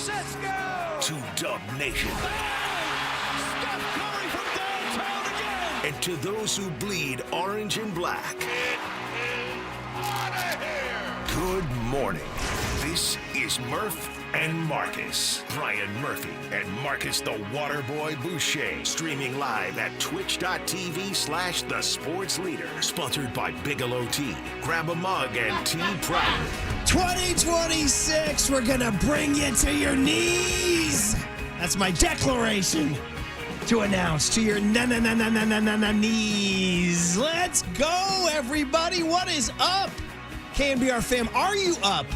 Let's go! To Dub Nation. Steph Curry from downtown again! And to those who bleed orange and black. It is out of here! Good morning. This is Murph and Marcus. Brian Murphy and Marcus the Waterboy Boucher. Streaming live at twitch.tv/The Sports Leader. Sponsored by Bigelow Tea. Grab a mug and tea proud. 2026, we're going to bring you to your knees. That's my declaration to announce to your knees. Let's go, everybody. What is up? KNBR fam, are you up?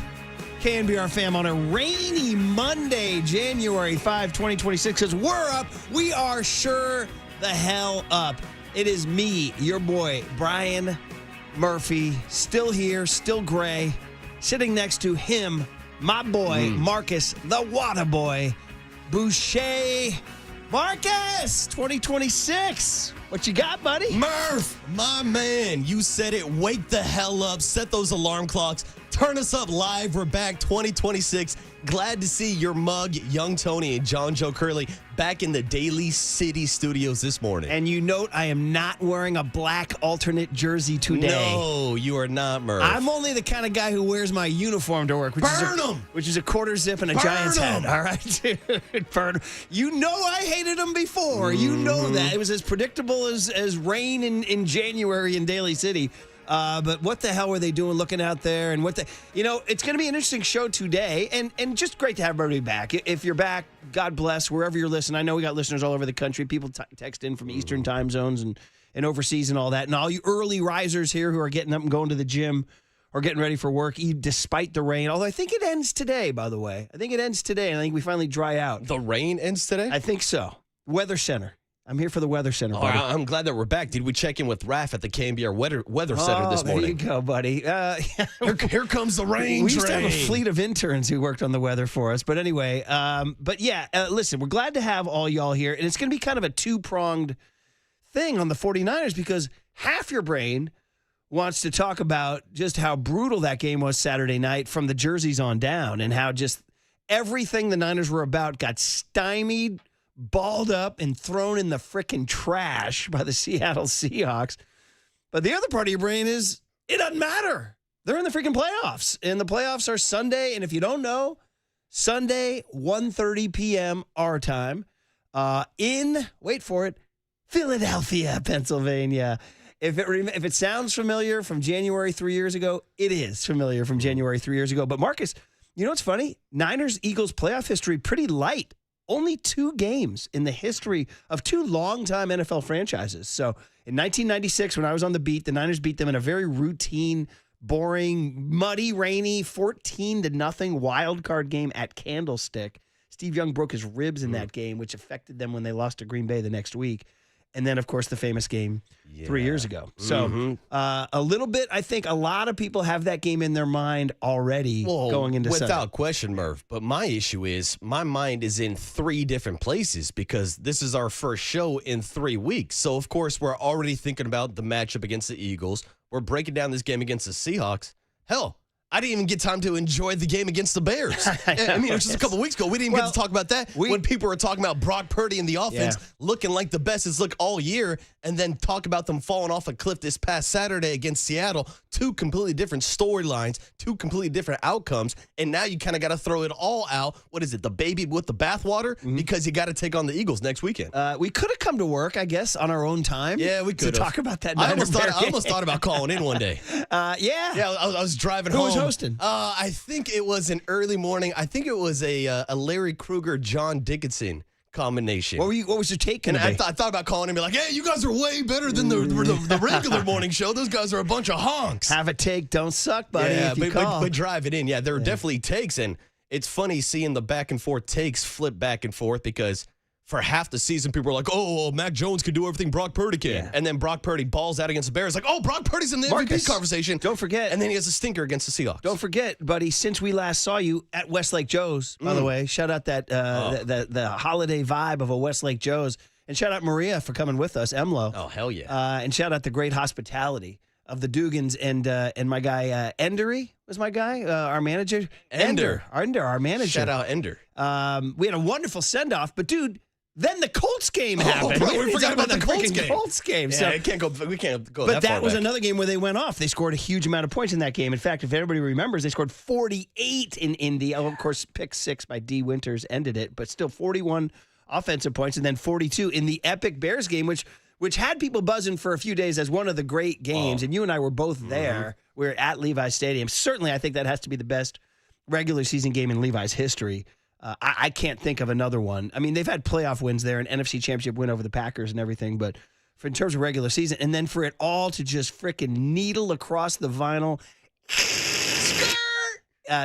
KNBR fam on a rainy Monday, January 5, 2026. Because we're up. We are sure the hell up. It is me, your boy, Brian Murphy, still here, still gray. Sitting next to him, my boy, Marcus, the Waterboy Boucher. Marcus, 2026. What you got, buddy? Murph, my man, you said it. Wake the hell up. Set those alarm clocks. Turn us up live. We're back 2026. Glad to see your mug, Young Tony and John Joe Curley, back in the Daly City studios this morning. And you note I am not wearing a black alternate jersey today. No, you are not, Murph. I'm only the kind of guy who wears my uniform to work, which is a quarter zip and a Giants hat. All right, burn 'em. You know I hated them before. You know that. It was as predictable as rain in January in Daly City. But what the hell were they doing looking out there? And it's going to be an interesting show today, and just great to have everybody back. If you're back, God bless, wherever you're listening. I know we got listeners all over the country. People text in from Eastern time zones and overseas and all that. And all you early risers here who are getting up and going to the gym or getting ready for work, despite the rain. Although I think it ends today, by the way. I think it ends today, and I think we finally dry out. The rain ends today? I think so. Weather Center. I'm here for the Weather Center, buddy. I'm glad that we're back. Did we check in with Raph at the KNBR Weather Center this morning? There you go, buddy. Here comes the rain We used to have a train. fleet of interns who worked on the weather for us. But anyway, listen, we're glad to have all y'all here. And it's going to be kind of a two-pronged thing on the 49ers because half your brain wants to talk about just how brutal that game was Saturday night from the jerseys on down and how just everything the Niners were about got stymied, balled up, and thrown in the frickin' trash by the Seattle Seahawks. But the other part of your brain is, it doesn't matter. They're in the freaking playoffs. And the playoffs are Sunday. And if you don't know, Sunday, 1:30 p.m. our time in, wait for it, Philadelphia, Pennsylvania. If it sounds familiar from January 3 years ago, it is familiar from January 3 years ago. But Marcus, you know what's funny? Niners-Eagles playoff history, pretty light. Only 2 games in the history of 2 longtime NFL franchises. So in 1996, when I was on the beat, the Niners beat them in a very routine, boring, muddy, rainy, 14-0 wild card game at Candlestick. Steve Young broke his ribs in that game, which affected them when they lost to Green Bay the next week. And then, of course, the famous game 3 years ago. So a little bit, I think a lot of people have that game in their mind already going into Sunday. Without question, Murph. But my issue is my mind is in 3 different places because this is our first show in 3 weeks. So, of course, we're already thinking about the matchup against the Eagles. We're breaking down this game against the Seahawks. Hell, I didn't even get time to enjoy the game against the Bears. I mean, it was just a couple weeks ago. We didn't even get to talk about that when people were talking about Brock Purdy and the offense looking like the best it's looked all year, and then talk about them falling off a cliff this past Saturday against Seattle. 2 completely different storylines, 2 completely different outcomes, and now you kind of got to throw it all out. What is it, the baby with the bathwater? Because you got to take on the Eagles next weekend. We could have come to work, I guess, on our own time. Yeah, we could to talk about that. I almost thought about calling in one day. Yeah, I was driving home. Who was hosting? I think it was an early morning. I think it was a Larry Krueger, John Dickinson combination. What was your take? And I thought about calling him and be like, hey, you guys are way better than the regular morning show. Those guys are a bunch of honks. Have a take, don't suck, buddy. Yeah, if you but drive it in. Yeah, there are definitely takes, and it's funny seeing the back and forth takes flip back and forth because for half the season, people were like, oh, Mac Jones can do everything Brock Purdy can. Yeah. And then Brock Purdy balls out against the Bears. Like, oh, Brock Purdy's in the MVP conversation. Don't forget. And then he has a stinker against the Seahawks. Don't forget, buddy, since we last saw you at Westlake Joe's, by the way, shout out that the holiday vibe of a Westlake Joe's. And shout out Maria for coming with us, Emlo. Oh, hell yeah. And shout out the great hospitality of the Dugans and my guy Endery was my guy, our manager. Ender, our manager. Shout out Ender. We had a wonderful send-off, but dude, then the Colts game happened. Bro, we forgot about the Colts game. Yeah, So, we can't go but that that far was back. another game where they went off. They scored a huge amount of points in that game. In fact, if everybody remembers, they scored 48 in Indy. Oh, of course, pick 6 by D. Winters ended it, but still 41 offensive points and then 42 in the epic Bears game, which had people buzzing for a few days as one of the great games. And you and I were both there. We were at Levi's Stadium. Certainly, I think that has to be the best regular season game in Levi's history. I can't think of another one. I mean, they've had playoff wins there, an NFC Championship win over the Packers and everything, but in terms of regular season, and then for it all to just freaking needle across the vinyl,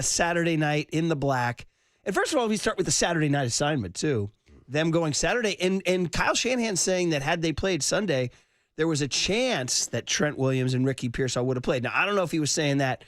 Saturday night in the black. And first of all, we start with the Saturday night assignment, too. Them going Saturday, and Kyle Shanahan saying that had they played Sunday, there was a chance that Trent Williams and Ricky Pearsall would have played. Now, I don't know if he was saying that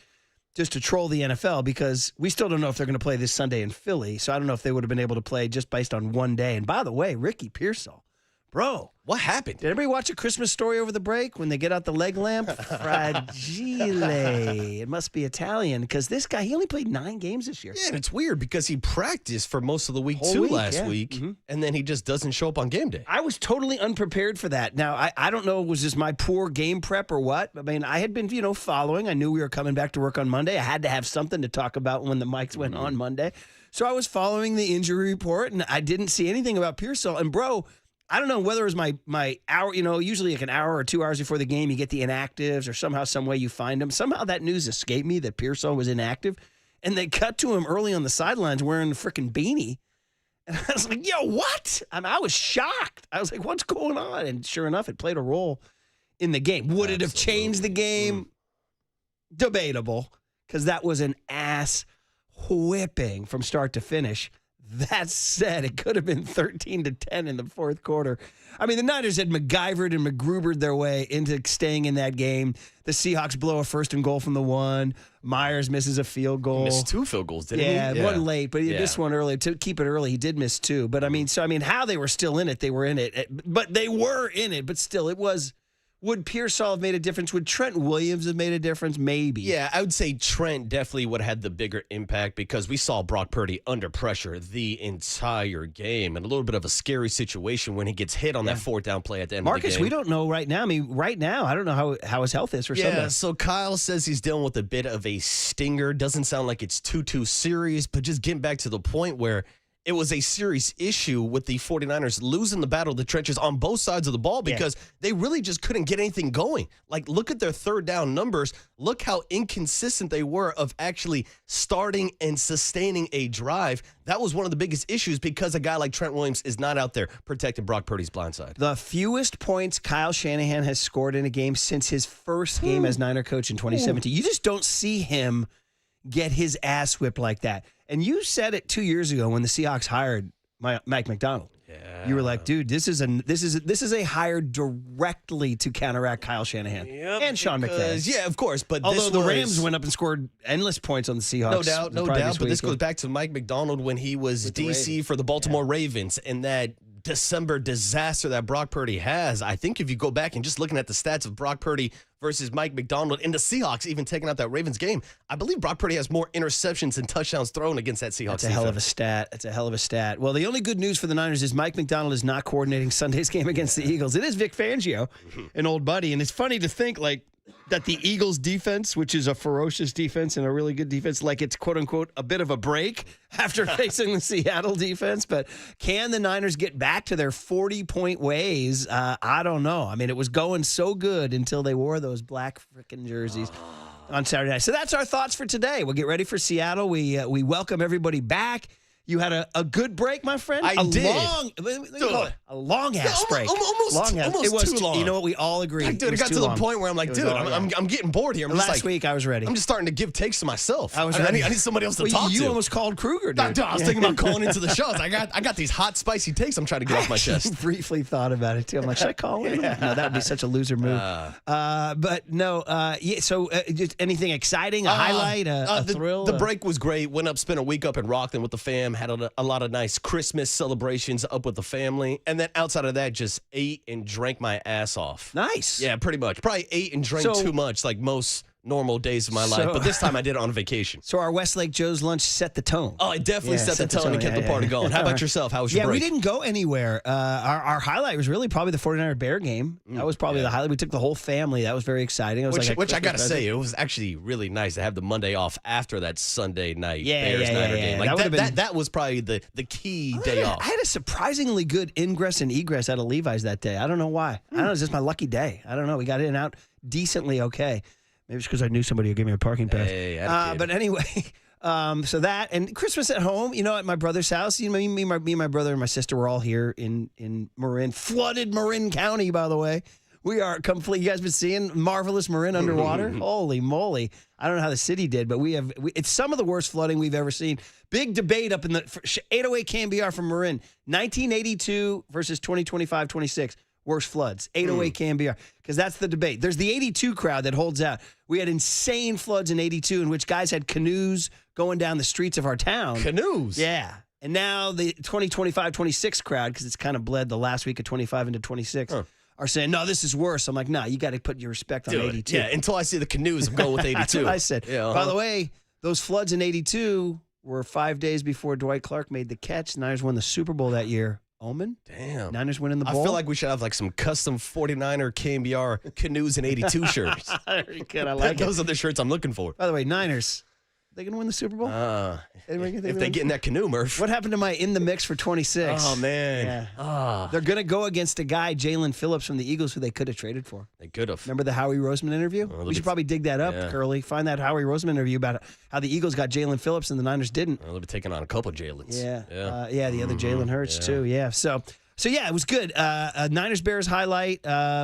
just to troll the NFL, because we still don't know if they're going to play this Sunday in Philly. So I don't know if they would have been able to play just based on one day. And by the way, Ricky Pearsall, bro. What happened? Did everybody watch A Christmas Story over the break when they get out the leg lamp? Fragile. It must be Italian, because this guy, he only played 9 games this year. Yeah, and it's weird because he practiced for most of the week Whole too week, last yeah. week, and then he just doesn't show up on game day. I was totally unprepared for that. Now, I don't know, was this my poor game prep or what? I mean, I had been, following. I knew we were coming back to work on Monday. I had to have something to talk about when the mics went on Monday. So I was following the injury report, and I didn't see anything about Pearsall. And, bro, I don't know whether it was my hour, usually like an hour or 2 hours before the game, you get the inactives or somehow, some way you find them. Somehow that news escaped me that Pearsall was inactive. And they cut to him early on the sidelines wearing a freaking beanie. And I was like, yo, what? I was shocked. I was like, what's going on? And sure enough, it played a role in the game. Would it have changed the game? Debatable, because that was an ass whipping from start to finish. That said, it could have been 13-10 in the fourth quarter. I mean, the Niners had MacGyvered and McGrubered their way into staying in that game. The Seahawks blow a 1st and goal from the 1. Myers misses a field goal. He missed 2 field goals, didn't he? Yeah, one late, but he missed one early. To keep it early, he did miss 2. But, how they were still in it, they were in it. But they were in it, but still, it was... Would Pearsall have made a difference? Would Trent Williams have made a difference? Maybe. Yeah, I would say Trent definitely would have had the bigger impact, because we saw Brock Purdy under pressure the entire game, and a little bit of a scary situation when he gets hit on that 4th down play at the end of the game. Marcus, we don't know right now. I mean, right now, I don't know how his health is for Sunday. Yeah, so Kyle says he's dealing with a bit of a stinger. Doesn't sound like it's too serious, but just getting back to the point where it was a serious issue with the 49ers losing the battle of the trenches on both sides of the ball, because they really just couldn't get anything going. Like, look at their 3rd down numbers. Look how inconsistent they were of actually starting and sustaining a drive. That was one of the biggest issues, because a guy like Trent Williams is not out there protecting Brock Purdy's blind side. The fewest points Kyle Shanahan has scored in a game since his first game as Niner coach in 2017. You just don't see him get his ass whipped like that. And you said it 2 years ago when the Seahawks hired Mike McDonald. Yeah. You were like, dude, this is a hire directly to counteract Kyle Shanahan and Sean McVay. Yeah, of course. But although the Rams went up and scored endless points on the Seahawks. No doubt. But this goes back to Mike McDonald when he was DC for the Baltimore Ravens, and that December disaster that Brock Purdy has. I think if you go back and just looking at the stats of Brock Purdy versus Mike McDonald and the Seahawks even taking out that Ravens game, I believe Brock Purdy has more interceptions and touchdowns thrown against that Seahawks That's a hell of a stat. That's a hell of a stat. Well, the only good news for the Niners is Mike McDonald is not coordinating Sunday's game against the Eagles. It is Vic Fangio, an old buddy. And it's funny to think, like, that the Eagles defense, which is a ferocious defense and a really good defense, like it's quote unquote a bit of a break after facing the Seattle defense. But can the Niners get back to their 40-point ways? I don't know. I mean, it was going so good until they wore those black freaking jerseys on Saturday night. So that's our thoughts for today. We'll get ready for Seattle. We welcome everybody back. You had a good break, my friend. I did. A long ass break. Almost it was too long. You know what? We all agree. Dude, it got to the point where I'm like, dude, I'm getting bored here. Last week, I was ready. I'm just starting to give takes to myself. I need somebody else to talk to. You almost called Kruger, dude. I was thinking about calling into the show. I got these hot, spicy takes I'm trying to get off my chest. Briefly thought about it, too. I'm like, should I call him? No, that would be such a loser move. But no, so just anything exciting, a highlight, a thrill? The break was great. Went up, spent a week up in Rockland with the fam. a.m., had a lot of nice Christmas celebrations up with the family. And then outside of that, just ate and drank my ass off. Nice. Yeah, pretty much. Probably ate and drank too much like most normal days of my life. But this time I did it on vacation. So our Westlake Joe's lunch set the tone. Oh, it definitely set the tone and kept the party going. How about yourself? How was your break? We didn't go anywhere. Our highlight was really probably the 49er Bear game. That was probably the highlight. We took the whole family. That was very exciting. It was which I got to say, it was actually really nice to have the Monday off after that Sunday night Bears-Niner game. Like that was probably the key day off. I had a surprisingly good ingress and egress out of Levi's that day. I don't know why. I don't know. It's just my lucky day. I don't know. We got in and out decently okay. Maybe it's because I knew somebody who gave me a parking pass. Hey, but anyway, so that and Christmas at home, at my brother's house. Me and my brother and my sister were all here in Marin, flooded Marin County, by the way. We are complete. You guys been seeing marvelous Marin underwater? Holy moly. I don't know how the city did, but it's some of the worst flooding we've ever seen. Big debate up in the 808 KNBR from Marin. 1982 versus 2025-26. Worst floods, 808 KNBR, because that's the debate. There's the 82 crowd that holds out. We had insane floods in 82 in which guys had canoes going down the streets of our town. Canoes? Yeah. And now the 2025-26 crowd, because it's kind of bled the last week of 25 into 26, are saying, no, this is worse. I'm like, nah, you got to put your respect on 82. Yeah, until I see the canoes, I'm going with 82. That's what I said. Yeah, By the way, those floods in 82 were 5 days before Dwight Clark made the catch. Niners won the Super Bowl that year. Omen? Damn. Niners winning the bowl? I feel like we should have like some custom 49er KNBR canoes and 82 shirts. Very good. I like Those are the shirts I'm looking for. By the way, Niners, they going to win the Super Bowl? If they get in that canoe, Murph. What happened to my in the mix for 26? Oh, man. Yeah. They're going to go against a guy, Jalen Phillips from the Eagles, who they could have traded for. They could have. Remember the Howie Roseman interview? We should probably dig that up, Curly. Find that Howie Roseman interview about how the Eagles got Jalen Phillips and the Niners didn't. They'll be taking on a couple Jalen's. Yeah. The other Jalen Hurts, too. Yeah. So yeah, it was good. Niners-Bears highlight.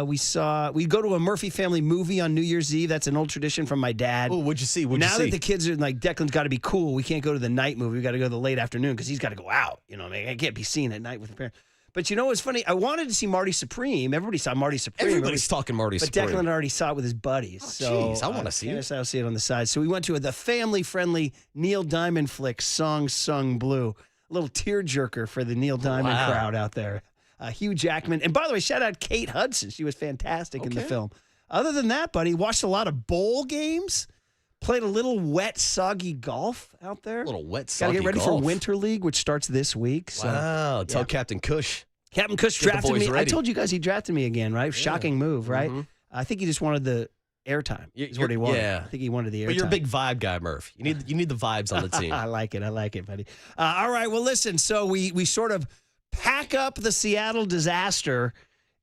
We go to a Murphy family movie on New Year's Eve. That's an old tradition from my dad. Oh, what'd you see? Now that the kids are like, Declan's got to be cool. We can't go to the night movie. We got to go to the late afternoon because he's got to go out. I can't be seen at night with the parents. But what's funny? I wanted to see Marty Supreme. Everybody saw Marty Supreme. Everybody's talking Marty Supreme. But Declan already saw it with his buddies. Jeez, I want to see it. I'll see it on the side. So we went to the family-friendly Neil Diamond flick, Song Sung Blue. A little tearjerker for the Neil Diamond crowd out there. Hugh Jackman. And by the way, shout out Kate Hudson. She was fantastic in the film. Other than that, buddy, watched a lot of bowl games. Played a little wet, soggy golf out there. A little wet, soggy golf. Got to get ready for Winter League, which starts this week. So, wow. Tell Captain Cush. Captain Cush drafted me. Ready. I told you guys he drafted me again, right? Shocking move, right? I think he just wanted the airtime. Is what he wanted. Yeah. I think he wanted the airtime. But you're a big vibe guy, Murph. You need the vibes on the team. I like it, buddy. All right, well, listen. So we sort of pack up the Seattle disaster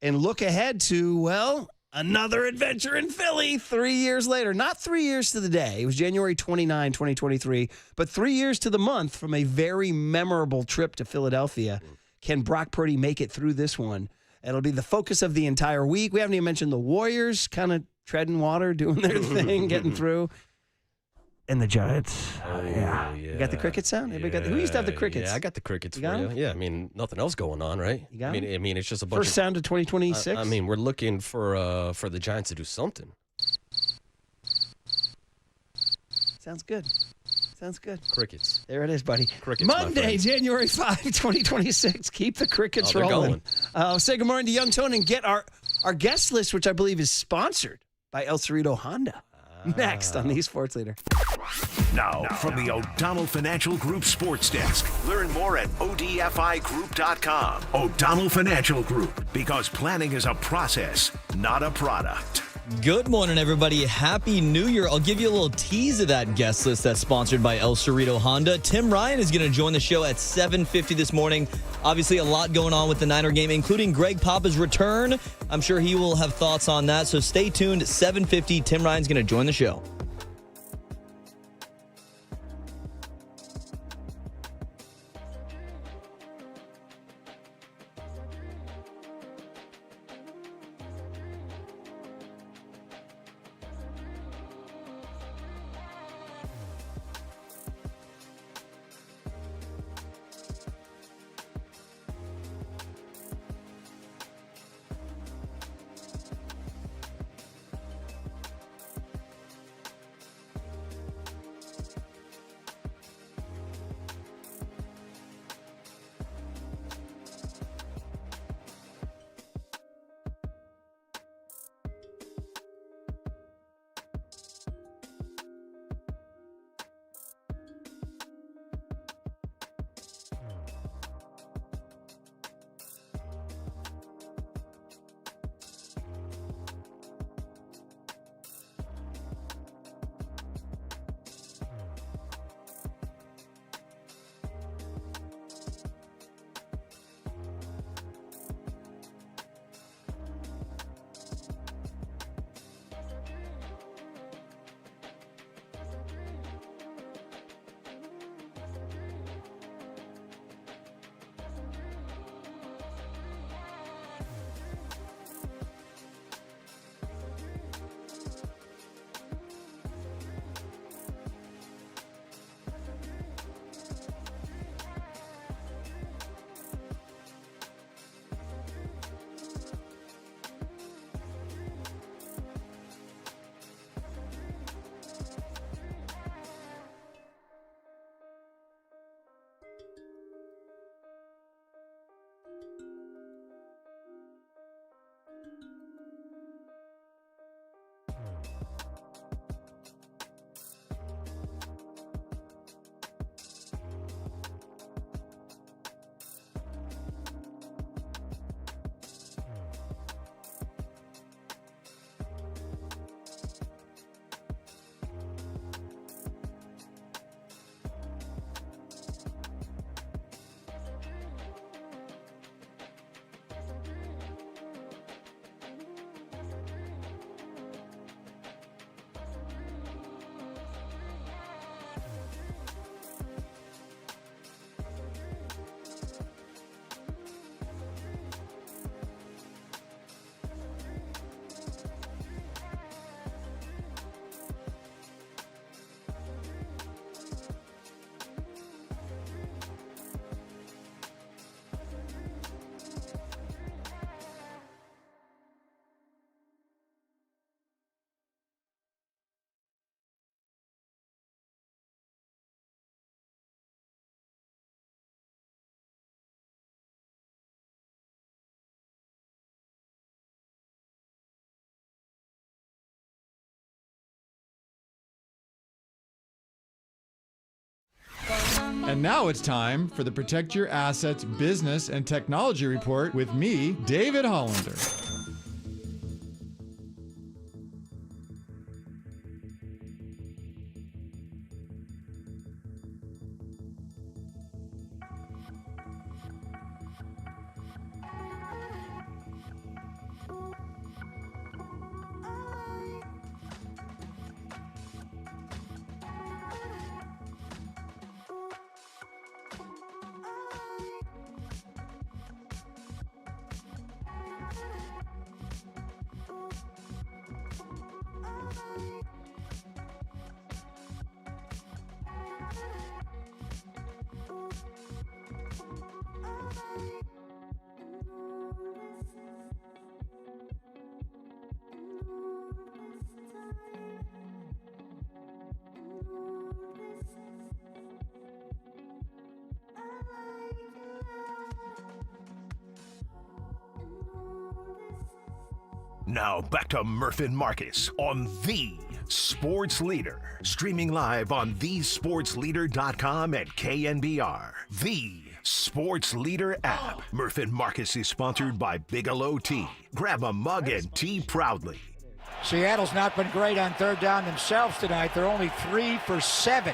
and look ahead to, another adventure in Philly 3 years later. Not 3 years to the day. It was January 29, 2023, but 3 years to the month from a very memorable trip to Philadelphia. Can Brock Purdy make it through this one? It'll be the focus of the entire week. We haven't even mentioned the Warriors kind of treading water, doing their thing, getting through. And the Giants. Yeah. You got the cricket sound? Who used to have the crickets? Yeah, I got the crickets you for got you. them? Yeah, I mean, nothing else going on, right? You got them? I mean, it's just a bunch First sound of 2026? I mean, we're looking for the Giants to do something. Sounds good. Crickets. There it is, buddy. Crickets, Monday, January 5, 2026. Keep the crickets rolling. Say good morning to Young Tone and get our guest list, which I believe is sponsored by El Cerrito Honda. Next on the Sports Leader. Now, from the O'Donnell Financial Group Sports Desk. Learn more at odfigroup.com. O'Donnell Financial Group, because planning is a process, not a product. Good morning, everybody. Happy New Year. I'll give you a little tease of that guest list that's sponsored by El Cerrito Honda. Tim Ryan is going to join the show at 7:50 this morning. Obviously, a lot going on with the Niner game, including Greg Papa's return. I'm sure he will have thoughts on that, so stay tuned. 7:50, Tim Ryan's going to join the show. And now it's time for the Protect Your Assets Business and Technology Report with me, David Hollander. Now back to Murph and Marcus on The Sports Leader. Streaming live on thesportsleader.com and KNBR. The Sports Leader app. Murph and Marcus is sponsored by Bigelow Tea. Grab a mug and tea proudly. Seattle's not been great on third down themselves tonight. They're only 3 for 7.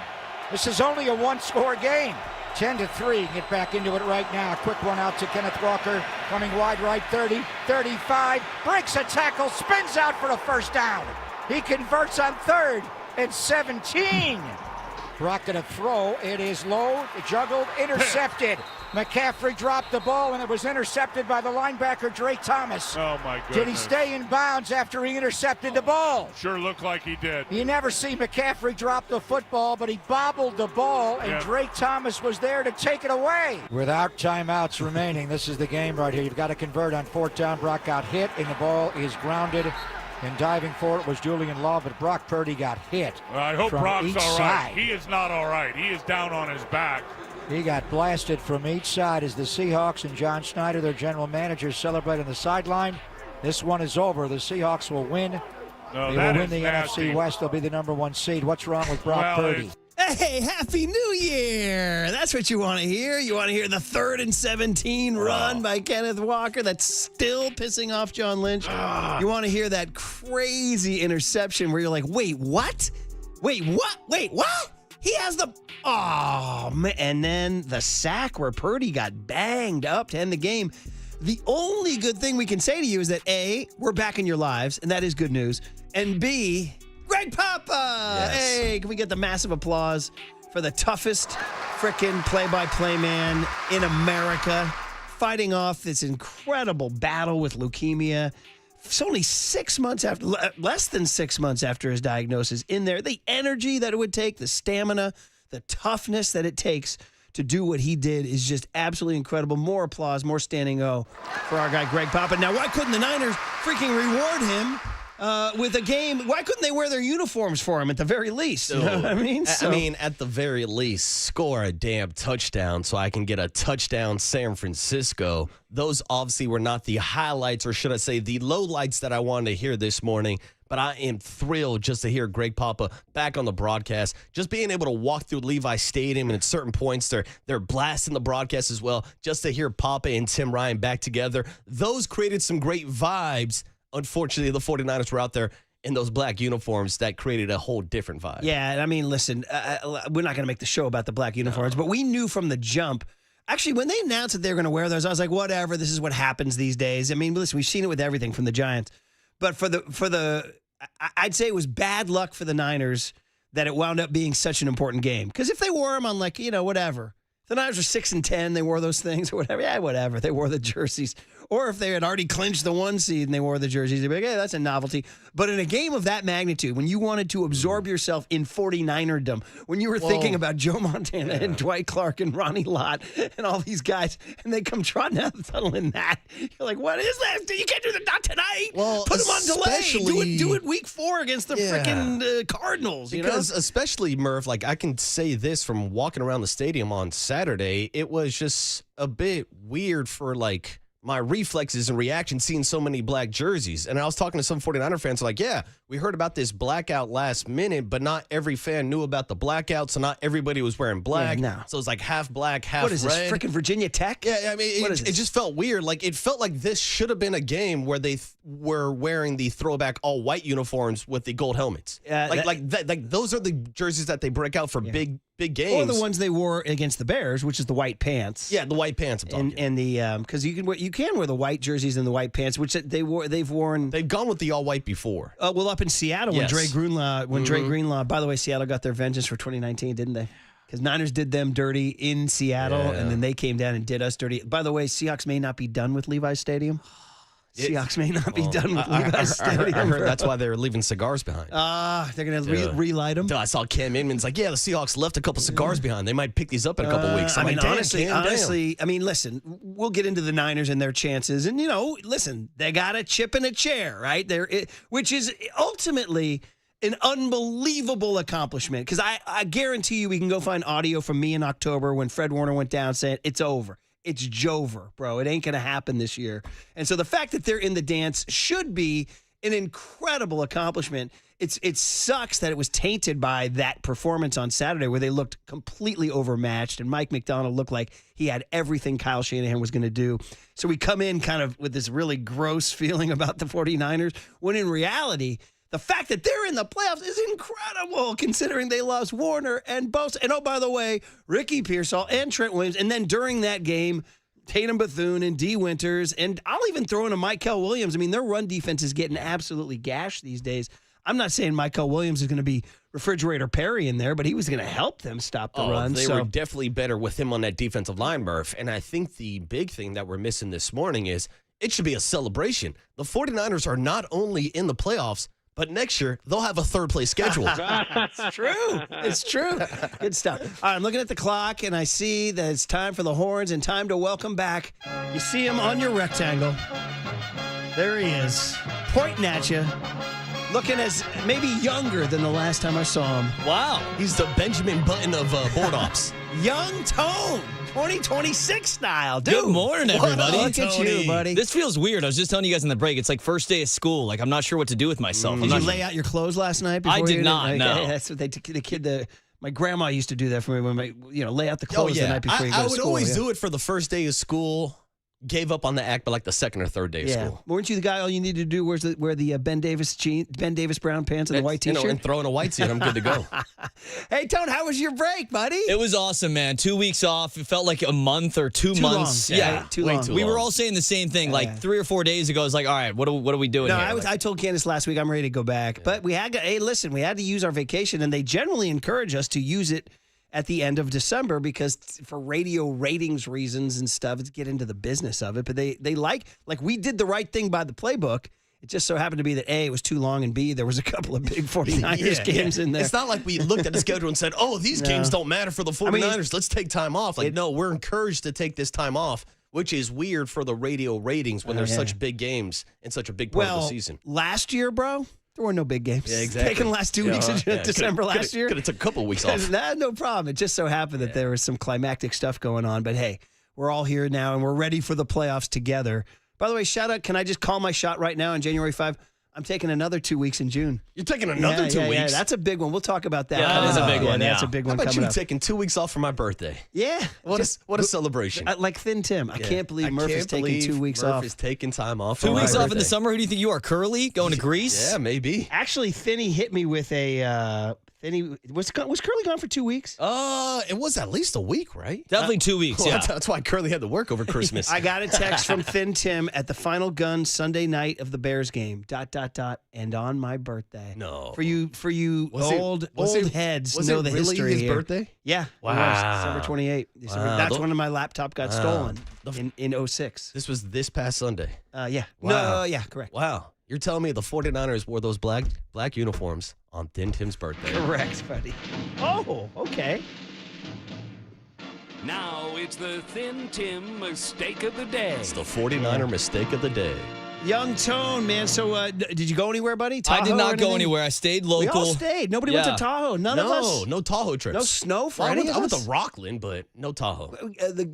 This is only a one-score game. 10-3. Get back into it right now. Quick one out to Kenneth Walker. Coming wide right, 30, 35. Breaks a tackle, spins out for a first down. He converts on 3rd and 17. Brock to throw. It is low, juggled, intercepted. McCaffrey dropped the ball, and it was intercepted by the linebacker, Drake Thomas. Oh, my goodness. Did he stay in bounds after he intercepted the ball? Sure looked like he did. You never see McCaffrey drop the football, but he bobbled the ball, and Drake Thomas was there to take it away. Without timeouts remaining, this is the game right here. You've got to convert on 4th down. Brock got hit, and the ball is grounded. And diving for it was Julian Love, but Brock Purdy got hit. Well, I hope from Brock's each all right. side. He is not all right. He is down on his back. He got blasted from each side as the Seahawks and John Schneider, their general manager, celebrate on the sideline. This one is over. The Seahawks will win. No, They will win the NFC West. They'll be the number 1 seed. What's wrong with Brock Purdy? Hey, Happy New Year! That's what you want to hear. You want to hear the 3rd and 17 run by Kenneth Walker that's still pissing off John Lynch. You want to hear that crazy interception where you're like, wait, what? Wait, what? Wait, what? He has the... Oh, man. And then the sack where Purdy got banged up to end the game. The only good thing we can say to you is that, A, we're back in your lives, and that is good news. And B... Greg Papa! Yes. Hey, can we get the massive applause for the toughest frickin' play-by-play man in America, fighting off this incredible battle with leukemia. It's only 6 months after, less than 6 months after his diagnosis. In there, the energy that it would take, the stamina, the toughness that it takes to do what he did is just absolutely incredible. More applause, more standing O for our guy Greg Papa. Now, why couldn't the Niners freaking reward him with a game? Why couldn't they wear their uniforms for him at the very least? You know what I mean? I mean, at the very least, score a damn touchdown so I can get a touchdown San Francisco. Those obviously were not the highlights, or should I say the lowlights that I wanted to hear this morning. But I am thrilled just to hear Greg Papa back on the broadcast. Just being able to walk through Levi Stadium, and at certain points they're blasting the broadcast as well. Just to hear Papa and Tim Ryan back together, those created some great vibes. Unfortunately, the 49ers were out there in those black uniforms. That created a whole different vibe. Yeah, and I mean, listen, we're not going to make the show about the black uniforms, but we knew from the jump. Actually, when they announced that they were going to wear those, I was like, whatever, this is what happens these days. I mean, listen, we've seen it with everything from the Giants. But I'd say it was bad luck for the Niners that it wound up being such an important game. Because if they wore them on, like, whatever. The Niners were 6-10, they wore those things or whatever. Yeah, whatever. They wore the jerseys. Or if they had already clinched the 1 seed and they wore the jerseys, they'd be like, hey, that's a novelty. But in a game of that magnitude, when you wanted to absorb yourself in 49erdom, when you were thinking about Joe Montana and Dwight Clark and Ronnie Lott and all these guys, and they come trotting out the tunnel in that, you're like, what is that? You can't do that, not tonight. Well, put them on delay. Do it week 4 against the freaking Cardinals. Because especially, Murph, like I can say this from walking around the stadium on Saturday, it was just a bit weird for like my reflexes and reaction seeing so many black jerseys. And I was talking to some 49er fans like, yeah, we heard about this blackout last minute, but not every fan knew about the blackout, so not everybody was wearing black. Yeah, no. So it's like half black, half red. What is this, freaking Virginia Tech? Yeah, I mean, it just felt weird. Like, it felt like this should have been a game where they were wearing the throwback all-white uniforms with the gold helmets. Like those are the jerseys that they break out for big games. Or the ones they wore against the Bears, which is the white pants. Yeah, the white pants. I'm talking. And the because you can wear the white jerseys and the white pants, which they've worn. They've gone with the all white before. Well, up in Seattle when Dre Greenlaw. By the way, Seattle got their vengeance for 2019, didn't they? Because Niners did them dirty in Seattle, and then they came down and did us dirty. By the way, Seahawks may not be done with Levi's Stadium. Seahawks may not be done with Levi's Stadium. I heard that's why they're leaving cigars behind. They're going to relight them. I saw Cam Inman's like, yeah, the Seahawks left a couple cigars behind. They might pick these up in a couple weeks. Honestly, I mean, listen, we'll get into the Niners and their chances. And, listen, they got a chip in a chair, right? Which is ultimately an unbelievable accomplishment. Because I guarantee you we can go find audio from me in October when Fred Warner went down saying it's over. It's Jover, bro. It ain't going to happen this year. And so the fact that they're in the dance should be an incredible accomplishment. It sucks that it was tainted by that performance on Saturday where they looked completely overmatched and Mike McDonald looked like he had everything Kyle Shanahan was going to do. So we come in kind of with this really gross feeling about the 49ers, when in reality, the fact that they're in the playoffs is incredible considering they lost Warner and Bosa. And, oh, by the way, Ricky Pearsall and Trent Williams. And then during that game, Tatum Bethune and D. Winters. And I'll even throw in a Mykel Williams. I mean, their run defense is getting absolutely gashed these days. I'm not saying Mykel Williams is going to be Refrigerator Perry in there, but he was going to help them stop the run. They were definitely better with him on that defensive line, Murph. And I think the big thing that we're missing this morning is it should be a celebration. The 49ers are not only in the playoffs, but next year, they'll have a third-place schedule. It's true. It's true. Good stuff. All right, I'm looking at the clock, and I see that it's time for the horns and time to welcome back. You see him on your rectangle. There he is, pointing at you, looking as maybe younger than the last time I saw him. Wow. He's the Benjamin Button of board ops. Young Tone. 2026 style, dude. Good morning, everybody. Look at you, buddy. This feels weird. I was just telling you guys in the break. It's like first day of school. Like, I'm not sure what to do with myself. Did you lay out your clothes last night? I did not, no. That's what my grandma used to do that for me when lay out the clothes the night before you go to school. I would always do it for the first day of school. Gave up on the act by like the second or third day of school. Weren't you the guy? All you needed to do was wear the Ben Davis brown pants and the white T-shirt, and throw in a white suit. I'm good to go. Hey, Tone, how was your break, buddy? It was awesome, man. 2 weeks off. It felt like a month or 2 months. Long. Yeah, too long. We were all saying the same thing. Like 3 or 4 days ago, I was like, all right, what are we doing here? I told Candace last week I'm ready to go back, but we had to use our vacation, and they generally encourage us to use it at the end of December because for radio ratings reasons and stuff, it's get into the business of it. But they like we did the right thing by the playbook. It just so happened to be that A, it was too long, and B, there was a couple of big 49ers games in there. It's not like we looked at the schedule and said, oh, these games don't matter for the 49ers. Let's take time off. No, we're encouraged to take this time off, which is weird for the radio ratings when there's such big games and such a big part of the season. Last year, bro, there were no big games. Yeah, exactly. Taking the last 2 weeks of December last year. Could have took a couple of weeks off. No problem. It just so happened that there was some climactic stuff going on. But, hey, we're all here now, and we're ready for the playoffs together. By the way, shout out, can I just call my shot right now on January 5? I'm taking another 2 weeks in June. You're taking another 2 weeks? Yeah, that's a big one. We'll talk about that. Yeah, that is a big one. That's a big one. How about coming you up. taking 2 weeks off for my birthday? Yeah. What a celebration. Like Thin Tim. I can't believe Murph is taking 2 weeks off. Murph is taking time off. 2 weeks off in the summer? Who do you think you are, Curly? Going to Greece? Yeah, maybe. Actually, Thinny hit me with a... was Curly gone for 2 weeks? It was at least a week, right? Definitely 2 weeks, yeah. That's why Curly had to work over Christmas. I got a text from Thin Tim at the final gun Sunday night of the Bears game, ... and on my birthday. No. For you old heads know the really history his here. birthday? Yeah. Wow. It was December 28th. That's when my laptop got stolen in 06. This was this past Sunday. Yeah. Wow. No, yeah, correct. Wow. You're telling me the 49ers wore those black uniforms on Thin Tim's birthday. Correct, buddy. Oh, okay. Now it's the Thin Tim mistake of the day. It's the 49er mistake of the day. Young Tone, man. So, did you go anywhere, buddy? I did Tahoe or not go anything? anywhere. I stayed We local. all stayed. Nobody went Yeah. to Tahoe. None of us. No Tahoe trips. No snow for I any went, of I went us? to Rockland, but no Tahoe.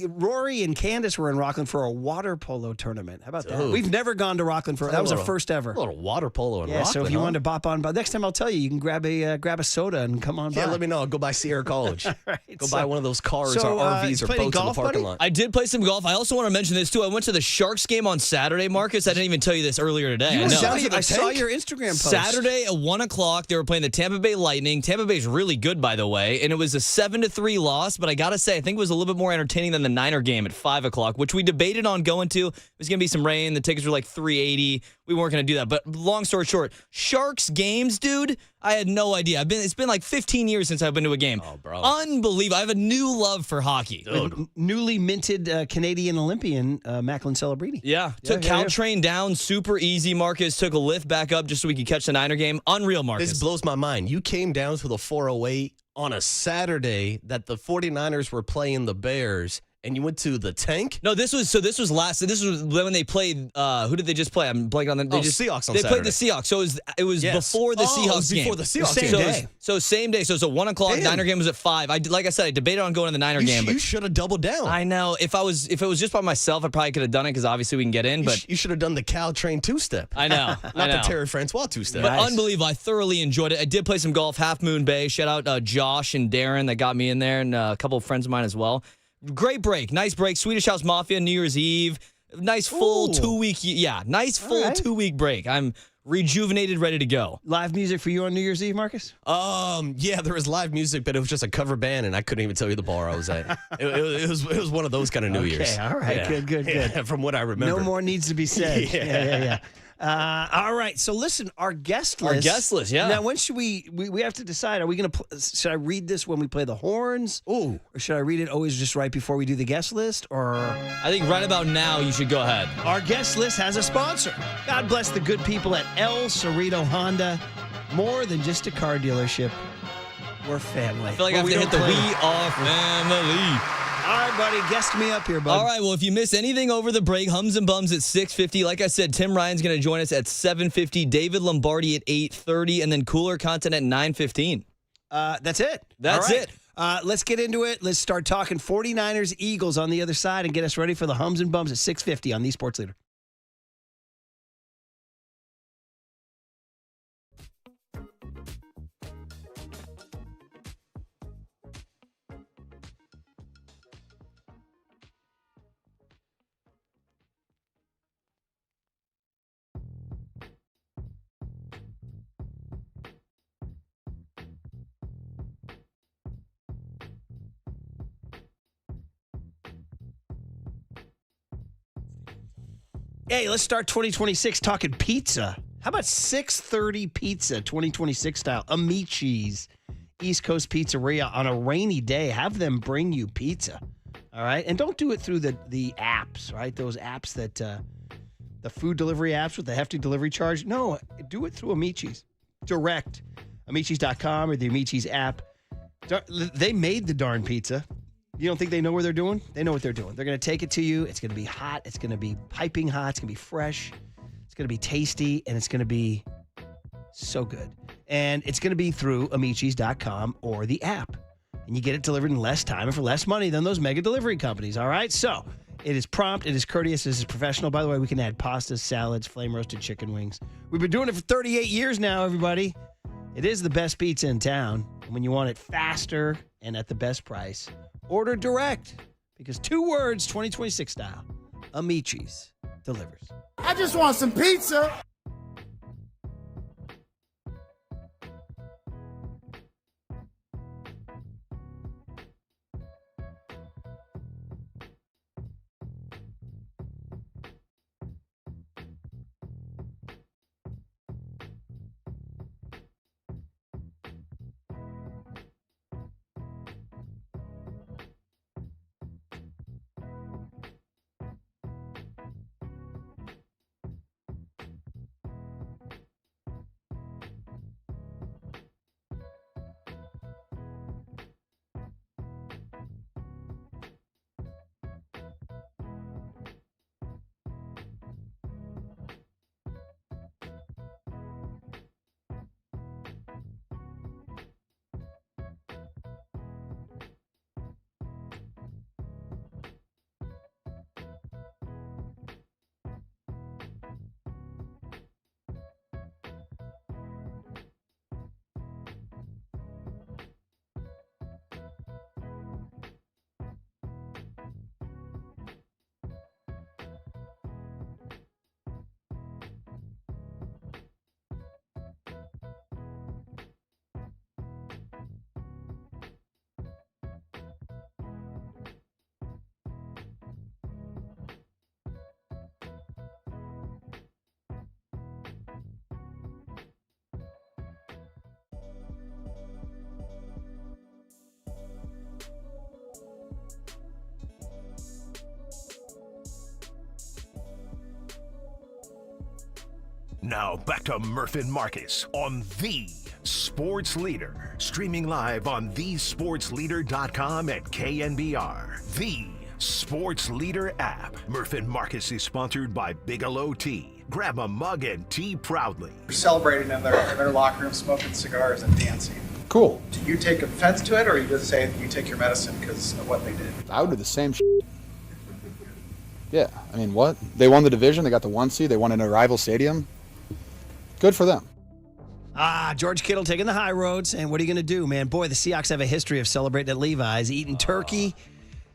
Rory and Candace were in Rockland for a water polo tournament. How about that? Dude. We've never gone to Rockland for. That was our first ever. A little water polo in Yeah, Rockland. so if you huh? wanted to bop on, but next time I'll tell you, you can grab a soda and come on by. Yeah, let me know. I'll go by Sierra College. Right, Go so- buy one of those cars so, or RVs or play any boats in the golf, parking buddy? lot. I did play some golf. I also want to mention this, too. I went to the Sharks game on Saturday, Marcus. I didn't even tell you this earlier today. You I were know. down to the I saw tank? your Instagram post. Saturday at 1 o'clock, they were playing the Tampa Bay Lightning. Tampa Bay's really good, by the way, and it was a 7-3 loss, but I got to say, I think it was a little bit more entertaining than the Niner game at 5 o'clock, which we debated on going to. It was going to be some rain. The tickets were like $380. We weren't going to do that, but long story short, Sharks games, dude, I had no idea. It's been like 15 years since I've been to a game. Oh, bro. Unbelievable. I have a new love for hockey. Newly minted Canadian Olympian Macklin Celebrini. Yeah. Took yeah. Caltrain down super easy, Marcus. Took a lift back up just so we could catch the Niner game. Unreal, Marcus. This blows my mind. You came down to the 408 on a Saturday that the 49ers were playing the Bears, and you went to the tank? No, this was when they played. Who did they just play? I'm blanking on the. They Seahawks on They played Saturday. the Seahawks, so it was Yes. before the Oh, Seahawks it was before game. the Seahawks Same game. day. So same day. So it's a 1 o'clock. Damn. Niner game was at 5. Like I said, I debated on going to the Niner game, You but should have doubled down. I know if it was just by myself, I probably could have done it because obviously we can get in. But You should have done the Caltrain two-step. I know, Not I know. the Terry Francois two-step. But unbelievable. I thoroughly enjoyed it. I did play some golf, Half Moon Bay. Shout out Josh and Darren that got me in there, and a couple of friends of mine as well. Great break. Nice break. Swedish House Mafia, New Year's Eve. Nice full Ooh. 2-week. Yeah, nice full right. 2-week break. I'm rejuvenated, ready to go. Live music for you on New Year's Eve, Marcus? Yeah, there was live music, but it was just a cover band, and I couldn't even tell you the bar I was at. it was one of those kind of New Year's. Okay, all right. Yeah. Good. Yeah, from what I remember. No more needs to be said. Yeah. All right. So listen, our guest list. Our guest list, yeah. Now, when should we have to decide? Are we going to? Should I read this when we play the horns? Ooh. Or should I read it always just right before we do the guest list? Or I think right about now you should go ahead. our guest list has a sponsor. God bless the good people at El Cerrito Honda. More than just a car dealership. We're family. I feel like I have to hit the We Are Family. All right, buddy. Guest me up here, bud. All right, well, if you miss anything over the break, Hums and Bums at 6:50. Like I said, Tim Ryan's going to join us at 7:50, David Lombardi at 8:30, and then cooler content at 9:15. That's it. That's All right. it. Let's get into it. Let's start talking 49ers, Eagles on the other side and get us ready for the Hums and Bums at 6:50 on the Sports Leader. Hey, let's start 2026 talking pizza. How about 6:30 pizza, 2026 style? Amici's, East Coast Pizzeria on a rainy day. Have them bring you pizza. All right, and don't do it through the apps, right? Those apps that the food delivery apps with the hefty delivery charge. No, do it through Amici's direct. Amici's.com or the Amici's app. They made the darn pizza. You don't think they know what they're doing? They know what they're doing. They're going to take it to you. It's going to be hot. It's going to be piping hot. It's going to be fresh. It's going to be tasty. And it's going to be so good. And it's going to be through Amici's.com or the app. And you get it delivered in less time and for less money than those mega delivery companies. All right? So it is prompt. It is courteous. It is professional. By the way, we can add pastas, salads, flame roasted chicken wings. We've been doing it for 38 years now, everybody. It is the best pizza in town. And when you want it faster and at the best price, order direct, because 2 words, 2026 style, Amici's delivers. I just want some pizza. Now back to Murph and Marcus on The Sports Leader. Streaming live on thesportsleader.com and KNBR. The Sports Leader app. Murph and Marcus is sponsored by Bigelow Tea. Grab a mug and tea proudly. We're celebrating in their locker room, smoking cigars and dancing. Cool. Do you take offense to it, or you just say you take your medicine because of what they did? I would do the same shit. Yeah, I mean, what? They won the division. They got the 1 seed. They won in a rival stadium. Good for them. George Kittle taking the high roads. And what are you going to do, man? Boy, the Seahawks have a history of celebrating at Levi's, eating turkey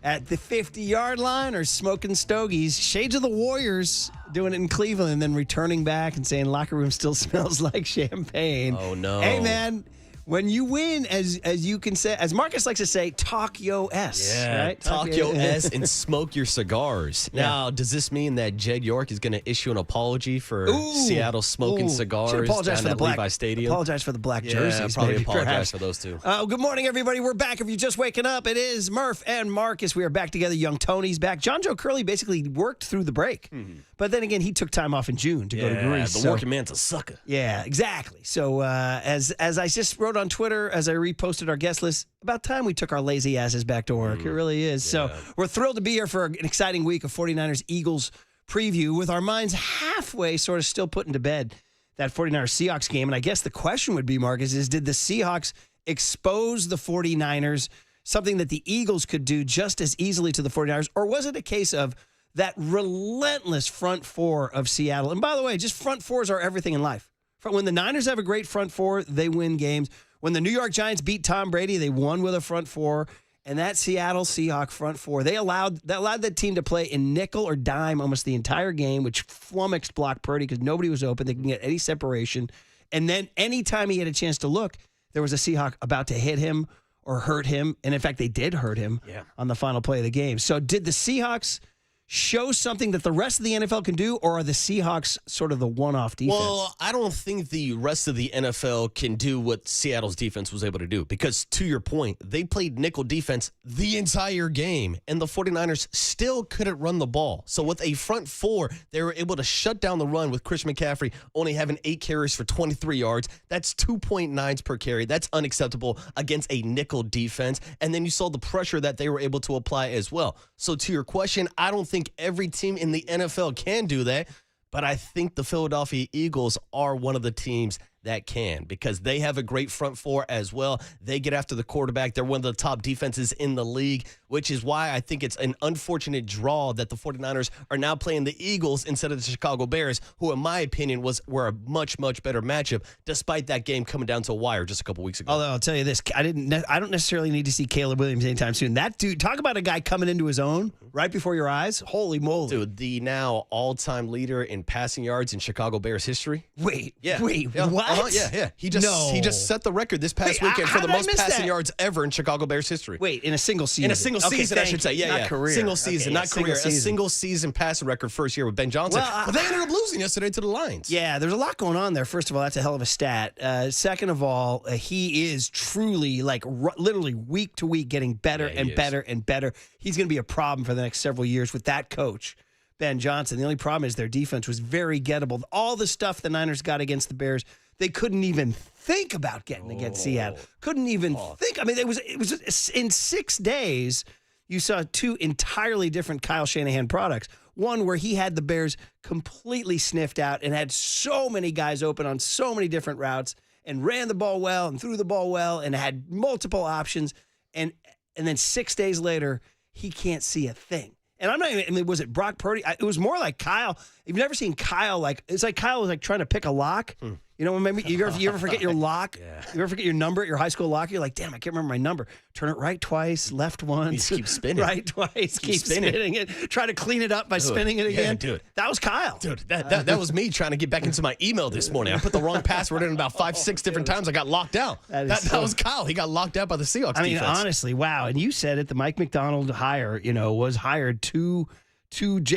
at the 50-yard line or smoking stogies. Shades of the Warriors doing it in Cleveland and then returning back and saying locker room still smells like champagne. Oh, no. Hey, man. When you win, as you can say, as Marcus likes to say, talk yo S. Yeah, right? talk your S and smoke your cigars. Yeah. Now, does this mean that Jed York is going to issue an apology for Seattle smoking cigars down at Levi Stadium? Apologize for the black jerseys. Probably maybe, apologize perhaps. for those two. Good morning, everybody. We're back. If you're just waking up, it is Murph and Marcus. We are back together. Young Tony's back. John Joe Curley basically worked through the break. But then again, he took time off in June to go to Greece. The working man's a sucker. Yeah, exactly. So as I just wrote on Twitter, as I reposted our guest list, about time we took our lazy asses back to work. It really is. So we're thrilled to be here for an exciting week of 49ers-Eagles preview with our minds halfway sort of still putting to bed that 49ers-Seahawks game. And I guess the question would be, Marcus, is did the Seahawks expose the 49ers, something that the Eagles could do just as easily to the 49ers? Or was it a case of that relentless front four of Seattle? And by the way, just front fours are everything in life. When the Niners have a great front four, they win games. When the New York Giants beat Tom Brady, they won with a front four. And that Seattle Seahawks front four, they allowed that team to play in nickel or dime almost the entire game, which flummoxed Brock Purdy because nobody was open. They couldn't get any separation. And then anytime he had a chance to look, there was a Seahawk about to hit him or hurt him. And in fact, they did hurt him on the final play of the game. So did the Seahawks show something that the rest of the NFL can do, or are the Seahawks sort of the one-off defense? Well, I don't think the rest of the NFL can do what Seattle's defense was able to do because, to your point, they played nickel defense the entire game, and the 49ers still couldn't run the ball. So with a front four, they were able to shut down the run with Christian McCaffrey only having 8 carries for 23 yards. That's 2.9s per carry. That's unacceptable against a nickel defense. And then you saw the pressure that they were able to apply as well. So to your question, I don't think every team in the NFL can do that, but I think the Philadelphia Eagles are one of the teams that can because they have a great front four as well. They get after the quarterback. They're one of the top defenses in the league, which is why I think it's an unfortunate draw that the 49ers are now playing the Eagles instead of the Chicago Bears, who in my opinion were a much, much better matchup despite that game coming down to a wire just a couple weeks ago. Although I'll tell you this, I don't necessarily need to see Caleb Williams anytime soon. That dude, talk about a guy coming into his own right before your eyes. Holy moly. Dude, the now all-time leader in passing yards in Chicago Bears history. Wait, Yeah. what? Yeah. He just set the record this past weekend for the most passing yards ever in Chicago Bears history. Wait, in a single season. In a single season, I should say. Yeah, Not career. Single season, not career. A single season passing record first year with Ben Johnson. Well, but they ended up losing yesterday to the Lions. Yeah, there's a lot going on there. First of all, that's a hell of a stat. Second of all, he is truly, like, literally week to week getting better and better and better. He's going to be a problem for the next several years with that coach, Ben Johnson. The only problem is their defense was very gettable. All the stuff the Niners got against the Bears, they couldn't even think about getting against Seattle. Couldn't even think. I mean, it was in 6 days, you saw 2 entirely different Kyle Shanahan products. One where he had the Bears completely sniffed out and had so many guys open on so many different routes and ran the ball well and threw the ball well and had multiple options. And then 6 days later, he can't see a thing. And I'm not even, I mean, was it Brock Purdy? It was more like Kyle. You've never seen Kyle, it's like Kyle was like trying to pick a lock. You know, maybe you ever forget your lock? You ever forget your number at your high school lock? You're like, damn, I can't remember my number. Turn it right twice, left once. Keep spinning. Right twice, keep spinning it. Try to clean it up by spinning it again. Yeah, dude. That was Kyle. Dude, that was me trying to get back into my email this morning. I put the wrong password in about 5-6 different times. I got locked out. That was Kyle. He got locked out by the Seahawks I mean, defense. honestly, wow. And you said it, the Mike McDonald hire, was hired to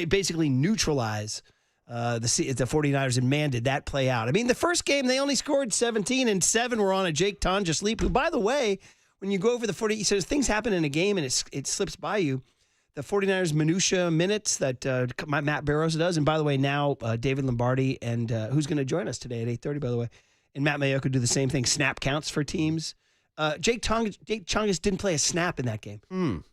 basically neutralize the 49ers, and man, did that play out. I mean, the first game, they only scored 17, and 7 were on a Jake Tonja sleep, who, by the way, when you go over the 40, so things happen in a game and it slips by you. the 49ers minutia minutes that Matt Barrows does. And by the way, now David Lombardi and who's going to join us today at 8:30, by the way, and Matt Mayoka do the same thing, snap counts for teams. Jake Chongus didn't play a snap in that game.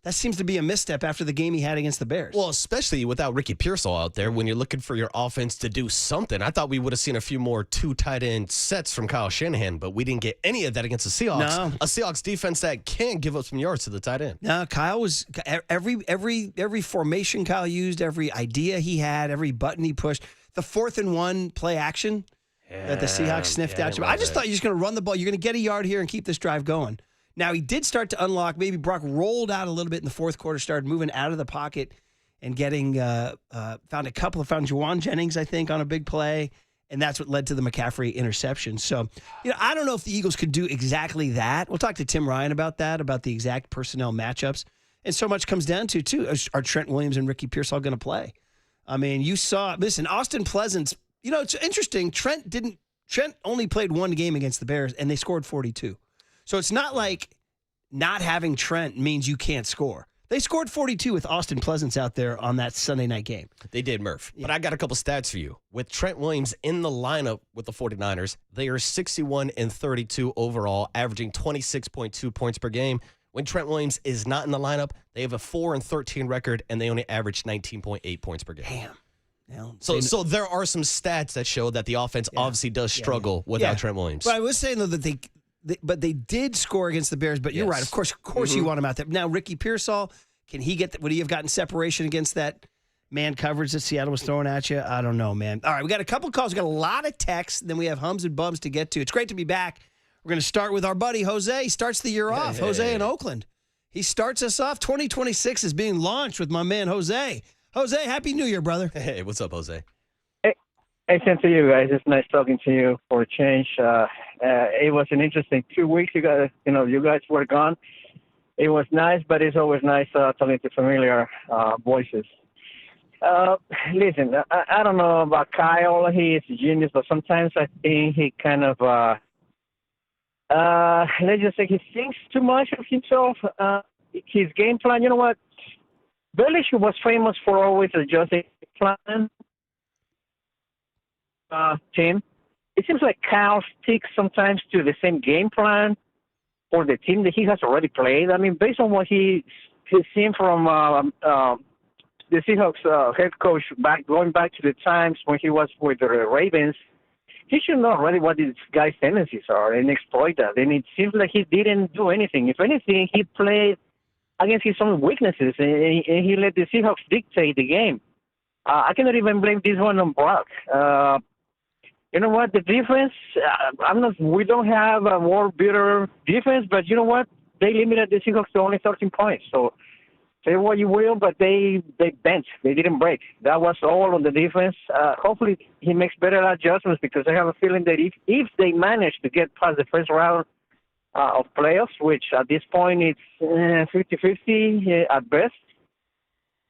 That seems to be a misstep after the game he had against the Bears. Well, especially without Ricky Pearsall out there when you're looking for your offense to do something. I thought we would have seen a few more 2 tight end sets from Kyle Shanahan, but we didn't get any of that against the Seahawks. No. A Seahawks defense that can give up some yards to the tight end. No, Kyle was every formation Kyle used, every idea he had, every button he pushed. The 4th and 1 play action that the Seahawks sniffed out. I just thought you're just going to run the ball. You're going to get a yard here and keep this drive going. Now, he did start to unlock. Maybe Brock rolled out a little bit in the fourth quarter, started moving out of the pocket and getting found Juwan Jennings, I think, on a big play. And that's what led to the McCaffrey interception. So, I don't know if the Eagles could do exactly that. We'll talk to Tim Ryan about that, about the exact personnel matchups. And so much comes down to, too, are Trent Williams and Ricky Pearsall going to play? I mean, you saw, listen, Austin Pleasant's, it's interesting. Trent only played one game against the Bears, and they scored 42. So it's not like not having Trent means you can't score. They scored 42 with Austin Pleasant's out there on that Sunday night game. They did, Murph. Yeah. But I got a couple stats for you. With Trent Williams in the lineup with the 49ers, they are 61-32 overall, averaging 26.2 points per game. When Trent Williams is not in the lineup, they have a 4-13 record, and they only average 19.8 points per game. Damn. So there are some stats that show that the offense obviously does struggle without Trent Williams. But I was saying, though, that they did score against the Bears, but you're right. Of course you want him out there. Now, Ricky Pearsall, would he have gotten separation against that man coverage that Seattle was throwing at you? I don't know, man. All right, we got a couple calls. We got a lot of texts. Then we have hums and bums to get to. It's great to be back. We're going to start with our buddy Jose. He starts the year off. Jose in Oakland. He starts us off. 2026 is being launched with my man Jose. Jose, Happy New Year, brother. Hey, what's up, Jose? Hey, same to you guys. It's nice talking to you for a change. It was an interesting 2 weeks. You guys were gone. It was nice, but it's always nice talking to familiar voices. Listen, I don't know about Kyle. He is a genius, but sometimes I think he kind of, let's just say he thinks too much of himself. His game plan, you know what? Belichick was famous for always adjusting plan. Team. It seems like Kyle sticks sometimes to the same game plan for the team that he has already played. I mean, based on what he's seen from the Seahawks head coach going back to the times when he was with the Ravens, he should know already what this guy's tendencies are and exploit that. And it seems like he didn't do anything. If anything, he played against his own weaknesses, and he let the Seahawks dictate the game. I cannot even blame this one on Brock. You know what? The defense, we don't have a world beater defense, but you know what? They limited the Seahawks to only 13 points. So say what you will, but they bent. They didn't break. That was all on the defense. Hopefully he makes better adjustments, because I have a feeling that if they manage to get past the first round of playoffs, which at this point it's 50-50 at best,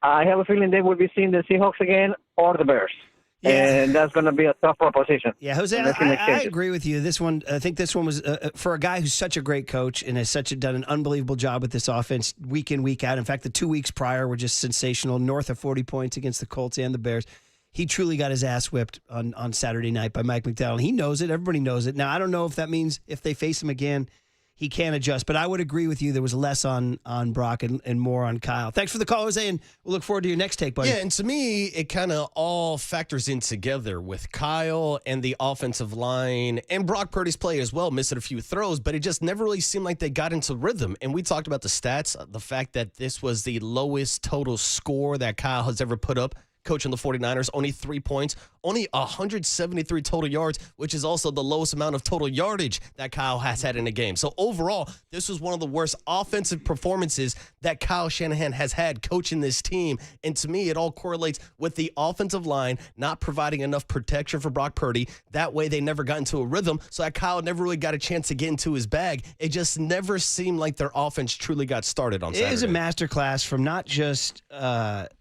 I have a feeling they will be seeing the Seahawks again or the Bears. Yeah. And that's going to be a tough proposition. Yeah, Jose, I agree with you. This one, I think this one was, for a guy who's such a great coach and has done an unbelievable job with this offense week in, week out. In fact, the 2 weeks prior were just sensational, north of 40 points against the Colts and the Bears. He truly got his ass whipped on Saturday night by Mike McDowell. He knows it. Everybody knows it. Now, I don't know if that means if they face him again, he can adjust. But I would agree with you. There was less on Brock and more on Kyle. Thanks for the call, Jose, and we'll look forward to your next take, buddy. Yeah, and to me, it kind of all factors in together with Kyle and the offensive line and Brock Purdy's play as well, missing a few throws, but it just never really seemed like they got into rhythm. And we talked about the stats, the fact that this was the lowest total score that Kyle has ever put up. Coaching the 49ers, only 3 points, only 173 total yards, which is also the lowest amount of total yardage that Kyle has had in a game. So overall, this was one of the worst offensive performances that Kyle Shanahan has had coaching this team. And to me, it all correlates with the offensive line not providing enough protection for Brock Purdy. That way, they never got into a rhythm, so that Kyle never really got a chance to get into his bag. It just never seemed like their offense truly got started on Saturday. It is a masterclass from not just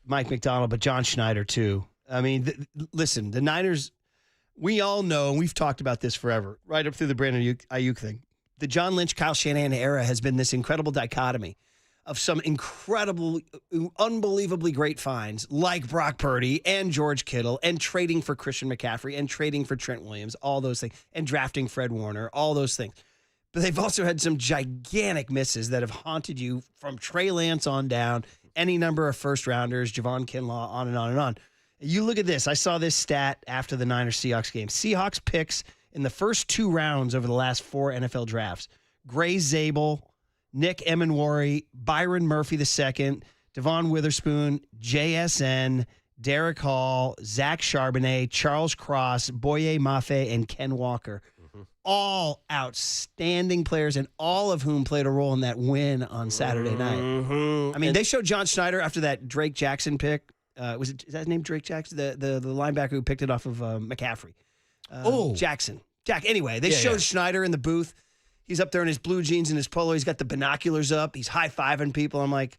Mike McDonald, but John Schneider, too. I mean, listen, the Niners, we all know, and we've talked about this forever, right up through the Brandon Ayuk thing. The John Lynch, Kyle Shanahan era has been this incredible dichotomy of some incredible, unbelievably great finds like Brock Purdy and George Kittle and trading for Christian McCaffrey and trading for Trent Williams, all those things, and drafting Fred Warner, all those things. But they've also had some gigantic misses that have haunted you from Trey Lance on down, any number of first-rounders, Javon Kinlaw, on and on and on. You look at this. I saw this stat after the Niners-Seahawks game. Seahawks picks in the first 2 rounds over the last 4 NFL drafts. Gray Zabel, Nick Emenwari, Byron Murphy II, Devon Witherspoon, JSN, Derek Hall, Zach Charbonnet, Charles Cross, Boye Mafe, and Ken Walker. All outstanding players, and all of whom played a role in that win on Saturday night. I mean, they showed John Schneider after that Drake Jackson pick. Is that his name, Drake Jackson? The linebacker who picked it off of McCaffrey. Jackson. Anyway, they showed Schneider in the booth. He's up there in his blue jeans and his polo. He's got the binoculars up. He's high-fiving people. I'm like,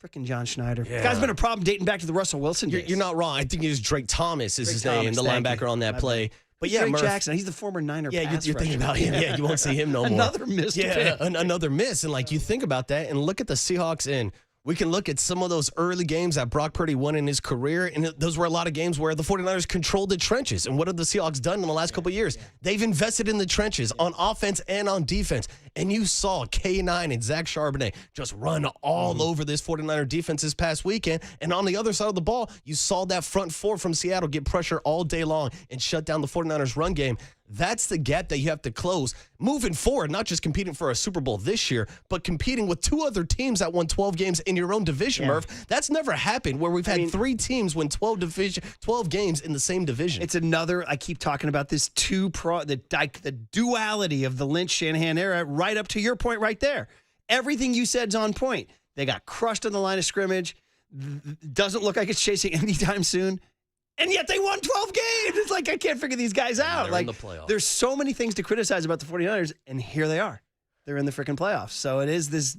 freaking John Schneider. Yeah. Guy's been a problem dating back to the Russell Wilson days. You're not wrong. I think it was Drake Thomas is his name, the linebacker on that play. But yeah, Drake Murph, Jackson, he's the former Niner pass you're thinking about him. Yeah, you won't see him no more. Another missed pick. Another miss. And like you think about that and look at the Seahawks, and we can look at some of those early games that Brock Purdy won in his career, and those were a lot of games where the 49ers controlled the trenches. And what have the Seahawks done in the last couple of years? They've invested in the trenches on offense and on defense. And you saw K9 and Zach Charbonnet just run all over this 49er defense this past weekend. And on the other side of the ball, you saw that front 4 from Seattle get pressure all day long and shut down the 49ers run game. That's the gap that you have to close moving forward, not just competing for a Super Bowl this year, but competing with 2 other teams that won 12 games in your own division, Murph. That's never happened where we've had 3 teams win 12 games in the same division. It's another, I keep talking about this the duality of the Lynch-Shanahan era, right up to your point right there. Everything you said's on point. They got crushed on the line of scrimmage. Doesn't look like it's chasing anytime soon. And yet they won 12 games. It's like, I can't figure these guys out. They're like, in the playoffs. There's so many things to criticize about the 49ers, and here they are. They're in the freaking playoffs. So it is this,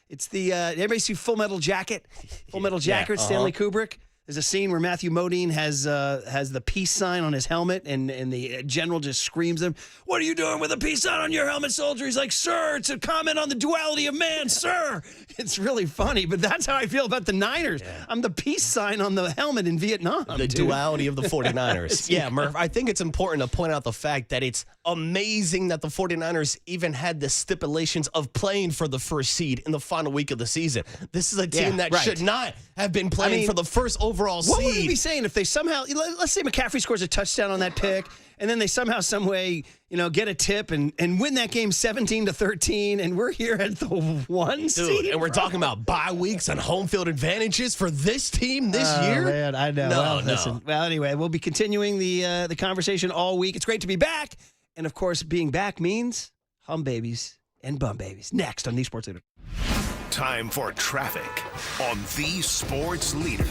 it's the, everybody see Full Metal Jacket? Full Metal Jacket, Stanley Kubrick. There's a scene where Matthew Modine has the peace sign on his helmet, and the general just screams at him, "What are you doing with a peace sign on your helmet, soldier?" He's like, "Sir, it's a comment on the duality of man, sir." It's really funny, but that's how I feel about the Niners. Yeah. I'm the peace sign on the helmet in Vietnam. The duality of the 49ers. Yeah, Murph, I think it's important to point out the fact that it's amazing that the 49ers even had the stipulations of playing for the first seed in the final week of the season. This is a team that should not have been playing for the first overall seed. What would we be saying if they somehow, let's say McCaffrey scores a touchdown on that pick, and then they somehow, some way, get a tip and win that game 17-13, and we're here at the 1 seed. And we're talking about bye weeks and home field advantages for this team this year? Man, I know. Listen. Well, anyway, we'll be continuing the conversation all week. It's great to be back. And, of course, being back means hum babies and bum babies. Next on The Sports Leader. Time for traffic on The Sports Leader.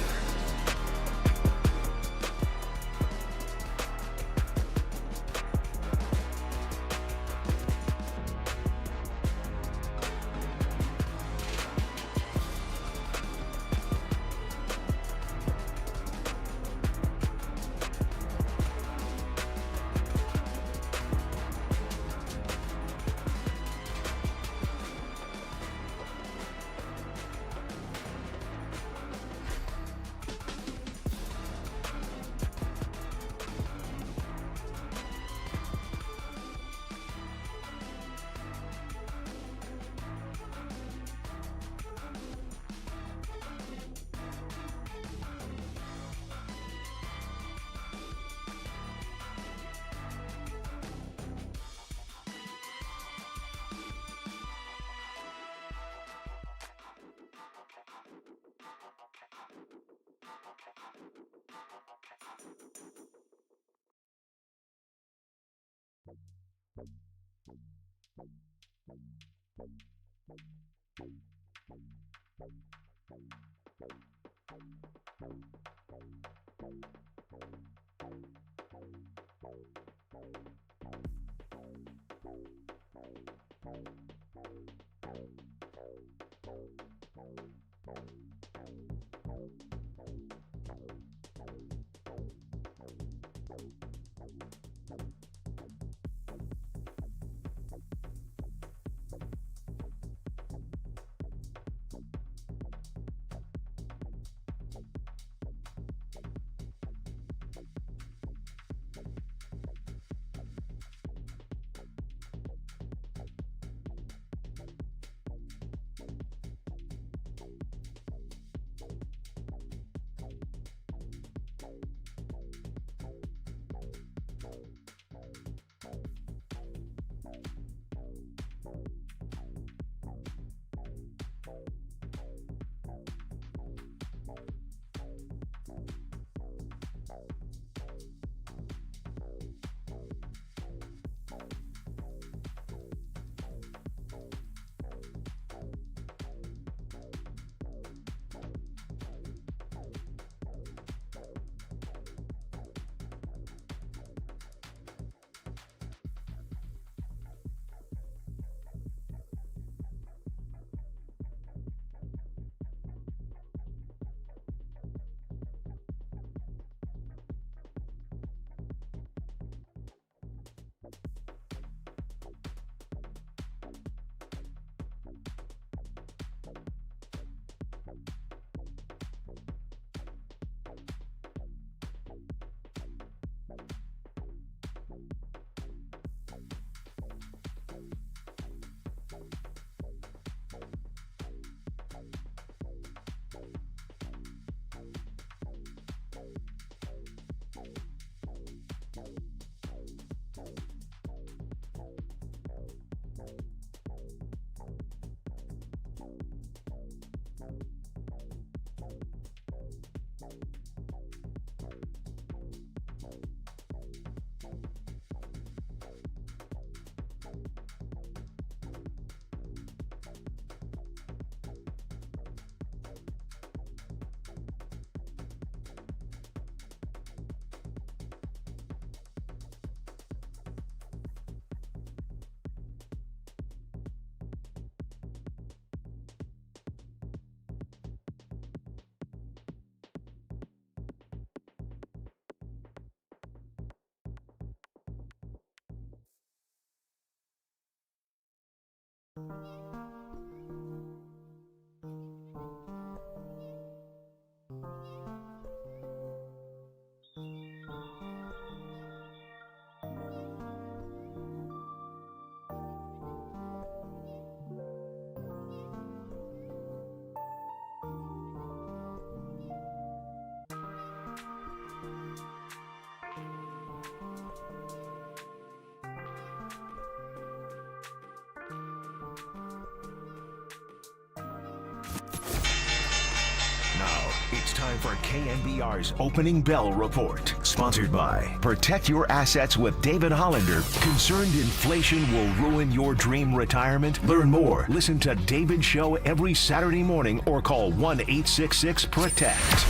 Now, it's time for KNBR's Opening Bell Report. Sponsored by Protect Your Assets with David Hollander. Concerned inflation will ruin your dream retirement? Learn more. Listen to David's show every Saturday morning or call 1-866-PROTECT.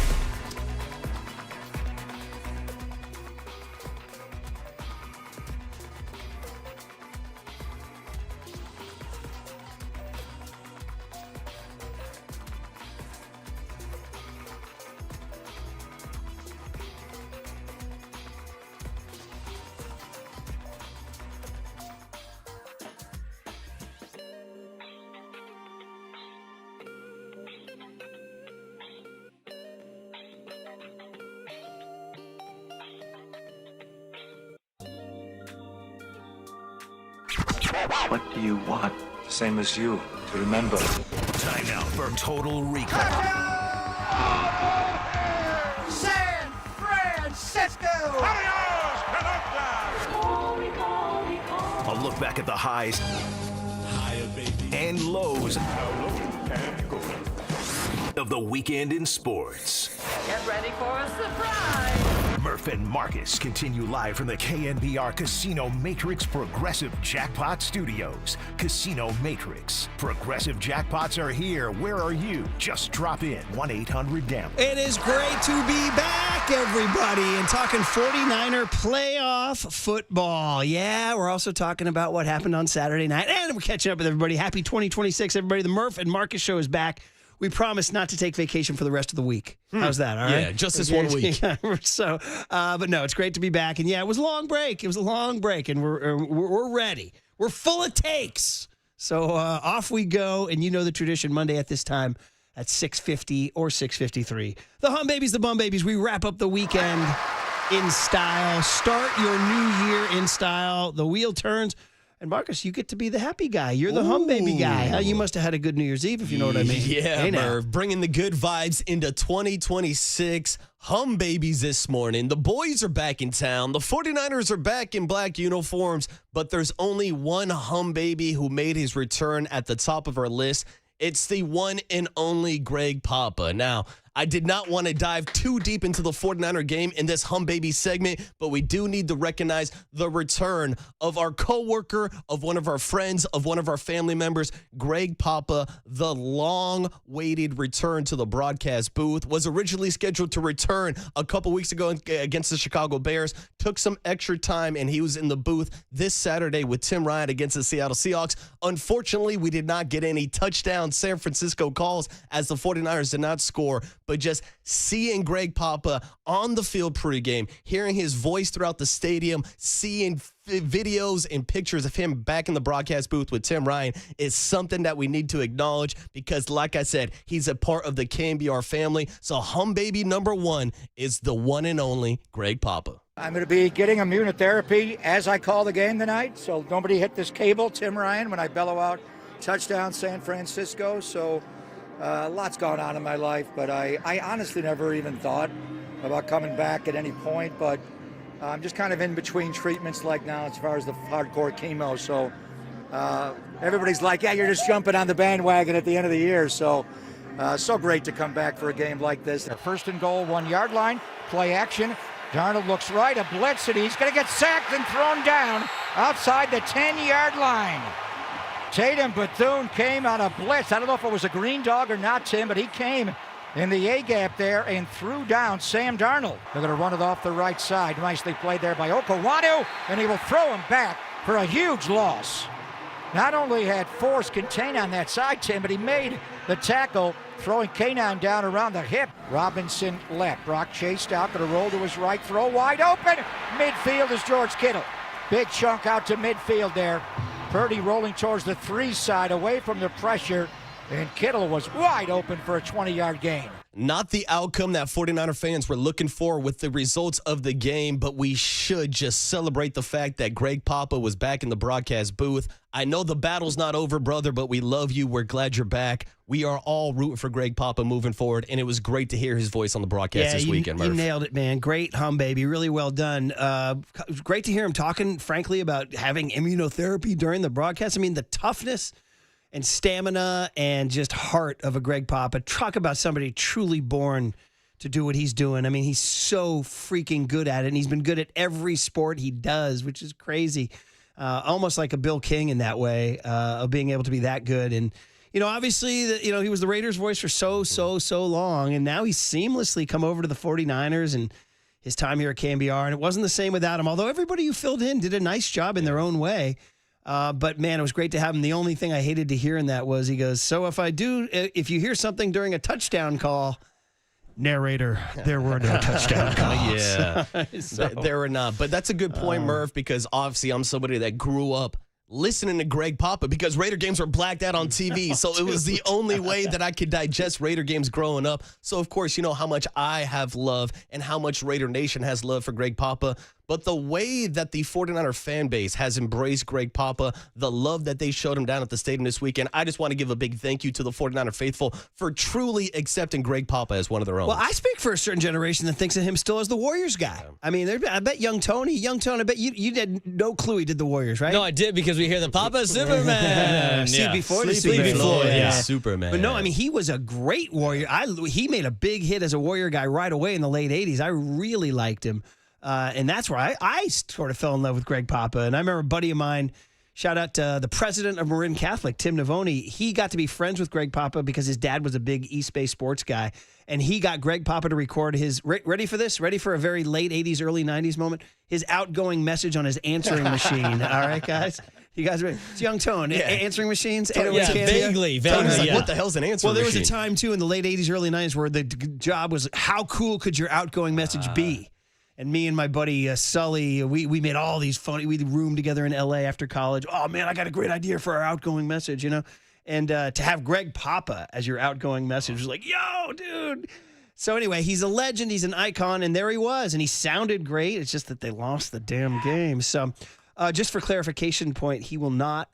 What do you want? Same as you, to remember. Time now for Total Recall. San Francisco! A look back at the highs and lows of the weekend in sports. Get ready for a surprise! Murph and Marcus continue live from the KNBR Casino Matrix Progressive Jackpot Studios. Casino Matrix. Progressive jackpots are here. Where are you? Just drop in. 1-800-DAMP. It is great to be back, everybody, and talking 49er playoff football. Yeah, we're also talking about what happened on Saturday night, and we're catching up with everybody. Happy 2026, everybody. The Murph and Marcus show is back. We promise not to take vacation for the rest of the week. How's that? All right. Yeah, just this 1 week. So, but no, it's great to be back. And yeah, it was a long break. And we're ready. We're full of takes. So off we go. And you know the tradition, Monday at this time at 6:50 or 6:53. The Hum Babies, the Bum Babies. We wrap up the weekend in style. Start your new year in style. The wheel turns. And Marcus, you get to be the happy guy. You're the Hum Baby guy. Huh? You must have had a good New Year's Eve, if you know what I mean. Yeah, Merv, bringing the good vibes into 2026. Hum Babies this morning. The boys are back in town. The 49ers are back in black uniforms, but there's only one Hum Baby who made his return at the top of our list. It's the one and only Greg Papa. Now, I did not want to dive too deep into the 49er game in this Hum Baby segment, but we do need to recognize the return of our coworker, of one of our friends, of one of our family members, Greg Papa. The long-awaited return to the broadcast booth was originally scheduled to return a couple weeks ago against the Chicago Bears. Took some extra time, and he was in the booth this Saturday with Tim Ryan against the Seattle Seahawks. Unfortunately, we did not get any touchdown San Francisco calls as the 49ers did not score. But just seeing Greg Papa on the field pregame, hearing his voice throughout the stadium, seeing videos and pictures of him back in the broadcast booth with Tim Ryan is something that we need to acknowledge because, like I said, he's a part of the KNBR family. So Hum Baby number one is the one and only Greg Papa. I'm going to be getting immunotherapy as I call the game tonight, so nobody hit this cable, Tim Ryan, when I bellow out touchdown San Francisco. So lots going on in my life, but I honestly never even thought about coming back at any point, but I'm just kind of in between treatments like now as far as the hardcore chemo. So everybody's like, yeah, you're just jumping on the bandwagon at the end of the year. So so great to come back for a game like this. First and goal, 1 yard line, play action. Darnold looks right, a blitz, and he's going to get sacked and thrown down outside the 10-yard line. Tatum Bethune came on a blitz. I don't know if it was a green dog or not, Tim, but he came in the A-gap there and threw down Sam Darnold. They're going to run it off the right side. Nicely played there by Okawanu, and he will throw him back for a huge loss. Not only had Force contained on that side, Tim, but he made the tackle, throwing K9 down around the hip. Robinson left. Brock chased out, going to roll to his right, throw wide open. Midfield is George Kittle. Big chunk out to midfield there Purdy rolling towards the 3 side, away from the pressure, and Kittle was wide open for a 20-yard gain. Not the outcome that 49er fans were looking for with the results of the game, but we should just celebrate the fact that Greg Papa was back in the broadcast booth. I know the battle's not over, brother, but we love you. We're glad you're back. We are all rooting for Greg Papa moving forward, and it was great to hear his voice on the broadcast this weekend, Murph. You nailed it, man. Great hum, baby. Really well done. Great to hear him talking, frankly, about having immunotherapy during the broadcast. I mean, the toughness and stamina and just heart of a Greg Papa. Talk about somebody truly born to do what he's doing. I mean, he's so freaking good at it, and he's been good at every sport he does, which is crazy. Almost like a Bill King in that way, of being able to be that good. And, obviously, he was the Raiders' voice for so long, and now he's seamlessly come over to the 49ers and his time here at KNBR, and it wasn't the same without him, although everybody who filled in did a nice job in their own way. But, man, it was great to have him. The only thing I hated to hear in that was he goes, so if you hear something during a touchdown call, narrator, there were no touchdown calls. Yeah, So- there were not. But that's a good point, Murph, because obviously I'm somebody that grew up listening to Greg Papa because Raider games were blacked out on TV. So it was the only way that I could digest Raider games growing up. So, of course, you know how much I have love and how much Raider Nation has love for Greg Papa. But the way that the 49er fan base has embraced Greg Papa, the love that they showed him down at the stadium this weekend, I just want to give a big thank you to the 49er faithful for truly accepting Greg Papa as one of their own. Well, I speak for a certain generation that thinks of him still as the Warriors guy. I mean, I bet young Tony, I bet you had no clue he did the Warriors, right? No, I did because we hear the Papa Superman. Sleep before the Sleep Superman. before, Yeah. Superman. But no, I mean, he was a great Warrior. He made a big hit as a Warrior guy right away in the late 80s. I really liked him. And that's where I sort of fell in love with Greg Papa. And I remember a buddy of mine, shout out to the president of Marin Catholic, Tim Navoni. He got to be friends with Greg Papa because his dad was a big East Bay sports guy. And he got Greg Papa to record his, ready for this? Ready for a very late 80s, early 90s moment? His outgoing message on his answering machine. All right, guys? You guys ready? It's Young Tone. Answering machines? Vaguely. Like, what the hell's an answering machine? Well, there was a time, too, in the late 80s, early 90s where the job was, how cool could your outgoing message be? And me and my buddy Sully, we made all these funny. We roomed together in L.A. after college. Oh, man, I got a great idea for our outgoing message, And to have Greg Papa as your outgoing message was like, yo, dude. So anyway, he's a legend. He's an icon. And there he was. And he sounded great. It's just that they lost the damn game. So just for clarification point, he will not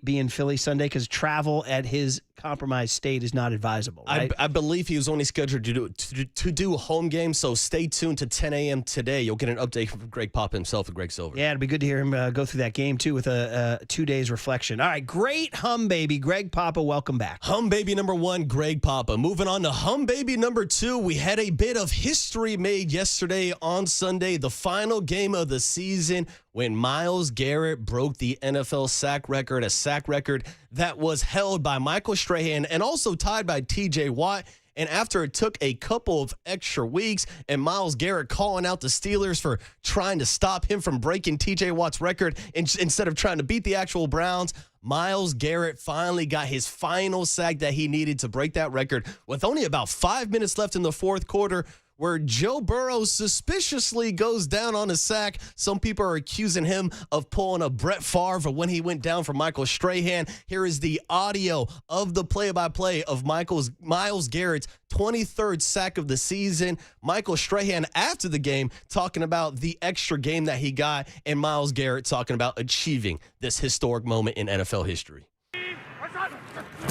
be in Philly Sunday because travel at his compromised state is not advisable. Right? I believe he was only scheduled to do home games, so stay tuned to 10 a.m. today. You'll get an update from Greg Papa himself and Greg Silver. Yeah, it'd be good to hear him go through that game, too, with a 2 days reflection. All right, great hum, baby. Greg Papa, welcome back. Hum baby number 1, Greg Papa. Moving on to hum baby number 2, we had a bit of history made yesterday on Sunday, the final game of the season, when Myles Garrett broke the NFL sack record, a sack record that was held by Michael Strahan and also tied by TJ Watt. And after it took a couple of extra weeks and Myles Garrett calling out the Steelers for trying to stop him from breaking TJ Watt's record instead of trying to beat the actual Browns, Myles Garrett finally got his final sack that he needed to break that record with only about 5 minutes left in the fourth quarter, where Joe Burrow suspiciously goes down on a sack. Some people are accusing him of pulling a Brett Favre when he went down for Michael Strahan. Here is the audio of the play-by-play of Myles Garrett's 23rd sack of the season. Michael Strahan, after the game, talking about the extra game that he got, and Myles Garrett talking about achieving this historic moment in NFL history.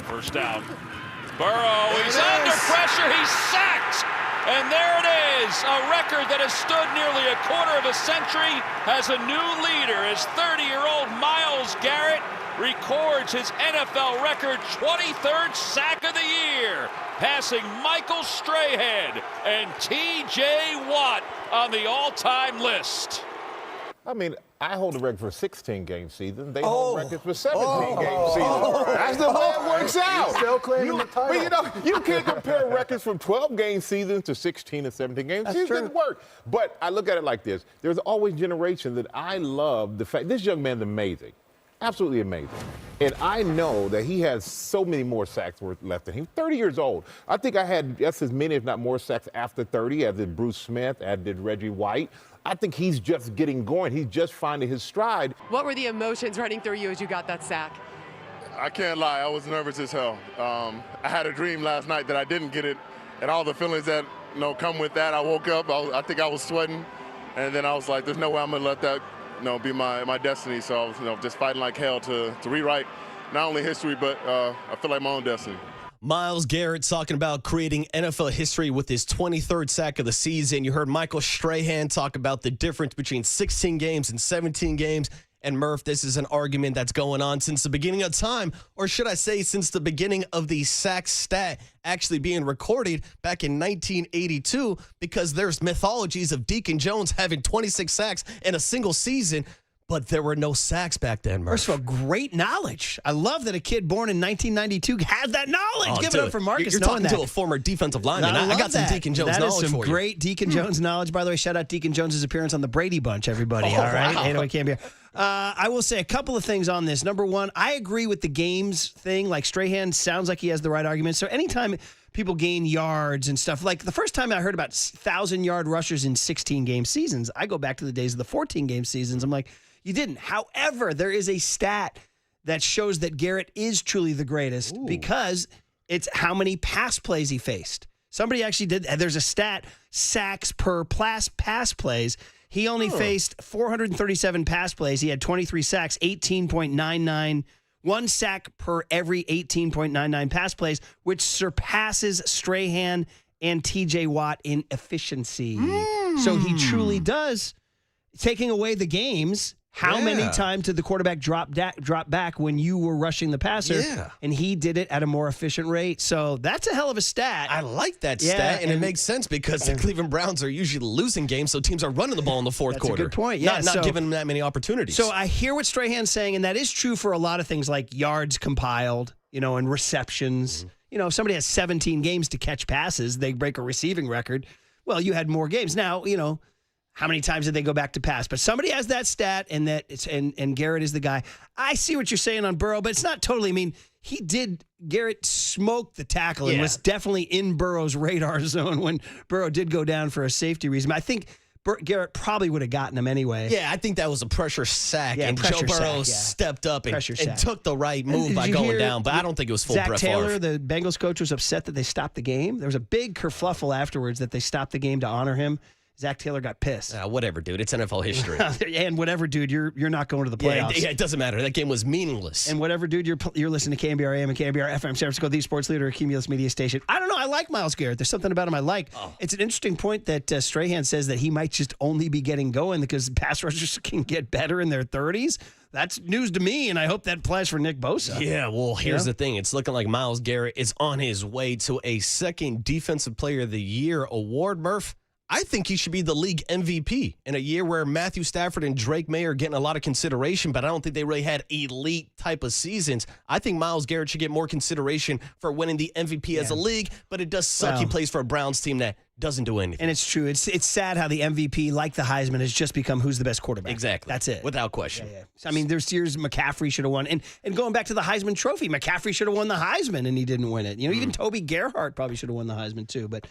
First down. Burrow, he's under pressure, he's sacked! And there it is, a record that has stood nearly a quarter of a century has a new leader as 30-year-old Myles Garrett records his NFL record 23rd sack of the year, passing Michael Strahan and TJ Watt on the all-time list. I mean, I hold the record for a 16-game season. They hold records for 17-game season. That's the way it works out. Still claiming the title. But you can't compare records from 12-game seasons to 16 and 17-game seasons. It doesn't work. But I look at it like this. There's always generations that I love the fact this young man's amazing. Absolutely amazing. And I know that he has so many more sacks left in him. 30 years old. I think I had just as many, if not more, sacks after 30, as did Bruce Smith, as did Reggie White. I think he's just getting going. He's just finding his stride. What were the emotions running through you as you got that sack? I can't lie, I was nervous as hell. I had a dream last night that I didn't get it, and all the feelings that come with that. I woke up, I think I was sweating, and then I was like, there's no way I'm gonna let that be my destiny. So I was just fighting like hell to rewrite not only history, but I feel like my own destiny. Myles Garrett talking about creating NFL history with his 23rd sack of the season. You heard Michael Strahan talk about the difference between 16 games and 17 games. And Murph, this is an argument that's going on since the beginning of time, or should I say since the beginning of the sack stat actually being recorded back in 1982, because there's mythologies of Deacon Jones having 26 sacks in a single season, but there were no sacks back then, Murph. First of all, great knowledge. I love that a kid born in 1992 has that knowledge. Give it up for Marcus. You're talking to a former defensive lineman. I got some Deacon Jones knowledge for you. That is some great Deacon Jones knowledge. By the way, shout out Deacon Jones's appearance on the Brady Bunch, everybody. All right? Wow. 808 KNBR. I will say a couple of things on this. Number one, I agree with the games thing. Like Strahan sounds like he has the right argument. So anytime people gain yards and stuff, like the first time I heard about 1,000-yard rushers in 16-game seasons, I go back to the days of the 14-game seasons. I'm like, you didn't. However, there is a stat that shows that Garrett is truly the greatest because it's how many pass plays he faced. Somebody actually did. There's a stat, sacks per pass plays. He only faced 437 pass plays. He had 23 sacks, 18.99, one sack per every 18.99 pass plays, which surpasses Strahan and TJ Watt in efficiency. So he truly does, taking away the games. How many times did the quarterback drop back when you were rushing the passer? Yeah. And he did it at a more efficient rate. So that's a hell of a stat. I like that stat, and it makes sense because the Cleveland Browns are usually losing games, so teams are running the ball in the fourth quarter. That's a good point. Yeah, not giving them that many opportunities. So I hear what Strahan's saying, and that is true for a lot of things like yards compiled, and receptions. If somebody has 17 games to catch passes, they break a receiving record. Well, you had more games. Now, how many times did they go back to pass? But somebody has that stat, and and Garrett is the guy. I see what you're saying on Burrow, but it's not totally. I mean, Garrett smoked the tackle and was definitely in Burrow's radar zone when Burrow did go down for a safety reason. I think Garrett probably would have gotten him anyway. Yeah, I think that was a pressure sack, and Joe Burrow stepped up and took the right move by going down, but I don't think it was full Brett Taylor, Favre. the Bengals coach, was upset that they stopped the game. There was a big kerfluffle afterwards that they stopped the game to honor him. Zach Taylor got pissed. Whatever, dude. It's NFL history. And whatever, dude, you're not going to the playoffs. Yeah, it doesn't matter. That game was meaningless. And whatever, dude, you're listening to KNBR AM and KNBR FM, San Francisco, the sports leader, a Cumulus media station. I don't know. I like Myles Garrett. There's something about him I like. It's an interesting point that Strahan says that he might just only be getting going because pass rushers can get better in their 30s. That's news to me, and I hope that applies for Nick Bosa. Yeah, well, here's the thing. It's looking like Myles Garrett is on his way to a second Defensive Player of the Year award, Murph. I think he should be the league MVP in a year where Matthew Stafford and Drake May are getting a lot of consideration, but I don't think they really had elite type of seasons. I think Myles Garrett should get more consideration for winning the MVP as a league, but it does suck he plays for a Browns team that doesn't do anything. And it's true. It's sad how the MVP, like the Heisman, has just become who's the best quarterback. Exactly. That's it. Without question. Yeah. I mean, there's years McCaffrey should have won. And going back to the Heisman Trophy, McCaffrey should have won the Heisman, and he didn't win it. Even Toby Gerhart probably should have won the Heisman, too. But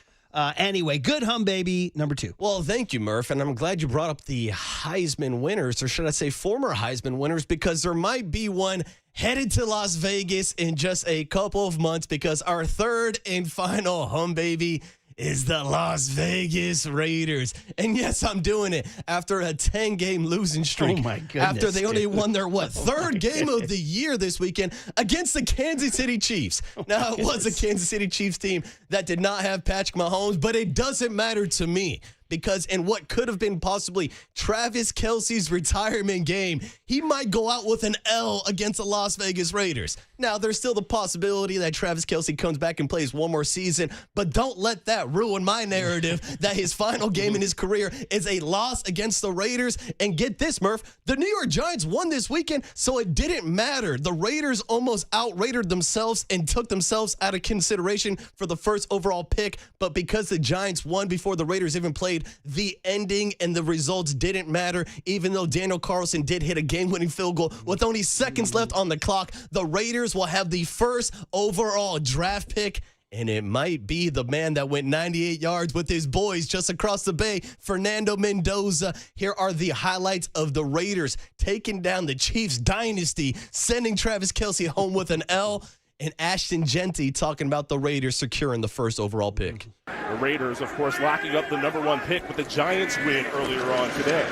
anyway, good hum, baby, number 2. Well, thank you, Murph, and I'm glad you brought up the Heisman winners, or should I say former Heisman winners, because there might be one headed to Las Vegas in just a couple of months, because our third and final hum, baby, is the Las Vegas Raiders. And yes, I'm doing it after a 10-game losing streak. Oh, my goodness. After they only won their, third game of the year this weekend against the Kansas City Chiefs. Now, it was a Kansas City Chiefs team that did not have Patrick Mahomes, but it doesn't matter to me. Because in what could have been possibly Travis Kelce's retirement game, he might go out with an L against the Las Vegas Raiders. Now, there's still the possibility that Travis Kelce comes back and plays one more season, but don't let that ruin my narrative that his final game in his career is a loss against the Raiders. And get this, Murph, the New York Giants won this weekend, so it didn't matter. The Raiders almost outrated themselves and took themselves out of consideration for the first overall pick, but because the Giants won before the Raiders even played, played. The ending and the results didn't matter, even though Daniel Carlson did hit a game-winning field goal. With only seconds left on the clock, the Raiders will have the first overall draft pick, and it might be the man that went 98 yards with his boys just across the bay, Fernando Mendoza. Here are the highlights of the Raiders taking down the Chiefs dynasty, sending Travis Kelce home with an L, and Ashton Genty talking about the Raiders securing the first overall pick. The Raiders, of course, locking up the #1 pick with the Giants win earlier on today.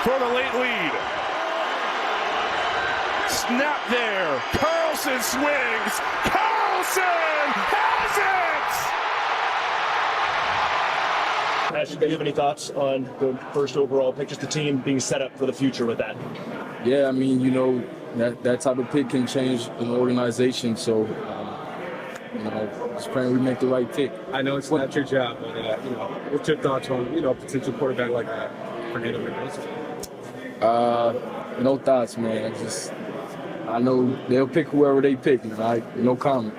For the late lead. Snap there. Carlson swings. Carlson has it! Ashton, do you have any thoughts on the first overall pick, just the team being set up for the future with that? Yeah, I mean, that type of pick can change an organization. So, just praying we make the right pick. I know it's not your job, but what's your thoughts on potential quarterback like Fernando Mendoza? No thoughts, man. I know they'll pick whoever they pick. No comment.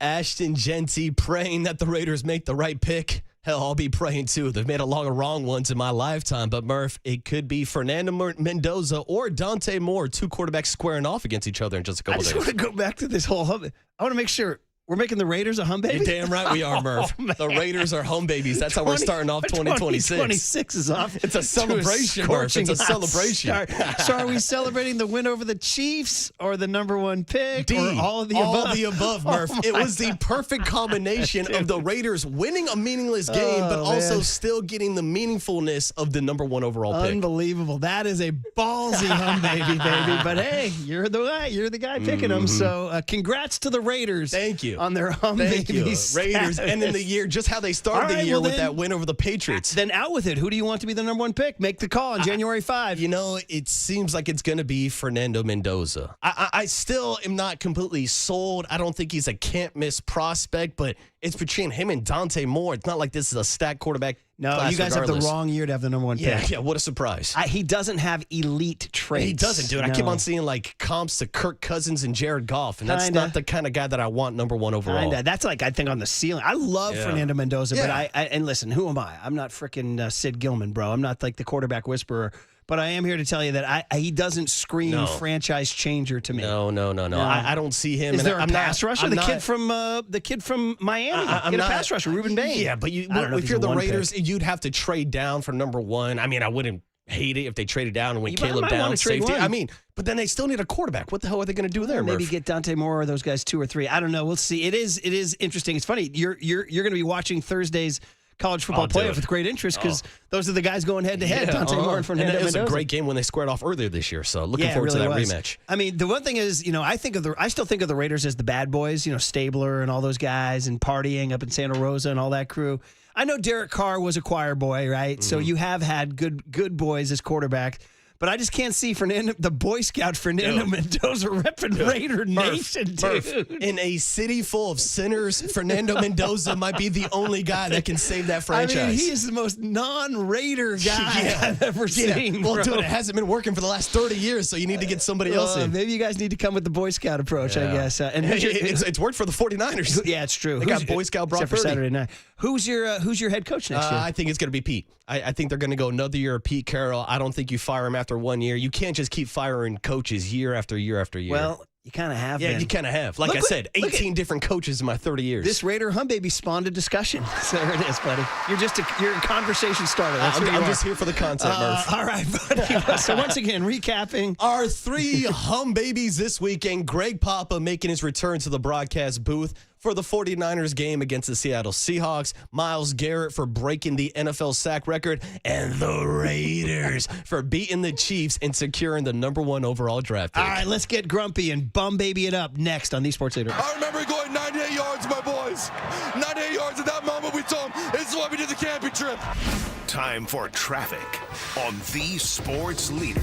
Ashton Genty praying that the Raiders make the right pick. Hell, I'll be praying too. They've made a lot of wrong ones in my lifetime. But, Murph, it could be Fernando Mendoza or Dante Moore, two quarterbacks squaring off against each other in just a couple days. I just want to go back to this whole hum. I want to make sure we're making the Raiders a hum baby. You're damn right we are, Murph. The Raiders are home babies. That's how we're starting off 2026. 2026 is off. It's a celebration, Murph. It's a celebration. So are we celebrating the win over the Chiefs or the #1 pick or all of the above? All of the above, Murph. It was the perfect combination of the Raiders winning a meaningless game, but also still getting the meaningfulness of the #1 overall pick. Unbelievable. That is a ballsy hum baby. But hey, you're the guy. You're the guy picking them. So congrats to the Raiders. Thank you. On their hum babies. Raiders ending the year just how they started the year with that win over the Patriots. Then out with it. Who do you want to be the #1 pick? Make the call on January 5. It seems like it's going to be Fernando Mendoza. I still am not completely sold. I don't think he's a can't-miss prospect, but it's between him and Dante Moore. It's not like this is a stacked quarterback. No, you guys have the wrong year to have the #1 pick. Yeah, what a surprise. He doesn't have elite traits. He doesn't, dude. No. I keep on seeing comps to Kirk Cousins and Jared Goff, and that's not the kind of guy that I want #1 overall. That's I think on the ceiling. I love Fernando Mendoza, but and listen, who am I? I'm not freaking Sid Gilman, bro. I'm not like the quarterback whisperer. But I am here to tell you that he doesn't scream franchise changer to me. No. I don't see him. Is there a pass rusher? The kid from Miami. Get a pass rusher, Reuben Bain. Yeah, but if you're the Raiders, you'd have to trade down for #1. I mean, I wouldn't hate it if they traded down and went Caleb down safety. I mean, but then they still need a quarterback. What the hell are they going to do there? Maybe Murph? get Dante Moore or those guys 2 or 3. I don't know. We'll see. It is interesting. It's funny. You're going to be watching Thursday's college football playoff with great interest because those are the guys going head to head. Dante Moore and Fernando Mendoza. It was a great game when they squared off earlier this year. So looking forward to that rematch. I mean, the one thing is, I still think of the Raiders as the bad boys. Stabler and all those guys and partying up in Santa Rosa and all that crew. I know Derek Carr was a choir boy, right? So you have had good boys as quarterback. But I just can't see the Boy Scout Fernando Mendoza repping Raider Nation, dude. In a city full of sinners, Fernando Mendoza might be the only guy that can save that franchise. I mean, he is the most non-Raider guy I've ever seen. Well, dude, it hasn't been working for the last 30 years, so you need to get somebody else in. Maybe you guys need to come with the Boy Scout approach, I guess. And it's worked for the 49ers. Yeah, it's true. They got Boy Scout Brock Purdy. For Saturday night. Who's your head coach next year? I think it's going to be Pete. I think they're going to go another year of Pete Carroll. I don't think you fire him after 1 year. You can't just keep firing coaches year after year after year. Well, you kind of have. Yeah, you kind of have. Like I said, 18 different coaches in my 30 years. This Raider hum baby spawned a discussion. So there it is, buddy. You're a conversation starter. I'm just here for the content, Murph. All right, buddy. So once again, recapping. Our 3 hum babies this weekend. Greg Papa making his return to the broadcast booth for the 49ers game against the Seattle Seahawks, Myles Garrett for breaking the NFL sack record, and the Raiders for beating the Chiefs and securing the #1 overall draft pick. All right, let's get grumpy and bum baby it up next on the Sports Leader. I remember going 98 yards, my boys. 98 yards at that moment we told them, this is why we did the camping trip. Time for traffic on the Sports Leader.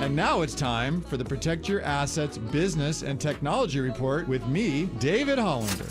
And now it's time for the Protect Your Assets Business and Technology Report with me, David Hollander.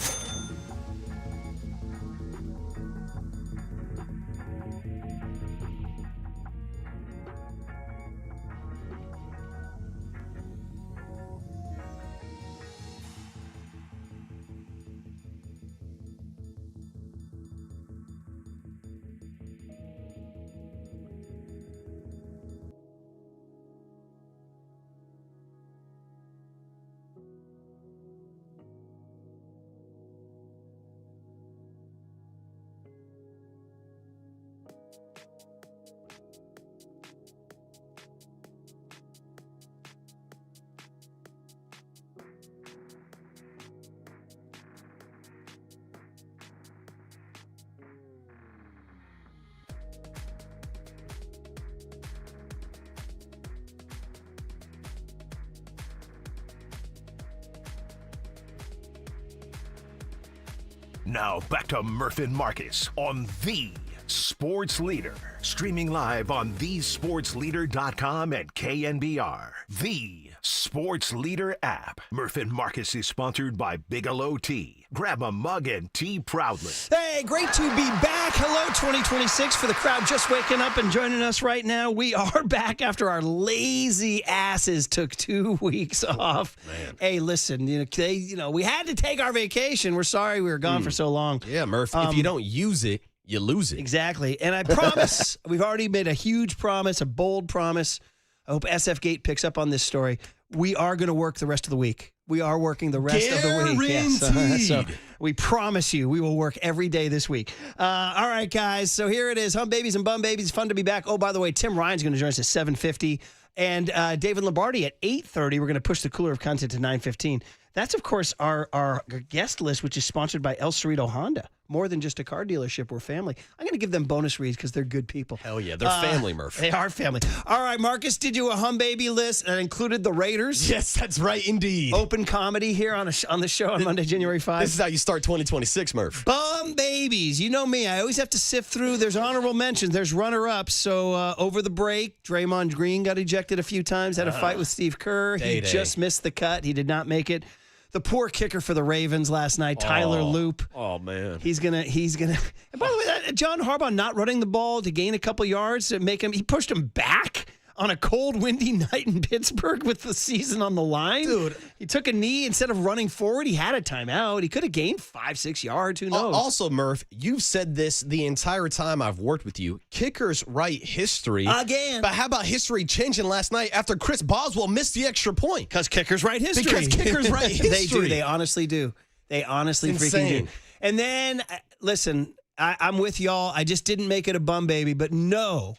Now back to Murph and Marcus on The Sports Leader. Streaming live on thesportsleader.com and KNBR. The Sports Leader app. Murph and Marcus is sponsored by Bigelow Tea. Grab a mug and tea proudly. Hey, great to be back. Hello, 2026. For the crowd just waking up and joining us right now, we are back after our lazy asses took 2 weeks off. Man. Hey, listen, we had to take our vacation. We're sorry we were gone for so long. Yeah, Murph, if you don't use it, you lose it. Exactly. And I promise, we've already made a huge promise, a bold promise. I hope SF Gate picks up on this story. We are going to work the rest of the week. We are working the rest of the week. Yes. So we promise you we will work every day this week. All right, guys. So here it is. Hum Babies and Bum Babies. Fun to be back. Oh, by the way, Tim Ryan's going to join us at 7:50. And David Lombardi at 8:30. We're going to push the cooler of content to 9:15. That's, of course, our guest list, which is sponsored by El Cerrito Honda. More than just a car dealership, we're family. I'm going to give them bonus reads because they're good people. Hell yeah, they're family, Murph. They are family. All right, Marcus, did you a Hum Baby list that included the Raiders? Yes, that's right, indeed. Open comedy here on the show on Monday, January 5th. This is how you start 2026, Murph. Bum Babies. You know me. I always have to sift through. There's honorable mentions. There's runner-ups. So over the break, Draymond Green got ejected a few times, had a fight with Steve Kerr. He just missed the cut. He did not make it. The poor kicker for the Ravens last night, Tyler Loop. Oh, man. He's gonna. And by the way, John Harbaugh not running the ball to gain a couple yards to make him. He pushed him back on a cold, windy night in Pittsburgh with the season on the line. Dude. He took a knee instead of running forward. He had a timeout. He could have gained 5-6 yards. Who knows? Also, Murph, you've said this the entire time I've worked with you. Kickers write history. Again. But how about history changing last night after Chris Boswell missed the extra point? Because kickers write history. Because kickers write history. They do. They honestly do. They honestly freaking do. And then, listen, I'm with y'all. I just didn't make it a bum baby, but know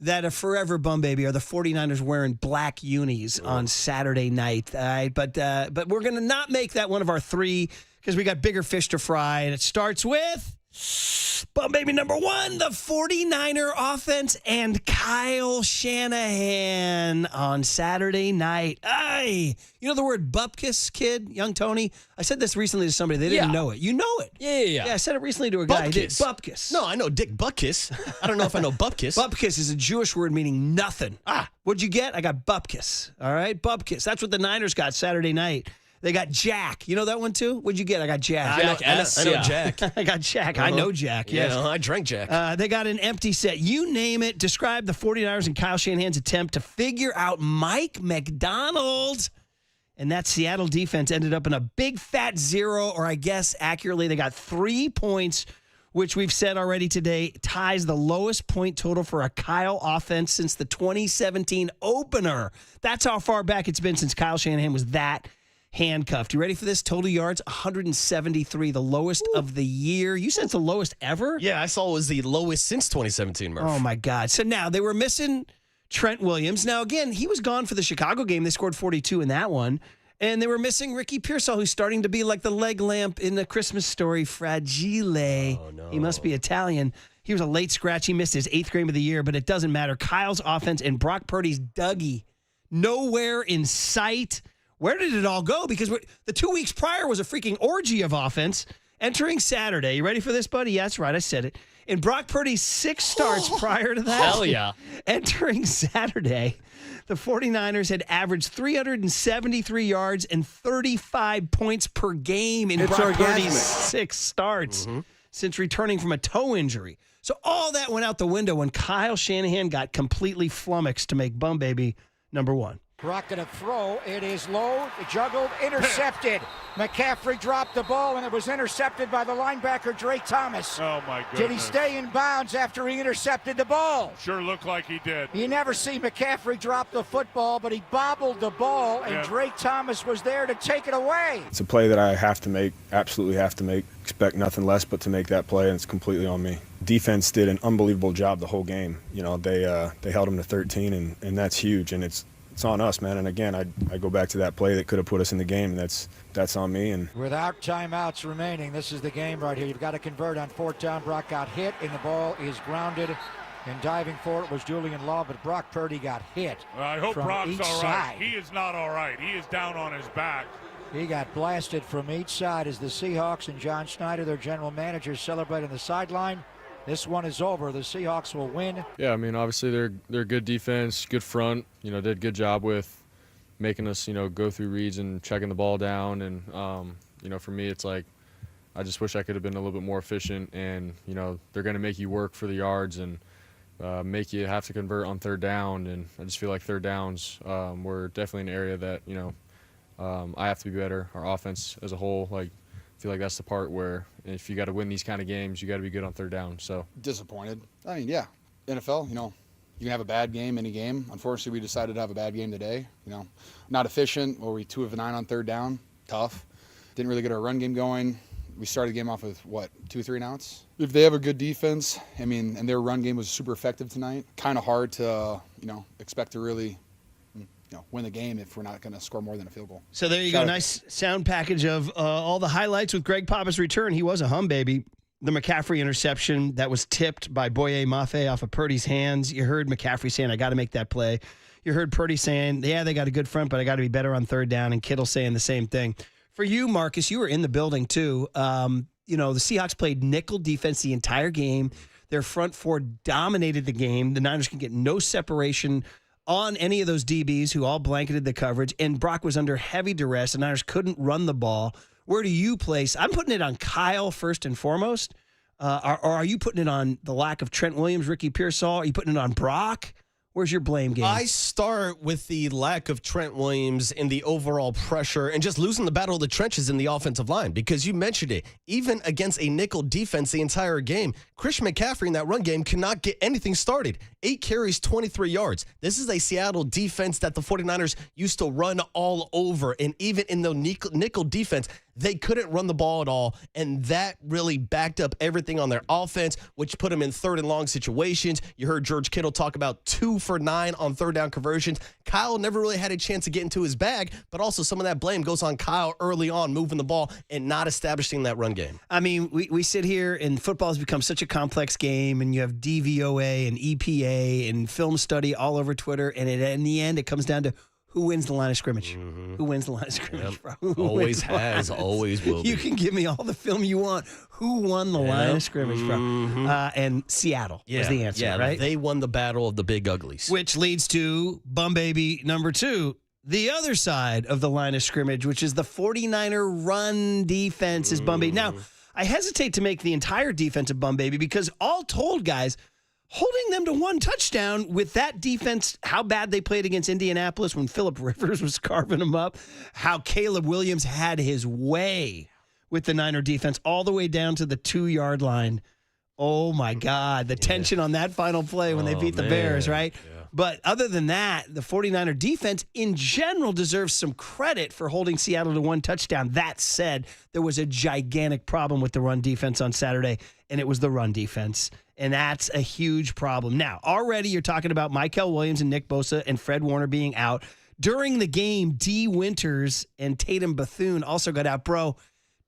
that a forever bum baby are the 49ers wearing black unis on Saturday night. All right? But we're going to not make that one of our three because we got bigger fish to fry. And it starts with bum baby number one, the 49er offense and Kyle Shanahan on Saturday night. Aye. You know the word bupkis, kid, young Tony? I said this recently to somebody. They didn't know it. You know it. Yeah. Yeah, I said it recently to a guy. Bupkis. Bupkis. No, I know Dick Butkus. I don't know if I know bupkis. Bupkis is a Jewish word meaning nothing. What'd you get? I got bupkis. All right, bupkis. That's what the Niners got Saturday night. They got Jack. You know that one too? What'd you get? I got Jack. I know Jack. I got Jack. I know Jack. Yes. Yeah, I drank Jack. They got an empty set. You name it. Describe the 49ers and Kyle Shanahan's attempt to figure out Mike McDonald. And that Seattle defense ended up in a big fat 0, or I guess accurately, they got 3 points, which we've said already today, ties the lowest point total for a Kyle offense since the 2017 opener. That's how far back it's been since Kyle Shanahan was that handcuffed. You ready for this? Total yards, 173, the lowest of the year. You said it's the lowest ever? Yeah, I saw it was the lowest since 2017, Murph. Oh, my God. So now they were missing Trent Williams. Now, again, he was gone for the Chicago game. They scored 42 in that one. And they were missing Ricky Pearsall, who's starting to be like the leg lamp in the Christmas story, Fragile. Oh, no. He must be Italian. He was a late scratch. He missed his 8th game of the year, but it doesn't matter. Kyle's offense and Brock Purdy's Dougie, nowhere in sight. Where did it all go? Because the 2 weeks prior was a freaking orgy of offense. Entering Saturday. You ready for this, buddy? Yeah, that's right. I said it. In Brock Purdy's 6 starts prior to that. Hell yeah. Entering Saturday, The 49ers had averaged 373 yards and 35 points per game in Brock Purdy's 6 starts since returning from a toe injury. So all that went out the window when Kyle Shanahan got completely flummoxed to make Bum Baby number 1. Brock going to throw. It is low, juggled, intercepted. McCaffrey dropped the ball, and it was intercepted by the linebacker, Drake Thomas. Oh, my goodness. Did he stay in bounds after he intercepted the ball? Sure looked like he did. You never see McCaffrey drop the football, but he bobbled the ball, and Drake Thomas was there to take it away. It's a play that I have to make, absolutely have to make. Expect nothing less but to make that play, and it's completely on me. Defense did an unbelievable job the whole game. You know, they held them to 13, and that's huge, and it's on us, man. And again, I go back to that play that could have put us in the game, and that's on me. And without timeouts remaining, this is the game right here. You've got to convert on 4th down. Brock got hit, and the ball is grounded. And diving for it was Julian Law, but Brock Purdy got hit. I hope from Brock's each all right. side. He is not all right. He is down on his back. He got blasted from each side as the Seahawks and John Schneider, their general manager, celebrate on the sideline. This one is over. The Seahawks will win. Yeah, I mean, obviously they're good defense, good front. You know, did a good job with making us, go through reads and checking the ball down. And, for me, it's like I just wish I could have been a little bit more efficient. And, they're going to make you work for the yards and make you have to convert on 3rd down. And I just feel like 3rd downs were definitely an area that, I have to be better. Our offense as a whole, I feel like that's the part where if you got to win these kind of games, you got to be good on 3rd down. So disappointed. I mean, yeah, NFL, you can have a bad game any game. Unfortunately, we decided to have a bad game today. Not efficient. Were we 2 of 9 on 3rd down? Tough. Didn't really get our run game going. We started the game off with 2 3 and outs. If they have a good defense, and their run game was super effective tonight, kind of hard to expect to really win the game if we're not going to score more than a field goal. So there you go. Nice sound package of all the highlights with Greg Papa's return. He was a hum baby. The McCaffrey interception that was tipped by Boye Mafe off of Purdy's hands. You heard McCaffrey saying, I got to make that play. You heard Purdy saying, yeah, they got a good front, but I got to be better on 3rd down. And Kittle saying the same thing. For you, Marcus, you were in the building too. The Seahawks played nickel defense the entire game. Their front 4 dominated the game. The Niners can get no separation on any of those DBs who all blanketed the coverage, and Brock was under heavy duress. The Niners couldn't run the ball. Where do you place? I'm putting it on Kyle first and foremost. Or are you putting it on the lack of Trent Williams, Ricky Pearsall? Are you putting it on Brock? Where's your blame game? I start with the lack of Trent Williams and the overall pressure and just losing the battle of the trenches in the offensive line, because you mentioned it. Even against a nickel defense the entire game, Christian McCaffrey in that run game cannot get anything started. 8 carries, 23 yards. This is a Seattle defense that the 49ers used to run all over, and even in the nickel defense, they couldn't run the ball at all, and that really backed up everything on their offense, which put them in 3rd and long situations. You heard George Kittle talk about 2 for 9 on 3rd down conversions. Kyle never really had a chance to get into his bag, but also some of that blame goes on Kyle early on, moving the ball and not establishing that run game. I mean, we sit here, and football has become such a complex game, and you have DVOA and EPA and film study all over Twitter, and in the end, it comes down to who wins the line of scrimmage? Who wins the line of scrimmage, bro? Always has, always will be. You can give me all the film you want. Who won the line of scrimmage, bro? And Seattle was the answer, right? They won the battle of the big uglies. Which leads to Bum Baby number 2, the other side of the line of scrimmage, which is the 49er run defense is Bum Baby. Now, I hesitate to make the entire defense a Bum Baby because all told, guys, holding them to 1 touchdown with that defense, how bad they played against Indianapolis when Phillip Rivers was carving them up, how Caleb Williams had his way with the Niner defense all the way down to the 2-yard line. Oh, my God. The tension on that final play when they beat the Bears, right? Yeah. But other than that, the 49er defense in general deserves some credit for holding Seattle to 1 touchdown. That said, there was a gigantic problem with the run defense on Saturday, and it was the run defense. And that's a huge problem. Now, already you're talking about Mykel Williams and Nick Bosa and Fred Warner being out. During the game, D. Winters and Tatum Bethune also got out. Bro,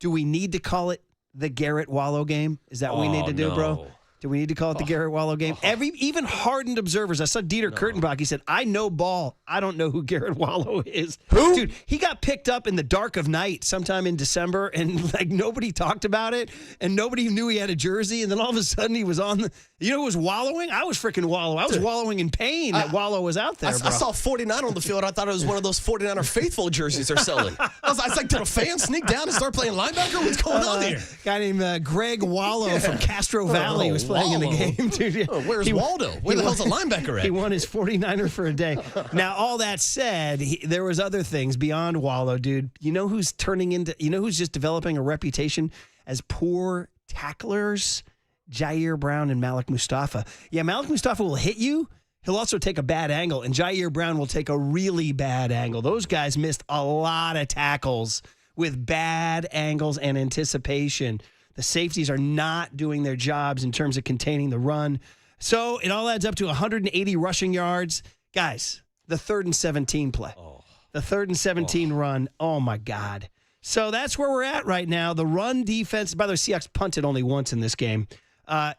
do we need to call it the Garrett Wallow game? Is that what we need to do, bro? Do we need to call it the Garrett Wallow game? Even hardened observers. I saw Dieter Kurtenbach. He said, I know ball. I don't know who Garrett Wallow is. Who? Dude, he got picked up in the dark of night sometime in December, and like nobody talked about it, and nobody knew he had a jersey, and then all of a sudden he was on the, who was wallowing? I was freaking wallowing. I was wallowing in pain that Wallow was out there, I saw 49 on the field. I thought it was one of those 49er faithful jerseys they're selling. I was like, did a fan sneak down and start playing linebacker? What's going on here? Guy named Greg Wallow from Castro Valley was playing in the game, dude. Yeah. Where's Waldo? Where the hell's the linebacker at? He won his 49er for a day. Now, all that said, there was other things beyond Wallow, dude. You know who's who's just developing a reputation as poor tacklers? Jair Brown and Malik Mustafa. Yeah, Malik Mustafa will hit you. He'll also take a bad angle, and Jair Brown will take a really bad angle. Those guys missed a lot of tackles with bad angles and anticipation. The safeties are not doing their jobs in terms of containing the run. So it all adds up to 180 rushing yards. Guys, the 3rd and 17 play. The 3rd and 17 run. Oh, my God. So that's where we're at right now. The run defense. By the way, Seahawks punted only once in this game.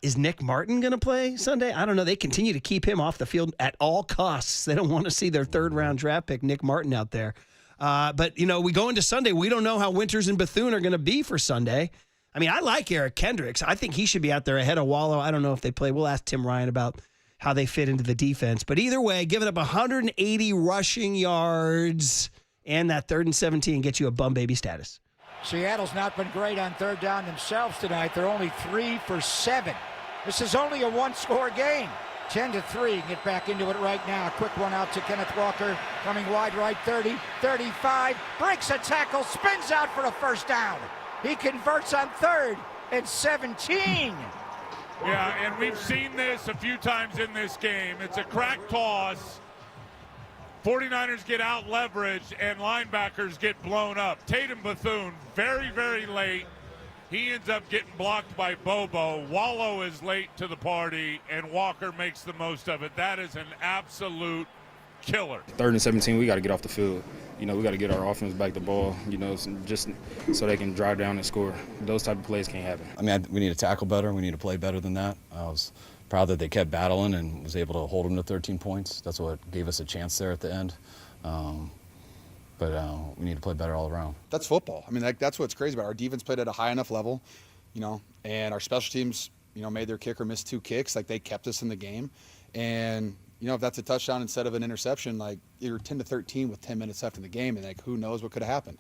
Is Nick Martin going to play Sunday? I don't know. They continue to keep him off the field at all costs. They don't want to see their 3rd-round draft pick, Nick Martin, out there. But, we go into Sunday. We don't know how Winters and Bethune are going to be for Sunday. I mean, I like Eric Kendricks. I think he should be out there ahead of Wallow. I don't know if they play. We'll ask Tim Ryan about how they fit into the defense. But either way, giving up 180 rushing yards and that 3rd and 17 gets you a bum baby status. Seattle's not been great on 3rd down themselves tonight. They're only 3 for 7. This is only a one-score game. 10-3. Get back into it right now. Quick one out to Kenneth Walker. Coming wide right, 30, 35. Breaks a tackle, spins out for a first down. He converts on 3rd and 17. Yeah, and we've seen this a few times in this game. It's a crack toss. 49ers get out leveraged and linebackers get blown up. Tatum Bethune, very, very late. He ends up getting blocked by Bobo. Wallow is late to the party, and Walker makes the most of it. That is an absolute killer. 3rd and 17, we got to get off the field. We got to get our offense back the ball, just so they can drive down and score. Those type of plays can't happen. I mean, we need to tackle better. We need to play better than that. I was proud that they kept battling and was able to hold them to 13 points. That's what gave us a chance there at the end. But we need to play better all around. That's football. I mean, that's what's crazy about it. Our defense played at a high enough level, and our special teams, made their kicker miss 2 kicks. Like, they kept us in the game. And, if that's a touchdown instead of an interception, like, you're 10-13 with 10 minutes left in the game, and, like, who knows what could have happened.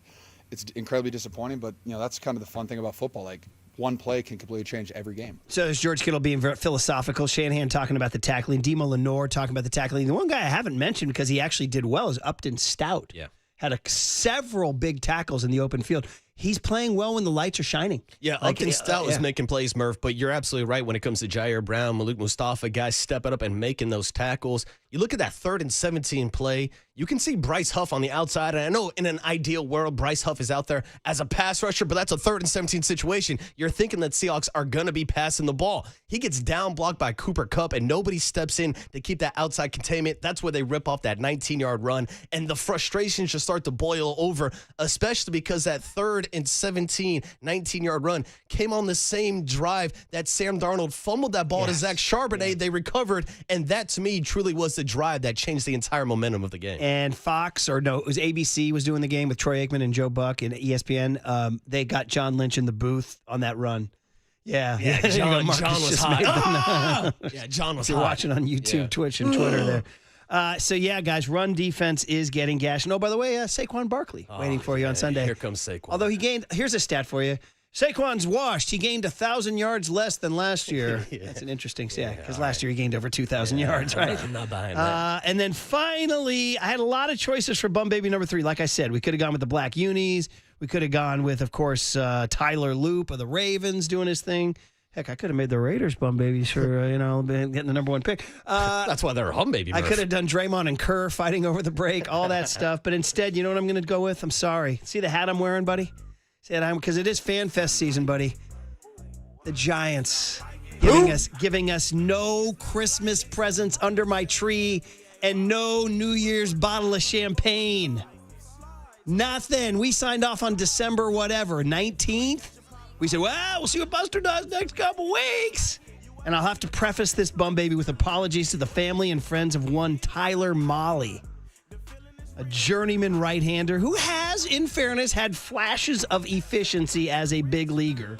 It's incredibly disappointing, but, that's kind of the fun thing about football. Like, one play can completely change every game. So there's George Kittle being very philosophical. Shanahan talking about the tackling. Demo Lenore talking about the tackling. The one guy I haven't mentioned because he actually did well is Upton Stout. Yeah. Had several big tackles in the open field. He's playing well when the lights are shining. Yeah, Upton Stout was making plays, Murph, but you're absolutely right when it comes to Jair Brown, Malik Mustafa, guys stepping up and making those tackles. You look at that 3rd and 17 play, you can see Bryce Huff on the outside, and I know in an ideal world, Bryce Huff is out there as a pass rusher, but that's a 3rd and 17 situation. You're thinking that Seahawks are going to be passing the ball. He gets down blocked by Cooper Kupp, and nobody steps in to keep that outside containment. That's where they rip off that 19-yard run, and the frustrations just start to boil over, especially because that 3rd and 17, 19-yard run came on the same drive that Sam Darnold fumbled that ball to Zach Charbonnet. They recovered, and that, to me, truly was the drive that changed the entire momentum of the game. And it was ABC was doing the game with Troy Aikman and Joe Buck and ESPN. They got John Lynch in the booth on that run. Yeah, John was hot. Yeah, John was hot. You're watching on YouTube, Twitch, and Twitter there. So, guys, run defense is getting gashed. And, by the way, Saquon Barkley waiting for you on Sunday. Here comes Saquon. Although here's a stat for you. Saquon's washed. He gained 1,000 yards less than last year. That's an interesting stat because last year he gained over 2,000 yards, right? I'm not buying that. And then finally, I had a lot of choices for bum baby number 3. Like I said, we could have gone with the Black Unis. We could have gone with, of course, Tyler Loop of the Ravens doing his thing. Heck, I could have made the Raiders bum babies for, getting the number 1 pick. That's why they're a hum baby. I could have done Draymond and Kerr fighting over the break, all that stuff. But instead, you know what I'm going to go with? I'm sorry. See the hat I'm wearing, buddy? See that because it is Fan Fest season, buddy. The Giants giving us no Christmas presents under my tree and no New Year's bottle of champagne. Nothing. We signed off on December 19th. We said, well, we'll see what Buster does next couple weeks. And I'll have to preface this bum baby with apologies to the family and friends of one Tyler Mahle, a journeyman right-hander who has, in fairness, had flashes of efficiency as a big leaguer.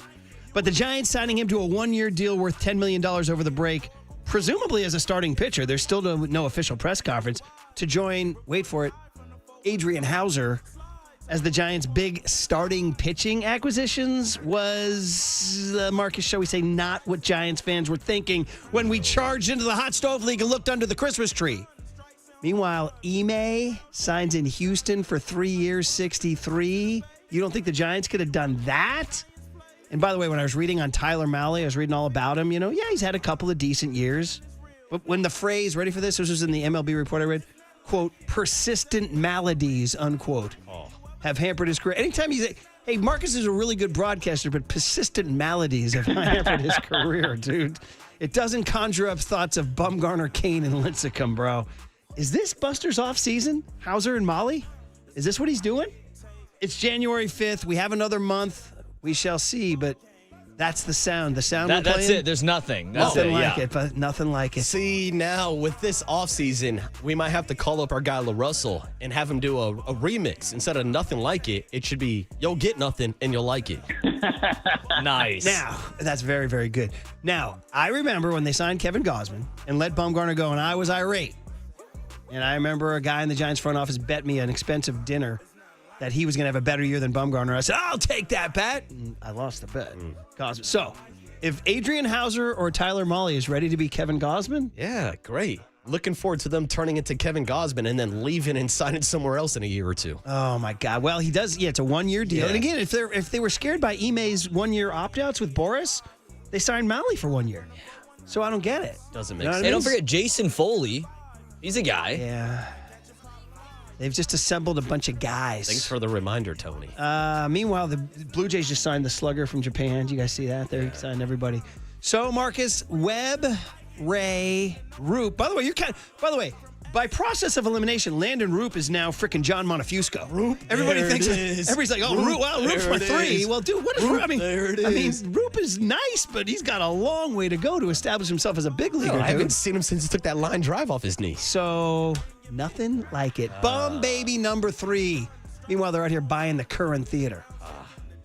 But the Giants signing him to a one-year deal worth $10 million over the break, presumably as a starting pitcher, there's still no official press conference, to join, wait for it, Adrian Hauser as the Giants' big starting pitching acquisitions was, Marcus, shall we say, not what Giants fans were thinking when we charged into the Hot Stove League and looked under the Christmas tree. Meanwhile, Ime signs in Houston for 3 years, $63. You don't think the Giants could have done that? And by the way, when I was reading on Tyler Mahle, I was reading all about him. He's had a couple of decent years. But when the phrase, ready for this? This was in the MLB report I read, quote, persistent maladies, unquote, have hampered his career. Anytime you say, hey, Marcus is a really good broadcaster, but persistent maladies have hampered his career, dude. It doesn't conjure up thoughts of Bumgarner, Kane, and Lincecum, bro. Is this Buster's offseason? Hauser and Mahle? Is this what he's doing? It's January 5th. We have another month. We shall see, but that's the sound. The sound we're playing. That's it. There's nothing. Nothing like it, but nothing like it. See, now with this offseason, we might have to call up our guy LaRussell and have him do a remix. Instead of nothing like it, it should be, you'll get nothing and you'll like it. Nice. Now, that's very, very good. Now, I remember when they signed Kevin Gausman and let Bumgarner go, and I was irate. And I remember a guy in the Giants front office bet me an expensive dinner that he was going to have a better year than Bumgarner. I said, I'll take that bet. And I lost the bet. Gausman. So, if Adrian Hauser or Tyler Mahle is ready to be Kevin Gausman, yeah, great. Looking forward to them turning into Kevin Gausman and then leaving and signing somewhere else in a year or two. Oh, my God. Well, he does. Yeah, it's a one-year deal. Yeah. And again, if they were scared by Ime's one-year opt-outs with Boris, they signed Mahle for 1 year. Yeah. So I don't get it. Doesn't make You know sense. what I Hey, mean? don't forget Jason Foley. He's a guy. Yeah. They've just assembled a bunch of guys. Thanks for the reminder, Tony. Meanwhile, the Blue Jays just signed the slugger from Japan. Do you guys see that? They signed everybody. So, Marcus, Webb, Ray, Roop. By the way, by process of elimination, Landon Roop is now freaking John Montefusco. Roop. Everybody thinks everybody's like, oh, Roop. Well, Roop's my 3. Well, dude, what is Roop? I mean, Roop is nice, but he's got a long way to go to establish himself as a big leaguer. I haven't seen him since he took that line drive off his knee. So, nothing like it. Bum baby number 3. Meanwhile, they're out here buying the Curran Theater.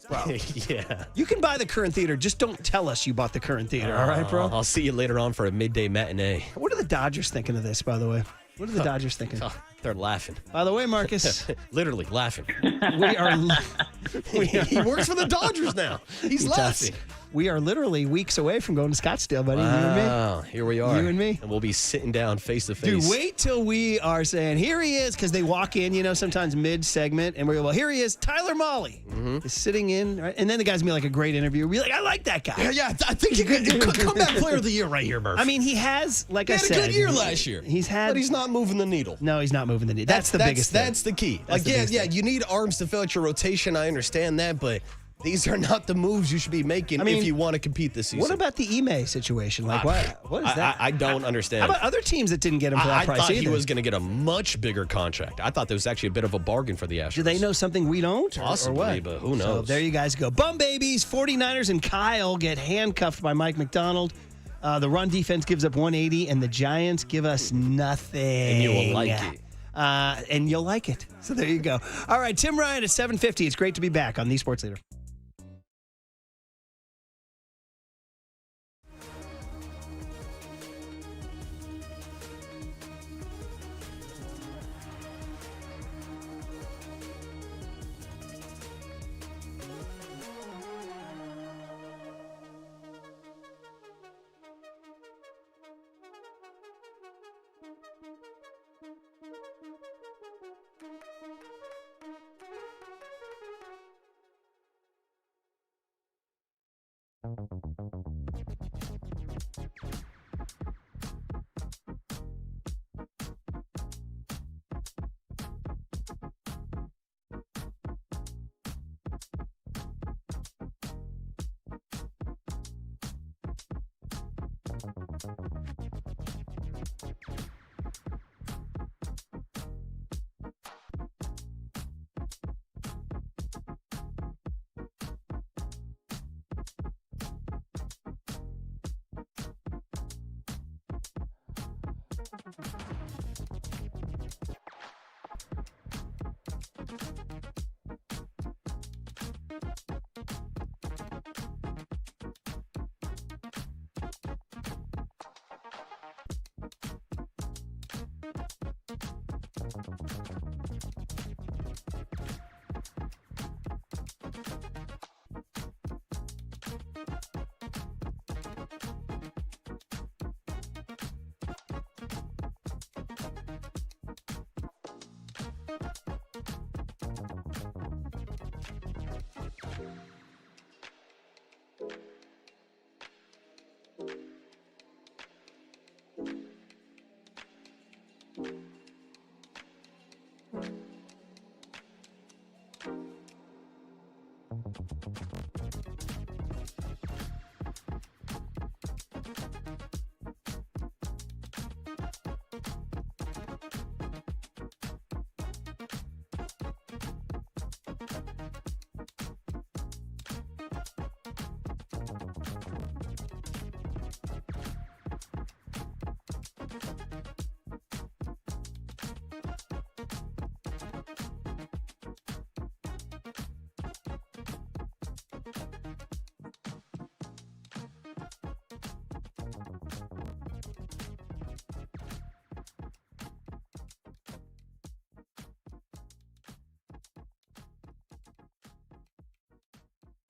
Bro, yeah. you can buy the Curran Theater. Just don't tell us you bought the Curran Theater, all right, bro? I'll see you later on for a midday matinee. What are the Dodgers thinking of this, by the way? What are the Dodgers thinking? They're laughing. By the way, Marcus. Literally laughing. We are. He works for the Dodgers now. He's laughing. We are literally weeks away from going to Scottsdale, buddy. Wow, You and me. Here we are. You and me. And we'll be sitting down face to face. Dude, wait till we are saying, here he is, because they walk in, sometimes mid-segment, and we go, well, here he is, Tyler Mahle is sitting in, right? And then the guy's going to be like a great interview. We'll be like, I like that guy. Yeah, I think he could come back player of the year right here, Murph. I mean, he has, like I said. He had a good year last year. But he's not moving the needle. No, he's not moving the needle. That's the biggest thing. That's the key. That's the biggest thing. You need arms to fill out your rotation. I understand that, but these are not the moves you should be making if you want to compete this season. What about the Ime situation? Like, what is that? I don't understand. How about other teams that didn't get him for that price I thought either? he was going to get a much bigger contract. I thought there was actually a bit of a bargain for the Astros. Do they know something we don't? Possibly, or what? but who knows? So there you guys go. Bum babies, 49ers and Kyle get handcuffed by Mike McDonald. The run defense gives up 180, and the Giants give us nothing. And you will like it. And you'll like it. So there you go. All right, Tim Ryan at 7:50. It's great to be back on The Sports Leader.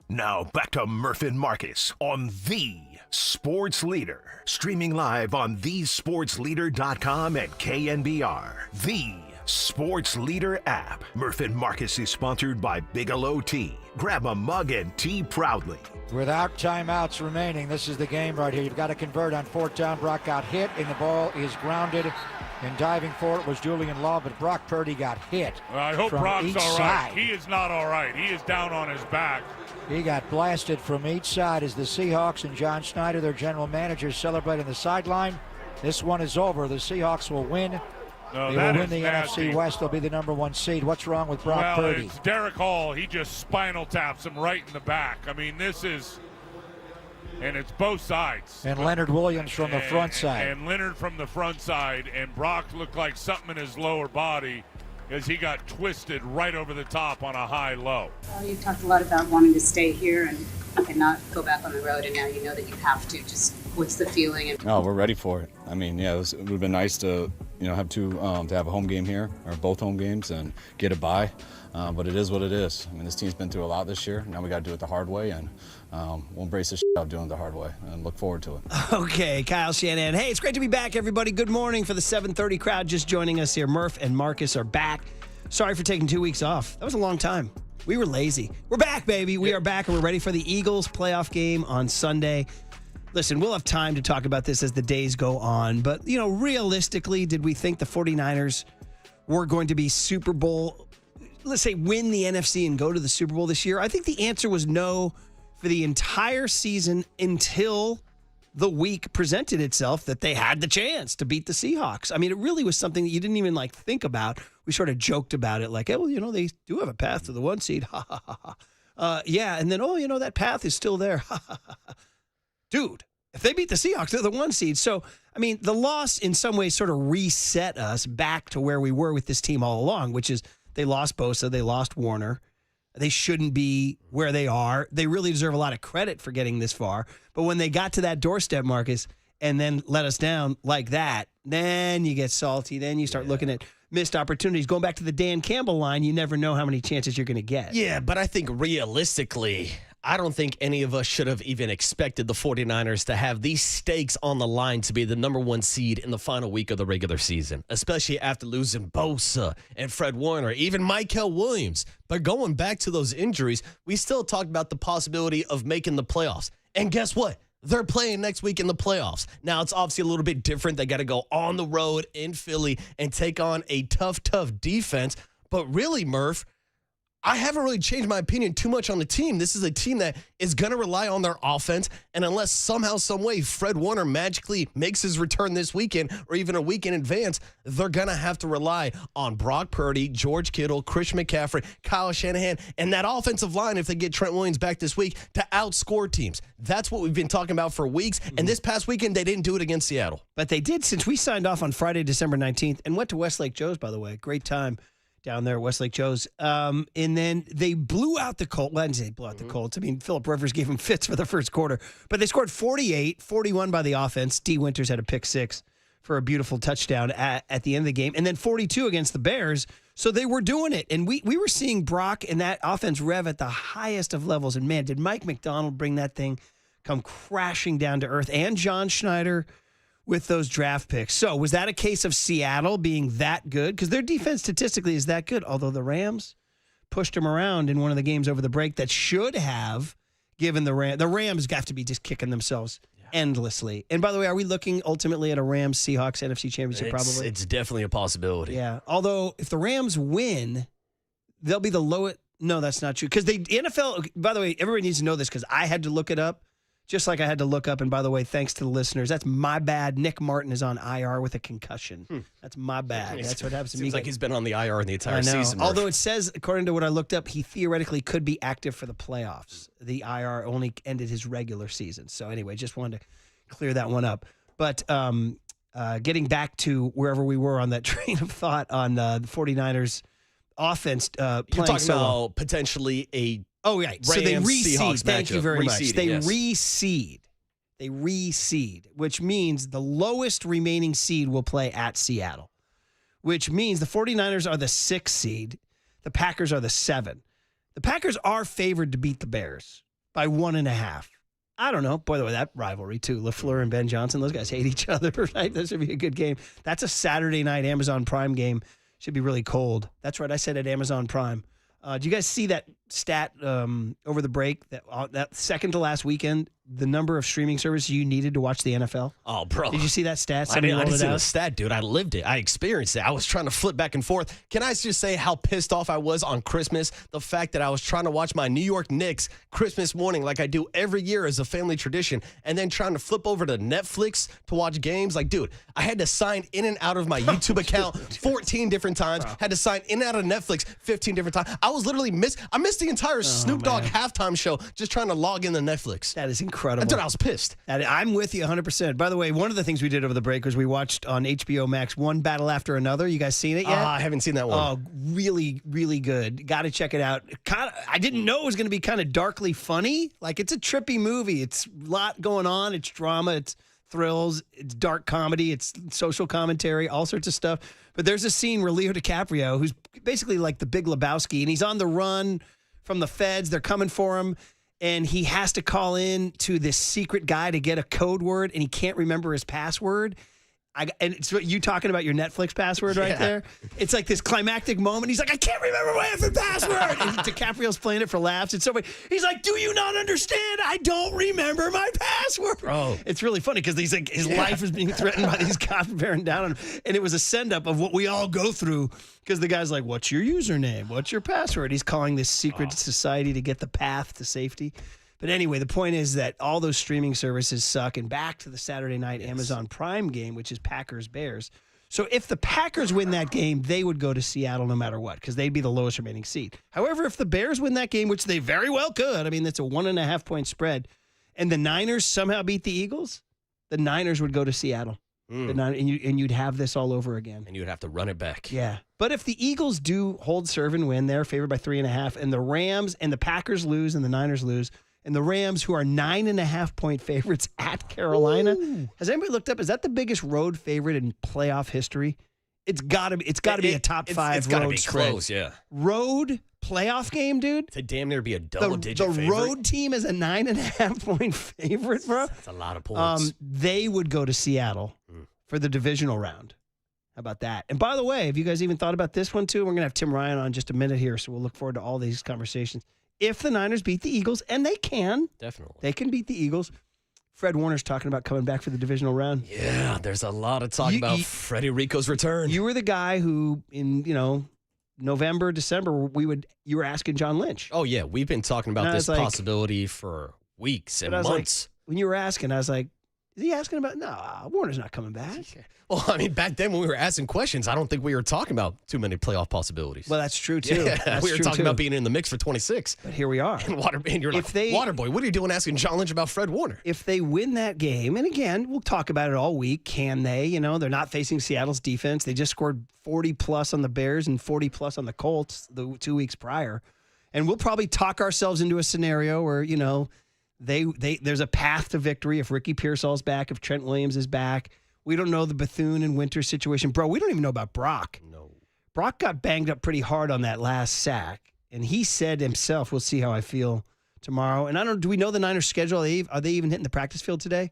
Now back to Murph and Marcus on The Sports Leader. Streaming live on thesportsleader.com and KNBR. The Sports Leader app. Murph and Marcus is sponsored by Bigelow Tea. Grab a mug and tea proudly. Without timeouts remaining, this is the game right here. You've got to convert on fourth down. Brock got hit, and the ball is grounded. And diving for it was Julian Law, but Brock Purdy got hit. Well, I hope from Brock's each all right. side. He is not all right. He is down on his back. He got blasted from each side as the Seahawks and John Schneider, their general manager, celebrate on the sideline. This one is over. The Seahawks will win. No, they that will is win the nasty. NFC West. They'll be the number one seed. What's wrong with Brock Well, Purdy? it's Derek Hall. He just spinal taps him right in the back. I mean, this is, and it's both sides. And Leonard Williams from the front side. And Leonard from the front side. And Brock looked like something in his lower body as he got twisted right over the top on a high-low. Well, you talked a lot about wanting to stay here and not go back on the road, and now you know that you have to. Just what's the feeling? No, we're ready for it. I mean, yeah, it would have been nice to, have to have a home game here, or both home games, and get a bye. But it is what it is. I mean, this team's been through a lot this year. Now we got to do it the hard way, and we'll embrace the out doing it the hard way, and look forward to it. Okay, Kyle Shanahan. Hey, it's great to be back, everybody. Good morning for the 7:30 crowd just joining us here. Murph and Marcus are back. Sorry for taking 2 weeks off. That was a long time. We were lazy. We're back, baby. We are back, and we're ready for the Eagles playoff game on Sunday. Listen, we'll have time to talk about this as the days go on, but, realistically, did we think the 49ers were going to be Super Bowl, let's say win the NFC and go to the Super Bowl this year? I think the answer was no for the entire season until the week presented itself that they had the chance to beat the Seahawks. I mean, it really was something that you didn't even think about. We sort of joked about it like, well, they do have a path to the 1 seed. Ha, ha, ha, ha. Yeah, and then, that path is still there. Ha, ha, ha, ha. Dude, if they beat the Seahawks, they're the 1 seed. So, I mean, the loss in some ways sort of reset us back to where we were with this team all along, which is they lost Bosa, they lost Warner. They shouldn't be where they are. They really deserve a lot of credit for getting this far. But when they got to that doorstep, Marcus, and then let us down like that, then you get salty. Then you start looking at missed opportunities. Going back to the Dan Campbell line, you never know how many chances you're going to get. Yeah, but I think realistically, I don't think any of us should have even expected the 49ers to have these stakes on the line to be the number 1 seed in the final week of the regular season, especially after losing Bosa and Fred Warner, even Michael Williams. But going back to those injuries, we still talked about the possibility of making the playoffs. And guess what? They're playing next week in the playoffs. Now, it's obviously a little bit different. They got to go on the road in Philly and take on a tough defense. But really, Murph, I haven't really changed my opinion too much on the team. This is a team that is going to rely on their offense, and unless somehow, some way, Fred Warner magically makes his return this weekend or even a week in advance, they're going to have to rely on Brock Purdy, George Kittle, Christian McCaffrey, Kyle Shanahan, and that offensive line, if they get Trent Williams back this week, to outscore teams. That's what we've been talking about for weeks, and this past weekend, they didn't do it against Seattle. But they did since we signed off on Friday, December 19th, and went to Westlake Joe's, by the way. Great time down there at Westlake Joe's. And then they blew out the Colts. Well, I didn't say blew out the Colts. I mean, Phillip Rivers gave them fits for the first quarter. But they scored 48, 41 by the offense. D. Winters had a pick six for a beautiful touchdown at the end of the game. And then 42 against the Bears. So they were doing it. And we were seeing Brock and that offense rev at the highest of levels. And, man, did Mike McDonald bring that thing come crashing down to earth. And John Schneider with those draft picks. So was that a case of Seattle being that good? Because their defense statistically is that good, although the Rams pushed them around in one of the games over the break that should have given the Rams have to be just kicking themselves endlessly. And by the way, are we looking ultimately at a Rams-Seahawks NFC Championship probably? It's definitely a possibility. Yeah, although if the Rams win, they'll be the lowest. No, that's not true. Because the NFL, by the way, everybody needs to know this because I had to look it up. Just like I had to look up, and by the way, thanks to the listeners, that's my bad. Nick Martin is on IR with a concussion. That's my bad. That's what happens to me. Seems like he's been on the IR in the entire season. Although it says, according to what I looked up, he theoretically could be active for the playoffs. The IR only ended his regular season. So anyway, just wanted to clear that one up. But getting back to wherever we were on that train of thought on the 49ers offense playing You're talking so well. about potentially a Oh, right. So they reseed. Thank you very much. They reseed. They reseed, which means the lowest remaining seed will play at Seattle, which means the 49ers are the 6th seed. The Packers are the 7. The Packers are favored to beat the Bears by 1.5. I don't know. By the way, that rivalry, too. LaFleur and Ben Johnson, those guys hate each other, right? That should be a good game. That's a Saturday night Amazon Prime game. Should be really cold. That's right. I said at Amazon Prime. Do you guys see that stat over the break, that second to last weekend, the number of streaming services you needed to watch the NFL? Oh, bro. Did you see that stat? I didn't see the stat, dude. I lived it. I experienced it. I was trying to flip back and forth. Can I just say how pissed off I was on Christmas? The fact that I was trying to watch my New York Knicks Christmas morning like I do every year as a family tradition, and then trying to flip over to Netflix to watch games. Like, dude, I had to sign in and out of my YouTube account 14 different times. Had to sign in and out of Netflix 15 different times. I was literally I missed the entire Snoop Dogg halftime show just trying to log in to Netflix. That is incredible. Dude, I was pissed. I'm with you 100%. By the way, one of the things we did over the break was we watched on HBO Max One Battle After Another. You guys seen it yet? I haven't seen that one. Oh, really, really good. Got to check it out. I didn't know it was going to be kind of darkly funny. Like, it's a trippy movie. It's a lot going on. It's drama. It's thrills. It's dark comedy. It's social commentary, all sorts of stuff. But there's a scene where Leo DiCaprio, who's basically like the Big Lebowski, and he's on the run from the feds. They're coming for him, and he has to call in to this secret guy to get a code word, and he can't remember his password. And it's what you talking about your Netflix password right there. It's like this climactic moment. He's like, I can't remember my effing password. And DiCaprio's playing it for laughs. It's so funny. He's like, do you not understand? I don't remember my password. Bro. It's really funny because he's like, his life is being threatened by these cops bearing down on him. And it was a send-up of what we all go through because the guy's like, what's your username? What's your password? He's calling this secret society to get the path to safety. But anyway, the point is that all those streaming services suck. And back to the Saturday night Amazon Prime game, which is Packers-Bears. So if the Packers win that game, they would go to Seattle no matter what because they'd be the lowest remaining seed. However, if the Bears win that game, which they very well could, I mean, that's a 1.5-point spread, and the Niners somehow beat the Eagles, the Niners would go to Seattle. And you'd have this all over again. And you'd have to run it back. Yeah. But if the Eagles do hold serve and win, they're favored by 3.5, and the Rams and the Packers lose and the Niners lose, and the Rams, who are 9.5-point favorites at Carolina. Ooh. Has anybody looked up? Is that the biggest road favorite in playoff history? It's got to be. It's got to be a top 5 it's road gotta be spread. Close, yeah. Road playoff game, dude. To damn near be a double-digit favorite. The road team is a 9.5-point favorite, bro. That's a lot of points. They would go to Seattle for the divisional round. How about that? And by the way, have you guys even thought about this one too? We're gonna have Tim Ryan on just a minute here, so we'll look forward to all these conversations. If the Niners beat the Eagles, and they can. Definitely. They can beat the Eagles. Fred Warner's talking about coming back for the divisional round. Yeah, there's a lot of talk about Freddie Rico's return. You were the guy who, in November, December, you were asking John Lynch. Oh, yeah. We've been talking about this possibility for weeks and months. When you were asking, I was like, Is he asking about? No, Warner's not coming back. Well, I mean, back then when we were asking questions, I don't think we were talking about too many playoff possibilities. Well, that's true, too. Yeah, we were talking about being in the mix for 26. But here we are. And you're like, Waterboy, what are you doing asking John Lynch about Fred Warner? If they win that game, and again, we'll talk about it all week, can they? You know, they're not facing Seattle's defense. They just scored 40-plus on the Bears and 40-plus on the Colts the 2 weeks prior. And we'll probably talk ourselves into a scenario where, you know, there's a path to victory if Ricky Pearsall's back, if Trent Williams is back. We don't know the Bethune and Winter situation. Bro, we don't even know about Brock. No. Brock got banged up pretty hard on that last sack, and he said himself, we'll see how I feel tomorrow. And do we know the Niners' schedule? Are they even hitting the practice field today?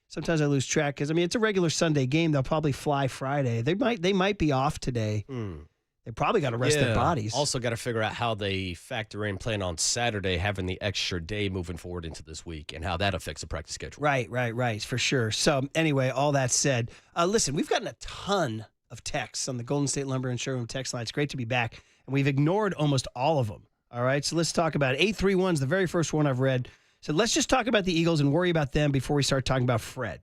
Sometimes I lose track because, I mean, it's a regular Sunday game. They'll probably fly Friday. They might be off today. They probably got to rest their bodies. Also got to figure out how they factor in playing on Saturday, having the extra day moving forward into this week, and how that affects the practice schedule. Right, for sure. So anyway, all that said, listen, we've gotten a ton of texts on the Golden State Lumber and Showroom text line. It's great to be back, and we've ignored almost all of them. All right, so let's talk about it. 831 is the very first one I've read. So let's just talk about the Eagles and worry about them before we start talking about Fred.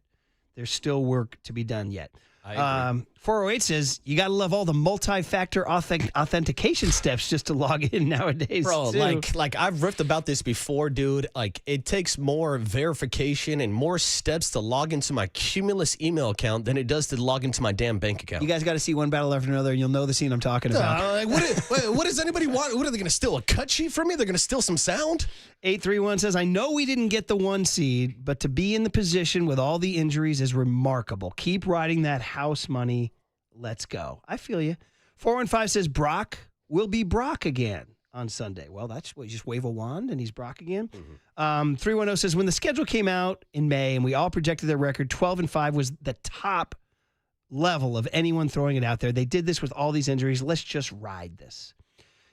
There's still work to be done yet. 408 says you got to love all the multi-factor authentication steps just to log in nowadays. Bro, too. like I've riffed about this before, dude. Like, it takes more verification and more steps to log into my Cumulus email account than it does to log into my damn bank account. You guys got to see one battle after another, and you'll know the scene I'm talking about. What does anybody want? What, are they going to steal a cut sheet from me? They're going to steal some sound? 831 says, I know we didn't get the 1 seed, but to be in the position with all the injuries is remarkable. Keep riding that house money. Let's go. I feel you. 415 says, Brock will be Brock again on Sunday. Well, that's what, you just wave a wand and he's Brock again. 310 says, when the schedule came out in May and we all projected their record, 12-5 was the top level of anyone throwing it out there. They did this with all these injuries. Let's just ride this.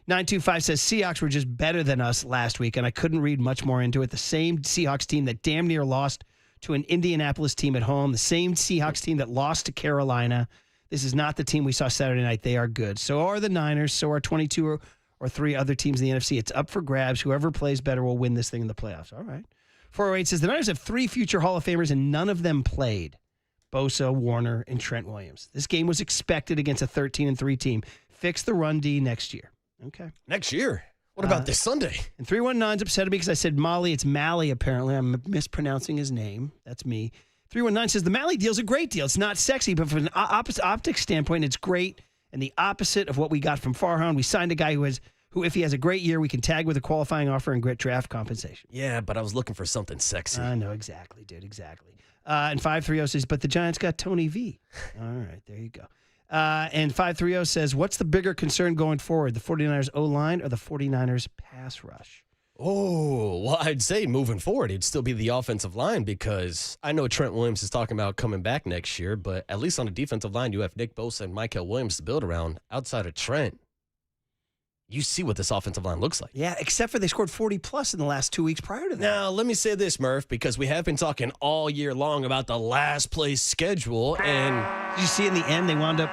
925 says Seahawks were just better than us last week, and I couldn't read much more into it. The same Seahawks team that damn near lost to an Indianapolis team at home, the same Seahawks team that lost to Carolina. This is not the team we saw Saturday night. They are good. So are the Niners. So are 22 or 3 other teams in the NFC. It's up for grabs. Whoever plays better will win this thing in the playoffs. All right. 408 says the Niners have 3 future Hall of Famers, and none of them played. Bosa, Warner, and Trent Williams. This game was expected against a 13-3 team. Fix the run D next year. Okay. Next year? What about this Sunday? And 319's upset at me because I said Molly. It's Mally, apparently. I'm mispronouncing his name. That's me. 319 says the Mally deal's a great deal. It's not sexy, but from an optics standpoint, it's great. And the opposite of what we got from Farhan. We signed a guy who, if he has a great year, we can tag with a qualifying offer and get draft compensation. Yeah, but I was looking for something sexy. I know, exactly, dude, exactly. And 530 says, but the Giants got Tony V. All right, there you go. And 530 says, what's the bigger concern going forward, the 49ers O-line or the 49ers pass rush? Oh, well, I'd say moving forward, it'd still be the offensive line because I know Trent Williams is talking about coming back next year, but at least on the defensive line, you have Nick Bosa and Michael Williams to build around. Outside of Trent, you see what this offensive line looks like. Yeah, except for they scored 40-plus in the last 2 weeks prior to that. Now, let me say this, Murph, because we have been talking all year long about the last place schedule, and did you see in the end they wound up?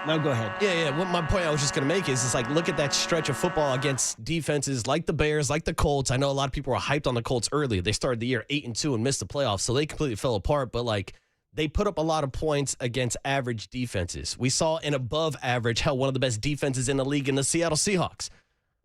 No, go ahead. Yeah. What my point I was just going to make is, it's like, look at that stretch of football against defenses like the Bears, like the Colts. I know a lot of people were hyped on the Colts early. They started the year 8-2 and missed the playoffs, so they completely fell apart. But, like, they put up a lot of points against average defenses. We saw an above average, hell, one of the best defenses in the league in the Seattle Seahawks.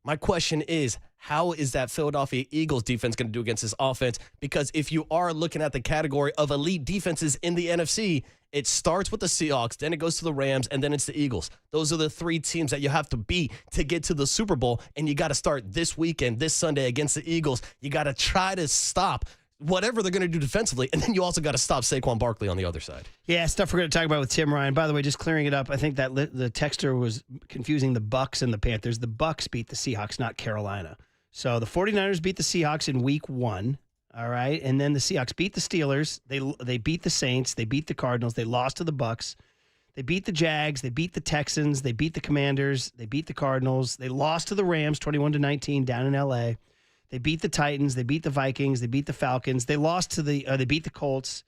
My question is, how is that Philadelphia Eagles defense going to do against this offense? Because if you are looking at the category of elite defenses in the NFC, it starts with the Seahawks, then it goes to the Rams, and then it's the Eagles. Those are the 3 teams that you have to beat to get to the Super Bowl, and you got to start this weekend, this Sunday against the Eagles. You got to try to stop whatever they're going to do defensively, and then you also got to stop Saquon Barkley on the other side. Yeah, stuff we're going to talk about with Tim Ryan. By the way, just clearing it up, I think that the texter was confusing the Bucs and the Panthers. The Bucs beat the Seahawks, not Carolina. So the 49ers beat the Seahawks in week 1, all right? And then the Seahawks beat the Steelers. They beat the Saints. They beat the Cardinals. They lost to the Bucs. They beat the Jags. They beat the Texans. They beat the Commanders. They beat the Cardinals. They lost to the Rams 21-19 down in L.A., They beat the Titans. They beat the Vikings. They beat the Falcons. They lost to they beat the Colts.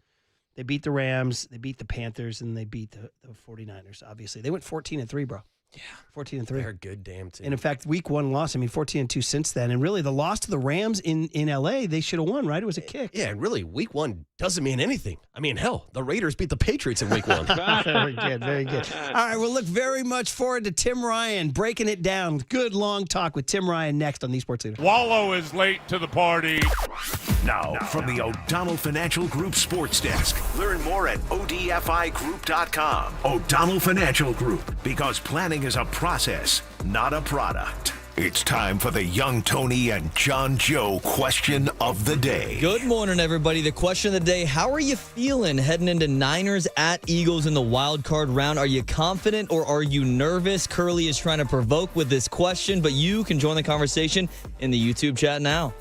They beat the Rams. They beat the Panthers, and they beat the 49ers, obviously. They went 14-3, bro. Yeah, 14-3. They're a good damn team. And in fact, week 1 loss, 14-2 since then. And really, the loss to the Rams in LA, they should have won, right? It was a kick. Yeah, and really, week 1 doesn't mean anything. Hell, the Raiders beat the Patriots in week 1. Very good, very good. All right, we'll look very much forward to Tim Ryan breaking it down. Good long talk with Tim Ryan next on the Sports Leader. Wallow is late to the party. Now, from the O'Donnell Financial Group Sports Desk. Learn more at odfigroup.com. O'Donnell Financial Group, because planning is a process, not a product. It's time for the Young Tony and John Joe question of the day. Good morning, everybody. The question of the day, how are you feeling heading into Niners at Eagles in the wild card round? Are you confident or are you nervous? Curly is trying to provoke with this question, but you can join the conversation in the YouTube chat now.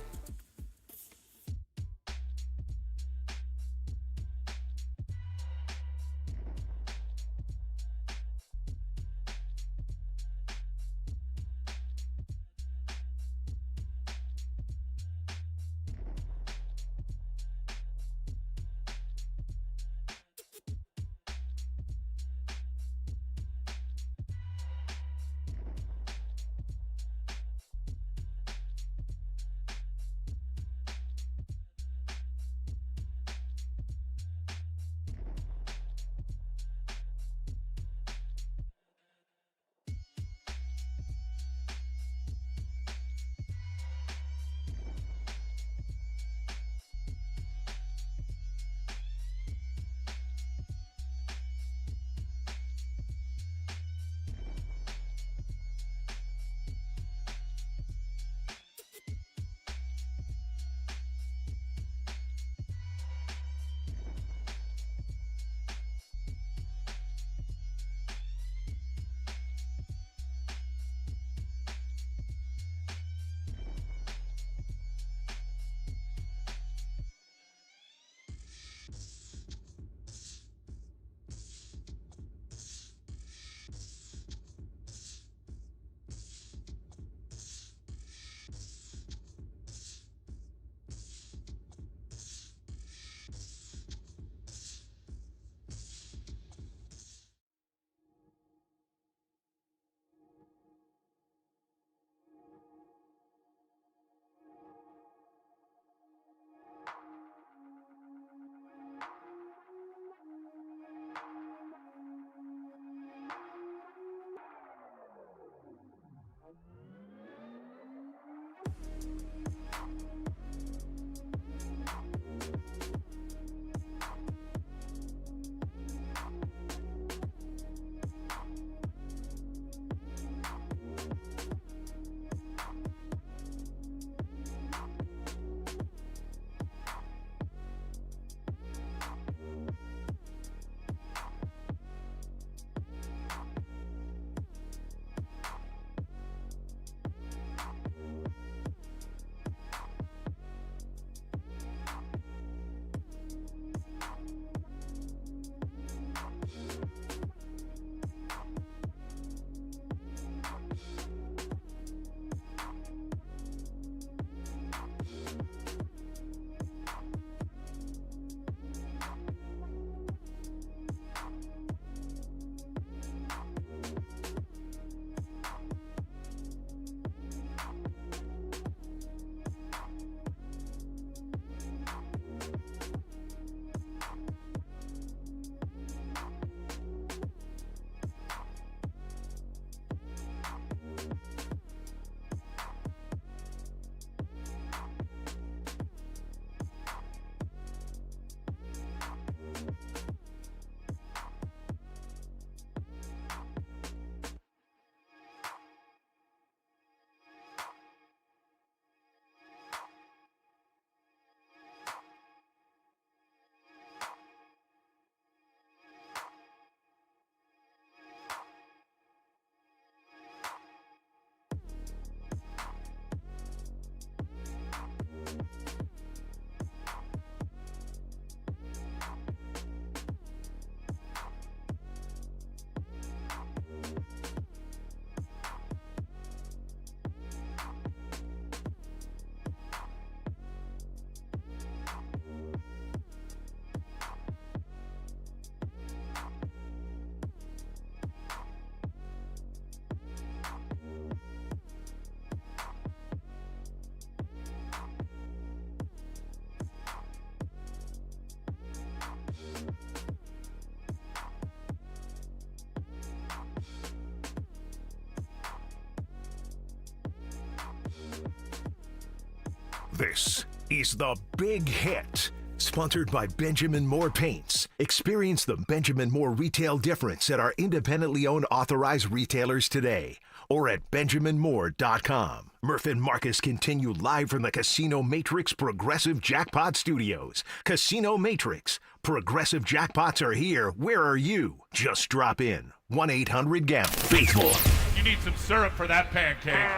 This is The Big Hit, sponsored by Benjamin Moore Paints. Experience the Benjamin Moore retail difference at our independently owned authorized retailers today or at benjaminmoore.com. Murph and Marcus continue live from the Casino Matrix Progressive Jackpot Studios. Casino Matrix. Progressive jackpots are here. Where are you? Just drop in. 1-800-GAMBLE. Baseball. You need some syrup for that pancake.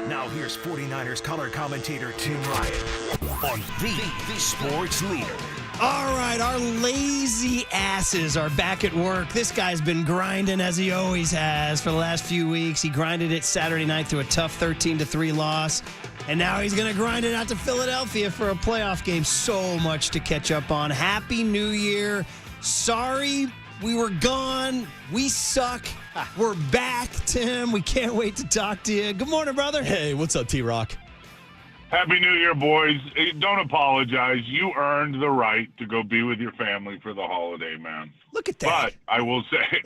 Now here's 49ers color commentator Tim Ryan on the Sports Leader. All right, our lazy asses are back at work. This guy's been grinding as he always has for the last few weeks. He grinded it Saturday night through a tough 13-3 loss. And now he's going to grind it out to Philadelphia for a playoff game. So much to catch up on. Happy New Year. Sorry we were gone. We suck. We're back, Tim. We can't wait to talk to you. Good morning, brother. Hey, what's up, T-Rock? Happy New Year, boys. Don't apologize. You earned the right to go be with your family for the holiday, man. Look at that. But I will say,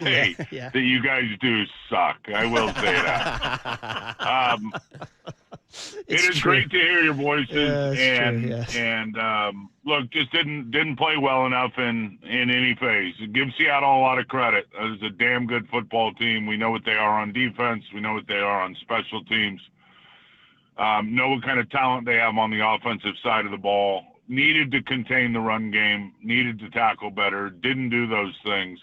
that you guys do suck. I will say that. It is great to hear your voices, and look, just didn't play well enough in any phase. Give Seattle a lot of credit. It's a damn good football team. We know what they are on defense. We know what they are on special teams. Know what kind of talent they have on the offensive side of the ball. Needed to contain the run game. Needed to tackle better. Didn't do those things.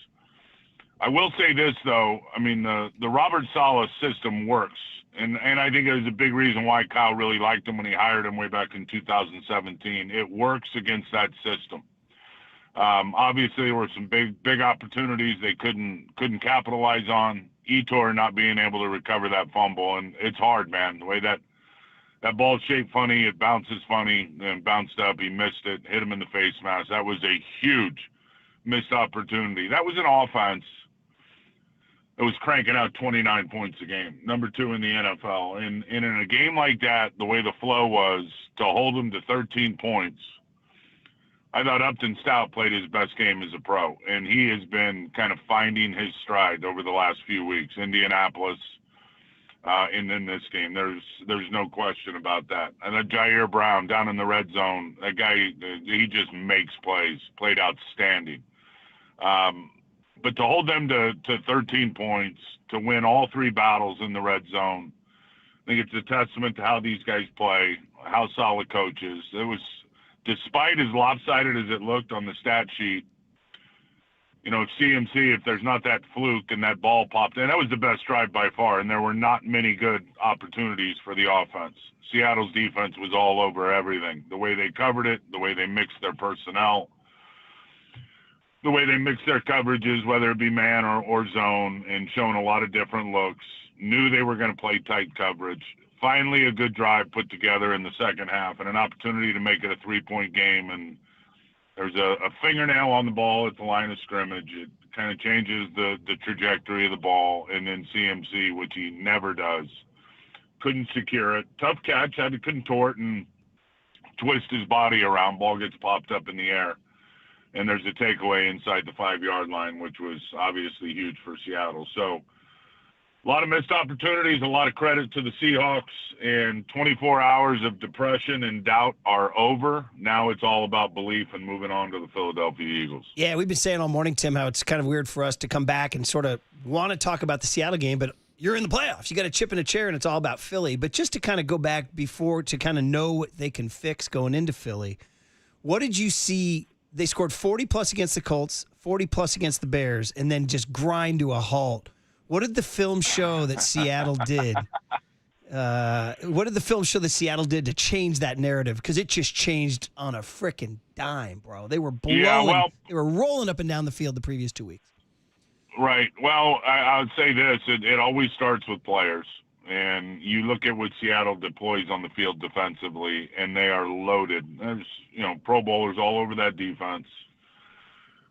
I will say this, though. I mean, the Robert Saleh system works. And I think it was a big reason why Kyle really liked him when he hired him way back in 2017. It works against that system. Obviously, there were some big opportunities they couldn't capitalize on. Etor not being able to recover that fumble. And it's hard, man, the way that ball's shaped funny, it bounces funny, and bounced up. He missed it, hit him in the face mask. That was a huge missed opportunity. That was an offense that was cranking out 29 points a game, number 2 in the NFL. And in a game like that, the way the flow was, to hold him to 13 points, I thought Upton Stout played his best game as a pro. And he has been kind of finding his stride over the last few weeks. Indianapolis, and in this game, there's no question about that. And then Jair Brown down in the red zone, that guy, he just makes plays, played outstanding. But to hold them to 13 points, to win all 3 battles in the red zone, I think it's a testament to how these guys play, how solid coaches. It was, despite as lopsided as it looked on the stat sheet, you know, CMC, if there's not that fluke and that ball popped in, that was the best drive by far, and there were not many good opportunities for the offense. Seattle's defense was all over everything. The way they covered it, the way they mixed their personnel, the way they mixed their coverages, whether it be man or zone, and showing a lot of different looks. Knew they were going to play tight coverage. Finally, a good drive put together in the second half and an opportunity to make it a 3-point game, and there's a fingernail on the ball at the line of scrimmage. It kind of changes the trajectory of the ball, and then CMC, which he never does, couldn't secure it. Tough catch, had to contort and twist his body around. Ball gets popped up in the air, and there's a takeaway inside the 5-yard line, which was obviously huge for Seattle. So a lot of missed opportunities, a lot of credit to the Seahawks, and 24 hours of depression and doubt are over. Now it's all about belief and moving on to the Philadelphia Eagles. Yeah, we've been saying all morning, Tim, how it's kind of weird for us to come back and sort of want to talk about the Seattle game, but you're in the playoffs. You got a chip in a chair, and it's all about Philly. But just to kind of go back before to kind of know what they can fix going into Philly, what did you see? They scored 40-plus against the Colts, 40-plus against the Bears, and then just grind to a halt. What did the film show that Seattle did? What did the film show that Seattle did to change that narrative? Because it just changed on a freaking dime, bro. They were blowing. They were rolling up and down the field the previous 2 weeks. Right. Well, I would say this. It always starts with players. And you look at what Seattle deploys on the field defensively, and they are loaded. There's, Pro Bowlers all over that defense.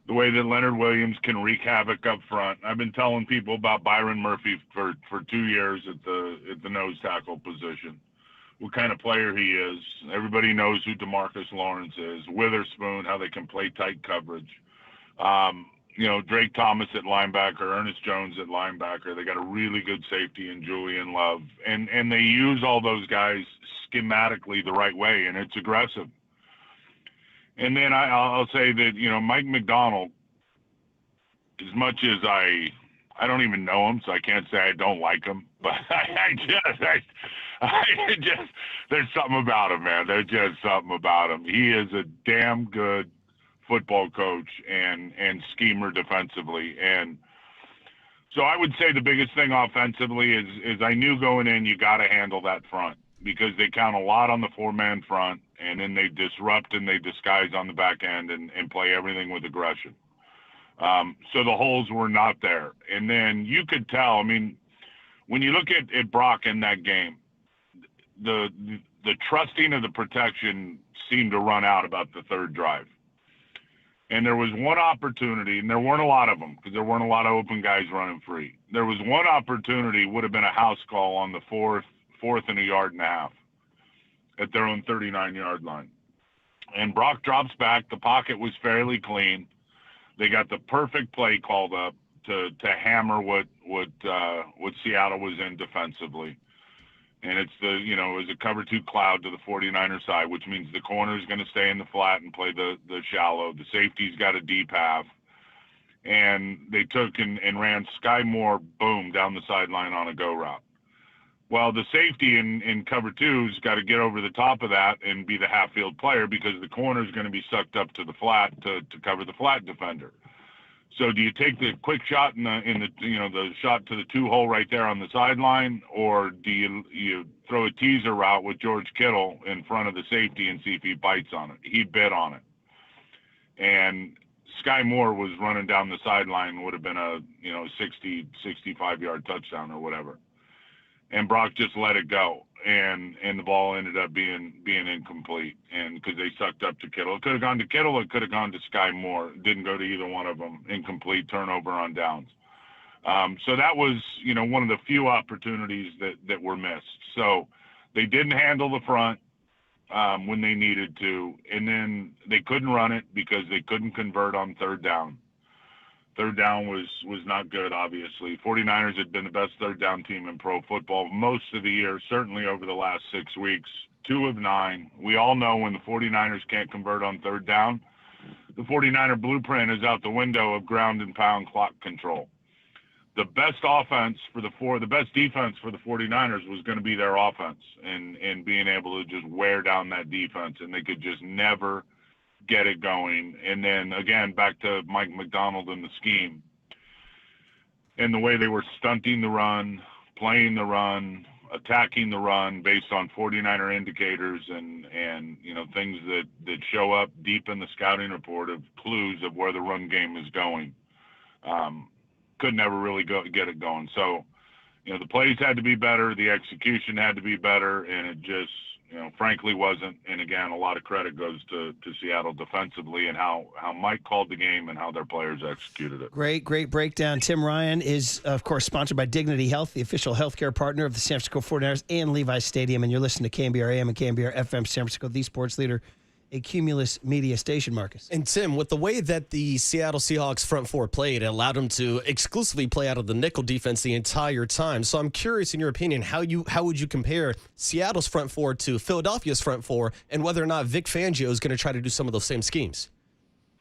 The way that Leonard Williams can wreak havoc up front. I've been telling people about Byron Murphy for 2 years at the nose tackle position. What kind of player he is. Everybody knows who DeMarcus Lawrence is. Witherspoon, how they can play tight coverage. Drake Thomas at linebacker, Ernest Jones at linebacker. They got a really good safety in Julian Love, and they use all those guys schematically the right way, and it's aggressive. And then I'll say that Mike McDonald, as much as I don't even know him, so I can't say I don't like him, but I just there's something about him, man. There's just something about him. He is a damn good football coach and schemer defensively. And so I would say the biggest thing offensively is I knew going in you got to handle that front, because they count a lot on the 4-man front, and then they disrupt and they disguise on the back end and play everything with aggression. So the holes were not there. And then you could tell, I mean, when you look at Brock in that game, the trusting of the protection seemed to run out about the third drive. And there was one opportunity, and there weren't a lot of them because there weren't a lot of open guys running free. There was one opportunity, would have been a house call on the fourth and a yard and a half at their own 39-yard line. And Brock drops back. The pocket was fairly clean. They got the perfect play called up to hammer what Seattle was in defensively. And it's it was a cover 2 cloud to the 49er side, which means the corner is going to stay in the flat and play the shallow. The safety's got a deep half. And they took and ran Sky Moore, boom, down the sideline on a go route. Well, the safety in cover 2's got to get over the top of that and be the half-field player, because the corner is going to be sucked up to the flat to cover the flat defender. So do you take the quick shot in the shot to the 2-hole right there on the sideline, or do you throw a teaser route with George Kittle in front of the safety and see if he bites on it? He bit on it. And Sky Moore was running down the sideline, would have been a 65-yard touchdown or whatever. And Brock just let it go, and the ball ended up being incomplete, and because they sucked up to Kittle. It could have gone to Kittle, it could have gone to Sky Moore. It didn't go to either one of them. Incomplete, turnover on downs. So that was one of the few opportunities that were missed. So they didn't handle the front when they needed to, and then they couldn't run it because they couldn't convert on third down. Third down was not good, obviously. 49ers had been the best third down team in pro football most of the year, certainly over the last 6 weeks. 2 of 9. We all know when the 49ers can't convert on third down, the 49er blueprint is out the window of ground and pound clock control. The best defense for the 49ers was going to be their offense and being able to just wear down that defense, and they could just never get it going. And then again, back to Mike McDonald and the scheme and the way they were stunting the run, playing the run, attacking the run based on 49er indicators and things that show up deep in the scouting report of clues of where the run game is going. Could never really get it going. So, the plays had to be better, the execution had to be better, and it just frankly wasn't. And again, a lot of credit goes to Seattle defensively and how Mike called the game and how their players executed it. Great breakdown. Tim Ryan is, of course, sponsored by Dignity Health, the official healthcare partner of the San Francisco 49ers and Levi's Stadium. And you're listening to KNBR AM and KNBR FM San Francisco, the sports leader, a Cumulus media station, Marcus. And Tim, with the way that the Seattle Seahawks front four played, it allowed them to exclusively play out of the nickel defense the entire time. So I'm curious, in your opinion, how would you compare Seattle's front four to Philadelphia's front four, and whether or not Vic Fangio is going to try to do some of those same schemes?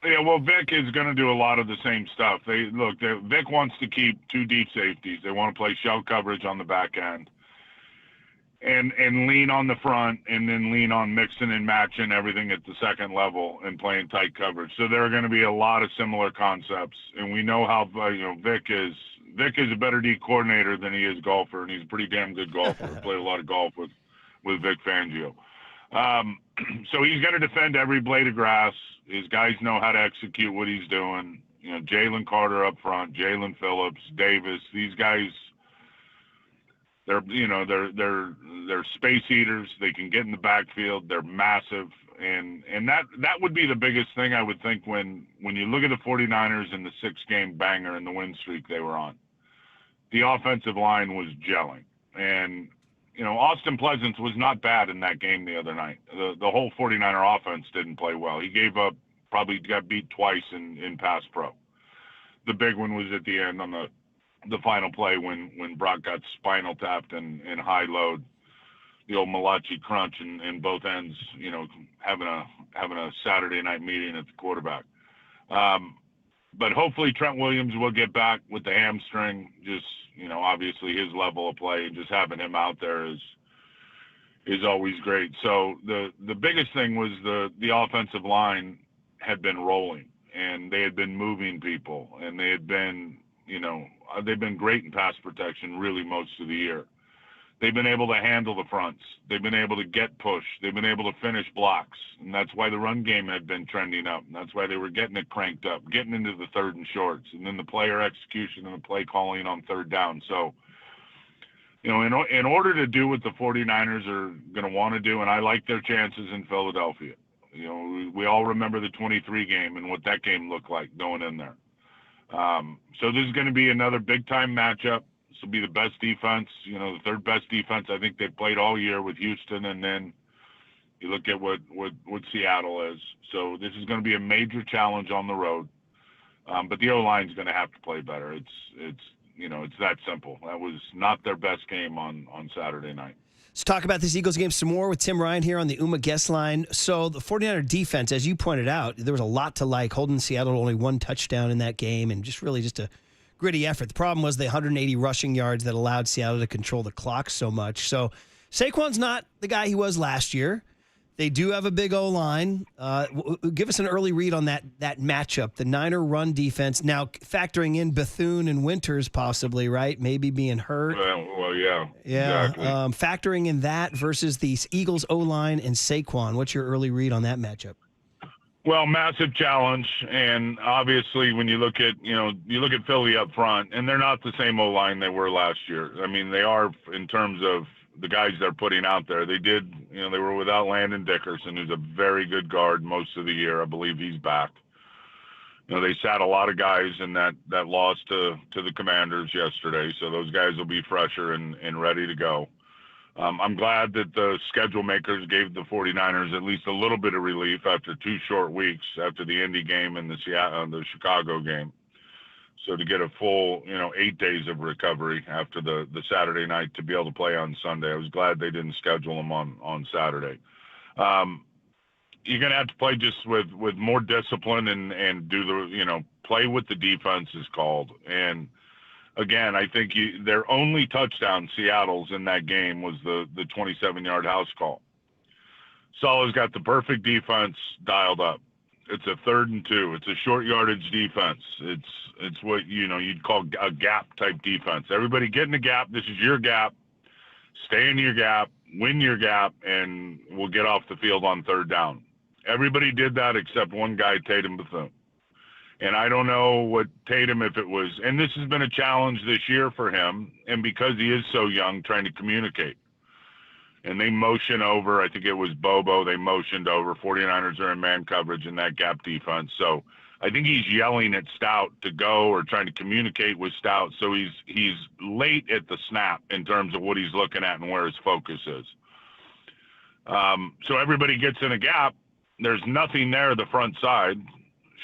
Yeah, well, Vic is going to do a lot of the same stuff. Vic wants to keep 2 deep safeties. They want to play shell coverage on the back end. And lean on the front, and then lean on mixing and matching everything at the second level and playing tight coverage. So there are going to be a lot of similar concepts, and we know how Vic is a better D coordinator than he is golfer, and he's a pretty damn good golfer. Played a lot of golf with Vic Fangio. So he's going to defend every blade of grass. His guys know how to execute what he's doing. Jalen Carter up front, Jalen Phillips, Davis. These guys. They're space eaters. They can get in the backfield. They're massive, and that would be the biggest thing, I would think, when you look at the 49ers and the 6-game banger and the win streak they were on. The offensive line was gelling, and Austin Pleasance was not bad in that game the other night. The whole 49er offense didn't play well. He got beat twice in pass pro. the big one was at the end on the final play when Brock got spinal tapped and high load, the old Malachi crunch in both ends, having a Saturday night meeting at the quarterback. But hopefully Trent Williams will get back with the hamstring. Just, obviously his level of play, and just having him out there is always great. So the biggest thing was the offensive line had been rolling, and they had been moving people, and they had been, they've been great in pass protection really most of the year. They've been able to handle the fronts. They've been able to get push. They've been able to finish blocks. And that's why the run game had been trending up. And that's why they were getting it cranked up, getting into the third and shorts, and then the player execution and the play calling on third down. So, in order to do what the 49ers are going to want to do, and I like their chances in Philadelphia. We all remember the 23 game and what that game looked like going in there. So this is going to be another big-time matchup. Will be the best defense, the third best defense I think they've played all year with Houston, and then you look at what Seattle is. So this is going to be a major challenge on the road, but the O-line is going to have to play better. It's that simple. That was not their best game on Saturday night. Let's talk about this Eagles game some more with Tim Ryan here on the UMA guest line. So the 49er defense, as you pointed out, there was a lot to like, holding Seattle to only one touchdown in that game, and just a gritty effort. The problem was the 180 rushing yards that allowed Seattle to control the clock so much. So Saquon's not the guy he was last year. They do have a big O-line. Give us an early read on that matchup, the Niner run defense. Now factoring in Bethune and Winters possibly, right? Maybe being hurt. Well, yeah. Yeah. Exactly. Factoring in that versus the Eagles O-line and Saquon. What's your early read on that matchup? Well, massive challenge, and obviously when you look at Philly up front, and they're not the same O-line they were last year. I mean, they are in terms of the guys they're putting out there. They were without Landon Dickerson, who's a very good guard most of the year. I believe he's back. They sat a lot of guys in that loss to the Commanders yesterday, so those guys will be fresher and ready to go. I'm glad that the schedule makers gave the 49ers at least a little bit of relief after 2 short weeks, after the Indy game and the Chicago game. So to get a full, 8 days of recovery after the Saturday night to be able to play on Sunday, I was glad they didn't schedule them on Saturday. You're going to have to play just with more discipline and do play what the defense is called. And again, I think their only touchdown, Seattle's, in that game was the 27-yard house call. Saleh's got the perfect defense dialed up. It's a 3rd and 2. It's a short yardage defense. It's what you'd call a gap type defense. Everybody get in the gap. This is your gap. Stay in your gap. Win your gap, and we'll get off the field on 3rd down. Everybody did that except one guy, Tatum Bethune. And I don't know what Tatum, if it was, and this has been a challenge this year for him, and because he is so young, trying to communicate. And they motion over, I think it was Bobo, they motioned over. 49ers are in man coverage in that gap defense. So I think he's yelling at Stout to go or trying to communicate with Stout. So he's late at the snap in terms of what he's looking at and where his focus is. So everybody gets in a gap. There's nothing there the front side.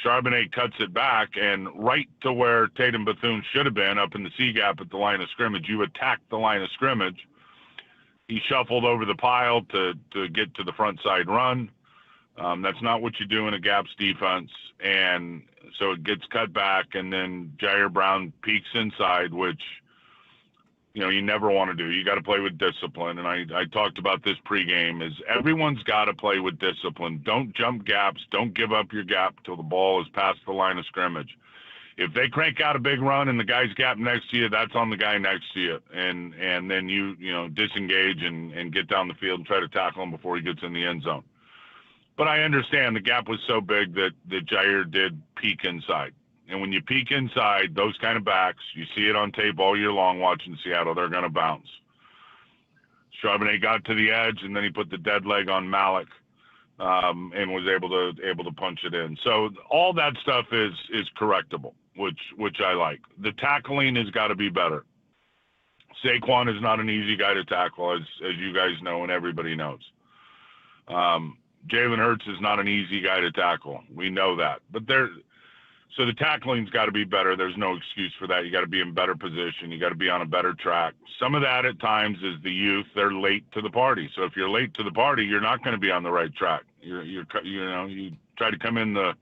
Charbonnet cuts it back, and right to where Tatum Bethune should have been, up in the C gap at the line of scrimmage. You attack the line of scrimmage. He shuffled over the pile to get to the front side run. That's not what you do in a gaps defense. And so it gets cut back, and then Jair Brown peeks inside, which, you never want to do. You got to play with discipline. And I talked about this pregame, is everyone's got to play with discipline. Don't jump gaps. Don't give up your gap till the ball is past the line of scrimmage. If they crank out a big run and the guy's gap next to you, that's on the guy next to you. And then you disengage and get down the field and try to tackle him before he gets in the end zone. But I understand the gap was so big that Jair did peek inside. And when you peek inside, those kind of backs, you see it on tape all year long watching Seattle, they're going to bounce. Charbonnet got to the edge, and then he put the dead leg on Malik and was able to punch it in. So all that stuff is correctable, which I like. The tackling has got to be better. Saquon is not an easy guy to tackle, as you guys know and everybody knows. Jalen Hurts is not an easy guy to tackle. We know that. But So the tackling's got to be better. There's no excuse for that. You got to be in better position. You got to be on a better track. Some of that at times is the youth. They're late to the party. So if you're late to the party, you're not going to be on the right track. You try to come in the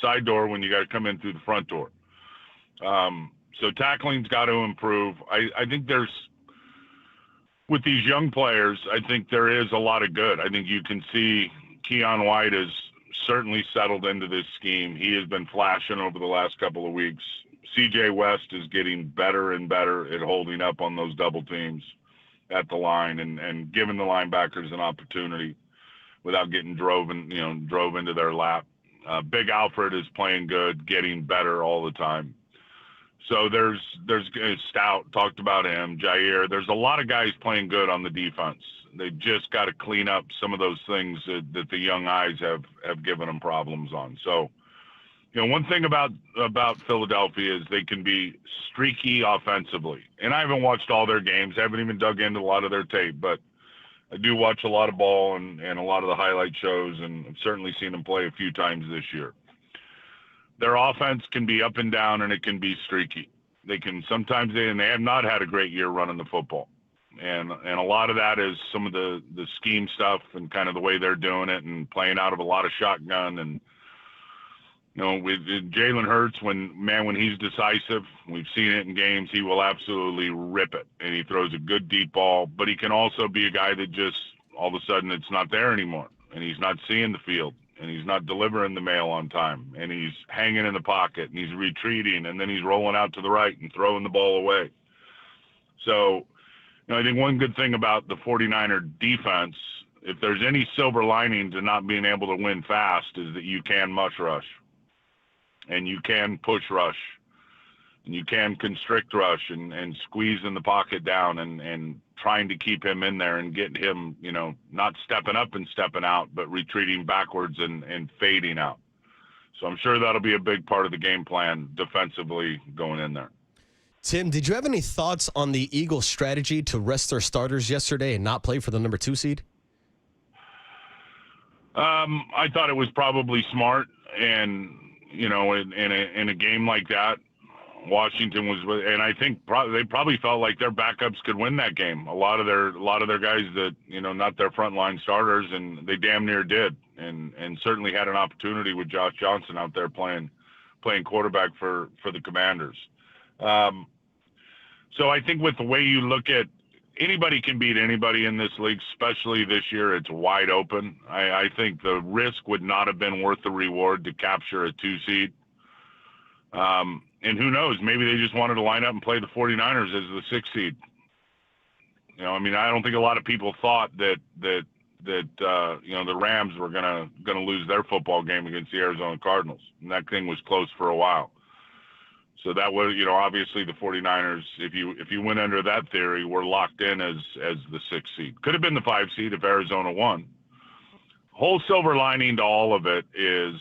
side door when you got to come in through the front door. So tackling's got to improve. I think with these young players, I think there is a lot of good. I think you can see Keon White is certainly settled into this scheme. He has been flashing over the last couple of weeks. CJ West is getting better and better at holding up on those double teams at the line and giving the linebackers an opportunity without getting drove into their lap. Big Alfred is playing good, getting better all the time. So there's Stout, talked about him, Jair. There's a lot of guys playing good on the defense. They just got to clean up some of those things that the young eyes have given them problems on. So, one thing about Philadelphia is they can be streaky offensively. And I haven't watched all their games. I haven't even dug into a lot of their tape, but I do watch a lot of ball and a lot of the highlight shows, and I've certainly seen them play a few times this year. Their offense can be up and down, and it can be streaky. They have not had a great year running the football. And a lot of that is some of the scheme stuff and kind of the way they're doing it and playing out of a lot of shotgun. And, with Jalen Hurts, when he's decisive, we've seen it in games, he will absolutely rip it. And he throws a good deep ball, but he can also be a guy that just all of a sudden it's not there anymore. And he's not seeing the field. And he's not delivering the mail on time, and he's hanging in the pocket, and he's retreating, and then he's rolling out to the right and throwing the ball away. So, I think one good thing about the 49er defense, if there's any silver lining to not being able to win fast, is that you can mush rush, and you can push rush, and you can constrict rush and squeeze in the pocket down and trying to keep him in there and get him, not stepping up and stepping out, but retreating backwards and fading out. So I'm sure that'll be a big part of the game plan defensively going in there. Tim, did you have any thoughts on the Eagles' strategy to rest their starters yesterday and not play for the number 2 seed? I thought it was probably smart, and in a game like that, Washington was, and I think they probably felt like their backups could win that game. A lot of their guys that not their frontline starters, and they damn near did, and certainly had an opportunity with Josh Johnson out there playing quarterback for the Commanders. So I think with the way you look at, anybody can beat anybody in this league, especially this year. It's wide open. I think the risk would not have been worth the reward to capture a 2 seed. And who knows, maybe they just wanted to line up and play the 49ers as the 6 seed. I don't think a lot of people thought that the Rams were gonna lose their football game against the Arizona Cardinals, and that thing was close for a while. So that was, obviously the 49ers, if you went under that theory, were locked in as the 6 seed. Could have been the 5 seed if Arizona won. Whole silver lining to all of it is,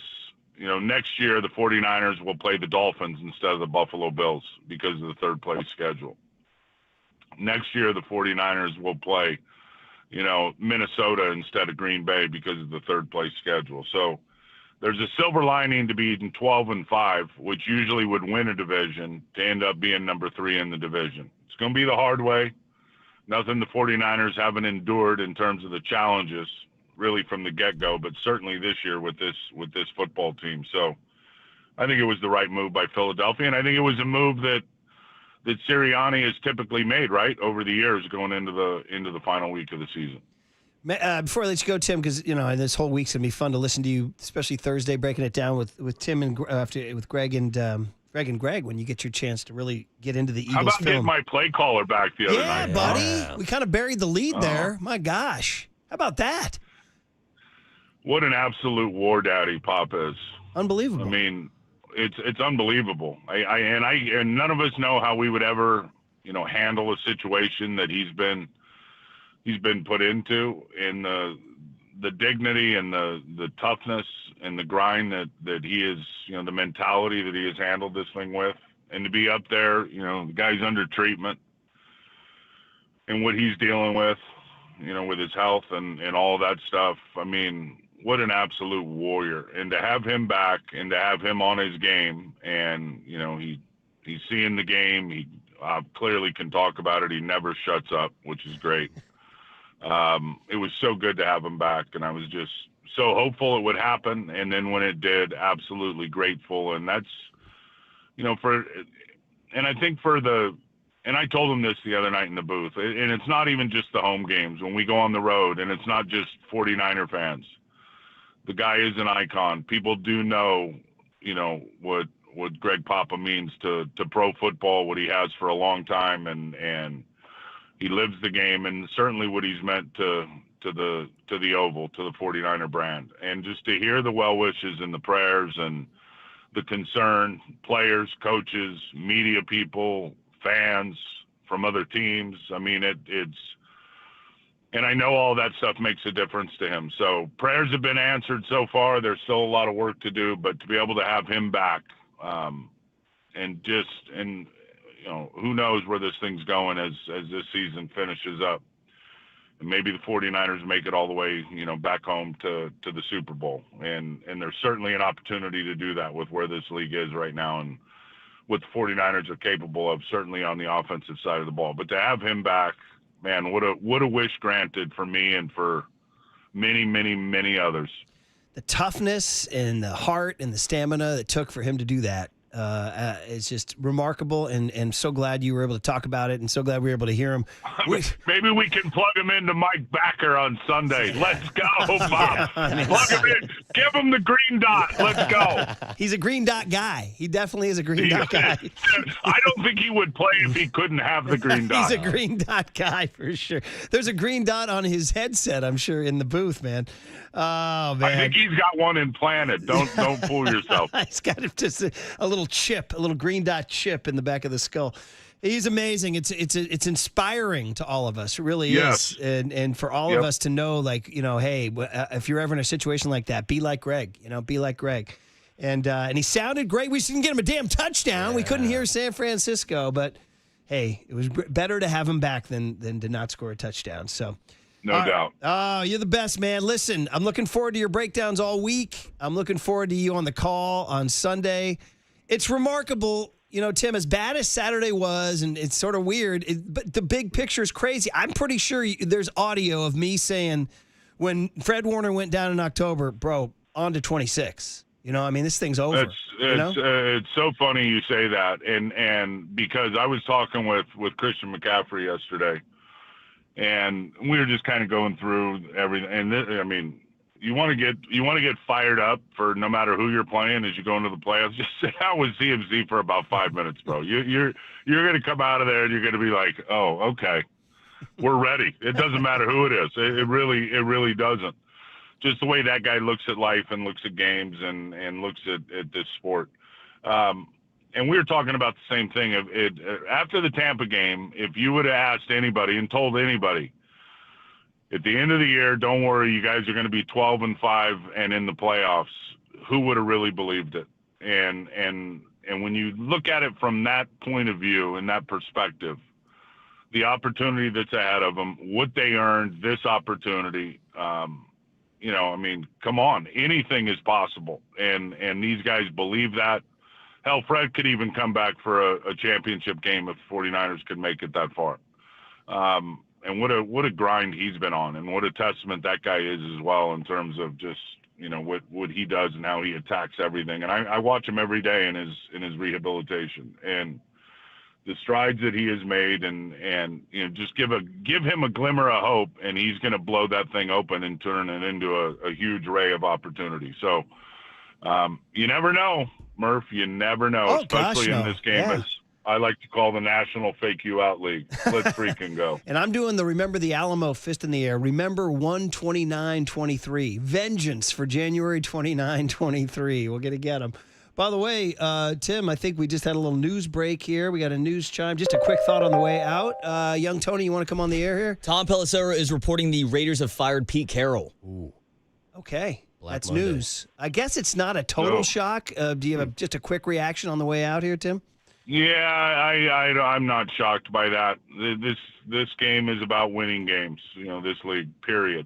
next year the 49ers will play the Dolphins instead of the Buffalo Bills because of the third place schedule. Next year the 49ers will play, Minnesota instead of Green Bay because of the third place schedule. So there's a silver lining to be 12-5, which usually would win a division, to end up being number 3 in the division. It's going to be the hard way. Nothing the 49ers haven't endured in terms of the challenges really from the get-go, but certainly this year with this football team. So I think it was the right move by Philadelphia, and I think it was a move that Sirianni has typically made, right, over the years going into the final week of the season. Before I let you go, Tim, because this whole week's gonna be fun to listen to you, especially Thursday, breaking it down with Tim and with Greg and Greg when you get your chance to really get into the Eagles. How about film. getting my play caller back the other night? Yeah, buddy, we kind of buried the lead there. My gosh, how about that? What an absolute war daddy Pop is. Unbelievable. I mean, it's unbelievable. And none of us know how we would ever handle a situation that he's been put into, in the dignity and the toughness and the grind that he is, the mentality that he has handled this thing with, and to be up there, the guy's under treatment and what he's dealing with, with his health and all of that stuff. I mean, what an absolute warrior. And to have him back and to have him on his game, and he's seeing the game. He clearly can talk about it. He never shuts up, which is great. It was so good to have him back, and I was just so hopeful it would happen. And then when it did, absolutely grateful. And that's, and I think and I told him this the other night in the booth, and it's not even just the home games. When we go on the road, and it's not just 49er fans, the guy is an icon. People do know, what Greg Papa means to pro football, what he has for a long time, and he lives the game, and certainly what he's meant to the Oval, to the 49er brand. And just to hear the well wishes and the prayers and the concern, players, coaches, media people, fans from other teams. I mean, and I know all that stuff makes a difference to him. So prayers have been answered so far. There's still a lot of work to do, but to be able to have him back, and who knows where this thing's going as this season finishes up. And maybe the 49ers make it all the way, back home to the Super Bowl. And there's certainly an opportunity to do that with where this league is right now and what the 49ers are capable of, certainly on the offensive side of the ball. But to have him back, man, what a wish granted for me and for many, many, many others. The toughness and the heart and the stamina it took for him to do that is just remarkable, and so glad you were able to talk about it, and so glad we were able to hear him. Maybe we can plug him into Mike Backer on Sunday. Let's go, Bob. Plug him in. Give him the green dot. Let's go. He's a green dot guy. He definitely is a green dot guy. I don't think he would play if he couldn't have the green dot. He's a green dot guy for sure. There's a green dot on his headset, I'm sure, in the booth, man. Oh, man. I think he's got one implanted. Don't fool yourself. He's got just a little chip, a little green dot chip in the back of the skull. He's amazing. It's inspiring to all of us. It really is. And for all of us to know, like, hey, if you're ever in a situation like that, be like Greg. Be like Greg. And he sounded great. We didn't get him a damn touchdown. Yeah. We couldn't hear San Francisco, but hey, it was better to have him back than to not score a touchdown. So. No doubt. Oh, you're the best, man. Listen, I'm looking forward to your breakdowns all week. I'm looking forward to you on the call on Sunday. It's remarkable, Tim, as bad as Saturday was, and it's sort of weird, but the big picture is crazy. I'm pretty sure there's audio of me saying when Fred Warner went down in October, bro, on to 26. This thing's over. It's so funny you say that, and because I was talking with Christian McCaffrey yesterday, and we were just kind of going through everything. And you want to get fired up for no matter who you're playing as you go into the playoffs. Just sit out with CMC for about 5 minutes, bro. You're going to come out of there and you're going to be like, oh, okay, we're ready. It doesn't matter who it is. It really doesn't. Just the way that guy looks at life and looks at games and looks at this sport. And we were talking about the same thing. After the Tampa game, if you would have asked anybody and told anybody, at the end of the year, don't worry, you guys are going to be 12-5 and in the playoffs, who would have really believed it? And when you look at it from that point of view and that perspective, the opportunity that's ahead of them, what they earned, this opportunity, come on, anything is possible. And these guys believe that. Hell, Fred could even come back for a championship game if the 49ers could make it that far. And what a grind he's been on, and what a testament that guy is as well in terms of just, what he does and how he attacks everything. And I watch him every day in his rehabilitation and the strides that he has made, and just give him a glimmer of hope, and he's going to blow that thing open and turn it into a huge array of opportunity. So you never know, Murph. You never know, especially in this game. Yeah. I like to call the National Fake You Out League. Let's freaking go. And I'm doing the Remember the Alamo fist in the air. Remember 1/29/23. Vengeance for January 29/23. We're going to get them. By the way, Tim, I think we just had a little news break here. We got a news chime. Just a quick thought on the way out. Young Tony, you want to come on the air here? Tom Pelissero is reporting the Raiders have fired Pete Carroll. Ooh. Okay. That's Monday. News. I guess it's not a total shock. Do you have just a quick reaction on the way out here, Tim? Yeah, I'm not shocked by that. This game is about winning games, this league, period.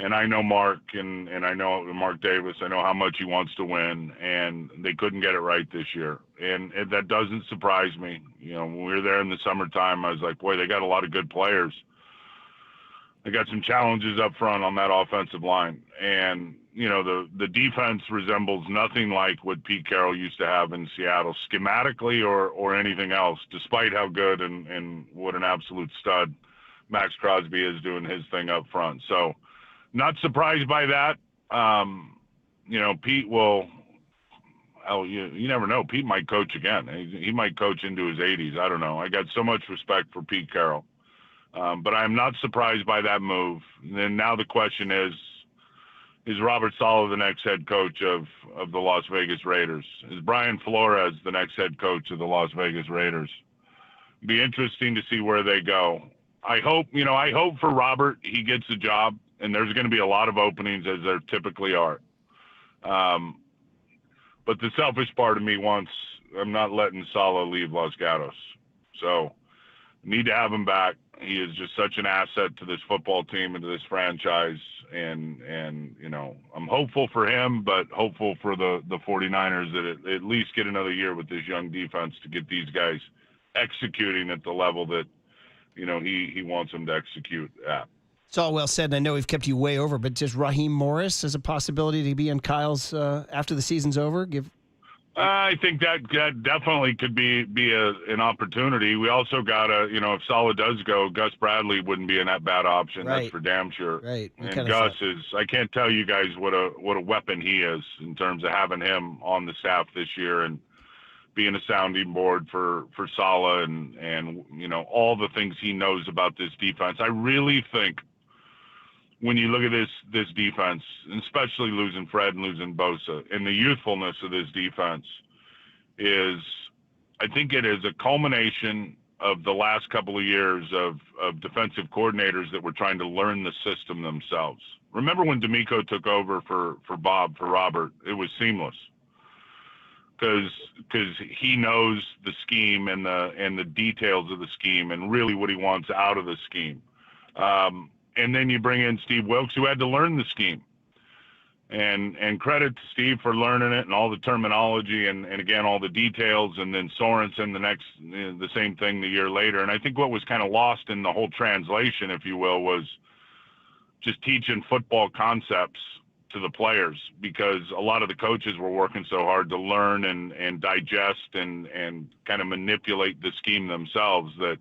And I know Mark and I know Mark Davis. I know how much he wants to win, and they couldn't get it right this year. And that doesn't surprise me. You know, when we were there in the summertime, I was like, boy, they got a lot of good players. They got some challenges up front on that offensive line. And, you know, the defense resembles nothing like what Pete Carroll used to have in Seattle, schematically or anything else, despite how good and what an absolute stud Max Crosby is doing his thing up front. So, not surprised by that. You know, Pete will. Oh, you never know. Pete might coach again. He might coach into his 80s. I don't know. I got so much respect for Pete Carroll, but I am not surprised by that move. And then now the question is Robert Saleh the next head coach of the Las Vegas Raiders? Is Brian Flores the next head coach of the Las Vegas Raiders? Be interesting to see where they go. I hope for Robert he gets a job. And there's going to be a lot of openings, as there typically are. But the selfish part of me I'm not letting Saleh leave Los Gatos. So need to have him back. He is just such an asset to this football team and to this franchise. And you know, I'm hopeful for him, but hopeful for the 49ers that at least get another year with this young defense to get these guys executing at the level that, you know, he wants them to execute at. It's all well said, and I know we've kept you way over, but just Raheem Morris as a possibility to be in Kyle's after the season's over? I think that definitely could be an opportunity. We also got if Saleh does go, Gus Bradley wouldn't be a bad option. Right. That's for damn sure. Right. And Gus I can't tell you guys what a weapon he is in terms of having him on the staff this year and being a sounding board for Saleh and you know, all the things he knows about this defense. I really think when you look at this defense, especially losing Fred and losing Bosa, and the youthfulness of this defense I think it is a culmination of the last couple of years of defensive coordinators that were trying to learn the system themselves. Remember when D'Amico took over for Robert, it was seamless because he knows the scheme and the details of the scheme and really what he wants out of the scheme. And then you bring in Steve Wilkes, who had to learn the scheme. And credit to Steve for learning it and all the terminology and again, all the details. And then Sorensen the same thing the year later. And I think what was kind of lost in the whole translation, if you will, was just teaching football concepts to the players, because a lot of the coaches were working so hard to learn and digest and kind of manipulate the scheme themselves that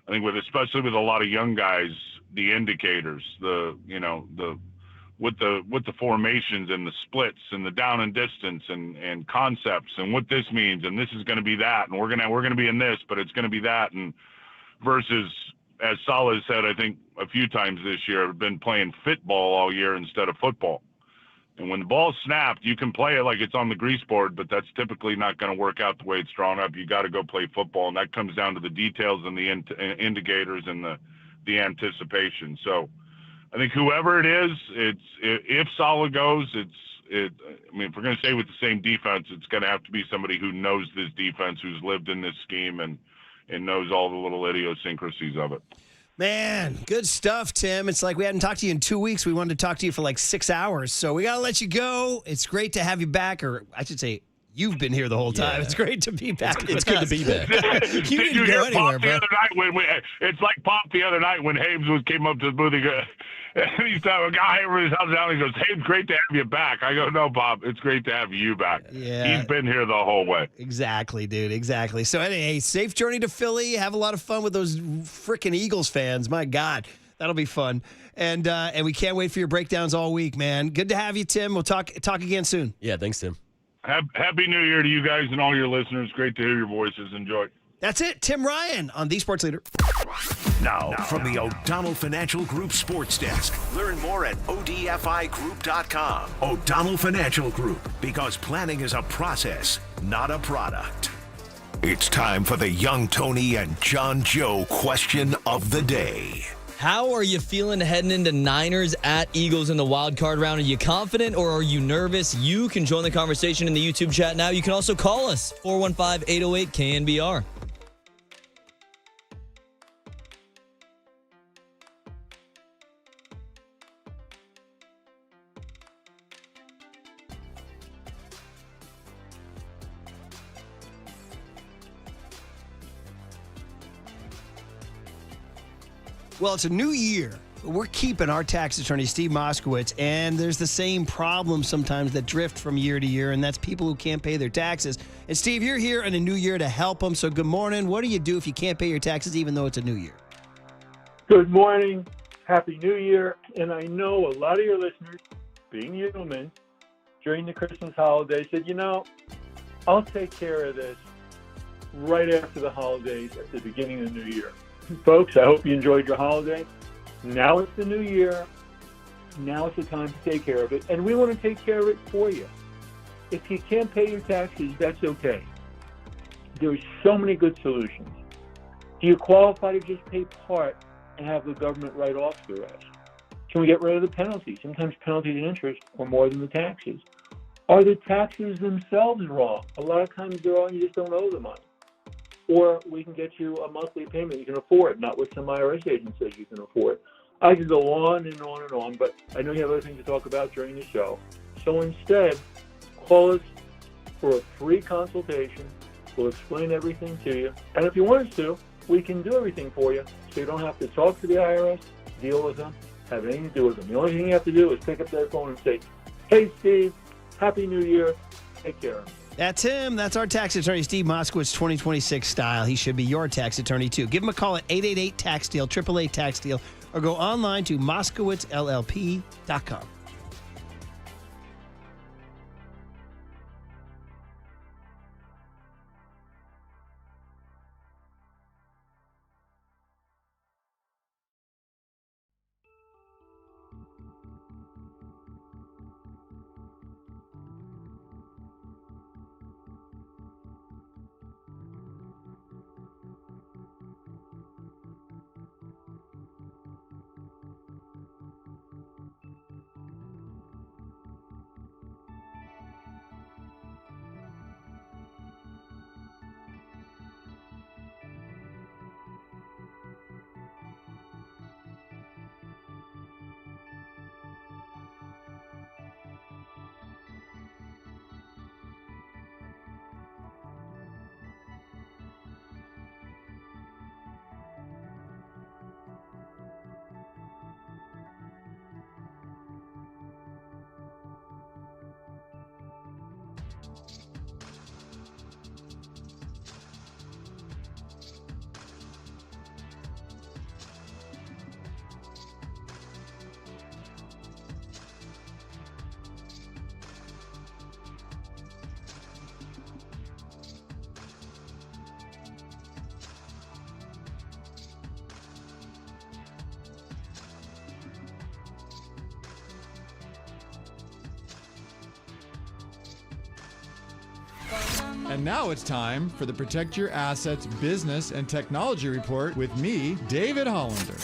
I think especially with a lot of young guys, the indicators, with the formations and the splits and the down and distance and concepts and what this means and this is going to be that and we're going to be in this, but it's going to be that, and versus, as Saleh said, I think a few times this year, I've been playing football all year instead of football. And when the ball's snapped, you can play it like it's on the grease board, but that's typically not going to work out the way it's drawn up. You got to go play football, and that comes down to the details and the indicators and the anticipation. So I think whoever it is, if Saleh goes, if we're going to stay with the same defense, it's going to have to be somebody who knows this defense, who's lived in this scheme and knows all the little idiosyncrasies of it. Man, good stuff, Tim. It's like we hadn't talked to you in 2 weeks. We wanted to talk to you for like 6 hours. So we got to let you go. It's great to have you back, or I should say, you've been here the whole time. Yeah. It's great to be back. It's good to be back. You didn't go anywhere, bro. It's like Pop the other night when Habes came up to the booth. And he's talking, a guy over his house down. He goes, "Hey, it's great to have you back." I go, "No, Bob, it's great to have you back." Yeah. He's been here the whole way. Exactly, dude. Exactly. So, anyway, safe journey to Philly. Have a lot of fun with those freaking Eagles fans. My God, that'll be fun. And we can't wait for your breakdowns all week, man. Good to have you, Tim. We'll talk again soon. Yeah, thanks, Tim. Happy New Year to you guys and all your listeners. Great to hear your voices. Enjoy. That's it. Tim Ryan on The Sports Leader. Now, from the O'Donnell Financial Group Sports Desk. Learn more at odfigroup.com. O'Donnell Financial Group, because planning is a process, not a product. It's time for the Young Tony and John Joe question of the day. How are you feeling heading into Niners at Eagles in the wild card round? Are you confident or are you nervous? You can join the conversation in the YouTube chat now. You can also call us, 415-808-KNBR. Well, it's a new year. We're keeping our tax attorney, Steve Moskowitz, and there's the same problem sometimes that drift from year to year, and that's people who can't pay their taxes. And, Steve, you're here in a new year to help them, so good morning. What do you do if you can't pay your taxes even though it's a new year? Good morning. Happy New Year. And I know a lot of your listeners, being human, during the Christmas holiday said, I'll take care of this right after the holidays at the beginning of the new year. Folks, I hope you enjoyed your holiday. Now it's the new year. Now it's the time to take care of it. And we want to take care of it for you. If you can't pay your taxes, that's okay. There's so many good solutions. Do you qualify to just pay part and have the government write off the rest? Can we get rid of the penalties? Sometimes penalties and interest are more than the taxes. Are the taxes themselves wrong? A lot of times they're wrong, you just don't owe the money. Or we can get you a monthly payment you can afford, not what some IRS agent says you can afford. I could go on and on and on, but I know you have other things to talk about during the show. So instead, call us for a free consultation. We'll explain everything to you. And if you want us to, we can do everything for you, so you don't have to talk to the IRS, deal with them, have anything to do with them. The only thing you have to do is pick up their phone and say, hey, Steve, Happy New Year. Take care. That's him. That's our tax attorney, Steve Moskowitz, 2026 style. He should be your tax attorney, too. Give him a call at 888-TAX-DEAL, 888-TAX-DEAL, or go online to moskowitzllp.com. And now it's time for the Protect Your Assets Business and Technology Report with me, David Hollander.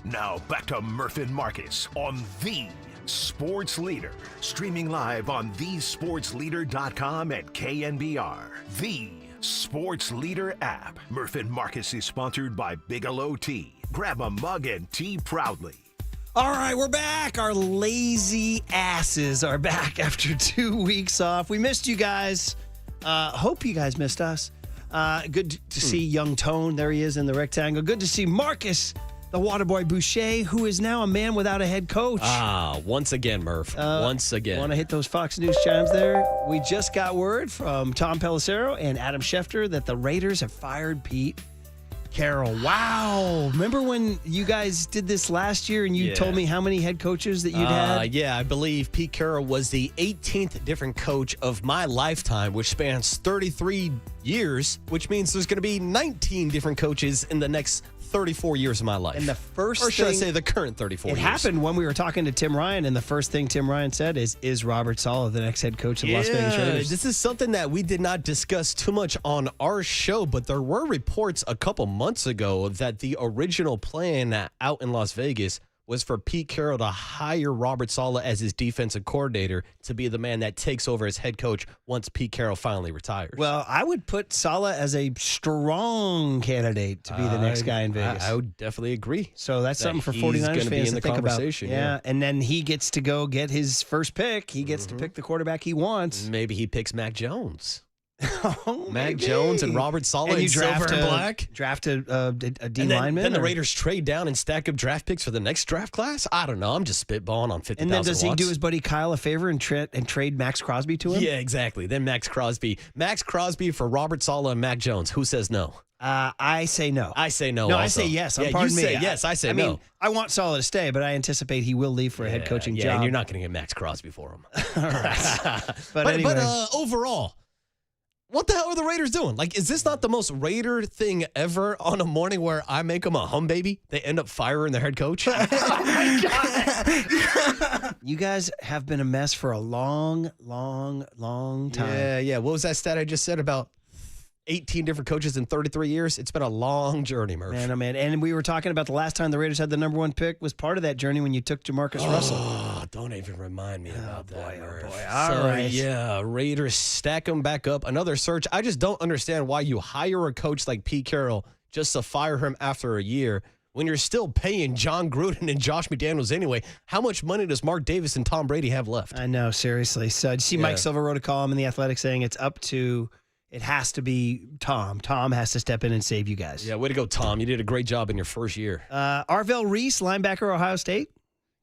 Now back to Murph and Marcus on the Sports Leader, Streaming live on thesportsleader.com and KNBR. The Sports Leader app. Murph and Marcus is sponsored by Bigelow Tea. Grab a mug and tea proudly. All right, we're back. Our lazy asses are back after 2 weeks off. We missed you guys. Hope you guys missed us. Good to see young Tone. There he is in the rectangle. Good to see Marcus, the Waterboy Boucher, who is now a man without a head coach. Once again, Murph. Once again. Want to hit those Fox News chimes there? We just got word from Tom Pelissero and Adam Schefter that the Raiders have fired Pete Carroll. Wow. Remember when you guys did this last year and you told me how many head coaches that you'd had? Yeah, I believe Pete Carroll was the 18th different coach of my lifetime, which spans 33 years, which means there's going to be 19 different coaches in the next 34 years of my life. And the first Or should I thing- say the current 34 years? It happened when we were talking to Tim Ryan, and the first thing Tim Ryan said is Robert Saleh the next head coach of Las Vegas Raiders? This is something that we did not discuss too much on our show, but there were reports a couple months ago that the original plan out in Las Vegas was for Pete Carroll to hire Robert Saleh as his defensive coordinator to be the man that takes over as head coach once Pete Carroll finally retires. Well, I would put Saleh as a strong candidate to be the next guy in Vegas. I would definitely agree. So that's something for he's 49ers gonna fans be in to the think conversation. about. Yeah, and then he gets to go get his first pick. He gets to pick the quarterback he wants. Maybe he picks Mac Jones. Oh, Mac maybe. Jones and Robert Saleh And you in silver and black. Draft a D And lineman. then the or- Raiders trade down and stack up draft picks for the next draft class? I don't know. I'm just spitballing on 50,000 And then does he watts. do his buddy Kyle a favor and trade Max Crosby to him? Yeah, exactly. Then Max Crosby. Max Crosby for Robert Saleh and Mac Jones. Who says no? I say no. I say no. No, I also. say yes. Yeah, Pardon you me. say yes. I say I no. mean, I want Saleh to stay, but I anticipate he will leave for a head coaching job. and you're not going to get Max Crosby for him. All right. But anyway. overall, what the hell are the Raiders doing? Like, is this not the most Raider thing ever on a morning where I make them a hum baby? They end up firing their head coach? You guys have been a mess for a long time. Yeah. What was that stat I just said about 18 different coaches in 33 years? It's been a long journey, Murph. Man, oh man. And we were talking about the last time the Raiders had the number one pick was part of that journey when you took Jamarcus Russell. Oh, don't even remind me about that, Murph. All right. Yeah, Raiders stack them back up. Another search. I just don't understand why you hire a coach like Pete Carroll just to fire him after a year when you're still paying John Gruden and Josh McDaniels anyway. How much money does Mark Davis and Tom Brady have left? I know, seriously. So did you see Mike Silva wrote a column in The Athletic saying it has to be Tom. Tom has to step in and save you guys. Yeah, way to go, Tom. You did a great job in your first year. Arvell Reese, linebacker, Ohio State.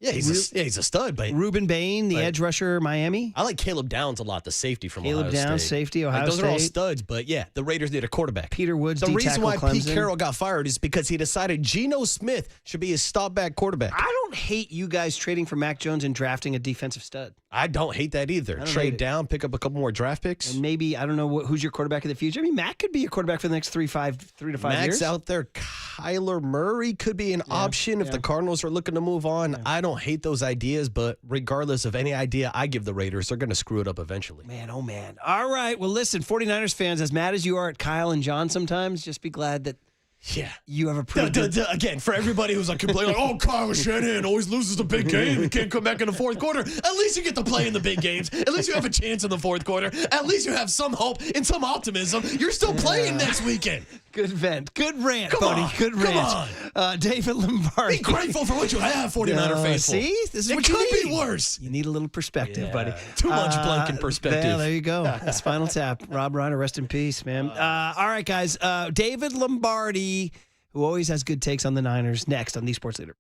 Yeah, he's a stud. But Reuben Bain, the edge rusher, Miami. I like Caleb Downs a lot, the safety from Ohio State. Caleb Downs, safety, Ohio those State. are all studs, but yeah, the Raiders need a quarterback. Peter Woods, the reason why Clemson. Pete Carroll got fired is because he decided Geno Smith should be his stopback quarterback. I don't hate you guys trading for Mac Jones and drafting a defensive stud. I don't hate that either. Trade down, pick up a couple more draft picks. And maybe, I don't know who's your quarterback of the future. I mean, Mac could be your quarterback for the next 3 to 5 Mac's years. out there. Kyler Murray could be an option if the Cardinals are looking to move on. Yeah. I don't hate those ideas, but regardless of any idea I give the Raiders, they're going to screw it up eventually. Man, oh man. All right. Well, listen, 49ers fans, as mad as you are at Kyle and John sometimes, just be glad that you have a pretty good... Again, for everybody who's like complaining, like, oh, Kyle Shanahan always loses the big game. He can't come back in the fourth quarter. At least you get to play in the big games. At least you have a chance in the fourth quarter. At least you have some hope and some optimism. You're still playing next weekend. Good vent. Good rant, Come buddy. on, Good rant. come on. David Lombardi. Be grateful for what you have, 49er faithful. See? This is it what could you need. be worse. You need a little perspective, buddy. Too much blanking perspective. Yeah, there you go. That's Final Tap. Rob Reiner, rest in peace, man. All right, guys. David Lombardi, who always has good takes on the Niners, next on The Sports Leader.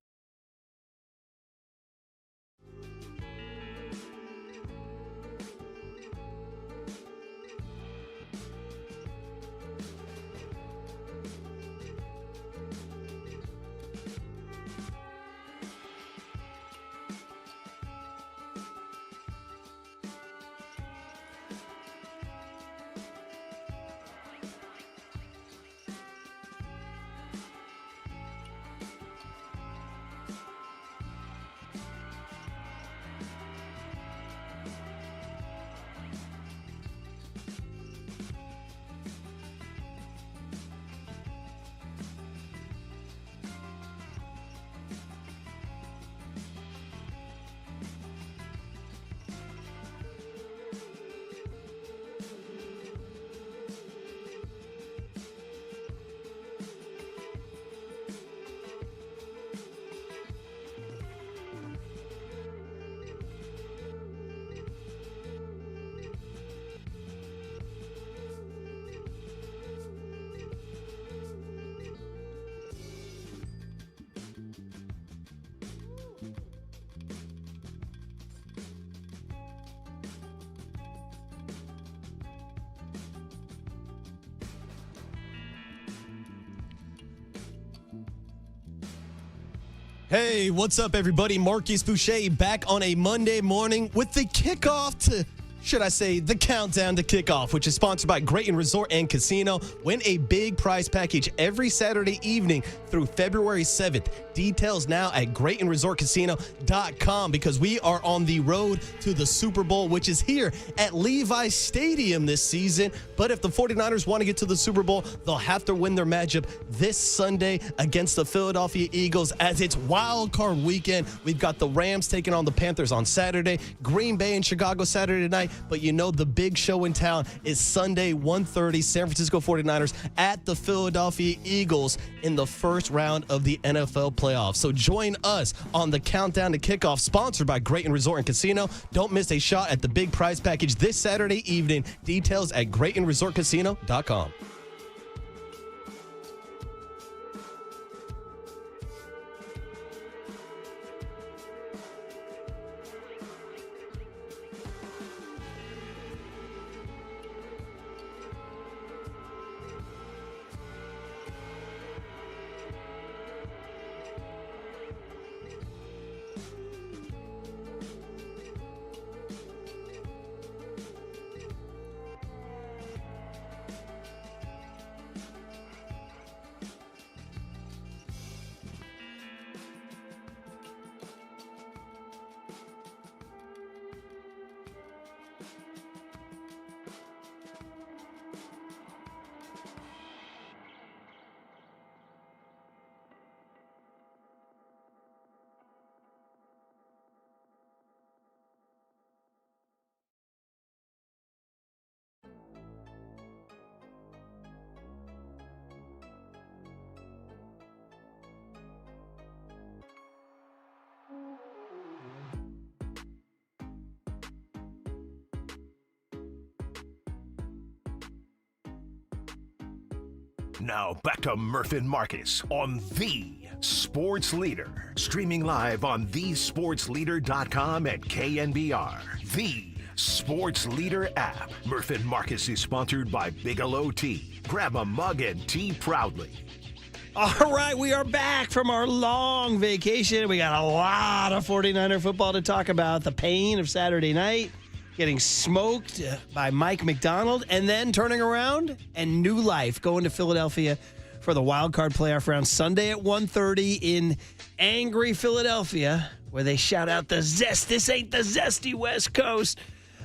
Hey, what's up, everybody? Marcus Boucher back on a Monday morning with the kickoff to, should I say, the countdown to kickoff, which is sponsored by Grayton Resort and Casino. Win a big prize package every Saturday evening through February 7th. Details now at GraytonResortCasino.com, because we are on the road to the Super Bowl, which is here at Levi's Stadium this season. But if the 49ers want to get to the Super Bowl, they'll have to win their matchup this Sunday against the Philadelphia Eagles, as it's wild card weekend. We've got the Rams taking on the Panthers on Saturday, Green Bay and Chicago Saturday night. But you know the big show in town is Sunday, 1:30, San Francisco 49ers at the Philadelphia Eagles in the first round of the NFL playoffs. So join us on the countdown to kickoff, sponsored by Grayton Resort and Casino. Don't miss a shot at the big prize package this Saturday evening. Details at GraytonResortCasino.com. Now back to Murph and Marcus on The Sports Leader. Streaming live on thesportsleader.com and KNBR. The Sports Leader app. Murph and Marcus is sponsored by Bigelow Tea. Grab a mug and tea proudly. All right, we are back from our long vacation. We got a lot of 49er football to talk about. The pain of Saturday night, getting smoked by Mike McDonald, and then turning around and new life, going to Philadelphia for the wild card playoff round Sunday at 1:30 in angry Philadelphia, where they shout out the zest. This ain't the zesty West Coast.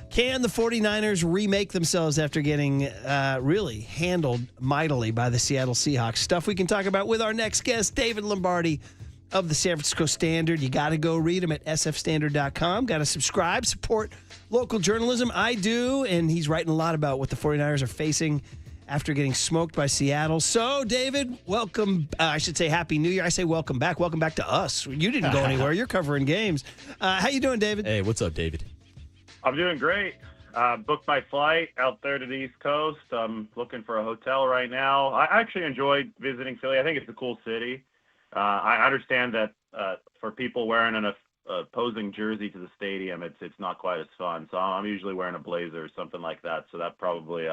Can the 49ers remake themselves after getting really handled mightily by the Seattle Seahawks? Stuff we can talk about with our next guest, David Lombardi of the San Francisco Standard. You got to go read him at sfstandard.com. Got to subscribe, support local journalism. I do, and he's writing a lot about what the 49ers are facing after getting smoked by Seattle. So, David, welcome. I should say Happy New Year. I say welcome back. Welcome back to us. You didn't go anywhere. You're covering games. How you doing, David? Hey, what's up, David? I'm doing great. Booked my flight out there to the East Coast. I'm looking for a hotel right now. I actually enjoyed visiting Philly. I think it's a cool city. I understand that for people wearing an opposing jersey to the stadium, it's not quite as fun. So I'm usually wearing a blazer or something like that. So that probably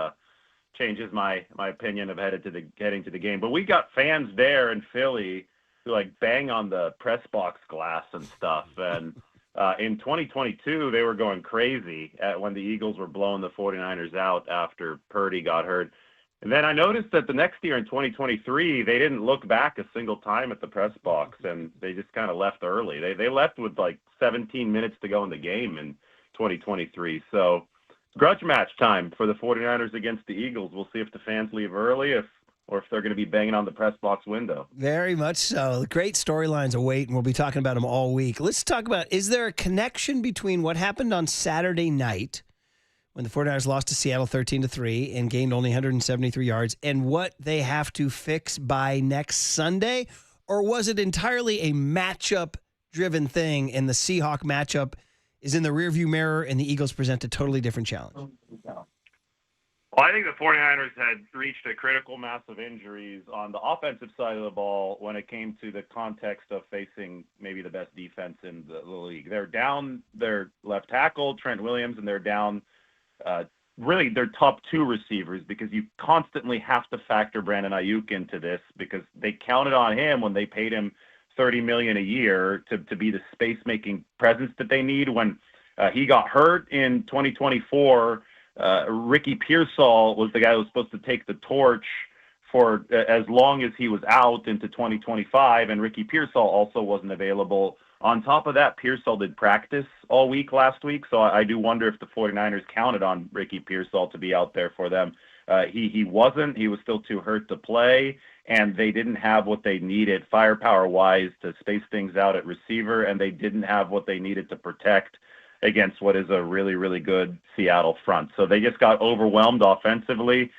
changes my opinion of heading to the game. But we got fans there in Philly who like bang on the press box glass and stuff. And in 2022, they were going crazy when the Eagles were blowing the 49ers out after Purdy got hurt. And then I noticed that the next year in 2023, they didn't look back a single time at the press box, and they just kind of left early. They left with like 17 minutes to go in the game in 2023. So grudge match time for the 49ers against the Eagles. We'll see if the fans leave early or if they're going to be banging on the press box window. Very much so. Great storylines await, and we'll be talking about them all week. Let's talk about, is there a connection between what happened on Saturday night when the 49ers lost to Seattle 13-3 and gained only 173 yards, and what they have to fix by next Sunday? Or was it entirely a matchup-driven thing, and the Seahawk matchup is in the rearview mirror, and the Eagles present a totally different challenge? Well, I think the 49ers had reached a critical mass of injuries on the offensive side of the ball when it came to the context of facing maybe the best defense in the league. They're down their left tackle, Trent Williams, and they're down really their top two receivers, because you constantly have to factor Brandon Ayuk into this, because they counted on him when they paid him $30 million a year to be the space-making presence that they need. When he got hurt in 2024, Ricky Pearsall was the guy who was supposed to take the torch for as long as he was out into 2025, and Ricky Pearsall also wasn't available. On top of that, Pearsall did practice all week last week, so I do wonder if the 49ers counted on Ricky Pearsall to be out there for them. He wasn't. He was still too hurt to play, and they didn't have what they needed firepower-wise to space things out at receiver, and they didn't have what they needed to protect against what is a really, really good Seattle front. So they just got overwhelmed offensively.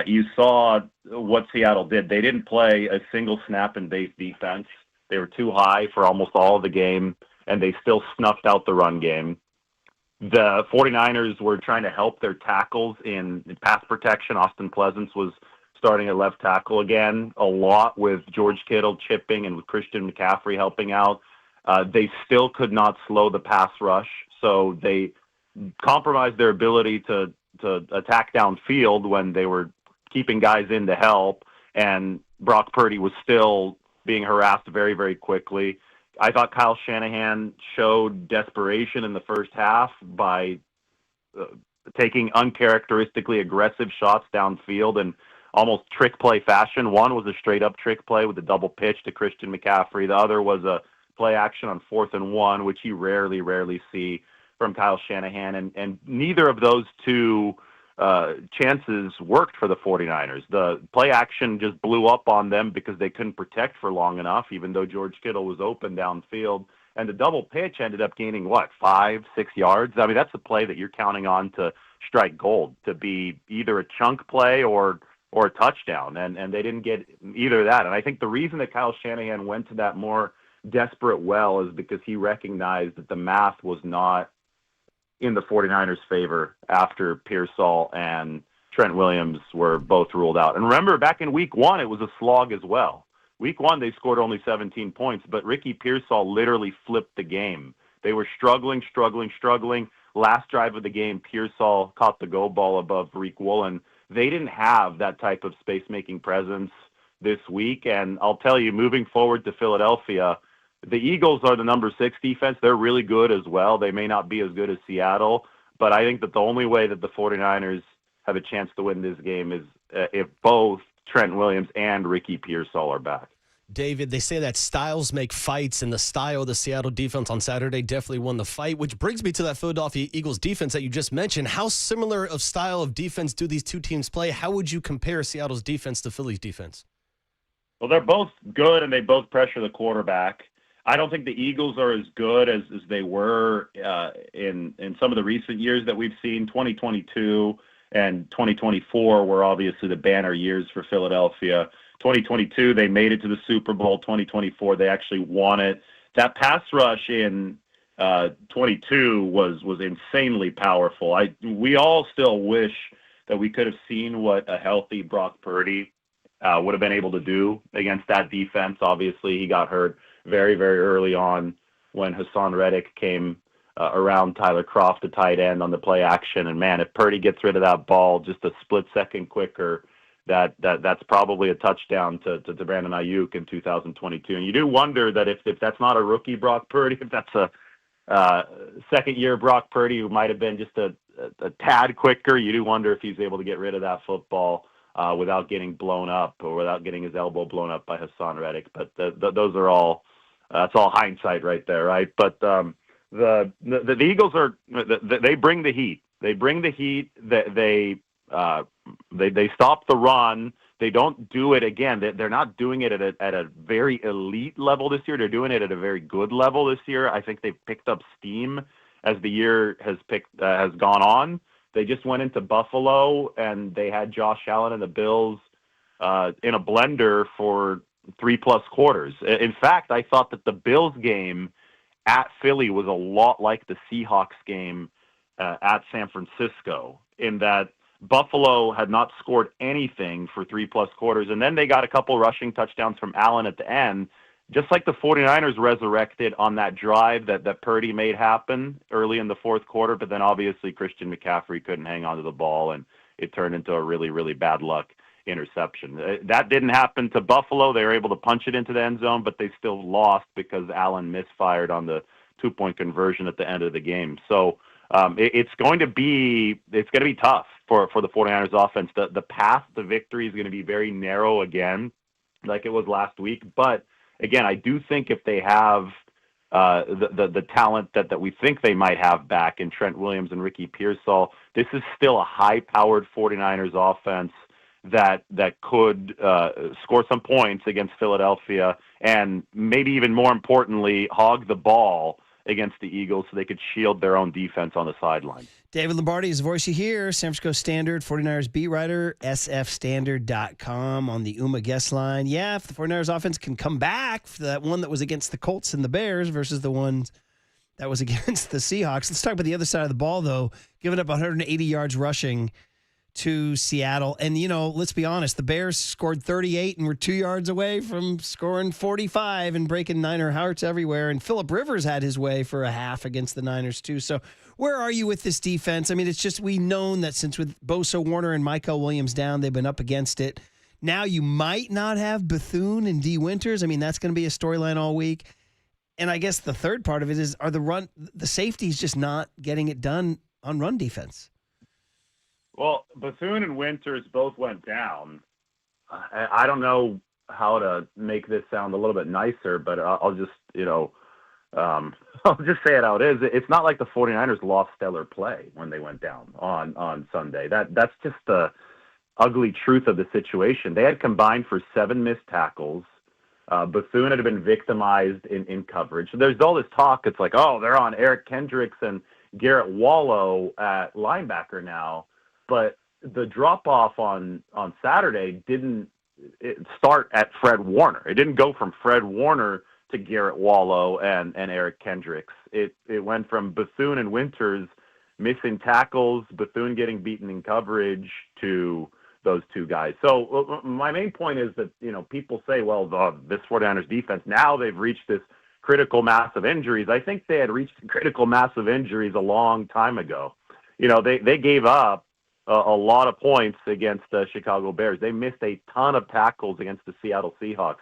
You saw what Seattle did. They didn't play a single snap in base defense. They were too high for almost all of the game, and they still snuffed out the run game. The 49ers were trying to help their tackles in pass protection. Austin Pleasance was starting at left tackle again, a lot with George Kittle chipping and with Christian McCaffrey helping out. They still could not slow the pass rush, so they compromised their ability to attack downfield when they were keeping guys in to help, and Brock Purdy was still being harassed very, very quickly. I thought Kyle Shanahan showed desperation in the first half by taking uncharacteristically aggressive shots downfield in almost trick play fashion. One was a straight-up trick play with a double pitch to Christian McCaffrey. The other was a play action on 4th and 1, which you rarely see from Kyle Shanahan. And neither of those two chances worked for the 49ers. The play action just blew up on them because they couldn't protect for long enough, even though George Kittle was open downfield. And the double pitch ended up gaining, 5-6 yards? I mean, that's a play that you're counting on to strike gold, to be either a chunk play or a touchdown. And they didn't get either of that. And I think the reason that Kyle Shanahan went to that more desperate well is because he recognized that the math was not in the 49ers' favor after Pearsall and Trent Williams were both ruled out. And remember, back in week 1, it was a slog as well. Week 1, they scored only 17 points, but Ricky Pearsall literally flipped the game. They were struggling. Last drive of the game, Pearsall caught the go ball above Reek Woolen. They didn't have that type of space-making presence this week. And I'll tell you, moving forward to Philadelphia, the Eagles are the number 6 defense. They're really good as well. They may not be as good as Seattle, but I think that the only way that the 49ers have a chance to win this game is if both Trent Williams and Ricky Pearsall are back. David, they say that styles make fights, and the style of the Seattle defense on Saturday definitely won the fight, which brings me to that Philadelphia Eagles defense that you just mentioned. How similar of style of defense do these two teams play? How would you compare Seattle's defense to Philly's defense? Well, they're both good, and they both pressure the quarterback. I don't think the Eagles are as good as they were in some of the recent years that we've seen. 2022 and 2024 were obviously the banner years for Philadelphia. 2022, they made it to the Super Bowl. 2024, they actually won it. That pass rush in 22 was insanely powerful. We all still wish that we could have seen what a healthy Brock Purdy would have been able to do against that defense. Obviously, he got hurt very, very early on when Hassan Reddick came around Tyler Kroft, the tight end, on the play action. And, man, if Purdy gets rid of that ball just a split second quicker, that's probably a touchdown to Brandon Ayuk in 2022. And you do wonder that if that's not a rookie Brock Purdy, if that's a second-year Brock Purdy who might have been just a tad quicker, you do wonder if he's able to get rid of that football without getting blown up or without getting his elbow blown up by Hassan Reddick. But those are all that's all hindsight right there, right? But the Eagles they bring the heat. They bring the heat. They stop the run. They don't do it again. They're not doing it at a very elite level this year. They're doing it at a very good level this year. I think they've picked up steam as the year has gone on. They just went into Buffalo and they had Josh Allen and the Bills in a blender for 3+ quarters. In fact, I thought that the Bills game at Philly was a lot like the Seahawks game at San Francisco, in that Buffalo had not scored anything for 3+ quarters, and then they got a couple rushing touchdowns from Allen at the end, just like the 49ers resurrected on that drive that Purdy made happen early in the fourth quarter, but then obviously Christian McCaffrey couldn't hang on to the ball, and it turned into a really, really bad luck interception. That didn't happen to Buffalo. They were able to punch it into the end zone, but they still lost because Allen misfired on the 2-point conversion at the end of the game. So it's going to be tough for the 49ers offense. The path to victory is going to be very narrow again, like it was last week. But again, I do think if they have the talent that we think they might have back in Trent Williams and Ricky Pearsall, this is still a high-powered 49ers offense that could score some points against Philadelphia and maybe even more importantly, hog the ball against the Eagles so they could shield their own defense on the sideline. David Lombardi is the voice you hear, San Francisco Standard, 49ers beat writer, sfstandard.com on the UMA guest line. Yeah, if the 49ers offense can come back for that one that was against the Colts and the Bears versus the one that was against the Seahawks. Let's talk about the other side of the ball, though. Giving up 180 yards rushing to Seattle. And, let's be honest, the Bears scored 38 and were 2 yards away from scoring 45 and breaking Niner hearts everywhere. And Phillip Rivers had his way for a half against the Niners, too. So where are you with this defense? I mean, it's just we known that since with Bosa, Warner, and Michael Williams down, they've been up against it. Now you might not have Bethune and D. Winters. I mean, that's going to be a storyline all week. And I guess the third part of it is, are the safeties just not getting it done on run defense? Well, Bethune and Winters both went down. I don't know how to make this sound a little bit nicer, but I'll just, I'll just say it how it is. It's not like the 49ers lost stellar play when they went down on Sunday. That's just the ugly truth of the situation. They had combined for 7 missed tackles. Bethune had been victimized in coverage. So there's all this talk. It's like, oh, they're on Eric Kendricks and Garrett Wallow at linebacker now. But the drop-off on Saturday didn't start at Fred Warner. It didn't go from Fred Warner to Garrett Wallow and Eric Kendricks. It went from Bethune and Winters missing tackles, Bethune getting beaten in coverage, to those two guys. So my main point is that, people say, well, this 49ers defense, now they've reached this critical mass of injuries. I think they had reached critical mass of injuries a long time ago. They gave up a lot of points against the Chicago Bears. They missed a ton of tackles against the Seattle Seahawks.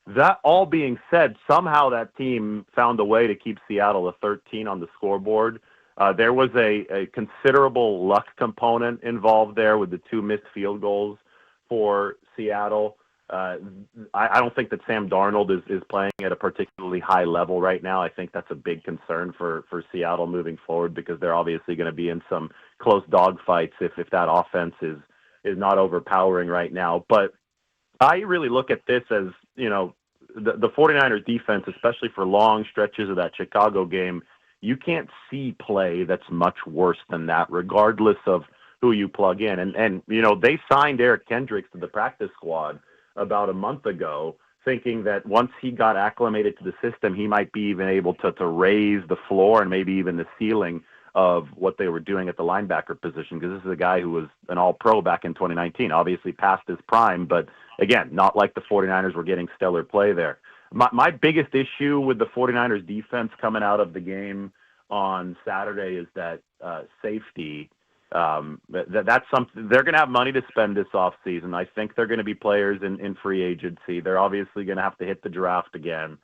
That all being said, somehow that team found a way to keep Seattle a 13 on the scoreboard. There was a considerable luck component involved there with the 2 missed field goals for Seattle. I don't think that Sam Darnold is playing at a particularly high level right now. I think that's a big concern for Seattle moving forward, because they're obviously going to be in some close dogfights if that offense is not overpowering right now. But I really look at this as, the 49ers defense, especially for long stretches of that Chicago game, you can't see play that's much worse than that, regardless of who you plug in. And they signed Eric Kendricks to the practice squad about a month ago, thinking that once he got acclimated to the system, he might be even able to raise the floor and maybe even the ceiling of what they were doing at the linebacker position, because this is a guy who was an all-pro back in 2019, obviously past his prime, but again, not like the 49ers were getting stellar play there. My biggest issue with the 49ers defense coming out of the game on Saturday is that safety. That's something they're going to have money to spend this offseason. I think they're going to be players in free agency. They're obviously going to have to hit the draft again.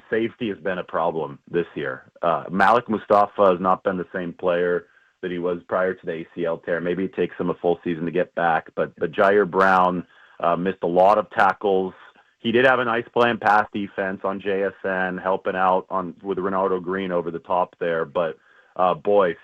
Safety has been a problem this year. Malik Mustafa has not been the same player that he was prior to the ACL tear. Maybe it takes him a full season to get back, but Jair Brown missed a lot of tackles. He did have a nice play in pass defense on JSN, helping out with Renardo Green over the top there, but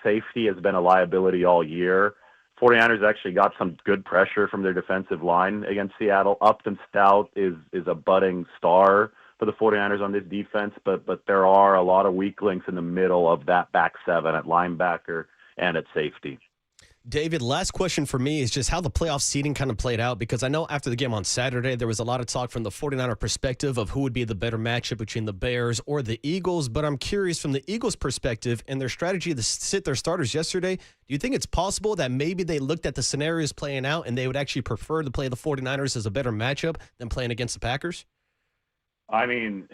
safety has been a liability all year. 49ers actually got some good pressure from their defensive line against Seattle. Upton Stout is a budding star for the 49ers on this defense, but there are a lot of weak links in the middle of that back seven at linebacker and at safety. David, last question for me is just how the playoff seeding kind of played out, because I know after the game on Saturday, there was a lot of talk from the 49er perspective of who would be the better matchup between the Bears or the Eagles. But I'm curious from the Eagles' perspective and their strategy to sit their starters yesterday, do you think it's possible that maybe they looked at the scenarios playing out and they would actually prefer to play the 49ers as a better matchup than playing against the Packers? I mean,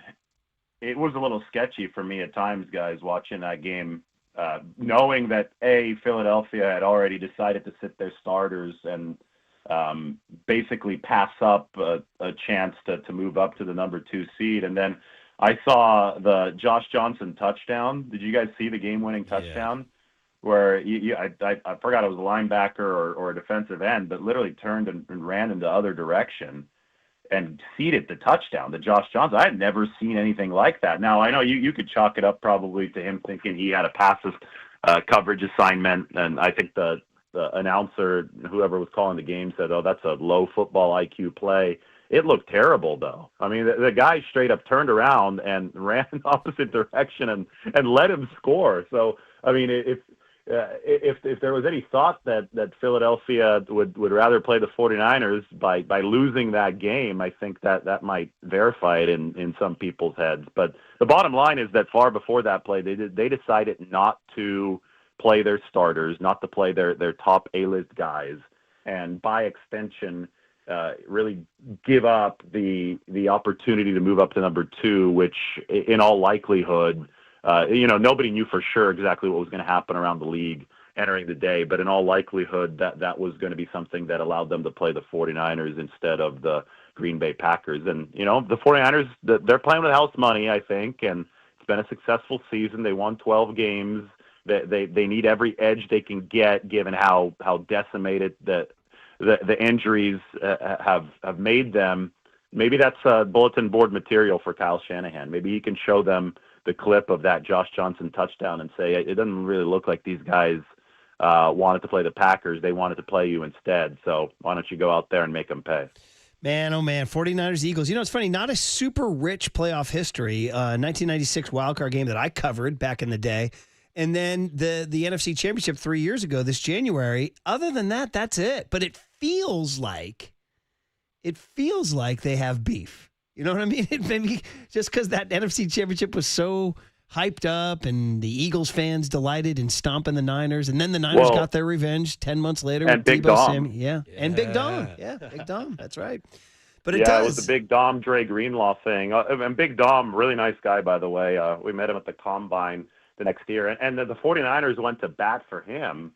it was a little sketchy for me at times, guys, watching that game. Knowing that Philadelphia had already decided to sit their starters, and basically pass up a chance to move up to the number 2 seed. And then I saw the Josh Johnson touchdown. Did you guys see the game-winning touchdown? Where I forgot it was a linebacker or a defensive end, but literally turned and ran in the other direction and seeded the touchdown to Josh Johnson. I had never seen anything like that. Now, I know you could chalk it up probably to him thinking he had a passive coverage assignment, and I think the announcer, whoever was calling the game, said, "Oh, that's a low football IQ play." It looked terrible, though. I mean, the guy straight up turned around and ran in the opposite direction and let him score. So, I mean, if there was any thought that Philadelphia would rather play the 49ers by losing that game, I think that might verify it in some people's heads. But the bottom line is that far before that play, they decided not to play their starters, not to play their top A-list guys, and by extension, really give up the opportunity to move up to number 2, which in all likelihood, nobody knew for sure exactly what was going to happen around the league entering the day, but in all likelihood that was going to be something that allowed them to play the 49ers instead of the Green Bay Packers. And, the 49ers, they're playing with house money, I think, and it's been a successful season. They won 12 games. They need every edge they can get, given how decimated the injuries have made them. Maybe that's bulletin board material for Kyle Shanahan. Maybe he can show them the clip of that Josh Johnson touchdown and say, it doesn't really look like these guys wanted to play the Packers. They wanted to play you instead. So why don't you go out there and make them pay? Man, oh man, 49ers, Eagles. It's funny, not a super rich playoff history. 1996 wildcard game that I covered back in the day. And then the NFC Championship 3 years ago, this January. Other than that, that's it. But it feels like they have beef. You know what I mean? Maybe just because that NFC Championship was so hyped up and the Eagles fans delighted in stomping the Niners, and then the Niners got their revenge 10 months later and with Big Debo Dom. Samuel. And Big Dom. Yeah, Big Dom. That's right. But it was the Big Dom Dre Greenlaw thing. And Big Dom, really nice guy, by the way. We met him at the Combine the next year. And the 49ers went to bat for him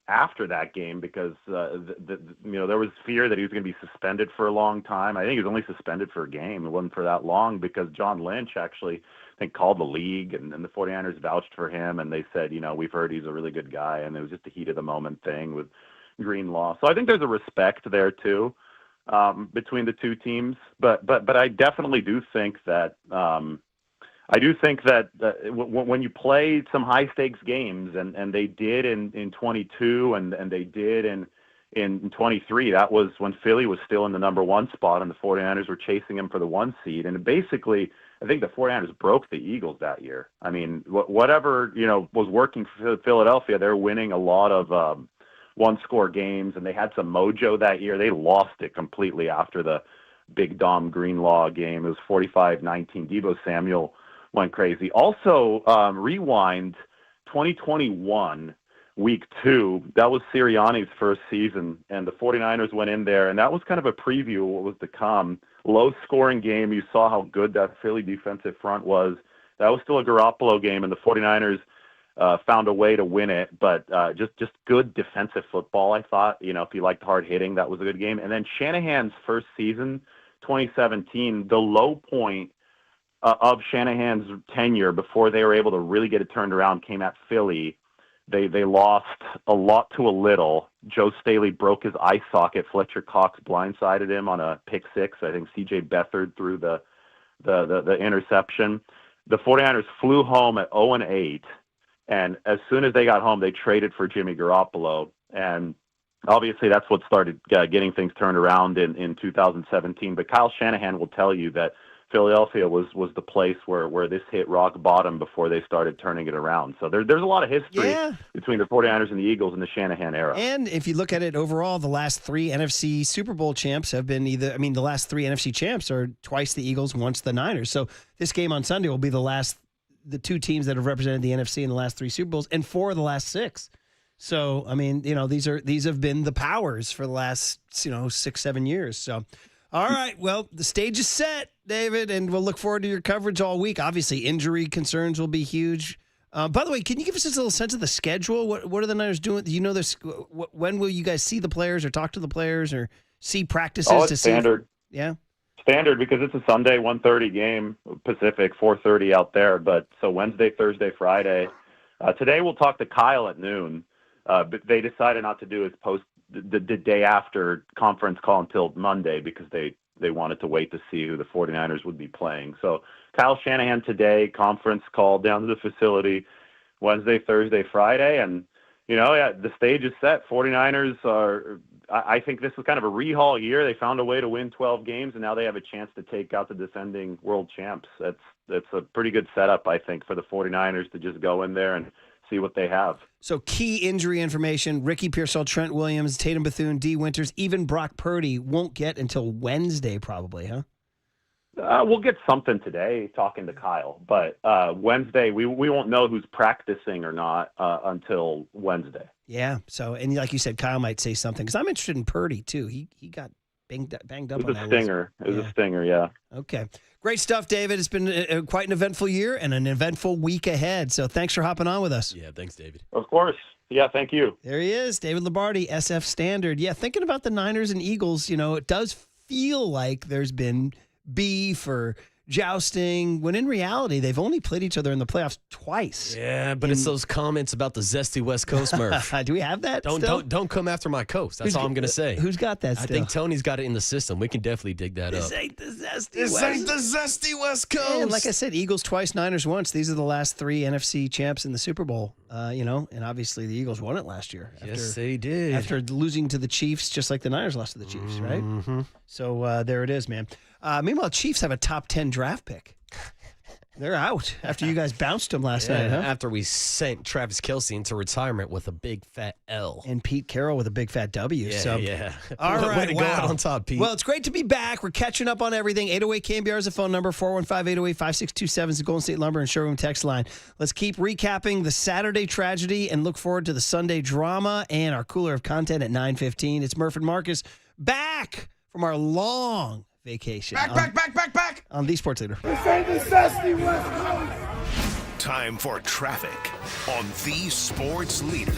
after that game because there was fear that he was going to be suspended for a long time. I think he was only suspended for a game. It wasn't for that long because John Lynch actually, I think, called the league and the 49ers vouched for him, and they said, we've heard he's a really good guy, and it was just a heat of the moment thing with Greenlaw. So I think there's a respect there too between the two teams. But I definitely do think that when you play some high stakes games, and they did in 22 and they did in 23, that was when Philly was still in the number 1 spot and the 49ers were chasing him for the 1 seed. And basically, I think the 49ers broke the Eagles that year. I mean, whatever, was working for Philadelphia, they're winning a lot of 1-score games, and they had some mojo that year. They lost it completely after the Big Dom Greenlaw game. It was 45-19. Debo Samuel went crazy. Also, rewind 2021, week 2. That was Sirianni's first season, and the 49ers went in there, and that was kind of a preview of what was to come. Low-scoring game. You saw how good that Philly defensive front was. That was still a Garoppolo game, and the 49ers found a way to win it, but just good defensive football, I thought. If you liked hard hitting, that was a good game. And then Shanahan's first season, 2017, the low point of Shanahan's tenure before they were able to really get it turned around came at Philly. They lost a lot to a little. Joe Staley broke his eye socket. Fletcher Cox blindsided him on a pick 6. I think C.J. Beathard threw the interception. The 49ers flew home at 0-8, and as soon as they got home, they traded for Jimmy Garoppolo. And obviously that's what started getting things turned around in 2017. But Kyle Shanahan will tell you that Philadelphia was the place where this hit rock bottom before they started turning it around. So there's a lot of history between the 49ers and the Eagles in the Shanahan era. And if you look at it overall, the last 3 NFC Super Bowl champs have been the last 3 NFC champs are twice the Eagles, once the Niners. So this game on Sunday will be the 2 teams that have represented the NFC in the last 3 Super Bowls and 4 of the last 6. So, I mean, these have been the powers for the last, 6-7 years. So, all right. Well, the stage is set, David, and we'll look forward to your coverage all week. Obviously, injury concerns will be huge By the way, can you give us a little sense of the schedule? What are the Niners doing? Do you know this? When will you guys see the players or talk to the players or see practices? Oh, it's standard. Yeah. Standard because it's a Sunday 1:30 game Pacific, 4:30 out there. But so Wednesday, Thursday, Friday. Today we'll talk to Kyle at noon. But they decided not to do his post the day after conference call until Monday because they wanted to wait to see who the 49ers would be playing. So Kyle Shanahan today, conference call down to the facility Wednesday, Thursday, Friday. And, the stage is set. 49ers are, I think this was kind of a rehaul year. They found a way to win 12 games, and now they have a chance to take out the defending world champs. That's a pretty good setup, I think, for the 49ers to just go in there and see what they have. So key injury information, Ricky Pearsall, Trent Williams, Tatum Bethune, D. Winters, even Brock Purdy won't get until Wednesday probably, huh? We'll get something today talking to Kyle, but Wednesday we won't know who's practicing or not until Wednesday. Yeah, so, and like you said, Kyle might say something, because I'm interested in Purdy too. He got banged up It on was that. a stinger. It was a stinger, yeah. Okay. Great stuff, David. It's been quite an eventful year and an eventful week ahead. So thanks for hopping on with us. Yeah, thanks, David. Of course. Yeah, thank you. There he is, David Lombardi, SF Standard. Yeah, thinking about the Niners and Eagles, it does feel like there's been beef or jousting, when in reality, they've only played each other in the playoffs twice. Yeah, but it's those comments about the zesty West Coast, Murph. Do we have that still? Don't come after my coast. That's all I'm going to say. Who's got that still? I think Tony's got it in the system. We can definitely dig that up. This ain't the zesty This West. ain't the zesty West Coast. And like I said, Eagles twice, Niners once. These are the last three NFC champs in the Super Bowl, and obviously the Eagles won it last year. Yes, they did. After losing to the Chiefs, just like the Niners lost to the Chiefs, right? Mm-hmm. So there it is, man. Meanwhile, Chiefs have a top 10 draft pick. They're out after you guys bounced them last night, huh? After we sent Travis Kelce into retirement with a big fat L. And Pete Carroll with a big fat W. Yeah. All right, Way to go out on top, Pete. Well, it's great to be back. We're catching up on everything. 808 KNBR is the phone number. 415-808-5627 is the Golden State Lumber and Showroom text line. Let's keep recapping the Saturday tragedy and look forward to the Sunday drama and our cooler of content at 9:15. It's Murph and Marcus back from our long vacation. Back. On the Sports Leader. This ain't the zesty West Coast. Time for traffic on the Sports Leader.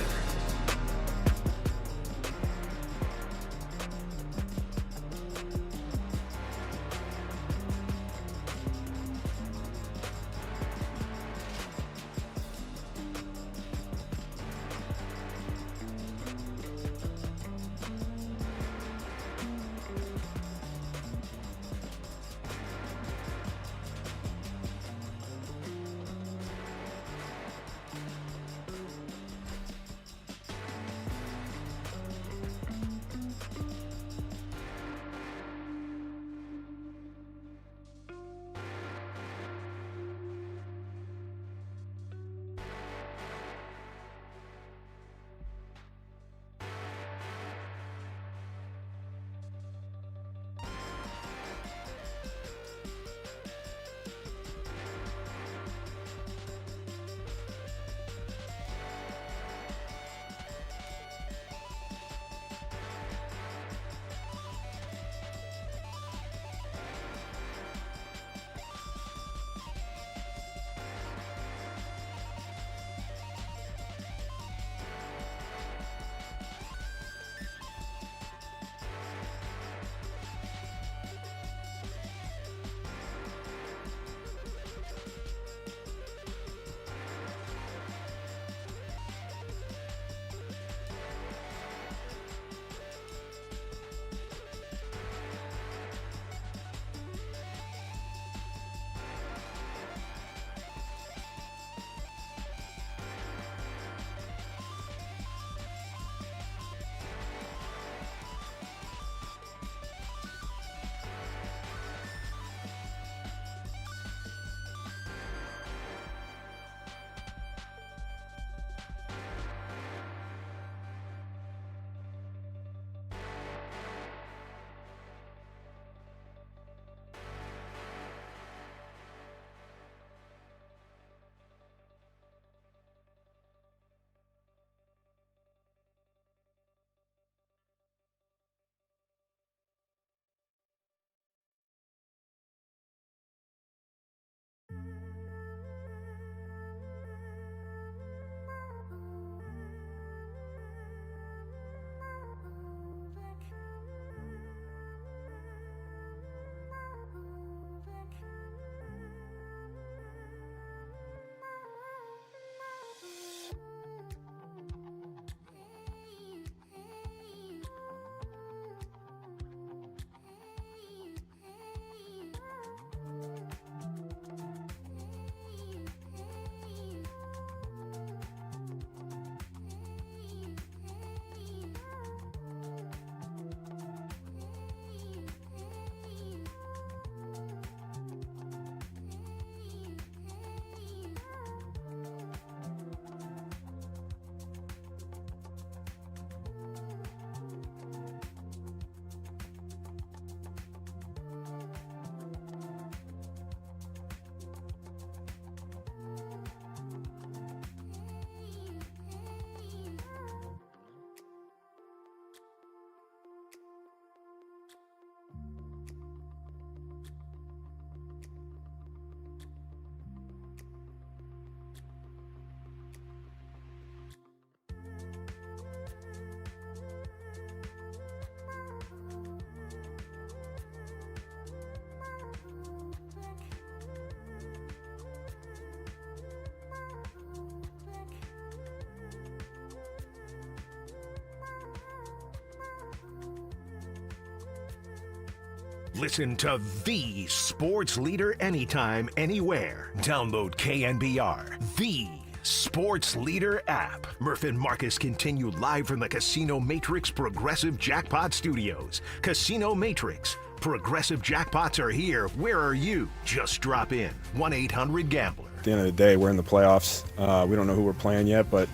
Listen to the sports leader anytime, anywhere. Download KNBR, the sports leader app. Murph and Marcus continue live from the Casino Matrix Progressive Jackpot Studios. Casino Matrix. Progressive jackpots are here. Where are you? Just drop in. 1-800-GAMBLER. At the end of the day, we're in the playoffs. We don't know who we're playing yet, but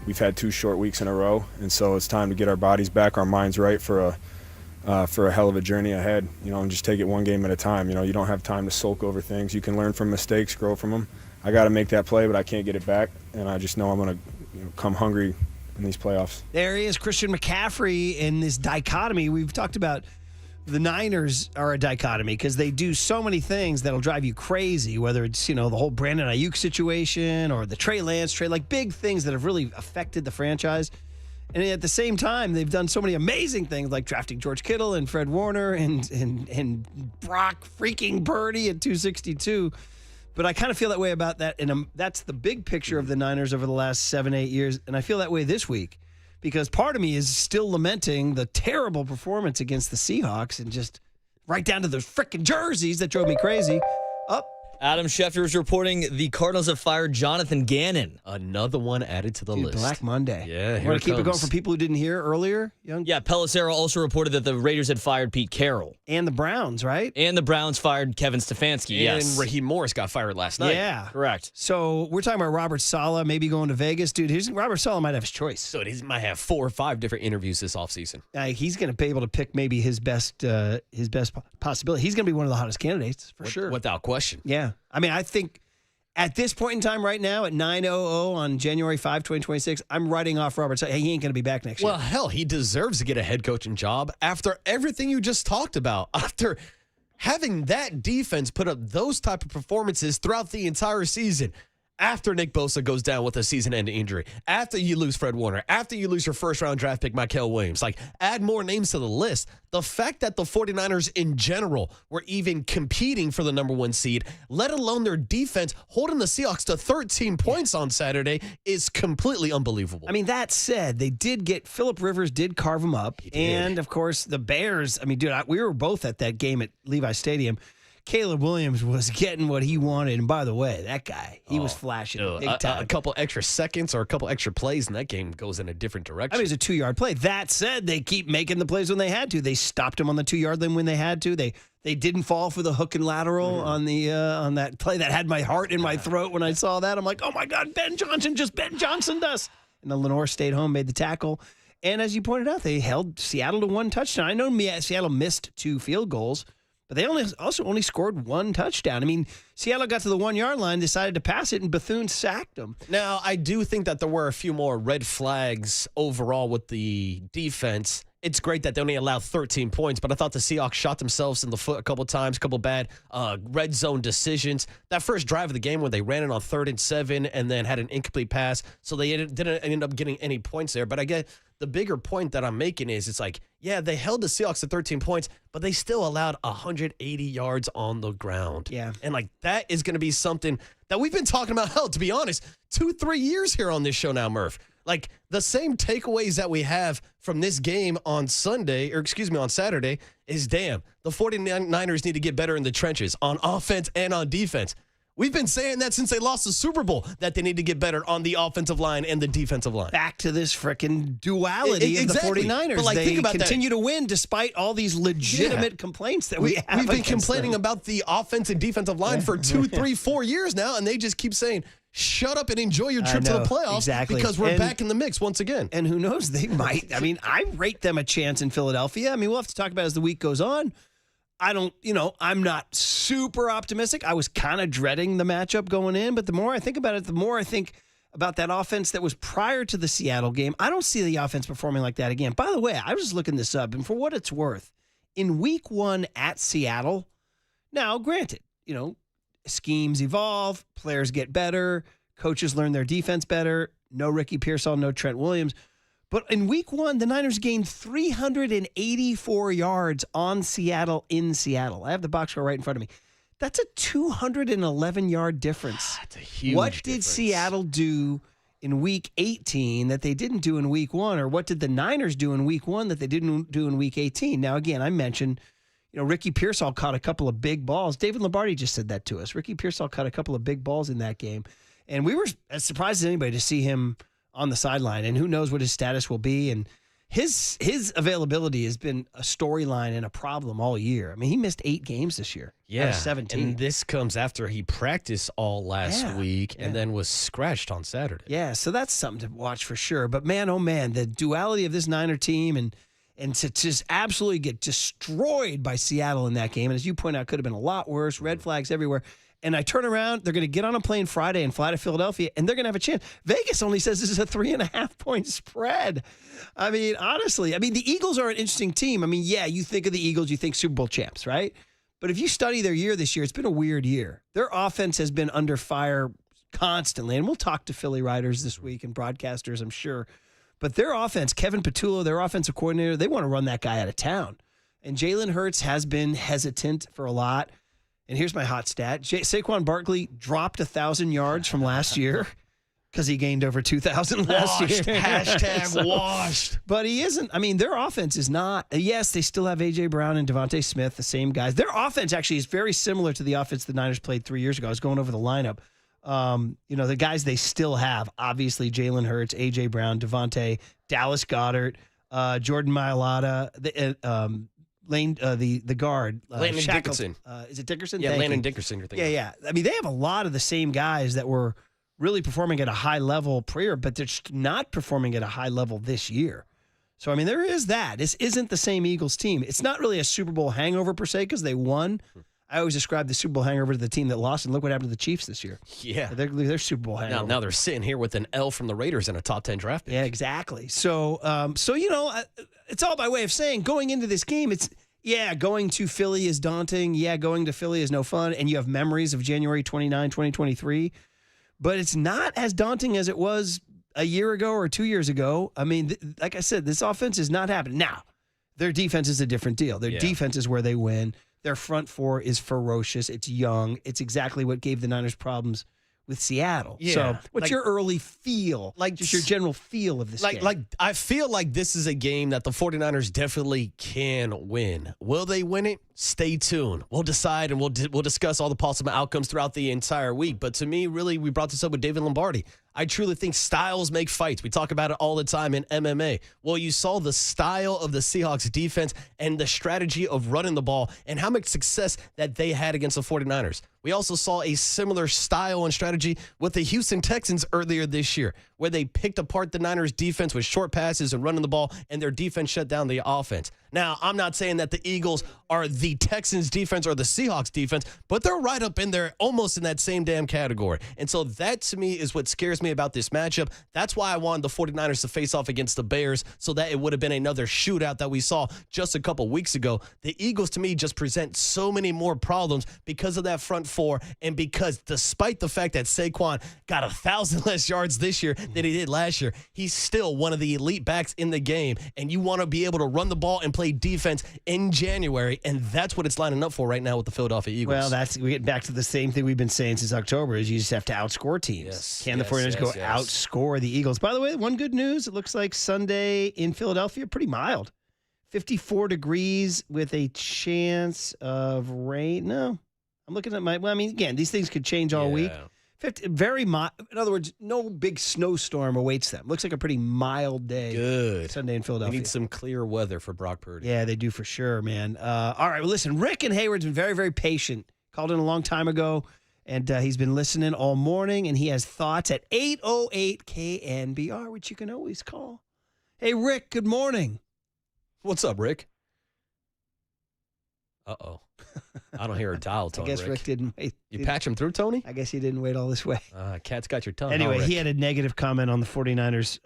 we've had 2 short weeks in a row, and so it's time to get our bodies back, our minds right for a hell of a journey ahead, and just take it one game at a time. You don't have time to sulk over things. You can learn from mistakes, grow from them. I got to make that play, but I can't get it back, and I just know I'm going to come hungry in these playoffs. There he is, Christian McCaffrey, in this dichotomy. We've talked about the Niners are a dichotomy because they do so many things that'll drive you crazy, whether it's, the whole Brandon Ayuk situation or the Trey Lance trade, like big things that have really affected the franchise. And at the same time, they've done so many amazing things like drafting George Kittle and Fred Warner and Brock freaking Purdy at 262. But I kind of feel that way about that. And that's the big picture of the Niners over the last 7-8 years. And I feel that way this week because part of me is still lamenting the terrible performance against the Seahawks and just right down to those freaking jerseys that drove me crazy. Adam Schefter is reporting the Cardinals have fired Jonathan Gannon. Another one added to the list. Black Monday. Yeah, you want to keep it going for people who didn't hear earlier? Yeah, Pelissero also reported that the Raiders had fired Pete Carroll. And the Browns, right? And the Browns fired Kevin Stefanski, yes. And Raheem Morris got fired last night. Yeah. Correct. So we're talking about Robert Saleh maybe going to Vegas. Dude, Robert Saleh might have his choice. So he might have 4 or 5 different interviews this offseason. He's going to be able to pick maybe his best possibility. He's going to be one of the hottest candidates, for sure. Without question. Yeah. I mean, I think at this point in time right now, at 9:00 on January 5, 2026, I'm writing off Robert Saleh. Hey, he ain't going to be back next year. Well, hell, he deserves to get a head coaching job after everything you just talked about. After having that defense put up those type of performances throughout the entire season. After Nick Bosa goes down with a season-ending injury, after you lose Fred Warner, after you lose your first-round draft pick, Mykel Williams, add more names to the list. The fact that the 49ers in general were even competing for the number 1 seed, let alone their defense holding the Seahawks to 13 points on Saturday, is completely unbelievable. I mean, that said, they did get Phillip Rivers did carve them up, and of course the Bears. I mean, dude, we were both at that game at Levi Stadium. Caleb Williams was getting what he wanted. And by the way, that guy, he was flashing big time. A couple extra seconds or a couple extra plays, and that game goes in a different direction. I mean, it was a 2-yard play. That said, they keep making the plays when they had to. They stopped him on the 2-yard line when they had to. They didn't fall for the hook and lateral on that play. That had my heart in my throat when I saw that. I'm like, oh, my God, Ben Johnsoned us. And then Lenore stayed home, made the tackle. And as you pointed out, they held Seattle to 1 touchdown. I know Seattle missed 2 field goals, but they only scored 1 touchdown. I mean, Seattle got to the 1-yard line, decided to pass it, and Bethune sacked them. Now, I do think that there were a few more red flags overall with the defense. It's great that they only allowed 13 points, but I thought the Seahawks shot themselves in the foot a couple times, a couple bad red zone decisions. That first drive of the game where they ran it on 3rd and 7 and then had an incomplete pass, so they didn't end up getting any points there. But I get the bigger point that I'm making is it's like, yeah, they held the Seahawks to 13 points, but they still allowed 180 yards on the ground. Yeah. And that is going to be something that we've been talking about, hell, to be honest, 2-3 years here on this show now, Murph. The same takeaways that we have from this game on Saturday is, damn, the 49ers need to get better in the trenches on offense and on defense. We've been saying that since they lost the Super Bowl, that they need to get better on the offensive line and the defensive line. Back to this freaking duality of the 49ers. But they continue to win despite all these legitimate complaints that we have. We've been complaining about the offense and defensive line for 2, 3, 4 years now, and they just keep saying, shut up and enjoy your trip to the playoffs because we're back in the mix once again. And who knows, they might. I mean, I rate them a chance in Philadelphia. I mean, we'll have to talk about it as the week goes on. I'm not super optimistic. I was kind of dreading the matchup going in, but the more I think about it, the more I think about that offense that was prior to the Seattle game. I don't see the offense performing like that again. By the way, I was just looking this up, and for what it's worth, in week 1 at Seattle, now, granted, schemes evolve, players get better, coaches learn their defense better, no Ricky Pearsall, no Trent Williams. But in week 1, the Niners gained 384 yards on Seattle in Seattle. I have the box score right in front of me. That's a 211-yard difference. That's a huge What did difference. Seattle do in week 18 that they didn't do in week 1? Or what did the Niners do in week 1 that they didn't do in week 18? Now, again, I mentioned, Ricky Pearsall caught a couple of big balls. David Lombardi just said that to us. Ricky Pearsall caught a couple of big balls in that game. And we were as surprised as anybody to see him on the sideline. And who knows what his status will be. And his availability has been a storyline and a problem all year. I mean, he missed 8 games this year. Out of 17. And this comes after he practiced all last week and then was scratched on Saturday. Yeah, so that's something to watch for sure. But man, oh man, the duality of this Niner team and to just absolutely get destroyed by Seattle in that game. And as you point out, could have been a lot worse. Red flags everywhere. And I turn around, they're going to get on a plane Friday and fly to Philadelphia, and they're going to have a chance. Vegas only says this is a 3.5-point spread. I mean, honestly, the Eagles are an interesting team. I mean, yeah, you think of the Eagles, you think Super Bowl champs, right? But if you study their year this year, it's been a weird year. Their offense has been under fire constantly, and we'll talk to Philly writers this week and broadcasters, I'm sure. But their offense, Kevin Patullo, their offensive coordinator, they want to run that guy out of town. And Jalen Hurts has been hesitant for a lot. And here's my hot stat. Saquon Barkley dropped 1,000 yards from last year because he gained over 2,000 last year. Hashtag washed. But he isn't. I mean, their offense is not. Yes, they still have A.J. Brown and Devontae Smith, the same guys. Their offense actually is very similar to the offense the Niners played 3 years ago. I was going over the lineup. The guys they still have, obviously Jalen Hurts, A.J. Brown, Devontae, Dallas Goedert, Jordan Mailata, Lane, the guard, Landon Dickerson. Is it Dickerson? Yeah, Thank Landon you. Dickerson. You're thinking. Yeah. I mean, they have a lot of the same guys that were really performing at a high level prior, but they're just not performing at a high level this year. So, I mean, there is that. This isn't the same Eagles team. It's not really a Super Bowl hangover per se because they won. I always describe the Super Bowl hangover to the team that lost, and look what happened to the Chiefs this year. Yeah. They're Super Bowl hangover. Now they're sitting here with an L from the Raiders in a top 10 draft pick. Yeah, exactly. So it's all by way of saying going into this game, going to Philly is daunting. Yeah, going to Philly is no fun. And you have memories of January 29, 2023. But it's not as daunting as it was a year ago or 2 years ago. I mean, like I said, this offense is not happening. Now, their defense is a different deal. Their defense is where they win. Their front four is ferocious. It's young. It's exactly what gave the Niners problems with Seattle. Yeah. So what's your early feel? Just your general feel of this game? I feel like this is a game that the 49ers definitely can win. Will they win it? Stay tuned. We'll decide, and we'll discuss all the possible outcomes throughout the entire week. But to me, really, we brought this up with David Lombardi. I truly think styles make fights. We talk about it all the time in MMA. Well, you saw the style of the Seahawks defense and the strategy of running the ball and how much success that they had against the 49ers. We also saw a similar style and strategy with the Houston Texans earlier this year, where they picked apart the Niners defense with short passes and running the ball, and their defense shut down the offense. Now, I'm not saying that the Eagles are the Texans defense or the Seahawks defense, but they're right up in there, almost in that same damn category. And so that, to me, is what scares me about this matchup. That's why I wanted the 49ers to face off against the Bears, so that it would have been another shootout that we saw just a couple weeks ago. The Eagles, to me, just present so many more problems because of that front four, and because despite the fact that Saquon got 1,000 less yards this year than he did last year, he's still one of the elite backs in the game, and you want to be able to run the ball and play defense in January, and that's what it's lining up for right now with the Philadelphia Eagles. Well, we get back to the same thing we've been saying since October, is you just have to outscore teams. Can the 49ers outscore the Eagles? By the way, one good news, it looks like Sunday in Philadelphia, pretty mild. 54 degrees with a chance of rain. No, I'm looking at again, these things could change all week. 50, very mild. In other words, no big snowstorm awaits them. Looks like a pretty mild day. Good. Sunday in Philadelphia. We need some clear weather for Brock Purdy. Yeah, they do for sure, man. All right, well, listen, Rick in Hayward's been very, very patient. Called in a long time ago, and he's been listening all morning, and he has thoughts at 808 KNBR, which you can always call. Hey, Rick, good morning. What's up, Rick? Uh-oh. I don't hear a dial tone, I guess Rick didn't wait. You patch him through, Tony? I guess he didn't wait all this way. Cat's got your tongue. Anyway, he had a negative comment on the 49ers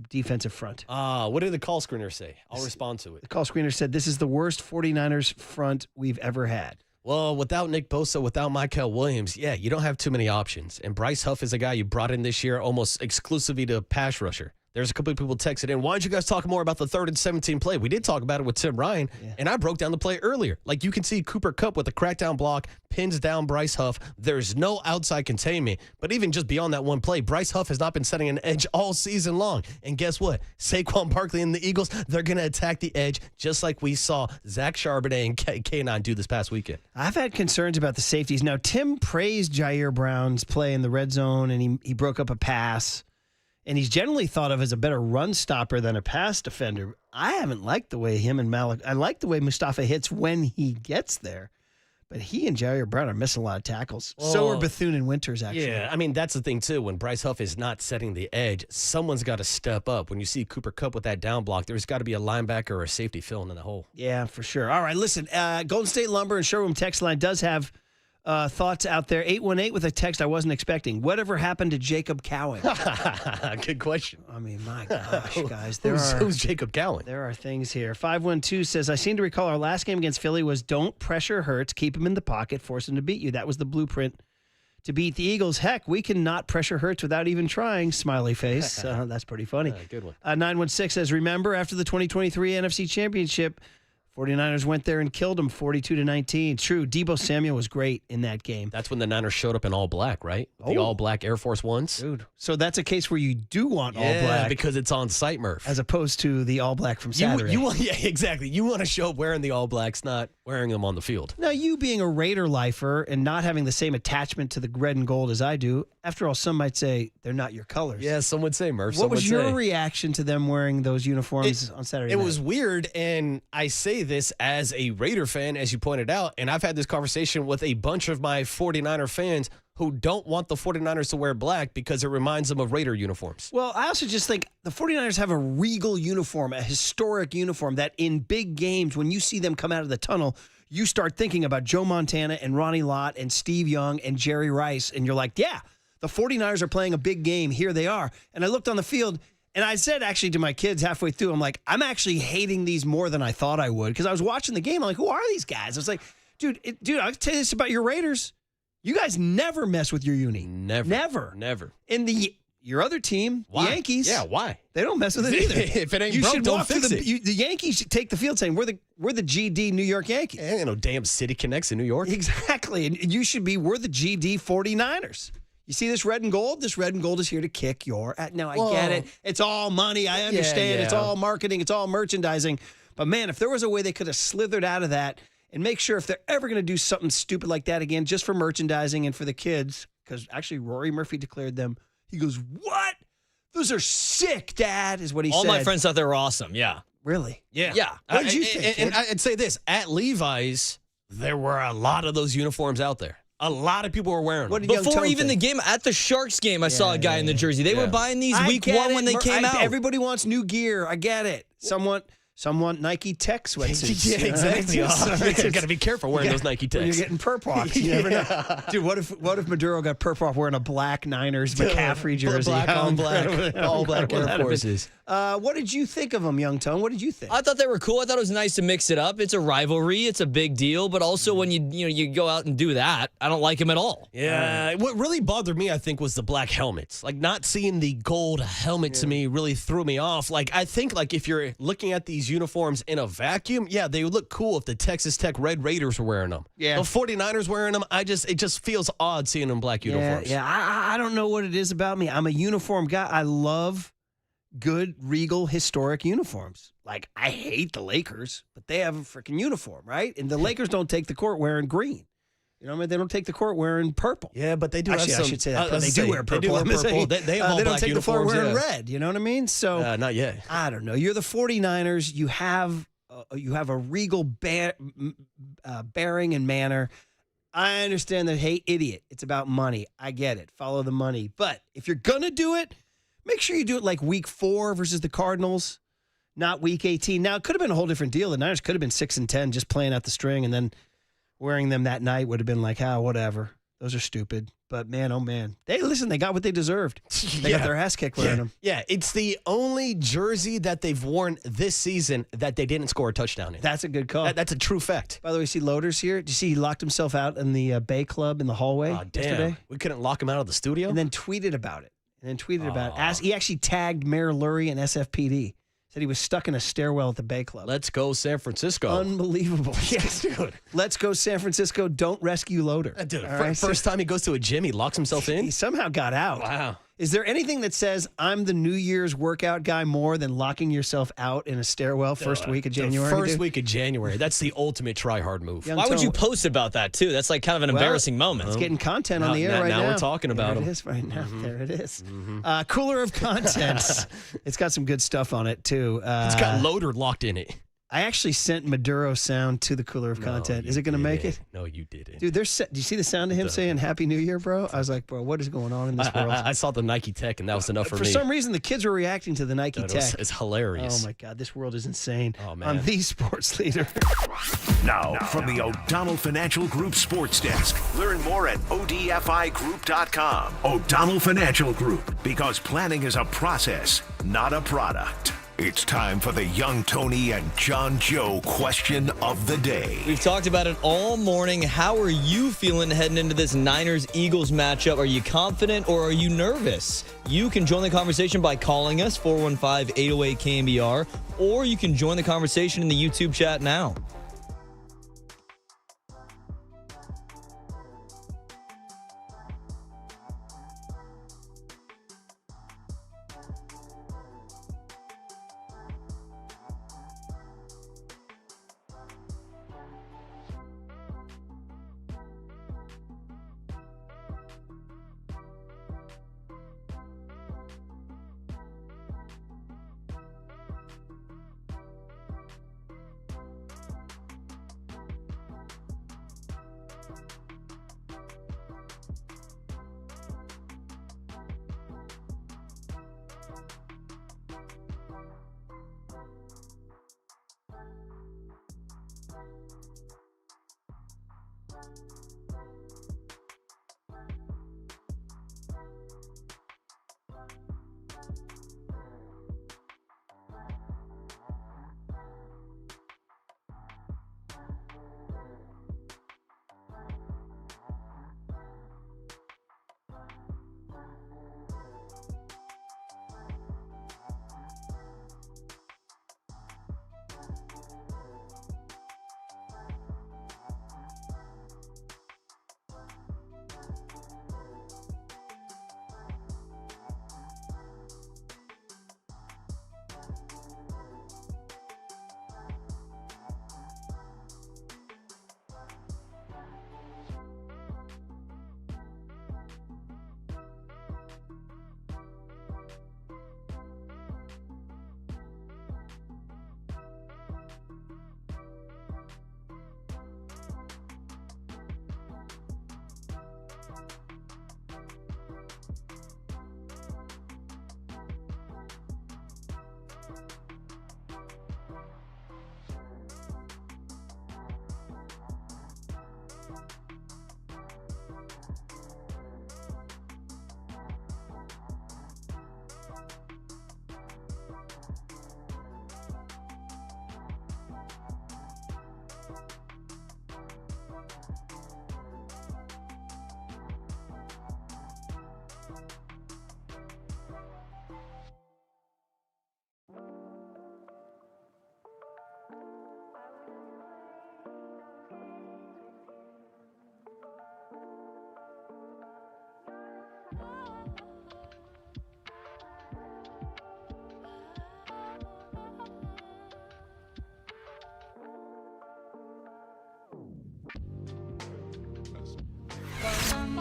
defensive front. What did the call screener say? I'll respond to it. The call screener said, this is the worst 49ers front we've ever had. Well, without Nick Bosa, without Mykel Williams, you don't have too many options. And Bryce Huff is a guy you brought in this year almost exclusively to pass rusher. There's a couple of people texted in. Why don't you guys talk more about the 3rd and 17 play? We did talk about it with Tim Ryan, and I broke down the play earlier. Like, you can see Cooper Kupp with a crackdown block, pins down Bryce Huff. There's no outside containment. But even just beyond that one play, Bryce Huff has not been setting an edge all season long. And guess what? Saquon Barkley and the Eagles, they're going to attack the edge just like we saw Zach Charbonnet and K9 do this past weekend. I've had concerns about the safeties. Now, Tim praised Jair Brown's play in the red zone, and he broke up a pass. And he's generally thought of as a better run stopper than a pass defender. I haven't liked the way him and Malik. I like the way Mustafa hits when he gets there. But he and Jair Brown are missing a lot of tackles. So are Bethune and Winters, actually. Yeah, I mean, that's the thing, too. When Bryce Huff is not setting the edge, someone's got to step up. When you see Cooper Kupp with that down block, there's got to be a linebacker or a safety filling in the hole. Yeah, for sure. All right, listen, Golden State Lumber and Showroom text line does have thoughts out there. 818 with a text I wasn't expecting. Whatever happened to Jacob Cowan? Good question. I mean, my gosh, guys. Who's Jacob Cowan? There are things here. 512 says, I seem to recall our last game against Philly was don't pressure Hurts, keep him in the pocket, force him to beat you. That was the blueprint to beat the Eagles. Heck, we can not pressure Hurts without even trying. Smiley face. That's pretty funny. Good one. 916 says, remember after the 2023 NFC Championship, 49ers went there and killed them 42-19. True, Deebo Samuel was great in that game. That's when the Niners showed up in all black, right? The all black Air Force Ones. Dude. So that's a case where you do want all black. Because it's on site, Murph. As opposed to the all black from Saturday. Yeah, exactly. You want to show up wearing the all blacks, not wearing them on the field. Now, you being a Raider lifer and not having the same attachment to the red and gold as I do, after all, some might say they're not your colors. Yeah, some would say, Murph. What was your reaction to them wearing those uniforms on Saturday night? It was weird, and I say this as a Raider fan, as you pointed out, and I've had this conversation with a bunch of my 49er fans who don't want the 49ers to wear black because it reminds them of Raider uniforms. Well, I also just think the 49ers have a regal uniform, a historic uniform that in big games, when you see them come out of the tunnel, you start thinking about Joe Montana and Ronnie Lott and Steve Young and Jerry Rice, and you're like, yeah, the 49ers are playing a big game. Here they are. And I looked on the field, and I said actually to my kids halfway through, I'm like, I'm actually hating these more than I thought I would because I was watching the game. I'm like, who are these guys? I was like, dude, I'll tell you this about your Raiders. You guys never mess with your uni. Never. And your other team, why? The Yankees. Yeah, why? They don't mess with it either. If it ain't broke, don't fix it. The Yankees should take the field saying, we're the GD New York Yankees. And no damn city connects in New York. Exactly. And you should be, we're the GD 49ers. You see this red and gold? This red and gold is here to kick your ass. Now, I get it. It's all money. I understand. Yeah. It's all marketing. It's all merchandising. But, man, if there was a way they could have slithered out of that and make sure if they're ever going to do something stupid like that again, just for merchandising and for the kids, because actually Rory Murphy declared them. He goes, what? Those are sick, Dad, is what he said. All my friends thought they were awesome. Yeah. Really? Yeah. Yeah. What did you think? And I'd say this. At Levi's, there were a lot of those uniforms out there. A lot of people were wearing them. Before even the game, at the Sharks game, I saw a guy in the jersey. They were buying these week one when they came out. Everybody wants new gear. I get it. Someone Nike Tech sweatsuits. Yeah, exactly. You got to be careful wearing those Nike Techs. You're getting perp walks. You never know. Dude, what if Maduro got perp walk wearing a black Niners McCaffrey jersey? Black on black. All black Air Forces. What did you think of them, Young Tone? What did you think? I thought they were cool. I thought it was nice to mix it up. It's a rivalry. It's a big deal. But also when you go out and do that, I don't like them at all. Yeah. What really bothered me, I think, was the black helmets. Like, not seeing the gold helmet to me really threw me off. Like, I think, like, if you're looking at these uniforms in a vacuum, yeah, they would look cool if the Texas Tech Red Raiders were wearing them. Yeah. The 49ers wearing them, it just feels odd seeing them black uniforms. Yeah, I don't know what it is about me. I'm a uniform guy. I love good, regal, historic uniforms. Like, I hate the Lakers, but they have a freaking uniform, right? And the Lakers don't take the court wearing green. You know what I mean? They don't take the court wearing purple. Yeah, but they do Actually, have some. I should say that. They do wear purple. They do wear purple. They have all they don't black take the floor uniforms, wearing red. You know what I mean? So not yet. I don't know. You're the 49ers. You have a regal bearing and manner. I understand that, hey, idiot, it's about money. I get it. Follow the money. But if you're going to do it, make sure you do it like week 4 versus the Cardinals, not week 18. Now, it could have been a whole different deal. The Niners could have been 6-10 just playing out the string, and then wearing them that night would have been like, whatever. Those are stupid. But, man, oh, man. They got what they deserved. They got their ass kicked wearing them. Yeah, it's the only jersey that they've worn this season that they didn't score a touchdown in. That's a good call. That's a true fact. By the way, see Loaders here? Did you see he locked himself out in the Bay Club in the hallway yesterday? We couldn't lock him out of the studio? And then tweeted about it. and then tweeted about it. He actually tagged Mayor Lurie and SFPD. Said he was stuck in a stairwell at the Bay Club. Let's go San Francisco. Unbelievable. Yes, dude. Let's go San Francisco. Don't rescue Loader. Dude, first time he goes to a gym, he locks himself in? He somehow got out. Wow. Is there anything that says I'm the New Year's workout guy more than locking yourself out in a stairwell first week of January? First week of January. That's the ultimate try-hard move. Why would you post about that, too? That's like kind of an embarrassing moment. It's getting content on the air right now. Now we're talking about him. There it is right now. There it is. Cooler of content. It's got some good stuff on it, too. It's got Loader locked in it. I actually sent Maduro sound to the Cooler of content. Is it going to make it? No, you didn't. Dude, do you see the sound of him saying Happy New Year, bro? I was like, bro, what is going on in this world? I saw the Nike tech, and that was enough for me. For some reason, the kids were reacting to the Nike tech. It's hilarious. Oh, my God. This world is insane. Oh, man. I'm the sports leader. Now, from the O'Donnell Financial Group Sports Desk, learn more at odfigroup.com. O'Donnell Financial Group, because planning is a process, not a product. It's time for the Young Tony and John Joe question of the day. We've talked about it all morning. How are you feeling heading into this Niners-Eagles matchup? Are you confident or are you nervous? You can join the conversation by calling us, 415-808-KNBR, or you can join the conversation in the YouTube chat now.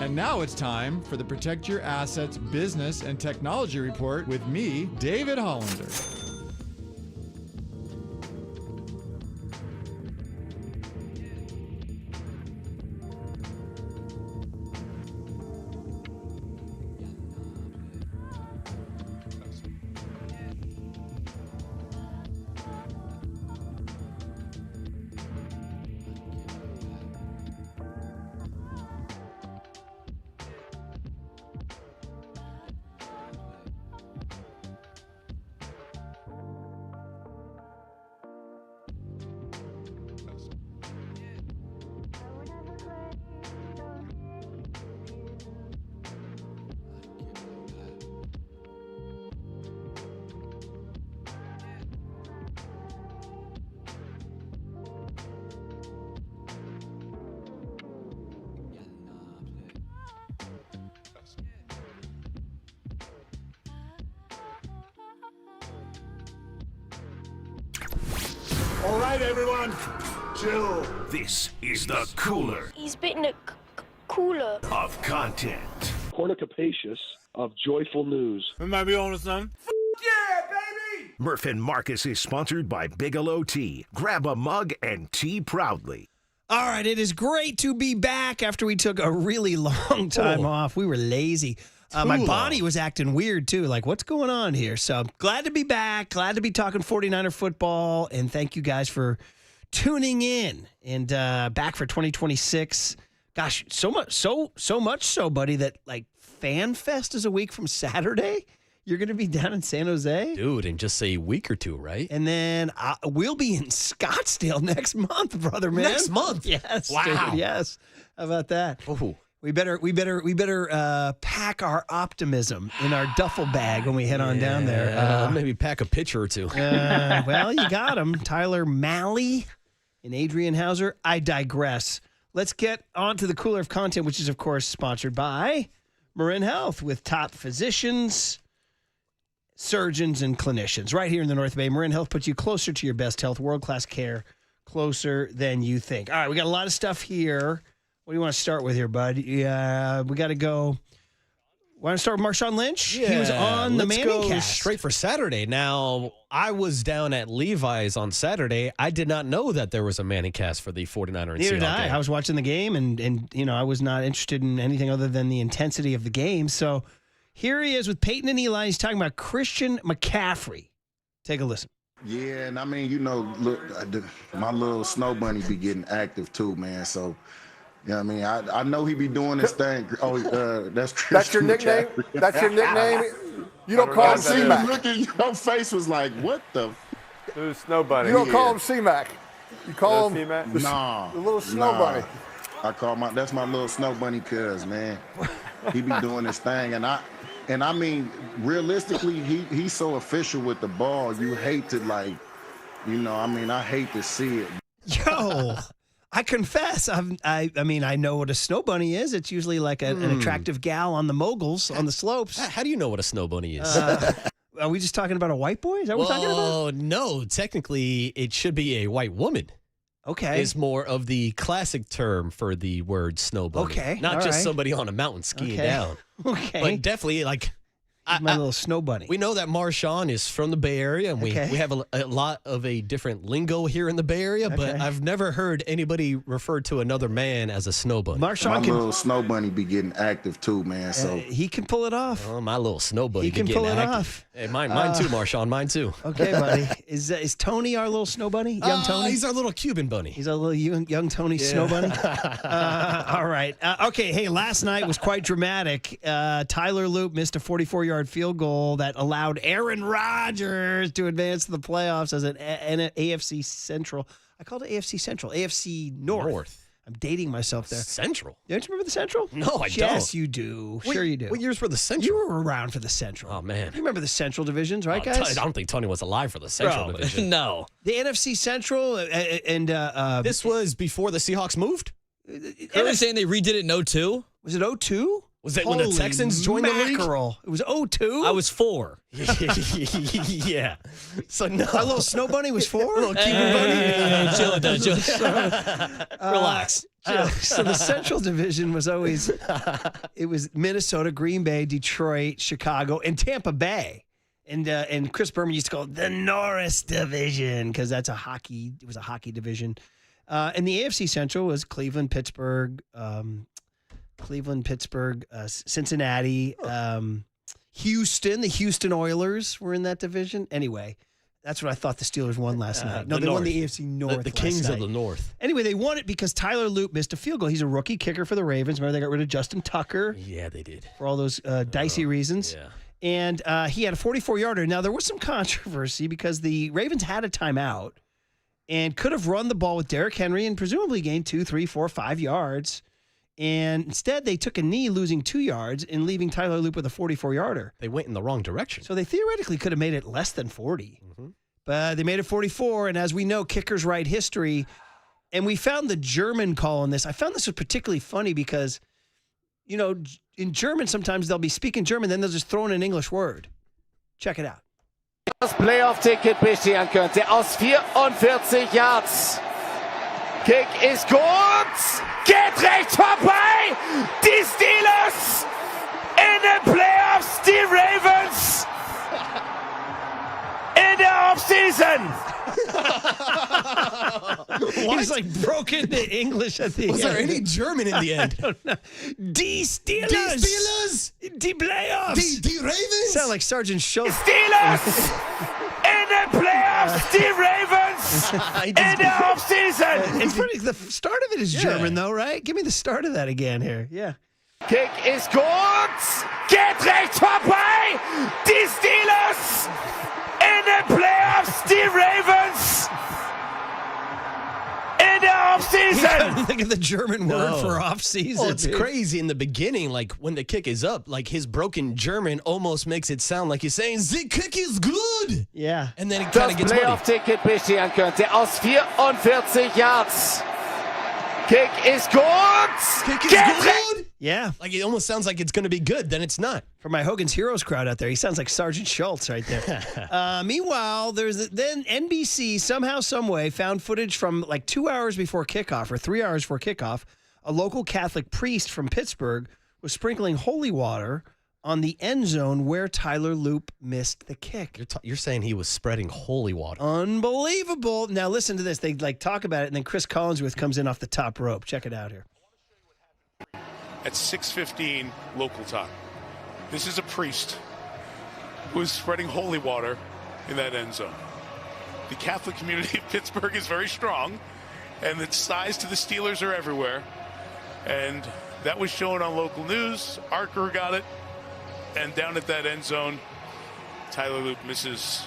And now it's time for the Protect Your Assets Business and Technology Report with me, David Hollander. All right, everyone, chill. This is the cooler. He's bitten a cooler Of content. Cornucapacious of joyful news. We might be on to something. Yeah, baby! Murph and Marcus is sponsored by Bigelow Tea. Grab a mug and tea proudly. All right, it is great to be back after we took a really long time off. We were lazy. My body was acting weird, too. Like, what's going on here? So glad to be back. Glad to be talking 49er football. And thank you guys for tuning in. And back for 2026. Gosh, so much so, buddy, that, like, Fan Fest is a week from Saturday. You're going to be down in San Jose? Dude, in just a week or two, right? And then we'll be in Scottsdale next month, brother, man. Next month? Yes. Wow. Dude, yes. How about that? Ooh. We better pack our optimism in our duffel bag when we head on down there. Maybe pack a pitcher or two. Well, you got them. Tyler Malley and Adrian Hauser. I digress. Let's get on to the cooler of content, which is, of course, sponsored by Marin Health with top physicians, surgeons, and clinicians. Right here in the North Bay, Marin Health puts you closer to your best health, world-class care, closer than you think. All right, we got a lot of stuff here. What do you want to start with here, bud? Yeah, we got to go. Want to start with Marshawn Lynch? Yeah, he was on the Manning Let's go cast. straight for Saturday. Now, I was down at Levi's on Saturday. I did not know that there was a Manning cast for the 49er and Neither did Seahawks I. game. I was watching the game, and you know, I was not interested in anything other than the intensity of the game. So here he is with Peyton and Eli. He's talking about Christian McCaffrey. Take a listen. Yeah, and I mean, you know, look, my little snow bunny be getting active too, man. So, you know what I mean? I know he be doing his thing. Oh, that's Christian. That's your nickname? McCaffrey. That's your nickname? You don't call him C-Mac. Look at your face was like, what the? Who's Snow Bunny? You don't call him C-Mac. You call him the little Snow Bunny. I call that's my little snow bunny cuz, man. He be doing his thing, and I mean, realistically, he's so official with the ball. You hate to I hate to see it. Yo, I confess, I mean, I know what a snow bunny is. It's usually like an attractive gal on the moguls, on the slopes. How do you know what a snow bunny is? Are we just talking about a white boy? Is that what we're talking about? Oh, no. Technically, it should be a white woman. Okay. Is more of the classic term for the word snow bunny. Okay. Not all just right. somebody on a mountain skiing Okay. down. Okay. But definitely, like, my little snow bunny. We know that Marshawn is from the Bay Area, and we have a lot of a different lingo here in the Bay Area, but I've never heard anybody refer to another man as a snow bunny. Marshawn My little snow bunny be getting active too, man. So he can pull it off. Oh, my little snow bunny He can be pull getting it active. off. Hey, mine too, Marshawn. Mine too. Okay, buddy. Is Tony our little snow bunny? Young Tony? He's our little Cuban bunny. He's our little young Tony snow bunny? All right. Okay, hey, last night was quite dramatic. Tyler Loop missed a 44-yard field goal that allowed Aaron Rodgers to advance to the playoffs as an AFC Central. I called it AFC Central. AFC North. I'm dating myself there. Central? Don't you remember the Central? No, I don't. Yes, you do. Sure you do. What years were the Central? You were around for the Central. Oh, man. You remember the Central divisions, right, guys? I don't think Tony was alive for the Central Bro, division. No. The NFC Central and this was before the Seahawks moved? They're saying they redid it in 02? Was it 02? Was that when the Texans joined the league? It was 02? I was 4. Yeah. So no. Our little snow bunny was 4? Little Cuban bunny. Chill it down, relax. So the Central Division was always, it was Minnesota, Green Bay, Detroit, Chicago, and Tampa Bay. And Chris Berman used to call it the Norris Division because it was a hockey division. And the AFC Central was Cleveland, Pittsburgh, Cincinnati, Houston. The Houston Oilers were in that division. Anyway, that's what I thought the Steelers won last night. No, they won the AFC North. The Kings last of night. the North. Anyway, they won it because Tyler Loop missed a field goal. He's a rookie kicker for the Ravens. Remember, they got rid of Justin Tucker. Yeah, they did. For all those dicey reasons. Yeah. And he had a 44-yarder. Now, there was some controversy because the Ravens had a timeout and could have run the ball with Derrick Henry and presumably gained 2, 3, 4, 5 yards. And instead, they took a knee, losing 2 yards and leaving Tyler Loop with a 44-yarder. They went in the wrong direction. So they theoretically could have made it less than 40. But they made it 44. And as we know, kickers write history. And we found the German call on this. I found this was particularly funny because, you know, in German, sometimes they'll be speaking German, then they'll just throw in an English word. Check it out. Das Playoff-Ticket bescheren könnte aus 44 Yards. Kick ist gut, geht rechts vorbei. Die Steelers in den Playoffs, die Ravens in der Offseason. He's like broke into English at the end. Was there any German in the end? I don't know. Die Steelers. Die Steelers. Die Playoffs. Die Ravens. Sound like Sergeant Schultz. Steelers in the playoffs, die Ravens in the offseason. It's funny, the start of it is German, though, right? Give me the start of that again here. Yeah. Kick ist gut, geht rechts vorbei. Die Steelers in the playoffs, die Ravens in the offseason. I think of the German word for offseason. Well, it's crazy in the beginning, like when the kick is up, like his broken German almost makes it sound like he's saying, the kick is good. Yeah. And then it kind of gets muddy. Das Playoff-Ticket bescheren könnte aus 44 Yards. Kick ist gut. Kick is good. Yeah. Like it almost sounds like it's going to be good, then it's not. For my Hogan's Heroes crowd out there, he sounds like Sergeant Schultz right there. Meanwhile, then NBC somehow, someway found footage from like 2 hours before kickoff or 3 hours before kickoff. A local Catholic priest from Pittsburgh was sprinkling holy water on the end zone where Tyler Loop missed the kick. You're saying he was spreading holy water. Unbelievable. Now listen to this. They like talk about it, and then Chris Collinsworth comes in off the top rope. Check it out here. At 6:15 local time. This is a priest who is spreading holy water in that end zone. The Catholic community of Pittsburgh is very strong, and the ties to the Steelers are everywhere. And that was shown on local news. Our crew got it. And down at that end zone, Tyler Loop misses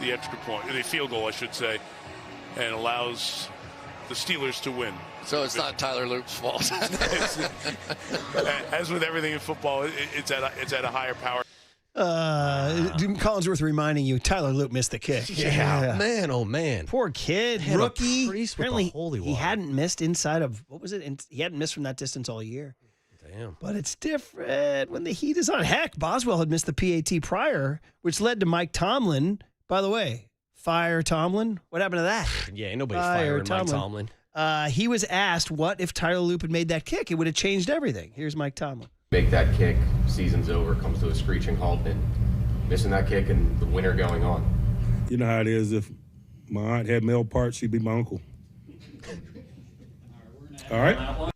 the extra point, the field goal, I should say, and allows the Steelers to win. So it's not Tyler Loop's fault. As with everything in football, it's at a higher power. Collinsworth reminding you, Tyler Loop missed the kick. Yeah. Man, oh man. Poor kid, Had a rookie. priest with Apparently, the holy he water. hadn't missed inside of, what was it? He hadn't missed from that distance all year. Damn. But it's different when the heat is on. Heck, Boswell had missed the PAT prior, which led to Mike Tomlin. By the way, fire Tomlin. What happened to that? Yeah, ain't nobody firing Mike Tomlin. He was asked, what if Tyler Loop had made that kick? It would have changed everything. Here's Mike Tomlin. Make that kick, season's over, comes to a screeching halt, and missing that kick and the winter going on. You know how it is. If my aunt had male parts, she'd be my uncle. All right.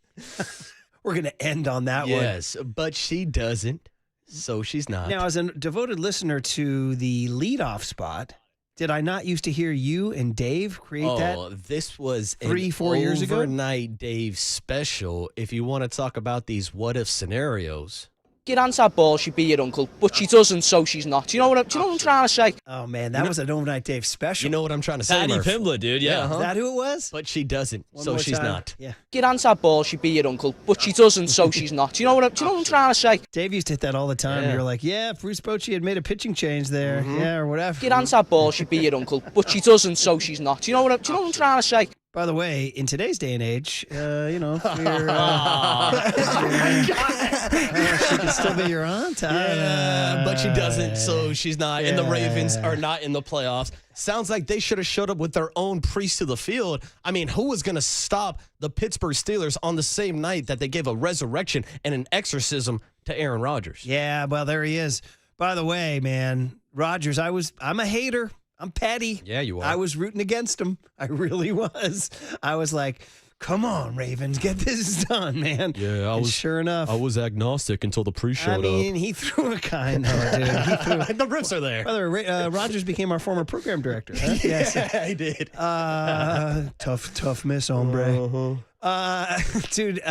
We're going to end on that one. Yes, but she doesn't, so she's not. Now, as a devoted listener to the leadoff spot, did I not used to hear you and Dave create that? Oh, this was 3-4 years ago? Overnight Dave special. If you want to talk about these what-if scenarios. Get on that ball, she'd be your uncle, but she doesn't, so she's not. Do you know what I'm trying to say? Oh, man, that was an Overnight Dave special. You know what I'm trying to say, Patty Murph? Pimblett, dude, yeah. Is that who it was? But she doesn't, One so more she's time. not. Yeah. Get on that ball, she'd be your uncle, but she doesn't, so she's not. Do you know what I'm trying to say? Dave used to hit that all the time. Yeah. You were like, yeah, if Bruce Bochy had made a pitching change there. Yeah, or whatever. Get on that ball, she'd be your uncle, but she doesn't, so she's not. Do you know what I'm trying to say? By the way, in today's day and age, you know, she can still be your aunt. Yeah, but she doesn't, so she's not. And the Ravens are not in the playoffs. Sounds like they should have showed up with their own priest to the field. I mean, who was going to stop the Pittsburgh Steelers on the same night that they gave a resurrection and an exorcism to Aaron Rodgers? Yeah, well, there he is. By the way, man, Rodgers, I'm a hater. I'm petty. Yeah, you are. I was rooting against him. I really was. I was like, come on, Ravens, get this done, man. Yeah, And sure enough. I was agnostic until the priest showed he threw a kind of, dude. The rips are there. By the way, Rodgers became our former program director. Huh? Yeah, he did. Tough miss, hombre. Dude,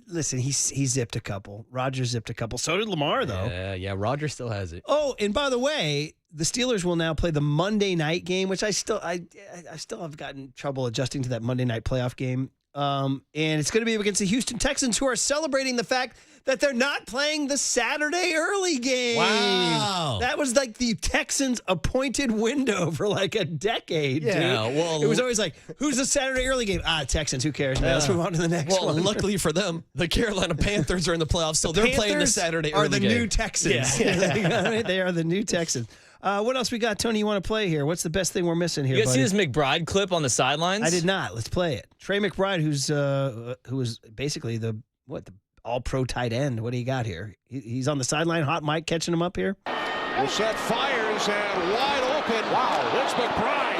listen, he zipped a couple. Rodgers zipped a couple. So did Lamar, though. Yeah, Rodgers still has it. Oh, and by the way, the Steelers will now play the Monday night game, which I still have gotten trouble adjusting to that Monday night playoff game. And it's going to be against the Houston Texans, who are celebrating the fact that they're not playing the Saturday early game. Wow. That was like the Texans' appointed window for like a decade, Yeah, dude. well, it was always like, who's the Saturday early game? Texans, who cares, man? Let's move on to the next Well, one. luckily for them, the Carolina Panthers are in the playoffs, so they're playing the Panthers Saturday are early the game. new Texans. Yeah. They are the new Texans. What else we got, Tony, you want to play here? What's the best thing we're missing here, You guys buddy? see this McBride clip on the sidelines? I did not. Let's play it. Trey McBride, who was basically the all-pro tight end. What do you got here? He's on the sideline, hot mic, catching him up here. Well, set fires and wide open. Wow, it's McBride.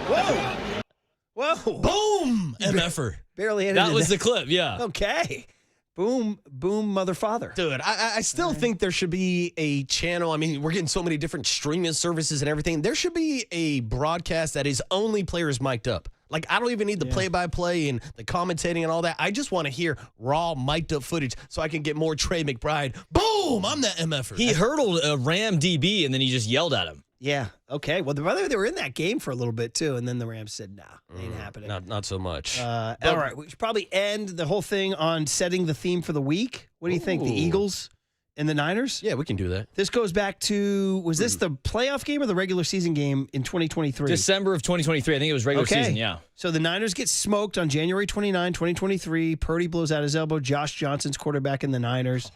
Whoa! Whoa! Boom! MFer. Barely edited That was the clip, yeah. Okay. Boom, mother father. Dude, I still think there should be a channel. I mean, we're getting so many different streaming services and everything. There should be a broadcast that is only players mic'd up. Like, I don't even need the play-by-play and the commentating and all that. I just want to hear raw, mic'd-up footage so I can get more Trey McBride. Boom! I'm that MFer. He hurdled a Ram DB, and then he just yelled at him. Yeah, okay. Well, by the way, they were in that game for a little bit, too, and then the Rams said, nah, ain't happening. Not so much. All right, we should probably end the whole thing on setting the theme for the week. What do you think, the Eagles and the Niners? Yeah, we can do that. This goes back to, was this the playoff game or the regular season game in 2023? December of 2023. I think it was regular season, yeah. So the Niners get smoked on January 29, 2023. Purdy blows out his elbow. Josh Johnson's quarterback in the Niners.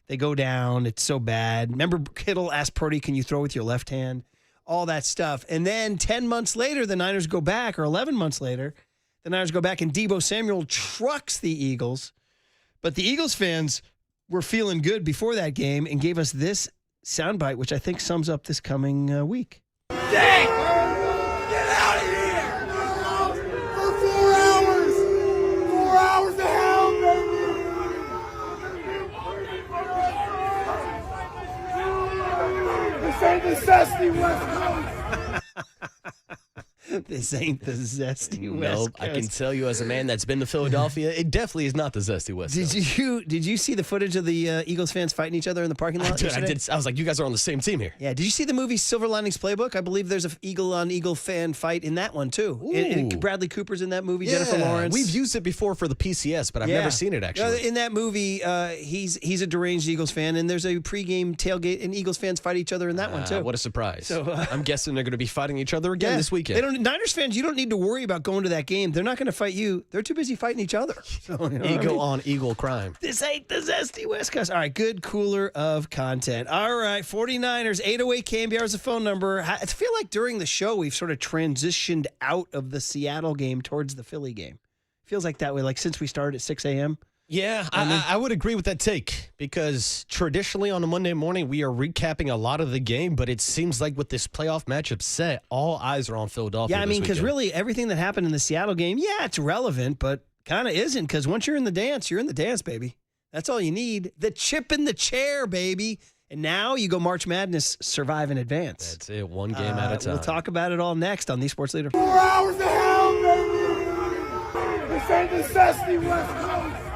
They go down. It's so bad. Remember, Kittle asked Purdy, can you throw with your left hand? All that stuff. And then 10 months later, the Niners go back, or 11 months later, the Niners go back and Deebo Samuel trucks the Eagles. But the Eagles fans were feeling good before that game and gave us this soundbite, which I think sums up this coming week. Dang! Get out of here! For 4 hours! 4 hours to hell, baby! This ain't the zesty West Coast! This ain't the zesty West Nope, Coast. I can tell you as a man that's been to Philadelphia, it definitely is not the zesty West Coast. Did you see the footage of the Eagles fans fighting each other in the parking lot? I did. I was like, you guys are on the same team here. Yeah. Did you see the movie Silver Linings Playbook? I believe there's a Eagle-on-Eagle fan fight in that one, too. Bradley Cooper's in that movie, Jennifer Lawrence. We've used it before for the PCS, but I've never seen it, actually. In that movie, he's a deranged Eagles fan, and there's a pregame tailgate, and Eagles fans fight each other in that one, too. What a surprise. So, I'm guessing they're going to be fighting each other again this weekend. Niners fans, you don't need to worry about going to that game. They're not going to fight you. They're too busy fighting each other. So, on Eagle crime. This ain't the zesty West Coast. All right, good cooler of content. All right, 49ers, 808 KNBR is the phone number. I feel like during the show, we've sort of transitioned out of the Seattle game towards the Philly game. Feels like that way, like since we started at 6 a.m. Yeah, I would agree with that take because traditionally on a Monday morning, we are recapping a lot of the game, but it seems like with this playoff matchup set, all eyes are on Philadelphia. Yeah, I mean, because really everything that happened in the Seattle game, yeah, it's relevant, but kind of isn't because once you're in the dance, you're in the dance, baby. That's all you need. The chip in the chair, baby. And now you go March Madness, survive in advance. That's it, one game at a time. We'll talk about it all next on The Sports Leader. 4 hours to hell, baby! This ain't the zesty West Coast!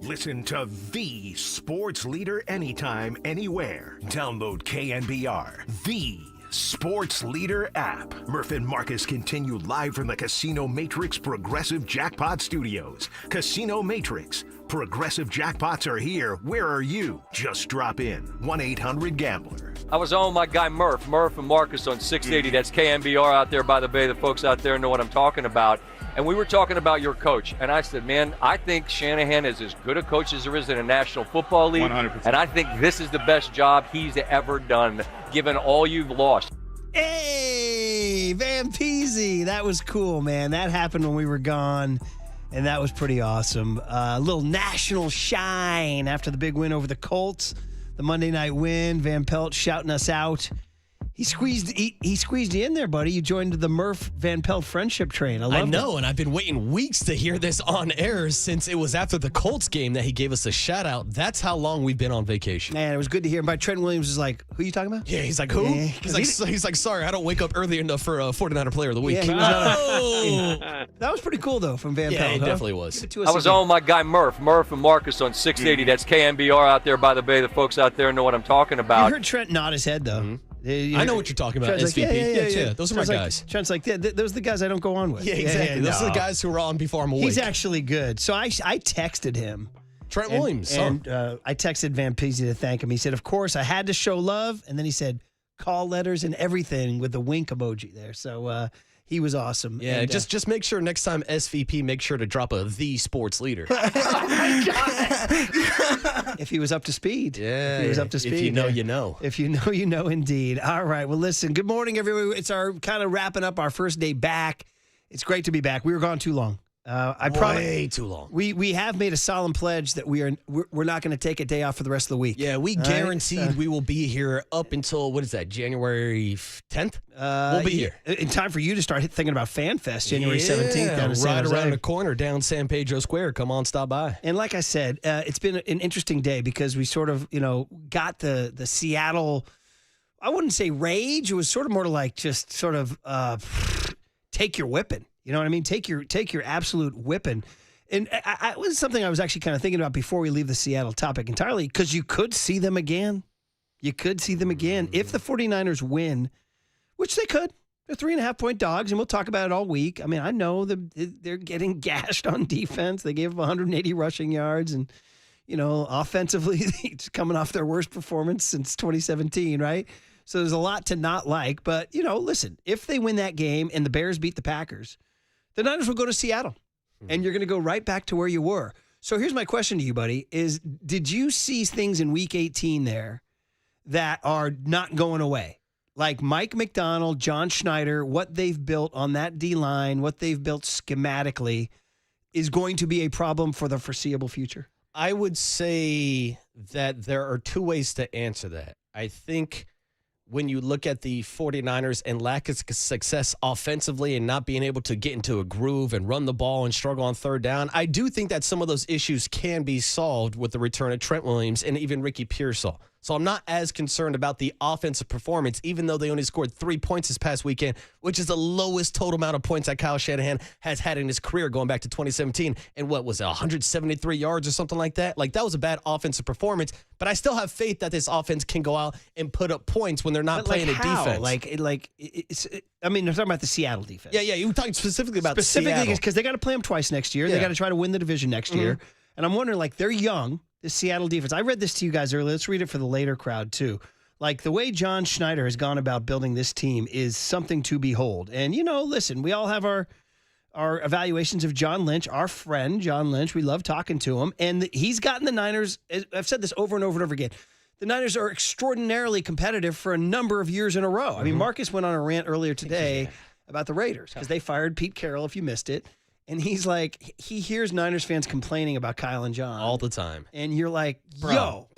Listen to the sports leader anytime, anywhere. Download KNBR, the sports leader app. Murph and Marcus continue live from the Casino Matrix Progressive Jackpot Studios. Casino Matrix. Progressive jackpots are here. Where are you? Just drop in. 1-800-GAMBLER. I was on my guy Murph and Marcus on 680. That's KNBR out there by the bay. The folks out there know what I'm talking about. And we were talking about your coach. And I said, man, I think Shanahan is as good a coach as there is in a National Football League. 100%. And I think this is the best job he's ever done, given all you've lost. Hey, Van Peasy. That was cool, man. That happened when we were gone, and that was pretty awesome. A little national shine after the big win over the Colts, the Monday night win. Van Pelt shouting us out. He squeezed you in there, buddy. You joined the Murph Van Pelt friendship train. I know, and I've been waiting weeks to hear this on air since it was after the Colts game that he gave us a shout out. That's how long we've been on vacation. Man, it was good to hear him. But Trent Williams is like, who are you talking about? Yeah, he's like, who? Yeah, he's like, sorry, I don't wake up early enough for a 49er player of the week. Yeah, he was that was pretty cool, though, from Van Pelt. Yeah, it definitely was. I was on my guy Murph and Marcus on 680. That's KNBR out there by the bay. The folks out there know what I'm talking about. You heard Trent nod his head, though. Mm-hmm. I know what you're talking about, Trent's SVP. Like, yeah. Those are my guys. Trent's like, those are the guys I don't go on with. Yeah, exactly. Those are the guys who are on before I'm awake. He's actually good. So I texted him. Trent Williams. And I texted Van Peasy to thank him. He said, of course, I had to show love. And then he said, call letters and everything with the wink emoji there. So he was awesome. Yeah, and, just make sure next time SVP, make sure to drop a the sports leader. If he was up to speed. Yeah. If he was up to speed. If you know, you know. If you know, you know indeed. All right. Well, listen, good morning, everyone. It's our kind of wrapping up our first day back. It's great to be back. We were gone too long. Way too long. We have made a solemn pledge that we're not going to take a day off for the rest of the week. Yeah, we guaranteed we will be here up until, what is that, January 10th? We'll be here. In time for you to start thinking about Fan Fest, January 17th down in San Jose. Right around the corner down San Pedro Square. Come on, stop by. And like I said, it's been an interesting day because we sort of, got the Seattle, I wouldn't say rage. It was sort of more like just sort of take your whipping. You know what I mean? Take your absolute whipping. And it was something I was actually kind of thinking about before we leave the Seattle topic entirely, because you could see them again. You could see them again. If the 49ers win, which they could. They're 3.5-point dogs, and we'll talk about it all week. I mean, I know they're getting gashed on defense. They gave 180 rushing yards, and, offensively, it's coming off their worst performance since 2017, right? So there's a lot to not like. But, listen, if they win that game and the Bears beat the Packers, the Niners will go to Seattle, and you're going to go right back to where you were. So here's my question to you, buddy, is did you see things in Week 18 there that are not going away? Like Mike McDonald, John Schneider, what they've built on that D-line, what they've built schematically is going to be a problem for the foreseeable future? I would say that there are two ways to answer that. I think when you look at the 49ers and lack of success offensively and not being able to get into a groove and run the ball and struggle on third down, I do think that some of those issues can be solved with the return of Trent Williams and even Ricky Pearsall. So I'm not as concerned about the offensive performance, even though they only scored 3 points this past weekend, which is the lowest total amount of points that Kyle Shanahan has had in his career going back to 2017. And what was it, 173 yards or something like that? Like, that was a bad offensive performance. But I still have faith that this offense can go out and put up points when they're not playing a defense. I mean, they're talking about the Seattle defense. Yeah, you were talking specifically about Seattle. Specifically because they got to play them twice next year. They got to try to win the division next year. And I'm wondering, they're young, the Seattle defense. I read this to you guys earlier. Let's read it for the later crowd, too. Like, the way John Schneider has gone about building this team is something to behold. And, listen, we all have our evaluations of John Lynch, our friend John Lynch. We love talking to him. And he's gotten the Niners, I've said this over and over and over again, the Niners are extraordinarily competitive for a number of years in a row. I mean, Marcus went on a rant earlier today about the Raiders because they fired Pete Carroll, if you missed it. And he's like, he hears Niners fans complaining about Kyle and John all the time. And you're like, bro,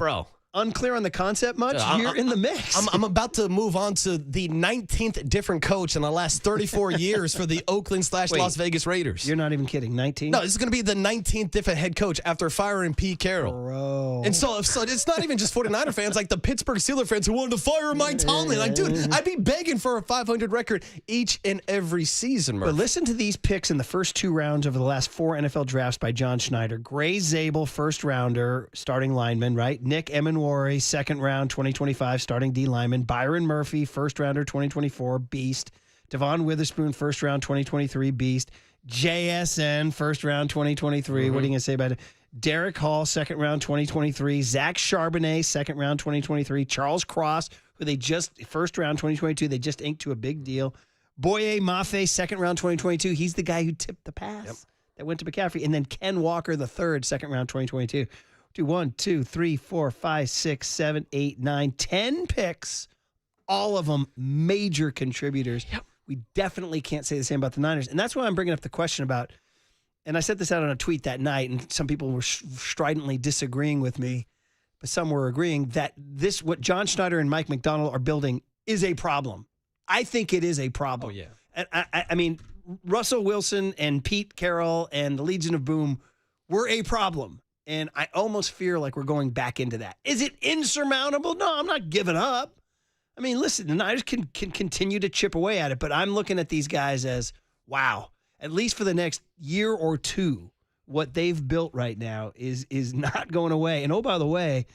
unclear on the concept much, you're in the mix. I'm about to move on to the 19th different coach in the last 34 years for the Oakland/Las Vegas Raiders. You're not even kidding. 19? No, this is going to be the 19th different head coach after firing Pete Carroll. Bro. And so it's not even just 49er fans, like the Pittsburgh Steelers fans who wanted to fire Mike Tomlin. Like, dude, I'd be begging for a 500 record each and every season, Murph. But listen to these picks in the first 2 rounds over the last 4 NFL drafts by John Schneider. Gray Zabel, first rounder, starting lineman, right? Nick Emenwari, second round, 2025, starting D lineman. Byron Murphy, first rounder, 2024, beast. Devon Witherspoon, first round, 2023, beast. JSN, first round, 2023. What are you going to say about it? Derek Hall, second round, 2023. Zach Charbonnet, second round, 2023. Charles Cross, who they just, first round, 2022, they just inked to a big deal. Boye Mafe, second round, 2022. He's the guy who tipped the pass that went to McCaffrey. And then Ken Walker, the third, second round, 2022. Do 1, 2, 3, 4, 5, 6, 7, 8, 9, 10 picks. All of them major contributors. We definitely can't say the same about the Niners. And that's why I'm bringing up the question about, and I set this out on a tweet that night, and some people were stridently disagreeing with me, but some were agreeing that this, what John Schneider and Mike McDonald are building, is a problem. I think it is a problem. Oh, yeah. And I mean, Russell Wilson and Pete Carroll and the Legion of Boom were a problem. And I almost fear like we're going back into that. Is it insurmountable? No, I'm not giving up. I mean, listen, the Niners can continue to chip away at it, but I'm looking at these guys as, wow, at least for the next year or two, what they've built right now is not going away. And oh, by the way,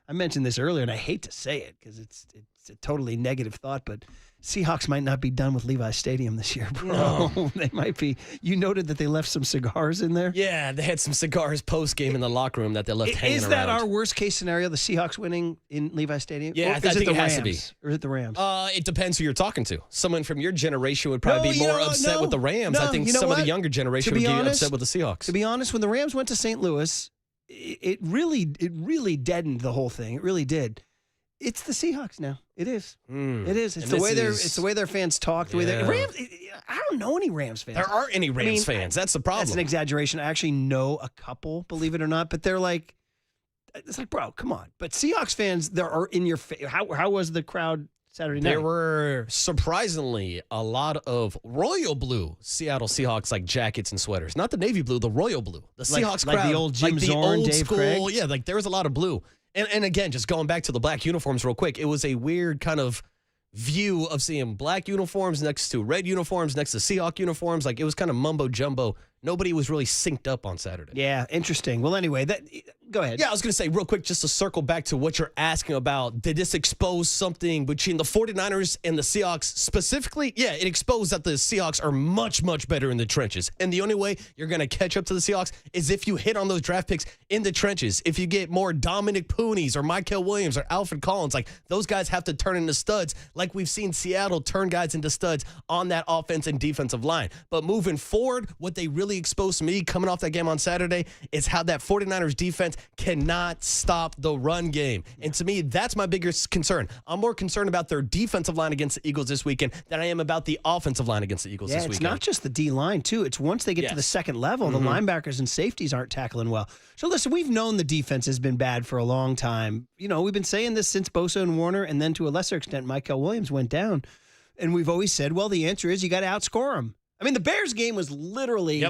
I mentioned this earlier, and I hate to say it because it's a totally negative thought, but Seahawks might not be done with Levi's Stadium this year, bro. No. They might be. You noted that they left some cigars in there? Yeah, they had some cigars post-game in the locker room that they left hanging around. Is that our worst-case scenario, the Seahawks winning in Levi's Stadium? Yeah, I think it has to be. Or is it the Rams? It depends who you're talking to. Someone from your generation would probably be more upset with the Rams. I think some of the younger generation would be upset with the Seahawks. To be honest, when the Rams went to St. Louis, it really deadened the whole thing. It really did. It's the Seahawks now. It is. It is. It's the way their fans talk. The way they Rams. I don't know any Rams fans. There aren't any Rams fans. That's the problem. That's an exaggeration. I actually know a couple, believe it or not, but they're like, it's like, bro, come on. But Seahawks fans, there are in your face. How was the crowd Saturday night? There were surprisingly a lot of royal blue Seattle Seahawks like jackets and sweaters. Not the navy blue, the royal blue. The Seahawks crowd, like the old Jim Zorn, Dave school, Craig. Yeah, like there was a lot of blue. And again, just going back to the black uniforms real quick, it was a weird kind of view of seeing black uniforms next to red uniforms, next to Seahawk uniforms. Like it was kind of mumbo jumbo. Nobody was really synced up on Saturday. Yeah, interesting. Well, anyway, go ahead. Yeah, I was going to say real quick, just to circle back to what you're asking about, did this expose something between the 49ers and the Seahawks specifically? Yeah, it exposed that the Seahawks are much, much better in the trenches. And the only way you're going to catch up to the Seahawks is if you hit on those draft picks in the trenches. If you get more Dominic Poonies or Michael Williams or Alfred Collins, like those guys have to turn into studs like we've seen Seattle turn guys into studs on that offense and defensive line. But moving forward, what they really exposed to me coming off that game on Saturday is how that 49ers defense cannot stop the run game. And to me, that's my biggest concern. I'm more concerned about their defensive line against the Eagles this weekend than I am about the offensive line against the Eagles this weekend. It's not just the D-line, too. It's once they get to the second level, the linebackers and safeties aren't tackling well. So listen, we've known the defense has been bad for a long time. You know, we've been saying this since Bosa and Warner, and then to a lesser extent, Michael Williams went down. And we've always said, well, the answer is you got to outscore them. I mean, the Bears game was literally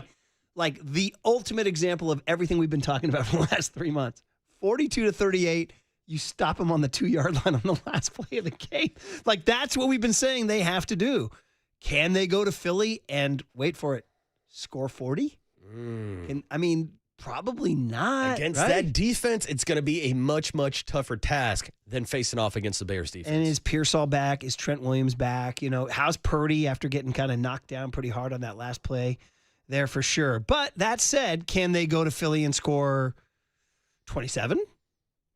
like the ultimate example of everything we've been talking about for the last 3 months. 42-38, you stop them on the 2-yard line on the last play of the game. Like, that's what we've been saying they have to do. Can they go to Philly and, wait for it, score 40? I mean, probably not. Against that defense, it's going to be a much, much tougher task than facing off against the Bears defense. And is Pearsall back? Is Trent Williams back? You know, how's Purdy after getting kind of knocked down pretty hard on that last play there for sure? But that said, can they go to Philly and score 27?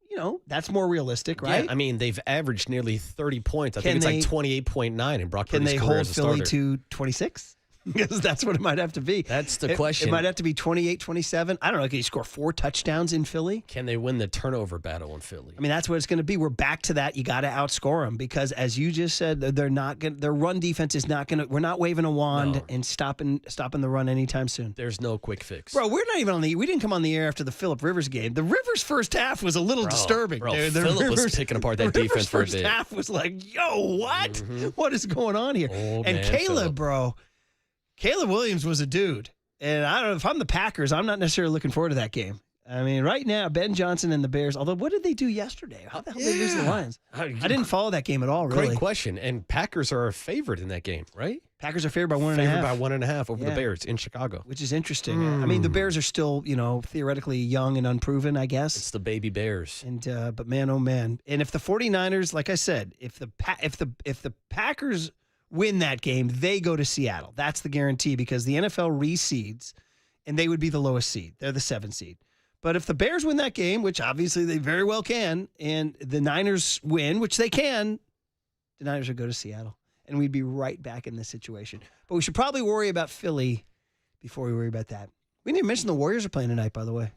You know, that's more realistic, right? Yeah, I mean, they've averaged nearly 30 points. I think it's like 28.9 in Brock Purdy's career as a starter. Can they hold Philly to 26? Because that's what it might have to be. That's the question. It might have to be 28-27. I don't know. Can you score 4 touchdowns in Philly? Can they win the turnover battle in Philly? I mean, that's what it's going to be. We're back to that. You got to outscore them because, as you just said, they're not going. Their run defense is not going to. We're not waving a wand and stopping the run anytime soon. There's no quick fix, bro. We're not even on the. We didn't come on the air after the Phillip Rivers game. The Rivers first half was a little disturbing. Bro, dude. Phillip was picking apart that defense for a bit. First half was like, yo, what? What is going on here? And Caleb, bro. Caleb Williams was a dude. And I don't know if I'm the Packers, I'm not necessarily looking forward to that game. I mean, right now, Ben Johnson and the Bears, although what did they do yesterday? How the hell did they lose the Lions? I didn't follow that game at all, really. Great question. And Packers are a favorite in that game, right? Packers are favored by 1.5. Favored by 1.5 over the Bears in Chicago. Which is interesting. I mean, the Bears are still, theoretically young and unproven, I guess. It's the baby Bears. And but man, oh man. And if the 49ers, like I said, if the Packers win that game, they go to Seattle. That's the guarantee because the NFL reseeds and they would be the lowest seed. They're the 7th seed. But if the Bears win that game, which obviously they very well can, and the Niners win, which they can, the Niners would go to Seattle. And we'd be right back in this situation. But we should probably worry about Philly before we worry about that. We didn't even mention the Warriors are playing tonight, by the way.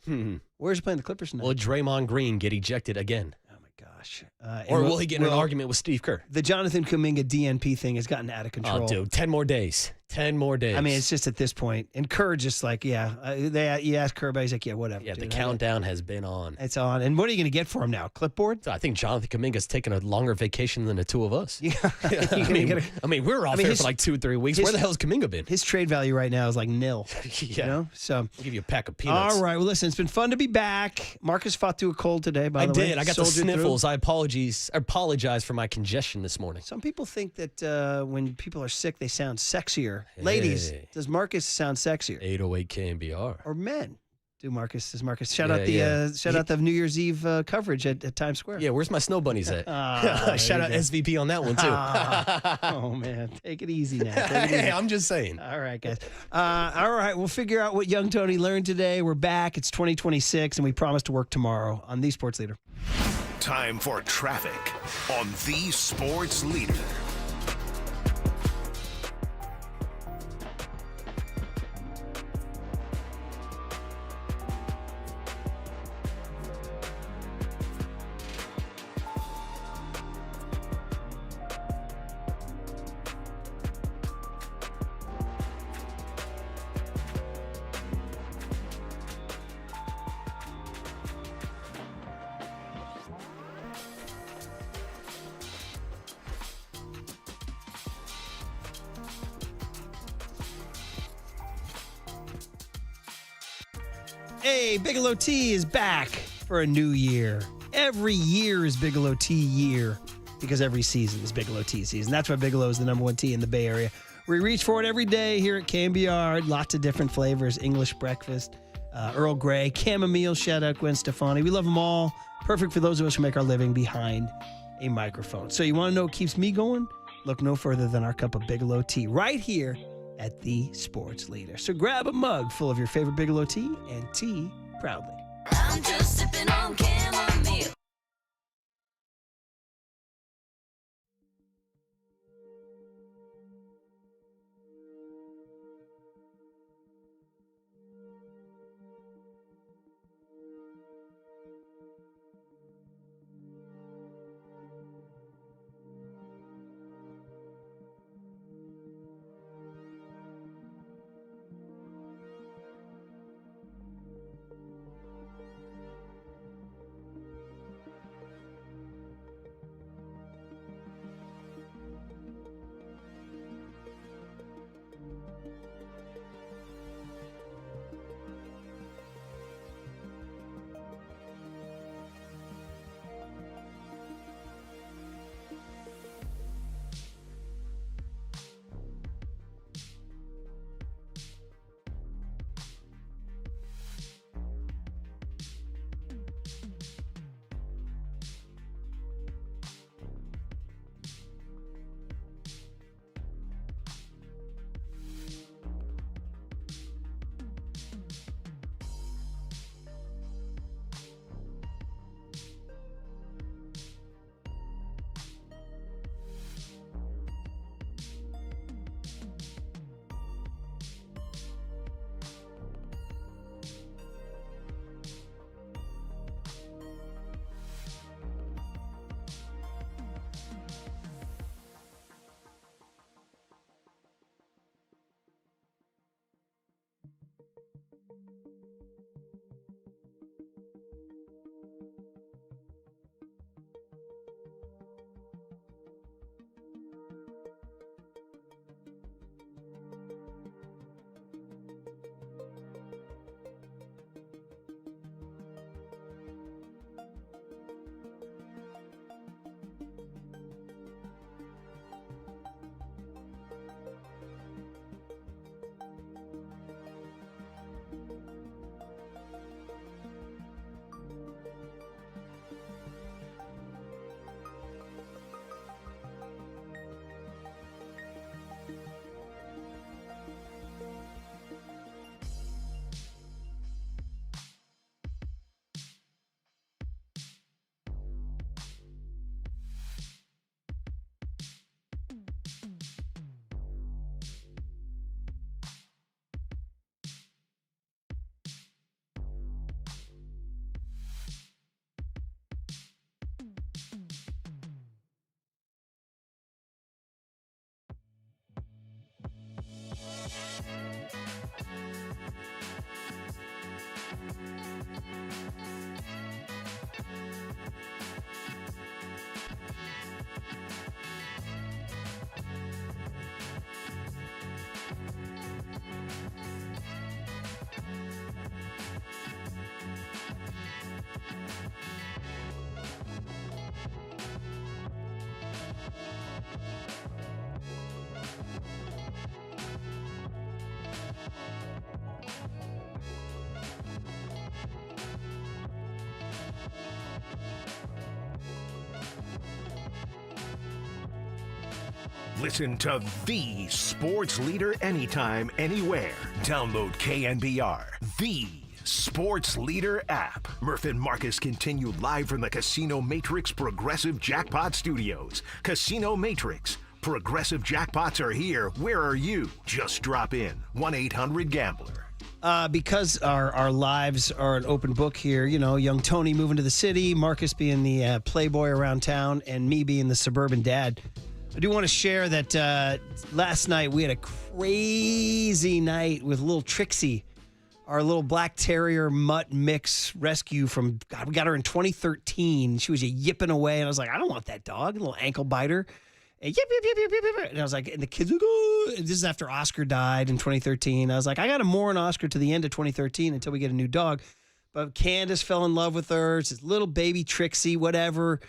Warriors are playing the Clippers tonight. Will Draymond Green get ejected again? Gosh. Or will he get in an argument with Steve Kerr? The Jonathan Kuminga DNP thing has gotten out of control. Oh, dude, 10 more days. 10 more days. I mean, it's just at this point. And Kerr just like, you ask Kerr, but he's like, yeah, whatever. Yeah, dude. the countdown has been on. It's on. And what are you going to get for him now? Clipboard? So I think Jonathan Kuminga's taken a longer vacation than the two of us. Yeah. I mean, we're off here for like 2-3 weeks. Where the hell has Kuminga been? His trade value right now is like nil. Yeah. So I'll give you a pack of peanuts. All right. Well, listen, it's been fun to be back. Marcus fought through a cold today, by the way. I did. I got the sniffles. I apologize for my congestion this morning. Some people think that when people are sick, they sound sexier. Hey. Ladies, does Marcus sound sexier? 808 KNBR. Or men? Does Marcus? Shout out the New Year's Eve coverage at Times Square. Yeah, where's my snow bunnies at? Shout out SVP on that one too. Oh man, take it easy now. Hey, I'm just saying. All right, guys. All right, we'll figure out what young Tony learned today. We're back. It's 2026, and we promise to work tomorrow on The Sports Leader. Time for traffic on The Sports Leader. Hey, Bigelow Tea is back for a new year. Every year is Bigelow Tea year because every season is Bigelow Tea season. That's why Bigelow is the #1 tea in the Bay Area. We reach for it every day here at KNBR. Lots of different flavors. English breakfast, Earl Grey, chamomile. Shout out Gwen Stefani. We love them all. Perfect for those of us who make our living behind a microphone. So you want to know what keeps me going? Look no further than our cup of Bigelow Tea right here at The Sports Leader. So grab a mug full of your favorite Bigelow tea and tea proudly. I'm just sipping on chamomile. Listen to the sports leader anytime, anywhere. Download KNBR, the sports leader app. Murph and Marcus continue live from the Casino Matrix Progressive Jackpot Studios. Casino Matrix. Progressive jackpots are here. Where are you? Just drop in. 1-800-GAMBLER. Because our lives are an open book here, you know, young Tony moving to the city, Marcus being the playboy around town, and me being the suburban dad. I do want to share that last night we had a crazy night with little Trixie, our little black terrier mutt mix rescue from, God, we got her in 2013. She was yipping away, and I was like, I don't want that dog, a little ankle biter. And yip, yip, yip, yip, yip, yip. And I was like, and the kids would go, this is after Oscar died in 2013. I was like, I got to mourn Oscar to the end of 2013 until we get a new dog. But Candace fell in love with her. It's this little baby Trixie, whatever.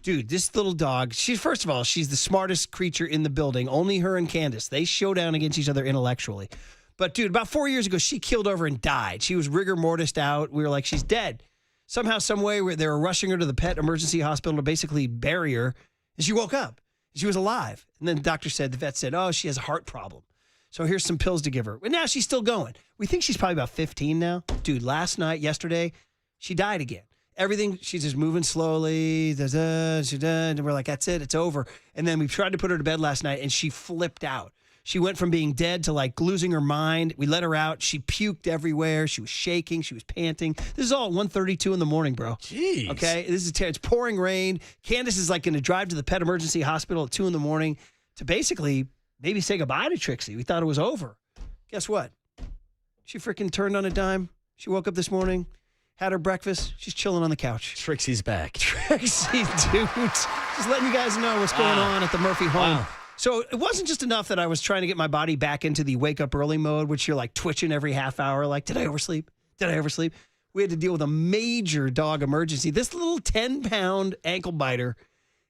Dude, this little dog, first of all, she's the smartest creature in the building. Only her and Candace. They show down against each other intellectually. But, dude, about 4 years ago, she keeled over and died. She was rigor mortis out. We were like, she's dead. Somehow, some way, they were rushing her to the pet emergency hospital to basically bury her. And she woke up. She was alive. And then the vet said, oh, she has a heart problem. So here's some pills to give her. And now she's still going. We think she's probably about 15 now. Dude, yesterday, she died again. Everything, she's just moving slowly. And we're like, that's it. It's over. And then we tried to put her to bed last night, and she flipped out. She went from being dead to like losing her mind. We let her out. She puked everywhere. She was shaking. She was panting. This is all at 1:32 in the morning, bro. Jeez. Okay? It's pouring rain. Candace is like going to drive to the pet emergency hospital at 2 in the morning to basically maybe say goodbye to Trixie. We thought it was over. Guess what? She freaking turned on a dime. She woke up this morning, had her breakfast. She's chilling on the couch. Trixie's back. Trixie, dude. Just letting you guys know what's going on at the Murphy home. Wow. So it wasn't just enough that I was trying to get my body back into the wake up early mode, which you're like twitching every half hour. Like, did I oversleep? Did I oversleep? We had to deal with a major dog emergency. This little 10-pound ankle biter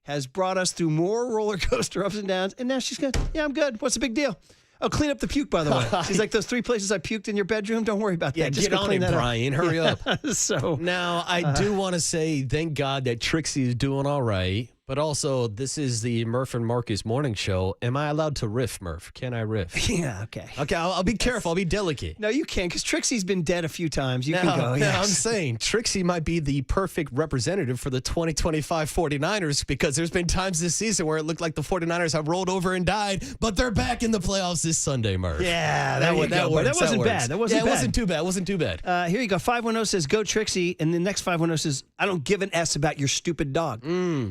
has brought us through more roller coaster ups and downs. And now she's good. Yeah, I'm good. What's the big deal? Oh, clean up the puke, by the way. She's like, those 3 places I puked in your bedroom, don't worry about that. Yeah, Just get go on clean it, that Brian. up. Hurry up. So now, I do want to say thank God that Trixie is doing all right. But also, this is the Murph and Marcus morning show. Am I allowed to riff, Murph? Can I riff? Yeah, okay. Okay, I'll be careful. I'll be delicate. No, you can't, because Trixie's been dead a few times. You can go. No, Yes. I'm saying Trixie might be the perfect representative for the 2025 49ers, because there's been times this season where it looked like the 49ers have rolled over and died, but they're back in the playoffs this Sunday, Murph. Yeah, that works. That wasn't bad. That wasn't yeah, bad. it wasn't too bad. It wasn't too bad. Here you go. 510 says, go Trixie. And the next 510 says, I don't give an S about your stupid dog.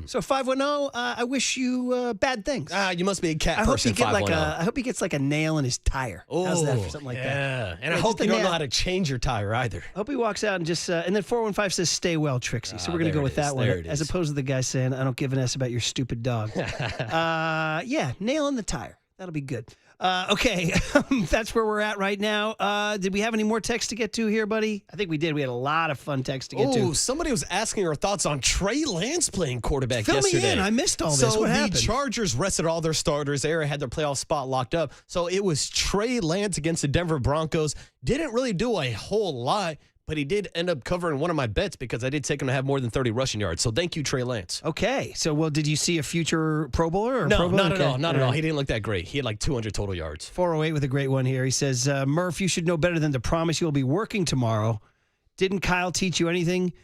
So 510, I wish you bad things. You must be a cat I hope person, you get 510. I hope he gets like a nail in his tire. How's that for something like that? Yeah, and I Yeah, hope just a you don't know nail. how to change your tire either. I hope he walks out and just, and then 415 says, stay well, Trixie. So we're going to there go it with that is. one, There it as is. opposed to the guy saying, I don't give an S about your stupid dog. Yeah, nail in the tire. That'll be good. Okay, that's where we're at right now. Did we have any more text to get to here, buddy? I think we did. We had a lot of fun text to get to. Oh, somebody was asking our thoughts on Trey Lance playing quarterback Fill yesterday. me in. I missed all this. So What the happened? Chargers rested all their starters. They already had their playoff spot locked up. So it was Trey Lance against the Denver Broncos. Didn't really do a whole lot, but he did end up covering one of my bets because I did take him to have more than 30 rushing yards. So thank you, Trey Lance. Okay. So, well, did you see a future Pro Bowler? Or No, Pro Bowler? not at Okay. all. Not at all. He didn't look that great. He had like 200 total yards. 408 with a great one here. He says, Murph, you should know better than to promise you'll be working tomorrow. Didn't Kyle teach you anything?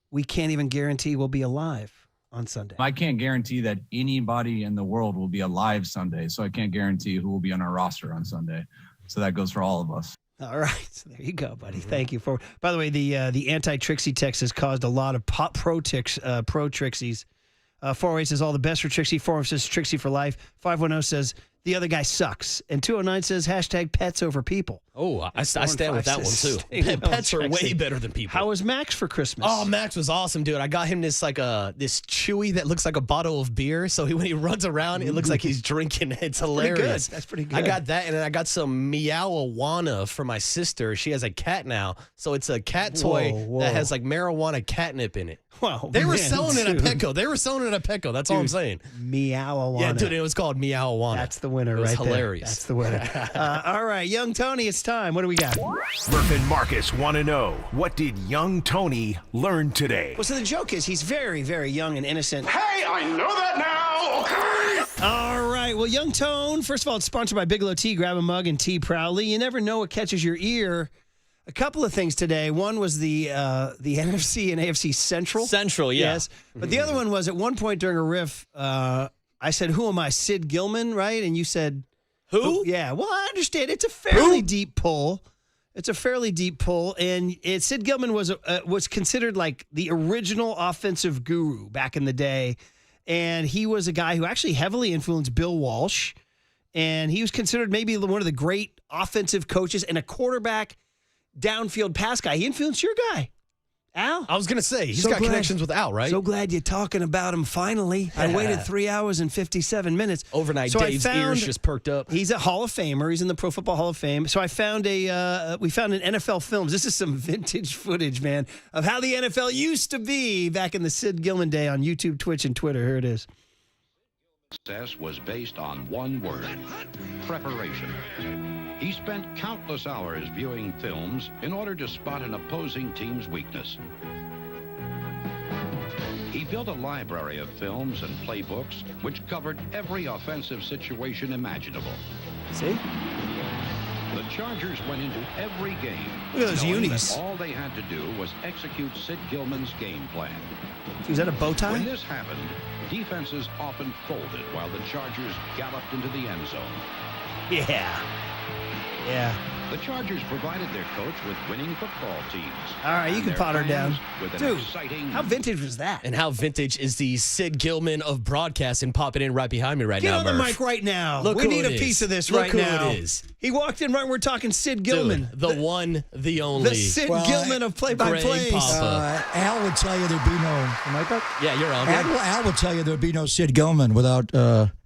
We can't even guarantee we'll be alive on Sunday. I can't guarantee that anybody in the world will be alive Sunday, so I can't guarantee who will be on our roster on Sunday. So that goes for all of us. All right. So there you go, buddy. Thank you for. By the way, the anti-Trixie text has caused a lot of pro Trixies. 408 says all the best for Trixie. 408 says Trixie for life. 510 says the other guy sucks. And 209 says hashtag pets over people. Oh, I stand with that one, too. Pets are way better than people. How was Max for Christmas? Oh, Max was awesome, dude. I got him this this Chewy that looks like a bottle of beer. So when he runs around, it looks like he's drinking. It's hilarious. That's pretty good. I got that, and then I got some Meow-Awana for my sister. She has a cat now. So it's a cat toy that has like marijuana catnip in it. Wow, they were selling it at Petco. That's all I'm saying. Meow-Awana. Yeah, dude, it was called Meow-Awana. That's the winner, it was right hilarious. There. That's the winner. All right, young Tony, it's time. What do we got? Murph and Marcus want to know, what did young Tony learn today? Well, so the joke is he's very, very young and innocent. Hey, I know that now, okay? All right. Well, young Tone, first of all, it's sponsored by Bigelow Tea. Grab a mug and tea proudly. You never know what catches your ear. A couple of things today. One was the NFC and AFC Central. Central, yeah. Yes. But the other one was at one point during a riff, I said, who am I? Sid Gilman, right? And you said, who? Yeah. Well, I understand. It's a fairly deep pull. And Sid Gilman was considered like the original offensive guru back in the day. And he was a guy who actually heavily influenced Bill Walsh. And he was considered maybe one of the great offensive coaches and a quarterback downfield pass guy. He influenced your guy, Al. I was going to say, he's got connections with Al, right? So glad you're talking about him finally. I waited 3 hours and 57 minutes. Overnight, so Dave's ears just perked up. He's a Hall of Famer. He's in the Pro Football Hall of Fame. So I found we found an NFL Films. This is some vintage footage, man, of how the NFL used to be back in the Sid Gilman day on YouTube, Twitch, and Twitter. Here it is. Success was based on one word: preparation. He spent countless hours viewing films in order to spot an opposing team's weakness. He built a library of films and playbooks which covered every offensive situation imaginable. See? The Chargers went into every game Look at those knowing unis. that all they had to do was execute Sid Gilman's game plan. Is that a bow tie? When this happened, defenses often folded while the Chargers galloped into the end zone. Yeah. The Chargers provided their coach with winning football teams. All right, you can pot her down. Dude, exciting... how vintage was that? And how vintage is the Sid Gilman of broadcasting popping in right behind me right now, Get on the Murph. mic right now. Look we who need a it piece is. of this Look right who now. it is. He walked in right when we're talking Sid Gilman. Dude, the one, the only. The Sid Gilman of play-by-plays. Al would tell you there'd be no... Am I back? Yeah, you're on. Al would tell you there'd be no Sid Gilman without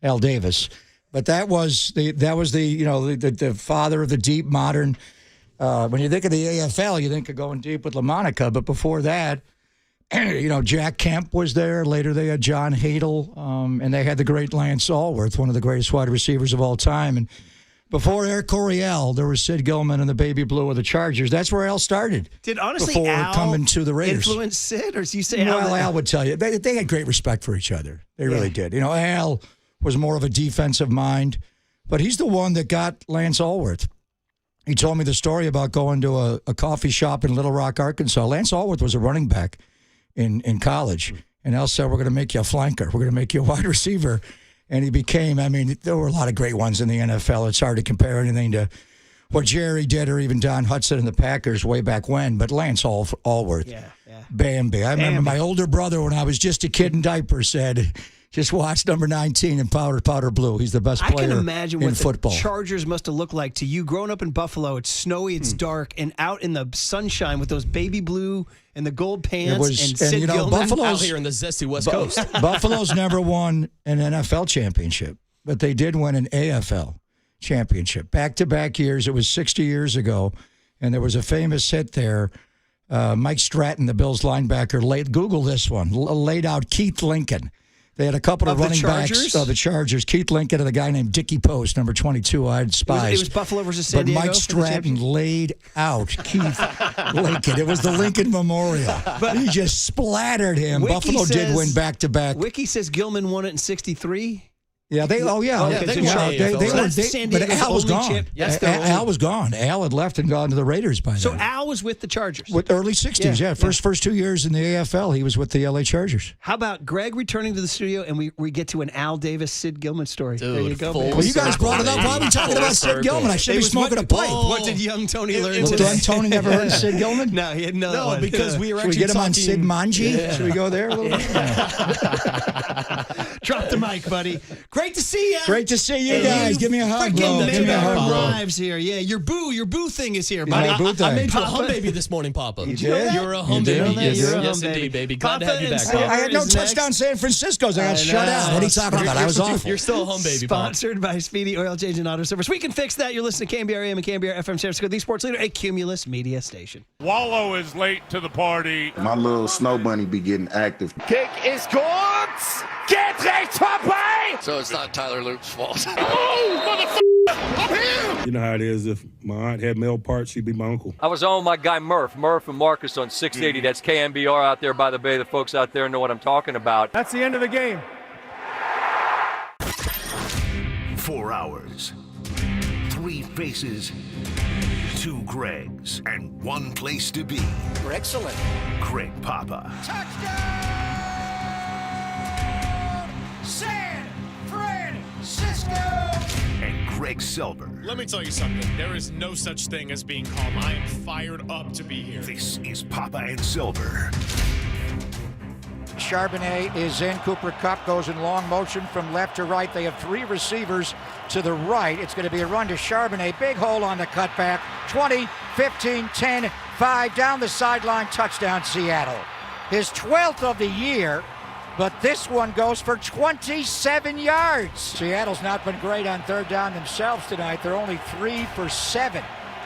Al Davis. But that was the father of the deep modern... when you think of the AFL, you think of going deep with LaMonica. But before that, Jack Kemp was there. Later they had John Hadel. And they had the great Lance Allworth, one of the greatest wide receivers of all time. And before Eric Coryell, there was Sid Gilman and the baby blue of the Chargers. That's where Al started. Did honestly before Al coming to the Raiders. influence Sid? Or do you say Al? Well, Al would tell you. They had great respect for each other. They really did. Al was more of a defensive mind. But he's the one that got Lance Allworth. He told me the story about going to a coffee shop in Little Rock, Arkansas. Lance Allworth was a running back in college. And Al said, we're going to make you a flanker. We're going to make you a wide receiver. And he became, there were a lot of great ones in the NFL. It's hard to compare anything to what Jerry did or even Don Hudson and the Packers way back when. But Lance Allworth, Bambi. I remember my older brother, when I was just a kid in diapers, said... Just watch number 19 in powder blue. He's the best player in football. I can imagine what the Chargers must have looked like to you growing up in Buffalo. It's snowy, it's dark, and out in the sunshine with those baby blue and the gold pants and Sid Gilman. Buffalo's out here in the zesty West Coast. Buffalo's never won an NFL championship, but they did win an AFL championship. Back-to-back years. It was 60 years ago, and there was a famous hit there. Mike Stratton, the Bills linebacker, Google this one, laid out Keith Lincoln. They had a couple of running backs of the Chargers. Keith Lincoln and a guy named Dickie Post, number 22. I despised. It was Buffalo versus San Diego. But Mike Stratton laid out Keith Lincoln. It was the Lincoln Memorial. But he just splattered him. Wiki Buffalo did win back-to-back. Wiki says Gilman won it in 63. Yeah, they were. But Al was gone. Al was gone. Al had left and gone to the Raiders by then. So Al was with the Chargers. With early 60s, First 2 years in the AFL, he was with the LA Chargers. How about Greg returning to the studio and we get to an Al Davis, Sid Gilman story? Dude, there you go. Well, you guys brought it up. Why are we talking about Sid Gilman? I should be smoking a pipe. What did young Tony learn today? today? Tony never heard of Sid Gilman? No, he had no one. Because we were Should we get him on Sid Manji? Yeah. Should we go there a little bit? Drop the mic, buddy. Great to see you. Great to see you guys. Give me a hug, bro. Give me a hug, bro. Arrives here. Yeah, your boo thing is here, Yeah, buddy. your boo thing. I made you a Papa. hum baby this morning, Papa. You did? You're a hum You did? baby. Yes, You're a hum yes baby. indeed, baby. Glad to Papa have you and back. Silver I had no is next. touchdown San Francisco's. I got shut know. out. What are you talking about? I was awful. You're still a home baby, Pop. Sponsored by Speedy Oil Change and Auto Service. We can fix that. You're listening to KNBR AM and KNBR FM San Francisco, the sports leader, a Cumulus media station. Wallow is late to the party. My little snow bunny be getting active. Kick ist gut. Geht rechts vorbei. So it's not Tyler Luke's fault. You know how it is. If my aunt had male parts, she'd be my uncle. I was on my guy Murph and Marcus on 680. That's KNBR out there by the bay. The folks out there know what I'm talking about. That's the end of the game. 4 hours, 3 faces, 2 Gregs, and 1 place to be. Excellent. Greg Papa. San Francisco! And Greg Silver. Let me tell you something. There is no such thing as being calm. I am fired up to be here. This is Papa and Silver. Charbonnet is in. Cooper Kupp goes in long motion from left to right. They have 3 receivers to the right. It's going to be a run to Charbonnet. Big hole on the cutback. 20, 15, 10, 5. Down the sideline. Touchdown, Seattle. His 12th of the year, but this one goes for 27 yards. Seattle's not been great on third down themselves tonight. They're only 3 for 7.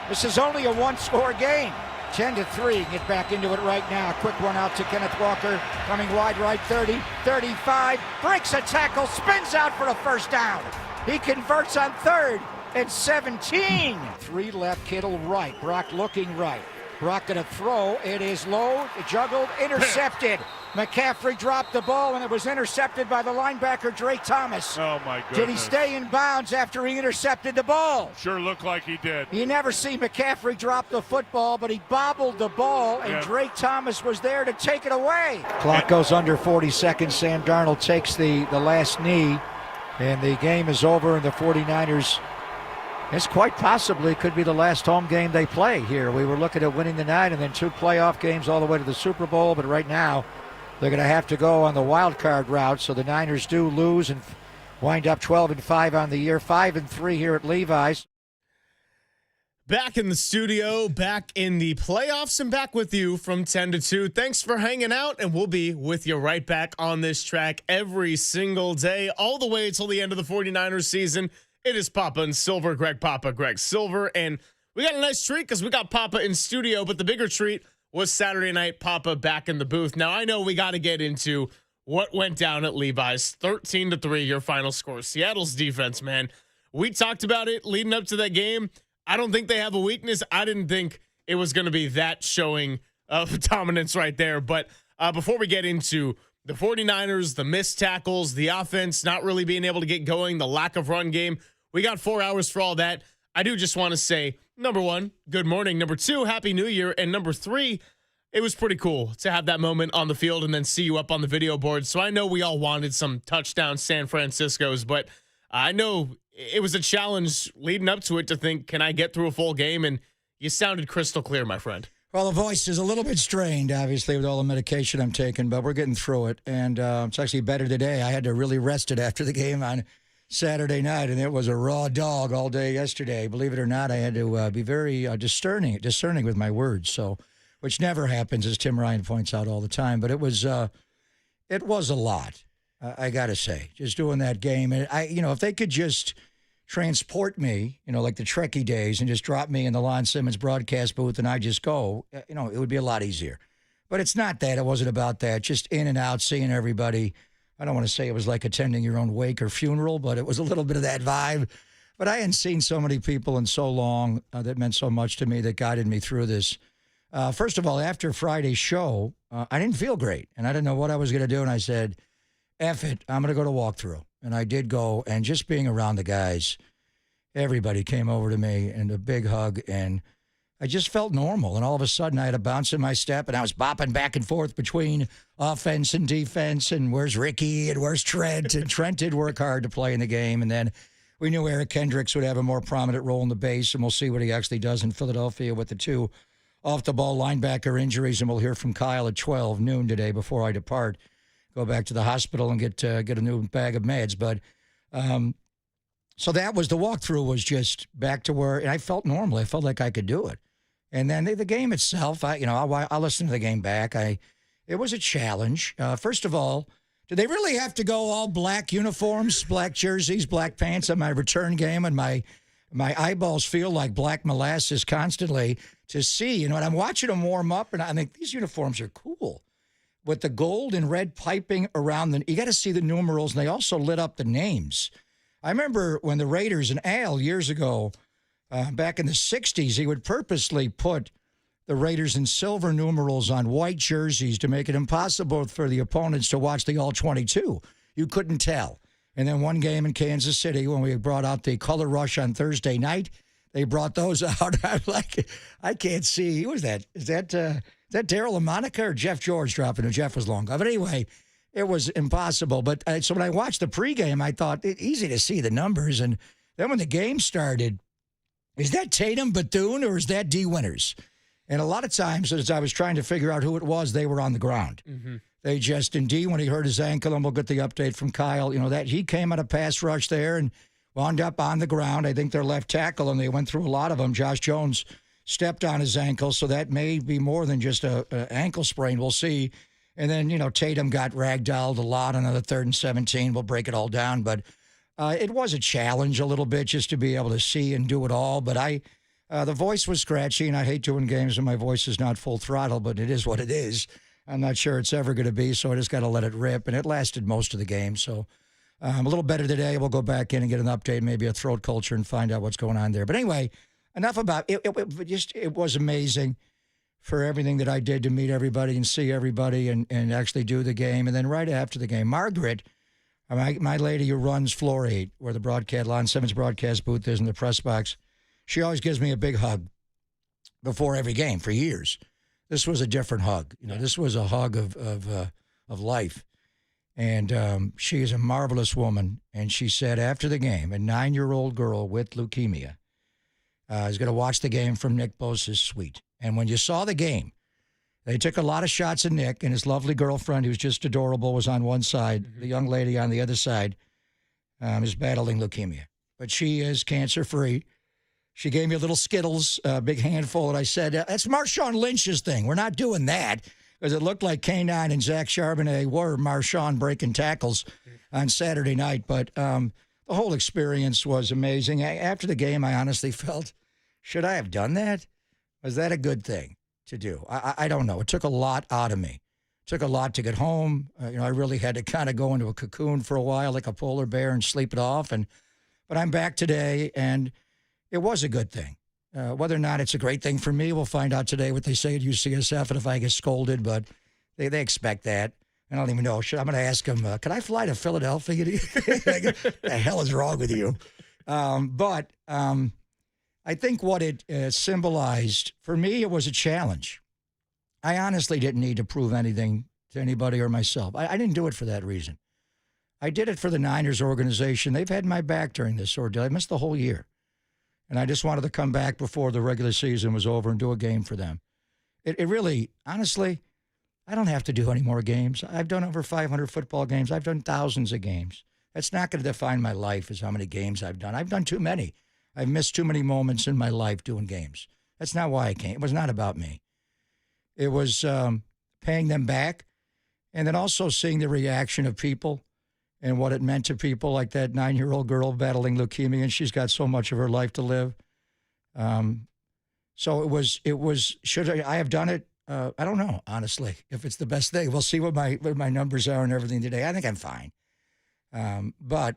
This is only a 1-score game. 10-3, get back into it right now. Quick one out to Kenneth Walker, coming wide right, 30, 35, breaks a tackle, spins out for a first down. He converts on 3rd and 17. 3 left, Kittle right, Brock looking right. Brock gonna throw, it is low, juggled, intercepted. McCaffrey dropped the ball and it was intercepted by the linebacker Drake Thomas. Oh my goodness. Did he stay in bounds after he intercepted the ball? Sure looked like he did. You never see McCaffrey drop the football, but he bobbled the ball, and Drake Thomas was there to take it away. Clock goes under 40 seconds. Sam Darnold takes the last knee, and the game is over, and the 49ers, this quite possibly could be the last home game they play here. We were looking at winning the night and then 2 playoff games all the way to the Super Bowl, but right now they're going to have to go on the wild card route, so the Niners do lose and wind up 12-5 on the year, 5-3 here at Levi's. Back in the studio, back in the playoffs, and back with you from 10 to 2. Thanks for hanging out, and we'll be with you right back on this track every single day, all the way until the end of the 49ers season. It is Papa and Silver, Greg Papa, Greg Silver, and we got a nice treat because we got Papa in studio, but the bigger treat was Saturday night, Papa back in the booth. Now, I know we got to get into what went down at Levi's. 13-3, your final score. Seattle's defense, man. We talked about it leading up to that game. I don't think they have a weakness. I didn't think it was going to be that showing of dominance right there. But before we get into the 49ers, the missed tackles, the offense not really being able to get going, the lack of run game, we got 4 hours for all that. I do just want to say, number 1, good morning. Number 2, Happy New Year. And number 3, it was pretty cool to have that moment on the field and then see you up on the video board. So I know we all wanted some touchdown San Francisco's, but I know it was a challenge leading up to it to think, can I get through a full game? And you sounded crystal clear, my friend. Well, the voice is a little bit strained, obviously, with all the medication I'm taking, but we're getting through it. And it's actually better today. I had to really rest it after the game on Saturday night, and it was a raw dog all day yesterday. Believe it or not, I had to be very discerning with my words, so which never happens, as Tim Ryan points out all the time. But it was a lot, I got to say, just doing that game. And if they could just transport me, like the Trekkie days, and just drop me in the Lon Simmons broadcast booth and I just go, it would be a lot easier. But it's not that. It wasn't about that. Just in and out, seeing everybody. I don't want to say it was like attending your own wake or funeral, but it was a little bit of that vibe. But I hadn't seen so many people in so long that meant so much to me, that guided me through this. First of all, after Friday's show, I didn't feel great, and I didn't know what I was going to do, and I said, F it, I'm going to go to walkthrough. And I did go, and just being around the guys, everybody came over to me, and a big hug, and I just felt normal. And all of a sudden, I had a bounce in my step, and I was bopping back and forth between offense and defense, and where's Ricky, and where's Trent? And Trent did work hard to play in the game, and then we knew Eric Kendricks would have a more prominent role in the base, and we'll see what he actually does in Philadelphia with the 2 off-the-ball linebacker injuries, and we'll hear from Kyle at 12 noon today before I depart. go back to the hospital and get a new bag of meds. But so that was the walkthrough was just back to where and I felt normal. I felt like I could do it. And then the game itself, I'll listen to the game back. It was a challenge. First of all, do they really have to go all black uniforms, black jerseys, black pants on my return game? And my eyeballs feel like black molasses constantly to see. And I'm watching them warm up, and I think these uniforms are cool. With the gold and red piping around you got to see the numerals, and they also lit up the names. I remember when the Raiders and Al years ago, back in the 60s, he would purposely put the Raiders in silver numerals on white jerseys to make it impossible for the opponents to watch the All-22. You couldn't tell. And then one game in Kansas City when we brought out the Color Rush on Thursday night, they brought those out. I'm like, I can't see. Who was that? Is that Daryl LaMonica or Jeff George dropping? No, Jeff was long gone. But anyway, it was impossible. But so when I watched the pregame, I thought, easy to see the numbers. And then when the game started, is that Tatum Bethune or is that D. Winters? And a lot of times, as I was trying to figure out who it was, they were on the ground. Mm-hmm. They just, and D, when he hurt his ankle, and we'll get the update from Kyle, that he came out of pass rush there and wound up on the ground. I think their left tackle, and they went through a lot of them. Josh Jones stepped on his ankle, so that may be more than just an ankle sprain. We'll see. And then, Tatum got ragdolled a lot on the 3rd and 17. We'll break it all down. But it was a challenge a little bit just to be able to see and do it all. But the voice was scratchy, and I hate doing games when my voice is not full throttle, but it is what it is. I'm not sure it's ever going to be, so I just got to let it rip. And it lasted most of the game. So I'm a little better today. We'll go back in and get an update, maybe a throat culture, and find out what's going on there. But anyway, enough about it. It was amazing for everything that I did to meet everybody and see everybody and actually do the game. And then right after the game, Margaret, my lady who runs Floor 8, where the broadcast, Lon Simmons broadcast booth is in the press box, she always gives me a big hug before every game for years. This was a different hug. This was a hug of life. And she is a marvelous woman. And she said after the game, a 9-year-old girl with leukemia is going to watch the game from Nick Bosa's suite. And when you saw the game, they took a lot of shots at Nick, and his lovely girlfriend, who's just adorable, was on one side. Mm-hmm. The young lady on the other side is battling leukemia. But she is cancer-free. She gave me a little Skittles, a big handful, and I said, that's Marshawn Lynch's thing. We're not doing that, because it looked like K9 and Zach Charbonnet were Marshawn breaking tackles on Saturday night. But the whole experience was amazing. After the game, I honestly felt, should I have done that? Was that a good thing to do? I don't know. It took a lot out of me. It took a lot to get home. I really had to kind of go into a cocoon for a while like a polar bear and sleep it off. But I'm back today, and it was a good thing. Whether or not it's a great thing for me, we'll find out today what they say at UCSF and if I get scolded, but they expect that. I don't even know. I'm going to ask them, can I fly to Philadelphia? What the hell is wrong with you? But I think what it symbolized, for me, it was a challenge. I honestly didn't need to prove anything to anybody or myself. I didn't do it for that reason. I did it for the Niners organization. They've had my back during this ordeal. I missed the whole year. And I just wanted to come back before the regular season was over and do a game for them. It really, honestly, I don't have to do any more games. I've done over 500 football games. I've done thousands of games. That's not going to define my life as how many games I've done. I've done too many. I've missed too many moments in my life doing games. That's not why I came. It was not about me. It was paying them back and then also seeing the reaction of people and what it meant to people, like that 9-year-old girl battling leukemia, and she's got so much of her life to live. So it was. Should I have done it? I don't know, honestly, if it's the best thing. We'll see what my numbers are and everything today. I think I'm fine. But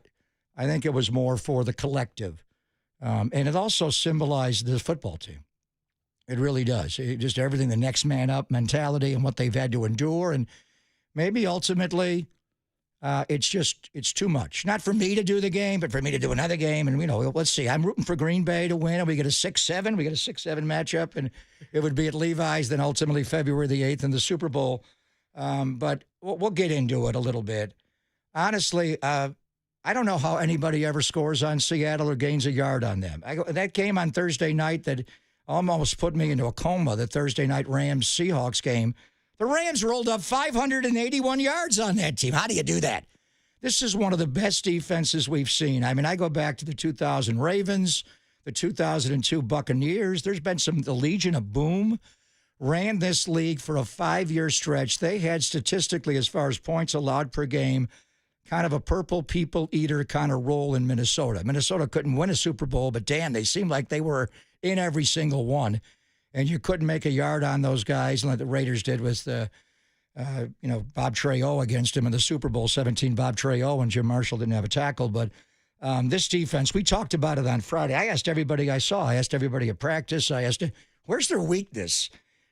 I think it was more for the collective. And it also symbolized the football team. It really does. Just everything, the next man up mentality and what they've had to endure. And maybe ultimately, it's too much. Not for me to do the game, but for me to do another game. And, let's see. I'm rooting for Green Bay to win. And we get a 6-7. We get a 6-7 matchup. And it would be at Levi's, then ultimately February the 8th in the Super Bowl. But we'll get into it a little bit. Honestly, I don't know how anybody ever scores on Seattle or gains a yard on them. That game on Thursday night that almost put me into a coma, the Thursday night Rams-Seahawks game, The Rams rolled up 581 yards on that team. How do you do that? This is one of the best defenses we've seen. I mean, I go back to the 2000 Ravens, the 2002 Buccaneers. There's been the Legion of Boom ran this league for a 5-year stretch. They had statistically, as far as points allowed per game, kind of a purple people eater kind of role in Minnesota. Minnesota couldn't win a Super Bowl, but damn, they seemed like they were in every single one. And you couldn't make a yard on those guys like the Raiders did with Bob Trejo against him in the Super Bowl 17. Bob Trejo and Jim Marshall didn't have a tackle. But this defense, we talked about it on Friday. I asked everybody I saw. I asked everybody at practice. I asked, where's their weakness?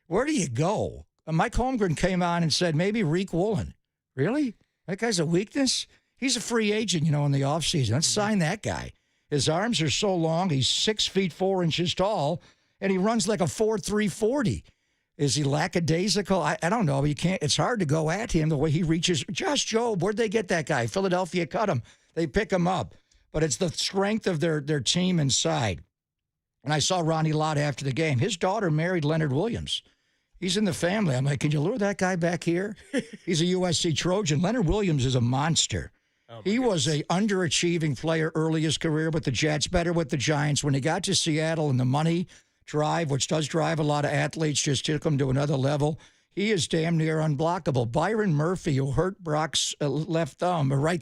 Where do you go? Mike Holmgren came on and said, maybe Reek Woolen. Really? That guy's a weakness? He's a free agent, in the offseason. Let's sign that guy. His arms are so long. He's 6 feet 4 inches tall, and he runs like a 4.3 40. Is he lackadaisical? I don't know. You can't. It's hard to go at him the way he reaches. Josh Jobe, where'd they get that guy? Philadelphia cut him. They pick him up. But it's the strength of their team inside. And I saw Ronnie Lott after the game. His daughter married Leonard Williams. He's in the family. I'm like, can you lure that guy back here? He's a USC Trojan. Leonard Williams is a monster. He was a underachieving player early in his career with the Jets, better with the Giants. When he got to Seattle and the money drive, which does drive a lot of athletes, just took him to another level. He is damn near unblockable. Byron Murphy, who hurt Brock's right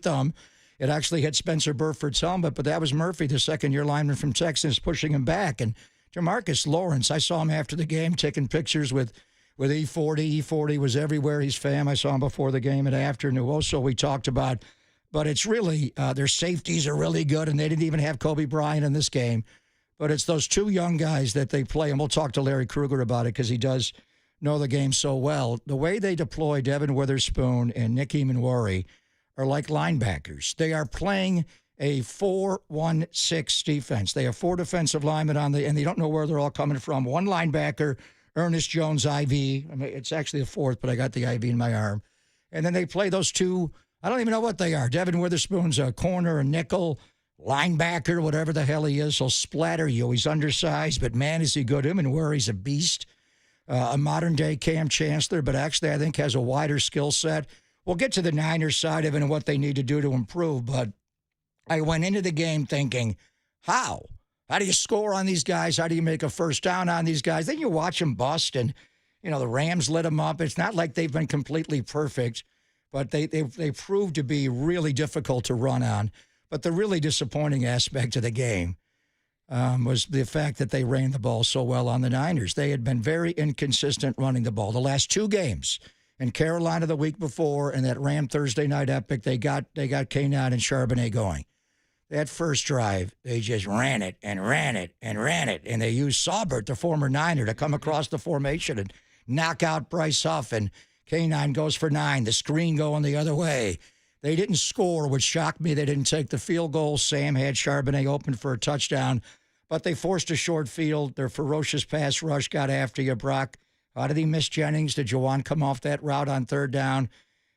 thumb, it actually hit Spencer Burford's helmet, but that was Murphy, the second-year lineman from Texas, pushing him back. And Jamarcus Lawrence, I saw him after the game taking pictures with E40. E40 was everywhere. He's fam. I saw him before the game and after. Nuoso we talked about. But it's really, their safeties are really good, and they didn't even have Kobe Bryant in this game. But it's those two young guys that they play, and we'll talk to Larry Krueger about it because he does know the game so well. The way they deploy Devin Witherspoon and Nick Emanwari are like linebackers. They are playing a 4-1-6 defense. They have 4 defensive linemen and they don't know where they're all coming from. One linebacker, Ernest Jones, IV. I mean, it's actually the 4th, but I got the IV in my arm. And then they play those two. I don't even know what they are. Devin Witherspoon's a corner, a nickel, linebacker, whatever the hell he is. He'll splatter you. He's undersized, but man, is he good. Emanwari's a beast. A modern-day Cam Chancellor, but actually I think has a wider skill set. We'll get to the Niners side of it and what they need to do to improve, but I went into the game thinking, how? How do you score on these guys? How do you make a first down on these guys? Then you watch them bust, and, the Rams lit them up. It's not like they've been completely perfect, but they proved to be really difficult to run on. But the really disappointing aspect of the game was the fact that they ran the ball so well on the Niners. They had been very inconsistent running the ball. The last 2 games, in Carolina the week before, and that Ram Thursday night epic, they got K9 and Charbonnet going. That first drive, they just ran it and ran it and ran it, and they used Saubert, the former Niner, to come across the formation and knock out Bryce Huff, and K9 goes for 9, the screen going the other way. They didn't score, which shocked me. They didn't take the field goal. Sam had Charbonnet open for a touchdown, but they forced a short field. Their ferocious pass rush got after you, Brock. How did he miss Jennings? Did Juwan come off that route on 3rd down?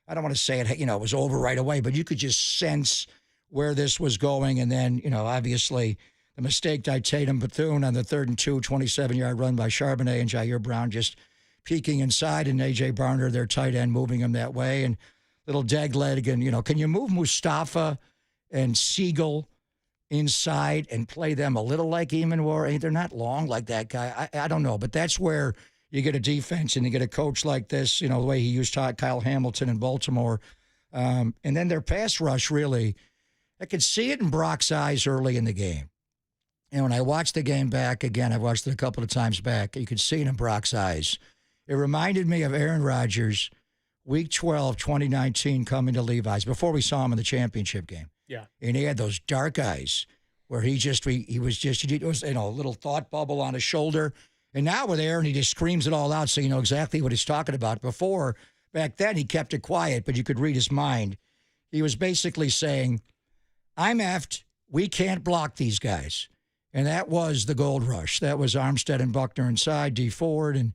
I don't want to say it, it was over right away, but you could just sense where this was going. And then, obviously the mistake by Tatum Bethune on the 3rd and 2, 27-yard run by Charbonnet and Jair Brown just peeking inside, and A.J. Barner, their tight end, moving him that way. And little dag leg, and, can you move Mustafa and Siegel inside and play them a little like Emanwari? They're not long like that guy. I don't know, but that's where you get a defense and you get a coach like this, the way he used Kyle Hamilton in Baltimore. And then their pass rush, really, I could see it in Brock's eyes early in the game. And when I watched the game back, again, I've watched it a couple of times back, you could see it in Brock's eyes. It reminded me of Aaron Rodgers, Week 12, 2019, coming to Levi's, before we saw him in the championship game. Yeah. And he had those dark eyes where he was a little thought bubble on his shoulder. And now with Aaron, he just screams it all out, so you know exactly what he's talking about. Before, back then, he kept it quiet, but you could read his mind. He was basically saying, I'm effed. We can't block these guys. And that was the gold rush. That was Armstead and Buckner inside, D Ford, and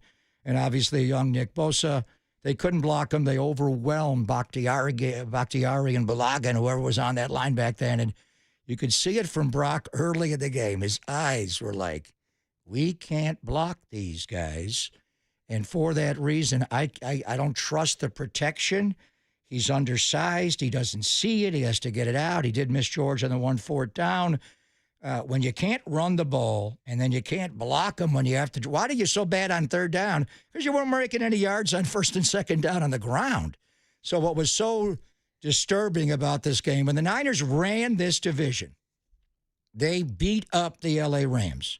obviously young Nick Bosa. They couldn't block him. They overwhelmed Bakhtiari and Balaga and whoever was on that line back then. And you could see it from Brock early in the game. His eyes were like, we can't block these guys. And for that reason, I don't trust the protection. He's undersized. He doesn't see it. He has to get it out. He did miss George on the 1-4 down. When you can't run the ball and then you can't block him when you have to. Why are you so bad on third down? Because you weren't making any yards on first and second down on the ground. So what was so disturbing about this game, when the Niners ran this division, they beat up the L.A. Rams.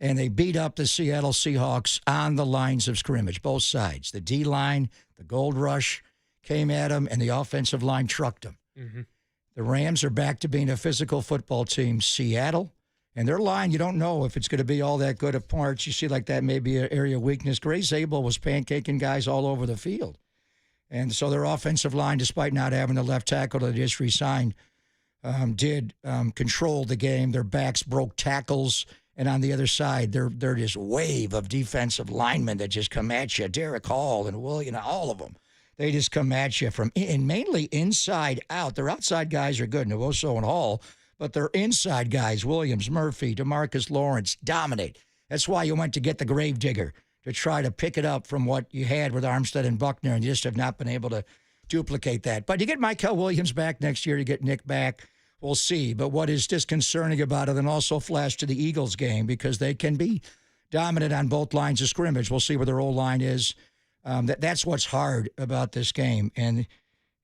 And they beat up the Seattle Seahawks on the lines of scrimmage, both sides. The D-line, the Gold Rush came at them, and the offensive line trucked them. Mm-hmm. The Rams are back to being a physical football team. Seattle, and their line, you don't know if it's going to be all that good of parts. You see like that may be an area of weakness. Gray Zabel was pancaking guys all over the field. And so their offensive line, despite not having the left tackle that they just re-signed, did control the game. Their backs broke tackles. And on the other side, they're this wave of defensive linemen that just come at you. Derek Hall and William, all of them. They just come at you and mainly inside out. Their outside guys are good, Nwosu and Hall, but their inside guys, Williams, Murphy, DeMarcus Lawrence, dominate. That's why you went to get the gravedigger, to try to pick it up from what you had with Armstead and Buckner, and you just have not been able to duplicate that. But you get Michael Williams back next year, you get Nick back. We'll see. But what is disconcerting about it, and also flash to the Eagles game, because they can be dominant on both lines of scrimmage. We'll see where their O-line is. That's what's hard about this game. And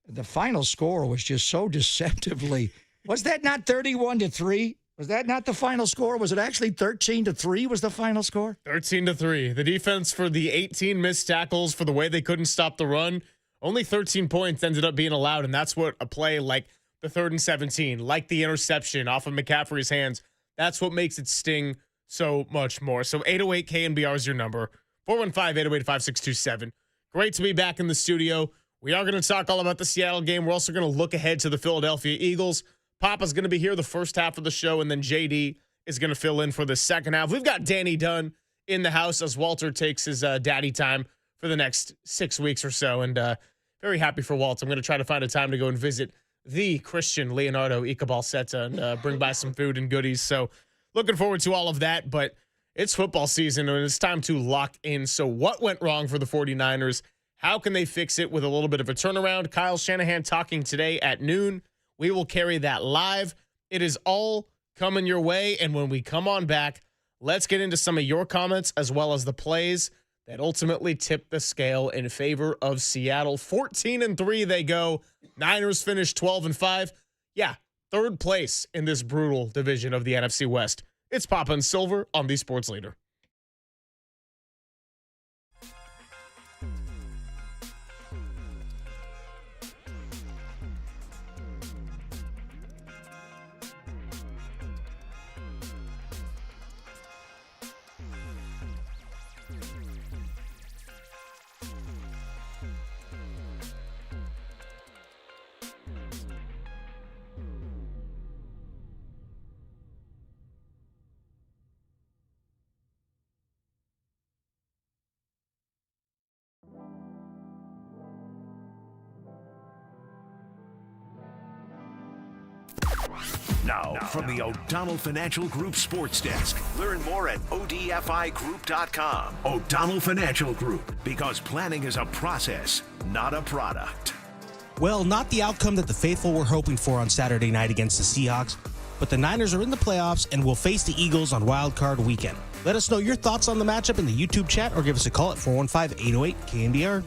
the final score was just so deceptively. Was that not 31-3? Was that not the final score? Was it actually 13-3 was the final score? 13-3. The defense for the 18 missed tackles for the way they couldn't stop the run. Only 13 points ended up being allowed, and that's what a play like the 3rd and 17, like the interception off of McCaffrey's hands, that's what makes it sting so much more. So 808 KNBR is your number. 415-808-5627. Great to be back in the studio. We are going to talk all about the Seattle game. We're also going to look ahead to the Philadelphia Eagles. Papa's going to be here the first half of the show, and then JD is going to fill in for the second half. We've got Danny Dunn in the house as Walter takes his daddy time for the next 6 weeks or so, and very happy for Walt. I'm going to try to find a time to go and visit the Christian Leonardo Icabalsetta and bring by some food and goodies. So looking forward to all of that, but it's football season and it's time to lock in. So what went wrong for the 49ers? How can they fix it with a little bit of a turnaround? Kyle Shanahan talking today at noon. We will carry that live. It is all coming your way. And when we come on back, let's get into some of your comments as well as the plays that ultimately tipped the scale in favor of Seattle. 14-3 they go. Niners finish 12-5. Yeah, 3rd place in this brutal division of the NFC West. It's Papa and Silver on the Sports Leader. Now, from the O'Donnell Financial Group Sports Desk. Learn more at odfigroup.com. O'Donnell Financial Group, because planning is a process, not a product. Well, not the outcome that the faithful were hoping for on Saturday night against the Seahawks, but the Niners are in the playoffs and will face the Eagles on Wild Card Weekend. Let us know your thoughts on the matchup in the YouTube chat or give us a call at 415-808-KNBR.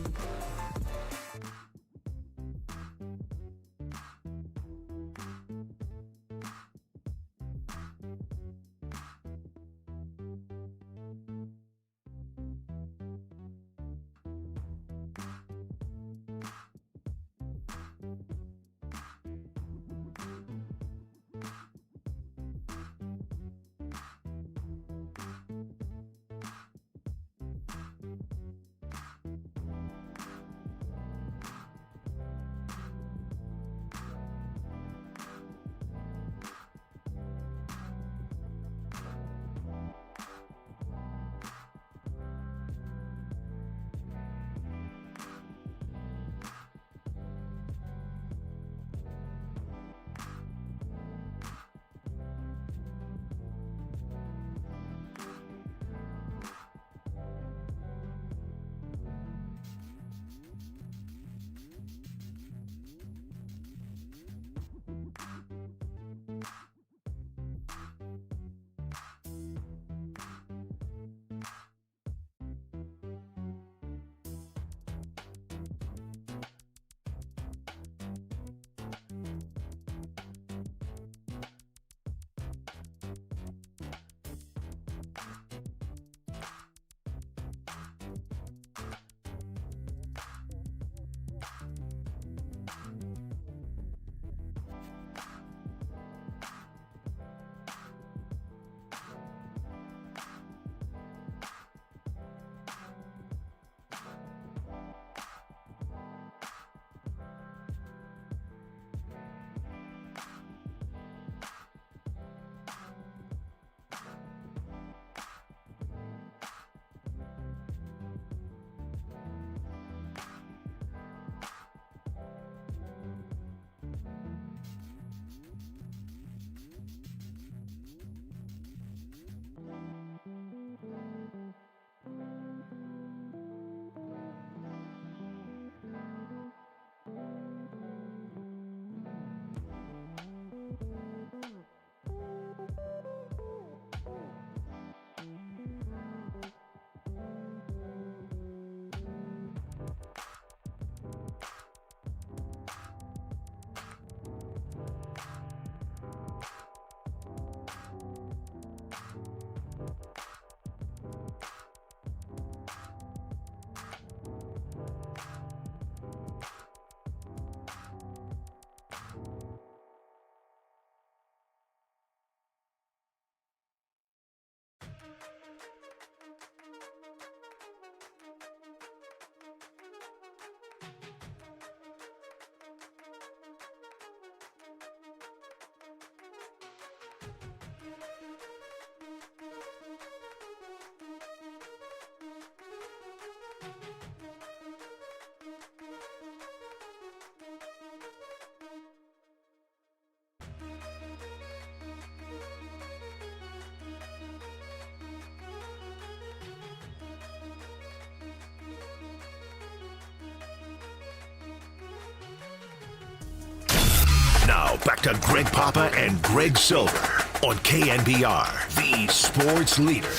Now, back to Greg Papa and Greg Silver on KNBR, the sports leader.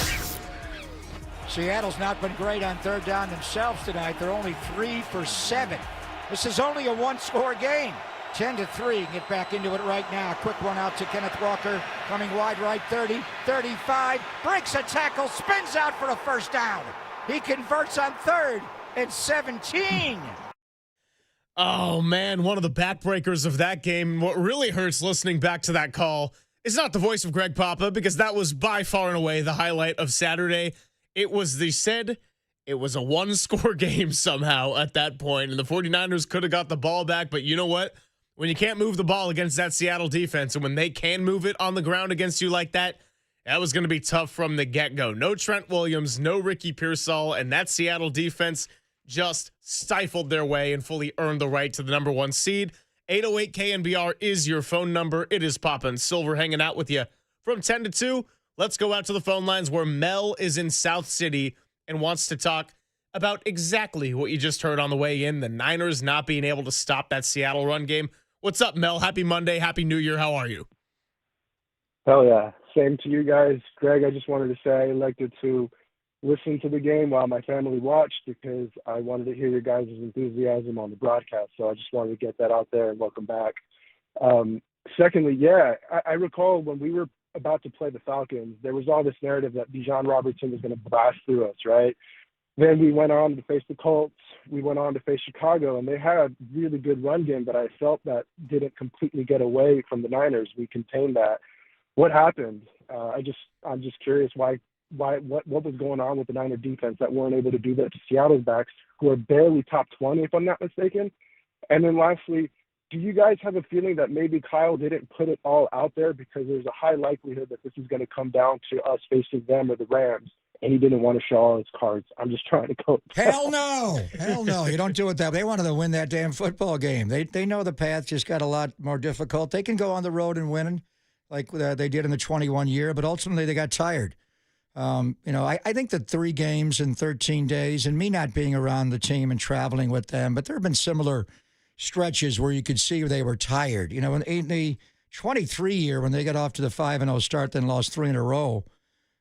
Seattle's not been great on third down themselves tonight. They're only 3 for 7. This is only a one-score game. 10-3. Get back into it right now. Quick one out to Kenneth Walker. Coming wide right, 30, 35. Breaks a tackle, spins out for a first down. He converts on 3rd and 17. Oh, man, one of the backbreakers of that game. What really hurts listening back to that call is not the voice of Greg Papa, because that was by far and away the highlight of Saturday. It was it was a one-score game somehow at that point, and the 49ers could have got the ball back, but you know what? When you can't move the ball against that Seattle defense, and when they can move it on the ground against you like that, that was going to be tough from the get-go. No Trent Williams, no Ricky Pearsall, and that Seattle defense just stifled their way and fully earned the right to the number 1 seed. 808 KNBR is your phone number. It is Papa and Silver hanging out with you from 10 to 2. Let's go out to the phone lines where Mel is in South City and wants to talk about exactly what you just heard on the way in, the Niners not being able to stop that Seattle run game. What's up, Mel? Happy Monday. Happy New Year. How are you? Hell yeah. Same to you guys. Greg, I just wanted to say I elected to listen to the game while my family watched because I wanted to hear your guys' enthusiasm on the broadcast. So I just wanted to get that out there and welcome back. Secondly, I recall when we were about to play the Falcons, there was all this narrative that Bijan Robertson was going to blast through us, right? Then we went on to face the Colts. We went on to face Chicago, and they had a really good run game, but I felt that didn't completely get away from the Niners. We contained that. What happened? I'm just curious what was going on with the Niner defense that weren't able to do that to Seattle's backs, who are barely top 20, if I'm not mistaken. And then lastly, do you guys have a feeling that maybe Kyle didn't put it all out there because there's a high likelihood that this is going to come down to us facing them or the Rams, and he didn't want to show all his cards? I'm just trying to go. Hell no. Hell no. You don't do it that way. They wanted to win that damn football game. They know the path just got a lot more difficult. They can go on the road and win like they did in the 21 year, but ultimately they got tired. I think the 3 games in 13 days, and me not being around the team and traveling with them, but there have been similar stretches where you could see they were tired. In the 23 year, when they got off to the 5-0 start, then lost 3 in a row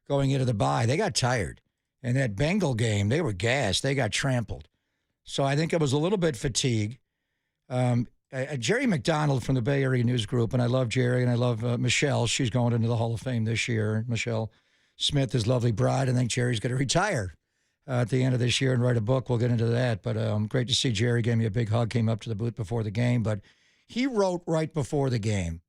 going into the bye, they got tired. And that Bengal game, they were gassed. They got trampled. So I think it was a little bit fatigue. Jerry McDonald from the Bay Area News Group, and I love Jerry, and I love Michelle. She's going into the Hall of Fame this year. Michelle Smith, his lovely bride. I think Jerry's going to retire at the end of this year and write a book. We'll get into that. But great to see Jerry. Gave me a big hug, came up to the booth before the game. But he wrote right before the game,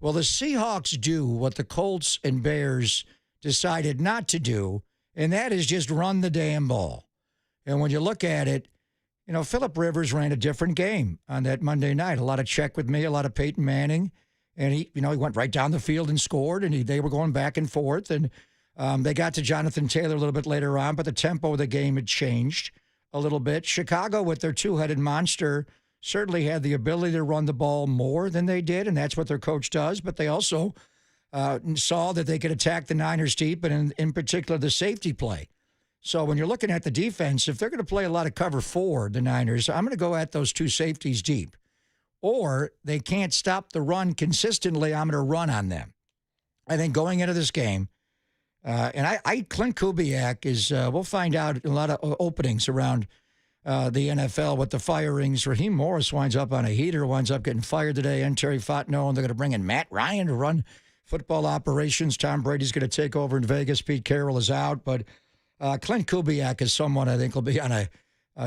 well, the Seahawks do what the Colts and Bears decided not to do, and that is just run the damn ball. And when you look at it, Phillip Rivers ran a different game on that Monday night. A lot of check with me, a lot of Peyton Manning. And he went right down the field and scored, and they were going back and forth. And they got to Jonathan Taylor a little bit later on, but the tempo of the game had changed a little bit. Chicago, with their 2-headed monster, certainly had the ability to run the ball more than they did, and that's what their coach does. But they also saw that they could attack the Niners deep, and in particular the safety play. So when you're looking at the defense, if they're going to play a lot of cover 4, the Niners, I'm going to go at those 2 safeties deep. Or they can't stop the run consistently, I'm going to run on them. I think going into this game, and Clint Kubiak is, we'll find out a lot of openings around the NFL with the firings. Raheem Morris winds up on a heater, winds up getting fired today, and Terry Fontenot, and they're going to bring in Matt Ryan to run football operations. Tom Brady's going to take over in Vegas. Pete Carroll is out, but Clint Kubiak is someone I think will be on a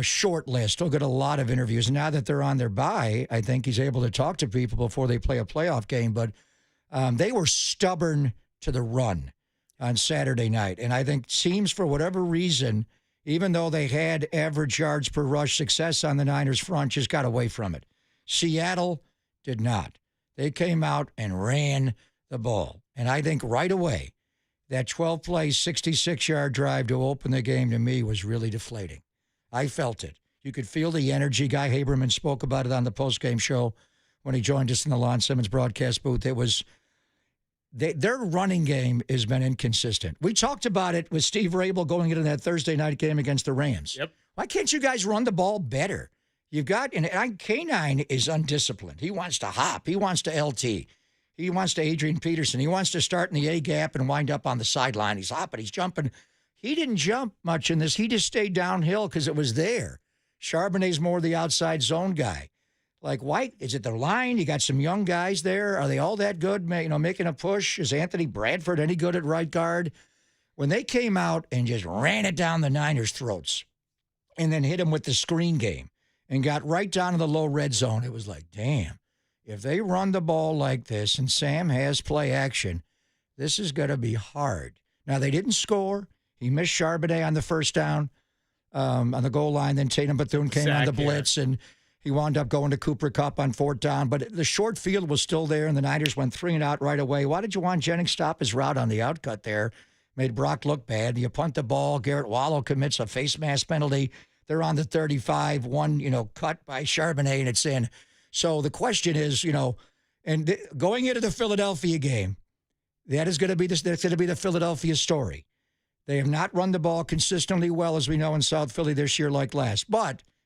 short list. He'll get a lot of interviews. Now that they're on their bye, I think he's able to talk to people before they play a playoff game. But they were stubborn to the run on Saturday night. And I think teams, for whatever reason, even though they had average yards per rush success on the Niners front, just got away from it. Seattle did not. They came out and ran the ball. And I think right away, that 12-play, 66-yard drive to open the game to me was really deflating. I felt it. You could feel the energy. Guy Haberman spoke about it on the postgame show when he joined us in the Lon Simmons broadcast booth. It was their running game has been inconsistent. We talked about it with Steve Rabel going into that Thursday night game against the Rams. Yep. Why can't you guys run the ball better? You've got, and K9 is undisciplined. He wants to hop. He wants to LT. He wants to Adrian Peterson. He wants to start in the A gap and wind up on the sideline. He's hopping. He's jumping. He didn't jump much in this. He just stayed downhill because it was there. Charbonnet's more the outside zone guy. Like White, is it the line? You got some young guys there. Are they all that good? Making a push. Is Anthony Bradford any good at right guard? When they came out and just ran it down the Niners' throats and then hit them with the screen game, and got right down to the low red zone, it was like, damn, if they run the ball like this and Sam has play action, this is going to be hard. Now, they didn't score. He missed Charbonnet on the first down on the goal line. Then Tatum Bethune came on the blitz, and he wound up going to Cooper Kupp on fourth down. But the short field was still there, and the Niners went 3 and out right away. Why did you want Jennings stop his route on the outcut there? Made Brock look bad. You punt the ball. Garrett Wallow commits a face mask penalty. They're on the 35, cut by Charbonnet, and it's in. So the question is, going into the Philadelphia game, that's going to be the Philadelphia story. They have not run the ball consistently well, as we know, in South Philly this year like last.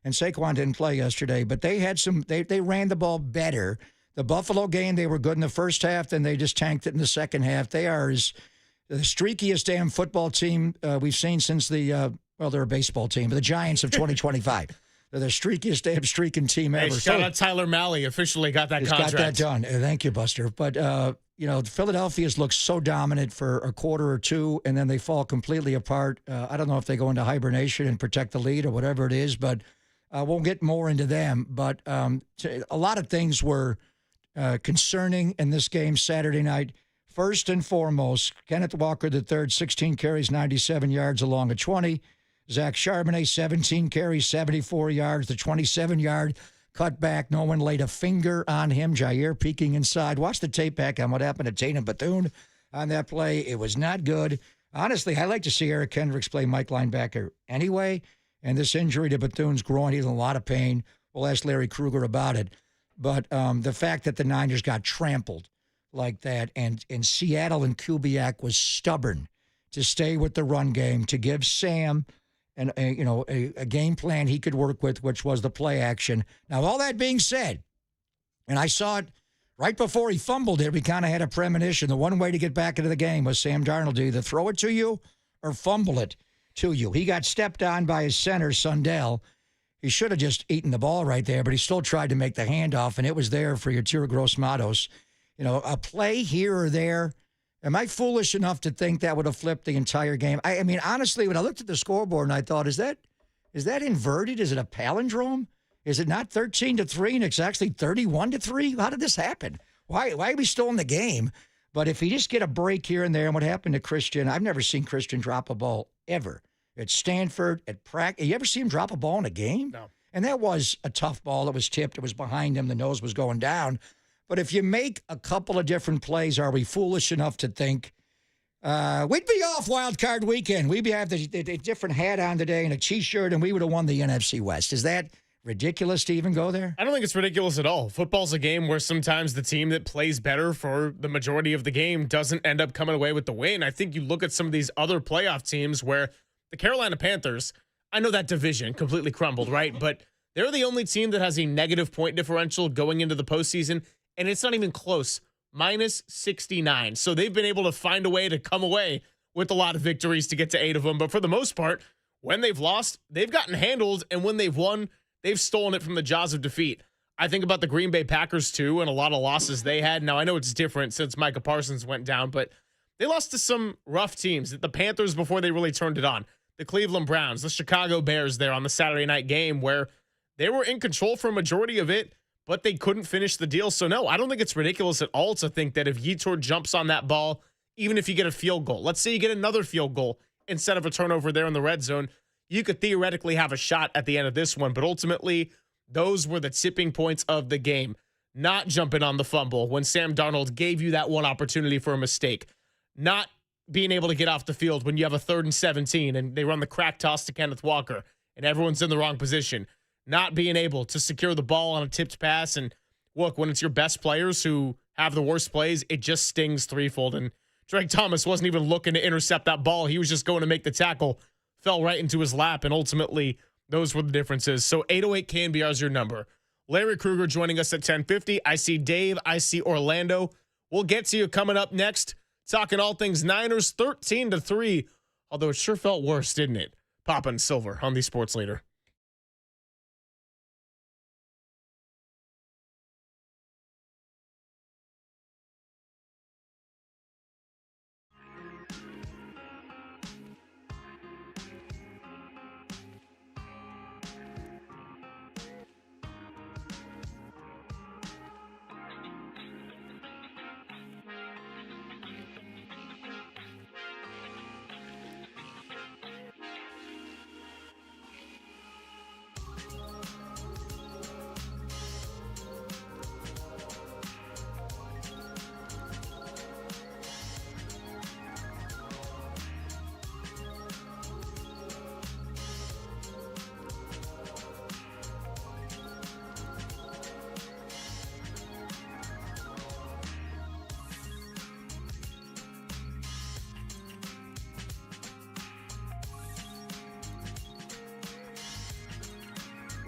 And Saquon didn't play yesterday, but they had they ran the ball better. The Buffalo game, they were good in the first half, then they just tanked it in the second half. They are the streakiest damn football team we've seen since they're a baseball team, but the Giants of 2025. They're the streakiest damn streaking team ever. Hey, shout out Tyler Malley, officially got that contract. Got that done. Thank you, Buster. But, Philadelphia's looked so dominant for a quarter or two, and then they fall completely apart. I don't know if they go into hibernation and protect the lead or whatever it is, but we'll get more into them. But a lot of things were concerning in this game Saturday night. First and foremost, Kenneth Walker III, 16 carries, 97 yards along a 20. Zach Charbonnet, 17 carries, 74 yards. The 27-yard cutback, no one laid a finger on him. Jair peeking inside. Watch the tape back on what happened to Tatum Bethune on that play. It was not good. Honestly, I like to see Eric Kendricks play Mike linebacker anyway. And this injury to Bethune's groin, he's in a lot of pain. We'll ask Larry Krueger about it. But the fact that the Niners got trampled like that, and Seattle and Kubiak was stubborn to stay with the run game, to give Sam a game plan he could work with, which was the play action. Now, all that being said, and I saw it right before he fumbled it, we kind of had a premonition. The one way to get back into the game was Sam Darnold to either throw it to you or fumble it to you. He got stepped on by his center, Sundell. He should have just eaten the ball right there, but he still tried to make the handoff, and it was there for your Tira Gross Matos. A play here or there. Am I foolish enough to think that would have flipped the entire game? I mean, honestly, when I looked at the scoreboard and I thought, is that inverted? Is it a palindrome? Is it not 13-3 and it's actually 31-3? How did this happen? Why are we still in the game? But if you just get a break here and there, and what happened to Christian, I've never seen Christian drop a ball ever. At Stanford, at practice. You ever see him drop a ball in a game? No. And that was a tough ball. It was tipped. It was behind him. The nose was going down. But if you make a couple of different plays, are we foolish enough to think we'd be off Wild Card Weekend? We'd have the different hat on today and a T-shirt, and we would have won the NFC West. Is that ridiculous to even go there? I don't think it's ridiculous at all. Football's a game where sometimes the team that plays better for the majority of the game doesn't end up coming away with the win. I think you look at some of these other playoff teams where the Carolina Panthers, I know that division completely crumbled, right? But they're the only team that has a negative point differential going into the postseason. And it's not even close, minus 69. So they've been able to find a way to come away with a lot of victories to get to 8 of them. But for the most part, when they've lost, they've gotten handled. And when they've won, they've stolen it from the jaws of defeat. I think about the Green Bay Packers, too, and a lot of losses they had. Now, I know it's different since Micah Parsons went down, but they lost to some rough teams. The Panthers before they really turned it on. The Cleveland Browns, the Chicago Bears there on the Saturday night game where they were in control for a majority of it, but they couldn't finish the deal. So, no, I don't think it's ridiculous at all to think that if Yetur jumps on that ball, even if you get a field goal, let's say you get another field goal instead of a turnover there in the red zone, you could theoretically have a shot at the end of this one. But ultimately, those were the tipping points of the game. Not jumping on the fumble when Sam Darnold gave you that one opportunity for a mistake. Not being able to get off the field when you have a 3rd and 17 and they run the crack toss to Kenneth Walker and everyone's in the wrong position. Not being able to secure the ball on a tipped pass. And look, when it's your best players who have the worst plays, it just stings threefold. And Drake Thomas wasn't even looking to intercept that ball. He was just going to make the tackle, fell right into his lap, and ultimately Those were the differences. So 808 KNBR is your number. Larry Kruger joining us at 10:50. I see Dave. I see Orlando. We'll get to you coming up next. Talking all things Niners, 13-3. Although it sure felt worse, didn't it? Papa and Silver on the Sports Leader.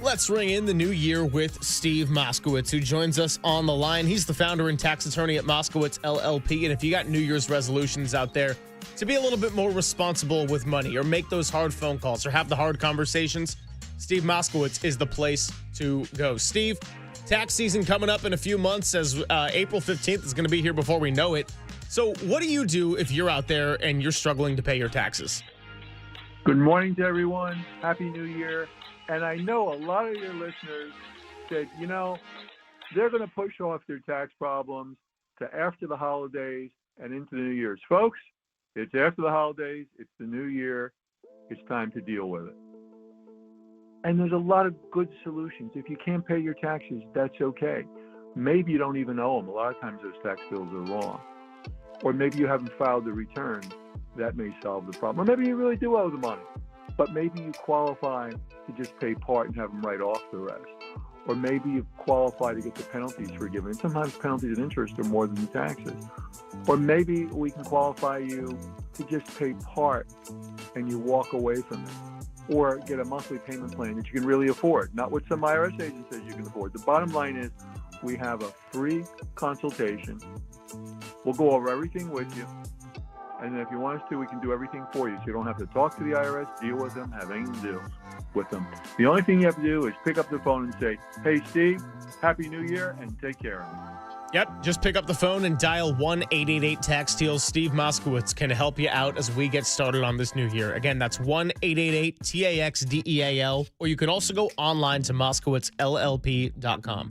Let's ring in the new year with Steve Moskowitz, who joins us on the line. He's the founder and tax attorney at Moskowitz LLP. And if you got New Year's resolutions out there to be a little bit more responsible with money or make those hard phone calls or have the hard conversations, Steve Moskowitz is the place to go. Steve, tax season coming up in a few months, as April 15th is going to be here before we know it. So what do you do if you're out there and you're struggling to pay your taxes? Good morning to everyone. Happy New Year. And I know a lot of your listeners said, you know, they're going to push off their tax problems to after the holidays and into the New Year's. Folks, it's after the holidays. It's the new year. It's time to deal with it. And there's a lot of good solutions. If you can't pay your taxes, that's okay. Maybe you don't even owe them. A lot of times those tax bills are wrong. Or maybe you haven't filed the return. That may solve the problem. Or maybe you really do owe the money, but maybe you qualify to just pay part and have them write off the rest. Or maybe you qualify to get the penalties forgiven. And sometimes penalties and interest are more than the taxes. Or maybe we can qualify you to just pay part and you walk away from it. Or get a monthly payment plan that you can really afford, not what some IRS agent says you can afford. The bottom line is we have a free consultation. We'll go over everything with you. And then if you want us to, we can do everything for you. So you don't have to talk to the IRS, deal with them, have anything to do with them. The only thing you have to do is pick up the phone and say, hey, Steve, Happy New Year, and take care of me. Yep, just pick up the phone and dial 1-888-TAX-TEAL. Steve Moskowitz can help you out as we get started on this new year. Again, that's 1-888-TAX-DEAL. Or you can also go online to moskowitzllp.com.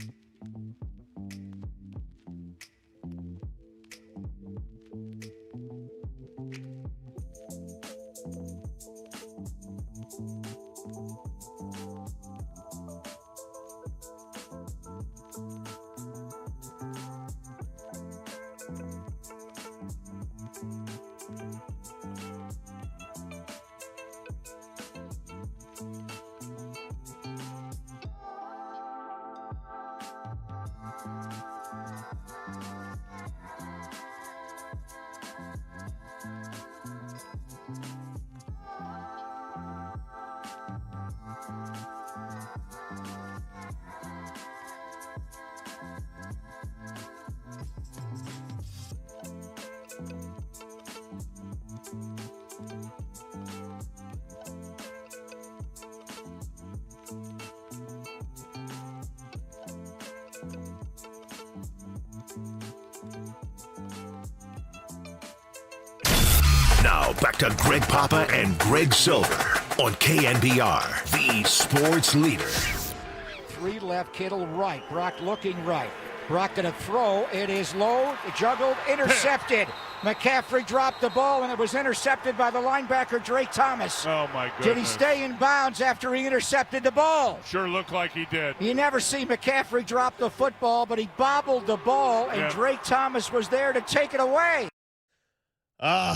Now back to Greg Papa and Greg Silver on KNBR, the sports leader. 3 left, Kittle right. Brock looking right. Brock going to throw. It is low, juggled, intercepted. McCaffrey dropped the ball, and it was intercepted by the linebacker, Drake Thomas. Oh, my goodness. Did he stay in bounds after he intercepted the ball? Sure looked like he did. You never see McCaffrey drop the football, but he bobbled the ball, and Drake Thomas was there to take it away.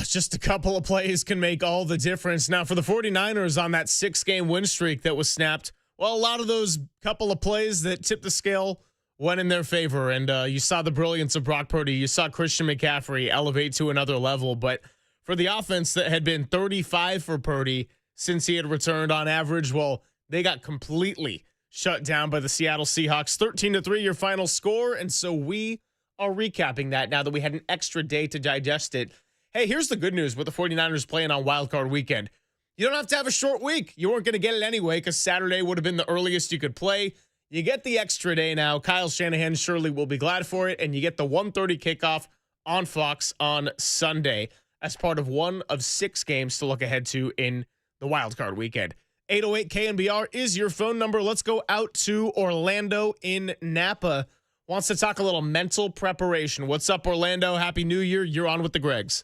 Just a couple of plays can make all the difference. Now, for the 49ers on that 6-game win streak that was snapped, well, a lot of those couple of plays that tipped the scale went in their favor. And you saw the brilliance of Brock Purdy. You saw Christian McCaffrey elevate to another level. But for the offense that had been 35 for Purdy since he had returned on average, well, They got completely shut down by the Seattle Seahawks. 13-3 your final score, and so we are recapping that now that we had an extra day to digest it. Hey, here's the good news with the 49ers playing on Wild Card Weekend. You don't have to have a short week. You weren't going to get it anyway because Saturday would have been the earliest you could play. You get the extra day now. Kyle Shanahan surely will be glad for it, and you get the 1:30 kickoff on Fox on Sunday as part of one of 6 games to look ahead to in the Wild Card Weekend. 808 KNBR is your phone number. Let's go out to Orlando in Napa. Wants to talk a little mental preparation. What's up, Orlando? Happy New Year. You're on with the Gregs.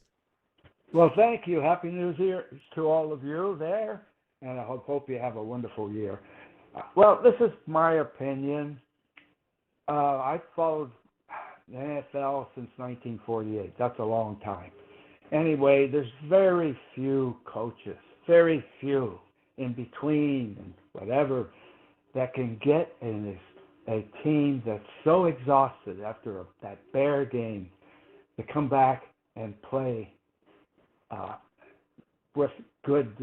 Well, thank you. Happy New Year to all of you there, and I hope you have a wonderful year. Well, this is my opinion. I've followed the NFL since 1948. That's a long time. Anyway, there's very few coaches, very few in between and whatever, that can get in a team that's so exhausted after that Bear game to come back and play with good.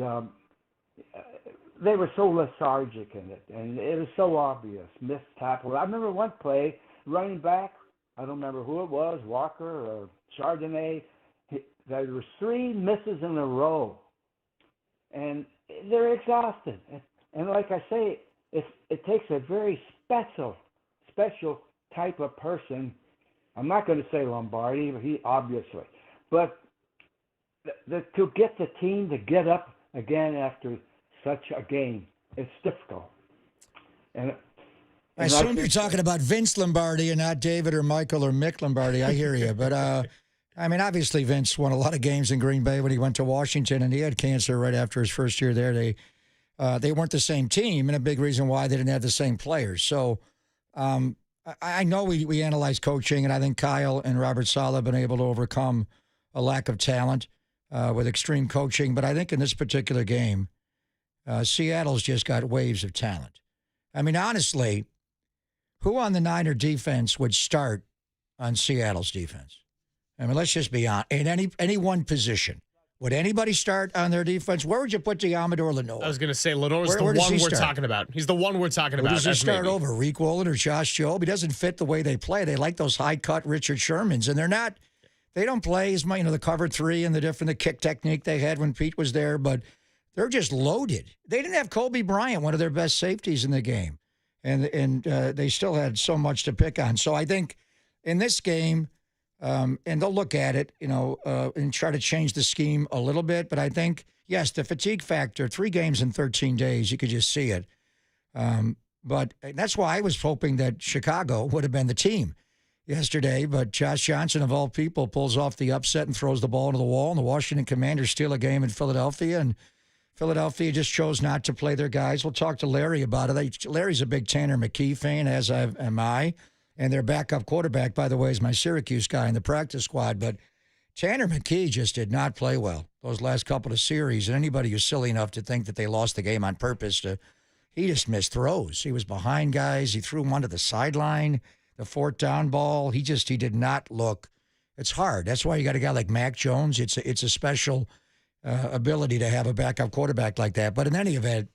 They were so lethargic in it, and it was so obvious. Missed tackle. I remember one play, running back, I don't remember who it was, Walker or Chardonnay. There was 3 misses in a row, and they're exhausted. And like I say, it takes a very special type of person. I'm not going to say Lombardi, he obviously, but to get the team to get up again after such a game, it's difficult. And I assume you're talking about Vince Lombardi and not David or Michael or Mick Lombardi. I hear you. But, I mean, obviously Vince won a lot of games in Green Bay when he went to Washington, and he had cancer right after his first year there. They weren't the same team, and a big reason why they didn't have the same players. So I know we analyze coaching, and I think Kyle and Robert Saleh have been able to overcome a lack of talent with extreme coaching. But I think in this particular game, Seattle's just got waves of talent. I mean, honestly, who on the Niner defense would start on Seattle's defense? I mean, let's just be honest. In any one position, would anybody start on their defense? Where would you put Diamador Lenoir? I was going to say Lenoir's the one we're talking about. He's the one we're talking about. Who does he start over? Rick Woolen or Josh Jobe? He doesn't fit the way they play. They like those high-cut Richard Shermans, and they don't play as much, the cover 3 and the kick technique they had when Pete was there, but they're just loaded. They didn't have Kobe Bryant, one of their best safeties in the game, and they still had so much to pick on. So I think in this game, and they'll look at it, and try to change the scheme a little bit. But I think, yes, the fatigue factor, 3 games in 13 days, you could just see it. But that's why I was hoping that Chicago would have been the team yesterday. But Josh Johnson, of all people, pulls off the upset and throws the ball into the wall, and the Washington Commanders steal a game in Philadelphia, and Philadelphia just chose not to play their guys. We'll talk to Larry about it. Larry's a big Tanner McKee fan, as am I. And their backup quarterback, by the way, is my Syracuse guy in the practice squad. But Tanner McKee just did not play well those last couple of series. And anybody who's silly enough to think that they lost the game on purpose, he just missed throws. He was behind guys. He threw one to the sideline, the 4th down ball. He did not look. It's hard. That's why you got a guy like Mac Jones. It's a special ability to have a backup quarterback like that. But in any event,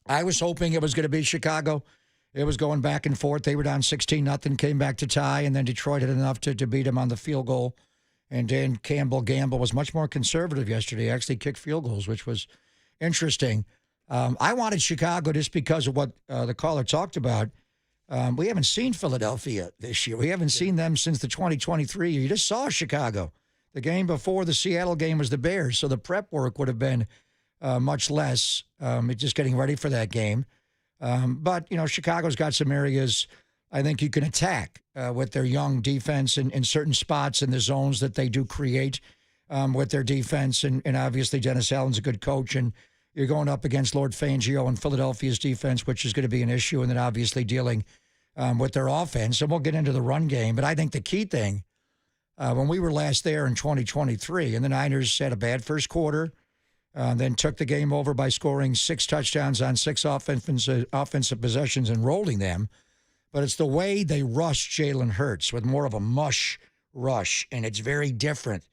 I was hoping it was going to be Chicago. It was going back and forth. They were down 16-0, came back to tie, and then Detroit had enough to beat them on the field goal. And Dan Gamble was much more conservative yesterday, actually kicked field goals, which was interesting. I wanted Chicago just because of what the caller talked about. We haven't seen Philadelphia this year. We haven't seen them since the 2023 year. You just saw Chicago. The game before the Seattle game was the Bears, so the prep work would have been much less, just getting ready for that game. But, Chicago's got some areas I think you can attack with their young defense in certain spots in the zones that they do create with their defense. And obviously Dennis Allen's a good coach, and you're going up against Lord Fangio and Philadelphia's defense, which is going to be an issue, and then obviously dealing with their offense. And we'll get into the run game. But I think the key thing, when we were last there in 2023, and the Niners had a bad first quarter, then took the game over by scoring 6 touchdowns on 6 offensive possessions and rolling them. But it's the way they rushed Jalen Hurts with more of a mush rush, and it's very different.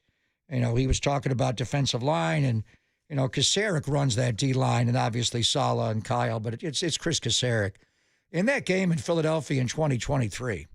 He was talking about defensive line, and Kasarik runs that D-line, and obviously Saleh and Kyle, but it's Chris Kasarik. In that game in Philadelphia in 2023,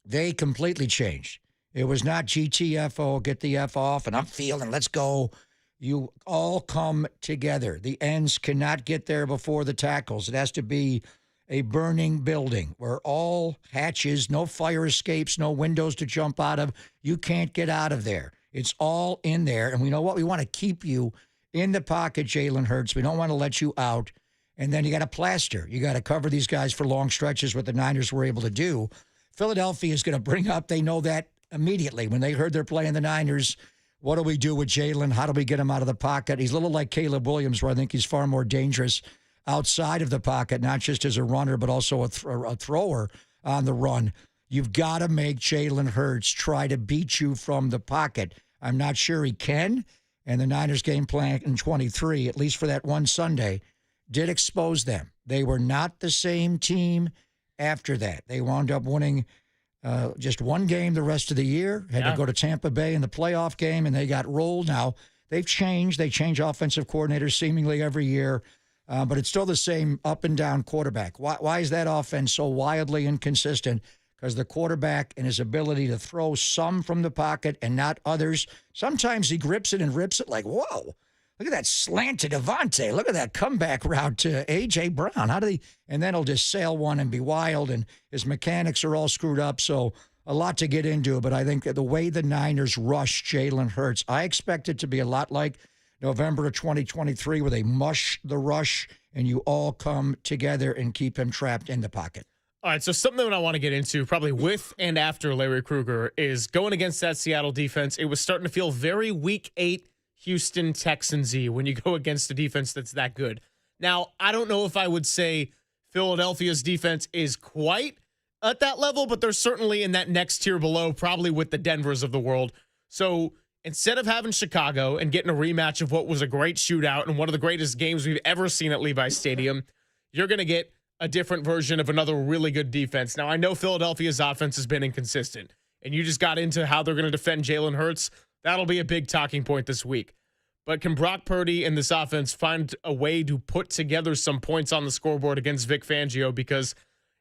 they completely changed. It was not GTFO, get the F off, and I'm feeling, let's go. You all come together. The ends cannot get there before the tackles. It has to be a burning building where all hatches, no fire escapes, no windows to jump out of. You can't get out of there. It's all in there. And we know what? We want to keep you in the pocket, Jalen Hurts. We don't want to let you out. And then you got to plaster. You got to cover these guys for long stretches, what the Niners were able to do. Philadelphia is going to bring up, they know that immediately. When they heard they're playing the Niners, what do we do with Jalen? How do we get him out of the pocket? He's a little like Caleb Williams, where I think he's far more dangerous outside of the pocket, not just as a runner, but also a thrower on the run. You've got to make Jalen Hurts try to beat you from the pocket. I'm not sure he can. And the Niners game plan in 23, at least for that one Sunday, did expose them. They were not the same team after that. They wound up winning just one game the rest of the year, had to go to Tampa Bay in the playoff game, and they got rolled. Now, they've changed. They change offensive coordinators seemingly every year, but it's still the same up-and-down quarterback. Why is that offense so wildly inconsistent? Because the quarterback and his ability to throw some from the pocket and not others, sometimes he grips it and rips it like, whoa, look at that slant to Devontae. Look at that comeback route to A.J. Brown. How did he? And then he'll just sail one and be wild, and his mechanics are all screwed up. So a lot to get into, but I think that the way the Niners rush Jalen Hurts, I expect it to be a lot like November of 2023, where they mush the rush and you all come together and keep him trapped in the pocket. All right, so something that I want to get into probably with and after Larry Krueger is going against that Seattle defense. It was starting to feel very Week 8 Houston Texans-y when you go against a defense that's that good. Now, I don't know if I would say Philadelphia's defense is quite at that level, but they're certainly in that next tier below, probably with the Denvers of the world. So instead of having Chicago and getting a rematch of what was a great shootout and one of the greatest games we've ever seen at Levi's Stadium, you're going to get a different version of another really good defense. Now, I know Philadelphia's offense has been inconsistent, and you just got into how they're going to defend Jalen Hurts. That'll be a big talking point this week. But can Brock Purdy and this offense find a way to put together some points on the scoreboard against Vic Fangio? Because,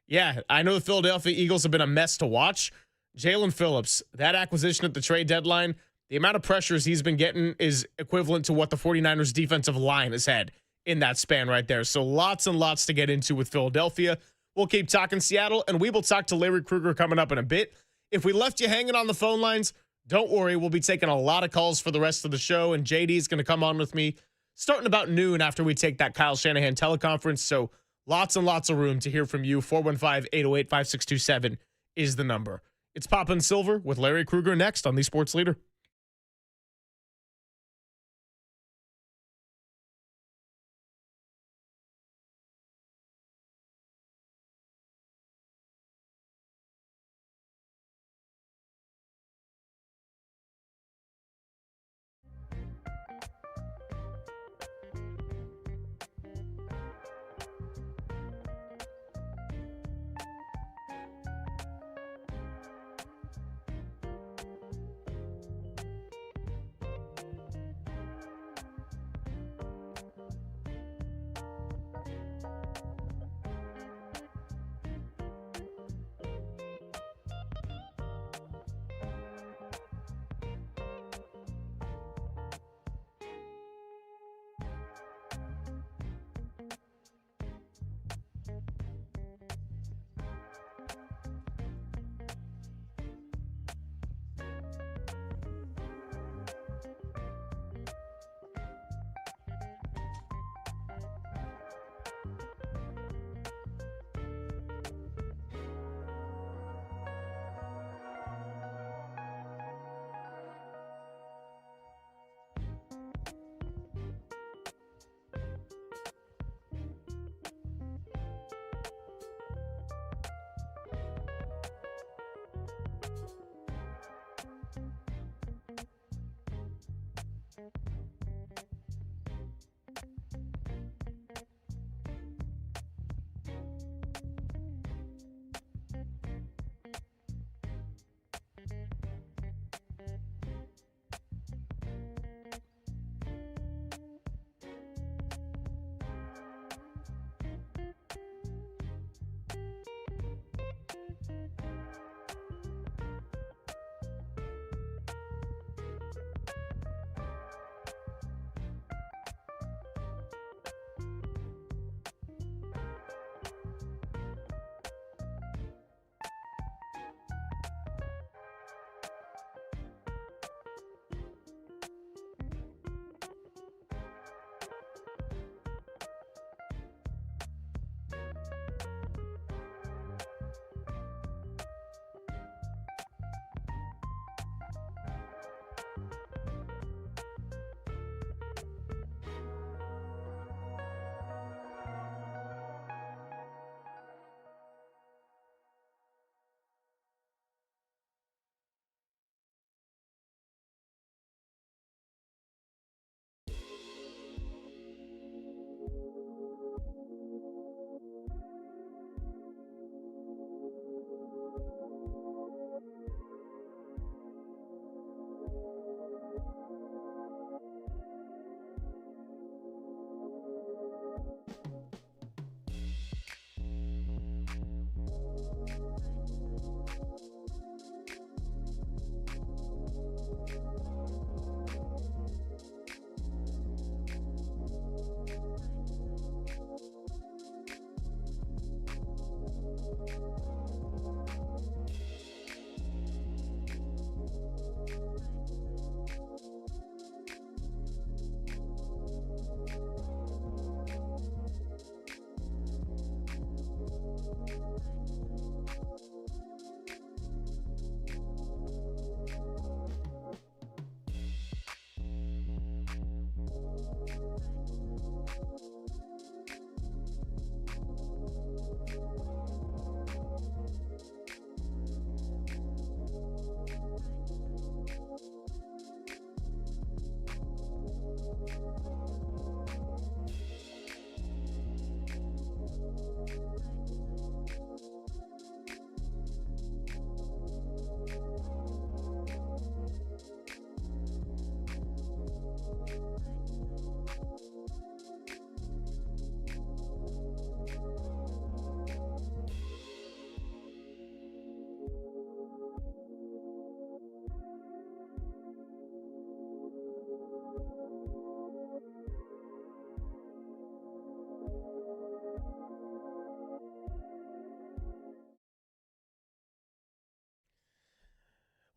yeah, I know the Philadelphia Eagles have been a mess to watch. Jalen Phillips, that acquisition at the trade deadline, the amount of pressures he's been getting is equivalent to what the 49ers defensive line has had in that span right there. So lots and lots to get into with Philadelphia. We'll keep talking Seattle, and we will talk to Larry Krueger coming up in a bit. If we left you hanging on the phone lines, don't worry. We'll be taking a lot of calls for the rest of the show, and JD is going to come on with me starting about noon after we take that Kyle Shanahan teleconference. So lots and lots of room to hear from you. 415-808-5627 is the number. It's Papa and Silver with Larry Krueger next on The Sports Leader.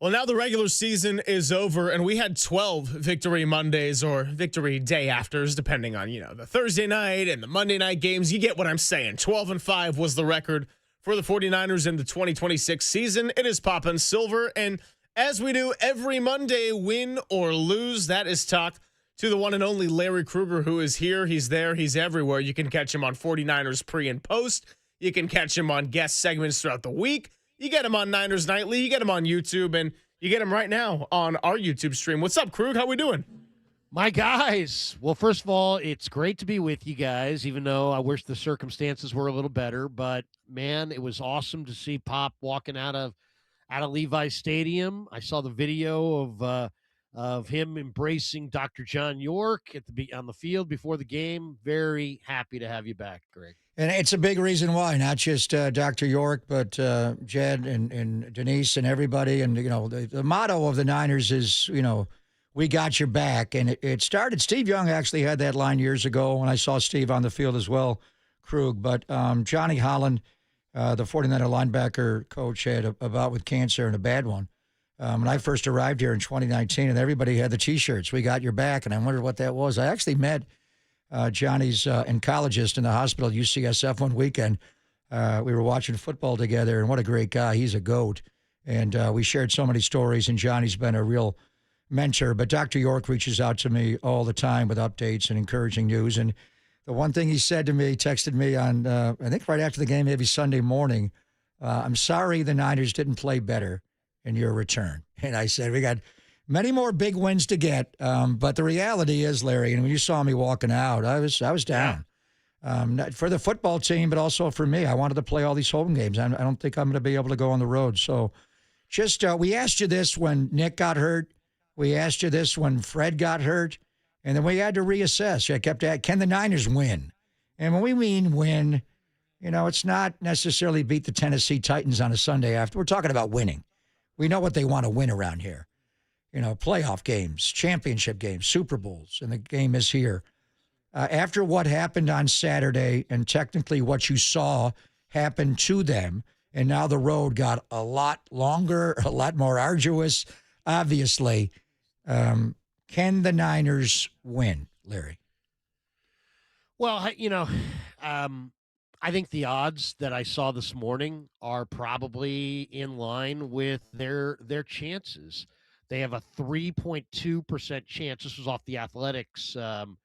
Well, now the regular season is over, and we had 12 Victory Mondays or Victory Day Afters, depending on, the Thursday night and the Monday night games. You get what I'm saying. 12-5 was the record for the 49ers in the 2026 season. It is poppin' silver, and as we do every Monday, win or lose, that is talk to the one and only Larry Krueger, who is here. He's there. He's everywhere. You can catch him on 49ers pre and post. You can catch him on guest segments throughout the week. You get him on Niners Nightly. You get him on YouTube, and you get him right now on our YouTube stream. What's up, Krug? How we doing? My guys. Well, first of all, it's great to be with you guys, even though I wish the circumstances were a little better. But, man, it was awesome to see Pop walking out of Levi's Stadium. I saw the video of him embracing Dr. John York on the field before the game. Very happy to have you back, Greg. And it's a big reason why, not just Dr. York, but Jed and Denise and everybody. And, the motto of the Niners is, we got your back. And it started, Steve Young actually had that line years ago when I saw Steve on the field as well, Krug. But Johnny Holland, the 49er linebacker coach, had a bout with cancer and a bad one. When I first arrived here in 2019, and everybody had the T-shirts, we got your back. And I wondered what that was. I actually met Johnny's oncologist in the hospital at UCSF one weekend. We were watching football together, and what a great guy. He's a goat. And we shared so many stories, and Johnny's been a real mentor. But Dr. York reaches out to me all the time with updates and encouraging news. And the one thing he said to me, texted me on, I think right after the game, maybe Sunday morning, I'm sorry the Niners didn't play better in your return. And I said, we got many more big wins to get, but the reality is, Larry, and when you saw me walking out, I was down. Not for the football team, but also for me. I wanted to play all these home games. I don't think I'm going to be able to go on the road. So just we asked you this when Nick got hurt. We asked you this when Fred got hurt. And then we had to reassess. I kept asking, can the Niners win? And when we mean win, it's not necessarily beat the Tennessee Titans on a Sunday after. We're talking about winning. We know what they want to win around here. Playoff games, championship games, Super Bowls, and the game is here. After what happened on Saturday and technically what you saw happen to them, and now the road got a lot longer, a lot more arduous, obviously, can the Niners win, Larry? Well, I think the odds that I saw this morning are probably in line with their chances. They have a 3.2% chance. This was off the Athletics, the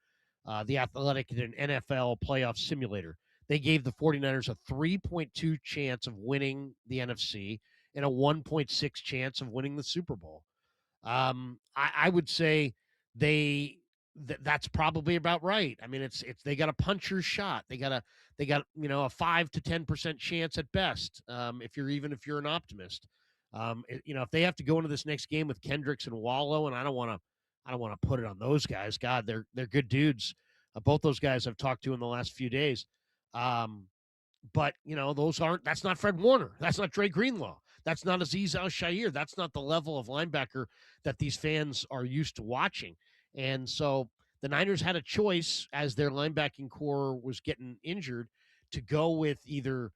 Athletic and NFL playoff simulator. They gave the 49ers a 3.2 chance of winning the NFC and a 1.6 chance of winning the Super Bowl. I would say that's probably about right. I mean, it's they got a puncher's shot. They got a 5 to 10% chance at best. If you're an optimist, if they have to go into this next game with Kendricks and Wallow, and I don't want to put it on those guys. God, they're good dudes. Both those guys I've talked to in the last few days. But that's not Fred Warner. That's not Dre Greenlaw. That's not Azeez Al-Shaair. That's not the level of linebacker that these fans are used to watching. And so the Niners had a choice as their linebacking core was getting injured to go with either,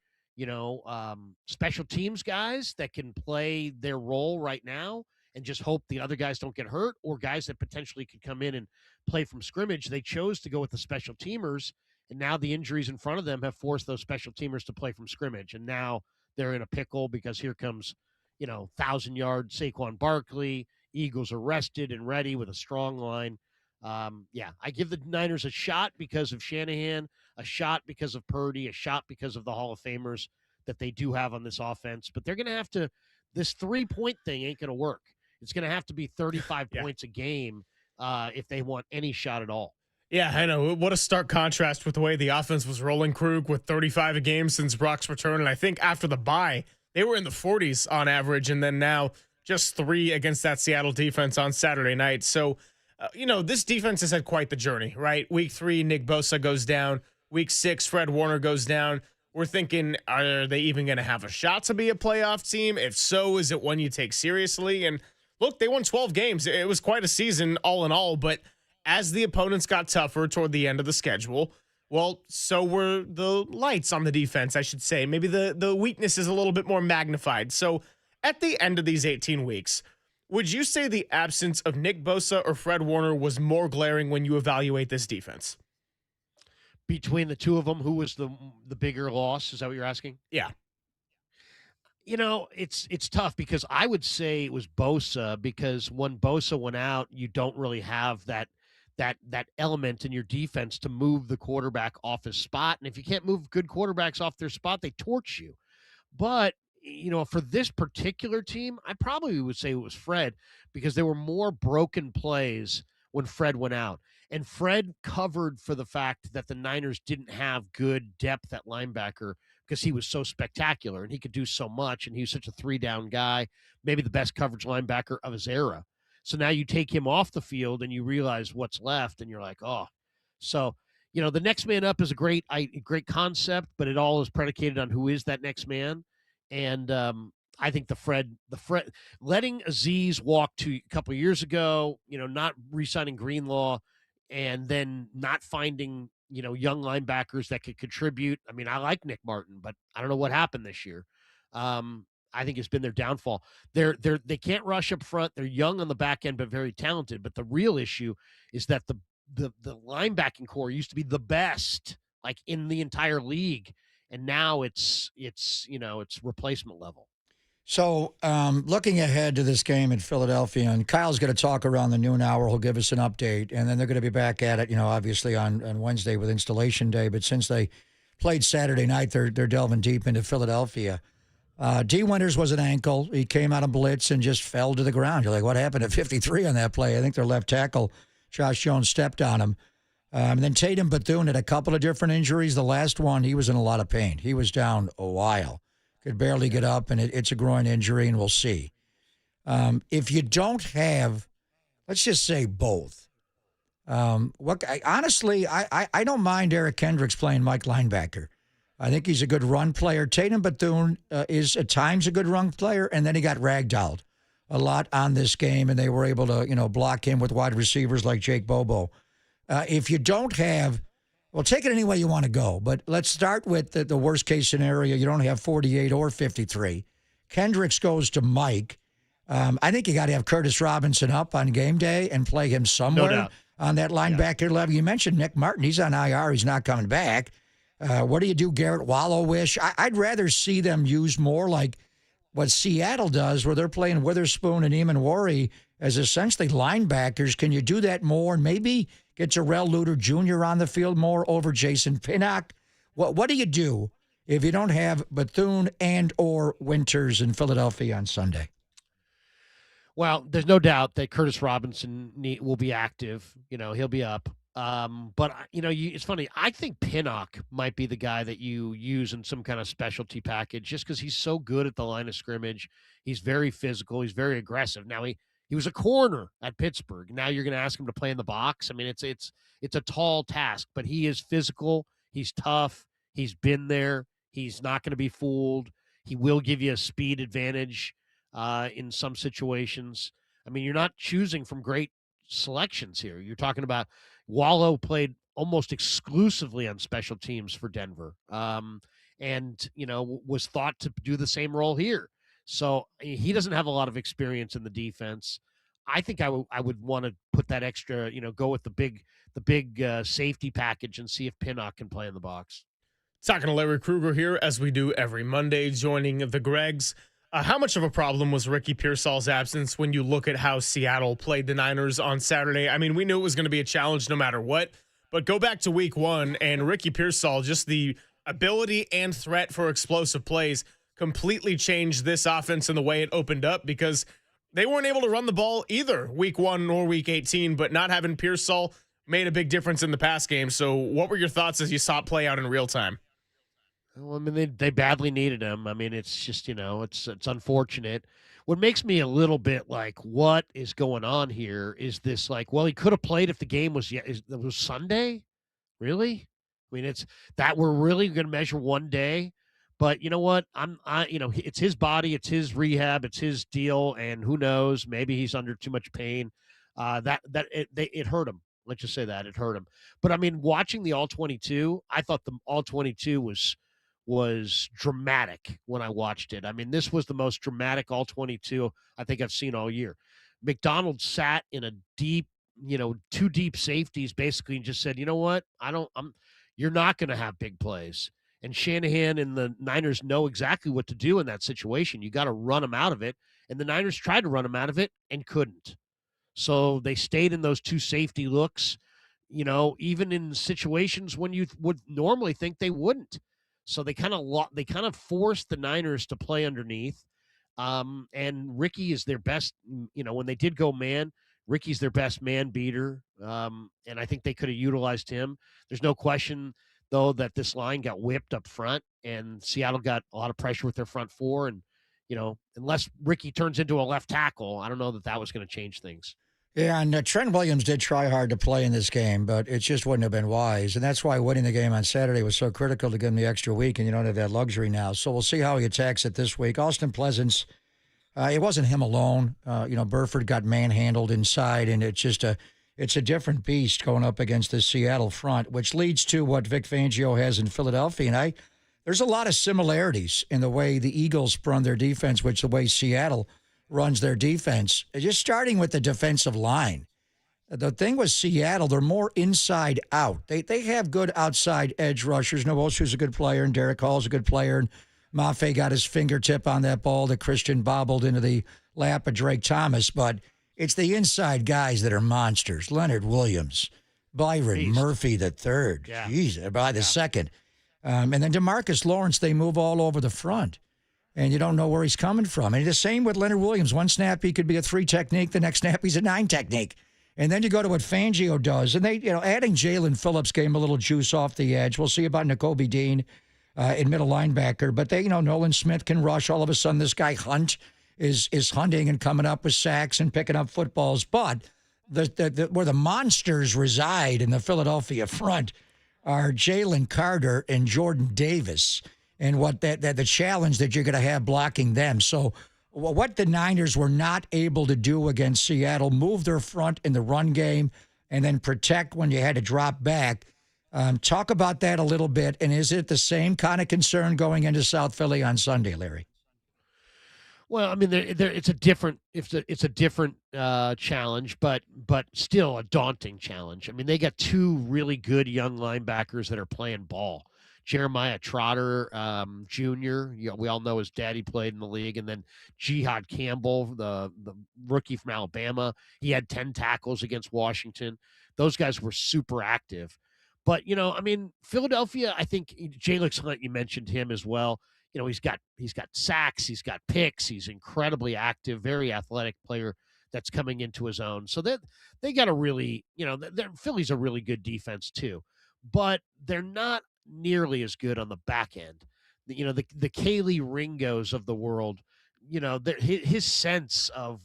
special teams guys that can play their role right now and just hope the other guys don't get hurt, or guys that potentially could come in and play from scrimmage. They chose to go with the special teamers, and now the injuries in front of them have forced those special teamers to play from scrimmage. And now they're in a pickle because here comes, 1,000-yard Saquon Barkley. Eagles are rested and ready with a strong line. I give the Niners a shot because of Shanahan, a shot because of Purdy, a shot because of the Hall of Famers that they do have on this offense. But they're going to have to – this 3-point thing ain't going to work. It's going to have to be 35 points a game if they want any shot at all. Yeah, I know. What a stark contrast with the way the offense was rolling, Krug, with 35 a game since Brock's return. And I think after the bye, they were in the 40s on average, and then now just 3 against that Seattle defense on Saturday night. So, this defense has had quite the journey, right? Week 3, Nick Bosa goes down. Week 6, Fred Warner goes down. We're thinking, are they even going to have a shot to be a playoff team? If so, is it one you take seriously? And look, they won 12 games. It was quite a season all in all, but as the opponents got tougher toward the end of the schedule, well, so were the lights on the defense, I should say. Maybe the weakness is a little bit more magnified. So at the end of these 18 weeks, Would you say the absence of Nick Bosa or Fred Warner was more glaring when you evaluate this defense? Between the two of them, who was the bigger loss? Is that what you're asking? Yeah. It's tough because I would say it was Bosa, because when Bosa went out, you don't really have that element in your defense to move the quarterback off his spot. And if you can't move good quarterbacks off their spot, they torch you. But, for this particular team, I probably would say it was Fred, because there were more broken plays when Fred went out. And Fred covered for the fact that the Niners didn't have good depth at linebacker, because he was so spectacular and he could do so much, and he was such a 3-down guy, maybe the best coverage linebacker of his era. So now you take him off the field and you realize what's left, and you're like, oh. So, the next man up is a great great concept, but it all is predicated on who is that next man. And I think the Fred letting Aziz walk a couple of years ago, not re-signing Greenlaw, and then not finding young linebackers that could contribute. I mean, I like Nick Martin, but I don't know what happened this year. I think it's been their downfall. They can't rush up front. They're young on the back end, but very talented. But the real issue is that the linebacking core used to be the best, like, in the entire league, and now it's replacement level. So, looking ahead to this game in Philadelphia, and Kyle's going to talk around the noon hour. He'll give us an update, and then they're going to be back at it, obviously on Wednesday with Installation Day. But since they played Saturday night, they're delving deep into Philadelphia. D. Winters was an ankle. He came out of blitz and just fell to the ground. You're like, what happened at 53 on that play? I think their left tackle, Josh Jones, stepped on him. And then Tatum Bethune had a couple of different injuries. The last one, he was in a lot of pain. He was down a while. Could barely get up, and it's a groin injury, and we'll see. If you don't have, let's just say both. Honestly, I don't mind Eric Kendricks playing Mike linebacker. I think he's a good run player. Tatum Bethune is at times a good run player, and then he got ragdolled a lot on this game, and they were able to block him with wide receivers like Jake Bobo. If you don't have, well, take it any way you want to go, but let's start with the worst-case scenario. You don't have 48 or 53. Kendricks goes to Mike. I think you got to have Curtis Robinson up on game day and play him somewhere on that linebacker level. You mentioned Nick Martin. He's on IR. He's not coming back. What do you do, Garrett Wallowish? I'd rather see them use more like what Seattle does, where they're playing Witherspoon and Eamon Worry as essentially linebackers. Can you do that more and maybe get Jarrell Luter Jr. on the field more over Jason Pinnock? What do you do if you don't have Bethune and or Winters in Philadelphia on Sunday? Well, there's no doubt that Curtis Robinson will be active. He'll be up. But it's funny. I think Pinnock might be the guy that you use in some kind of specialty package, just because he's so good at the line of scrimmage. He's very physical. He's very aggressive. Now he was a corner at Pittsburgh. Now you're going to ask him to play in the box. I mean, it's a tall task, but he is physical. He's tough. He's been there. He's not going to be fooled. He will give you a speed advantage in some situations. I mean, you're not choosing from great selections here. You're talking about Wallow played almost exclusively on special teams for Denver, and was thought to do the same role here. So he doesn't have a lot of experience in the defense. I think I would want to put that extra, go with the big safety package and see if Pinnock can play in the box. Talking to Larry Krueger here, as we do every Monday, joining the Gregs. How much of a problem was Ricky Pearsall's absence when you look at how Seattle played the Niners on Saturday? I mean, we knew it was going to be a challenge no matter what, but go back to week one, and Ricky Pearsall, just the ability and threat for explosive plays, completely changed this offense in the way it opened up, because they weren't able to run the ball either week 1 nor week 18, but not having Pearsall made a big difference in the pass game. So what were your thoughts as you saw it play out in real time? Well, I mean, they badly needed him. I mean, it's just, it's unfortunate. What makes me a little bit like, what is going on here is this, like, well, he could have played if the game was Sunday? Really? I mean, it's that we're really going to measure one day. But you know what? It's his body, it's his rehab, it's his deal, and who knows? Maybe he's under too much pain. It hurt him. Let's just say that it hurt him. But I mean, watching the All-22, I thought the All-22 was dramatic when I watched it. I mean, this was the most dramatic All-22 I think I've seen all year. McDonald sat in a deep, two deep safeties basically and just said, you know what? You're not going to have big plays. And Shanahan and the Niners know exactly what to do in that situation. You got to run them out of it. And the Niners tried to run them out of it and couldn't. So they stayed in those two safety looks, even in situations when you would normally think they wouldn't. So they kind of forced the Niners to play underneath. And Ricky is their best, when they did go man, Ricky's their best man beater. And I think they could have utilized him. There's no question, though, that this line got whipped up front, and Seattle got a lot of pressure with their front four. And, unless Ricky turns into a left tackle, I don't know that was going to change things. Yeah, and Trent Williams did try hard to play in this game, but it just wouldn't have been wise. And that's why winning the game on Saturday was so critical to give him the extra week, and you don't have that luxury now. So we'll see how he attacks it this week. Austin Pleasance, it wasn't him alone. Burford got manhandled inside, and it's a different beast going up against the Seattle front, which leads to what Vic Fangio has in Philadelphia. And there's a lot of similarities in the way the Eagles run their defense, which the way Seattle runs their defense. Just starting with the defensive line. The thing with Seattle, they're more inside out. They have good outside edge rushers. Nwosu's a good player, and Derek Hall's a good player, and Mafe got his fingertip on that ball that Christian bobbled into the lap of Drake Thomas, but it's the inside guys that are monsters. Leonard Williams, Byron Murphy the third, by the second. And then DeMarcus Lawrence, they move all over the front, and you don't know where he's coming from. And the same with Leonard Williams. One snap, he could be a 3 technique. The next snap, he's a 9 technique. And then you go to what Fangio does, and they, adding Jalen Phillips gave him a little juice off the edge. We'll see about Nakobe Dean in middle linebacker. But they, Nolan Smith can rush. All of a sudden, this guy Hunt is hunting and coming up with sacks and picking up footballs. But where the monsters reside in the Philadelphia front are Jalen Carter and Jordan Davis, and what the challenge that you're going to have blocking them. So what the Niners were not able to do against Seattle, move their front in the run game and then protect when you had to drop back. Talk about that a little bit, and is it the same kind of concern going into South Philly on Sunday, Larry? Well, I mean, it's a different challenge, but still a daunting challenge. I mean, they got two really good young linebackers that are playing ball. Jeremiah Trotter Jr., we all know his daddy played in the league, and then Jihad Campbell, the rookie from Alabama. He had 10 tackles against Washington. Those guys were super active. But, Philadelphia, I think Jalix Hunt, you mentioned him as well. He's got sacks, he's got picks, he's incredibly active, very athletic player that's coming into his own. So they got a really, Philly's a really good defense too, but they're not nearly as good on the back end. The Kaylee Ringos of the world, his sense of,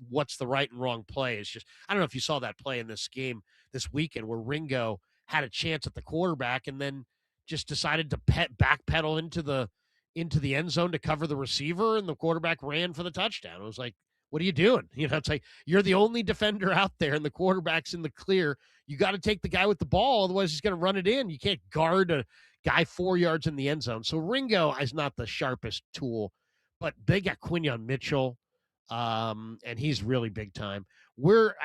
what's the right and wrong play is just, I don't know if you saw that play in this game this weekend where Ringo had a chance at the quarterback and then just decided to backpedal into the end zone to cover the receiver, and the quarterback ran for the touchdown. It was like, what are you doing? It's like, you're the only defender out there and the quarterback's in the clear. You got to take the guy with the ball, otherwise he's going to run it in. You can't guard a guy 4 yards in the end zone. So Ringo is not the sharpest tool, but they got Quinyon Mitchell, and he's really big time.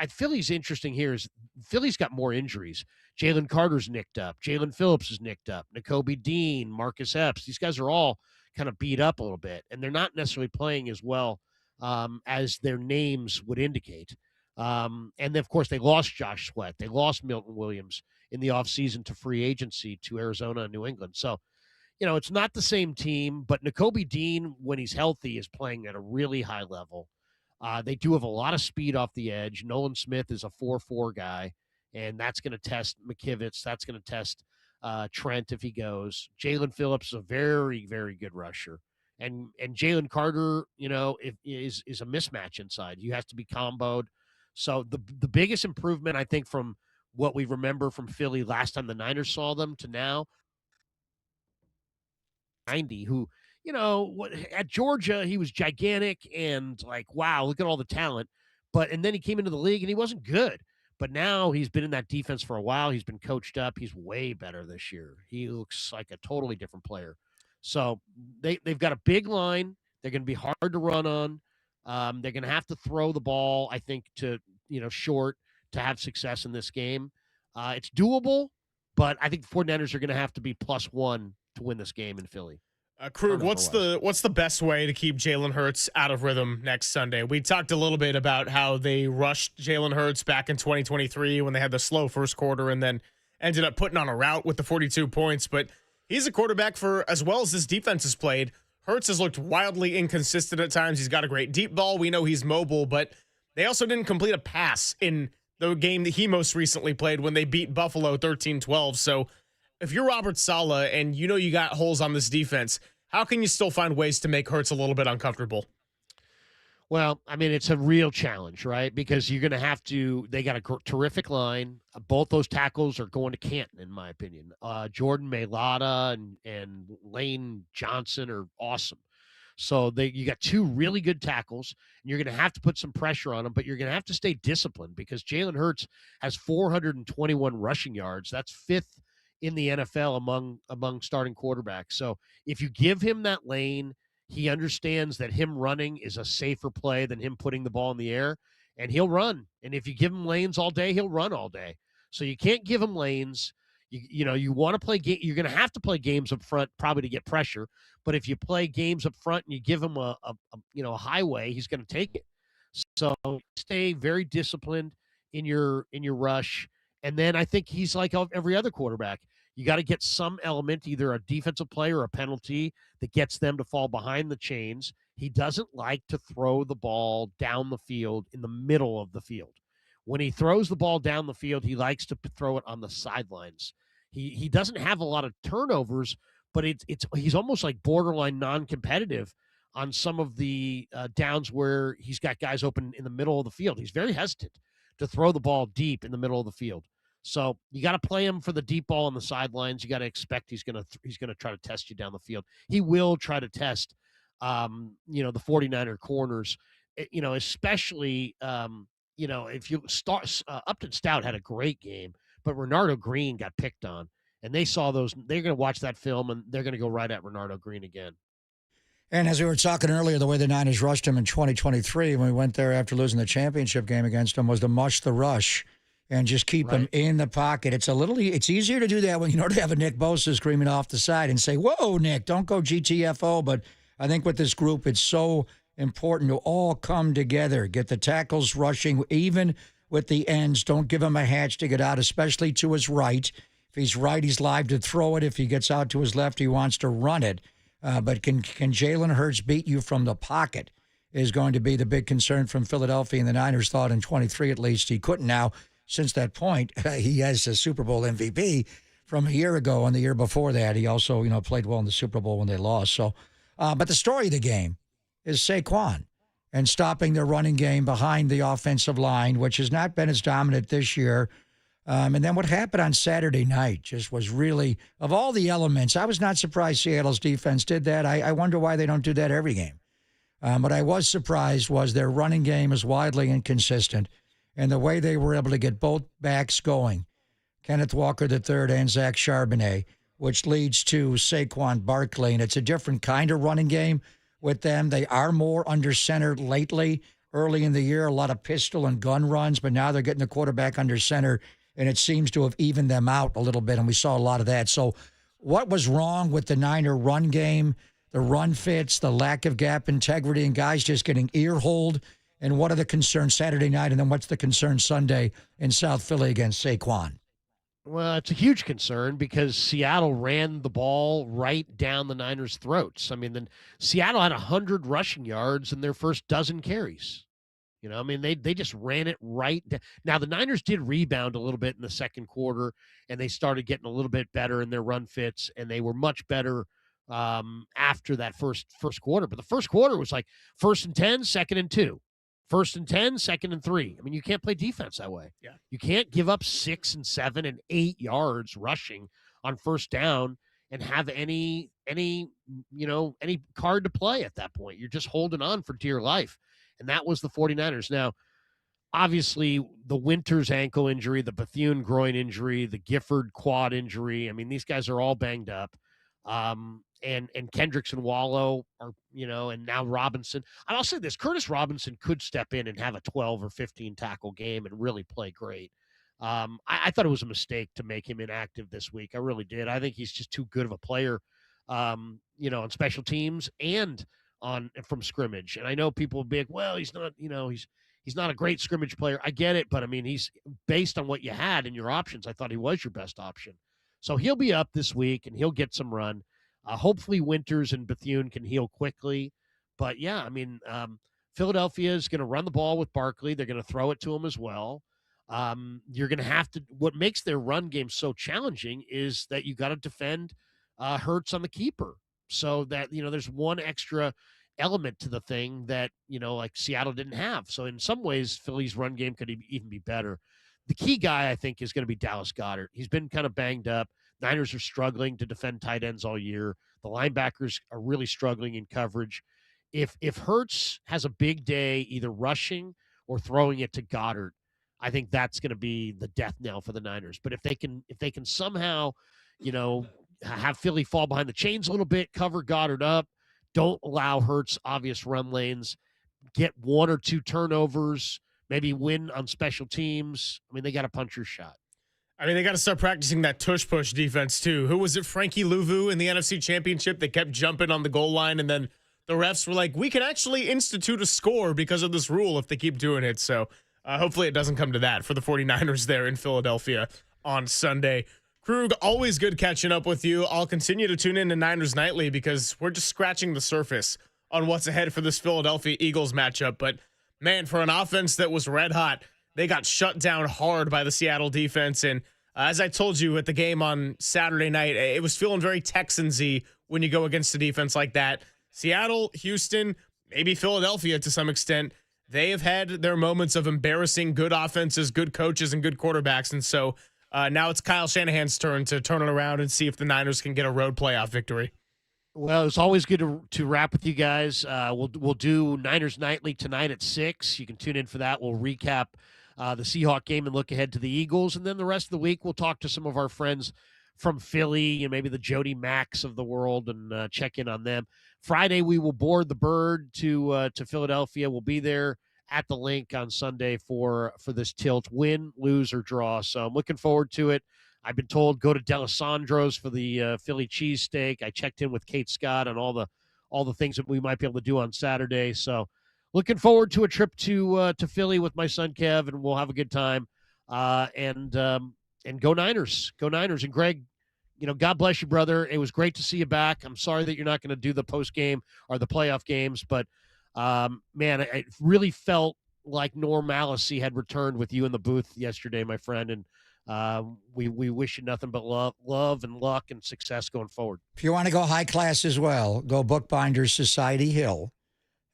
Philly's interesting here is Philly's got more injuries. Jalen Carter's nicked up. Jalen Phillips is nicked up. Nakobe Dean, Marcus Epps. These guys are all kind of beat up a little bit, and they're not necessarily playing as well as their names would indicate. And then, of course, they lost Josh Sweat. They lost Milton Williams in the offseason to free agency to Arizona and New England. So, it's not the same team, but Nakobe Dean, when he's healthy, is playing at a really high level. They do have a lot of speed off the edge. Nolan Smith is a 4-4 guy, and that's going to test McKivitz. That's going to test Trent if he goes. Jalen Phillips is a very, very good rusher. And Jalen Carter, is a mismatch inside. You have to be comboed. So the biggest improvement, I think, from what we remember from Philly last time the Niners saw them to now, 90, who, at Georgia, he was gigantic and like, wow, look at all the talent. And then he came into the league and he wasn't good. But now he's been in that defense for a while. He's been coached up. He's way better this year. He looks like a totally different player. So they've got a big line. They're going to be hard to run on. They're going to have to throw the ball, I think, to short to have success in this game. It's doable, but I think the 49ers are going to have to be +1 to win this game in Philly. Krug, what's the best way to keep Jalen Hurts out of rhythm next Sunday? We talked a little bit about how they rushed Jalen Hurts back in 2023 when they had the slow first quarter and then ended up putting on a rout with the 42 points. But he's a quarterback for, as well as this defense has played, Hurts has looked wildly inconsistent at times. He's got a great deep ball. We know he's mobile, but they also didn't complete a pass in the game that he most recently played when they beat Buffalo 13-12. So if you're Robert Saleh and you know you got holes on this defense, how can you still find ways to make Hurts a little bit uncomfortable? Well, I mean, it's a real challenge, right? Because you're going to have to – they got a terrific line. Both those tackles are going to Canton, in my opinion. Jordan Mailata and Lane Johnson are awesome. So you got two really good tackles, and you're going to have to put some pressure on them, but you're going to have to stay disciplined because Jalen Hurts has 421 rushing yards. That's fifth in the NFL among starting quarterbacks. So if you give him that lane, he understands that him running is a safer play than him putting the ball in the air, and he'll run. And if you give him lanes all day, he'll run all day. So you can't give him lanes. You want to play – you're going to have to play games up front probably to get pressure. But if you play games up front and you give him a highway, he's going to take it. So stay very disciplined in your rush. And then I think he's like every other quarterback. You got to get some element, either a defensive play or a penalty that gets them to fall behind the chains. He doesn't like to throw the ball down the field in the middle of the field. When he throws the ball down the field, he likes to throw it on the sidelines. He doesn't have a lot of turnovers, but he's almost like borderline non-competitive on some of the downs where he's got guys open in the middle of the field. He's very hesitant to throw the ball deep in the middle of the field. So you got to play him for the deep ball on the sidelines. You got to expect he's going to try to test you down the field. He will try to test, the 49er corners, especially, if you start Upton Stout had a great game, but Renardo Green got picked on, and they saw those. They're going to watch that film, and they're going to go right at Renardo Green again. And as we were talking earlier, the way the Niners rushed him in 2023 when we went there after losing the championship game against him was to mush the rush and just keep him in the pocket. It's easier to do that when you don't have a Nick Bosa screaming off the side and say, whoa, Nick, don't go GTFO. But I think with this group, it's so important to all come together, get the tackles rushing, even with the ends. Don't give him a hatch to get out, especially to his right. If he's right, he's live to throw it. If he gets out to his left, he wants to run it. But can Jalen Hurts beat you from the pocket is going to be the big concern from Philadelphia, and the Niners thought in 23 at least he couldn't. Now, since that point, he has a Super Bowl MVP from a year ago, and the year before that, he also played well in the Super Bowl when they lost. So, but the story of the game is Saquon and stopping their running game behind the offensive line, which has not been as dominant this year. And then what happened on Saturday night just was really, of all the elements, I was not surprised Seattle's defense did that. I wonder why they don't do that every game. What I was surprised was their running game is wildly inconsistent, and the way they were able to get both backs going, Kenneth Walker III and Zach Charbonnet, which leads to Saquon Barkley. And it's a different kind of running game with them. They are more under center lately. Early in the year, a lot of pistol and gun runs, but now they're getting the quarterback under center, and it seems to have evened them out a little bit, and we saw a lot of that. So what was wrong with the Niner run game, the run fits, the lack of gap integrity, and guys just getting ear-holed? And what are the concerns Saturday night, and then what's the concern Sunday in South Philly against Saquon? Well, it's a huge concern because Seattle ran the ball right down the Niners' throats. I mean, Seattle had 100 rushing yards in their first dozen carries. They just ran it right down. Now, the Niners did rebound a little bit in the second quarter, and they started getting a little bit better in their run fits, and they were much better after that first quarter. But the first quarter was like 1st and 10, 2nd and 2. 1st and 10, 2nd and 3. I mean, you can't play defense that way. Yeah. You can't give up 6 and 7 and 8 yards rushing on first down and have any card to play at that point. You're just holding on for dear life. And that was the 49ers. Now, obviously, the Winters ankle injury, the Bethune groin injury, the Gifford quad injury. I mean, these guys are all banged up. And Kendricks and Wallow are, and now Robinson. And I'll say this, Curtis Robinson could step in and have a 12 or 15 tackle game and really play great. I thought it was a mistake to make him inactive this week. I really did. I think he's just too good of a player, on special teams and from scrimmage. And I know people will be like, well, he's not, he's not a great scrimmage player. I get it. But I mean, he's based on what you had in your options. I thought he was your best option. So he'll be up this week and he'll get some run. Hopefully Winters and Bethune can heal quickly. But, yeah, I mean, Philadelphia is going to run the ball with Barkley. They're going to throw it to him as well. You're going to have to – what makes their run game so challenging is that you got to defend Hurts on the keeper. So that, there's one extra element to the thing that, like Seattle didn't have. So in some ways, Philly's run game could even be better. The key guy, I think, is going to be Dallas Goedert. He's been kind of banged up. Niners are struggling to defend tight ends all year. The linebackers are really struggling in coverage. If Hurts has a big day, either rushing or throwing it to Goddard, I think that's going to be the death knell for the Niners. But if they can somehow, have Philly fall behind the chains a little bit, cover Goddard up, don't allow Hurts obvious run lanes, get one or two turnovers, maybe win on special teams. I mean, they got a puncher's shot. I mean, they got to start practicing that tush-push defense, too. Who was it, Frankie Louvu in the NFC Championship? They kept jumping on the goal line, and then the refs were like, we can actually institute a score because of this rule if they keep doing it. So hopefully it doesn't come to that for the 49ers there in Philadelphia on Sunday. Krug, always good catching up with you. I'll continue to tune in to Niners Nightly because we're just scratching the surface on what's ahead for this Philadelphia Eagles matchup. But, man, for an offense that was red hot, they got shut down hard by the Seattle defense. And as I told you at the game on Saturday night, it was feeling very Texans-y when you go against a defense like that. Seattle, Houston, maybe Philadelphia to some extent, they have had their moments of embarrassing good offenses, good coaches, and good quarterbacks. And so now it's Kyle Shanahan's turn to turn it around and see if the Niners can get a road playoff victory. Well, it's always good to wrap with you guys. We'll do Niners Nightly tonight at 6. You can tune in for that. We'll recap the Seahawks game and look ahead to the Eagles. And then the rest of the week, we'll talk to some of our friends from Philly, maybe the Jody Macks of the world, and check in on them. Friday, we will board the bird to Philadelphia. We'll be there at the link on Sunday for this tilt, win, lose, or draw. So I'm looking forward to it. I've been told go to D'Alessandro's for the Philly cheesesteak. I checked in with Kate Scott on all the things that we might be able to do on Saturday. So looking forward to a trip to Philly with my son Kev, and we'll have a good time. And go Niners, go Niners. And Greg, God bless you, brother. It was great to see you back. I'm sorry that you're not going to do the post game or the playoff games, but man, it really felt like normalcy had returned with you in the booth yesterday, my friend. And we wish you nothing but love and luck and success going forward. If you want to go high class as well, go Bookbinders Society Hill.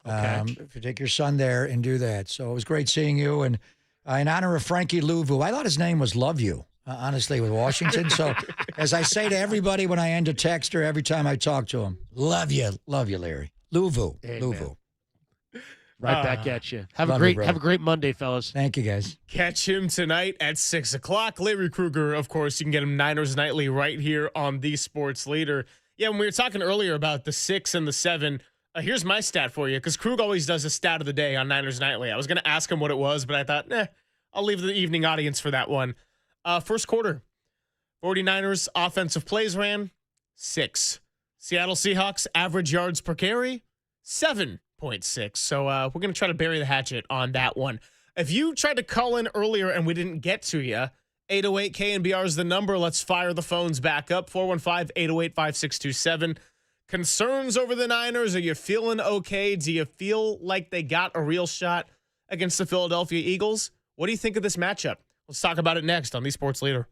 Okay. If you take your son there and do that. So it was great seeing you. And in honor of Frankie Louvu, I thought his name was Love You, honestly, with Washington. So as I say to everybody when I end a text or every time I talk to him, love you, Larry. Louvu. Amen. Louvu. Right back at you. Have Love a great Monday, fellas. Thank you, guys. Catch him tonight at 6 o'clock. Larry Krueger, of course, you can get him Niners Nightly right here on the Sports Leader. Yeah, when we were talking earlier about the 6 and the 7, here's my stat for you, because Krug always does a stat of the day on Niners Nightly. I was going to ask him what it was, but I thought, I'll leave the evening audience for that one. First quarter, 49ers offensive plays ran, 6. Seattle Seahawks average yards per carry, 7.6. So we're going to try to bury the hatchet on that one. If you tried to call in earlier and we didn't get to you, 808 KNBR is the number. Let's fire the phones back up, 415-808-5627. Concerns over the Niners? Are you feeling okay? Do you feel like they got a real shot against the Philadelphia Eagles? What do you think of this matchup? Let's talk about it next on the Sports Leader.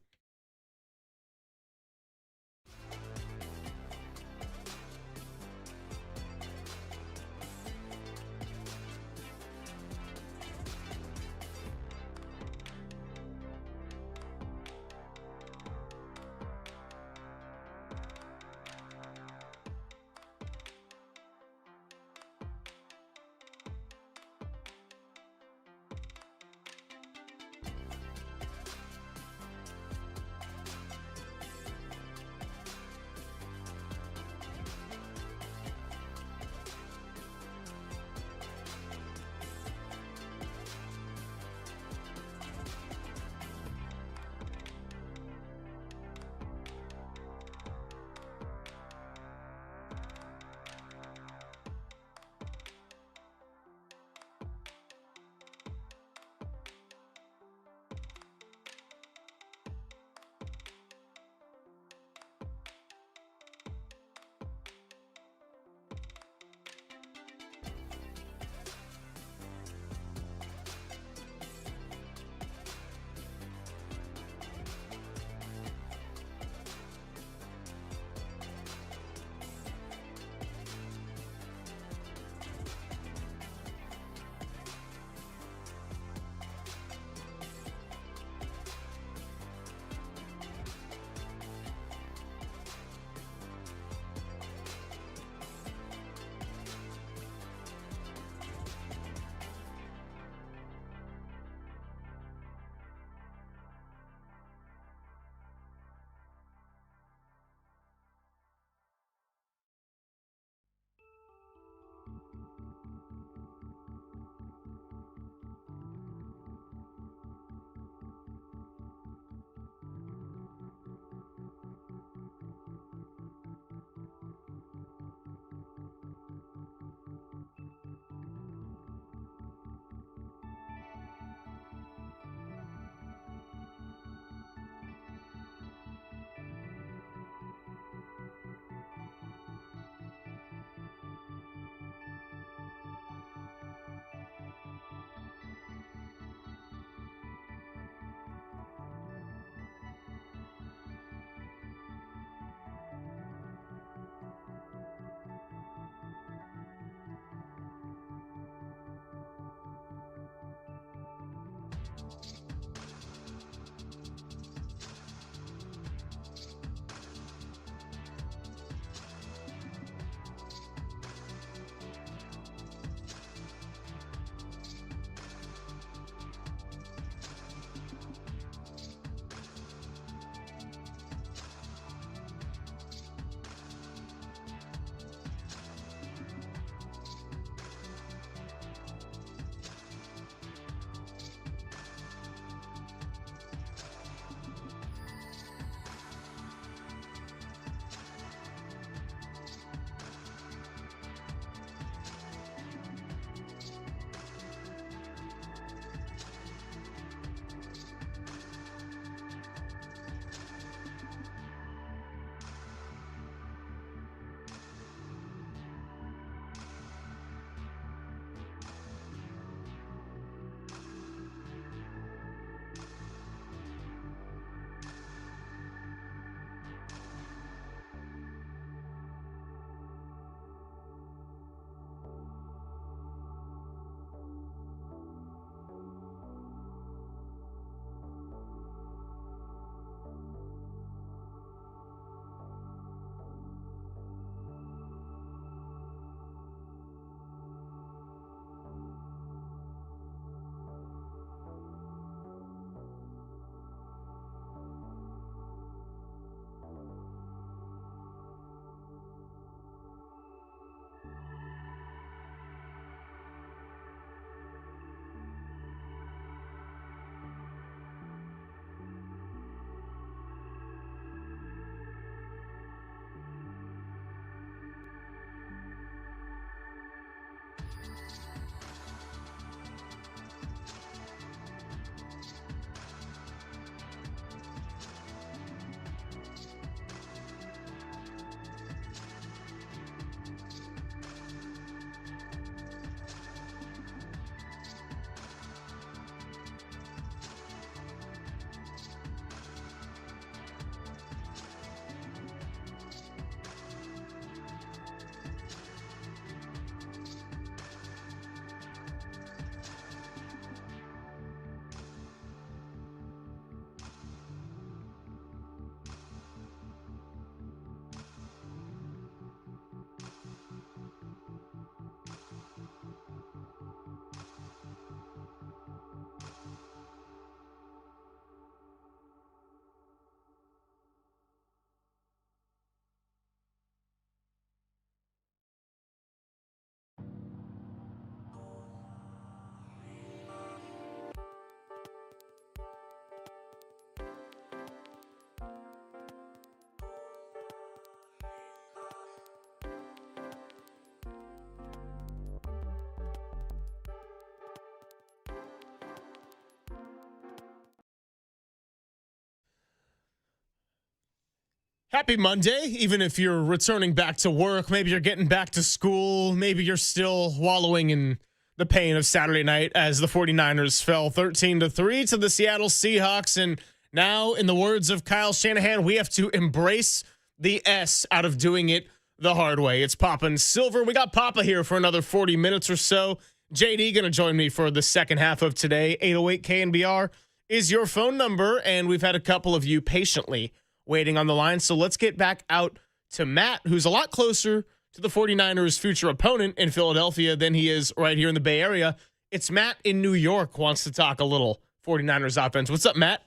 Happy Monday, even if you're returning back to work, maybe you're getting back to school, maybe you're still wallowing in the pain of Saturday night as the 49ers fell 13-3 to the Seattle Seahawks. And now, in the words of Kyle Shanahan, we have to embrace the S out of doing it the hard way. It's Papa and Silver. We got Papa here for another 40 minutes or so. JD going to join me for the second half of today. 808 KNBR is your phone number, and we've had a couple of you patiently waiting on the line. So let's get back out to Matt, who's a lot closer to the 49ers' future opponent in Philadelphia than he is right here in the Bay Area. It's Matt in New York wants to talk a little 49ers offense. What's up, Matt?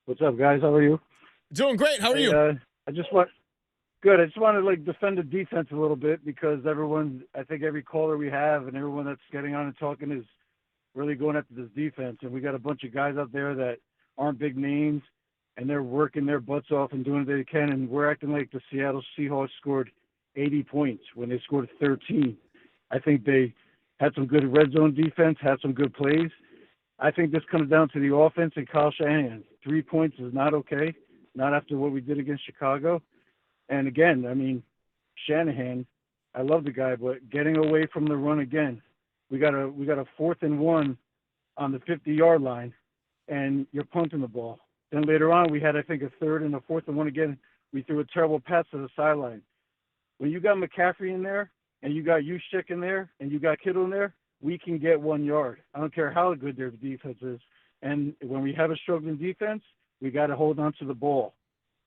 What's up, guys? How are you? Doing great. How are you? I just want to defend the defense a little bit because I think every caller we have and everyone that's getting on and talking is really going after this defense. And we got a bunch of guys out there that aren't big names, and they're working their butts off and doing what they can. And we're acting like the Seattle Seahawks scored 80 points when they scored 13. I think they had some good red zone defense, had some good plays. I think this comes down to the offense and Kyle Shanahan. 3 points is not okay, not after what we did against Chicago. And again, I mean, Shanahan, I love the guy, but getting away from the run again. We got a 4th and 1 on the 50-yard line, and you're punting the ball. Then later on, we had, I think, a 3rd and a 4th and 1 again. We threw a terrible pass to the sideline. When you got McCaffrey in there, and you got Juszczyk in there, and you got Kittle in there, we can get 1 yard. I don't care how good their defense is. And when we have a struggling defense, we got to hold on to the ball.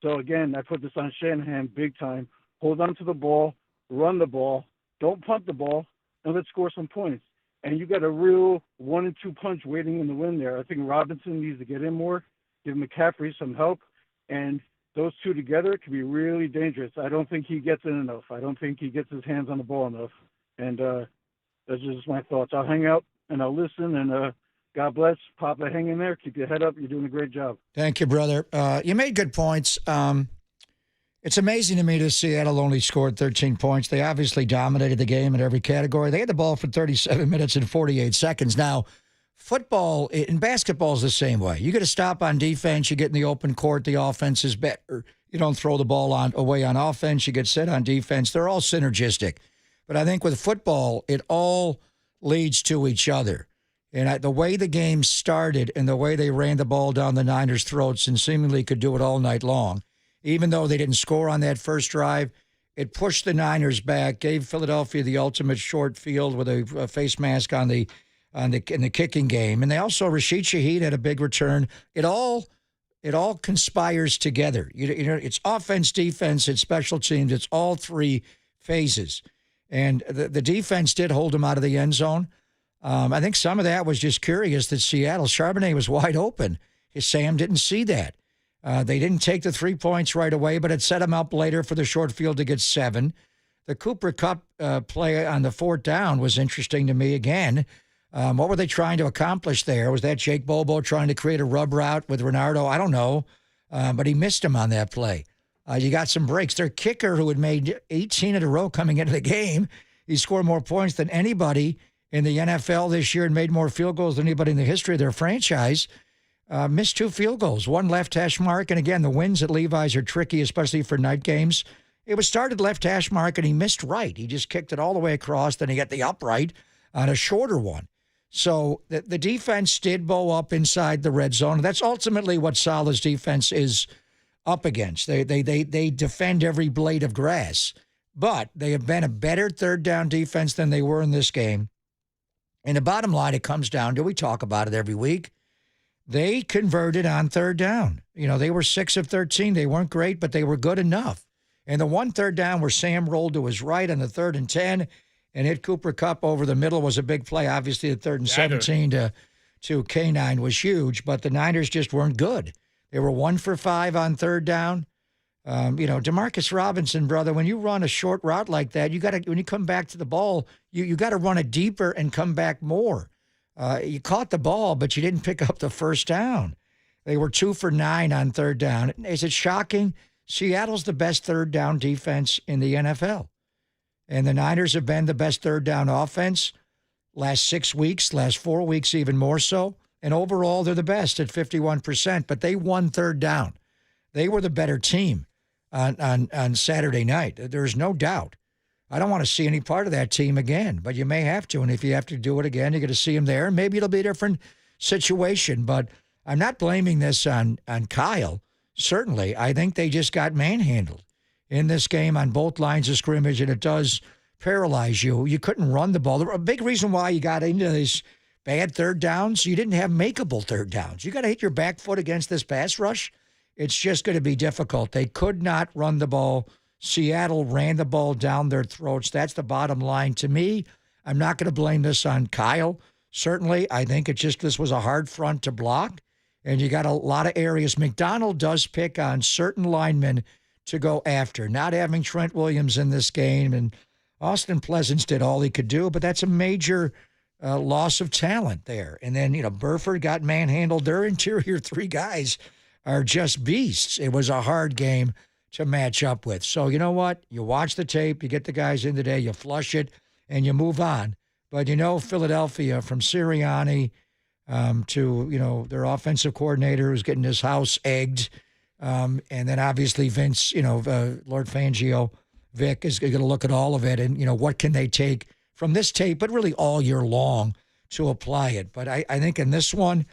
So, again, I put this on Shanahan big time. Hold on to the ball, run the ball, don't punt the ball, and let's score some points. And you got a real 1-2 punch waiting in the wind there. I think Robinson needs to get in more, give McCaffrey some help, and those two together can be really dangerous. I don't think he gets in enough. I don't think he gets his hands on the ball enough. And that's just my thoughts. I'll hang out and I'll listen, and God bless. Papa, hang in there. Keep your head up. You're doing a great job. Thank you, brother. You made good points. It's amazing to me that Seattle only scored 13 points. They obviously dominated the game in every category. They had the ball for 37 minutes and 48 seconds. Now, football and basketball is the same way. You get to stop on defense. You get in the open court. The offense is better. You don't throw the ball away on offense. You get set on defense. They're all synergistic. But I think with football, it all leads to each other. And the way the game started and the way they ran the ball down the Niners' throats and seemingly could do it all night long, even though they didn't score on that first drive, it pushed the Niners back, gave Philadelphia the ultimate short field with a face mask in the kicking game. And they also, Rashid Shaheed had a big return. It all conspires together. You know, it's offense, defense, it's special teams. It's all three phases. And the defense did hold them out of the end zone. I think some of that was just curious that Seattle, Charbonnet was wide open. Sam didn't see that. They didn't take the 3 points right away, but it set him up later for the short field to get 7. The Cooper Kupp play on the 4th down was interesting to me again. What were they trying to accomplish there? Was that Jake Bobo trying to create a rub route with Renardo? I don't know, but he missed him on that play. You got some breaks. Their kicker, who had made 18 in a row coming into the game, he scored more points than anybody in the NFL this year and made more field goals than anybody in the history of their franchise. Missed 2 field goals, 1 left hash mark. And again, the wins at Levi's are tricky, especially for night games. It was started left hash mark, and he missed right. He just kicked it all the way across. Then he got the upright on a shorter one. So the defense did bow up inside the red zone. That's ultimately what Salah's defense is up against. They defend every blade of grass. But they have been a better third down defense than they were in this game. And the bottom line, it comes down to, we talk about it every week, they converted on third down. You know, they were 6 of 13. They weren't great, but they were good enough. And the 1 third down where Sam rolled to his right on the 3rd and 10 and hit Cooper Kupp over the middle was a big play. Obviously, the 3rd and 17 to K9 was huge, but the Niners just weren't good. They were 1 for 5 on third down. Demarcus Robinson, brother, when you run a short route like that, when you come back to the ball, you got to run it deeper and come back more. You caught the ball, but you didn't pick up the first down. They were 2 for 9 on third down. Is it shocking? Seattle's the best third down defense in the NFL. And the Niners have been the best third down offense last 6 weeks, last 4 weeks even more so. And overall, they're the best at 51%, but they won third down. They were the better team on Saturday night. There's no doubt. I don't want to see any part of that team again, but you may have to. And if you have to do it again, you're going to see them there. And maybe it'll be a different situation. But I'm not blaming this on Kyle. Certainly, I think they just got manhandled in this game on both lines of scrimmage, and it does paralyze you. You couldn't run the ball. A big reason why you got into these bad third downs, you didn't have makeable third downs. You got to hit your back foot against this pass rush. It's just going to be difficult. They could not run the ball. Seattle ran the ball down their throats. That's the bottom line. To me, I'm not going to blame this on Kyle. Certainly, I think this was a hard front to block, and you got a lot of areas. McDonald does pick on certain linemen to go after. Not having Trent Williams in this game, and Austin Pleasance did all he could do, but that's a major loss of talent there. And then, Burford got manhandled. Their interior three guys are just beasts. It was a hard game to match up with. So you know what? You watch the tape, you get the guys in today, you flush it, and you move on. But Philadelphia, from Sirianni to, their offensive coordinator who's getting his house egged, and then obviously Vince, Lord Fangio, Vic is going to look at all of it and, what can they take from this tape, but really all year long to apply it. But I think in this one,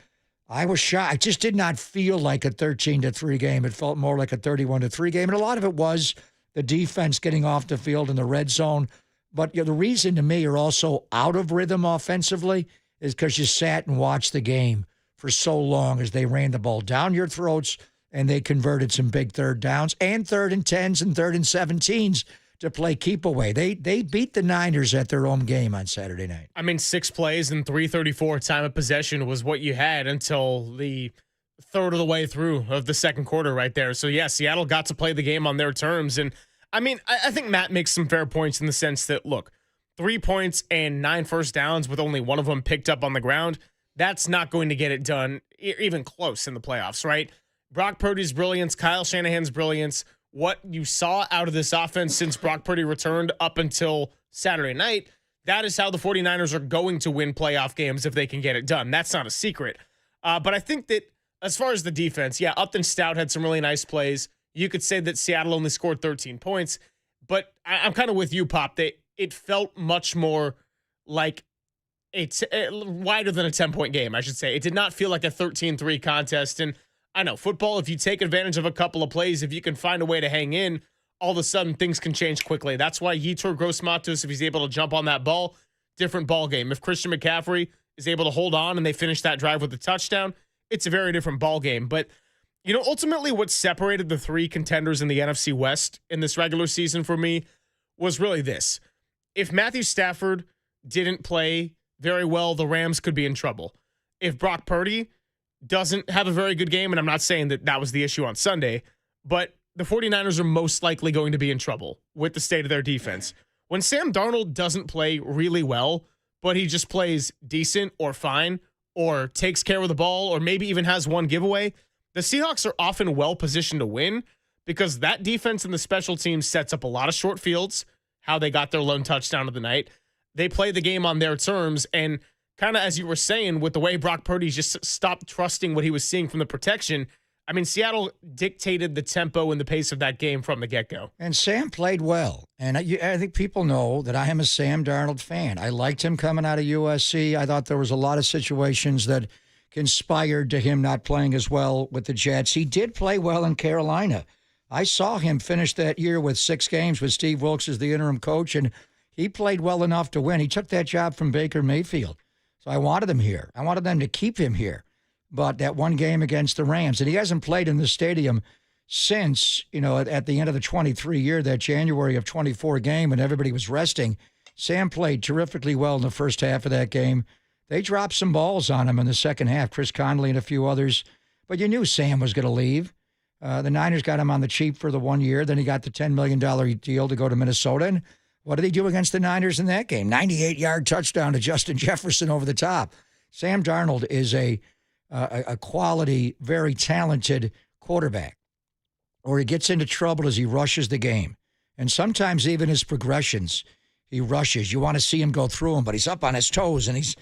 I was shocked. I just did not feel like a 13-3 game. It felt more like a 31-3 game. And a lot of it was the defense getting off the field in the red zone. But the reason to me you're also out of rhythm offensively is because you sat and watched the game for so long as they ran the ball down your throats and they converted some big third downs and 3rd and 10s and 3rd and 17s to play keep away. They beat the Niners at their own game on Saturday night. I mean, 6 plays and 3:34 time of possession was what you had until the third of the way through of the second quarter right there. So, yeah, Seattle got to play the game on their terms. And, I mean, I think Matt makes some fair points in the sense that, look, 3 points and 9 first downs with only one of them picked up on the ground, that's not going to get it done even close in the playoffs, right? Brock Purdy's brilliance, Kyle Shanahan's brilliance, what you saw out of this offense since Brock Purdy returned up until Saturday night, that is how the 49ers are going to win playoff games if they can get it done. That's not a secret. But I think that as far as the defense, yeah, Upton Stout had some really nice plays. You could say that Seattle only scored 13 points, but I'm kind of with you, Pop. It felt much more like it's wider than a 10-point game, I should say. It did not feel like a 13-3 contest. And I know football, if you take advantage of a couple of plays, if you can find a way to hang in, all of a sudden things can change quickly. That's why Yetur Gross-Matos, if he's able to jump on that ball, different ball game. If Christian McCaffrey is able to hold on and they finish that drive with a touchdown, it's a very different ball game. But, ultimately what separated the 3 contenders in the NFC West in this regular season for me was really this. If Matthew Stafford didn't play very well, the Rams could be in trouble. If Brock Purdy doesn't have a very good game, and I'm not saying that was the issue on Sunday, but the 49ers are most likely going to be in trouble with the state of their defense. When Sam Darnold doesn't play really well, but he just plays decent or fine or takes care of the ball or maybe even has one giveaway, the Seahawks are often well positioned to win because that defense and the special teams sets up a lot of short fields, how they got their lone touchdown of the night. They play the game on their terms, and kind of as you were saying, with the way Brock Purdy just stopped trusting what he was seeing from the protection, I mean, Seattle dictated the tempo and the pace of that game from the get-go. And Sam played well. And I think people know that I am a Sam Darnold fan. I liked him coming out of USC. I thought there was a lot of situations that conspired to him not playing as well with the Jets. He did play well in Carolina. I saw him finish that year with 6 games with Steve Wilkes as the interim coach, and he played well enough to win. He took that job from Baker Mayfield. So I wanted him here. I wanted them to keep him here. But that one game against the Rams, and he hasn't played in the stadium since, at the end of the 23 year, that January of 24 game when everybody was resting. Sam played terrifically well in the first half of that game. They dropped some balls on him in the second half, Chris Conley and a few others. But you knew Sam was going to leave. The Niners got him on the cheap for the 1 year. Then he got the $10 million deal to go to Minnesota. And what did he do against the Niners in that game? 98-yard touchdown to Justin Jefferson over the top. Sam Darnold is a quality, very talented quarterback. Or he gets into trouble as he rushes the game. And sometimes even his progressions, he rushes. You want to see him go through them, but he's up on his toes. And he's,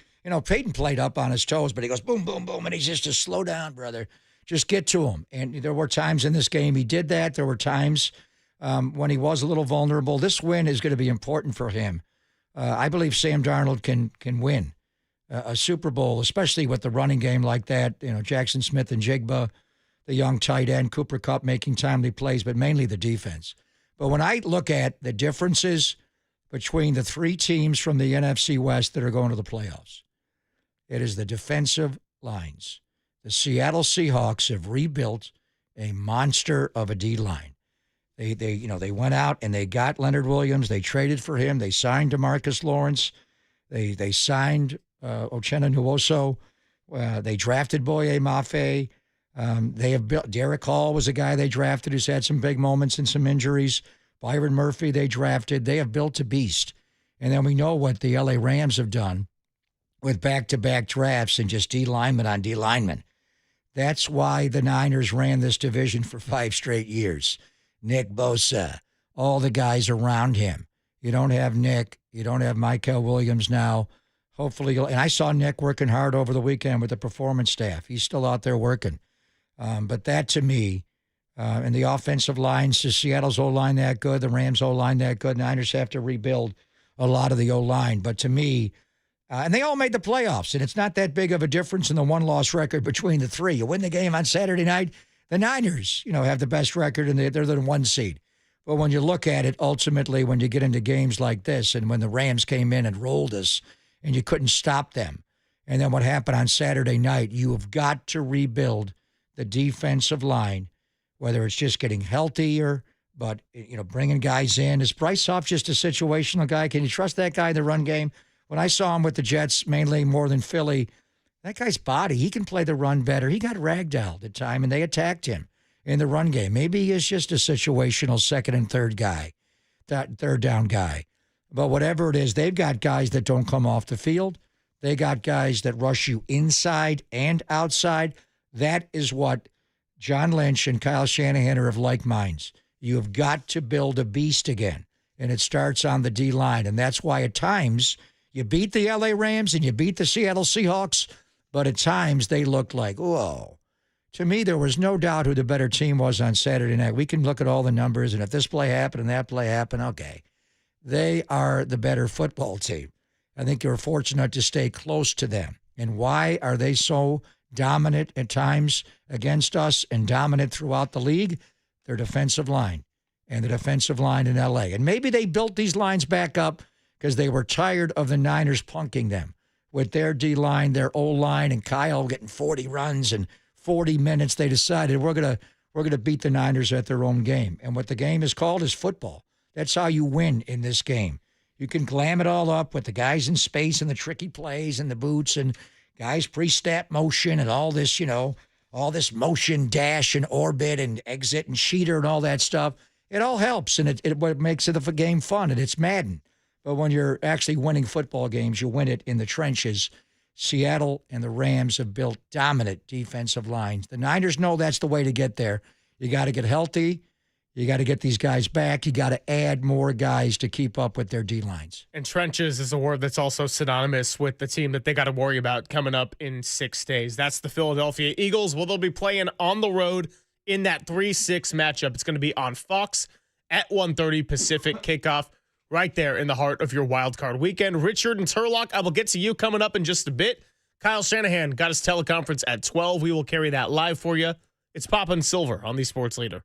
Peyton played up on his toes, but he goes boom, boom, boom. And he's just a slow down, brother. Just get to him. And there were times in this game he did that. There were times when he was a little vulnerable. This win is going to be important for him. I believe Sam Darnold can win a Super Bowl, especially with the running game like that. Jackson Smith and Jigba, the young tight end, Cooper Kupp making timely plays, but mainly the defense. But when I look at the differences between the three teams from the NFC West that are going to the playoffs, it is the defensive lines. The Seattle Seahawks have rebuilt a monster of a D-line. They went out and they got Leonard Williams. They traded for him. They signed DeMarcus Lawrence. They signed Uchenna Nwosu. They drafted Boye Mafe. They have built. Derek Hall was a guy they drafted who's had some big moments and some injuries. Byron Murphy they drafted. They have built a beast. And then we know what the LA Rams have done with back-to-back drafts and just D-lineman on D-lineman. That's why the Niners ran this division for 5 straight years. Nick Bosa, all the guys around him. You don't have Nick. You don't have Michael Williams now. Hopefully, and I saw Nick working hard over the weekend with the performance staff. He's still out there working. But that to me, and the offensive lines, the Seattle's O-line that good, the Rams O-line that good. Niners have to rebuild a lot of the O-line. But to me, and they all made the playoffs, and it's not that big of a difference in the one-loss record between the three. You win the game on Saturday night, the Niners, have the best record, and they're the 1 seed. But when you look at it, ultimately, when you get into games like this, and when the Rams came in and rolled us, and you couldn't stop them, and then what happened on Saturday night, you have got to rebuild the defensive line, whether it's just getting healthier, but, bringing guys in. Is Bryce Huff just a situational guy? Can you trust that guy in the run game? When I saw him with the Jets, mainly more than Philly, that guy's body, he can play the run better. He got ragdolled at time, and they attacked him in the run game. Maybe he is just a situational second and third guy, that third down guy. But whatever it is, they've got guys that don't come off the field. They got guys that rush you inside and outside. That is what John Lynch and Kyle Shanahan are of like minds. You have got to build a beast again, and it starts on the D-line. And that's why at times you beat the LA Rams and you beat the Seattle Seahawks, but at times they looked like, whoa. To me, there was no doubt who the better team was on Saturday night. We can look at all the numbers, and if this play happened and that play happened, okay. They are the better football team. I think you're fortunate to stay close to them. And why are they so dominant at times against us and dominant throughout the league? Their defensive line and the defensive line in L.A. And maybe they built these lines back up because they were tired of the Niners punking them with their D-line, their O-line, and Kyle getting 40 runs and 40 minutes. They decided we're gonna beat the Niners at their own game. And what the game is called is football. That's how you win in this game. You can glam it all up with the guys in space and the tricky plays and the boots and guys pre-snap motion and all this, all this motion, dash and orbit and exit and cheater and all that stuff. It all helps, and it what makes it a game fun, and it's Madden. But when you're actually winning football games, you win it in the trenches. Seattle and the Rams have built dominant defensive lines. The Niners know that's the way to get there. You got to get healthy. You got to get these guys back. You got to add more guys to keep up with their D-lines. And trenches is a word that's also synonymous with the team that they got to worry about coming up in 6 days. That's the Philadelphia Eagles. Well, they'll be playing on the road in that 3-6 matchup. It's going to be on Fox at 1:30 Pacific kickoff right there in the heart of your wild card weekend. Richard and Turlock, I will get to you coming up in just a bit. Kyle Shanahan got his teleconference at 12. We will carry that live for you. It's Papa and Silver on the Sports Leader.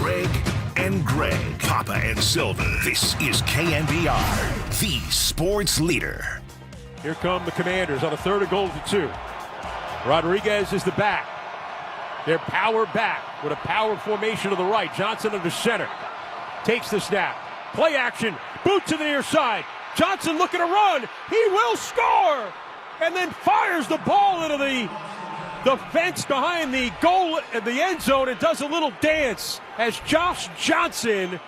Greg and Greg, Papa and Silver. This is KNBR, the sports leader. Here come the Commanders on a 3rd and goal to 2. Rodriguez is the back. They're power back with a power formation to the right. Johnson under center. Takes the snap. Play action. Boot to the near side. Johnson looking to run. He will score. And then fires the ball into the fence behind the goal at the end zone and does a little dance as Josh Johnson.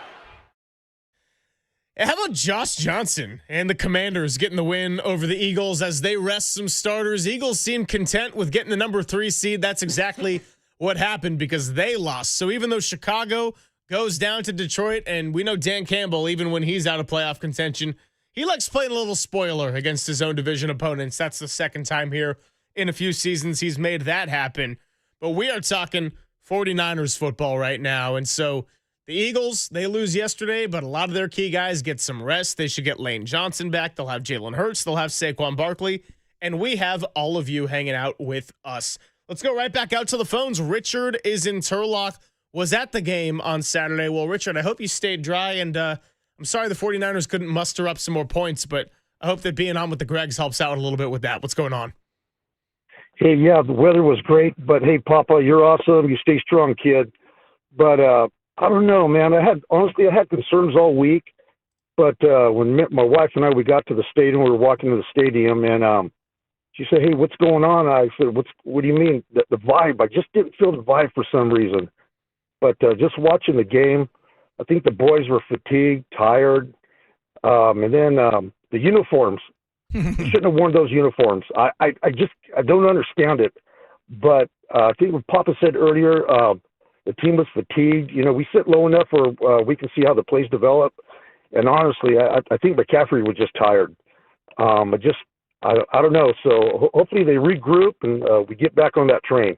How about Josh Johnson and the Commanders getting the win over the Eagles as they rest some starters? Eagles seem content with getting the number 3 seed. That's exactly what happened because they lost. So even though Chicago goes down to Detroit, and we know Dan Campbell, even when he's out of playoff contention, he likes playing a little spoiler against his own division opponents. That's the second time here in a few seasons he's made that happen. But we are talking 49ers football right now. And so the Eagles, they lose yesterday, but a lot of their key guys get some rest. They should get Lane Johnson back. They'll have Jalen Hurts. They'll have Saquon Barkley. And we have all of you hanging out with us. Let's go right back out to the phones. Richard is in Turlock, was at the game on Saturday. Well, Richard, I hope you stayed dry. And I'm sorry the 49ers couldn't muster up some more points, but I hope that being on with the Gregs helps out a little bit with that. What's going on? Hey, yeah, the weather was great, but hey, Papa, you're awesome. You stay strong, kid. But I don't know, man. I had concerns all week. But when my wife and we got to the stadium, we were walking to the stadium, and she said, "Hey, what's going on?" I said, "What do you mean?" The vibe. I just didn't feel the vibe for some reason. But just watching the game, I think the boys were fatigued, tired, and then the uniforms. Shouldn't have worn those uniforms. I don't understand it. But I think what Papa said earlier, the team was fatigued. You know, we sit low enough where we can see how the plays develop. And honestly, I think McCaffrey was just tired. I don't know. So hopefully they regroup and we get back on that train.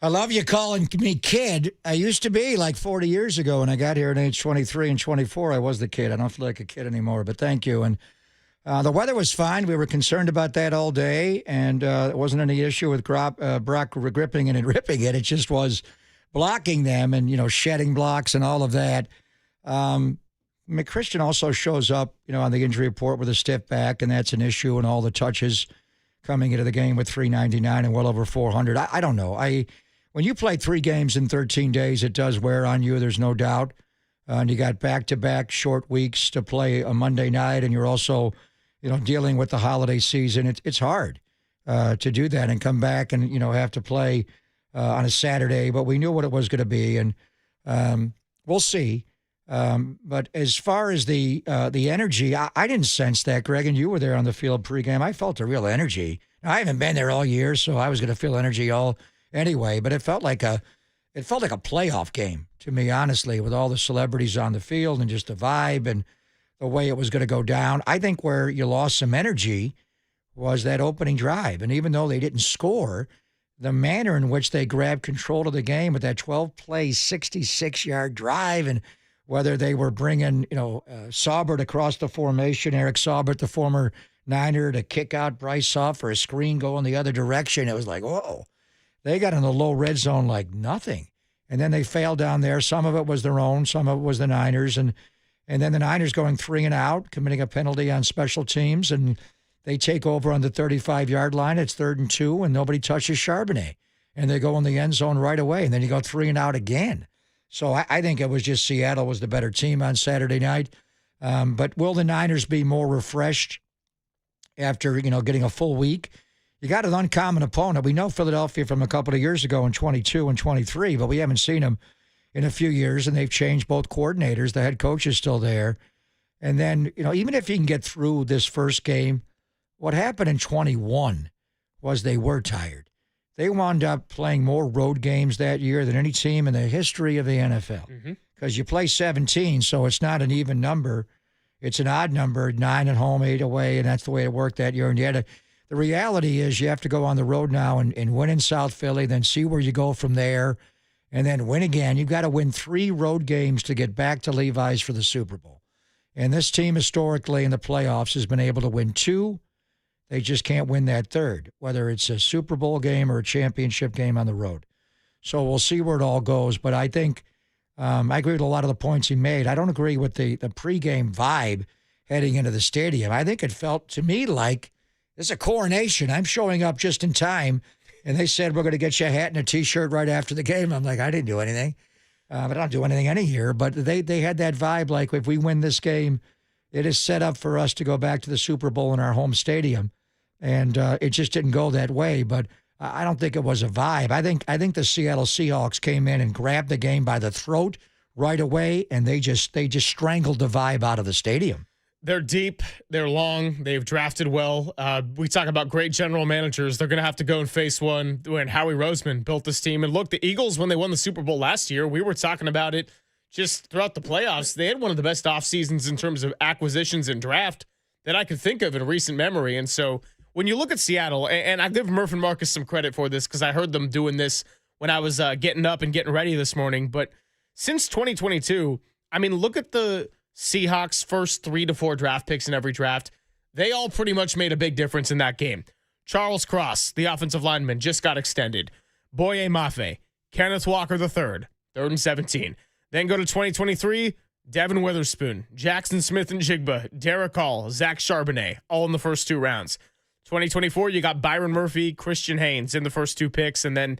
I love you calling me kid. I used to be like 40 years ago when I got here at age 23 and 24. I was the kid. I don't feel like a kid anymore, but thank you. And the weather was fine. We were concerned about that all day, and it wasn't any issue with Brock gripping it and ripping it. It just was blocking them and, shedding blocks and all of that. McChristian also shows up, on the injury report with a stiff back, and that's an issue, and all the touches coming into the game with 399 and well over 400. I don't know. When you play 3 games in 13 days, it does wear on you. There's no doubt. And you got back-to-back short weeks to play a Monday night, and you're also, dealing with the holiday season. It's hard to do that and come back and, have to play on a Saturday. But we knew what it was going to be, and we'll see. But as far as the energy, I didn't sense that, Greg, and you were there on the field pregame. I felt a real energy. Now, I haven't been there all year, so I was going to feel energy all anyway. But it felt like a playoff game to me, honestly, with all the celebrities on the field and just the vibe and the way it was going to go down. I think where you lost some energy was that opening drive. And even though they didn't score, the manner in which they grabbed control of the game with that 12-play, 66-yard drive, and whether they were bringing, Saubert across the formation, Eric Saubert, the former Niner, to kick out Bryce Huff for a screen going the other direction. It was like, whoa. They got in the low red zone like nothing. And then they failed down there. Some of it was their own. Some of it was the Niners. And then the Niners going 3 and out, committing a penalty on special teams. And they take over on the 35-yard line. It's 3rd and 2, and nobody touches Charbonnet. And they go in the end zone right away. And then you go 3 and out again. So I think it was just Seattle was the better team on Saturday night. But will the Niners be more refreshed after, getting a full week? You got an uncommon opponent. We know Philadelphia from a couple of years ago in 22 and 23, but we haven't seen them in a few years, and they've changed both coordinators. The head coach is still there. And then, even if you can get through this first game, what happened in 21 was they were tired. They wound up playing more road games that year than any team in the history of the NFL. Because you play 17, so it's not an even number. It's an odd number, 9 at home, 8 away, and that's the way it worked that year. And you had the reality is you have to go on the road now and win in South Philly, then see where you go from there, and then win again. You've got to win 3 road games to get back to Levi's for the Super Bowl. And this team historically in the playoffs has been able to win 2. They just can't win that 3rd, whether it's a Super Bowl game or a championship game on the road. So we'll see where it all goes. But I think I agree with a lot of the points he made. I don't agree with the pregame vibe heading into the stadium. I think it felt to me like it's a coronation. I'm showing up just in time, and they said, we're going to get you a hat and a T-shirt right after the game. I'm like, I didn't do anything. But I don't do anything any year. But they had that vibe like if we win this game, it is set up for us to go back to the Super Bowl in our home stadium. And it just didn't go that way. But I don't think it was a vibe. I think the Seattle Seahawks came in and grabbed the game by the throat right away, and they just strangled the vibe out of the stadium. They're deep. They're long. They've drafted well. We talk about great general managers. They're going to have to go and face one when Howie Roseman built this team. And look, the Eagles, when they won the Super Bowl last year, we were talking about it just throughout the playoffs. They had one of the best off seasons in terms of acquisitions and draft that I could think of in recent memory. And so when you look at Seattle, and I give Murph and Marcus some credit for this because I heard them doing this when I was getting up and getting ready this morning. But since 2022, I mean, look at the Seahawks' first 3 to 4 draft picks in every draft. They all pretty much made a big difference in that game. Charles Cross, the offensive lineman, just got extended. Boye Mafe, Kenneth Walker III, 3rd and 17. Then go to 2023, Devin Witherspoon, Jackson Smith and Jigba, Derek Hall, Zach Charbonnet, all in the first 2 rounds. 2024, you got Byron Murphy, Christian Haynes in the first 2 picks. And then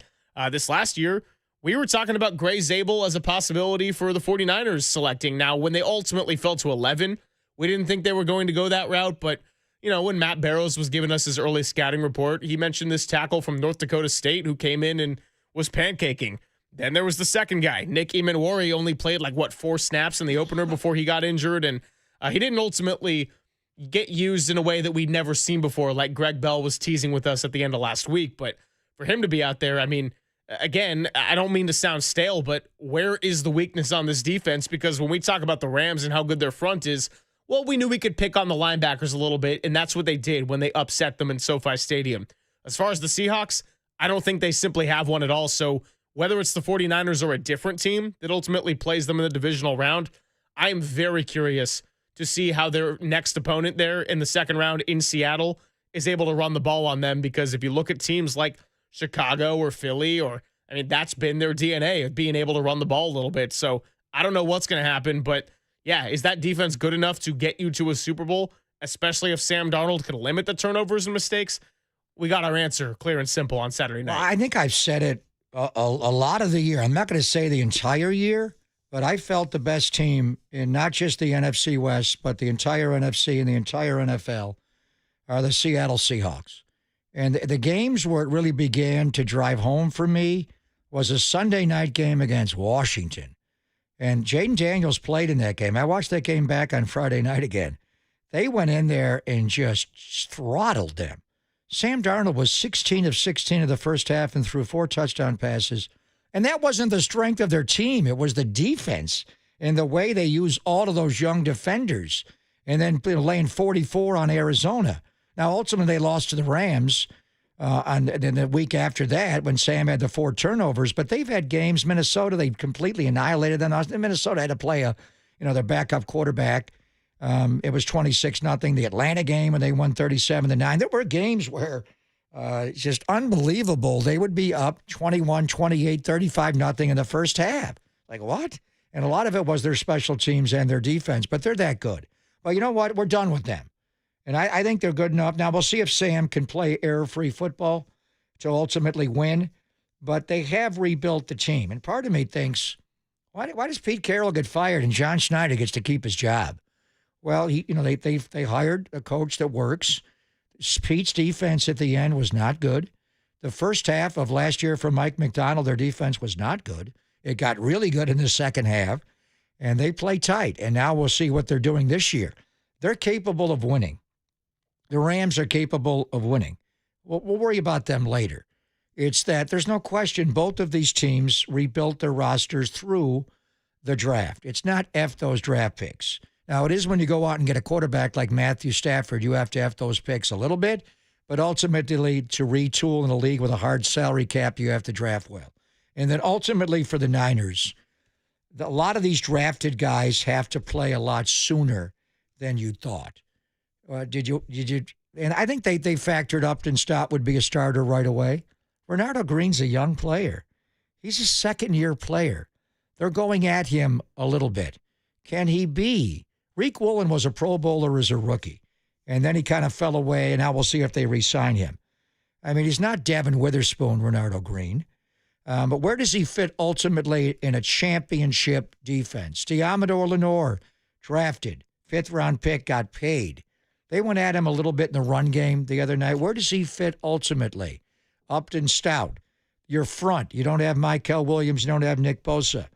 this last year, we were talking about Gray Zabel as a possibility for the 49ers selecting. Now, when they ultimately fell to 11, we didn't think they were going to go that route. But, when Matt Barrows was giving us his early scouting report, he mentioned this tackle from North Dakota State who came in and was pancaking. Then there was the second guy, Nick Emanwari, only played 4 snaps in the opener before he got injured. And he didn't ultimately get used in a way that we'd never seen before, like Greg Bell was teasing with us at the end of last week. But for him to be out there, I mean, again, I don't mean to sound stale, but where is the weakness on this defense? Because when we talk about the Rams and how good their front is, well, we knew we could pick on the linebackers a little bit, and that's what they did when they upset them in SoFi Stadium. As far as the Seahawks, I don't think they simply have one at all. So whether it's the 49ers or a different team that ultimately plays them in the divisional round, I am very curious to see how their next opponent there in the second round in Seattle is able to run the ball on them. Because if you look at teams like Chicago or Philly, that's been their DNA of being able to run the ball a little bit. So I don't know what's going to happen, but yeah, is that defense good enough to get you to a Super Bowl, especially if Sam Darnold can limit the turnovers and mistakes? We got our answer clear and simple on Saturday night. Well, I think I've said it a lot of the year. I'm not going to say the entire year, but I felt the best team in not just the NFC West, but the entire NFC and the entire NFL are the Seattle Seahawks. And the games where it really began to drive home for me was a Sunday night game against Washington. And Jaden Daniels played in that game. I watched that game back on Friday night again. They went in there and just throttled them. Sam Darnold was 16 of 16 of the first half and threw 4 touchdown passes. And that wasn't the strength of their team. It was the defense and the way they use all of those young defenders and then laying 44 on Arizona. Now, ultimately, they lost to the Rams and the week after that when Sam had the 4 turnovers. But they've had games. Minnesota, they completely annihilated them. Minnesota had to play their backup quarterback. It was 26-0. The Atlanta game when they won 37-9. There were games where it's just unbelievable. They would be up 21, 28, 35-0 in the first half. Like, what? And a lot of it was their special teams and their defense, but they're that good. But you know what? We're done with them. And I think they're good enough. Now, we'll see if Sam can play error-free football to ultimately win. But they have rebuilt the team. And part of me thinks, why does Pete Carroll get fired and John Schneider gets to keep his job? Well, they hired a coach that works. Pete's defense at the end was not good. The first half of last year for Mike McDonald, their defense was not good. It got really good in the second half, and they play tight. And now we'll see what they're doing this year. They're capable of winning. The Rams are capable of winning. We'll worry about them later. It's that there's no question both of these teams rebuilt their rosters through the draft. It's not F those draft picks. Now, it is when you go out and get a quarterback like Matthew Stafford, you have to F those picks a little bit, but ultimately to retool in a league with a hard salary cap, you have to draft well. And then ultimately for the Niners, a lot of these drafted guys have to play a lot sooner than you thought. Did you? And I think they factored Upton Stott would be a starter right away. Renardo Green's a young player. He's a second-year player. They're going at him a little bit. Can he be? Reek Woolen was a Pro Bowler as a rookie, and then he kind of fell away, and now we'll see if they re-sign him. I mean, he's not Devin Witherspoon, Renardo Green. But where does he fit ultimately in a championship defense? Diamador Lenore, drafted, 5th-round pick, got paid. They went at him a little bit in the run game the other night. Where does he fit ultimately? Upton Stout, your front. You don't have Michael Williams. You don't have Nick Bosa.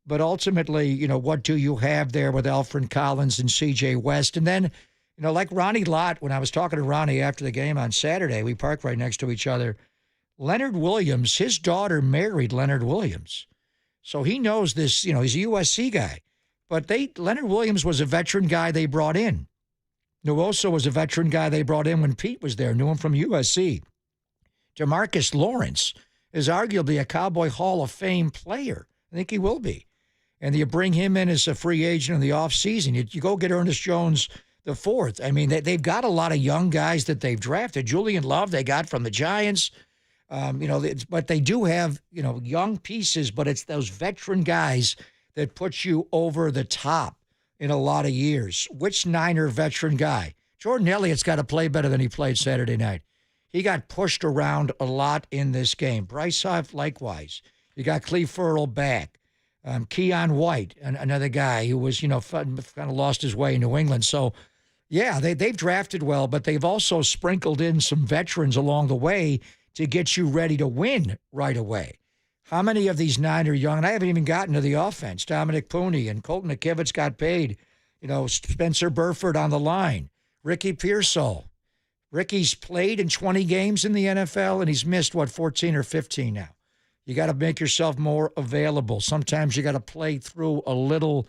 But ultimately, what do you have there with Alfred Collins and C.J. West? And then, like Ronnie Lott, when I was talking to Ronnie after the game on Saturday, we parked right next to each other. Leonard Williams, his daughter married Leonard Williams. So he knows this, he's a USC guy. But Leonard Williams was a veteran guy they brought in. Nuoso was a veteran guy they brought in when Pete was there, knew him from USC. DeMarcus Lawrence is arguably a Cowboy Hall of Fame player. I think he will be. And you bring him in as a free agent in the offseason. You go get Ernest Jones the fourth. I mean, they've got a lot of young guys that they've drafted. Julian Love they got from the Giants. But they do have, young pieces, but it's those veteran guys that put you over the top in a lot of years. Which Niner veteran guy? Jordan Elliott's got to play better than he played Saturday night. He got pushed around a lot in this game. Bryce Huff, likewise. You got Cleve Ferrell back. Keon White, another guy who was, kind of lost his way in New England. So, yeah, they've drafted well, but they've also sprinkled in some veterans along the way to get you ready to win right away. How many of these Niner young, and I haven't even gotten to the offense, Dominic Pooney and Colton McKivitz got paid. Spencer Burford on the line. Ricky Pearsall. Ricky's played in 20 games in the NFL, and he's missed, 14 or 15 now. You got to make yourself more available. Sometimes you got to play through a little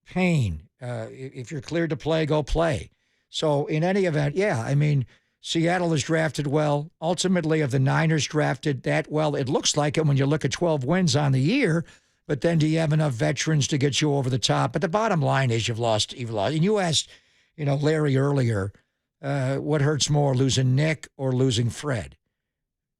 pain. If you're cleared to play, go play. So in any event, yeah, I mean, Seattle has drafted well. Ultimately, if the Niners drafted that well, it looks like it when you look at 12 wins on the year. But then do you have enough veterans to get you over the top? But the bottom line is you've lost. And you asked, Larry earlier, what hurts more, losing Nick or losing Fred?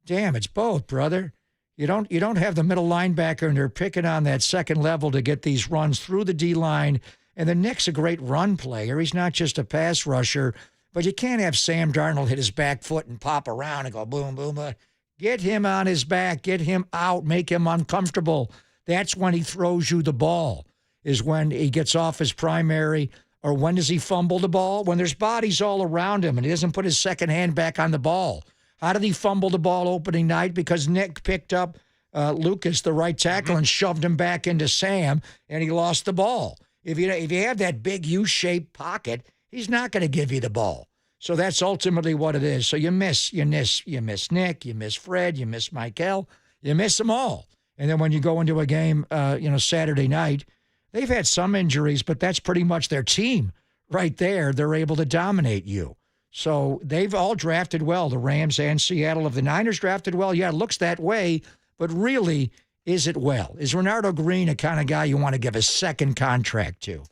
Damn, it's both, brother. You don't have the middle linebacker, and they're picking on that second level to get these runs through the D-line. And then Nick's a great run player. He's not just a pass rusher. But you can't have Sam Darnold hit his back foot and pop around and go boom, boom. Get him on his back. Get him out. Make him uncomfortable. That's when he throws you the ball, is when he gets off his primary. Or when does he fumble the ball? When there's bodies all around him and he doesn't put his second hand back on the ball. How did he fumble the ball opening night? Because Nick picked up Lucas, the right tackle, and shoved him back into Sam, and he lost the ball. If you have that big U-shaped pocket, he's not going to give you the ball. So that's ultimately what it is. So you miss Nick, you miss Fred, you miss Michael, you miss them all. And then when you go into a game, Saturday night, they've had some injuries, but that's pretty much their team right there. They're able to dominate you. So they've all drafted well, the Rams and Seattle. If the Niners drafted well, yeah, it looks that way. But really, is it well? Is Renardo Green a kind of guy you want to give a second contract to?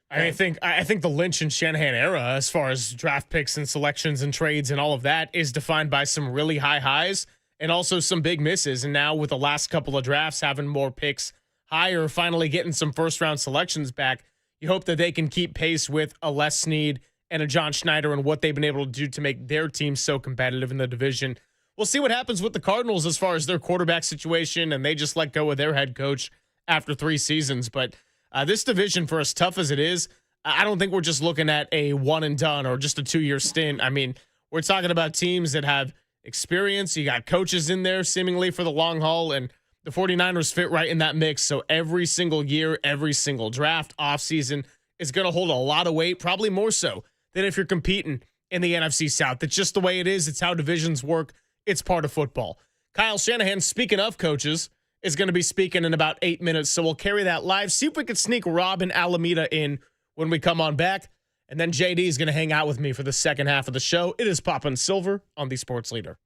I think the Lynch and Shanahan era, as far as draft picks and selections and trades and all of that, is defined by some really high highs and also some big misses. And now with the last couple of drafts having more picks higher, finally getting some first-round selections back, you hope that they can keep pace with a Les Snead and a John Schneider and what they've been able to do to make their team so competitive in the division. We'll see what happens with the Cardinals as far as their quarterback situation, and they just let go of their head coach after 3 seasons. But this division, for as tough as it is, I don't think we're just looking at a one and done or just a 2-year stint. I mean, we're talking about teams that have experience. You got coaches in there seemingly for the long haul, and the 49ers fit right in that mix. So every single year, every single draft, offseason is going to hold a lot of weight, probably more so than if you're competing in the NFC South. It's just the way it is. It's how divisions work. It's part of football. Kyle Shanahan, speaking of coaches, is going to be speaking in about 8 minutes. So we'll carry that live. See if we could sneak Rob and Alameda in when we come on back. And then JD is going to hang out with me for the second half of the show. It is Papa and Silver on the Sports Leader.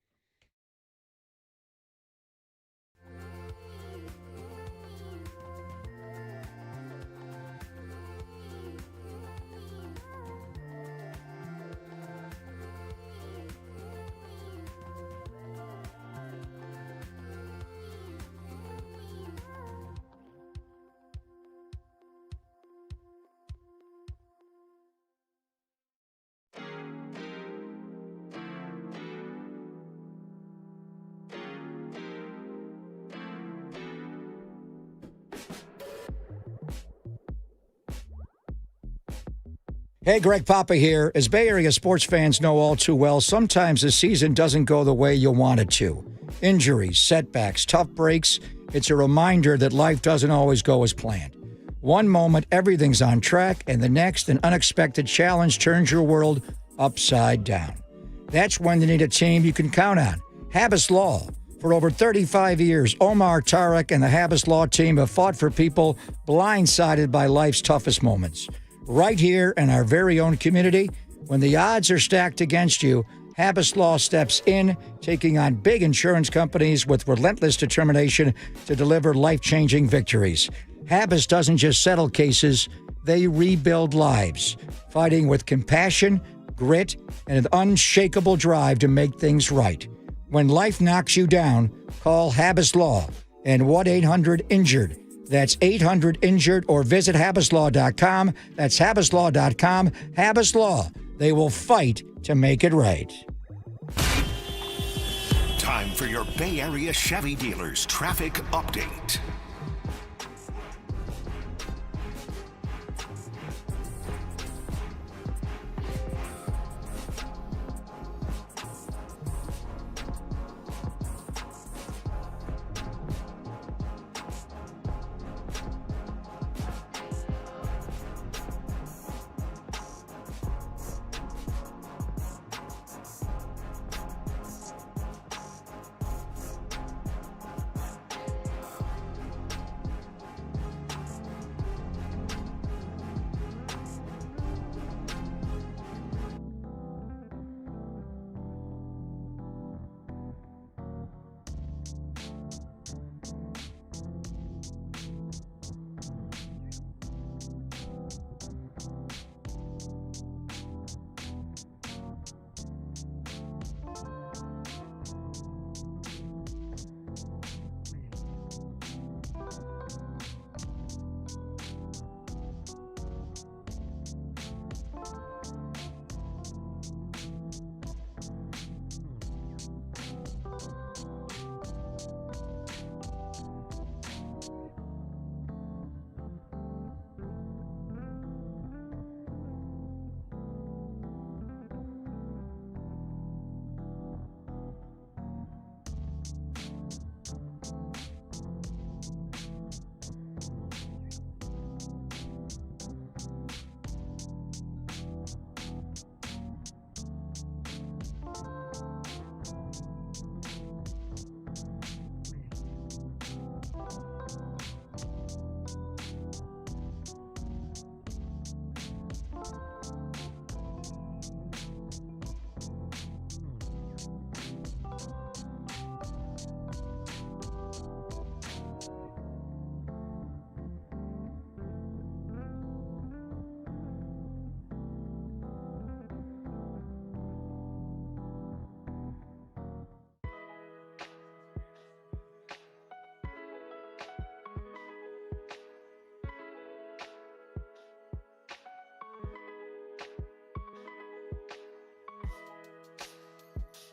Hey, Greg Papa here. As Bay Area sports fans know all too well, sometimes the season doesn't go the way you want it to. Injuries, setbacks, tough breaks. It's a reminder that life doesn't always go as planned. One moment, everything's on track, and the next, an unexpected challenge turns your world upside down. That's when you need a team you can count on. Habas Law. For over 35 years, Omar, Tarek, and the Habas Law team have fought for people blindsided by life's toughest moments. Right here in our very own community, when the odds are stacked against you, Habas Law steps in, taking on big insurance companies with relentless determination to deliver life-changing victories. Habas doesn't just settle cases, they rebuild lives, fighting with compassion, grit, and an unshakable drive to make things right. When life knocks you down, call Habas Law and 1-800-INJURED. That's 800-INJURED or visit habaslaw.com. That's habaslaw.com. Habas Law. They will fight to make it right. Time for your Bay Area Chevy dealers traffic update.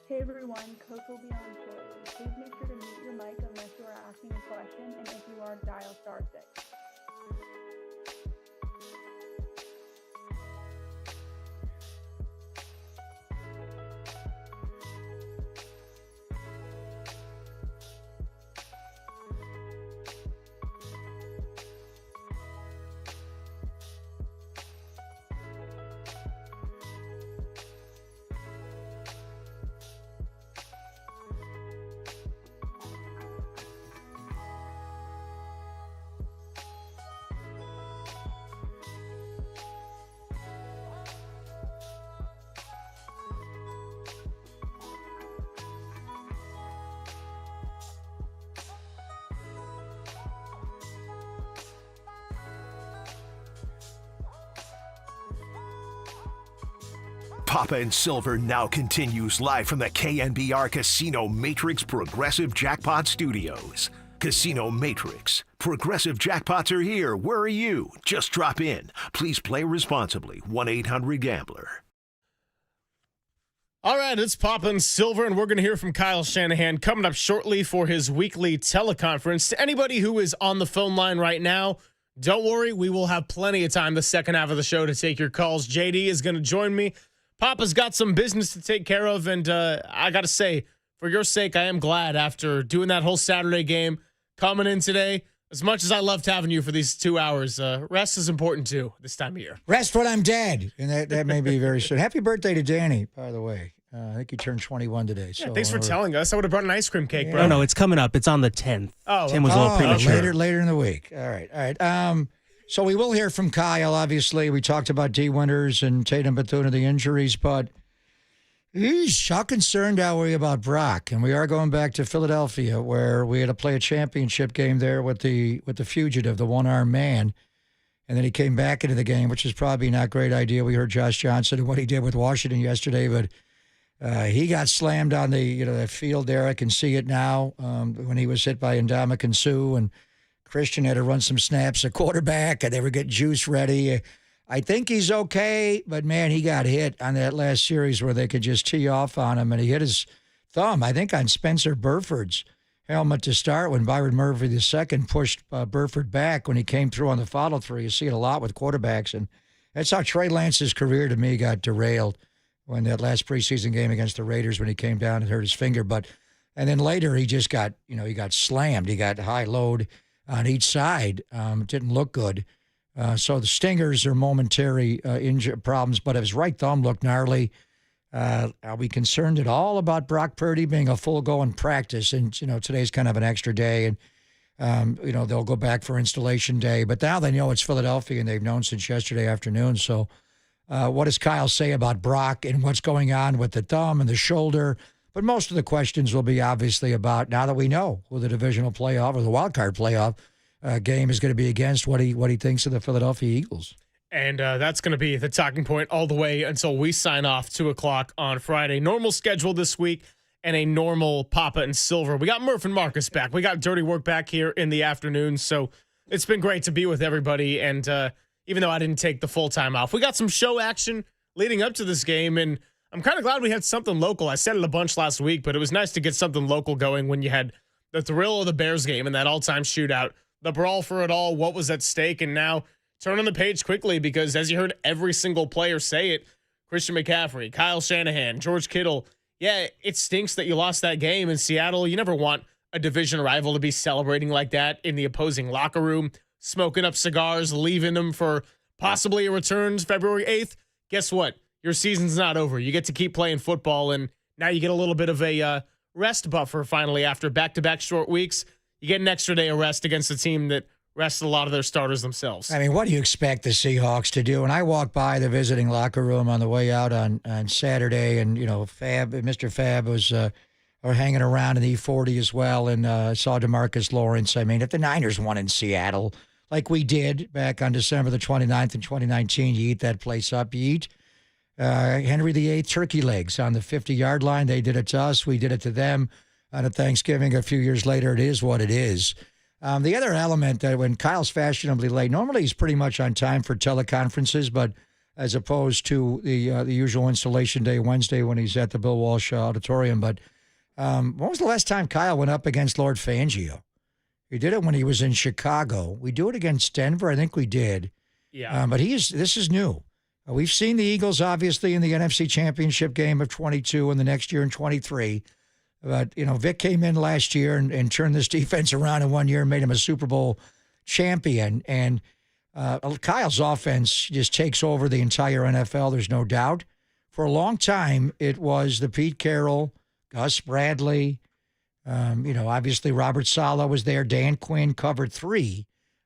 Hey everyone, Coach will be on shortly. Please make sure to mute your mic unless you are asking a question, and if you are, dial *6. Papa and Silver now continues live from the KNBR Casino Matrix Progressive Jackpot Studios. Casino Matrix. Progressive jackpots are here. Where are you? Just drop in. Please play responsibly. 1-800-GAMBLER. All right, it's Papa and Silver, and we're going to hear from Kyle Shanahan coming up shortly for his weekly teleconference. To anybody who is on the phone line right now, don't worry, we will have plenty of time the second half of the show to take your calls. JD is going to join me. Papa's got some business to take care of, and I got to say, for your sake, I am glad after doing that whole Saturday game, coming in today. As much as I loved having you for these 2 hours, rest is important too this time of year. Rest when I'm dead, and that may be very soon. Happy birthday to Danny, by the way. I think he turned 21 today. Yeah, so thanks for telling us. I would have brought an ice cream cake, bro. No, it's coming up. It's on the 10th. Oh, Tim was a little premature. Later in the week. All right. So we will hear from Kyle, obviously. We talked about D. Winters and Tatum Bethune, the injuries, but how concerned are we about Brock? And we are going back to Philadelphia, where we had to play a championship game there with the fugitive, the one-armed man. And then he came back into the game, which is probably not a great idea. We heard Josh Johnson and what he did with Washington yesterday, but he got slammed on the field there. I can see it now when he was hit by Ndamukong Suh, and Christian had to run some snaps at quarterback, and they were getting juice ready. I think he's okay, but, man, he got hit on that last series where they could just tee off on him, and he hit his thumb, I think, on Spencer Burford's helmet to start when Byron Murphy II pushed Burford back when he came through on the follow-through. You see it a lot with quarterbacks, and that's how Trey Lance's career, to me, got derailed when that last preseason game against the Raiders when he came down and hurt his finger. And then later he just got, he got slammed. He got high load on each side. It didn't look good. So the stingers are momentary injury problems, but his right thumb looked gnarly. Are we concerned at all about Brock Purdy being a full-go in practice? And, today's kind of an extra day, and, they'll go back for installation day. But now they know it's Philadelphia, and they've known since yesterday afternoon. So what does Kyle say about Brock and what's going on with the thumb and the shoulder? But most of the questions will be obviously about, now that we know who the divisional playoff or the wild card playoff game is going to be against, what he thinks of the Philadelphia Eagles. And that's going to be the talking point all the way until we sign off 2 o'clock on Friday. Normal schedule this week and a normal Papa and Silver. We got Murph and Marcus back. We got Dirty Work back here in the afternoon. So it's been great to be with everybody. And even though I didn't take the full time off, we got some show action leading up to this game. And I'm kind of glad we had something local. I said it a bunch last week, but it was nice to get something local going when you had the thrill of the Bears game and that all-time shootout, the brawl for it all, what was at stake, and now turn on the page quickly because, as you heard every single player say it, Christian McCaffrey, Kyle Shanahan, George Kittle, yeah, it stinks that you lost that game in Seattle. You never want a division rival to be celebrating like that in the opposing locker room, smoking up cigars, leaving them for possibly a return February 8th. Guess what? Your season's not over. You get to keep playing football, and now you get a little bit of a rest buffer finally after back-to-back short weeks. You get an extra day of rest against a team that rests a lot of their starters themselves. I mean, what do you expect the Seahawks to do? And I walked by the visiting locker room on the way out on Saturday, and, Mr. Fab was hanging around in the E40 as well, and saw DeMarcus Lawrence. I mean, if the Niners won in Seattle, like we did back on December the 29th in 2019, you eat that place up. You eat Henry VIII turkey legs on the 50-yard line. They did it to us. We did it to them on a Thanksgiving a few years later. It is what it is. The other element that when Kyle's fashionably late, normally he's pretty much on time for teleconferences, but as opposed to the usual installation day Wednesday when he's at the Bill Walsh Auditorium. But when was the last time Kyle went up against Lord Fangio? He did it when he was in Chicago. We do it against Denver. I think we did. Yeah. But this is new. We've seen the Eagles, obviously, in the NFC Championship game of 22 and the next year in 23. But, Vic came in last year and turned this defense around in 1 year and made him a Super Bowl champion. And Kyle's offense just takes over the entire NFL, there's no doubt. For a long time, it was the Pete Carroll, Gus Bradley, obviously Robert Saleh was there, Dan Quinn covered 3.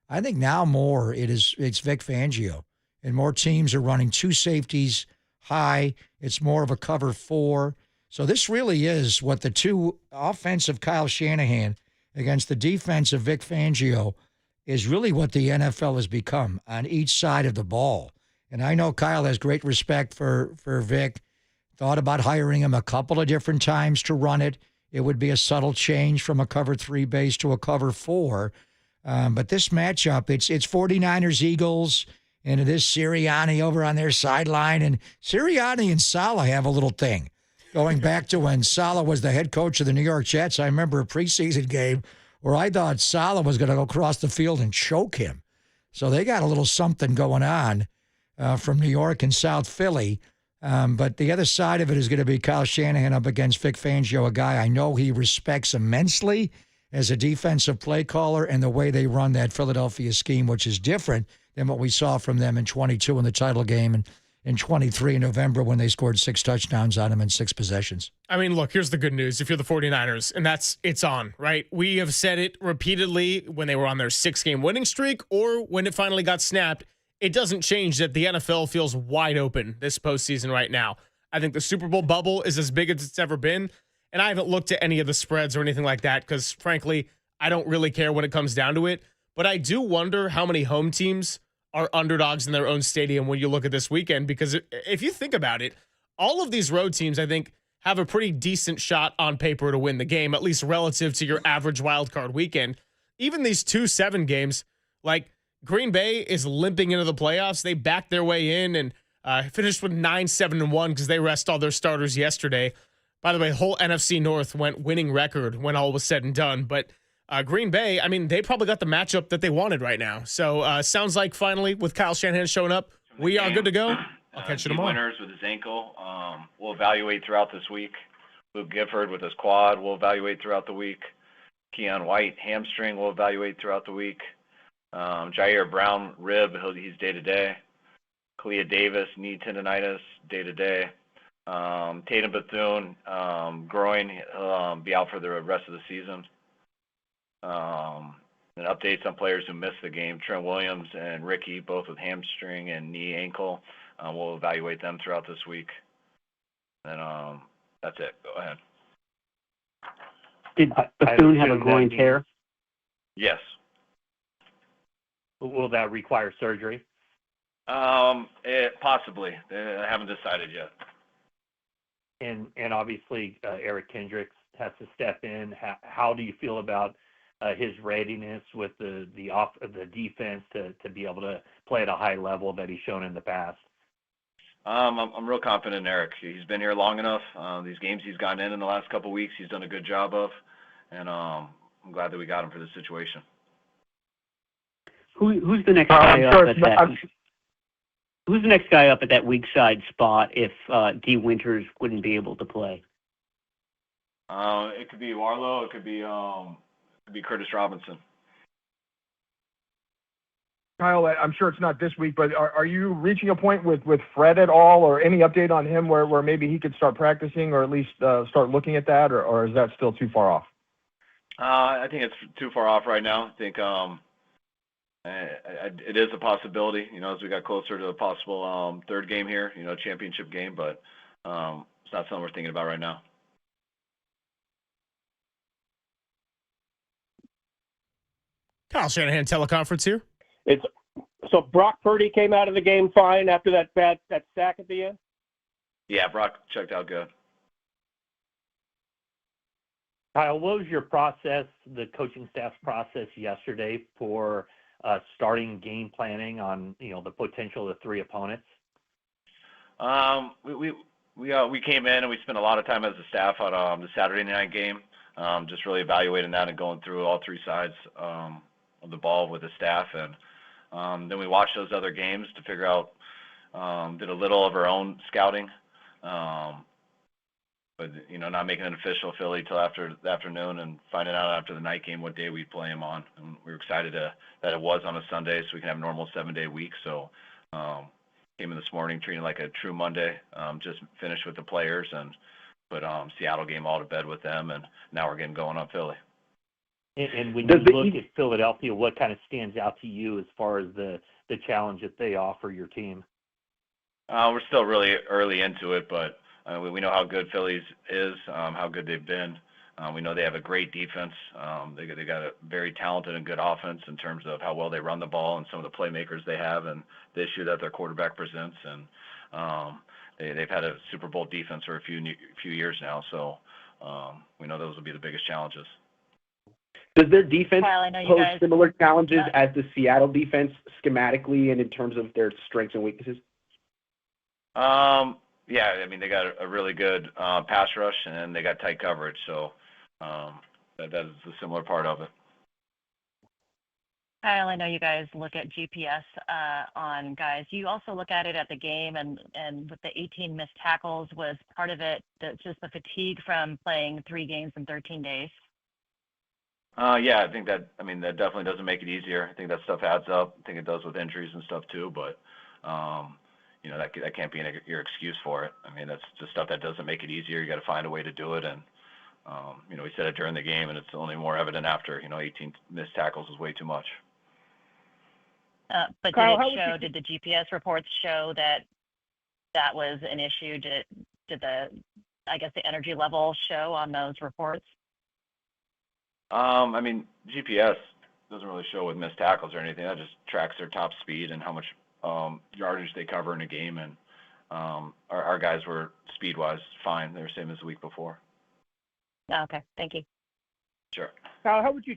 I think now more it's Vic Fangio. And more teams are running 2 safeties high. It's more of a cover 4. So this really is what the 2 offensive Kyle Shanahan against the defense of Vic Fangio is really what the NFL has become on each side of the ball. And I know Kyle has great respect for Vic, thought about hiring him a couple of different times to run it. It would be a subtle change from a cover 3 base to a cover 4. But this matchup, it's 49ers-Eagles, and it is Sirianni over on their sideline. And Sirianni and Saleh have a little thing. Going back to when Saleh was the head coach of the New York Jets, I remember a preseason game where I thought Saleh was going to go across the field and choke him. So they got a little something going on from New York and South Philly. But the other side of it is going to be Kyle Shanahan up against Vic Fangio, a guy I know he respects immensely as a defensive play caller and the way they run that Philadelphia scheme, which is different than what we saw from them in 22 in the title game and in 23 in November when they scored 6 touchdowns on them in 6 possessions. I mean, look, here's the good news. If you're the 49ers, and it's on, right? We have said it repeatedly when they were on their 6-game winning streak or when it finally got snapped. It doesn't change that the NFL feels wide open this postseason right now. I think the Super Bowl bubble is as big as it's ever been, and I haven't looked at any of the spreads or anything like that because, frankly, I don't really care when it comes down to it. But I do wonder how many home teams are underdogs in their own stadium when you look at this weekend, because if you think about it, all of these road teams, I think, have a pretty decent shot on paper to win the game, at least relative to your average wild card weekend. Even these 2-7 games, like Green Bay is limping into the playoffs. They backed their way in and finished with 9-7-1 because they rest all their starters yesterday. By the way, the whole NFC North went winning record when all was said and done. But Green Bay, I mean, they probably got the matchup that they wanted right now. So sounds like finally with Kyle Shanahan showing up, we are good to go. I'll catch you tomorrow. Winners with his ankle. We'll evaluate throughout this week. Luke Gifford with his quad. We'll evaluate throughout the week. Keon White, hamstring. We'll evaluate throughout the week. Jair Brown, rib. He's day-to-day. Kalia Davis, knee tendonitis, day-to-day. Tatum Bethune, groin. He'll be out for the rest of the season. And updates on players who missed the game. Trent Williams and Ricky, both with hamstring and knee ankle. We'll evaluate them throughout this week. And that's it. Go ahead. Did Bethune have a groin tear? Yes. Will that require surgery? Possibly. I haven't decided yet. And obviously Eric Kendricks has to step in. How do you feel about his readiness with the defense to be able to play at a high level that he's shown in the past? I'm real confident in Eric. He's been here long enough. These games he's gotten in the last couple of weeks, he's done a good job of, and I'm glad that we got him for this situation. Who's the next guy up at that? Who's the next guy up at that weak side spot if D. Winters wouldn't be able to play? It could be Warlow. It could be Curtis Robinson. Kyle, I'm sure it's not this week, but are you reaching a point with Fred at all, or any update on him where maybe he could start practicing or at least start looking at that, or is that still too far off? I think it's too far off right now. I think it is a possibility, as we got closer to the possible third game here, championship game, but it's not something we're thinking about right now. Kyle Shanahan teleconference here. So Brock Purdy came out of the game fine after that sack at the end? Yeah, Brock checked out good. Kyle, what was your process, the coaching staff's process yesterday for starting game planning on, the potential of the 3 opponents? We came in and we spent a lot of time as a staff on the Saturday night game, just really evaluating that and going through all three sides of the ball with the staff, and then we watched those other games to figure out, did a little of our own scouting, but not making an official Philly till after the afternoon and finding out after the night game what day we'd play them on, and we were excited that it was on a Sunday so we can have a normal 7-day week. So came in this morning treating it like a true Monday, just finished with the players and put Seattle game all to bed with them, and now we're getting going on Philly. And when you look at Philadelphia, what kind of stands out to you as far as the challenge that they offer your team? We're still really early into it, but we know how good Phillies is, how good they've been. We know they have a great defense. They got a very talented and good offense in terms of how well they run the ball and some of the playmakers they have and the issue that their quarterback presents. And they've had a Super Bowl defense for a few years now, so we know those will be the biggest challenges. Does their defense Kyle, I know you pose guys- similar challenges as the Seattle defense schematically and in terms of their strengths and weaknesses? Yeah, I mean, they got a really good pass rush, and they got tight coverage, so that is a similar part of it. Kyle, I know you guys look at GPS on guys. You also look at it at the game, and with the 18 missed tackles, was part of it just the fatigue from playing 3 games in 13 days? Yeah, I think that definitely doesn't make it easier. I think that stuff adds up. I think it does with injuries and stuff too, but that can't be your excuse for it. I mean, that's just stuff that doesn't make it easier. You got to find a way to do it, and we said it during the game, and it's only more evident after. 18 missed tackles is way too much. But Kyle, did the GPS reports show that was an issue? Did the energy level show on those reports? GPS doesn't really show with missed tackles or anything. That just tracks their top speed and how much yardage they cover in a game. And our guys were speed-wise fine. They were same as the week before. Okay, thank you. Sure. Kyle, how would you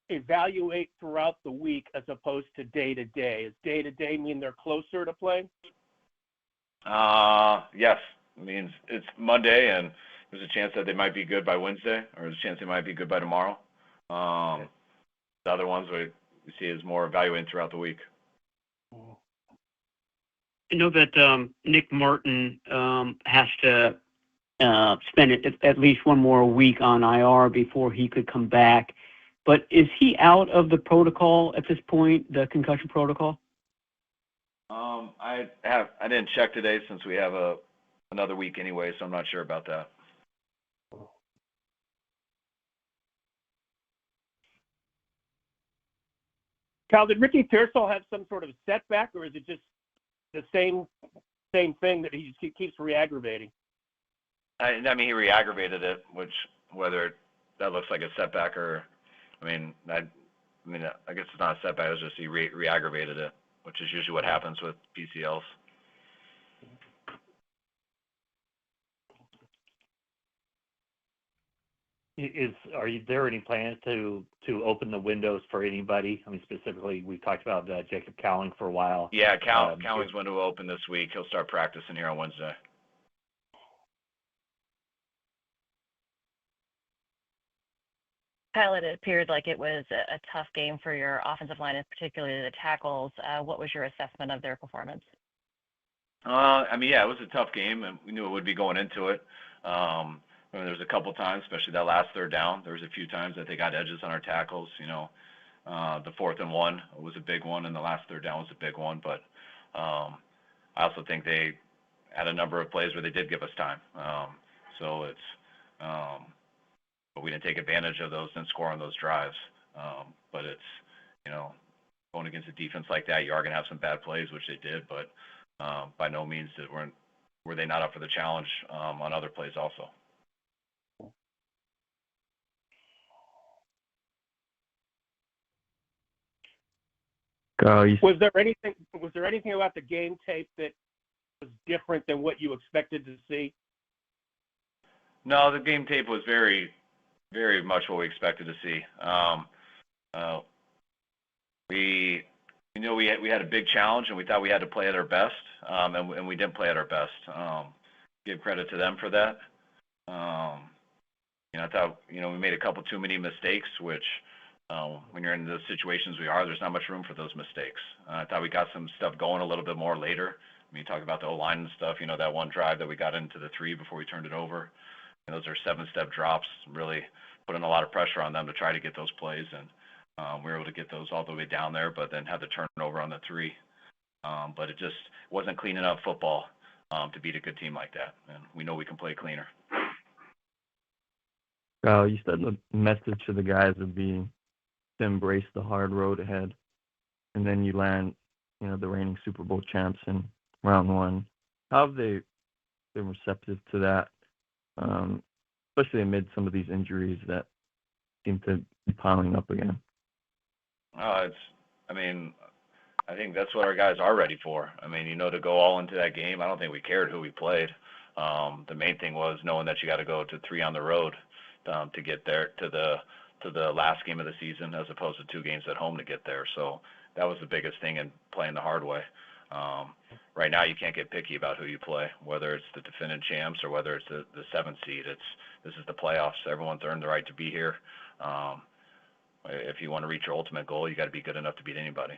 evaluate throughout the week as opposed to day-to-day? Does day-to-day mean they're closer to playing? Yes. It means it's Monday, and there's a chance that they might be good by Wednesday, or there's a chance they might be good by tomorrow. The other ones we see as more evaluating throughout the week. I know that Nick Martin has to spend at least one more week on IR before he could come back. But is he out of the protocol at this point, the concussion protocol? I didn't check today since we have another week anyway, so I'm not sure about that. Kyle, did Ricky Pearsall have some sort of setback, or is it just the same thing that he just keeps re-aggravating? He re-aggravated it, which whether that looks like a setback or, I guess it's not a setback. It's just he re-aggravated it, which is usually what happens with PCLs. Are there any plans to open the windows for anybody? Specifically, we talked about Jacob Cowling for a while. Yeah, Cowling's window will open this week. He'll start practicing here on Wednesday. Kyle, it appeared like it was a tough game for your offensive line, and particularly the tackles. What was your assessment of their performance? It was a tough game, and we knew it would be going into it. There was a couple times, especially that last third down. There was a few times that they got edges on our tackles. The 4th and 1 was a big one, and the last third down was a big one. But I also think they had a number of plays where they did give us time. But we didn't take advantage of those and score on those drives. But it's, going against a defense like that, you are going to have some bad plays, which they did. But by no means were they not up for the challenge on other plays also. Was there anything about the game tape that was different than what you expected to see? No, the game tape was very, very much what we expected to see. we had a big challenge, and we thought we had to play at our best, and we didn't play at our best. Give credit to them for that. I thought we made a couple too many mistakes, which when you're in those situations there's not much room for those mistakes. I thought we got some stuff going a little bit more later. You talk about the O-line and stuff. That one drive that we got into the 3 before we turned it over. Those are 7-step drops, really putting a lot of pressure on them to try to get those plays, and we were able to get those all the way down there, but then had to turn it over on the 3. But it just wasn't clean enough football to beat a good team like that, and we know we can play cleaner. Kyle, you said the message to the guys would be to embrace the hard road ahead, and then you land, the reigning Super Bowl champs in round 1. How have they been receptive to that, especially amid some of these injuries that seem to be piling up again? I think that's what our guys are ready for. To go all into that game, I don't think we cared who we played. The main thing was knowing that you got to go to 3 on the road to get there to the last game of the season, as opposed to 2 games at home to get there. So that was the biggest thing in playing the hard way. Right now, you can't get picky about who you play, whether it's the defending champs or whether it's the 7th seed. This is the playoffs. Everyone's earned the right to be here. If you want to reach your ultimate goal, you got to be good enough to beat anybody.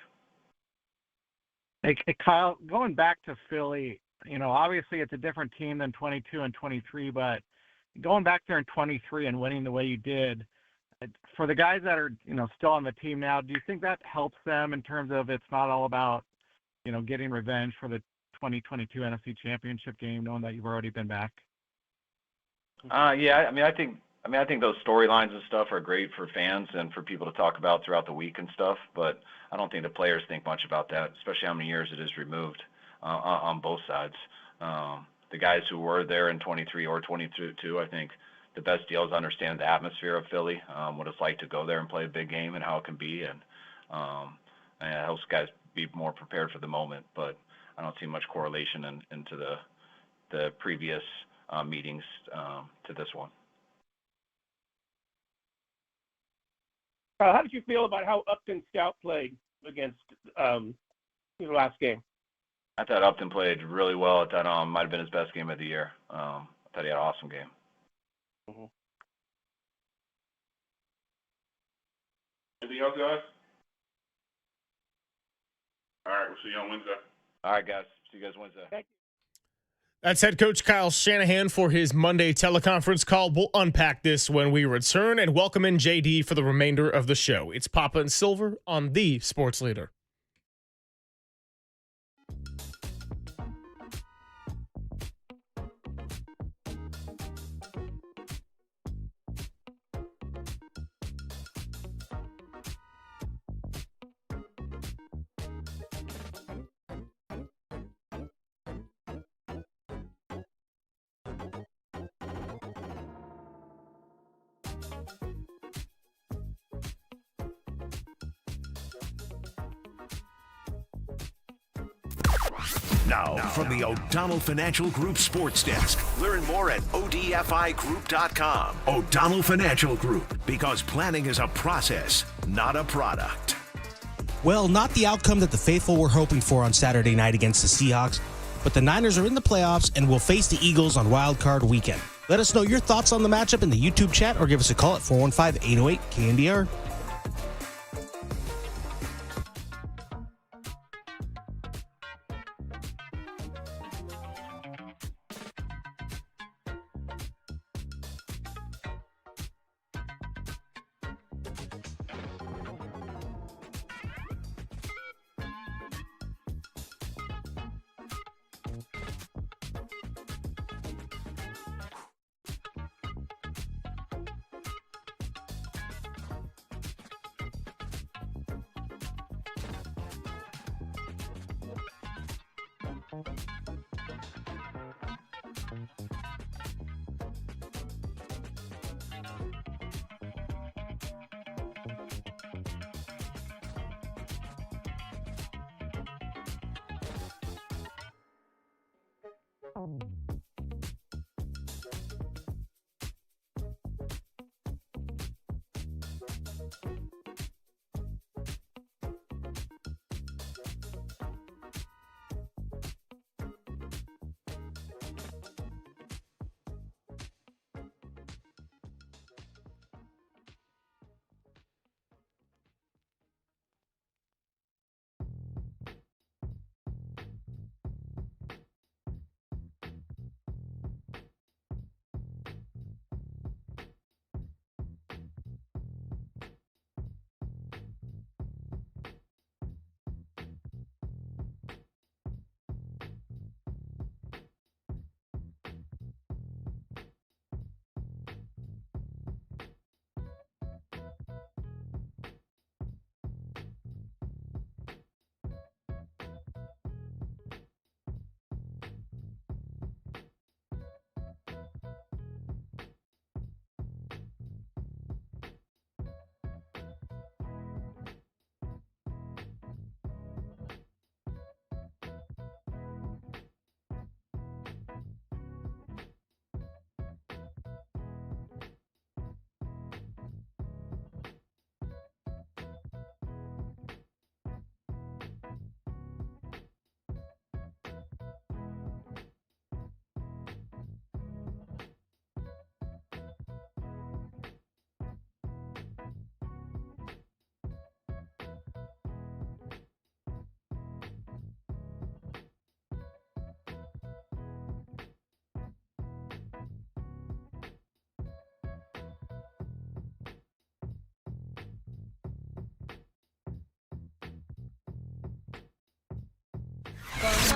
Hey, Kyle, going back to Philly, obviously it's a different team than 22 and 23, but going back there in 23 and winning the way you did, for the guys that are, still on the team now, do you think that helps them in terms of it's not all about, getting revenge for the 2022 NFC Championship game, knowing that you've already been back? Yeah, I think those storylines and stuff are great for fans and for people to talk about throughout the week and stuff, but I don't think the players think much about that, especially how many years it is removed on both sides. The guys who were there in 23 or 22, I think the best deal is understand the atmosphere of Philly, what it's like to go there and play a big game and how it can be, and it helps guys be more prepared for the moment, but I don't see much correlation into the previous meetings to this one. How did you feel about how Upton Scout played against the last game? I thought Upton played really well. I thought might have been his best game of the year. I thought he had an awesome game. Mm-hmm. Anything else, guys? All right, we'll see you on Wednesday. All right, guys. See you guys Wednesday. Thank you. That's head coach Kyle Shanahan for his Monday teleconference call. We'll unpack this when we return and welcome in JD for the remainder of the show. It's Papa and Silver on the Sports Leader. Now, from the O'Donnell Financial Group Sports Desk. Learn more at ODFIGroup.com. O'Donnell Financial Group, because planning is a process, not a product. Well, not the outcome that the faithful were hoping for on Saturday night against the Seahawks, but the Niners are in the playoffs and will face the Eagles on Wild Card Weekend. Let us know your thoughts on the matchup in the YouTube chat or give us a call at 415-808-KNBR.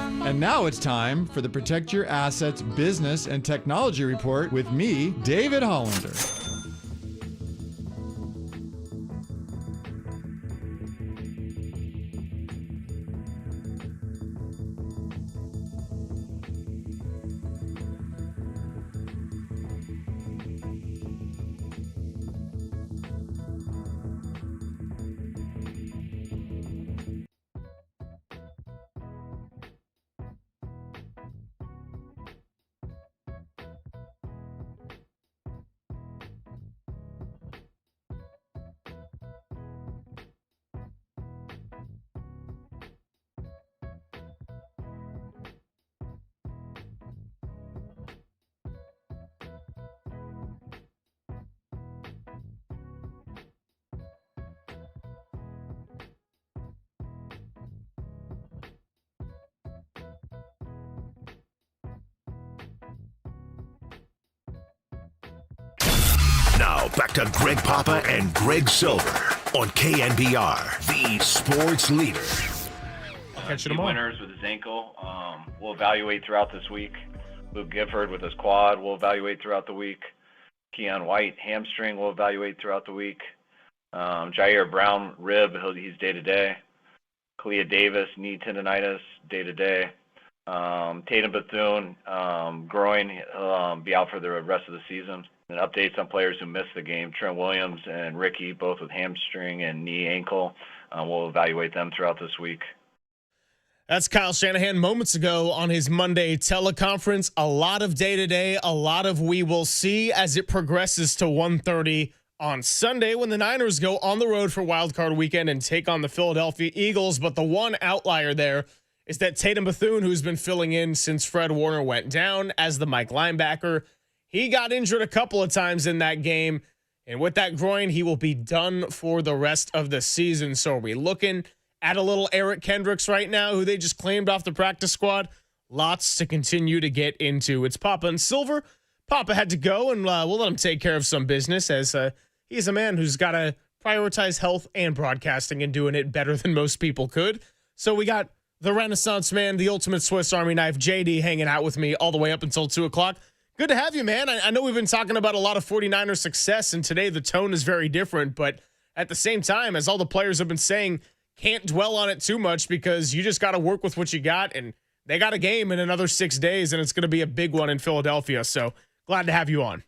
And now it's time for the Protect Your Assets Business and Technology Report with me, David Hollander. Now back to Greg Papa and Greg Silver on KNBR, the sports leader. Key winners with his ankle. We'll evaluate throughout this week. Luke Gifford with his quad. We'll evaluate throughout the week. Keon White hamstring. We'll evaluate throughout the week. Jair Brown rib. He's day to day. Kalia Davis knee tendonitis day to day. Tatum Bethune groin. He'll be out for the rest of the season. And updates on players who missed the game. Trent Williams and Ricky, both with hamstring and knee ankle. We'll evaluate them throughout this week. That's Kyle Shanahan moments ago on his Monday teleconference. A lot of day-to-day, a lot of we will see as it progresses to 1:30 on Sunday when the Niners go on the road for Wild Card Weekend and take on the Philadelphia Eagles. But the one outlier there is that Tatum Bethune, who's been filling in since Fred Warner went down as the Mike linebacker, he got injured a couple of times in that game. And with that groin, he will be done for the rest of the season. So are we looking at a little Eric Kendricks right now, who they just claimed off the practice squad? Lots to continue to get into. It's Papa and Silver. Papa had to go, and we'll let him take care of some business, as he's a man who's got to prioritize health and broadcasting and doing it better than most people could. So we got the Renaissance man, the ultimate Swiss Army knife, JD, hanging out with me all the way up until 2 o'clock. Good to have you, man. I know we've been talking about a lot of 49ers success, and today the tone is very different. But at the same time, as all the players have been saying, can't dwell on it too much because you just got to work with what you got. And they got a game in another 6 days, and it's going to be a big one in Philadelphia. So glad to have you on.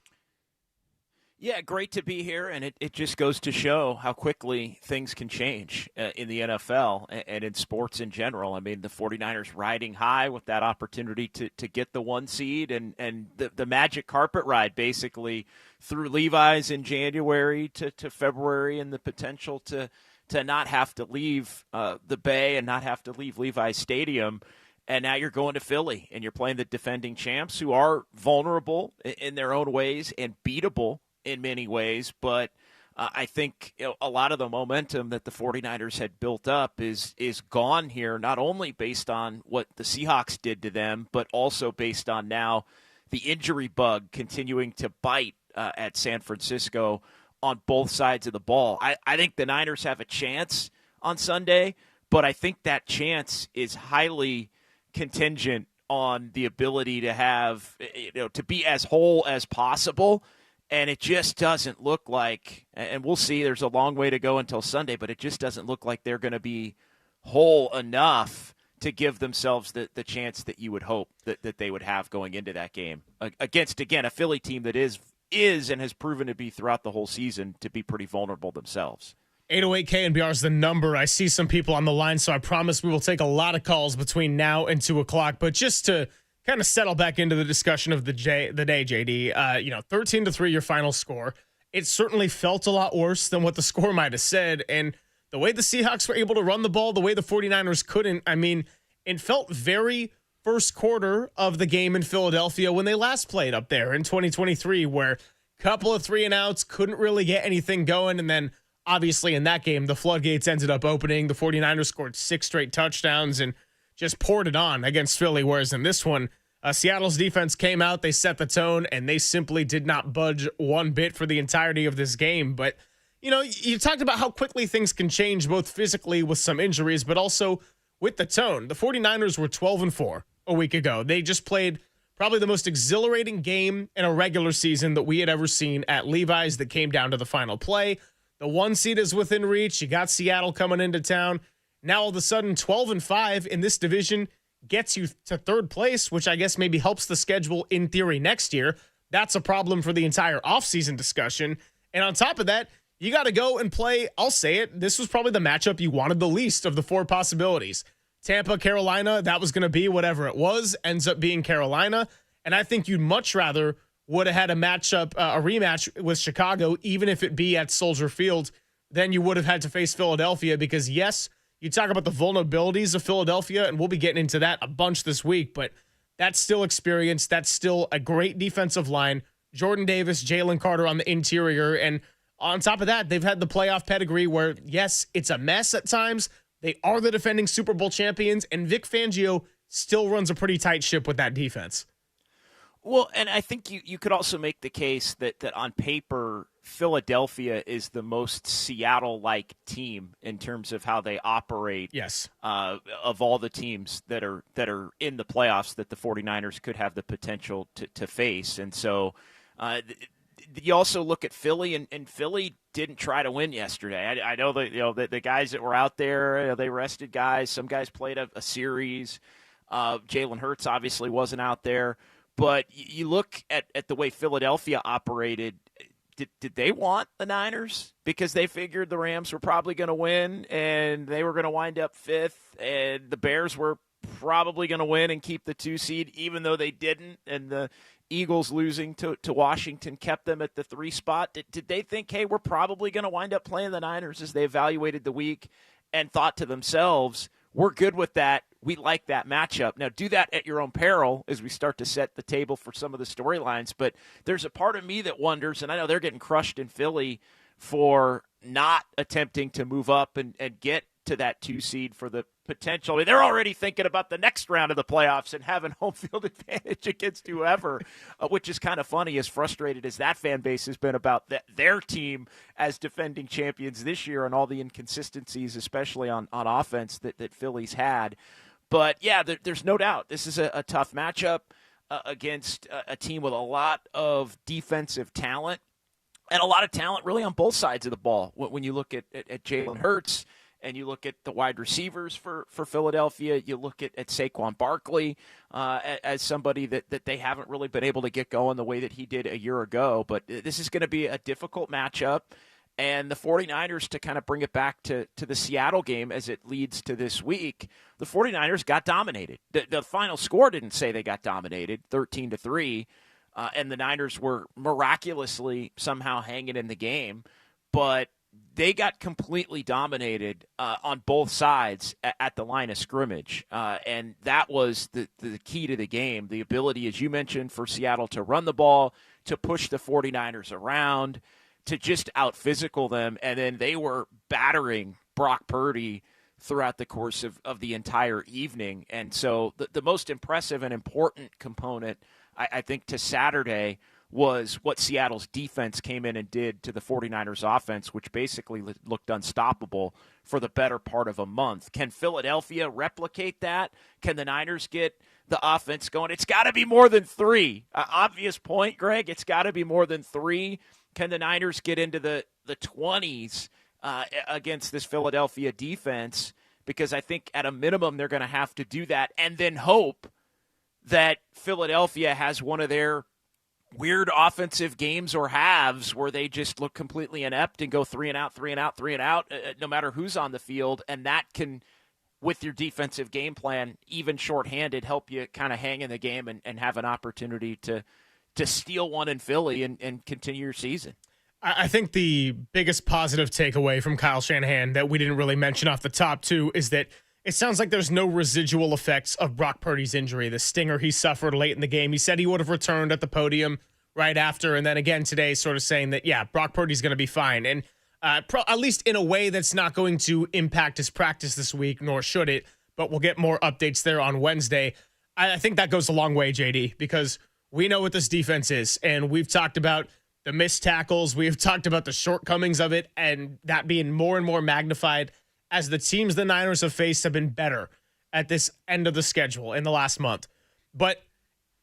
Yeah, great to be here, and it just goes to show how quickly things can change in the NFL and in sports in general. I mean, the 49ers riding high with that opportunity to get the 1 seed and the magic carpet ride basically through Levi's in January to February, and the potential to not have to leave the Bay and not have to leave Levi's Stadium. And now you're going to Philly, and you're playing the defending champs, who are vulnerable in their own ways and beatable in many ways, but I think a lot of the momentum that the 49ers had built up is gone here, not only based on what the Seahawks did to them, but also based on now the injury bug continuing to bite at San Francisco on both sides of the ball. I think the Niners have a chance on Sunday, but I think that chance is highly contingent on the ability to have, to be as whole as possible. And it just doesn't look like, and we'll see, there's a long way to go until Sunday, but it just doesn't look like they're going to be whole enough to give themselves the chance that you would hope that they would have going into that game against, again, a Philly team that is and has proven to be throughout the whole season to be pretty vulnerable themselves. 808 KNBR is the number. I see some people on the line, so I promise we will take a lot of calls between now and 2 o'clock. But just to kind of settle back into the discussion of the day, JD, 13-3, your final score. It certainly felt a lot worse than what the score might have said. And the way the Seahawks were able to run the ball, the way the 49ers couldn't, I mean, it felt very first quarter of the game in Philadelphia when they last played up there in 2023, where a couple of 3-and-outs, couldn't really get anything going. And then obviously in that game, the floodgates ended up opening. The 49ers scored 6 straight touchdowns and just poured it on against Philly, whereas in this one, Seattle's defense came out, they set the tone, and they simply did not budge one bit for the entirety of this game. But, you talked about how quickly things can change, both physically with some injuries, but also with the tone. The 49ers were 12-4 a week ago. They just played probably the most exhilarating game in a regular season that we had ever seen at Levi's that came down to the final play. The 1 seed is within reach. You got Seattle coming into town. Now all of a sudden 12-5 in this division gets you to third place, which I guess maybe helps the schedule in theory next year. That's a problem for the entire offseason discussion. And on top of that, you got to go and play, I'll say it, this was probably the matchup you wanted the least of the 4 possibilities. Tampa, Carolina, that was going to be whatever it was, ends up being Carolina. And I think you'd much rather would have had a rematch with Chicago, even if it be at Soldier Field, than you would have had to face Philadelphia. Because yes, you talk about the vulnerabilities of Philadelphia, and we'll be getting into that a bunch this week, but that's still experience. That's still a great defensive line. Jordan Davis, Jalen Carter on the interior. And on top of that, they've had the playoff pedigree where, yes, it's a mess at times. They are the defending Super Bowl champions, and Vic Fangio still runs a pretty tight ship with that defense. Well, and I think you could also make the case that on paper, Philadelphia is the most Seattle-like team in terms of how they operate. Yes. Of all the teams that are in the playoffs that the 49ers could have the potential to face. And so you also look at Philly, and Philly didn't try to win yesterday. I know that the guys that were out there, they rested guys. Some guys played a series. Jalen Hurts obviously wasn't out there. But you look at the way Philadelphia operated, did they want the Niners? Because they figured the Rams were probably going to win, and they were going to wind up 5th, and the Bears were probably going to win and keep the 2 seed, even though they didn't, and the Eagles losing to Washington kept them at the 3 spot. Did they think, hey, we're probably going to wind up playing the Niners as they evaluated the week and thought to themselves, we're good with that. We like that matchup. Now, do that at your own peril as we start to set the table for some of the storylines. But there's a part of me that wonders, and I know they're getting crushed in Philly for not attempting to move up and get to that 2 seed for the potential. I mean, they're already thinking about the next round of the playoffs and having home field advantage against whoever, which is kind of funny, as frustrated as that fan base has been about their team as defending champions this year and all the inconsistencies, especially on offense that Philly's had. But, yeah, there's no doubt this is a tough matchup against a team with a lot of defensive talent and a lot of talent really on both sides of the ball. When you look at Jalen Hurts and you look at the wide receivers for Philadelphia, you look at Saquon Barkley as somebody that they haven't really been able to get going the way that he did a year ago. But this is going to be a difficult matchup. And the 49ers, to kind of bring it back to the Seattle game as it leads to this week, the 49ers got dominated. The final score didn't say they got dominated, 13-3, and the Niners were miraculously somehow hanging in the game. But they got completely dominated on both sides at the line of scrimmage. And that was the key to the game, the ability, as you mentioned, for Seattle to run the ball, to push the 49ers around, to just out-physical them, and then they were battering Brock Purdy throughout the course of the entire evening. And so the most impressive and important component, I think, to Saturday was what Seattle's defense came in and did to the 49ers offense, which basically looked unstoppable for the better part of a month. Can Philadelphia replicate that? Can the Niners get the offense going? It's got to be more than 3. Obvious point, Greg. It's got to be more than 3. Can the Niners get into the 20s against this Philadelphia defense? Because I think at a minimum they're going to have to do that, and then hope that Philadelphia has one of their weird offensive games or halves where they just look completely inept and go 3 and out, 3 and out, 3 and out, no matter who's on the field. And that can, with your defensive game plan, even shorthanded, help you kind of hang in the game and have an opportunity to steal one in Philly and continue your season. I think the biggest positive takeaway from Kyle Shanahan that we didn't really mention off the top, too, is that it sounds like there's no residual effects of Brock Purdy's injury, the stinger he suffered late in the game. He said he would have returned at the podium right after, and then again today sort of saying that, yeah, Brock Purdy's going to be fine. And at least in a way that's not going to impact his practice this week, nor should it, but we'll get more updates there on Wednesday. I think that goes a long way, JD, because we know what this defense is, and we've talked about the missed tackles. We've talked about the shortcomings of it, and that being more and more magnified as the teams the Niners have faced have been better at this end of the schedule in the last month. But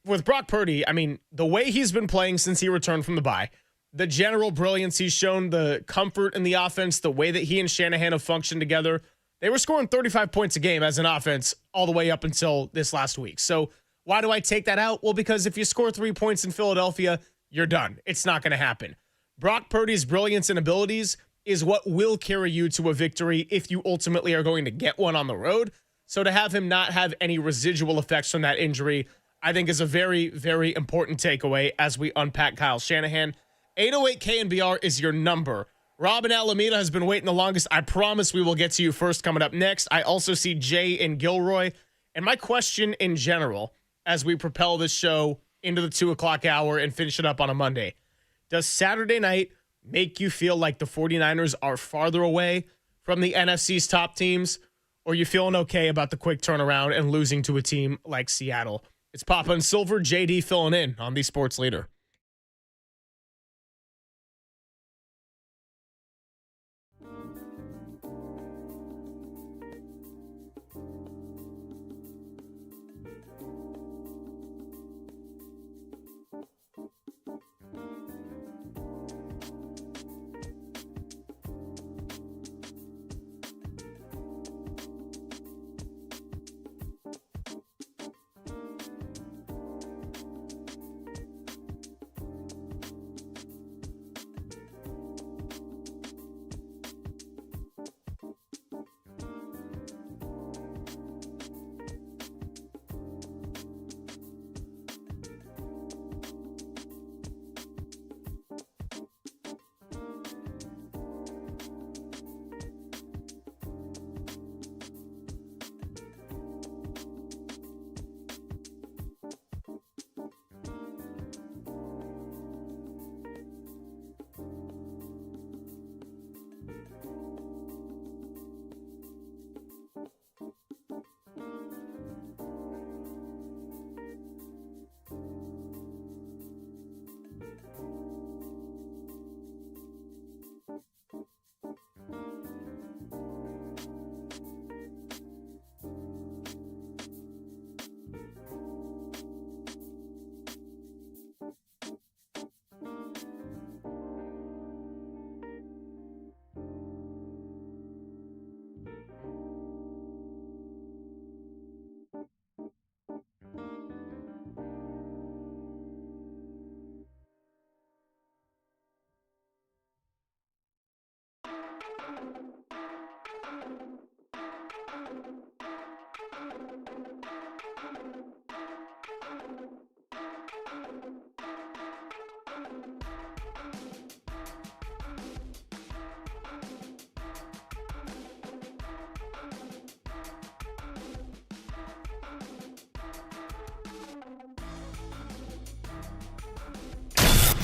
with Brock Purdy, I mean, the way he's been playing since he returned from the bye, the general brilliance he's shown, the comfort in the offense, the way that he and Shanahan have functioned together, they were scoring 35 points a game as an offense all the way up until this last week. So why do I take that out? Well, because if you score 3 points in Philadelphia, you're done. It's not going to happen. Brock Purdy's brilliance and abilities is what will carry you to a victory if you ultimately are going to get one on the road. So to have him not have any residual effects from that injury, I think is a very, very important takeaway as we unpack Kyle Shanahan. 808 KNBR is your number. Rob in Alameda has been waiting the longest. I promise we will get to you first coming up next. I also see Jay in Gilroy. And my question in general, as we propel this show into the 2 o'clock hour and finish it up on a Monday, does Saturday night make you feel like the 49ers are farther away from the NFC's top teams? Or are you feeling okay about the quick turnaround and losing to a team like Seattle? It's Papa and Silver, JD filling in on the Sports Leader.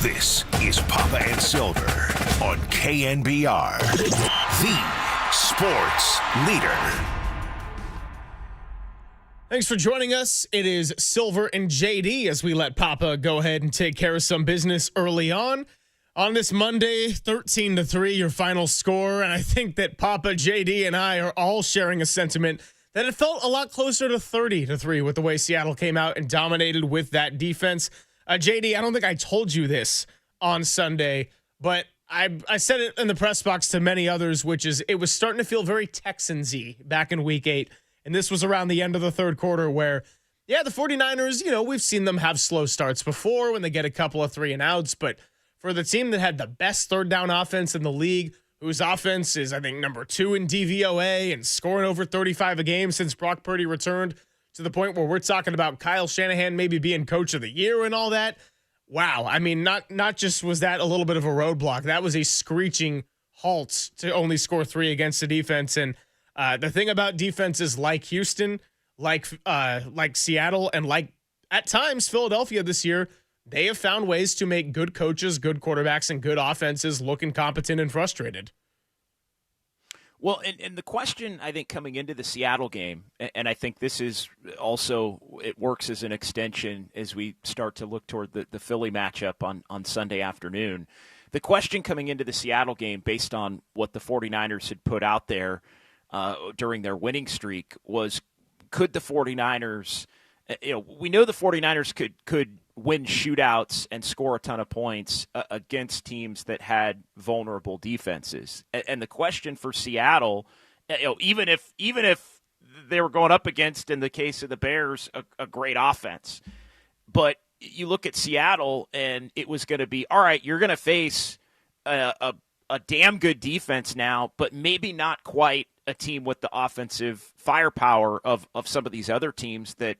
This is Papa and Silver on KNBR, the sports leader. Thanks for joining us. It is Silver and JD as we let Papa go ahead and take care of some business early on this Monday, 13-3, your final score. And I think that Papa, JD, and I are all sharing a sentiment that it felt a lot closer to 30-3 with the way Seattle came out and dominated with that defense. JD, I don't think I told you this on Sunday, but I said it in the press box to many others, which is it was starting to feel very Texans-y back in Week 8. And this was around the end of the third quarter where, yeah, the 49ers, we've seen them have slow starts before when they get a couple of 3-and-outs. But for the team that had the best third down offense in the league, whose offense is, I think, number 2 in DVOA and scoring over 35 a game since Brock Purdy returned, to the point where we're talking about Kyle Shanahan maybe being coach of the year and all that. Wow. I mean, not just was that a little bit of a roadblock. That was a screeching halt to only score 3 against the defense. And the thing about defenses like Houston, like Seattle, and like at times Philadelphia this year, they have found ways to make good coaches, good quarterbacks, and good offenses look incompetent and frustrated. Well, and the question, I think, coming into the Seattle game, and I think this is also, it works as an extension as we start to look toward the Philly matchup on Sunday afternoon. The question coming into the Seattle game, based on what the 49ers had put out there during their winning streak, was could the 49ers, we know the 49ers could win shootouts and score a ton of points against teams that had vulnerable defenses. And the question for Seattle, even if they were going up against, in the case of the Bears, a great offense, but you look at Seattle and it was going to be, all right, you're going to face a damn good defense now, but maybe not quite a team with the offensive firepower of some of these other teams that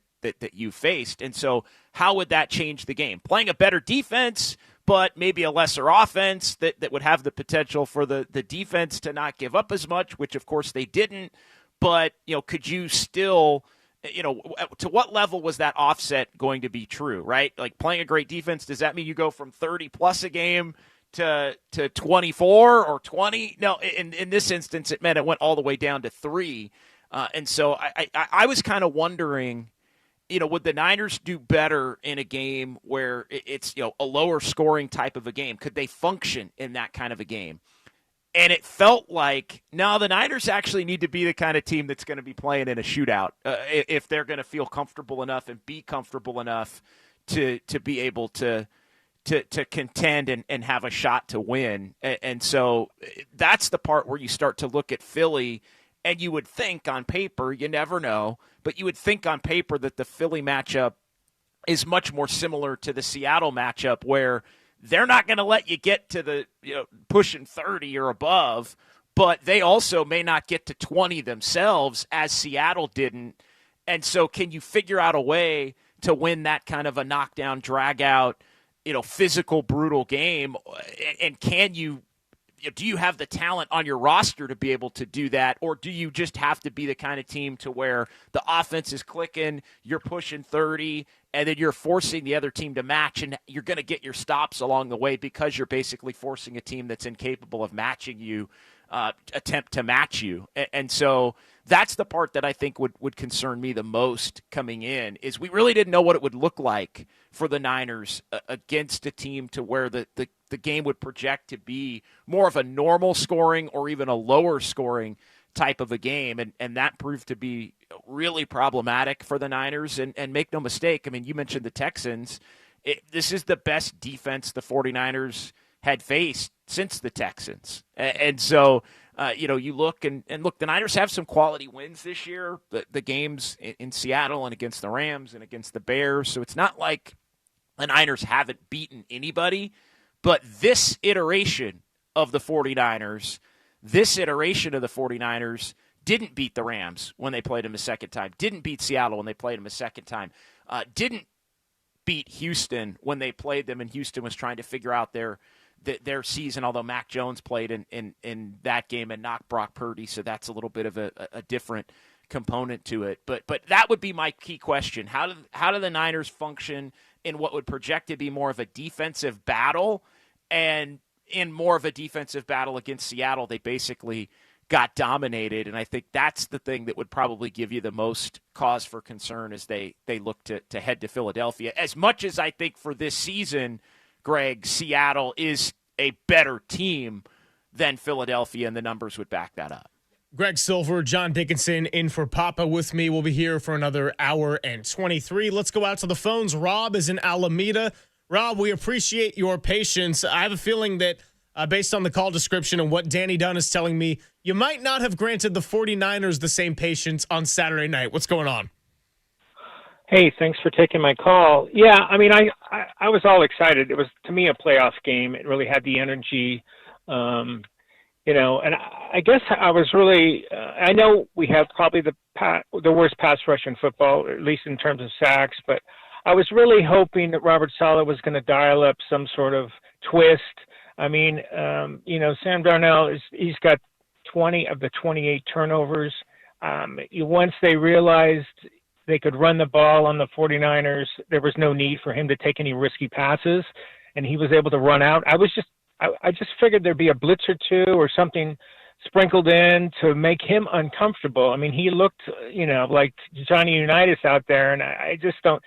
you faced. And so how would that change the game? Playing a better defense, but maybe a lesser offense that would have the potential for the defense to not give up as much, which of course they didn't. But, could you still, to what level was that offset going to be true, right? Like playing a great defense, does that mean you go from 30 plus a game to 24 or 20? No, in this instance, it meant it went all the way down to 3. And so I was kind of wondering, would the Niners do better in a game where it's, a lower scoring type of a game? Could they function in that kind of a game? And it felt like, no, the Niners actually need to be the kind of team that's going to be playing in a shootout if they're going to feel comfortable enough and be comfortable enough to be able to contend and have a shot to win. And so that's the part where you start to look at Philly, and you would think on paper, you never know, but you would think on paper that the Philly matchup is much more similar to the Seattle matchup, where they're not going to let you get to the pushing 30 or above, but they also may not get to 20 themselves, as Seattle didn't. And so can you figure out a way to win that kind of a knockdown, drag-out, physical, brutal game? And do you have the talent on your roster to be able to do that, or do you just have to be the kind of team to where the offense is clicking, you're pushing 30, and then you're forcing the other team to match, and you're going to get your stops along the way because you're basically forcing a team that's incapable of matching you, attempt to match you. And so that's the part that I think would concern me the most coming in, is we really didn't know what it would look like for the Niners against a team to where the game would project to be more of a normal scoring or even a lower scoring type of a game. And that proved to be really problematic for the Niners. And make no mistake, I mean, you mentioned the Texans. This is the best defense the 49ers had faced since the Texans. And so, you look and look, the Niners have some quality wins this year, the games in Seattle and against the Rams and against the Bears. So it's not like the Niners haven't beaten anybody, but this iteration of the 49ers didn't beat the Rams when they played them a second time, didn't beat Seattle when they played them a second time, didn't beat Houston when they played them, and Houston was trying to figure out their season, although Mac Jones played in that game and knocked Brock Purdy, so that's a little bit of a different component to it. But that would be my key question. How do the Niners function in what would project to be more of a defensive battle? And in more of a defensive battle against Seattle, they basically got dominated, and I think that's the thing that would probably give you the most cause for concern as they look to head to Philadelphia. As much as I think for this season, Greg, Seattle is a better team than Philadelphia, and the numbers would back that up. Greg Silver, John Dickinson in for Papa with me. We'll be here for another hour and 23. Let's go out to the phones. Rob is in Alameda. Rob, we appreciate your patience. I have a feeling that based on the call description and what Danny Dunn is telling me, you might not have granted the 49ers the same patience on Saturday night. What's going on? Hey, thanks for taking my call. Yeah, I mean, I was all excited. It was, to me, a playoff game. It really had the energy, and I guess I was really I know we have probably the worst pass rush in football, at least in terms of sacks, but I was really hoping that Robert Saleh was going to dial up some sort of twist. I mean, Sam Darnold, he's got 20 of the 28 turnovers. Once they realized they could run the ball on the 49ers, there was no need for him to take any risky passes, and he was able to run out. I just figured there'd be a blitz or two or something sprinkled in to make him uncomfortable. I mean, he looked, like Johnny Unitas out there, and I just don't,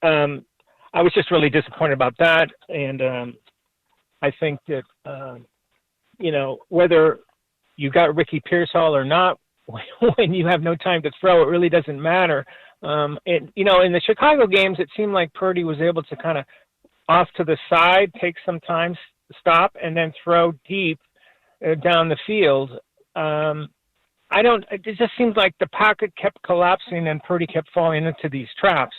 I was just really disappointed about that. And I think that, whether you got Ricky Pearsall or not, when you have no time to throw, it really doesn't matter. In the Chicago games, it seemed like Purdy was able to kind of off to the side, take some time, stop, and then throw deep down the field. It just seems like the pocket kept collapsing and Purdy kept falling into these traps.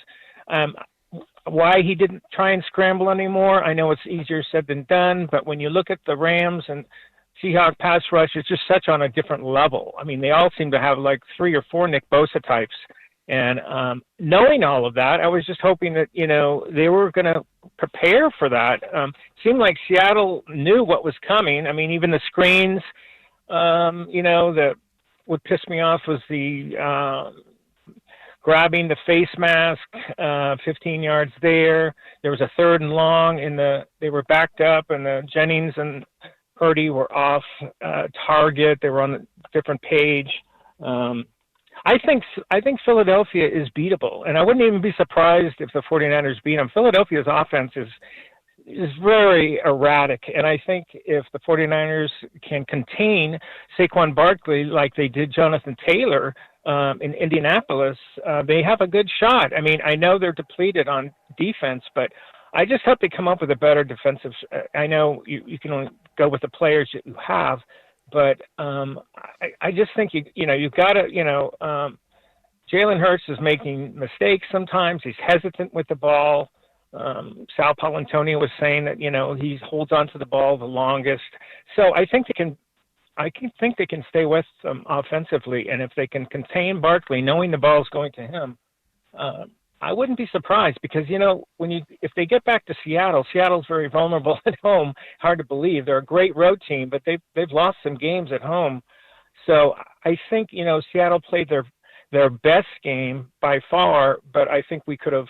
Why he didn't try and scramble anymore, I know it's easier said than done, but when you look at the Rams and Seahawks pass rush, it's just such on a different level. I mean, they all seem to have like 3 or 4 Nick Bosa types. And knowing all of that, I was just hoping that, they were going to prepare for that. Seemed like Seattle knew what was coming. I mean, even the screens, what pissed me off was the grabbing the face mask, 15 yards there. There was a 3rd and long they were backed up, and the Jennings and Purdy were off target. They were on a different page. I think Philadelphia is beatable, and I wouldn't even be surprised if the 49ers beat them. Philadelphia's offense is very erratic, and I think if the 49ers can contain Saquon Barkley like they did Jonathan Taylor in Indianapolis, they have a good shot. I mean, I know they're depleted on defense, but I just hope they come up with a better defensive. I know you can only go with the players that you have, but I just think you've got to Jalen Hurts is making mistakes sometimes. He's hesitant with the ball. Sal Paolantonio was saying that he holds on to the ball the longest. So I think they can stay with them offensively, and if they can contain Barkley, knowing the ball's going to him, I wouldn't be surprised because if they get back to Seattle's very vulnerable at home. Hard to believe they're a great road team, but they've lost some games at home. So I think Seattle played their best game by far, but I think we could have.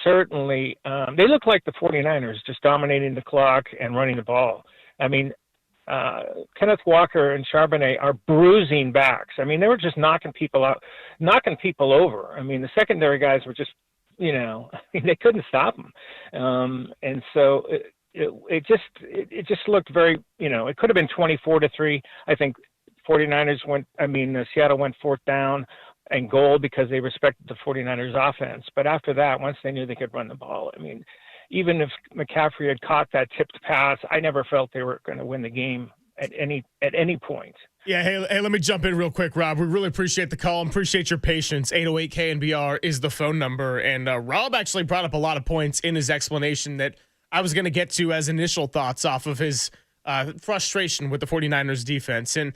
Certainly, they look like the 49ers, just dominating the clock and running the ball. I mean, Kenneth Walker and Charbonnet are bruising backs. I mean, they were just knocking people over. I mean, the secondary guys were just, they couldn't stop them. And so it just looked very, it could have been 24-3. I think Seattle went 4th down and goal because they respected the 49ers offense. But after that, once they knew they could run the ball, I mean, even if McCaffrey had caught that tipped pass, I never felt they were going to win the game at any point. Yeah, hey, let me jump in real quick, Rob. We really appreciate the call and appreciate your patience. 808 KNBR is the phone number. And Rob actually brought up a lot of points in his explanation that I was going to get to as initial thoughts off of his frustration with the 49ers defense. And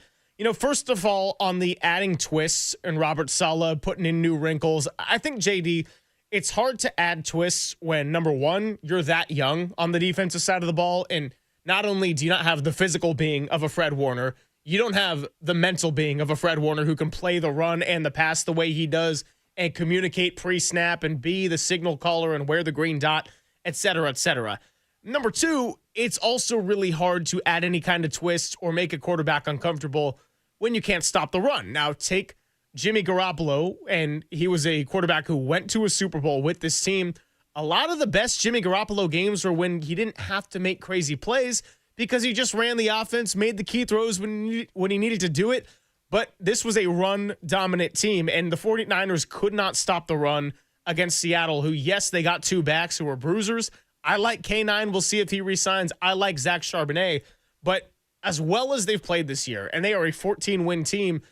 first of all, on the adding twists and Robert Saleh putting in new wrinkles, I think, JD, it's hard to add twists when, number one, you're that young on the defensive side of the ball, and not only do you not have the physical being of a Fred Warner, you don't have the mental being of a Fred Warner who can play the run and the pass the way he does and communicate pre-snap and be the signal caller and wear the green dot, et cetera, et cetera. Number two, it's also really hard to add any kind of twist or make a quarterback uncomfortable when you can't stop the run. Now, take Jimmy Garoppolo, and he was a quarterback who went to a Super Bowl with this team. A lot of the best Jimmy Garoppolo games were when he didn't have to make crazy plays because he just ran the offense, made the key throws when he needed to do it. But this was a run-dominant team, and the 49ers could not stop the run against Seattle, who, yes, they got 2 backs who were bruisers. I like K9. We'll see if he resigns. I like Zach Charbonnet. But as well as they've played this year, and they are a 14-win team,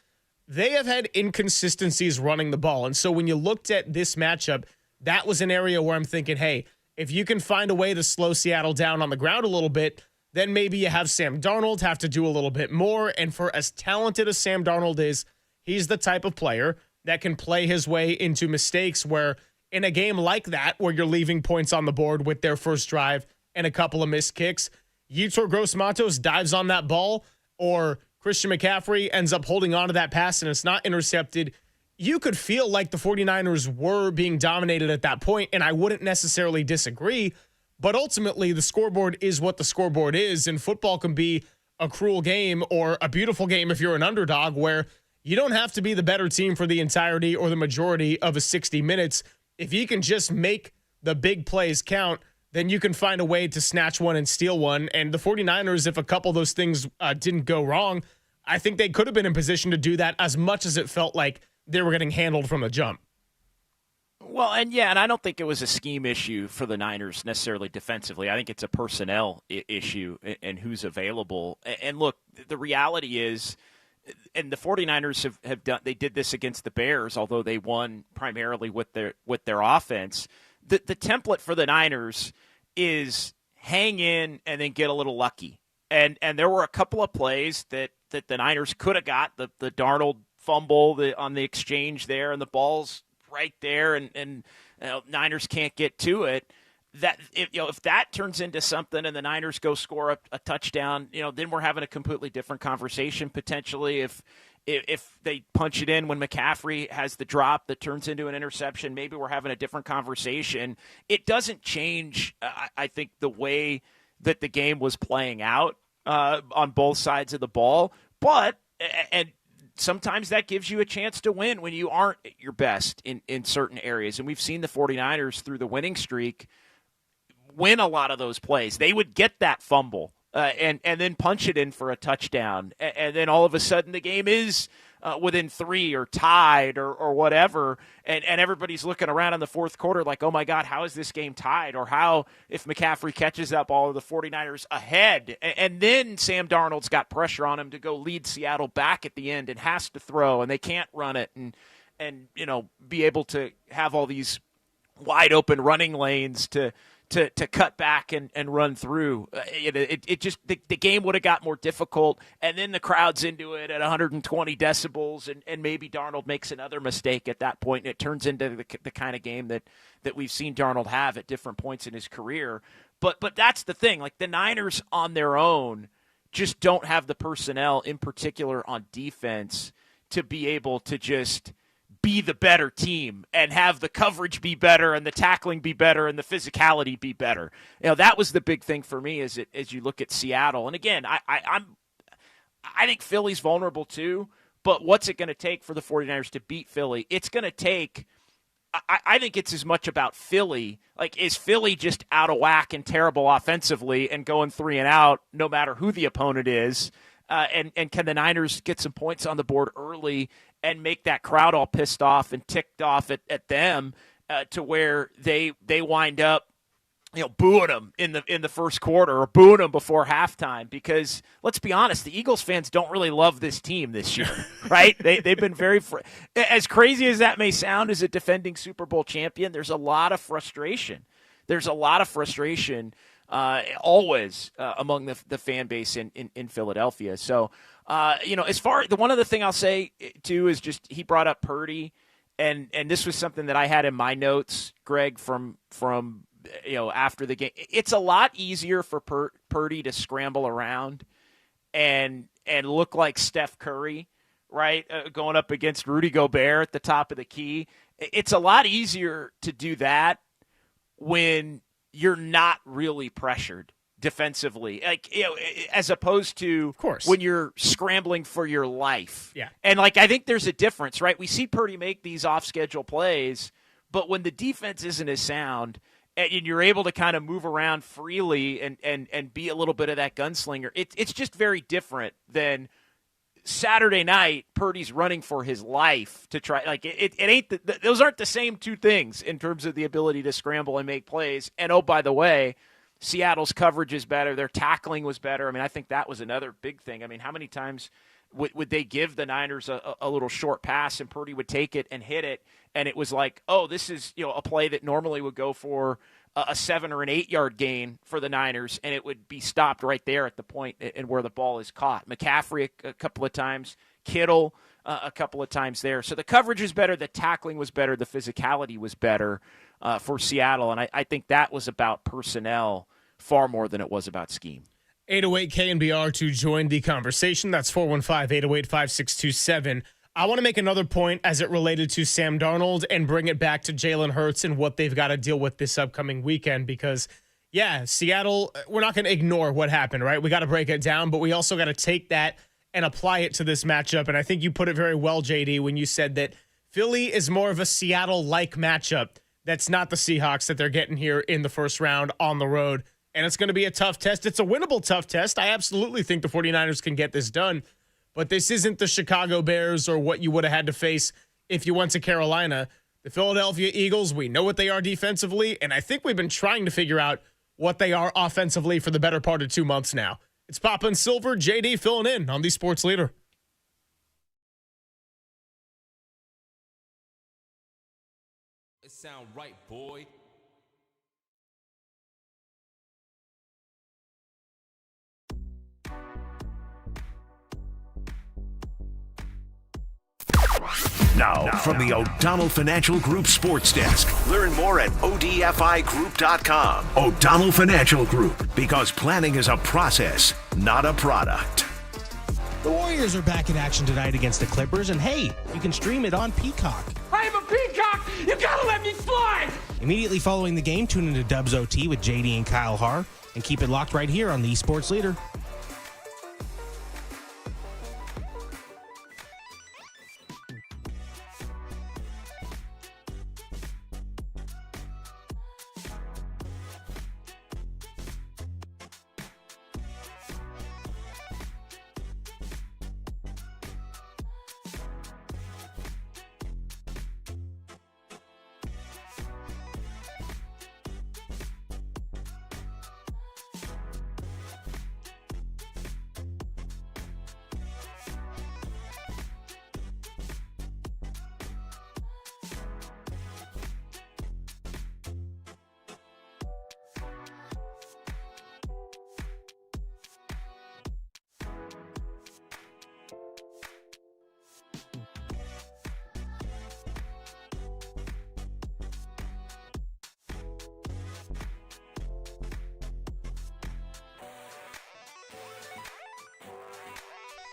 they have had inconsistencies running the ball. And so when you looked at this matchup, that was an area where I'm thinking, hey, if you can find a way to slow Seattle down on the ground a little bit, then maybe you have Sam Darnold have to do a little bit more. And for as talented as Sam Darnold is, he's the type of player that can play his way into mistakes where in a game like that, where you're leaving points on the board with their first drive and a couple of missed kicks, Yetur Gross-Matos dives on that ball, or Christian McCaffrey ends up holding on to that pass and it's not intercepted. You could feel like the 49ers were being dominated at that point, and I wouldn't necessarily disagree, but ultimately the scoreboard is what the scoreboard is, and football can be a cruel game or a beautiful game if you're an underdog, where you don't have to be the better team for the entirety or the majority of a 60 minutes. If you can just make the big plays count, then you can find a way to snatch one and steal one. And the 49ers, if a couple of those things didn't go wrong, I think they could have been in position to do that as much as it felt like they were getting handled from the jump. Well, and I don't think it was a scheme issue for the Niners necessarily defensively. I think it's a personnel issue and who's available. And look, the reality is, and the 49ers have done, they did this against the Bears, although they won primarily with their offense. The template for the Niners is hang in and then get a little lucky. And there were a couple of plays that the Niners could have got, the Darnold fumble on the exchange there, and the ball's right there, and Niners can't get to it. That if that turns into something and the Niners go score a touchdown, then we're having a completely different conversation potentially. If they punch it in when McCaffrey has the drop that turns into an interception, maybe we're having a different conversation. It doesn't change, I think, the way that the game was playing out on both sides of the ball, but sometimes that gives you a chance to win when you aren't at your best in certain areas. And we've seen the 49ers through the winning streak win a lot of those plays. They would get that fumble and then punch it in for a touchdown. And then all of a sudden the game is within 3 or tied or whatever. And everybody's looking around in the fourth quarter like, oh, my God, how is this game tied? Or how, if McCaffrey catches that ball, are the 49ers ahead? And then Sam Darnold's got pressure on him to go lead Seattle back at the end and has to throw, and they can't run it and be able to have all these wide open running lanes to cut back and run through. It just the game would have got more difficult, and then the crowd's into it at 120 decibels, and maybe Darnold makes another mistake at that point, and it turns into the kind of game that we've seen Darnold have at different points in his career. But that's the thing. Like, the Niners on their own just don't have the personnel, in particular on defense, to be able to just be the better team and have the coverage be better and the tackling be better and the physicality be better. That was the big thing for me as you look at Seattle. And again, I think Philly's vulnerable too, but what's it going to take for the 49ers to beat Philly? It's going to take, I think it's as much about Philly. Like, is Philly just out of whack and terrible offensively and going 3 and out no matter who the opponent is? And can the Niners get some points on the board early and make that crowd all pissed off and ticked off at them to where they wind up, booing them in the first quarter or booing them before halftime? Because let's be honest, the Eagles fans don't really love this team this year, right? They've been very as crazy as that may sound as a defending Super Bowl champion. There's a lot of frustration. Always among the fan base in Philadelphia. So, as far one other thing I'll say too is just he brought up Purdy, and this was something that I had in my notes, Greg, from after the game. It's a lot easier for Purdy to scramble around and look like Steph Curry, right, going up against Rudy Gobert at the top of the key. It's a lot easier to do that when you're not really pressured defensively, as opposed to, of course, when you're scrambling for your life. Yeah. And I think there's a difference, right? We see Purdy make these off-schedule plays, but when the defense isn't as sound and you're able to kind of move around freely and be a little bit of that gunslinger, it's just very different than Saturday night, Purdy's running for his life to try. It ain't those aren't the same two things in terms of the ability to scramble and make plays. And oh, by the way, Seattle's coverage is better. Their tackling was better. I mean, I think that was another big thing. I mean, how many times would they give the Niners a little short pass and Purdy would take it and hit it, and it was like, oh, this is a play that normally would go for a 7 or an 8 yard gain for the Niners, and it would be stopped right there at the point and where the ball is caught. McCaffrey a couple of times, Kittle a couple of times there. So the coverage was better, the tackling was better, the physicality was better for Seattle, and I think that was about personnel far more than it was about scheme. 808 KNBR to join the conversation. That's 415-808-5627. I want to make another point as it related to Sam Darnold and bring it back to Jalen Hurts and what they've got to deal with this upcoming weekend because, Seattle, we're not going to ignore what happened, right? We got to break it down, but we also got to take that and apply it to this matchup. And I think you put it very well, JD, when you said that Philly is more of a Seattle-like matchup. That's not the Seahawks that they're getting here in the first round on the road. And it's going to be a tough test. It's a winnable tough test. I absolutely think the 49ers can get this done. but this isn't the Chicago Bears or what you would have had to face if you went to Carolina. The Philadelphia Eagles, we know what they are defensively, and I think we've been trying to figure out what they are offensively for the better part of 2 months now. It's Papa and Silver, JD filling in on the Sports Leader. It sound right, boy. Now, from the O'Donnell Financial Group Sports Desk. Learn more at odfigroup.com. O'Donnell Financial Group, because planning is a process, not a product. The Warriors are back in action tonight against the Clippers, and hey, you can stream it on Peacock. I am a peacock! You gotta let me fly! Immediately following the game, tune into Dubs OT with JD and Kyle Haar, and keep it locked right here on the Sports Leader.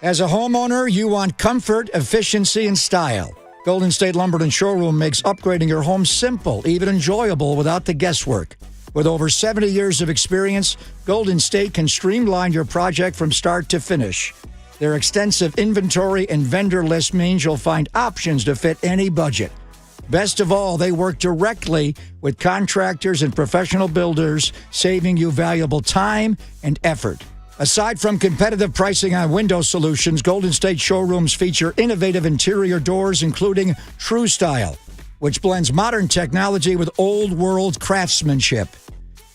As a homeowner, you want comfort, efficiency, and style. Golden State Lumber and Showroom makes upgrading your home simple, even enjoyable without the guesswork. With over 70 years of experience, Golden State can streamline your project from start to finish. Their extensive inventory and vendor list means you'll find options to fit any budget. Best of all, they work directly with contractors and professional builders, saving you valuable time and effort. Aside from competitive pricing on window solutions, Golden State showrooms feature innovative interior doors, including True Style, which blends modern technology with old-world craftsmanship.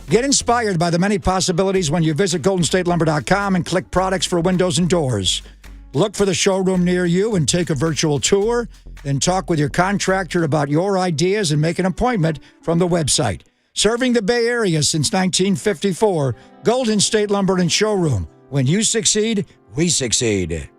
Get inspired by the many possibilities when you visit GoldenStateLumber.com and click Products for Windows and Doors. Look for the showroom near you and take a virtual tour, then talk with your contractor about your ideas and make an appointment from the website. Serving the Bay Area since 1954, Golden State Lumber and Showroom. When you succeed, we succeed.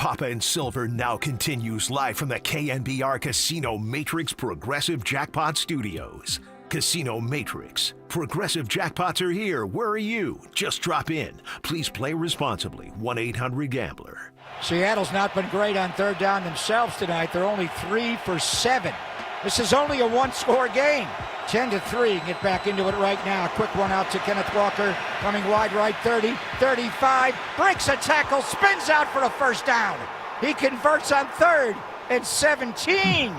Papa and Silver now continues live from the KNBR Casino Matrix Progressive Jackpot Studios. Casino Matrix. Progressive jackpots are here. Where are you? Just drop in. Please play responsibly. 1-800-GAMBLER. Seattle's not been great on third down themselves tonight. They're only 3 for 7. This is only a one-score game. 10-3. Get back into it right now. Quick one out to Kenneth Walker. Coming wide right, 30, 35. Breaks a tackle, spins out for a first down. He converts on 3rd and 17.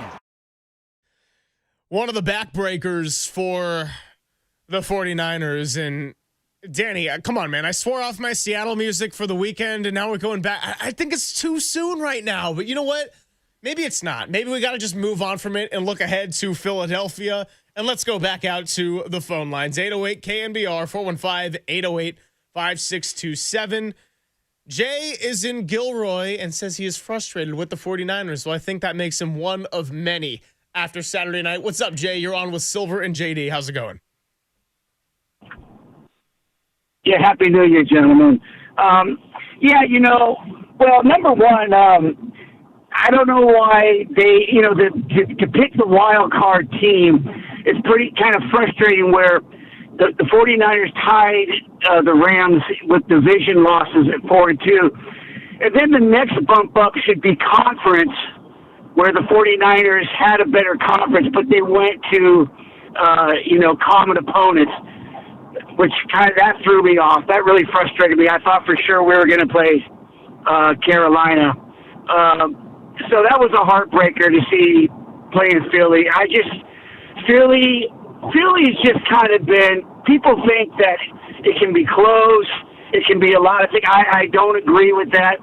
One of the backbreakers for the 49ers. And Danny, come on, man. I swore off my Seattle music for the weekend, and now we're going back. I think it's too soon right now. But you know what? Maybe it's not. Maybe we got to just move on from it and look ahead to Philadelphia. And let's go back out to the phone lines. 808 KNBR, 415-808-5627. Jay is in Gilroy and says he is frustrated with the 49ers. So I think that makes him one of many after Saturday night. What's up, Jay? You're on with Silver and JD. How's it going? Yeah, Happy New Year, gentlemen. Well, number one, I don't know why they, to pick the wild card team is pretty kind of frustrating where the 49ers tied the Rams with division losses at 4-2. And then the next bump up should be conference, where the 49ers had a better conference, but they went to, common opponents, which that threw me off. That really frustrated me. I thought for sure we were going to play Carolina. So that was a heartbreaker to see playing Philly. Philly's just kind of been, people think that it can be close. It can be a lot of things. I don't agree with that.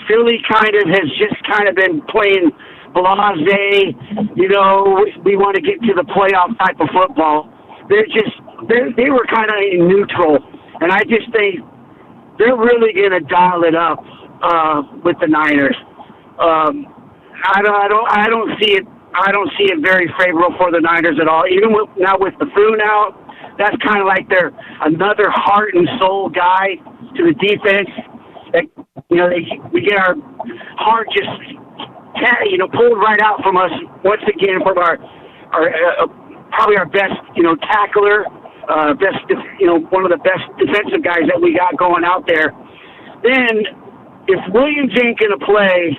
Philly has just been playing blasé, we want to get to the playoff type of football. They were kind of in neutral, and I just think they're really going to dial it up with the Niners. I don't see it. I don't see it very favorable for the Niners at all. Even now with the Foon out, that's kind of like they're another heart and soul guy to the defense. We get our heart just pulled right out from us once again from our probably our best tackler, one of the best defensive guys that we got going out there. Then if Williams ain't gonna play.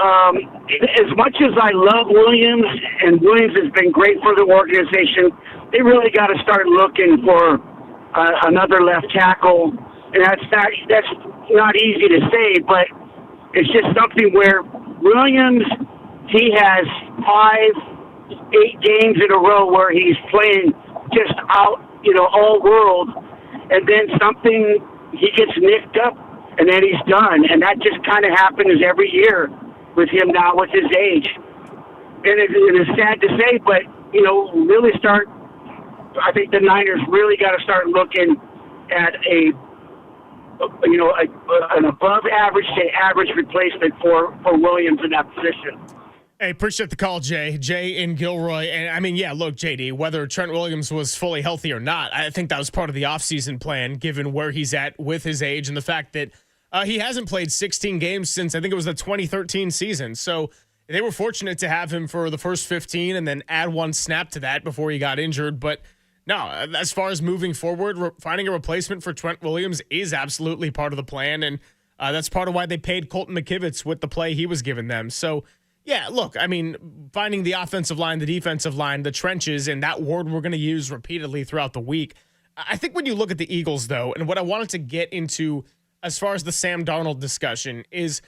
As much as I love Williams, and Williams has been great for the organization, they really got to start looking for another left tackle. And that's not easy to say, but it's just something where Williams, he has 5-8 games in a row where he's playing just out, all world, and then he gets nicked up, and then he's done. And that just kind of happens every year with him now with his age. And it is sad to say, but, really I think the Niners really got to start looking at an above average to average replacement for Williams in that position. Hey, appreciate the call, Jay. Jay in Gilroy. And look, JD, whether Trent Williams was fully healthy or not, I think that was part of the offseason plan, given where he's at with his age and the fact that he hasn't played 16 games since I think it was the 2013 season. So they were fortunate to have him for the first 15 and then add one snap to that before he got injured. But no, as far as moving forward, finding a replacement for Trent Williams is absolutely part of the plan. And that's part of why they paid Colton McKivitz with the play he was giving them. So, yeah, look, finding the offensive line, the defensive line, the trenches, and that word we're going to use repeatedly throughout the week. I think when you look at the Eagles, though, and what I wanted to get into as far as the Sam Darnold discussion is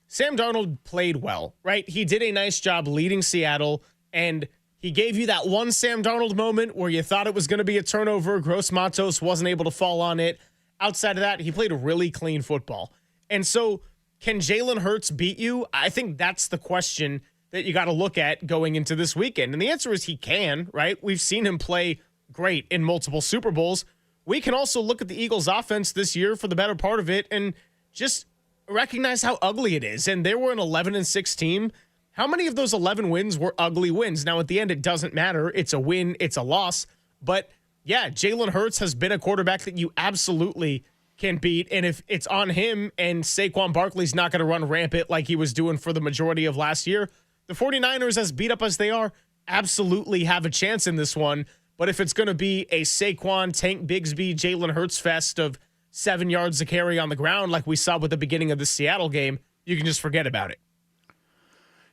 Sam Darnold played well, right? He did a nice job leading Seattle, and he gave you that one Sam Darnold moment where you thought it was going to be a turnover. Gross Matos wasn't able to fall on it. Outside of that, he played a really clean football. And so can Jalen Hurts beat you? I think that's the question that you got to look at going into this weekend. And the answer is he can, right? We've seen him play great in multiple Super Bowls. We can also look at the Eagles' offense this year for the better part of it and just recognize how ugly it is. And they were an 11-6 team. How many of those 11 wins were ugly wins? Now, at the end, it doesn't matter. It's a win. It's a loss. But, yeah, Jalen Hurts has been a quarterback that you absolutely can beat. And if it's on him and Saquon Barkley's not going to run rampant like he was doing for the majority of last year, the 49ers, as beat up as they are, absolutely have a chance in this one. But if it's going to be a Saquon, Tank Bigsby, Jalen Hurts fest of 7 yards to carry on the ground like we saw with the beginning of the Seattle game, you can just forget about it.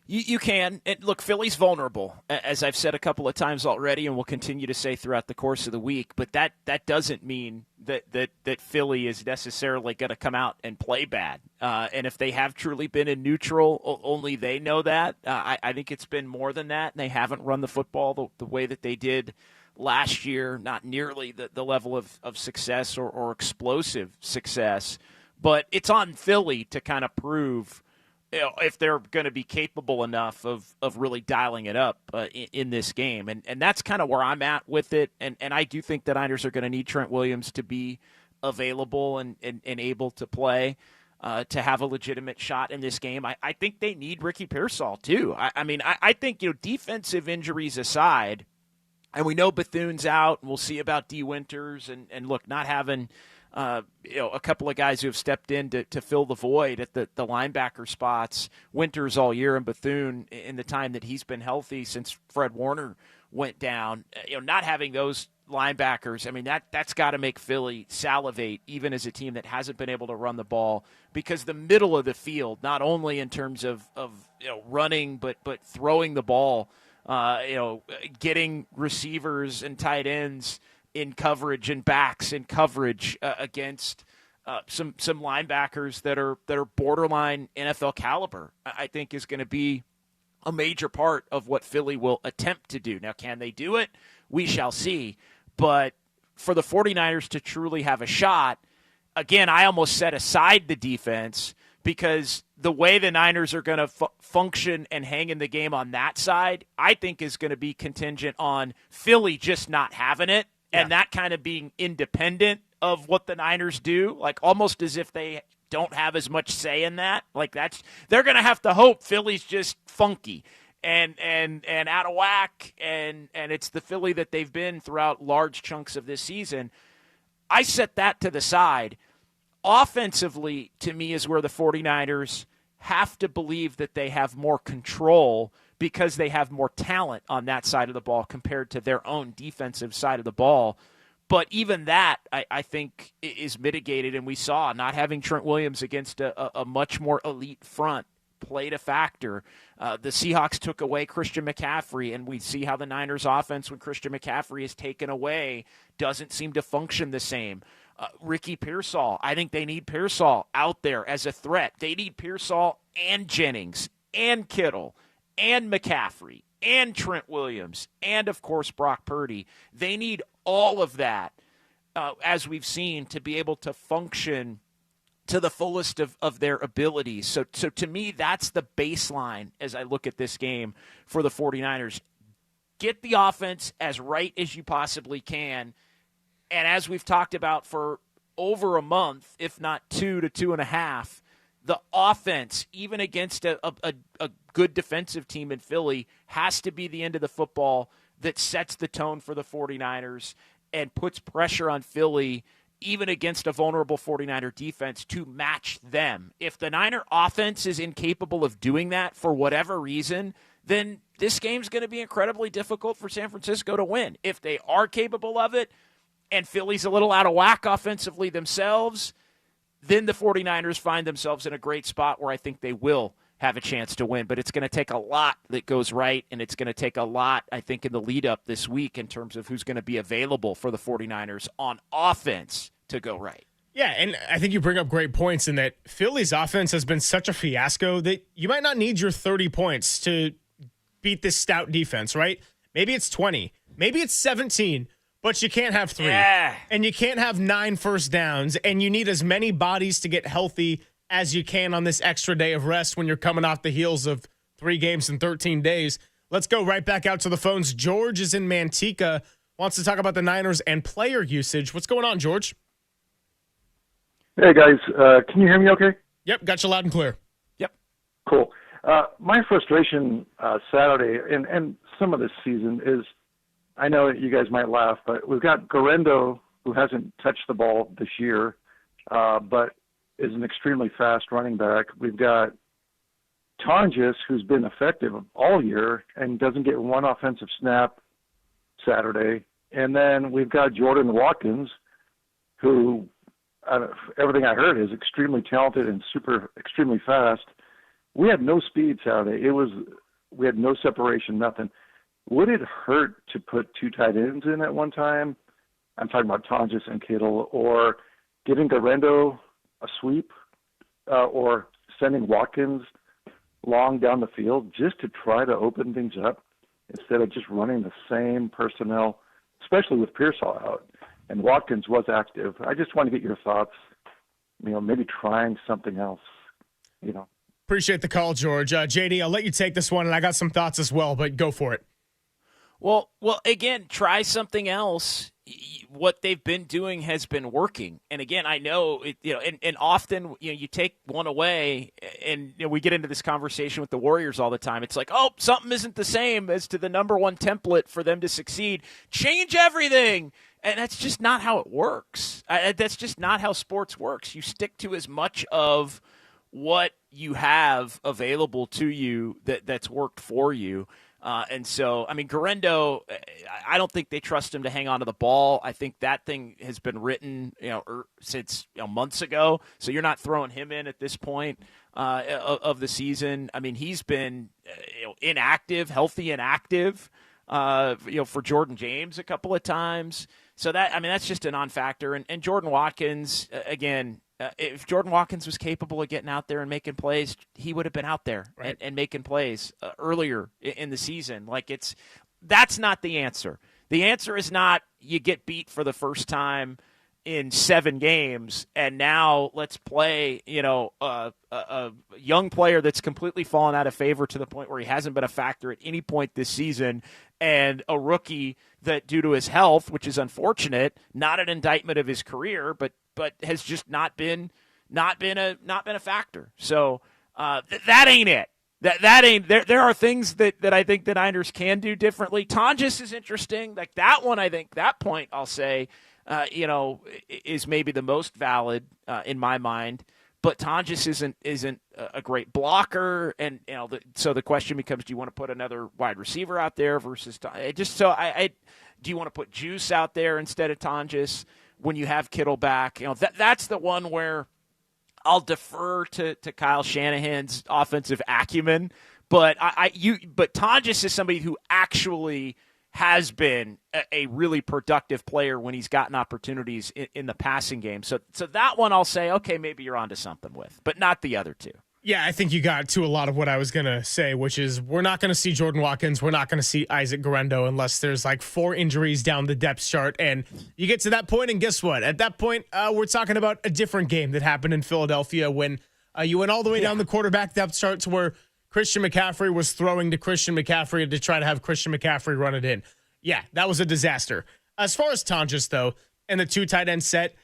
You can. And look, Philly's vulnerable, as I've said a couple of times already and will continue to say throughout the course of the week. But that doesn't mean that Philly is necessarily going to come out and play bad. And if they have truly been in neutral, only they know that. I think it's been more than that. And they haven't run the football the way that they did last year, not nearly the level of success or explosive success. But it's on Philly to kind of prove if they're going to be capable enough of really dialing it up in this game. And that's kind of where I'm at with it. And I do think the Niners are going to need Trent Williams to be available and able to play to have a legitimate shot in this game. I think they need Ricky Pearsall, too. I think, defensive injuries aside, and we know Bethune's out, and we'll see about D. Winters, and look, not having a couple of guys who have stepped in to fill the void at the linebacker spots, Winters all year and Bethune in the time that he's been healthy since Fred Warner went down. Not having those linebackers, that's got to make Philly salivate, even as a team that hasn't been able to run the ball, because the middle of the field, not only in terms of running, but throwing the ball, getting receivers and tight ends in coverage and backs in coverage against some linebackers that are borderline NFL caliber, I think is going to be a major part of what Philly will attempt to do. Now, can they do it? We shall see. But for the 49ers to truly have a shot, again, I almost set aside the defense, because the way the Niners are going to function and hang in the game on that side, I think is going to be contingent on Philly just not having it. And that kind of being independent of what the Niners do, like almost as if they don't have as much say in that. Like they're going to have to hope Philly's just funky and out of whack, and it's the Philly that they've been throughout large chunks of this season. I set that to the side. Offensively, to me, is where the 49ers have to believe that they have more control, because they have more talent on that side of the ball compared to their own defensive side of the ball. But even that, I think, is mitigated, and we saw not having Trent Williams against a much more elite front played a factor. The Seahawks took away Christian McCaffrey, and we see how the Niners' offense, when Christian McCaffrey is taken away, doesn't seem to function the same. Ricky Pearsall, I think they need Pearsall out there as a threat. They need Pearsall and Jennings and Kittle and McCaffrey and Trent Williams and, of course, Brock Purdy. They need all of that, as we've seen, to be able to function to the fullest of their abilities. So to me, that's the baseline as I look at this game for the 49ers. Get the offense as right as you possibly can. And as we've talked about for over a month, if not 2 to 2.5, the offense, even against a good defensive team in Philly, has to be the end of the football that sets the tone for the 49ers and puts pressure on Philly, even against a vulnerable 49er defense, to match them. If the Niner offense is incapable of doing that for whatever reason, then this game's going to be incredibly difficult for San Francisco to win. If they are capable of it, and Philly's a little out of whack offensively themselves, then the 49ers find themselves in a great spot where I think they will have a chance to win. But it's going to take a lot that goes right, and it's going to take a lot, I think, in the lead-up this week in terms of who's going to be available for the 49ers on offense to go right. Yeah, and I think you bring up great points in that Philly's offense has been such a fiasco that you might not need your 30 points to beat this stout defense, right? Maybe it's 20. Maybe it's 17. But you can't have 3. Yeah. And you can't have 9 first downs. And you need as many bodies to get healthy as you can on this extra day of rest when you're coming off the heels of 3 games in 13 days. Let's go right back out to the phones. George is in Manteca, wants to talk about the Niners and player usage. What's going on, George? Hey, guys. Can you hear me okay? Yep, got you loud and clear. Yep. Cool. My frustration Saturday and some of this season is, I know you guys might laugh, but we've got Garrett, who hasn't touched the ball this year. but is an extremely fast running back. We've got Tonjes, who's been effective all year and doesn't get one offensive snap Saturday. And then we've got Jordan Watkins, who, everything I heard, is extremely talented and extremely fast. We had no speed Saturday. We had no separation, nothing. Would it hurt to put two tight ends in at one time? I'm talking about Tonjes and Kittle, or giving Garrett a sweep, or sending Watkins long down the field just to try to open things up instead of just running the same personnel, especially with Pearsall out. And Watkins was active. I just want to get your thoughts, maybe trying something else, Appreciate the call, George. JD, I'll let you take this one, and I got some thoughts as well, but go for it. Well, again, try something else. What they've been doing has been working. And again, I know, and often, you take one away and we get into this conversation with the Warriors all the time. It's like, oh, something isn't the same as to the number one template for them to succeed. Change everything. And that's just not how it works. That's just not how sports works. You stick to as much of what you have available to you that's worked for you. And so, Garrett, I don't think they trust him to hang on to the ball. I think that thing has been written, since months ago. So you're not throwing him in at this point of the season. He's been inactive, healthy inactive, for Jordan James a couple of times. So that's just a non-factor. And Jordan Watkins, again, if Jordan Watkins was capable of getting out there and making plays, he would have been out there and making plays earlier in the season. That's not the answer. The answer is not you get beat for the first time in 7 games and now let's play, a young player that's completely fallen out of favor to the point where he hasn't been a factor at any point this season, and a rookie that, due to his health, which is unfortunate, not an indictment of his career, but has just not been a factor. So that ain't it. That ain't there. There are things that I think the Niners can do differently. Tonjes is interesting. Like that one, I think that point I'll say, is maybe the most valid in my mind. But Tonjes isn't a great blocker, and so the question becomes: do you want to put another wide receiver out there versus do you want to put Juice out there instead of Tonjes when you have Kittle back? That's the one where I'll defer to Kyle Shanahan's offensive acumen, but but Tonjes is somebody who actually has been a really productive player when he's gotten opportunities in the passing game. So that one I'll say, okay, maybe you're onto something with, but not the other two. Yeah, I think you got to a lot of what I was going to say, which is we're not going to see Jordan Watkins. We're not going to see Isaac Garrett unless there's 4 injuries down the depth chart. And you get to that point, and guess what? At that point, we're talking about a different game that happened in Philadelphia when you went all the way down the quarterback depth chart to where Christian McCaffrey was throwing to Christian McCaffrey to try to have Christian McCaffrey run it in. Yeah, that was a disaster. As far as Tonjes, though, and the 2 tight end set,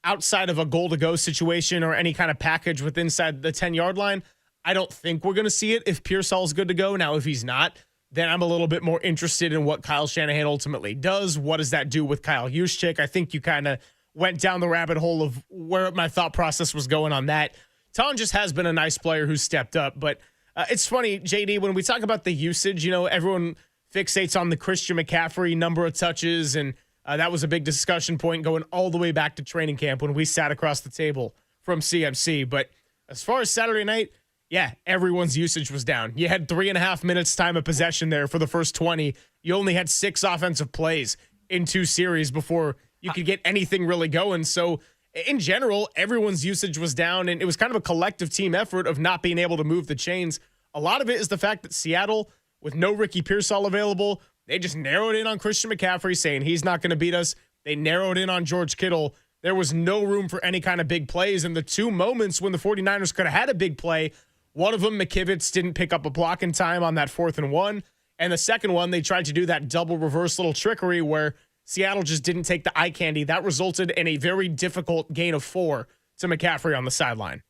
outside of a goal-to-go situation or any kind of package with inside the 10-yard line, I don't think we're going to see it if Pearsall's good to go. Now, if he's not, then I'm a little bit more interested in what Kyle Shanahan ultimately does. What does that do with Kyle Juszczyk? I think you kind of went down the rabbit hole of where my thought process was going on that. Tonjes has been a nice player who's stepped up, but it's funny, JD, when we talk about the usage, everyone fixates on the Christian McCaffrey number of touches, and that was a big discussion point going all the way back to training camp when we sat across the table from CMC. But as far as Saturday night, yeah, everyone's usage was down. You had 3.5 minutes time of possession there for the first 20. You only had 6 offensive plays in 2 series before you could get anything really going. So in general, everyone's usage was down, and it was kind of a collective team effort of not being able to move the chains. A lot of it is the fact that Seattle, with no Ricky Pearsall available, they just narrowed in on Christian McCaffrey, saying he's not going to beat us. They narrowed in on George Kittle. There was no room for any kind of big plays. And the 2 moments when the 49ers could have had a big play, one of them, McKivitz didn't pick up a block in time on that 4th and 1. And the second one, they tried to do that double reverse little trickery where Seattle just didn't take the eye candy. That resulted in a very difficult gain of 4 to McCaffrey on the sideline.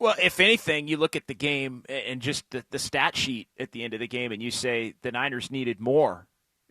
Well, if anything, you look at the game and just the stat sheet at the end of the game and you say the Niners needed more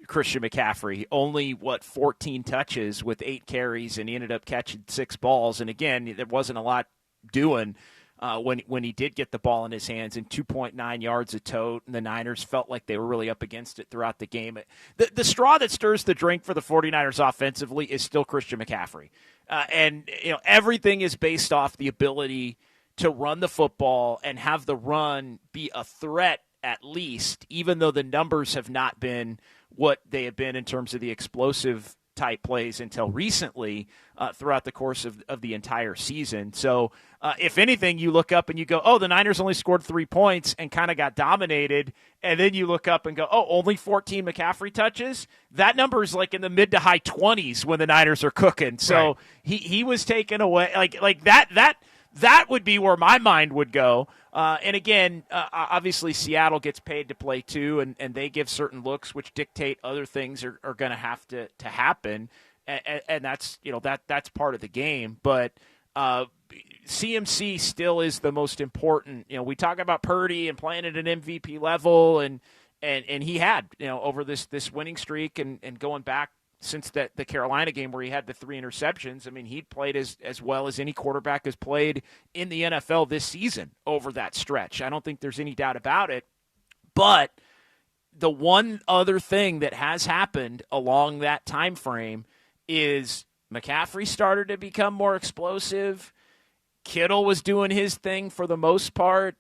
Christian McCaffrey. Only, 14 touches with 8 carries, and he ended up catching 6 balls. And again, there wasn't a lot doing when he did get the ball in his hands, and 2.9 yards a tote, and the Niners felt like they were really up against it throughout the game. The straw that stirs the drink for the 49ers offensively is still Christian McCaffrey. And everything is based off the ability to run the football and have the run be a threat at least, even though the numbers have not been what they have been in terms of the explosive type plays until recently throughout the course of the entire season. So if anything, you look up and you go, oh, the Niners only scored 3 points and kind of got dominated. And then you look up and go, oh, only 14 McCaffrey touches. That number is like in the mid to high 20s when the Niners are cooking. So Right. he was taken away like that would be where my mind would go. And again, obviously Seattle gets paid to play too, and they give certain looks which dictate other things are going to have to happen. And that's, that's part of the game. But CMC still is the most important. We talk about Purdy and playing at an MVP level, and he had, over this winning streak and going back since the Carolina game where he had the 3 interceptions. I mean, he played as well as any quarterback has played in the NFL this season over that stretch. I don't think there's any doubt about it. But the one other thing that has happened along that time frame is McCaffrey started to become more explosive. Kittle was doing his thing for the most part.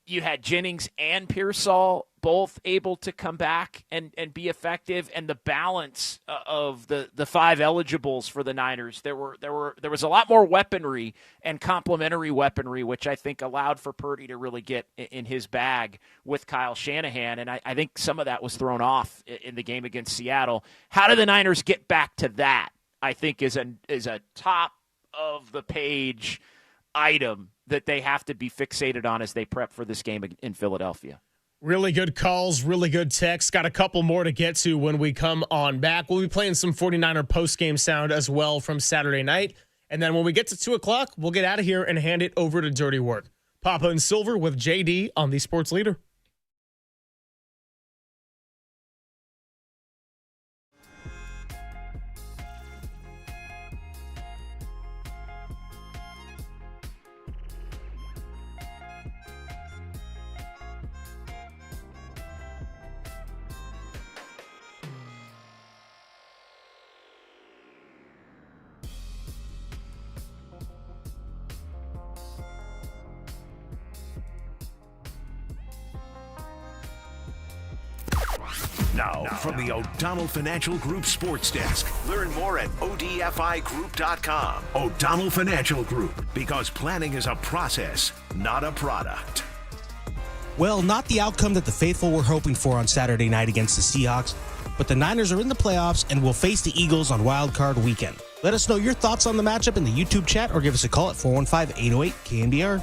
You had Jennings and Pearsall both able to come back and be effective, and the balance of the 5 eligibles for the Niners, there was a lot more weaponry and complementary weaponry, which I think allowed for Purdy to really get in his bag with Kyle Shanahan, and I think some of that was thrown off in the game against Seattle. How do the Niners get back to that? I think is a top of the page item that they have to be fixated on as they prep for this game in Philadelphia. Really good calls, really good texts. Got a couple more to get to when we come on back. We'll be playing some 49er post-game sound as well from Saturday night. And then when we get to 2 o'clock, we'll get out of here and hand it over to Dirty Work. Papa and Silver with JD on the Sports Leader. Now, from the O'Donnell Financial Group Sports Desk. Learn more at odfigroup.com. O'Donnell Financial Group, because planning is a process, not a product. Well, not the outcome that the faithful were hoping for on Saturday night against the Seahawks, but the Niners are in the playoffs and will face the Eagles on Wild Card Weekend. Let us know your thoughts on the matchup in the YouTube chat or give us a call at 415-808-KNBR.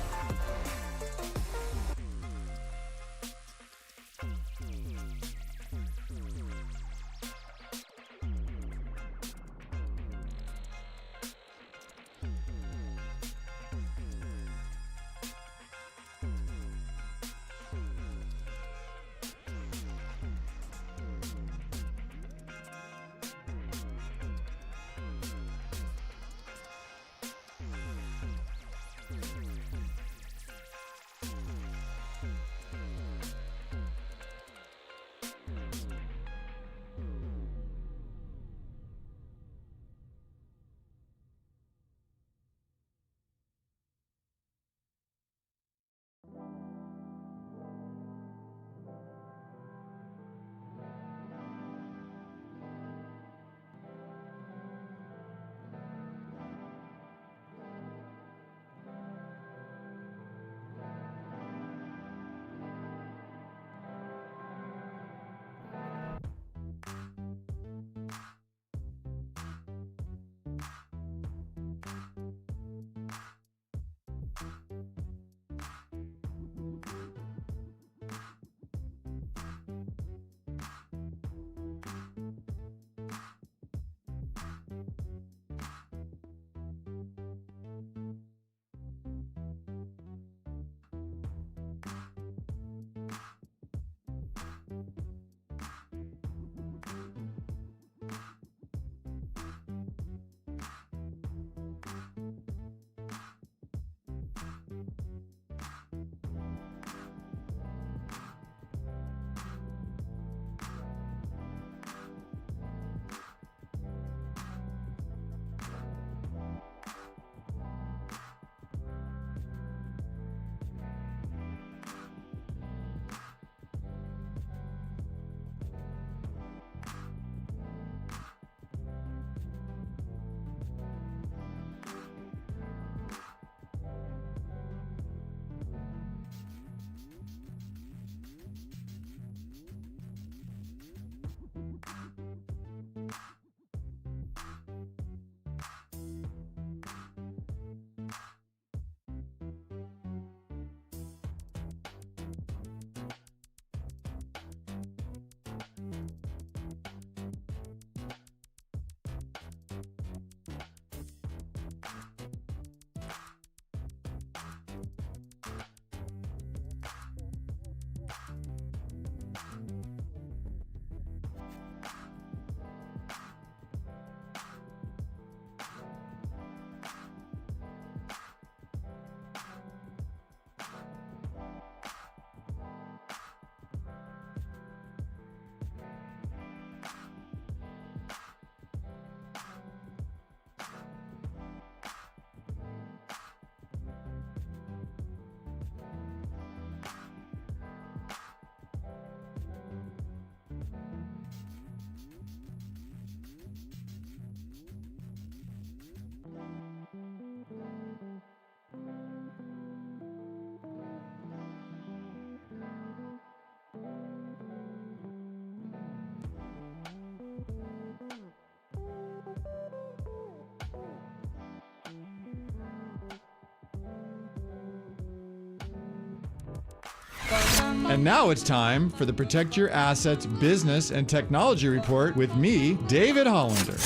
And now it's time for the Protect Your Assets Business and Technology Report with me, David Hollander.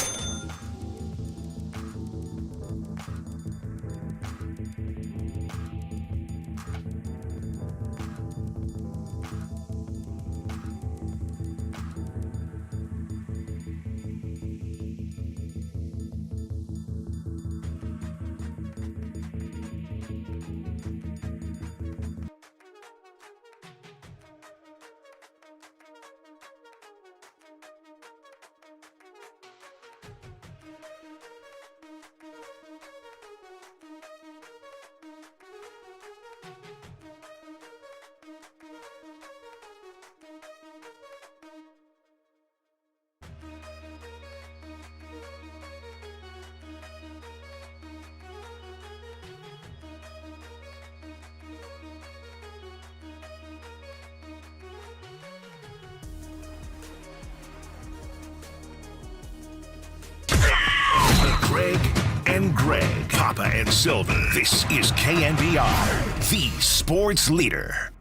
Greg and Greg, Papa and Silver. This is KNBR, the sports leader.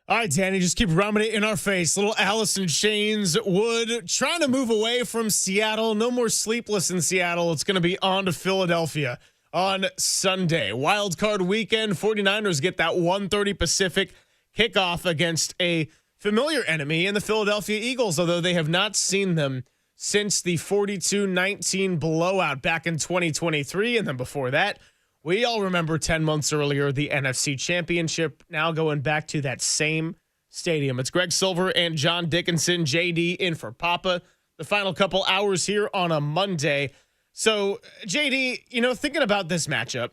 All right, Danny, just keep rubbing it in our face. Little Allison Shanes Wood trying to move away from Seattle. No more sleepless in Seattle. It's going to be on to Philadelphia on Sunday. Wild card weekend. 49ers get that 1:30 Pacific kickoff against a familiar enemy in the Philadelphia Eagles, although they have not seen them since the 42-19 blowout back in 2023. And then before that, we all remember 10 months earlier, the NFC Championship, now going back to that same stadium. It's Greg Silver and John Dickinson, JD in for Papa. The final couple hours here on a Monday. So, JD, thinking about this matchup,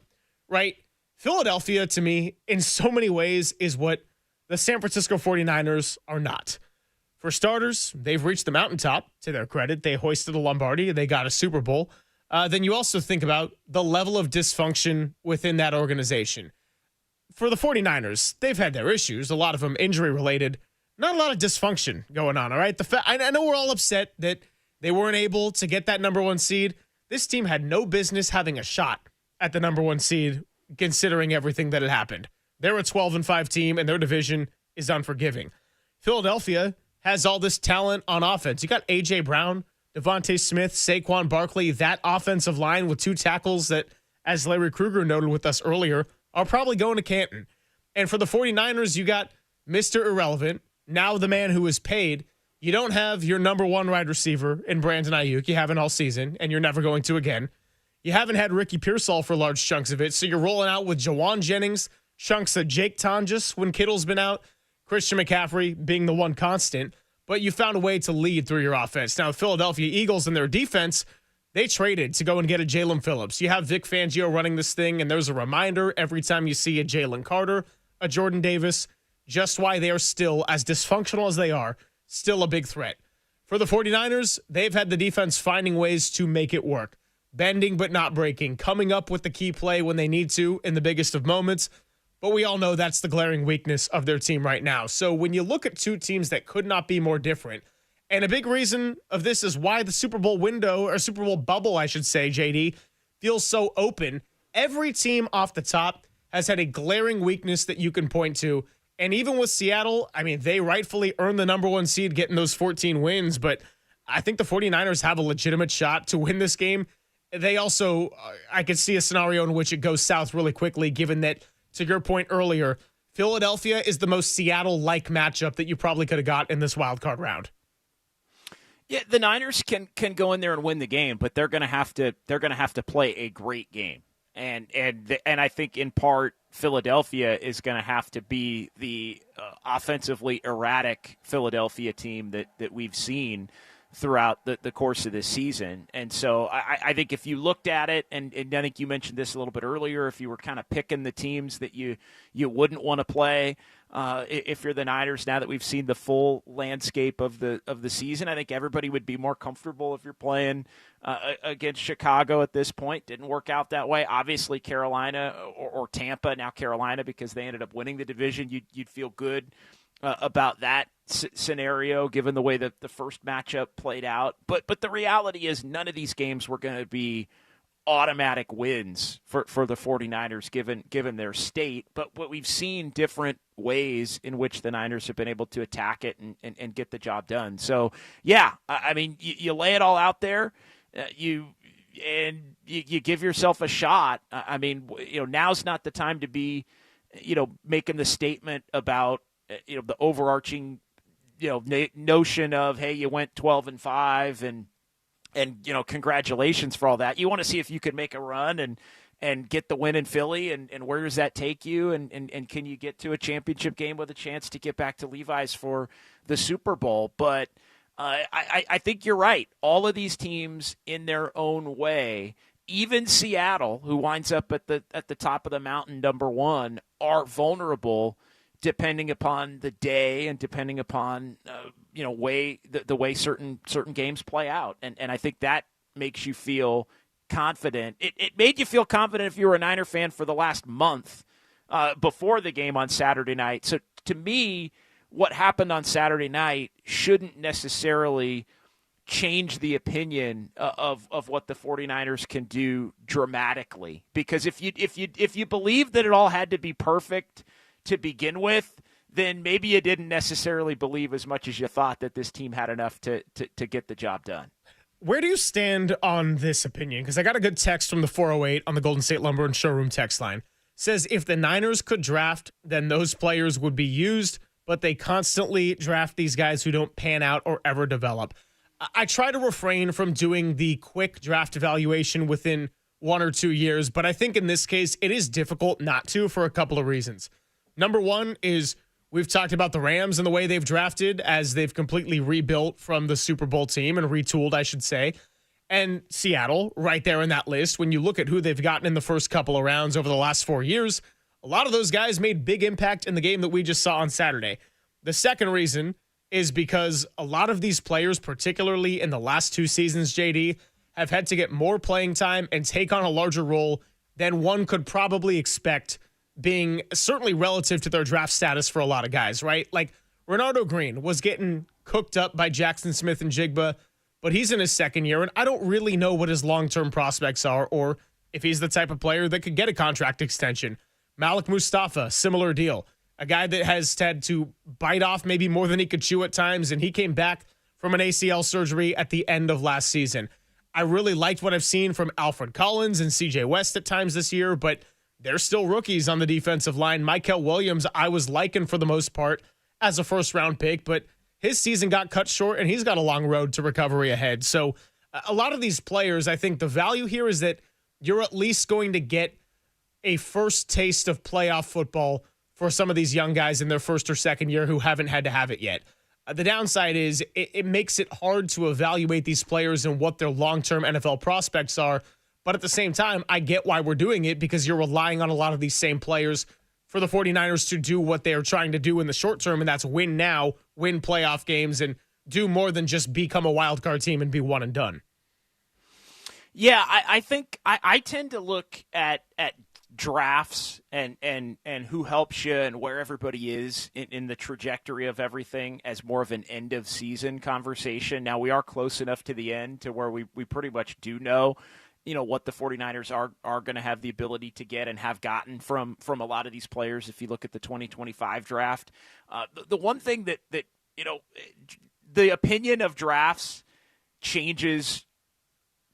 right? Philadelphia, to me, in so many ways, is what the San Francisco 49ers are not. For starters, they've reached the mountaintop, to their credit. They hoisted a Lombardi. They got a Super Bowl. Then you also think about the level of dysfunction within that organization. For the 49ers, they've had their issues, a lot of them injury-related. Not a lot of dysfunction going on, all right? I know we're all upset that they weren't able to get that number one seed. This team had no business having a shot at the number one seed, considering everything that had happened. They're a 12-5 team, and their division is unforgiving. Philadelphia has all this talent on offense. You got A.J. Brown, Devontae Smith, Saquon Barkley, that offensive line with two tackles that, as Larry Krueger noted with us earlier, are probably going to Canton. And for the 49ers, you got Mr. Irrelevant, now the man who is paid. You don't have your number one wide receiver in Brandon Ayuk. You haven't all season, and you're never going to again. You haven't had Ricky Pearsall for large chunks of it, so you're rolling out with Jawan Jennings, chunks of Jake Tonjes when Kittle's been out, Christian McCaffrey being the one constant, but you found a way to lead through your offense. Now, Philadelphia Eagles and their defense, they traded to go and get a Jalen Phillips. You have Vic Fangio running this thing, and there's a reminder every time you see a Jalen Carter, a Jordan Davis, just why they are still, as dysfunctional as they are, still a big threat. For the 49ers, they've had the defense finding ways to make it work. Bending but not breaking, coming up with the key play when they need to in the biggest of moments. But we all know that's the glaring weakness of their team right now. So when you look at two teams that could not be more different, and a big reason of this is why the Super Bowl window, or Super Bowl bubble, I should say, JD, feels so open. Every team off the top has had a glaring weakness that you can point to. And even with Seattle, I mean, they rightfully earned the number one seed getting those 14 wins, but I think the 49ers have a legitimate shot to win this game. They also, I could see a scenario in which it goes south really quickly, given that, to your point earlier, Philadelphia is the most Seattle-like matchup that you probably could have got in this wild card round. Yeah, the Niners can go in there and win the game, but they're going to have to play a great game. And I think in part Philadelphia is going to have to be the offensively erratic Philadelphia team that we've seen throughout the course of this season. And so I think if you looked at it, and I think you mentioned this a little bit earlier, if you were kind of picking the teams that you wouldn't want to play, if you're the Niners, now that we've seen the full landscape of the season, I think everybody would be more comfortable if you're playing against Chicago at this point. Didn't work out that way. Obviously, Carolina or Tampa, now Carolina, because they ended up winning the division, you'd feel good about that scenario, given the way that the first matchup played out. But the reality is none of these games were going to be automatic wins for the 49ers given their state. But what we've seen different ways in which the Niners have been able to attack it and get the job done. So, yeah, I mean, you lay it all out there. You give yourself a shot. I mean, now's not the time to be, making the statement about, the overarching, notion of, hey, you went 12-5 and congratulations for all that. You want to see if you can make a run and get the win in Philly, and where does that take you? And can you get to a championship game with a chance to get back to Levi's for the Super Bowl? But I think you're right. All of these teams in their own way, even Seattle, who winds up at the top of the mountain, number one, are vulnerable depending upon the day and depending upon the way certain games play out. And I think that makes you feel confident. It made you feel confident if you were a Niner fan for the last month before the game on Saturday night. So to me, what happened on Saturday night shouldn't necessarily change the opinion of what the 49ers can do dramatically. Because if you believe that it all had to be perfect to begin with, then maybe you didn't necessarily believe as much as you thought that this team had enough to get the job done. Where do you stand on this opinion? Because I got a good text from the 408 on the Golden State Lumber and Showroom text line. It says if the Niners could draft, then those players would be used, but they constantly draft these guys who don't pan out or ever develop. I try to refrain from doing the quick draft evaluation within 1 or 2 years, but I think in this case it is difficult not to for a couple of reasons. Number one is we've talked about the Rams and the way they've drafted as they've completely rebuilt from the Super Bowl team and retooled, I should say. And Seattle, right there in that list, when you look at who they've gotten in the first couple of rounds over the last 4 years, a lot of those guys made big impact in the game that we just saw on Saturday. The second reason is because a lot of these players, particularly in the last 2 seasons, JD, have had to get more playing time and take on a larger role than one could probably expect, being certainly relative to their draft status for a lot of guys, right? Like Renardo Green was getting cooked up by Jackson Smith and Jigba, but he's in his second year, and I don't really know what his long-term prospects are or if he's the type of player that could get a contract extension. Malik Mustafa, similar deal. A guy that has had to bite off maybe more than he could chew at times, and he came back from an ACL surgery at the end of last season. I really liked what I've seen from Alfred Collins and CJ West at times this year, but they're still rookies on the defensive line. Mykel Williams, I was liking for the most part as a first-round pick, but his season got cut short, and he's got a long road to recovery ahead. So a lot of these players, I think the value here is that you're at least going to get a first taste of playoff football for some of these young guys in their first or second year who haven't had to have it yet. The downside is it makes it hard to evaluate these players and what their long-term NFL prospects are. But at the same time, I get why we're doing it, because you're relying on a lot of these same players for the 49ers to do what they are trying to do in the short term, and that's win now, win playoff games, and do more than just become a wild card team and be one and done. Yeah, I think I tend to look at drafts and who helps you and where everybody is in the trajectory of everything as more of an end of season conversation. Now, we are close enough to the end to where we pretty much do know what the 49ers are going to have the ability to get and have gotten from a lot of these players. If you look at the 2025 draft, the one thing that the opinion of drafts changes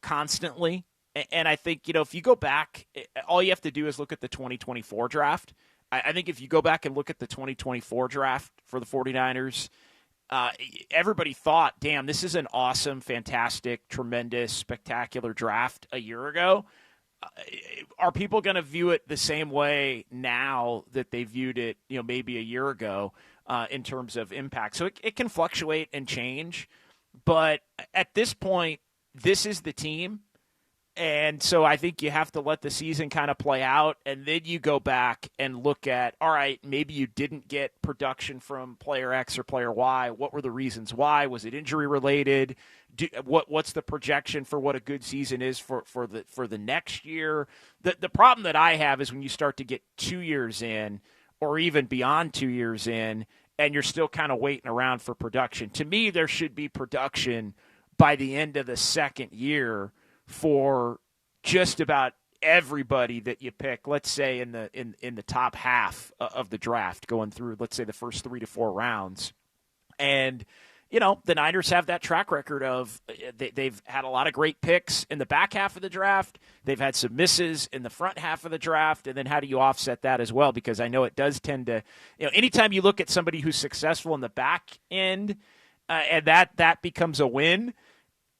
constantly. And I think, if you go back, all you have to do is look at the 2024 draft. I think if you go back and look at the 2024 draft for the 49ers, everybody thought, damn, this is an awesome, fantastic, tremendous, spectacular draft a year ago. Are people going to view it the same way now that they viewed it, maybe a year ago in terms of impact? So it can fluctuate and change. But at this point, this is the team. And so I think you have to let the season kind of play out, and then you go back and look at, all right, maybe you didn't get production from player X or player Y. What were the reasons why? Was it injury related? What's the projection for what a good season is for the next year? The problem that I have is when you start to get 2 years in or even beyond 2 years in, and you're still kind of waiting around for production. To me, there should be production by the end of the second year for just about everybody that you pick, let's say in the top half of the draft, going through, let's say, the first 3 to 4 rounds. And, the Niners have that track record of they've had a lot of great picks in the back half of the draft. They've had some misses in the front half of the draft. And then how do you offset that as well? Because I know it does tend to, anytime you look at somebody who's successful in the back end and that becomes a win,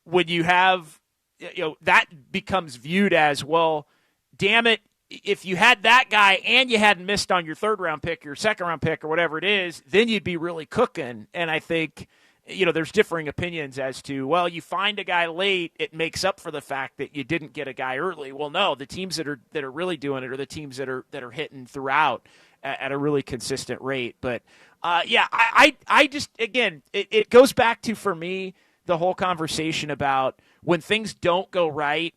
when you have, that becomes viewed as, well, damn it, if you had that guy and you hadn't missed on your 3rd-round pick, your 2nd-round pick, or whatever it is, then you'd be really cooking. And I think, there's differing opinions as to, well, you find a guy late, it makes up for the fact that you didn't get a guy early. Well, no, the teams that are really doing it are the teams that are hitting throughout at a really consistent rate. But I just, again, it goes back to, for me, the whole conversation about when things don't go right,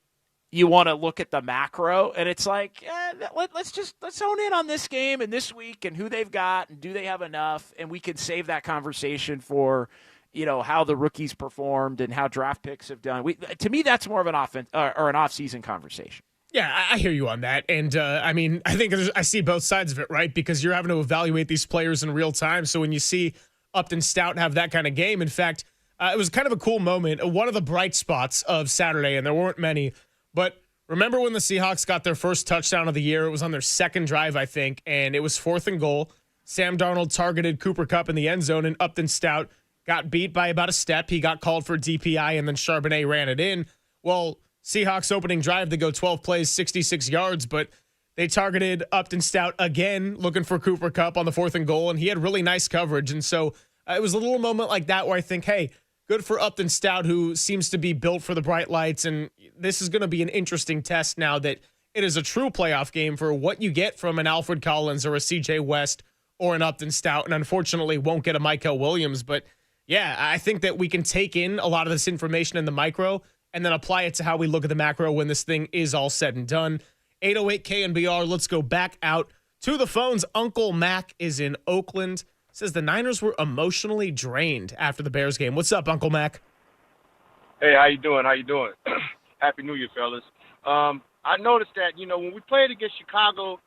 you want to look at the macro, and it's like, let's hone in on this game and this week and who they've got and do they have enough, and we can save that conversation for, how the rookies performed and how draft picks have done. To me, that's more of an offense or an off-season conversation. Yeah, I hear you on that. And, I think I see both sides of it, right? Because you're having to evaluate these players in real time. So when you see Upton Stout have that kind of game, in fact, it was kind of a cool moment. One of the bright spots of Saturday, and there weren't many, but remember when the Seahawks got their first touchdown of the year? It was on their 2nd drive, I think, and it was 4th and goal. Sam Darnold targeted Cooper Kupp in the end zone, and Upton Stout got beat by about a step. He got called for DPI, and then Charbonnet ran it in. Well, Seahawks opening drive, they go 12 plays, 66 yards, but they targeted Upton Stout again, looking for Cooper Kupp on the 4th and goal, and he had really nice coverage. And so it was a little moment like that where I think, hey, good for Upton Stout, who seems to be built for the bright lights, and this is going to be an interesting test now that it is a true playoff game for what you get from an Alfred Collins or a CJ West or an Upton Stout, and unfortunately won't get a Michael Williams. But yeah, I think that we can take in a lot of this information in the micro and then apply it to how we look at the macro when this thing is all said and done. 808 KNBR, let's go back out to the phones. Uncle Mac is in Oakland. Says the Niners were emotionally drained after the Bears game. What's up, Uncle Mac? Hey, how you doing? Happy New Year, fellas. I noticed that, when we played against Chicago,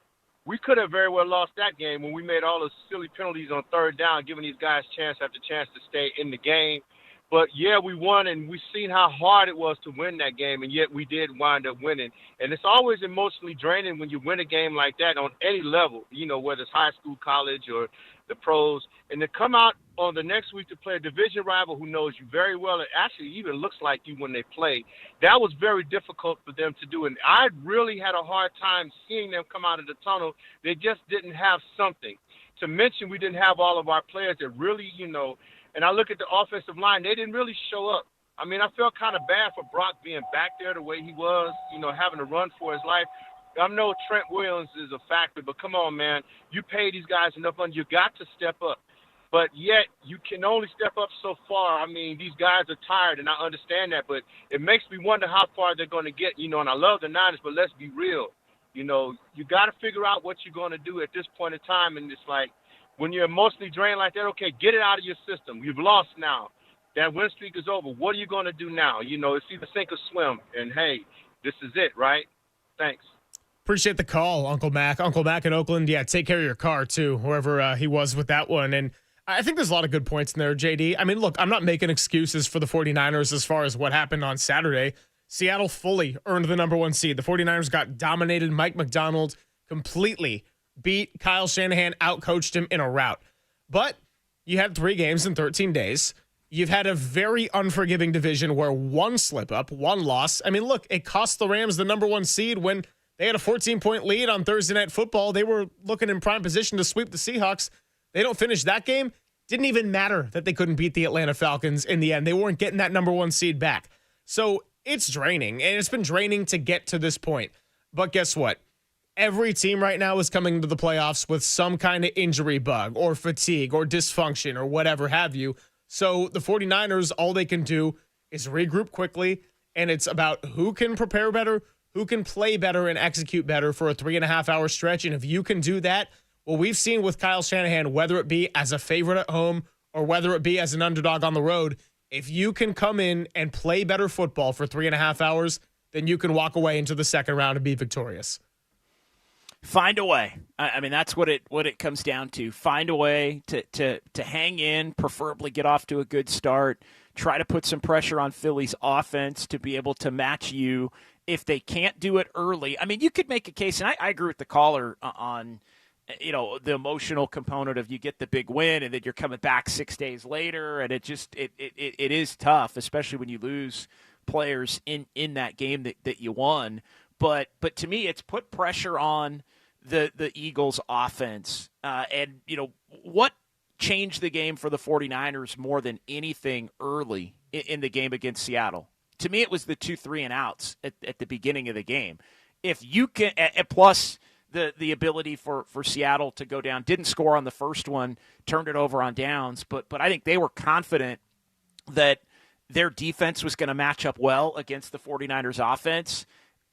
we could have very well lost that game when we made all those silly penalties on 3rd down, giving these guys chance after chance to stay in the game. But, yeah, we won, and we've seen how hard it was to win that game, and yet we did wind up winning. And it's always emotionally draining when you win a game like that on any level, whether it's high school, college, or the pros. And to come out on the next week to play a division rival who knows you very well, it actually even looks like you when they play, that was very difficult for them to do. And I really had a hard time seeing them come out of the tunnel. They just didn't have something. To mention, we didn't have all of our players that really, and I look at the offensive line, they didn't really show up. I mean, I felt kind of bad for Brock being back there the way he was, having to run for his life. I know Trent Williams is a factor, but come on, man. You pay these guys enough money. You got to step up. But yet, you can only step up so far. I mean, these guys are tired, and I understand that. But it makes me wonder how far they're going to get, and I love the Niners, but let's be real. You got to figure out what you're going to do at this point in time. And it's like, when you're emotionally drained like that, okay, get it out of your system. You've lost now. That win streak is over. What are you going to do now? It's either sink or swim. And, hey, this is it, right? Thanks. Appreciate the call, Uncle Mac. Uncle Mac in Oakland, yeah, take care of your car, too, whoever he was with that one. And I think there's a lot of good points in there, JD. I mean, look, I'm not making excuses for the 49ers as far as what happened on Saturday. Seattle fully earned the number 1 seed. The 49ers got dominated. Mike McDonald completely beat Kyle Shanahan, outcoached him in a rout. But you had 3 games in 13 days. You've had a very unforgiving division where one slip up, one loss. I mean, look, it cost the Rams the number 1 seed when they had a 14-point lead on Thursday Night Football. They were looking in prime position to sweep the Seahawks. They don't finish that game. Didn't even matter that they couldn't beat the Atlanta Falcons in the end. They weren't getting that number 1 seed back. So it's draining, and it's been draining to get to this point. But guess what? Every team right now is coming to the playoffs with some kind of injury bug or fatigue or dysfunction or whatever have you. So the 49ers, all they can do is regroup quickly, and it's about who can prepare better, who can play better and execute better for a 3.5-hour stretch. And if you can do that, well, we've seen with Kyle Shanahan, whether it be as a favorite at home or whether it be as an underdog on the road, if you can come in and play better football for 3.5 hours, then you can walk away into the second round and be victorious. Find a way. I mean, that's what it comes down to. Find a way to hang in, preferably get off to a good start. Try to put some pressure on Philly's offense to be able to match you. If they can't do it early, I mean, you could make a case, and I agree with the caller on, the emotional component of you get the big win and then you're coming back 6 days later, and it is tough, especially when you lose players in that game that you won. But to me, it's put pressure on the Eagles offense. And, what changed the game for the 49ers more than anything early in the game against Seattle? To me, it was the 2 3-and-outs at the beginning of the game. If you can, plus the ability for Seattle to go down, didn't score on the first one, turned it over on downs, but I think they were confident that their defense was going to match up well against the 49ers offense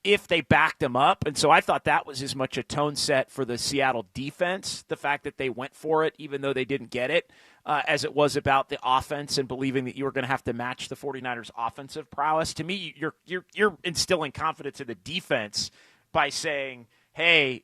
if they backed them up. And so I thought that was as much a tone set for the Seattle defense, the fact that they went for it even though they didn't get it, as it was about the offense and believing that you were going to have to match the 49ers offensive prowess. To me, you're instilling confidence in the defense by saying, hey,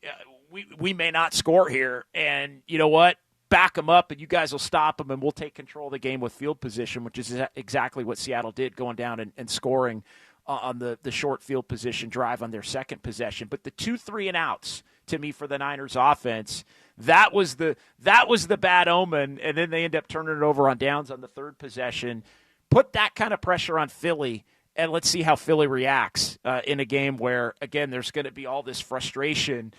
we may not score here, and you know what? Back them up, and you guys will stop them, and we'll take control of the game with field position, which is exactly what Seattle did, going down and scoring on the short field position drive on their second possession. But the 2 3-and-outs, to me, for the Niners offense, that was the bad omen, and then they end up turning it over on downs on the third possession. Put that kind of pressure on Philly, and let's see how Philly reacts in a game where, again, there's going to be all this frustration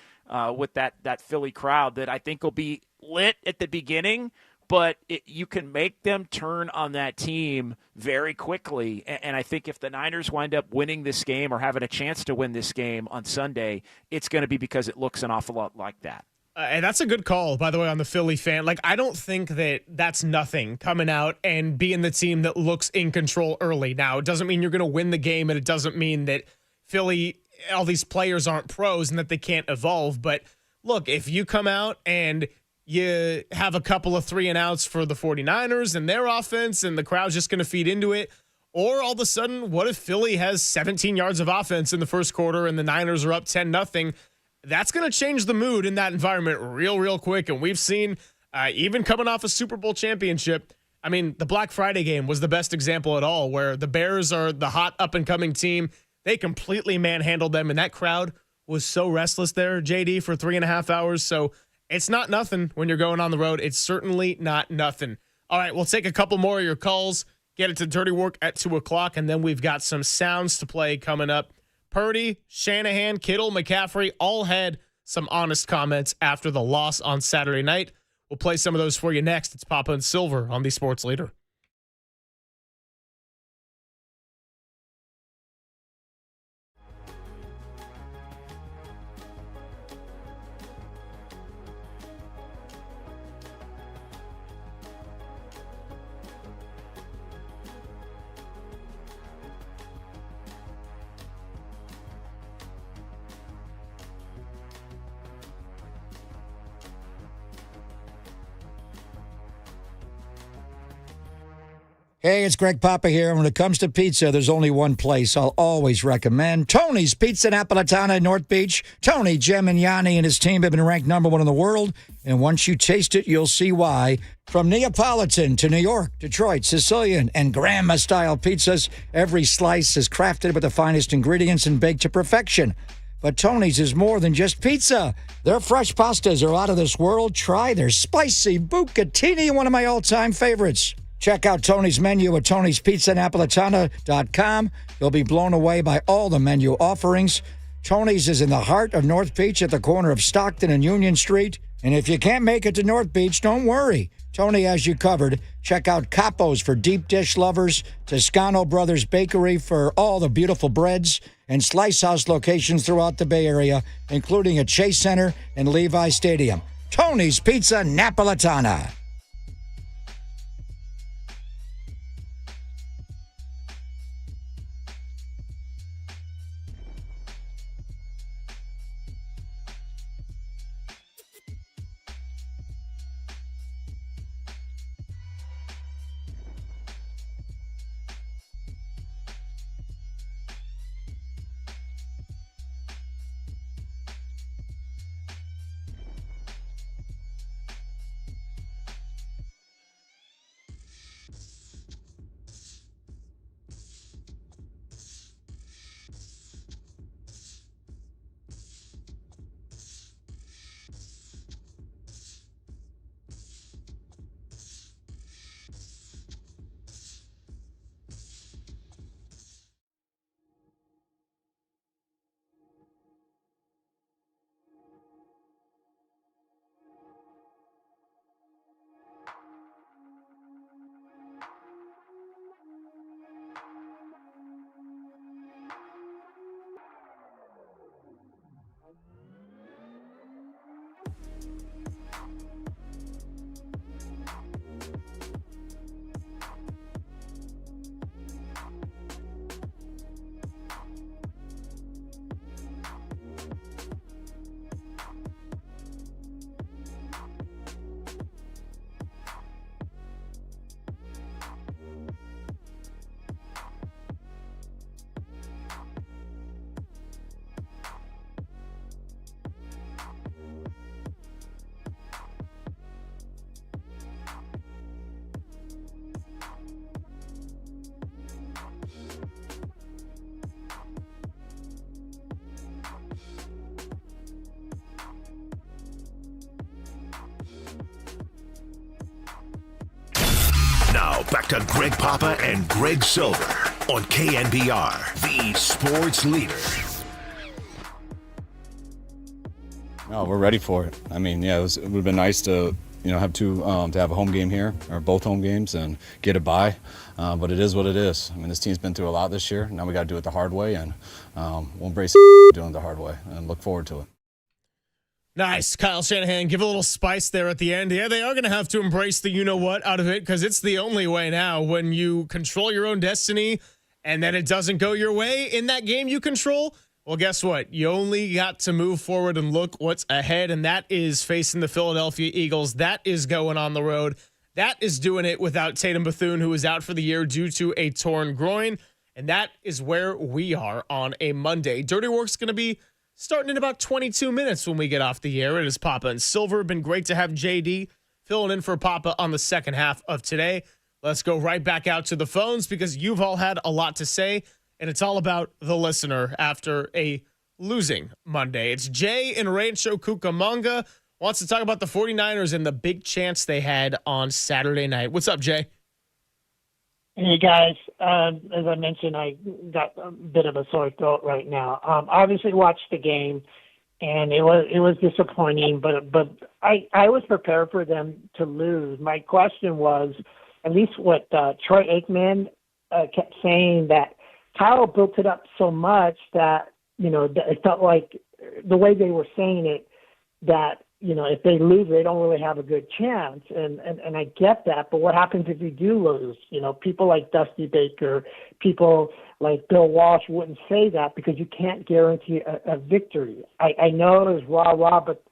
with that Philly crowd that I think will be lit at the beginning, but you can make them turn on that team very quickly. And I think if the Niners wind up winning this game or having a chance to win this game on Sunday, it's going to be because it looks an awful lot like that. And that's a good call, by the way, on the Philly fan. Like, I don't think that's nothing, coming out and being the team that looks in control early. Now, it doesn't mean you're going to win the game, and it doesn't mean that Philly, all these players aren't pros and that they can't evolve. But look, if you come out and you have a couple of 3-and-outs for the 49ers and their offense, and the crowd's just going to feed into it, or all of a sudden, what if Philly has 17 yards of offense in the first quarter and the Niners are up 10-0? That's going to change the mood in that environment real quick. And we've seen, even coming off a Super Bowl championship, I mean, the Black Friday game was the best example at all, where the Bears are the hot up-and-coming team. They completely manhandled them, and that crowd was so restless there, JD, for 3.5 hours. So it's not nothing when you're going on the road. It's certainly not nothing. All right, we'll take a couple more of your calls, get it to Dirty Work at 2 o'clock, and then we've got some sounds to play coming up. Purdy, Shanahan, Kittle, McCaffrey all had some honest comments after the loss on Saturday night. We'll play some of those for you next. It's Papa and Silver on the Sports Leader. Hey, it's Greg Papa here. When it comes to pizza, there's only one place I'll always recommend. Tony's Pizza Napolitana in North Beach. Tony Gemignani and his team have been ranked #1 in the world, and once you taste it, you'll see why. From Neapolitan to New York, Detroit, Sicilian, and grandma-style pizzas, every slice is crafted with the finest ingredients and baked to perfection. But Tony's is more than just pizza. Their fresh pastas are out of this world. Try their spicy bucatini, one of my all-time favorites. Check out Tony's menu at Tony'sPizzaNapolitana.com. You'll be blown away by all the menu offerings. Tony's is in the heart of North Beach at the corner of Stockton and Union Street. And if you can't make it to North Beach, don't worry. Tony has you covered. Check out Capo's for deep dish lovers, Toscano Brothers Bakery for all the beautiful breads, and Slice House locations throughout the Bay Area, including at Chase Center and Levi Stadium. Tony's Pizza Napolitana. back to Greg Papa and Greg Silver on KNBR, the sports leader. No, we're ready for it. I mean, yeah, it would have been nice to have to have a home game here, or both home games, and get a bye. But it is what it is. I mean, this team's been through a lot this year. Now we got to do it the hard way, and we'll embrace doing it the hard way and look forward to it. Nice. Kyle Shanahan, give a little spice there at the end. Yeah, they are going to have to embrace the you-know-what out of it, because it's the only way now. When you control your own destiny and then it doesn't go your way in that game you control, well, guess what? You only got to move forward and look what's ahead, and that is facing the Philadelphia Eagles. That is going on the road. That is doing it without Tatum Bethune, who is out for the year due to a torn groin, and that is where we are on a Monday. Dirty Work's going to be starting in about 22 minutes when we get off the air. It is Papa and Silver. Been great to have JD filling in for Papa on the second half of today. Let's go right back out to the phones, because you've all had a lot to say, and it's all about the listener after a losing Monday. It's Jay in Rancho Cucamonga. Wants to talk about the 49ers and the big chance they had on Saturday night. What's up, Jay? Hey, guys. As I mentioned, I got a bit of a sore throat right now. Obviously watched the game, and it was disappointing, but I was prepared for them to lose. My question was, at least what Troy Aikman kept saying, that Kyle built it up so much that, it felt like the way they were saying it, that, if they lose, they don't really have a good chance. And I get that, but what happens if you do lose? People like Dusty Baker, people like Bill Walsh wouldn't say that, because you can't guarantee a victory. I know it was rah-rah, but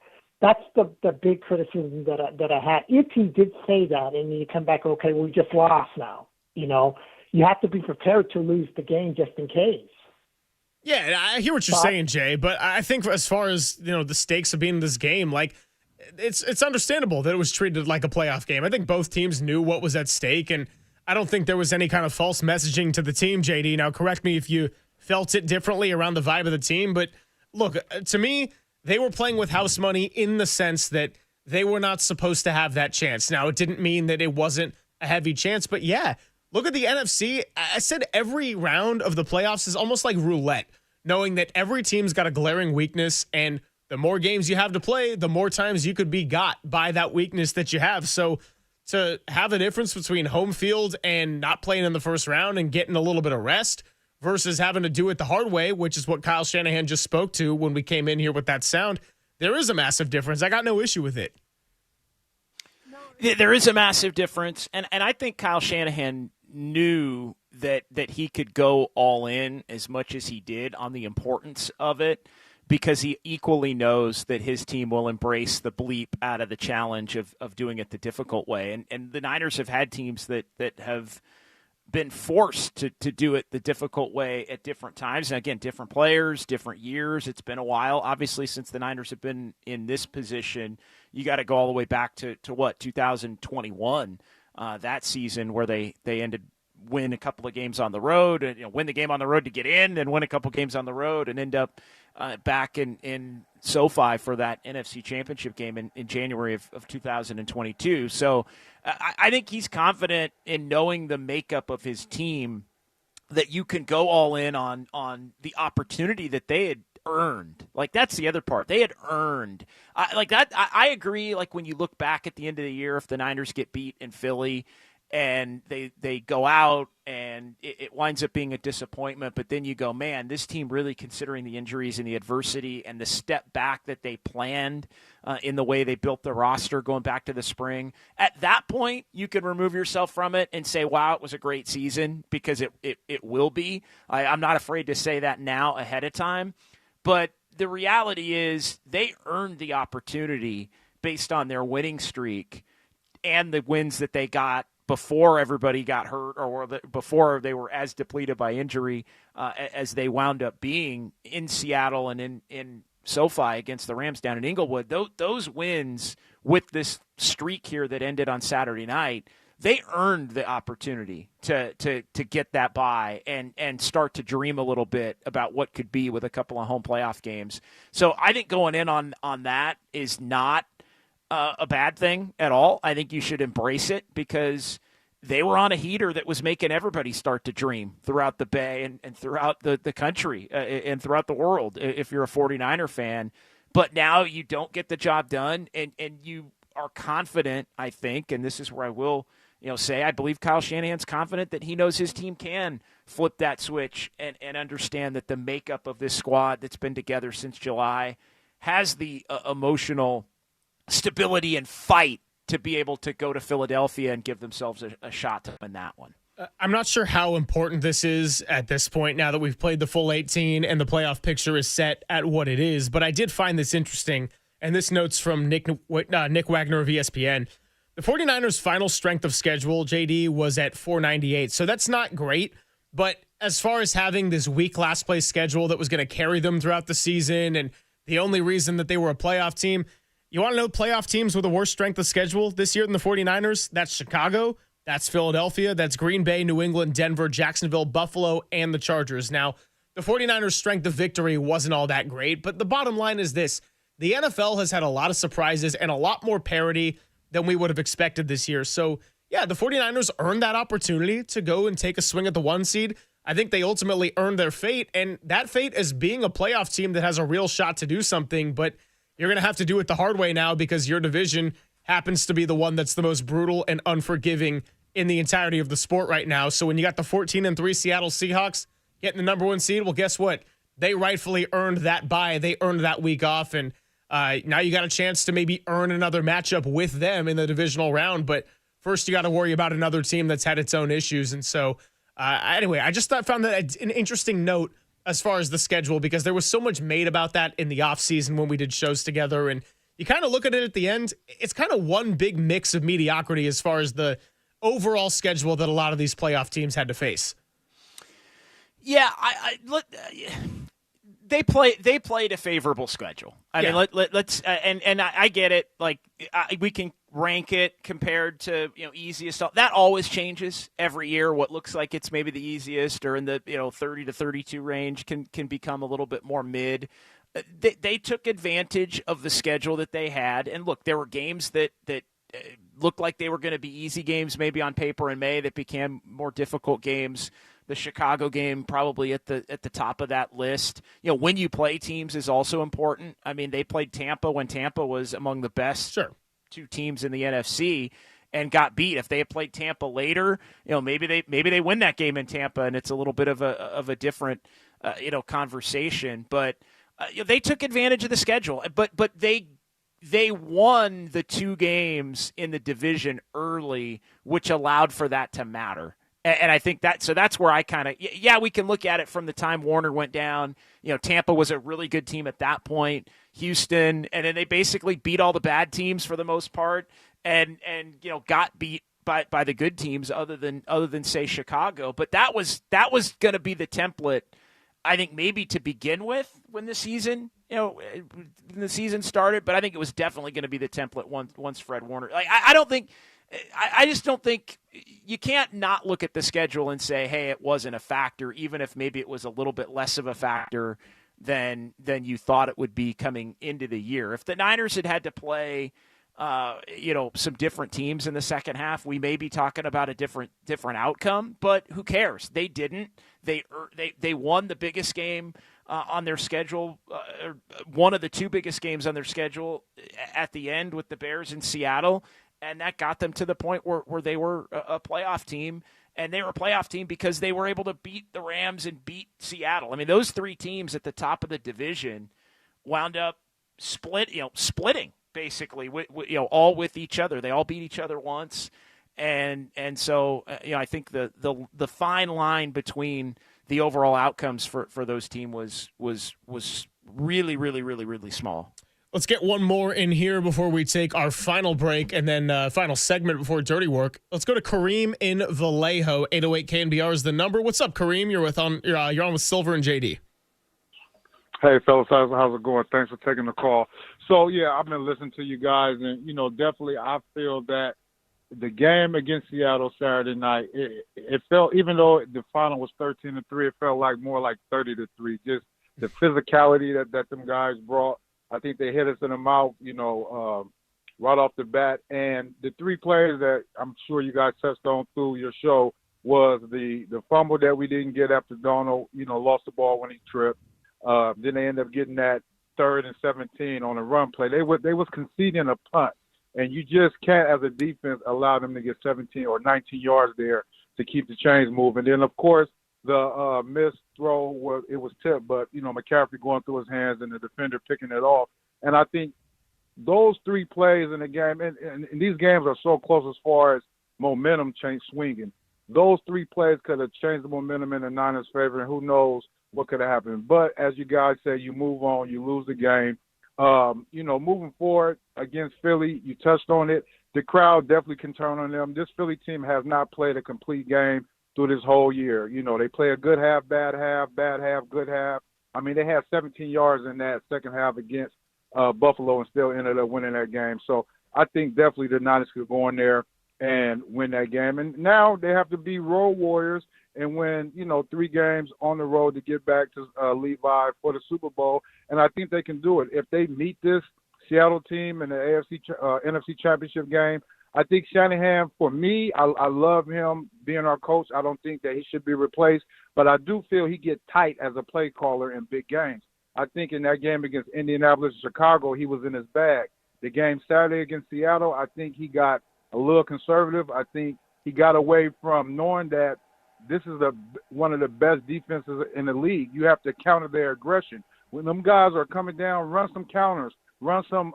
that's the big criticism that I had. If he did say that, and you come back, okay, we just lost now, you have to be prepared to lose the game just in case. Yeah, I hear what you're saying, Jay, but I think as far as, the stakes of being in this game, like, it's understandable that it was treated like a playoff game. I think both teams knew what was at stake, and I don't think there was any kind of false messaging to the team, JD. Now, correct me if you felt it differently around the vibe of the team, but look, to me, they were playing with house money in the sense that they were not supposed to have that chance. Now, it didn't mean that it wasn't a heavy chance, but yeah, look at the NFC. I said every round of the playoffs is almost like roulette, knowing that every team's got a glaring weakness, and the more games you have to play, the more times you could be got by that weakness that you have. So to have a difference between home field and not playing in the first round and getting a little bit of rest versus having to do it the hard way, which is what Kyle Shanahan just spoke to when we came in here with that sound, there is a massive difference. I got no issue with it. There is a massive difference, and I think Kyle Shanahan knew that he could go all in as much as he did on the importance of it, because he equally knows that his team will embrace the bleep out of the challenge of doing it the difficult way. And the Niners have had teams that have been forced to do it the difficult way at different times. And again, different players, different years. It's been a while, obviously, since the Niners have been in this position. You got to go all the way back to 2021, that season where they win a couple of games on the road, and win the game on the road to get in, and win a couple games on the road, and end up back in SoFi for that NFC Championship game in January of 2022. So I think he's confident in knowing the makeup of his team, that you can go all in on the opportunity that they had earned. Like, that's the other part. They had earned. I agree, like, when you look back at the end of the year, if the Niners get beat in Philly, and they go out and it winds up being a disappointment, but then you go, man, this team really, considering the injuries and the adversity and the step back that they planned in the way they built the roster going back to the spring, at that point you can remove yourself from it and say, wow, it was a great season, because it will be. I'm not afraid to say that now ahead of time, but the reality is they earned the opportunity based on their winning streak and the wins that they got before everybody got hurt, or before they were as depleted by injury as they wound up being in Seattle and in SoFi against the Rams down in Inglewood. Those wins with this streak here that ended on Saturday night, they earned the opportunity to get that bye and start to dream a little bit about what could be with a couple of home playoff games. So I think going in on that is not a bad thing at all. I think you should embrace it, because they were on a heater that was making everybody start to dream throughout the Bay and throughout the country and throughout the world if you're a 49er fan. But now you don't get the job done, and you are confident, I think, and this is where I will say I believe Kyle Shanahan's confident that he knows his team can flip that switch and understand that the makeup of this squad that's been together since July has the emotional stability and fight to be able to go to Philadelphia and give themselves a shot to win that one. I'm not sure how important this is at this point now that we've played the full 18 and the playoff picture is set at what it is, but I did find this interesting, and this note's from Nick Wagner of ESPN. The 49ers' final strength of schedule, JD, was at 498, so that's not great, but as far as having this weak last place schedule that was going to carry them throughout the season and the only reason that they were a playoff team, you want to know playoff teams with a worse strength of schedule this year than the 49ers? That's Chicago, that's Philadelphia, that's Green Bay, New England, Denver, Jacksonville, Buffalo, and the Chargers. Now, the 49ers' strength of victory wasn't all that great, but the bottom line is this. The NFL has had a lot of surprises and a lot more parity than we would have expected this year. So, yeah, the 49ers earned that opportunity to go and take a swing at the 1 seed. I think they ultimately earned their fate, and that fate is being a playoff team that has a real shot to do something, but you're going to have to do it the hard way now because your division happens to be the one that's the most brutal and unforgiving in the entirety of the sport right now. So when you got the 14-3 Seattle Seahawks getting the number 1 seed, well, guess what? They rightfully earned that bye. They earned that week off, and now you got a chance to maybe earn another matchup with them in the divisional round. But first, you got to worry about another team that's had its own issues. And so, anyway, I just found that an interesting note as far as the schedule, because there was so much made about that in the offseason when we did shows together. And you kind of look at it at the end, it's kind of one big mix of mediocrity as far as the overall schedule that a lot of these playoff teams had to face. Yeah, they played a favorable schedule. I mean, let's and I get it. Like we can rank it compared to easiest. That always changes every year. What looks like it's maybe the easiest or in the 30 to 32 range can become a little bit more mid. They took advantage of the schedule that they had, and look, there were games that looked like they were going to be easy games maybe on paper in May that became more difficult games. The Chicago game probably at the top of that list. When you play teams is also important. I mean, they played Tampa when Tampa was among the best two teams in the NFC and got beat. If they had played Tampa later, maybe they win that game in Tampa, and it's a little bit of a different conversation. But they took advantage of the schedule. But they won the 2 games in the division early, which allowed for that to matter. And I think that's where I kind of, we can look at it from the time Warner went down. Tampa was a really good team at that point, Houston, and then they basically beat all the bad teams for the most part and got beat by the good teams other than say Chicago. But that was going to be the template, I think, maybe to begin with when the season started, but I think it was definitely going to be the template once Fred Warner. Like I just don't think you can't not look at the schedule and say, hey, it wasn't a factor, even if maybe it was a little bit less of a factor than you thought it would be coming into the year. If the Niners had to play, some different teams in the second half, we may be talking about a different outcome, but who cares? They didn't. They won the biggest game on their schedule, one of the 2 biggest games on their schedule at the end with the Bears in Seattle. And that got them to the point where they were a playoff team, and they were a playoff team because they were able to beat the Rams and beat Seattle. I mean, those 3 teams at the top of the division wound up splitting basically, all with each other. They all beat each other once, and so I think the fine line between the overall outcomes for those teams was really, really, really, really small. Let's get one more in here before we take our final break and then final segment before Dirty Work. Let's go to Kareem in Vallejo. 808 KNBR is the number. What's up, Kareem? You're on with Silver and JD. Hey, fellas, how's it going? Thanks for taking the call. So, I've been listening to you guys, and, definitely I feel that the game against Seattle Saturday night, it felt, even though the final was 13-3, it felt like more like 30-3. Just the physicality that them guys brought. I think they hit us in the mouth, right off the bat. And the three plays that I'm sure you guys touched on through your show was the fumble that we didn't get after Donald, lost the ball when he tripped. Then they ended up getting that 3rd and 17 on a run play. They was conceding a punt, and you just can't, as a defense, allow them to get 17 or 19 yards there to keep the chains moving. Then, of course, the missed throw was tipped, but McCaffrey going through his hands and the defender picking it off. And I think those three plays in the game, and these games are so close as far as momentum swinging. Those three plays could have changed the momentum in the Niners' favor, and who knows what could have happened. But as you guys say, you move on, you lose the game. Moving forward against Philly, you touched on it. The crowd definitely can turn on them. This Philly team has not played a complete game through this whole year. They play a good half, bad half, good half. I mean, they had 17 yards in that second half against Buffalo and still ended up winning that game. So I think definitely the Niners could go in there and win that game. And now they have to be road warriors and win, 3 games on the road to get back to Levi for the Super Bowl. And I think they can do it. If they meet this Seattle team in the NFC Championship game, I think Shanahan, for me, I love him being our coach. I don't think that he should be replaced, but I do feel he gets tight as a play caller in big games. I think in that game against Indianapolis and Chicago, he was in his bag. The game Saturday against Seattle, I think he got a little conservative. I think he got away from knowing that this is one of the best defenses in the league. You have to counter their aggression. When them guys are coming down, run some counters, run some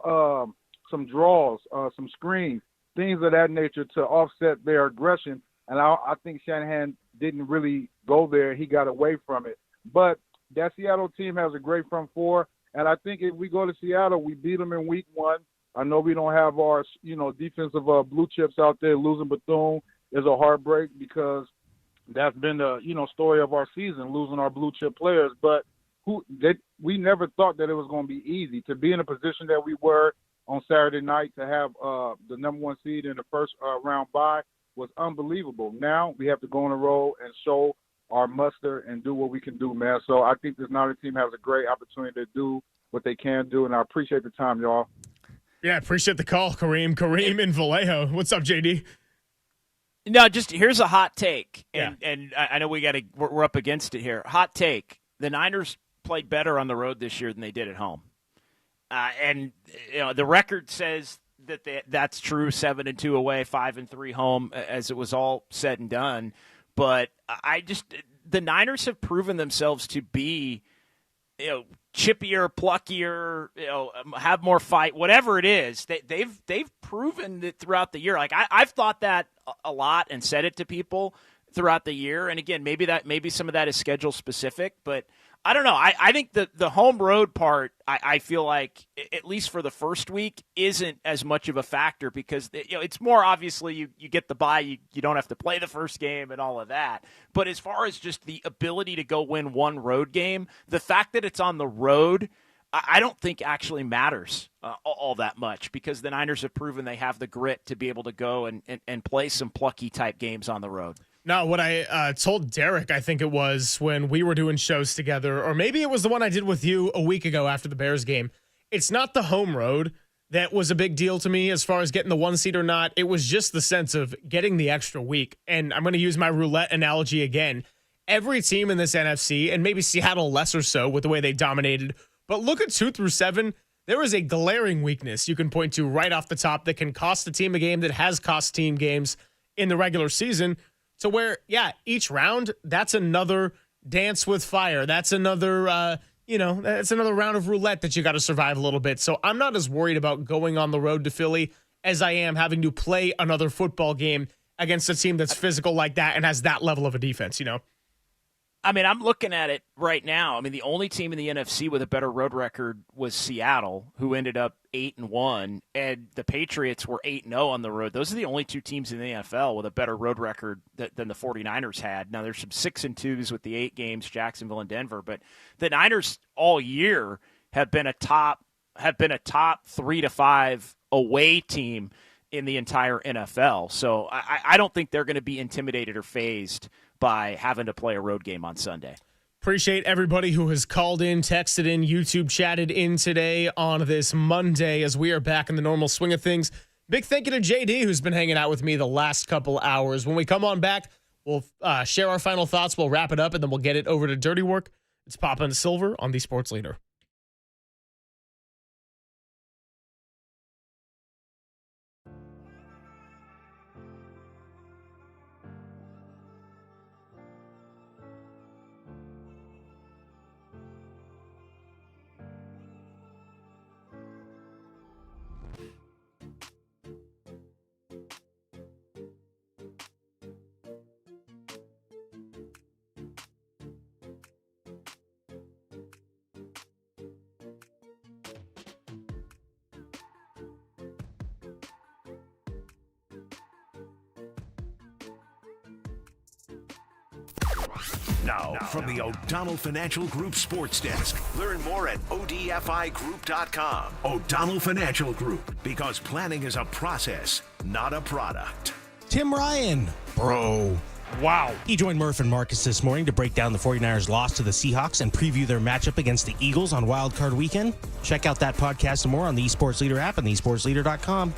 draws, some screens, things of that nature to offset their aggression. And I think Shanahan didn't really go there. He got away from it. But that Seattle team has a great front four. And I think if we go to Seattle, we beat them in week 1. I know we don't have our, defensive blue chips out there. Losing Bethune is a heartbreak because that's been the, story of our season, losing our blue chip players. But we never thought that it was going to be easy to be in a position that we were on Saturday night, to have the number 1 seed in the first round bye was unbelievable. Now we have to go on the road and show our muster and do what we can do, man. So I think this Niner team has a great opportunity to do what they can do, and I appreciate the time, y'all. Yeah, appreciate the call, Kareem. Kareem in Vallejo. What's up, JD? No, just here's a hot take, and I know we're up against it here. Hot take: the Niners played better on the road this year than they did at home, and the record says that's true. 7-2 away, 5-3 home, as it was all said and done. But the Niners have proven themselves to be, chippier, pluckier, have more fight, whatever it is. They've proven it throughout the year. Like I've thought that a lot and said it to people throughout the year. And again, maybe some of that is schedule specific, but I don't know. I think the home road part, I feel like, at least for the first week, isn't as much of a factor because it's more obviously you get the bye, you don't have to play the first game and all of that. But as far as just the ability to go win one road game, the fact that it's on the road, I don't think actually matters all that much because the Niners have proven they have the grit to be able to go and play some plucky type games on the road. No, what I told Derek, I think it was when we were doing shows together, or maybe it was the one I did with you a week ago after the Bears game. It's not the home road that was a big deal to me as far as getting the 1 seed or not. It was just the sense of getting the extra week. And I'm going to use my roulette analogy again. Every team in this NFC, and maybe Seattle less or so with the way they dominated, but look at 2 through 7. There is a glaring weakness you can point to right off the top that can cost the team a game, that has cost team games in the regular season. To where, each round, that's another dance with fire. That's another, that's another round of roulette that you got to survive a little bit. So I'm not as worried about going on the road to Philly as I am having to play another football game against a team that's physical like that and has that level of a defense, I mean, I'm looking at it right now. I mean, the only team in the NFC with a better road record was Seattle, who ended up 8-1, and the Patriots were 8-0 on the road. Those are the only 2 teams in the NFL with a better road record than the 49ers had. Now, there's some 6-2s with the 8 games, Jacksonville and Denver, but the Niners all year have been a top 3 to 5 away team in the entire NFL. So I don't think they're going to be intimidated or fazed by having to play a road game on Sunday. Appreciate everybody who has called in, texted in, YouTube chatted in today on this Monday as we are back in the normal swing of things. Big thank you to JD, who's been hanging out with me the last couple hours. When we come on back, we'll share our final thoughts. We'll wrap it up, and then we'll get it over to Dirty Work. It's Papa and Silver on the Sports Leader. Now, from the O'Donnell Financial Group Sports Desk. Learn more at odfigroup.com. O'Donnell Financial Group, because planning is a process, not a product. Tim Ryan, bro. Wow. He joined Murph and Marcus this morning to break down the 49ers' loss to the Seahawks and preview their matchup against the Eagles on Wild Card Weekend. Check out that podcast and more on the eSports Leader app and esportsleader.com.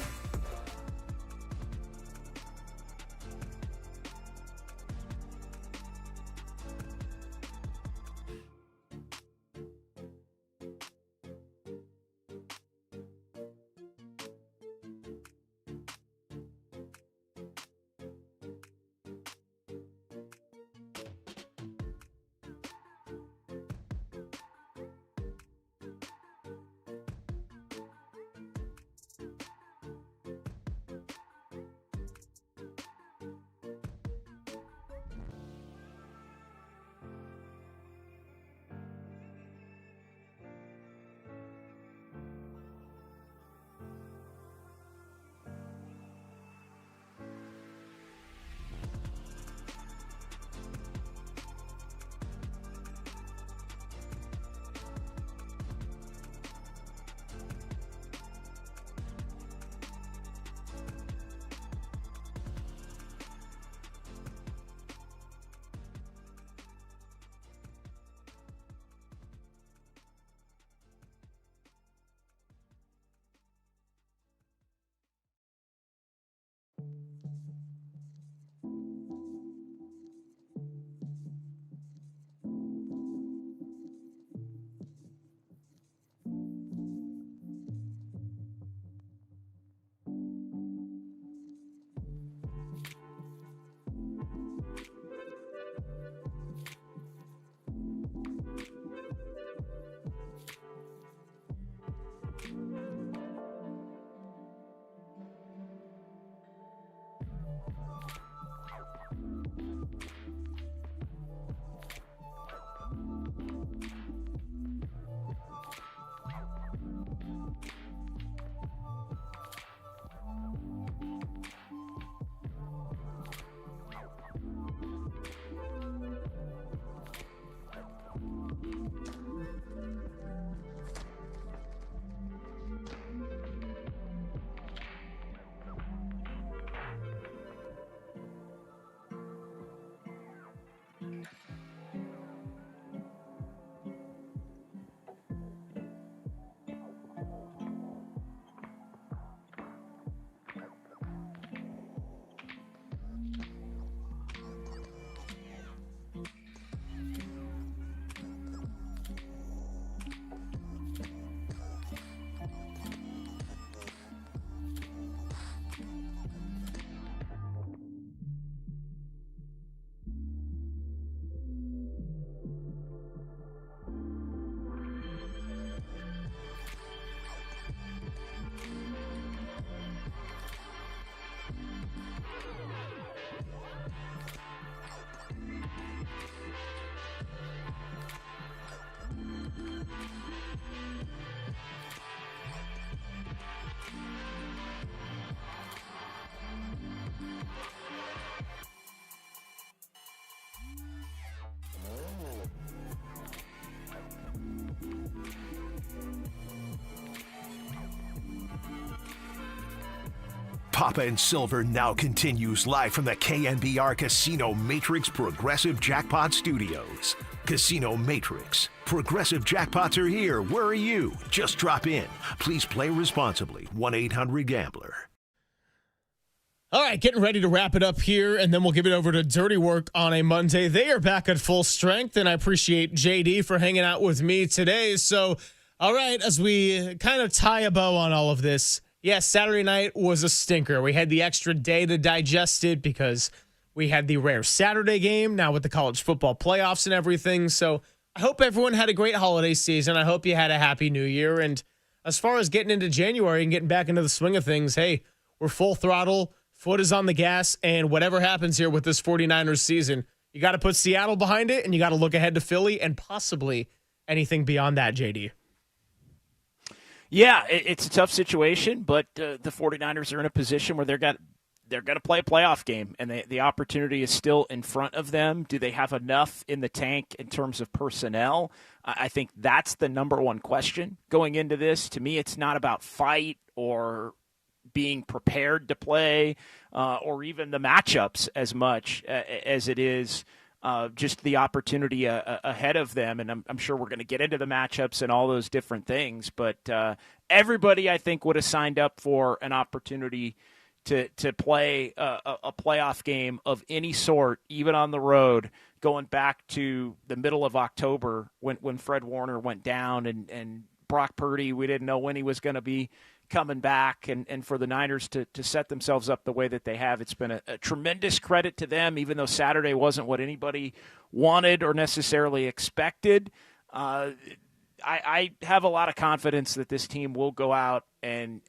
Papa and Silver now continues live from the KNBR Casino Matrix Progressive Jackpot Studios. Casino Matrix. Progressive jackpots are here. Where are you? Just drop in. Please play responsibly. 1-800-GAMBLER. All right, getting ready to wrap it up here, and then we'll give it over to Dirty Work on a Monday. They are back at full strength, and I appreciate JD for hanging out with me today. So, all right, as we kind of tie a bow on all of this, yes, Saturday night was a stinker. We had the extra day to digest it because we had the rare Saturday game now with the college football playoffs and everything. So I hope everyone had a great holiday season. I hope you had a happy new year. And as far as getting into January and getting back into the swing of things, hey, we're full throttle. Foot is on the gas, and whatever happens here with this 49ers season, you got to put Seattle behind it, and you got to look ahead to Philly and possibly anything beyond that, JD. Yeah, it's a tough situation, but the 49ers are in a position where they're going to play a playoff game, and the opportunity is still in front of them. Do they have enough in the tank in terms of personnel? I think that's the number one question going into this. To me, it's not about fight or being prepared to play or even the matchups as much as it is just the opportunity ahead of them. And I'm sure we're going to get into the matchups and all those different things. But everybody, I think, would have signed up for an opportunity to play a playoff game of any sort, even on the road, going back to the middle of October when Fred Warner went down and Brock Purdy, we didn't know when he was going to be coming back, and for the Niners to set themselves up the way that they have. It's been a tremendous credit to them, even though Saturday wasn't what anybody wanted or necessarily expected. I have a lot of confidence that this team will go out and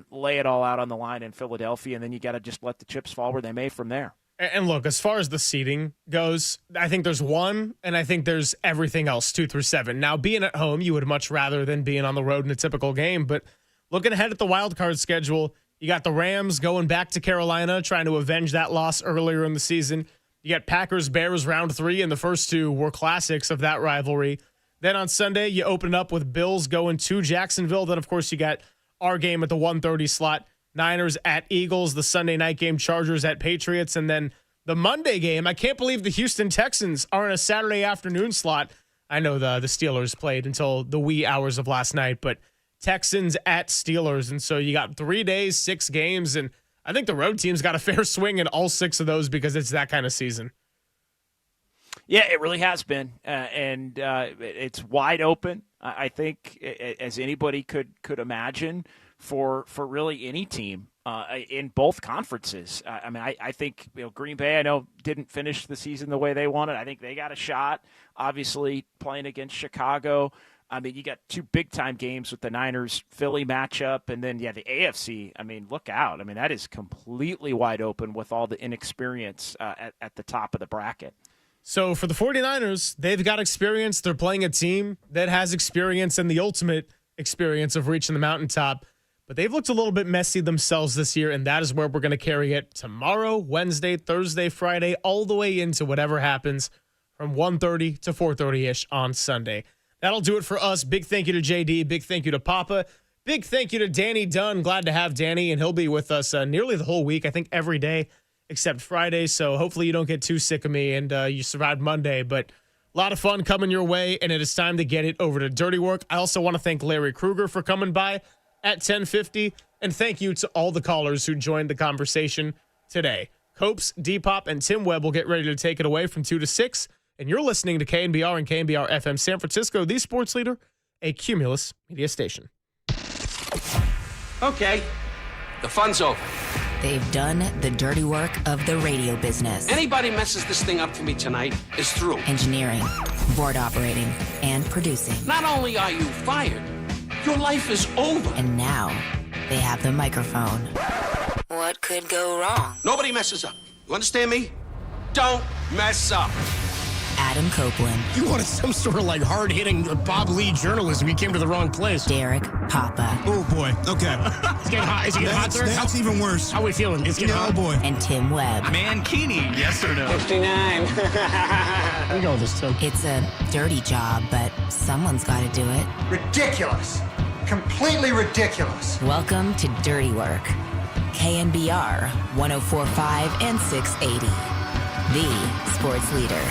lay it all out on the line in Philadelphia, and then you got to just let the chips fall where they may from there. And look, as far as the seeding goes, I think there's 1, and I think there's everything else, 2 through 7. Now, being at home, you would much rather than being on the road in a typical game, but looking ahead at the wild card schedule, you got the Rams going back to Carolina, trying to avenge that loss earlier in the season. You got Packers-Bears round 3, and the first 2 were classics of that rivalry. Then on Sunday, you open up with Bills going to Jacksonville. Then, of course, you got our game at the 1:30 slot. Niners at Eagles, the Sunday night game, Chargers at Patriots, and then the Monday game. I can't believe the Houston Texans are in a Saturday afternoon slot. I know the Steelers played until the wee hours of last night, but Texans at Steelers. And so you got 3 days, 6 games, and I think the road team's got a fair swing in all 6 of those because it's that kind of season. Yeah, it really has been, and it's wide open, I think, as anybody could imagine for really any team in both conferences. I mean, I think Green Bay, I know, didn't finish the season the way they wanted. I think they got a shot, obviously, playing against Chicago. I mean, you got 2 big-time games with the Niners-Philly matchup, and then, the AFC, I mean, look out. I mean, that is completely wide open with all the inexperience at the top of the bracket. So for the 49ers, they've got experience. They're playing a team that has experience and the ultimate experience of reaching the mountaintop. But they've looked a little bit messy themselves this year, and that is where we're going to carry it tomorrow, Wednesday, Thursday, Friday, all the way into whatever happens from 1:30 to 4:30-ish on Sunday. That'll do it for us. Big thank you to JD. Big thank you to Papa. Big thank you to Danny Dunn. Glad to have Danny, and he'll be with us nearly the whole week, I think every day except Friday. So hopefully you don't get too sick of me and you survived Monday. But a lot of fun coming your way, and it is time to get it over to Dirty Work. I also want to thank Larry Kruger for coming by at 10:50, and thank you to all the callers who joined the conversation today. Copes, Depop, and Tim Webb will get ready to take it away from 2 to 6. And you're listening to KNBR and KNBR FM San Francisco, the sports leader, a Cumulus media station. Okay, the fun's over. They've done the dirty work of the radio business. Anybody messes this thing up for me tonight is through. Engineering, board operating, and producing. Not only are you fired, your life is over. And now they have the microphone. What could go wrong? Nobody messes up. You understand me? Don't mess up. Adam Copeland. You wanted some sort of hard-hitting Bob Lee journalism. You came to the wrong place. Derek Papa. Oh, boy. Okay. It's getting hot. Is it getting hot, sir? That's even worse. How are we feeling? It's getting hot. Oh, boy. And Tim Webb. Mankini, yes or no? 59. We go with this, Tim. It's a dirty job, but someone's got to do it. Ridiculous. Completely ridiculous. Welcome to Dirty Work. KNBR 104.5 and 680. The sports leader.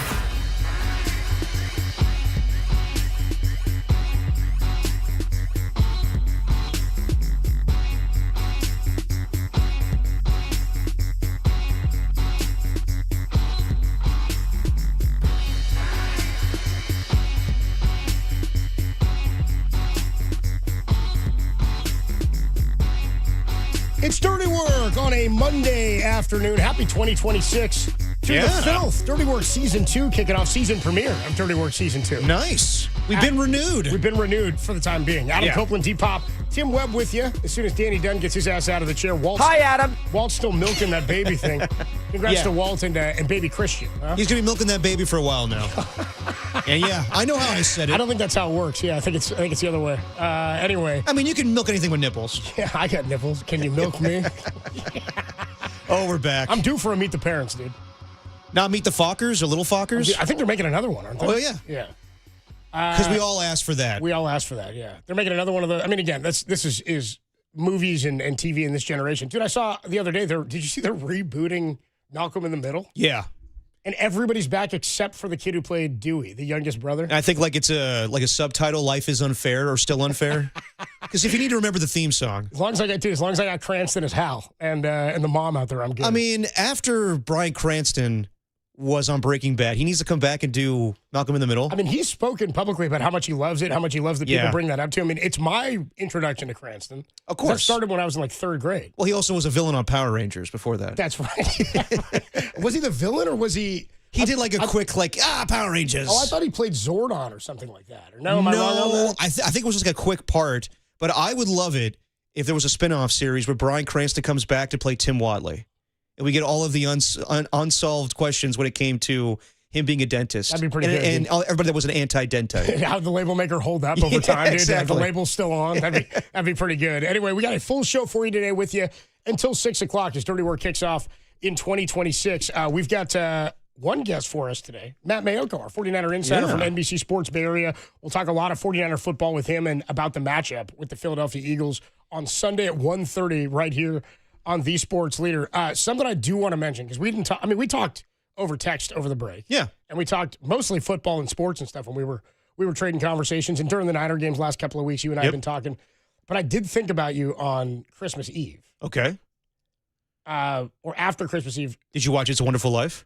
Work on a Monday afternoon. Happy 2026 to the Filth. Dirty Work Season 2 kicking off season premiere of Dirty Work Season 2. Nice. We've been renewed. We've been renewed for the time being. Adam Copeland, Depop, Tim Webb with you. As soon as Danny Dunn gets his ass out of the chair. Hi, Adam. Walt's still milking that baby thing. Congrats to Walt and baby Christian. Huh? He's going to be milking that baby for a while now. And I know how I said it. I don't think that's how it works. Yeah, I think it's the other way. Anyway. I mean, you can milk anything with nipples. Yeah, I got nipples. Can you milk me? Oh, we're back. I'm due for a Meet the Parents, dude. Not Meet the Fockers or Little Fockers? I think they're making another one, aren't they? Oh, yeah. Yeah. Because we all asked for that. We all asked for that, yeah. They're making another one of the. I mean, again, this is movies and TV in this generation. Dude, I saw the other day, did you see they're rebooting Malcolm in the Middle? Yeah. And everybody's back except for the kid who played Dewey, the youngest brother. I think it's a subtitle, Life is Unfair or Still Unfair. Because if you need to remember the theme song. As long as I got Cranston as Hal and the mom out there, I'm good. I mean, after Bryan Cranston was on Breaking Bad, he needs to come back and do Malcolm in the Middle. I mean, he's spoken publicly about how much he loves it, how much he loves that people bring that up to him. I mean, it's my introduction to Cranston. Of course. That started when I was in third grade. Well, he also was a villain on Power Rangers before that. That's right. Was he the villain or was he... He did a quick Power Rangers. Oh, I thought he played Zordon or something like that. Or no, am I wrong on that? I think it was just a quick part, but I would love it if there was a spinoff series where Bryan Cranston comes back to play Tim Watley. And we get all of the unsolved questions when it came to him being a dentist. That'd be pretty good. And everybody that was an anti-dentite. How the label maker hold up over time, dude. Exactly. The label's still on. That'd be pretty good. Anyway, we got a full show for you today with you until 6 o'clock as Dirty Work kicks off in 2026. We've got one guest for us today, Matt Mayoko, our 49er insider from NBC Sports Bay Area. We'll talk a lot of 49er football with him and about the matchup with the Philadelphia Eagles on Sunday at 1:30 right here on The Sports Leader. Something I do want to mention, because we didn't talk, we talked over text over the break. Yeah. And we talked mostly football and sports and stuff when we were trading conversations. And during the Niner games last couple of weeks, you and I have been talking. But I did think about you on Christmas Eve. Okay. Or after Christmas Eve. Did you watch It's a Wonderful Life?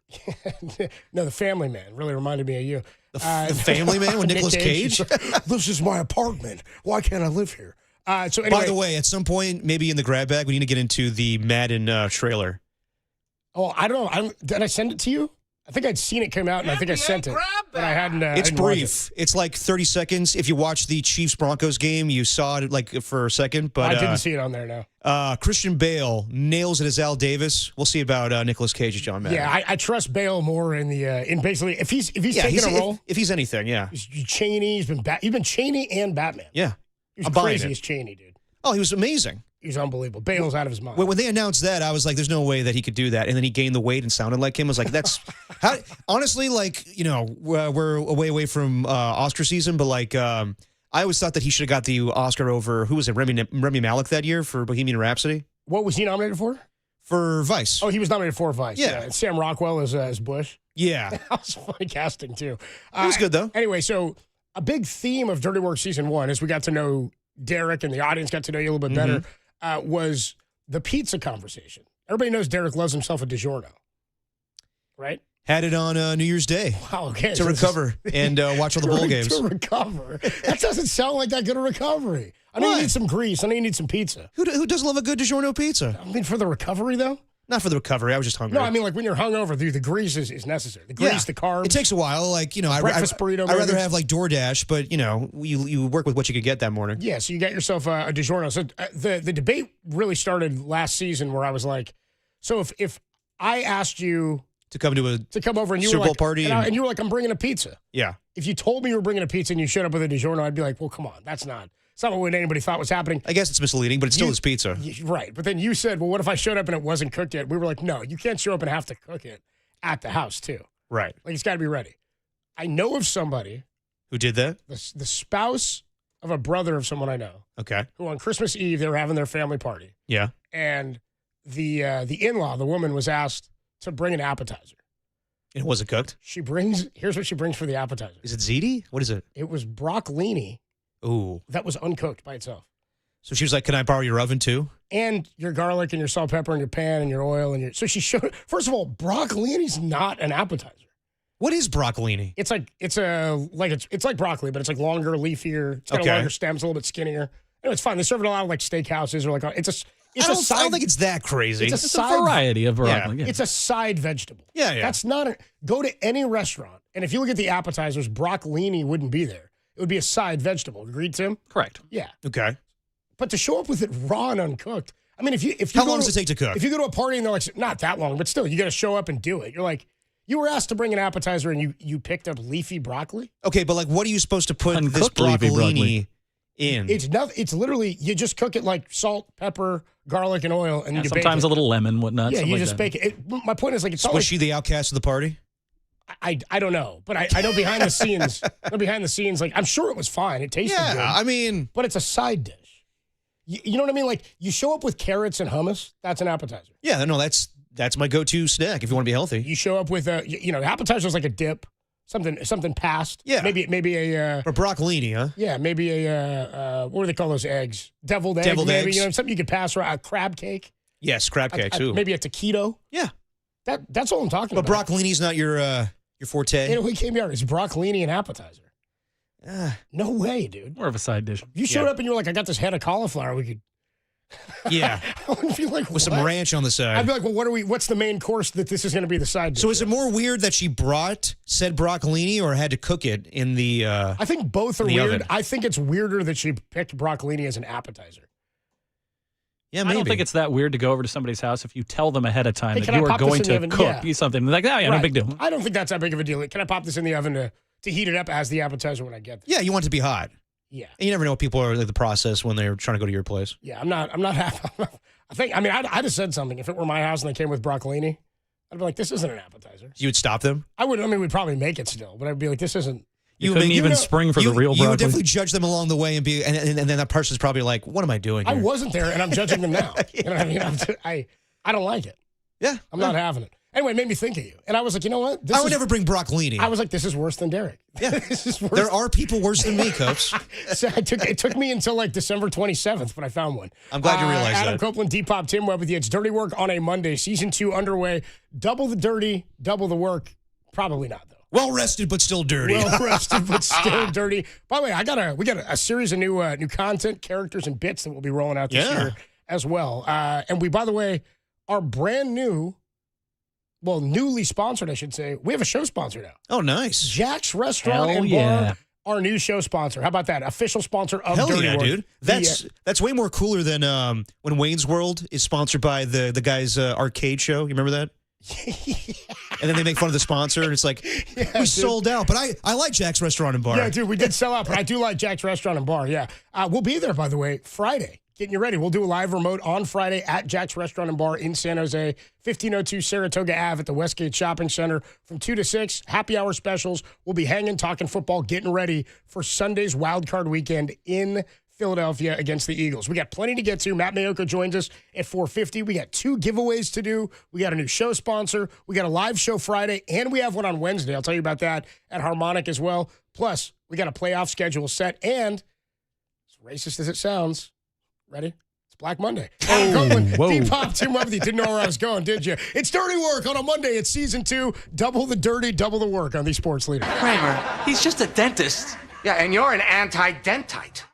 No, The Family Man really reminded me of you. The Family Man with Nicolas Cage? This is my apartment. Why can't I live here? So anyway, by the way, at some point, maybe in the grab bag, we need to get into the Madden trailer. Oh, I don't know. Did I send it to you? I think I'd seen it come out, and I think I sent it, but I hadn't. It's brief. It's like 30 seconds. If you watch the Chiefs-Broncos game, you saw it for a second. But I didn't see it on there now. Christian Bale nails it as Al Davis. We'll see about Nicolas Cage as John Madden. Yeah, I trust Bale more in basically if he's taking a role. If he's anything, yeah. He's Cheney. He's been Cheney and Batman. Yeah. He was crazy as Cheney, dude. Oh, he was amazing. He was unbelievable. Bale's out of his mind. When they announced that, I was like, there's no way that he could do that. And then he gained the weight and sounded like him. I was like, that's how, honestly, we're away from Oscar season, but I always thought that he should have got the Oscar over, who was it, Rami Malek that year for Bohemian Rhapsody? What was he nominated for? For Vice. Oh, he was nominated for Vice. Yeah. And Sam Rockwell as Bush. Yeah. That was funny casting, too. It was good, though. Anyway, so a big theme of Dirty Work Season 1 is we got to know Derek and the audience got to know you a little bit better, was the pizza conversation. Everybody knows Derek loves himself a DiGiorno, right? Had it on New Year's Day. Wow, okay. To recover and watch all the bowl games. To recover. That doesn't sound like that good a recovery. I know you need some grease. I know you need some pizza. Who doesn't love a good DiGiorno pizza? I mean, for the recovery, though? Not for the recovery. I was just hungry. No, I mean, when you're hungover, dude, the grease is necessary. The grease, the carbs. It takes a while. Breakfast burrito. I'd rather have DoorDash, but you work with what you could get that morning. Yeah, so you get yourself a DiGiorno. So the debate really started last season, where I was like, so if I asked you to come over and you Super were Bowl like, party, and you were like, I'm bringing a pizza. Yeah. If you told me you were bringing a pizza and you showed up with a DiGiorno, I'd be like, well, come on, it's not what anybody thought was happening. I guess it's misleading, but it still is pizza. Right. But then you said, well, what if I showed up and it wasn't cooked yet? We were like, no, you can't show up and have to cook it at the house, too. Right. It's got to be ready. I know of somebody who did that. The spouse of a brother of someone I know. Okay. Who on Christmas Eve, they were having their family party. Yeah. And the in-law, the woman, was asked to bring an appetizer. It wasn't cooked? Here's what she brings for the appetizer. Is it ziti? What is it? It was broccolini. Ooh. That was uncooked by itself. So she was like, can I borrow your oven too? And your garlic and your salt, pepper, and your pan and your oil. So she showed, first of all, broccolini's not an appetizer. What is broccolini? It's like broccoli, but it's like longer, leafier. It's got a longer stem, it's a little bit skinnier. Anyway, it's fine. They serve it a lot of steakhouses or It's I don't think it's that crazy. It's a variety of broccoli. Yeah. It's a side vegetable. Yeah. That's not go to any restaurant, and if you look at the appetizers, broccolini wouldn't be there. It would be a side vegetable. Agreed, Tim? Correct. Yeah. Okay. But to show up with it raw and uncooked, I mean, if you how long does it take to cook? If you go to a party and they're like, not that long, but still, you got to show up and do it. You're like, you were asked to bring an appetizer and you picked up leafy broccoli. Okay, but like, what are you supposed to put Uncooked this broccolini in? It's nothing. It's literally you just cook it like salt, pepper, garlic, and oil, and you bake it. Sometimes a little lemon, whatnot. Yeah, you like just bake it. My point is like it's not Was she the outcast of the party? I don't know, but I know behind the scenes. Like I'm sure it was fine. It tasted good. I mean, but it's a side dish. You know what I mean? Like you show up with carrots and hummus. That's an appetizer. Yeah, no, that's my go-to snack if you want to be healthy. You show up with appetizer is like a dip, something past. Yeah, maybe a or broccolini, huh? Yeah, maybe a what do they call those eggs? Deviled eggs. Maybe something you could pass around. A crab cake. Yes, crab cake too. Maybe a taquito. Yeah, that's all I'm talking about. But broccolini's not your forte. We came here. It's broccolini and appetizer. No way, dude. More of a side dish. You showed up and you were like, I got this head of cauliflower. We could. Yeah. I would be like, with some ranch on the side. I'd be like, well, what's the main course that this is going to be the side dish? So is it more weird that she brought said broccolini or had to cook it in the I think both are weird. Oven? I think it's weirder that she picked broccolini as an appetizer. Yeah, maybe. I don't think it's that weird to go over to somebody's house if you tell them ahead of time Hey, that can you I are pop this going in the to oven? cook Yeah. something. They're like, oh, yeah, no Right. big deal. I don't think that's that big of a deal. Can I pop this in the oven to heat it up as the appetizer when I get there? Yeah, you want it to be hot. Yeah. And you never know what people are like the process when they're trying to go to your place. Yeah, I'm not happy. I'd have said something if it were my house and they came with broccolini. I'd be like, this isn't an appetizer. You would stop them? We'd probably make it still, but I'd be like, this isn't. You couldn't even spring for the real broccoli. You would definitely judge them along the way and then that person's probably like, what am I doing here? I wasn't there and I'm judging them now. You know what I mean? I don't like it. Yeah. I'm not having it. Anyway, it made me think of you. And I was like, you know what? I would never bring broccolini. I was like, this is worse than Derek. Yeah. This is worse. There are people worse than me, Coach. So it took me until like December 27th when I found one. I'm glad you realized Adam that. Copeland, Depop, Tim Webb with you. It's Dirty Work on a Monday. Season 2 underway. Double the dirty, double the work. Probably not, though. Well rested, but still dirty. Well rested, but still dirty. By the way, we got a series of new content, characters, and bits that we'll be rolling out this year as well. And we, by the way, are brand new. Well, newly sponsored, I should say. We have a show sponsor now. Oh, nice. Jack's Restaurant and Bar, our new show sponsor. How about that? Official sponsor of Dirty Work. Dude. That's way more cooler than when Wayne's World is sponsored by the guy's arcade show. You remember that? And then they make fun of the sponsor, and it's like, we sold out. But I like Jack's Restaurant and Bar. Yeah, dude, we did sell out, but I do like Jack's Restaurant and Bar, yeah. We'll be there, by the way, Friday. Getting you ready. We'll do a live remote on Friday at Jack's Restaurant and Bar in San Jose, 1502 Saratoga Ave at the Westgate Shopping Center from 2 to 6. Happy hour specials. We'll be hanging, talking football, getting ready for Sunday's wild card weekend in Philadelphia against the Eagles. We got plenty to get to. Matt Mayoko joins us at 4:50. We got 2 giveaways to do. We got a new show sponsor. We got a live show Friday, and we have one on Wednesday. I'll tell you about that at Harmonic as well. Plus, we got a playoff schedule set, and as racist as it sounds, ready? It's Black Monday. Adam Copeland, Depop, Tim Webb. You didn't know where I was going, did you? It's Dirty Work on a Monday. It's season 2. Double the dirty, double the work on the Sports Leader. Kramer, he's just a dentist. Yeah, and you're an anti-dentite.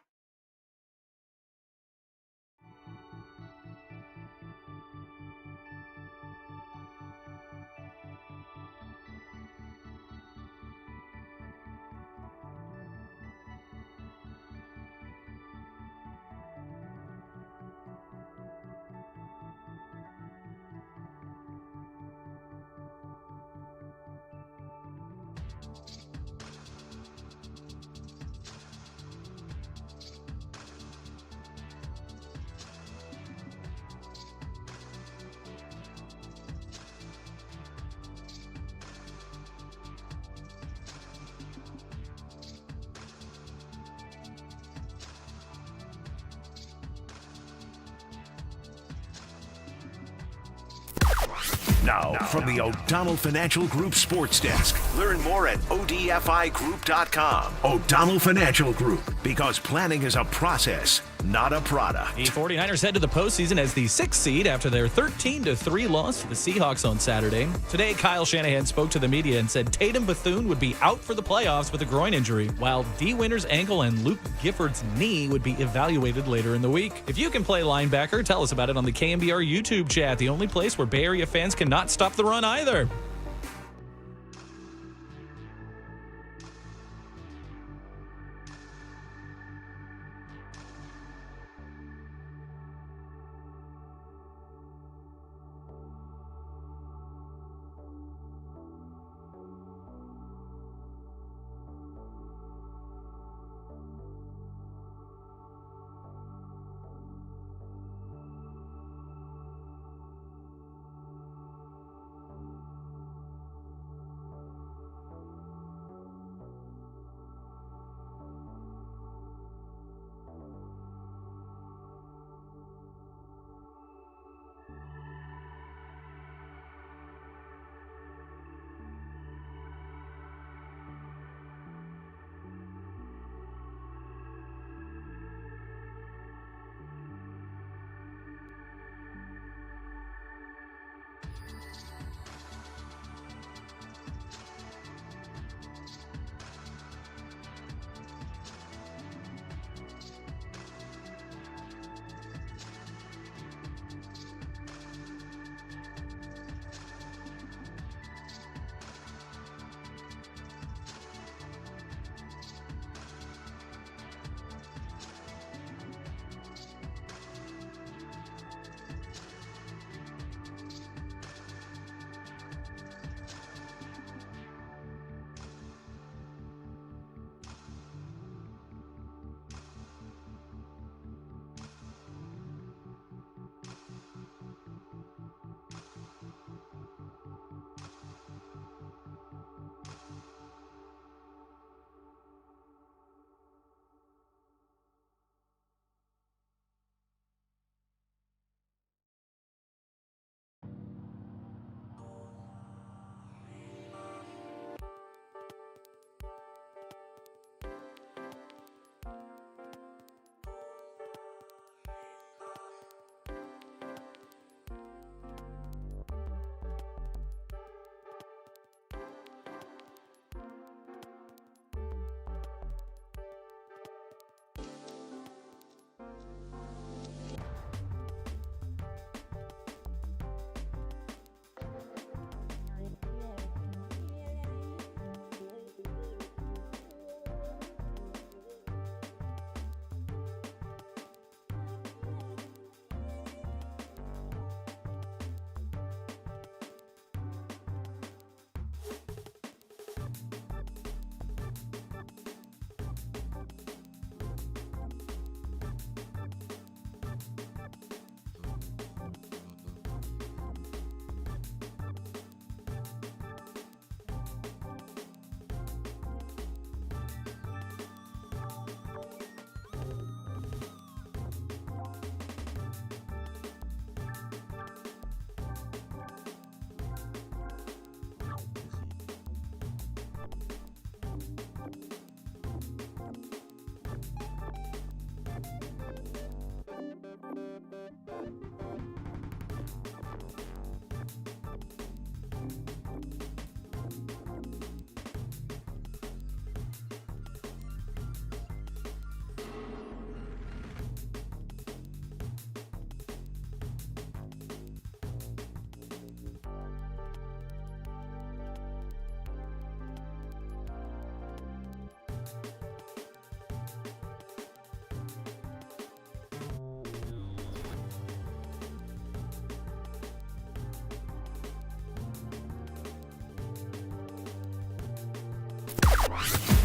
Now, from the O'Donnell Financial Group Sports Desk. Learn more at odfigroup.com. O'Donnell Financial Group, because planning is a process, not a product. The 49ers head to the postseason as the 6th seed after their 13-3 loss to the Seahawks on Saturday. Today, Kyle Shanahan spoke to the media and said Tatum Bethune would be out for the playoffs with a groin injury, while D. Winter's ankle and Luke Gifford's knee would be evaluated later in the week. If you can play linebacker, tell us about it on the KNBR YouTube chat, the only place where Bay Area fans cannot stop the run either.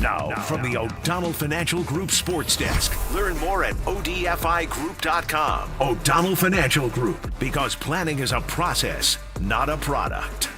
Now, from the O'Donnell Financial Group Sports Desk. Learn more at odfigroup.com. O'Donnell Financial Group, because planning is a process, not a product.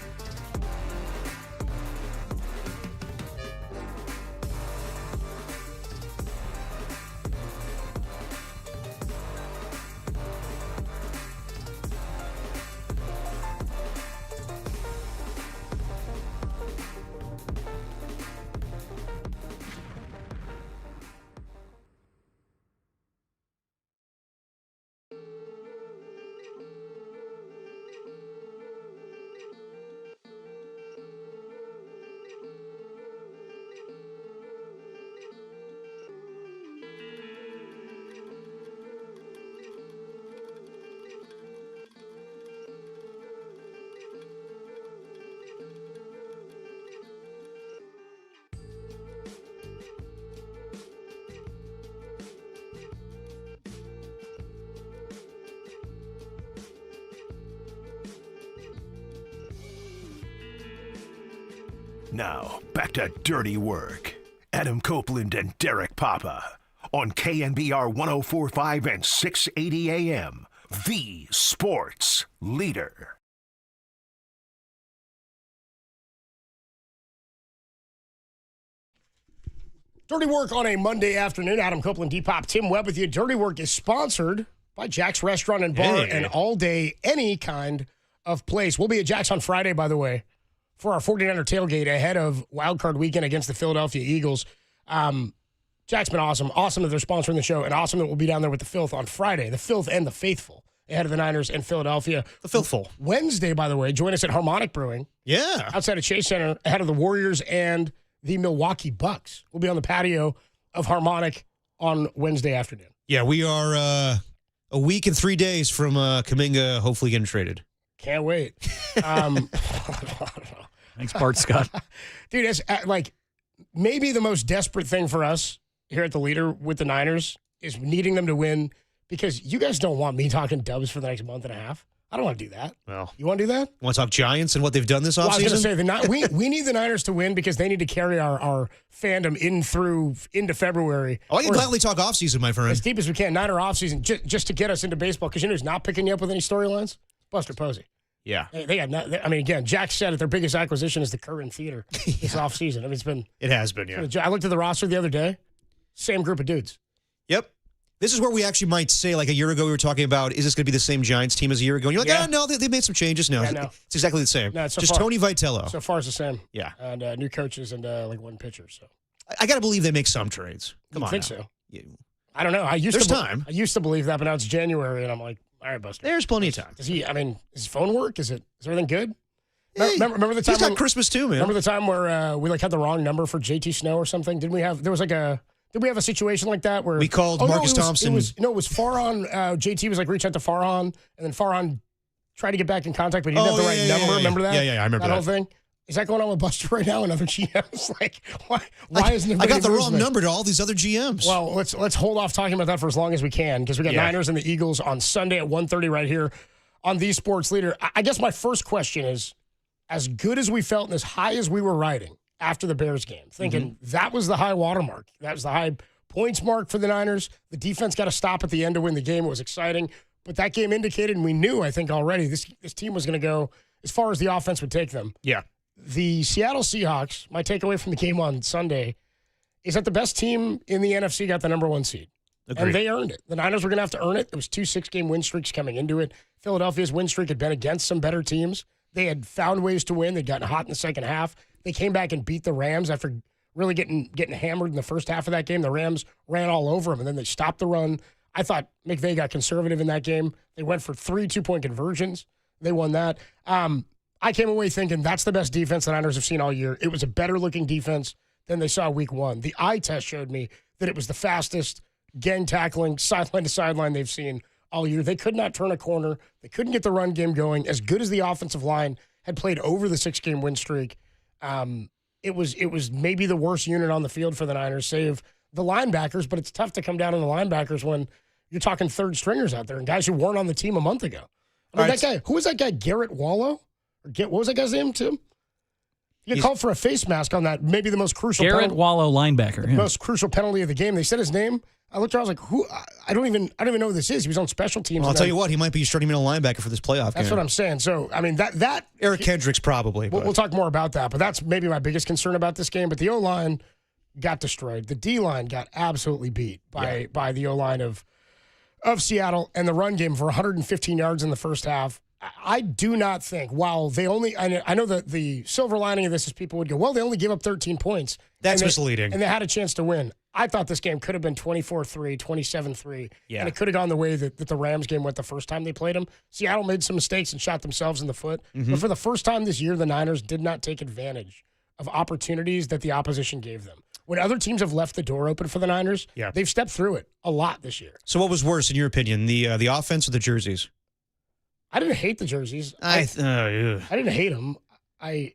Now, back to Dirty Work. Adam Copeland and Derek Papa on KNBR 104.5 and 680 AM, the sports leader. Dirty Work on a Monday afternoon. Adam Copeland, D-Pop, Tim Webb with you. Dirty Work is sponsored by Jack's Restaurant and Bar, and all day, any kind of place. We'll be at Jack's on Friday, by the way, for our 49er tailgate ahead of Wildcard Weekend against the Philadelphia Eagles. Jack's been awesome. Awesome that they're sponsoring the show, and awesome that we'll be down there with the Filth on Friday. The Filth and the Faithful ahead of the Niners and Philadelphia. The Filthful. Wednesday, by the way, join us at Harmonic Brewing. Yeah. Outside of Chase Center ahead of the Warriors and the Milwaukee Bucks. We'll be on the patio of Harmonic on Wednesday afternoon. Yeah, we are a week and 3 days from Kuminga hopefully getting traded. Can't wait. Thanks, Bart Scott. Dude, it's like maybe the most desperate thing for us here at the Leader with the Niners is needing them to win, because you guys don't want me talking Dubs for the next month and a half. I don't want to do that. Well, you want to do that? Want to talk Giants and what they've done this offseason? I was going to say, we need the Niners to win because they need to carry our fandom into February. Oh, I can gladly talk offseason, my friend. As deep as we can, Niner offseason, just to get us into baseball, because you know who's not picking you up with any storylines? Buster Posey. Yeah. They got again, Jack said it, their biggest acquisition is the Curran Theater this offseason. I mean, it has been, yeah. I looked at the roster the other day, same group of dudes. Yep. This is where we actually might say, like a year ago, we were talking about, is this going to be the same Giants team as a year ago? And you're like, no, they made some changes. No, it's exactly the same. No, just Tony Vitello. So far, it's the same. Yeah. And new coaches and like one pitcher. So I got to believe they make some trades. Come on. I think now. so. I don't know. I used to believe that, but now it's January, and I'm like, all right, Buster. There's plenty of time. Does his phone work? Is everything good? Remember the time? He's got Christmas too, man. Remember the time where we had the wrong number for JT Snow or something? Did we have a situation like that where we called Marcus Thompson? It was Farhan. JT was like reach out to Farhan, and then Farhan tried to get back in contact, but he didn't have the right number. Remember that? Yeah, I remember that whole thing. Is that going on with Buster right now? Another GM's like, why isn't I got the wrong number to all these other GMs? Well, let's hold off talking about that for as long as we can, because we got Niners and the Eagles on Sunday at 1:30 right here on the Sports Leader. I guess my first question is, as good as we felt and as high as we were riding after the Bears game, thinking that was the high water mark, that was the high points mark for the Niners. The defense got to stop at the end to win the game. It was exciting, but that game indicated, and we knew, I think already, this team was going to go as far as the offense would take them. Yeah. The Seattle Seahawks, my takeaway from the game on Sunday, is that the best team in the NFC got the number one seed. Agreed. And they earned it. The Niners were going to have to earn it. There was 2 6-game win streaks coming into it. Philadelphia's win streak had been against some better teams. They had found ways to win. They'd gotten hot in the second half. They came back and beat the Rams after really getting hammered in the first half of that game. The Rams ran all over them, and then they stopped the run. I thought McVay got conservative in that game. They went for 3 2-point conversions. They won that. I came away thinking that's the best defense the Niners have seen all year. It was a better-looking defense than they saw week one. The eye test showed me that it was the fastest gang tackling, sideline to sideline they've seen all year. They could not turn a corner. They couldn't get the run game going. As good as the offensive line had played over the 6-game win streak, it was maybe the worst unit on the field for the Niners, save the linebackers, but it's tough to come down on the linebackers when you're talking third stringers out there and guys who weren't on the team a month ago. I mean, who was that guy, Garrett Wallow? What was that guy's name, Tim? He called for a face mask on that, maybe the most crucial Garrett Wallow linebacker. Most crucial penalty of the game. They said his name. I looked around, I was like, who? I don't even know who this is. He was on special teams. Well, I'll tell you what, he might be starting middle linebacker for this playoff game. That's what I'm saying. So, I mean, that Eric Kendricks probably. We'll talk more about that, but that's maybe my biggest concern about this game. But the O-line got destroyed. The D-line got absolutely beat by the O-line of Seattle, and the run game for 115 yards in the first half. I do not think, while they only, I know that the silver lining of this is people would go, well, they only gave up 13 points. That's misleading. And they had a chance to win. I thought this game could have been 24-3, 27-3. Yeah. And it could have gone the way that the Rams game went the first time they played them. Seattle made some mistakes and shot themselves in the foot. Mm-hmm. But for the first time this year, the Niners did not take advantage of opportunities that the opposition gave them. When other teams have left the door open for the Niners, they've stepped through it a lot this year. So what was worse, in your opinion, the offense or the jerseys? I didn't hate the jerseys. I didn't hate them. I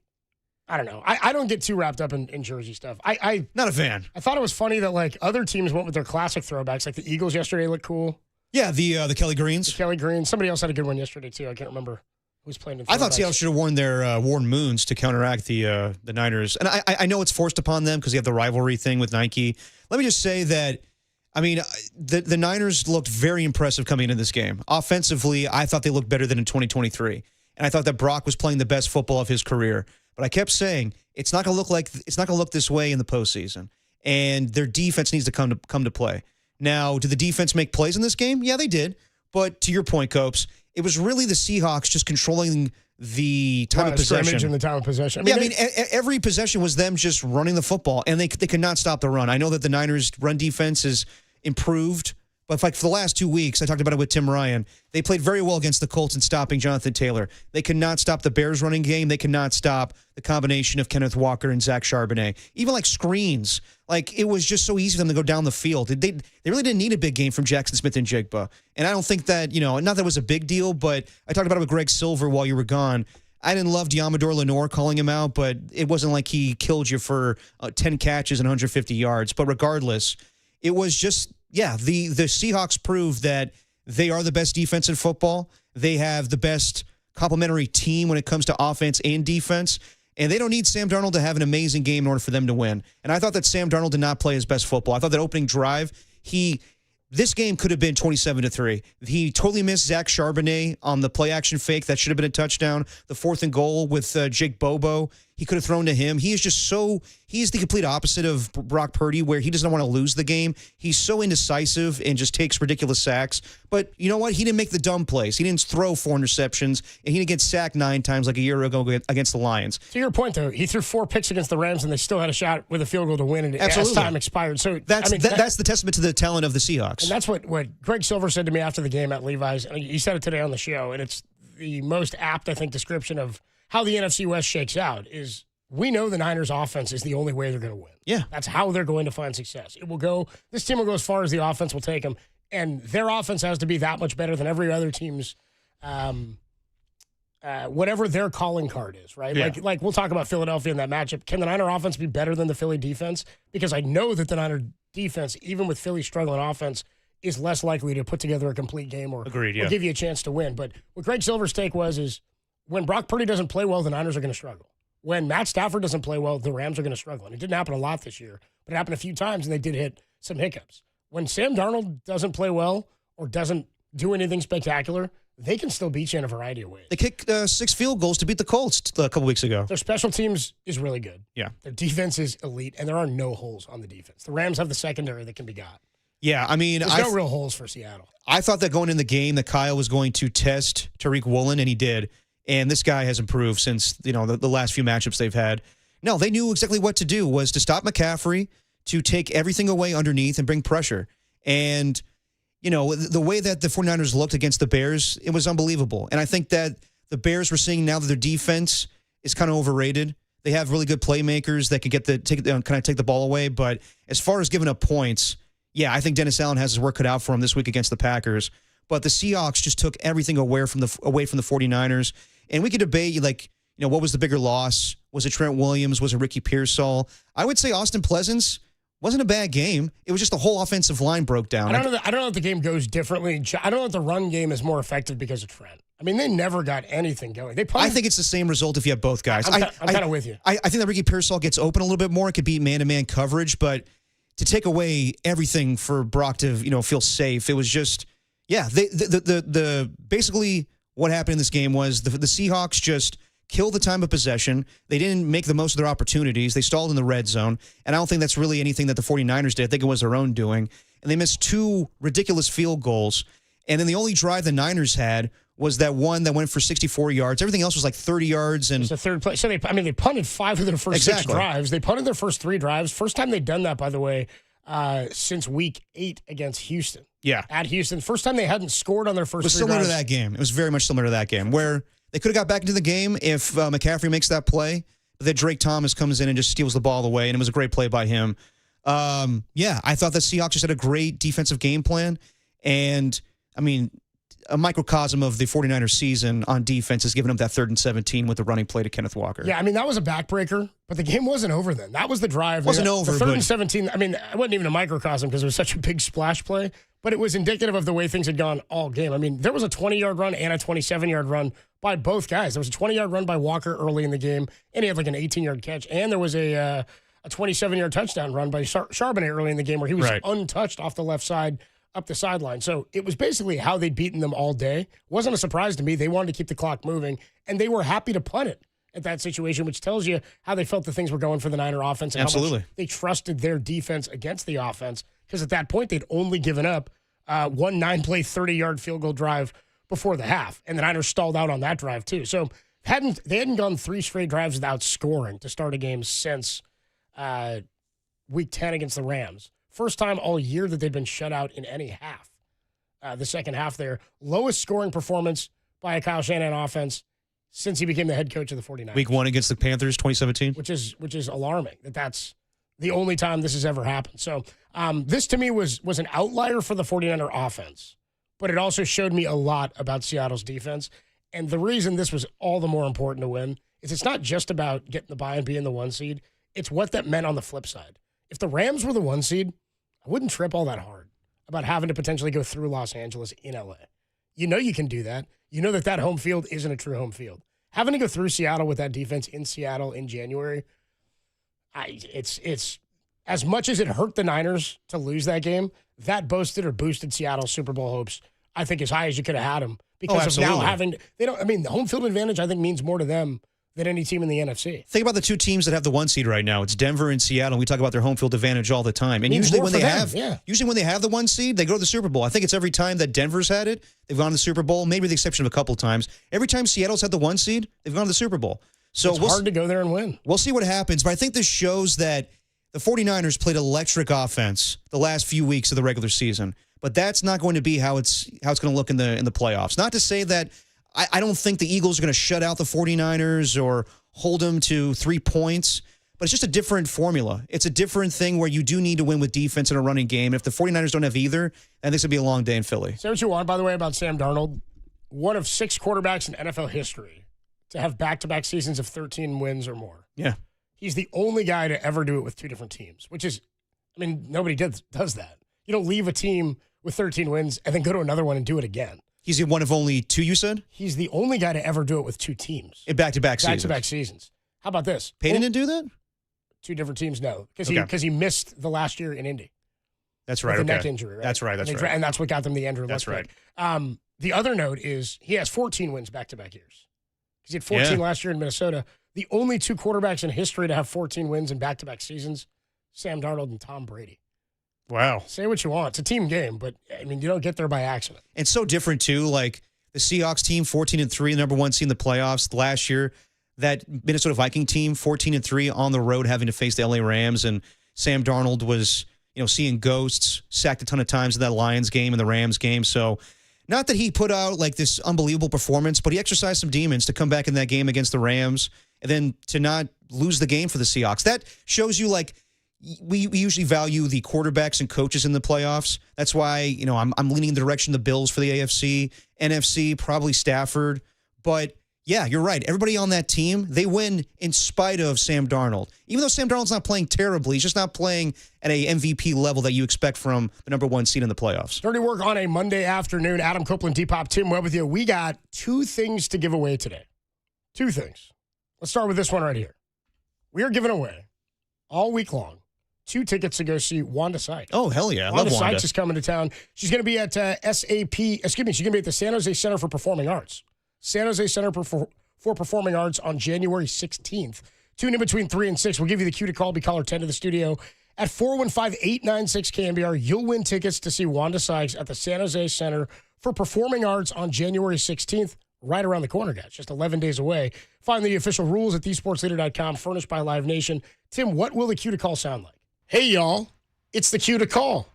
don't know. I don't get too wrapped up in jersey stuff. Not a fan. I thought it was funny that like other teams went with their classic throwbacks. Like the Eagles yesterday looked cool. Yeah, the Kelly Greens. The Kelly Greens. Somebody else had a good one yesterday too. I can't remember who's playing in I thought Seattle should have worn moons to counteract the Niners. And I know it's forced upon them because you have the rivalry thing with Nike. Let me just say that, I mean, the Niners looked very impressive coming into this game. Offensively, I thought they looked better than in 2023. And I thought that Brock was playing the best football of his career. But I kept saying, it's not going to look this way in the postseason. And their defense needs to come to play. Now, did the defense make plays in this game? Yeah, they did. But to your point, Copes, it was really the Seahawks just controlling the time of possession. And the time of possession. I mean, every possession was them just running the football, and they could not stop the run. I know that the Niners' run defense is improved, but like for the last 2 weeks, I talked about it with Tim Ryan, they played very well against the Colts in stopping Jonathan Taylor. They could not stop the Bears' running game. They could not stop the combination of Kenneth Walker and Zach Charbonnet. Even like screens, like it was just so easy for them to go down the field. They really didn't need a big game from Jackson Smith and Jigba. And I don't think that, not that it was a big deal, but I talked about it with Greg Silver while you were gone. I didn't love Diamador Lenore calling him out, but it wasn't like he killed you for 10 catches and 150 yards. But regardless, it was just, the Seahawks proved that they are the best defense in football. They have the best complementary team when it comes to offense and defense. And they don't need Sam Darnold to have an amazing game in order for them to win. And I thought that Sam Darnold did not play his best football. I thought that opening drive, this game could have been 27-3. He totally missed Zach Charbonnet on the play action fake. That should have been a touchdown. The 4th and goal with Jake Bobo, he could have thrown to him. He is the complete opposite of Brock Purdy, where he doesn't want to lose the game. He's so indecisive and just takes ridiculous sacks. But you know what? He didn't make the dumb plays. He didn't throw 4 interceptions, and he didn't get sacked 9 times like a year ago against the Lions. To your point, though, he threw 4 picks against the Rams, and they still had a shot with a field goal to win, and as time expired. So that's the testament to the talent of the Seahawks. And that's what Greg Silver said to me after the game at Levi's. And he said it today on the show, and it's the most apt, I think, description of how the NFC West shakes out is we know the Niners' offense is the only way they're going to win. Yeah. That's how they're going to find success. This team will go as far as the offense will take them, and their offense has to be that much better than every other team's whatever their calling card is, right? Yeah. Like we'll talk about Philadelphia in that matchup. Can the Niner offense be better than the Philly defense? Because I know that the Niner defense, even with Philly struggling offense, is less likely to put together a complete game or give you a chance to win. But what Greg Silver's take is when Brock Purdy doesn't play well, the Niners are going to struggle. When Matt Stafford doesn't play well, the Rams are going to struggle. And it didn't happen a lot this year, but it happened a few times, and they did hit some hiccups. When Sam Darnold doesn't play well or doesn't do anything spectacular, they can still beat you in a variety of ways. They kicked 6 field goals to beat the Colts a couple weeks ago. Their special teams is really good. Yeah. Their defense is elite, and there are no holes on the defense. The Rams have the secondary that can be got. Yeah, I mean, there's no real holes for Seattle. I thought that going in the game that Kyle was going to test Tariq Woolen, and he did. And this guy has improved since the last few matchups they've had. No, they knew exactly what to do, was to stop McCaffrey, to take everything away underneath and bring pressure. And, the way that the 49ers looked against the Bears, it was unbelievable. And I think that the Bears were seeing now that their defense is kind of overrated. They have really good playmakers that could take the ball away. But as far as giving up points, yeah, I think Dennis Allen has his work cut out for him this week against the Packers. But the Seahawks just took everything away from the 49ers. And we could debate, what was the bigger loss? Was it Trent Williams? Was it Ricky Pearsall? I would say Austin Pleasance wasn't a bad game. It was just the whole offensive line broke down. I don't know if the game goes differently. I don't know if the run game is more effective because of Trent. I mean, they never got anything going. I think it's the same result if you have both guys. I'm kind of with you. I think that Ricky Pearsall gets open a little bit more. It could be man-to-man coverage, but to take away everything for Brock to feel safe, it was just basically what happened in this game was the Seahawks just killed the time of possession. They didn't make the most of their opportunities. They stalled in the red zone, and I don't think that's really anything that the 49ers did. I think it was their own doing, and they missed 2 ridiculous field goals, and then the only drive the Niners had was that one that went for 64 yards. Everything else was like 30 yards. And it's the third play. So they punted 5 of their first 6 drives. They punted their first 3 drives. First time they'd done that, by the way, since week 8 against Houston. Yeah. At Houston. First time they hadn't scored on their first 3 drives. It was similar to that game. It was very much similar to that game where they could have got back into the game if McCaffrey makes that play, but then Drake Thomas comes in and just steals the ball away, and it was a great play by him. I thought the Seahawks just had a great defensive game plan, and, I mean, a microcosm of the 49ers season on defense is giving up that 3rd and 17 with the running play to Kenneth Walker. Yeah, I mean, that was a backbreaker, but the game wasn't over then. That was the drive. It wasn't over. The 3rd and 17, I mean, it wasn't even a microcosm because it was such a big splash play, but it was indicative of the way things had gone all game. I mean, there was a 20-yard run and a 27-yard run by both guys. There was a 20-yard run by Walker early in the game, and he had like an 18-yard catch. And there was a 27-yard touchdown run by Charbonnet early in the game where he was untouched off the left side up the sideline. So it was basically how they'd beaten them all day. Wasn't a surprise to me. They wanted to keep the clock moving, and they were happy to punt it at that situation, which tells you how they felt the things were going for the Niner offense and how much they trusted their defense against the offense, because at that point they'd only given up one 9-play, 30-yard field goal drive before the half, and the Niners stalled out on that drive too. So they hadn't gone 3 straight drives without scoring to start a game since Week 10 against the Rams. First time all year that they've been shut out in any half. The second half there. Lowest scoring performance by a Kyle Shanahan offense since he became the head coach of the 49ers. Week 1 against the Panthers, 2017. Which is alarming that's the only time this has ever happened. So this to me was an outlier for the 49er offense, but it also showed me a lot about Seattle's defense. And the reason this was all the more important to win is it's not just about getting the bye and being the 1 seed. It's what that meant on the flip side. If the Rams were the 1 seed, I wouldn't trip all that hard about having to potentially go through Los Angeles in LA. You know you can do that. You know that home field isn't a true home field. Having to go through Seattle with that defense in Seattle in January, it's as much as it hurt the Niners to lose that game, that boosted Seattle's Super Bowl hopes, I think, as high as you could have had them. Because of now having the home field advantage, I think, means more to them than any team in the NFC. Think about the 2 teams that have the 1 seed right now. It's Denver and Seattle. We talk about their home field advantage all the time. And usually when they have the 1 seed, they go to the Super Bowl. I think it's every time that Denver's had it, they've gone to the Super Bowl, maybe with the exception of a couple times. Every time Seattle's had the 1 seed, they've gone to the Super Bowl. So it's hard to go there and win. We'll see what happens, but I think this shows that the 49ers played electric offense the last few weeks of the regular season. But that's not going to be how it's going to look in the playoffs. Not to say that I don't think the Eagles are going to shut out the 49ers or hold them to 3 points, but it's just a different formula. It's a different thing where you do need to win with defense and a running game. If the 49ers don't have either, then this would be a long day in Philly. Say what you want, by the way, about Sam Darnold. One of 6 quarterbacks in NFL history to have back-to-back seasons of 13 wins or more. Yeah. He's the only guy to ever do it with 2 different teams, which is, nobody does that. You don't leave a team with 13 wins and then go to another one and do it again. He's one of only 2, you said? He's the only guy to ever do it with 2 teams. In back-to-back seasons. Back-to-back seasons. How about this? Peyton didn't do that? 2 different teams, no. Because he missed the last year in Indy. That's right. With the neck injury, right? That's right. And that's what got them the Andrew Luck That's right. pick. The other note is he has 14 wins back-to-back years. Because he had 14 last year in Minnesota. The only 2 quarterbacks in history to have 14 wins in back-to-back seasons, Sam Darnold and Tom Brady. Wow. Say what you want. It's a team game, but, you don't get there by accident. It's so different, too. Like, the Seahawks team, 14-3, number 1 seed in the playoffs last year. That Minnesota Viking team, 14-3 on the road, having to face the LA Rams. And Sam Darnold was, seeing ghosts, sacked a ton of times in that Lions game and the Rams game. So, not that he put out like this unbelievable performance, but he exercised some demons to come back in that game against the Rams and then to not lose the game for the Seahawks. That shows you, like, we usually value the quarterbacks and coaches in the playoffs. That's why, I'm leaning in the direction of the Bills for the AFC, NFC, probably Stafford. But, yeah, you're right. Everybody on that team, they win in spite of Sam Darnold. Even though Sam Darnold's not playing terribly, he's just not playing at a MVP level that you expect from the number 1 seed in the playoffs. Dirty work on a Monday afternoon. Adam Copeland, Depop, Tim Webb with you. We got 2 things to give away today. 2 things. Let's start with this one right here. We are giving away all week long 2 tickets to go see Wanda Sykes. Oh, hell yeah. I Wanda love Wanda. Sykes is coming to town. She's going to be at she's going to be at the San Jose Center for Performing Arts. San Jose Center for Performing Arts on January 16th. Tune in between 3 and 6. We'll give you the cue to call. Be caller 10 to the studio. At 415-896-KNBR, you'll win tickets to see Wanda Sykes at the San Jose Center for Performing Arts on January 16th. Right around the corner, guys. Just 11 days away. Find the official rules at thesportsleader.com, furnished by Live Nation. Tim, what will the cue to call sound like? Hey, y'all. It's the cue to call.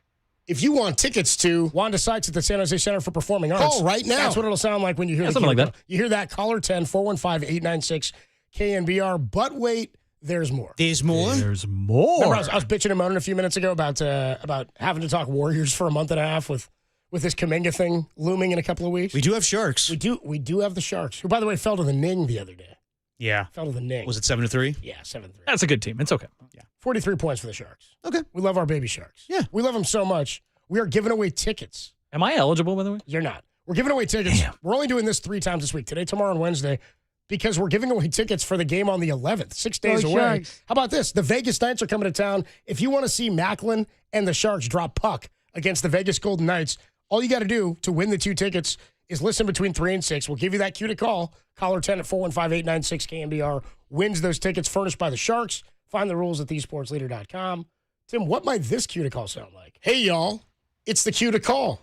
If you want tickets to Wanda Sykes at the San Jose Center for Performing Arts, call right now. That's what it'll sound like when you hear something like that. You hear that, caller 10, 415-896-KNBR. But wait, there's more. There's more? There's more. Remember, I was bitching and moaning a few minutes ago about having to talk Warriors for a month and a half with this Kuminga thing looming in a couple of weeks. We do have Sharks. We do have the Sharks, who, by the way, fell to the Ning the other day. Yeah. Fell to the Ning. Was it 7-3? Yeah, 7-3. That's a good team. It's okay. Yeah. 43 points for the Sharks. Okay. We love our baby Sharks. Yeah. We love them so much. We are giving away tickets. Am I eligible, by the way? You're not. We're giving away tickets. Damn. We're only doing this 3 times this week, today, tomorrow, and Wednesday, because we're giving away tickets for the game on the 11th, 6 days away. Sharks. How about this? The Vegas Knights are coming to town. If you want to see Macklin and the Sharks drop puck against the Vegas Golden Knights, all you got to do to win the 2 tickets is listen between 3 and 6. We'll give you that cue to call. Caller 10 at 415-896-KNBR wins those tickets furnished by the Sharks. Find the rules at thesportsleader.com. Tim, what might this cue to call sound like? Hey, y'all. It's the cue to call.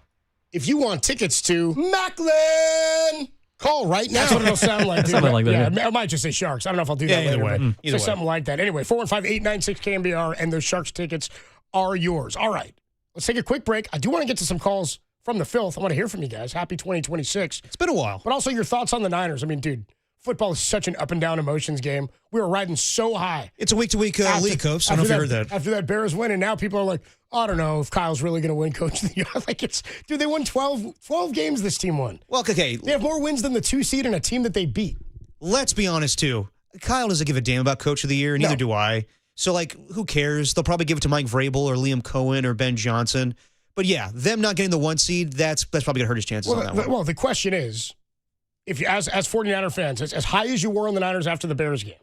If you want tickets to Macklin, call right now. That's what it'll sound like. Something like that. Yeah, I might just say Sharks. I don't know if I'll do that later. Either way. Something like that. Anyway, 415-896-KNBR, and those Sharks tickets are yours. All right. Let's take a quick break. I do want to get to some calls from the filth. I want to hear from you guys. Happy 2026. It's been a while. But also your thoughts on the Niners. I mean, dude, football is such an up and down emotions game. We were riding so high. It's a week-to-week league, Coach. I don't know if you heard that. After that Bears win, and now people are like, I don't know if Kyle's really going to win Coach of the Year. Like, dude, they won 12 games this team won. Well, okay. They have more wins than the 2 seed and a team that they beat. Let's be honest, too. Kyle doesn't give a damn about Coach of the Year, neither do I. So, like, who cares? They'll probably give it to Mike Vrabel or Liam Cohen or Ben Johnson. But, yeah, them not getting the 1 seed, that's probably going to hurt his chances on that one. Well, the question is, if you, as 49er fans, as high as you were on the Niners after the Bears game,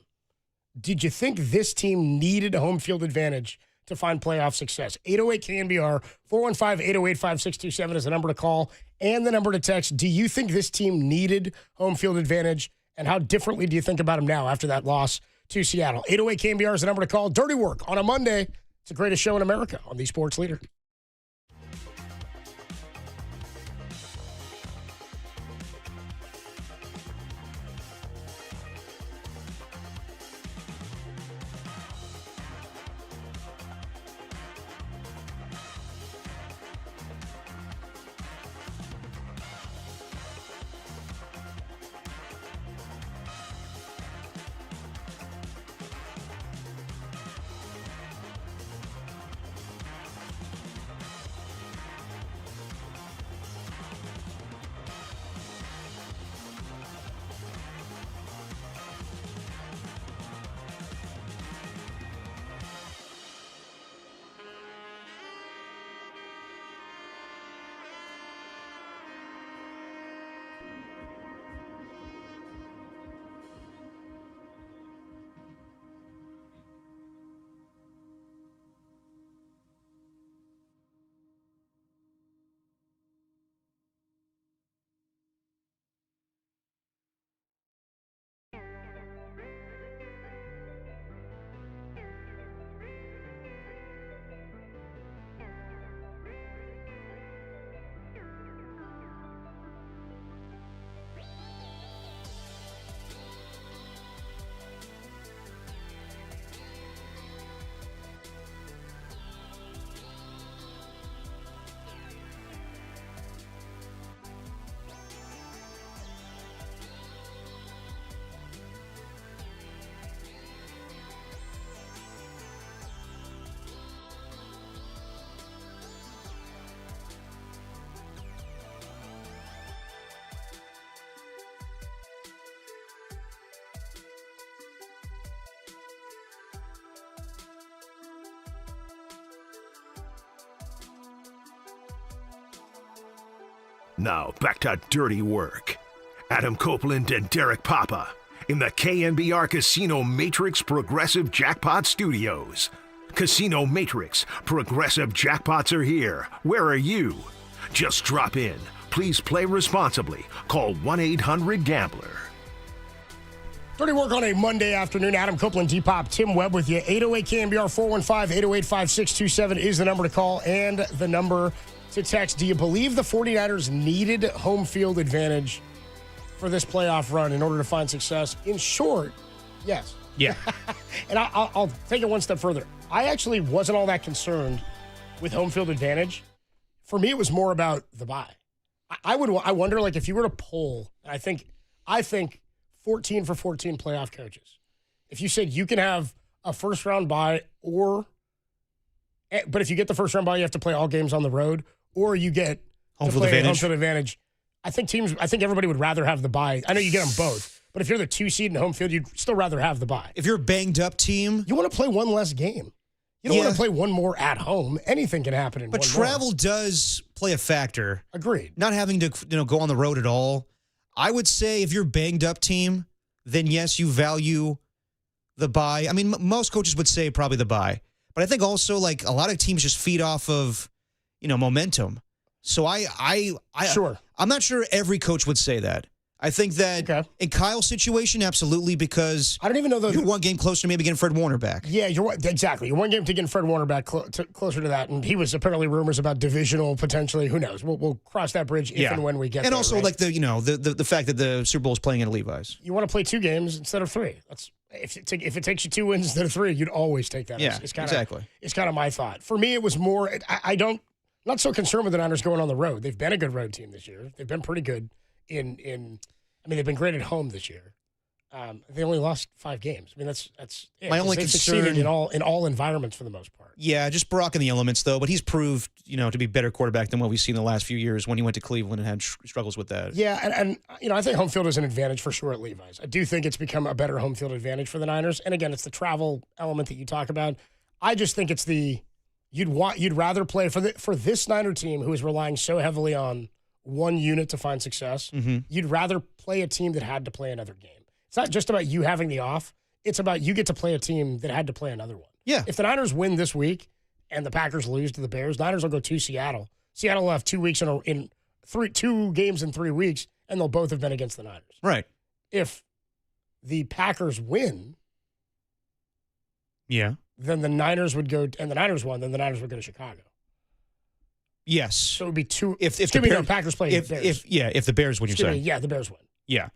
did you think this team needed a home field advantage to find playoff success? 808-KNBR, 415-808-5627 is the number to call and the number to text. Do you think this team needed home field advantage, and how differently do you think about them now after that loss to Seattle? 808-KNBR is the number to call. Dirty Work on a Monday. It's the greatest show in America on the Sports Leader. Now, back to Dirty Work. Adam Copeland and Derek Papa in the KNBR Casino Matrix Progressive Jackpot Studios. Casino Matrix Progressive Jackpots are here. Where are you? Just drop in. Please play responsibly. Call 1-800-GAMBLER. Dirty Work on a Monday afternoon. Adam Copeland, D-Pop, Tim Webb with you. 808-KNBR, 415-808-5627 is the number to call and the number to text. Do you believe the 49ers needed home field advantage for this playoff run in order to find success? In short, yes. Yeah. And I'll take it one step further. I actually wasn't all that concerned with home field advantage. For me, it was more about the bye. I wonder, like, if you were to poll, I think 14 for 14 playoff coaches. If you said you can have a first-round bye but if you get the first-round bye, you have to play all games on the road, or you get home field advantage. I think everybody would rather have the bye. I know you get them both, but if you're the 2 seed in home field, you'd still rather have the bye. If you're a banged-up team, you want to play one less game. You don't want to play one more at home. Anything can happen in but one travel does play a factor. Agreed. Not having to go on the road at all. I would say if you're a banged up team, then yes, you value the bye. I mean, most coaches would say probably the bye. But I think also like a lot of teams just feed off of, momentum. So Sure. I'm not sure every coach would say that. I think that in Kyle's situation, absolutely, because I don't even know you're one game closer to maybe getting Fred Warner back. Yeah, exactly. You're one game to getting Fred Warner back closer to that, and he was apparently rumors about divisional potentially. Who knows? We'll cross that bridge if and when we get there. And also right? like the fact that the Super Bowl is playing at Levi's. You want to play 2 games instead of 3. That's if it takes you 2 wins instead of 3, you'd always take that. Yeah, exactly. It's kind of my thought. For me, it was more. I'm not so concerned with the Niners going on the road. They've been a good road team this year. They've been pretty good they've been great at home this year. They only lost 5 games. I mean, that's it. My only they've concern succeeded in all environments for the most part. Yeah, just Brock in the elements though. But he's proved to be a better quarterback than what we've seen the last few years when he went to Cleveland and had struggles with that. Yeah, and I think home field is an advantage for sure at Levi's. I do think it's become a better home field advantage for the Niners. And again, it's the travel element that you talk about. I just think it's you'd rather play for this Niner team who is relying so heavily on one unit to find success. Mm-hmm. You'd rather play a team that had to play another game. It's not just about you having the off. It's about you get to play a team that had to play another one. Yeah. If the Niners win this week and the Packers lose to the Bears, Niners will go to Seattle. Seattle will have 2 weeks in 2 games in 3 weeks, and they'll both have been against the Niners. Right. If the Packers win, then the Niners would go, and the Niners won, then the Niners would go to Chicago. Yes. So it would be 2. If the Packers play the Bears. If the Bears win, you're saying. Yeah, the Bears win. Yeah.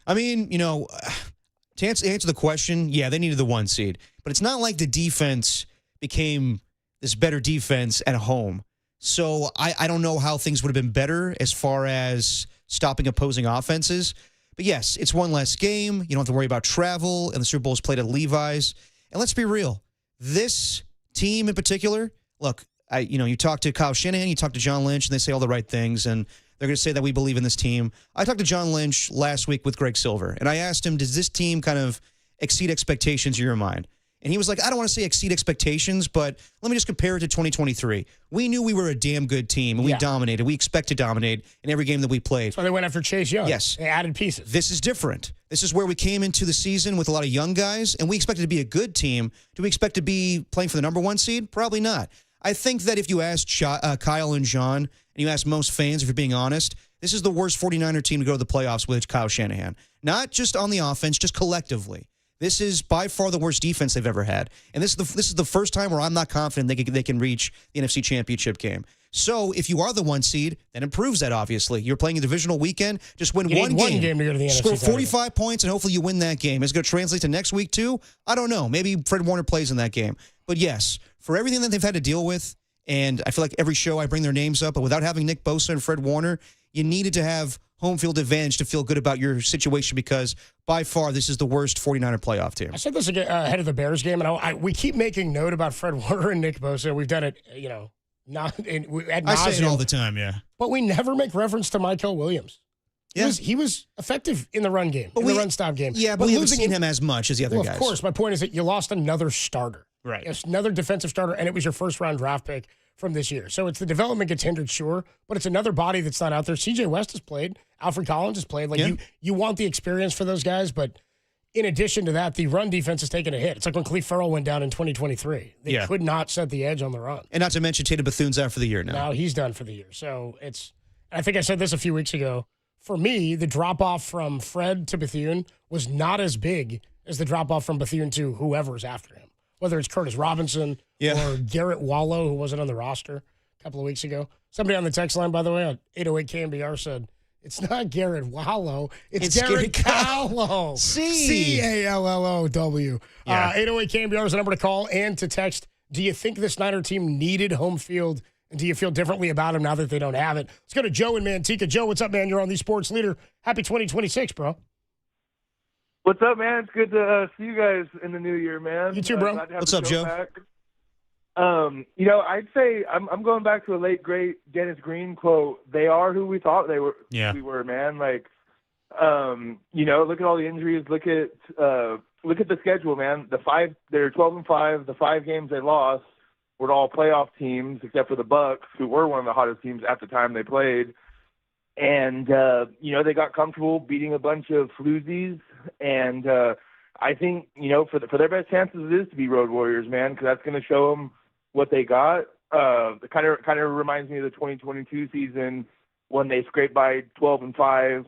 I mean, to answer the question, yeah, they needed the 1 seed. But it's not like the defense became this better defense at home. So I don't know how things would have been better as far as stopping opposing offenses. But yes, it's 1 less game. You don't have to worry about travel, and the Super Bowl is played at Levi's. And let's be real. This team in particular, look, you talk to Kyle Shanahan, you talk to John Lynch, and they say all the right things, and they're going to say that we believe in this team. I talked to John Lynch last week with Greg Silver, and I asked him, does this team kind of exceed expectations in your mind? And he was like, I don't want to say exceed expectations, but let me just compare it to 2023. We knew we were a damn good team, and we dominated. We expect to dominate in every game that we played. So they went after Chase Young. Yes. They added pieces. This is different. This is where we came into the season with a lot of young guys, and we expected to be a good team. Do we expect to be playing for the number 1 seed? Probably not. I think that if you ask Kyle and John, and you ask most fans, if you're being honest, this is the worst 49er team to go to the playoffs with Kyle Shanahan. Not just on the offense, just collectively. This is by far the worst defense they've ever had. And this is the first time where I'm not confident they can reach the NFC Championship game. So if you are the 1 seed, that improves that, obviously. You're playing a divisional weekend. Just win one game to go to the NFC. Score 45 points, and hopefully you win that game. Is it going to translate to next week, too? I don't know. Maybe Fred Warner plays in that game. But yes, for everything that they've had to deal with, and I feel like every show I bring their names up, but without having Nick Bosa and Fred Warner, you needed to have home field advantage to feel good about your situation because by far this is the worst 49er playoff team. I said this ahead of the Bears game, and we keep making note about Fred Warner and Nick Bosa. We've done it, not ad nauseum. I say it all the time, yeah. But we never make reference to Michael Williams. He was effective in the run game, the run stop game. Yeah, but we haven't seen him as much as the other guys. Of course. My point is that you lost another starter. Right. It's another defensive starter, and it was your first-round draft pick from this year. So it's the development gets hindered, sure, but it's another body that's not out there. C.J. West has played. Alfred Collins has played. You want the experience for those guys, but in addition to that, the run defense has taken a hit. It's like when Cleve Farrell went down in 2023. They could not set the edge on the run. And not to mention Tatum Bethune's out for the year now. Now he's done for the year. So I think I said this a few weeks ago. For me, the drop-off from Fred to Bethune was not as big as the drop-off from Bethune to whoever's after him. Whether it's Curtis Robinson or Garrett Wallow, who wasn't on the roster a couple of weeks ago. Somebody on the text line, by the way, on 808 KNBR said, it's not Garrett Wallow, it's Garrett Callow. C-A-L-L-O-W. 808 KNBR is the number to call and to text. Do you think the Snyder team needed home field, and do you feel differently about him now that they don't have it? Let's go to Joe in Manteca. Joe, what's up, man? You're on the Sports Leader. Happy 2026, bro. What's up, man? It's good to see you guys in the new year, man. You too, bro. What's up, Joe? Back. I'd say I'm going back to a late, great Dennis Green quote. They are who we thought they were. Yeah. We were, man. Like, Look at all the injuries. Look at the schedule, man. They're 12-5. The 5 games they lost were all playoff teams, except for the Bucks, who were one of the hottest teams at the time they played. And they got comfortable beating a bunch of floozies. And I think for their best chances, it is to be road warriors, man, because that's going to show them what they got. It kind of reminds me of the 2022 season when they scraped by 12-5,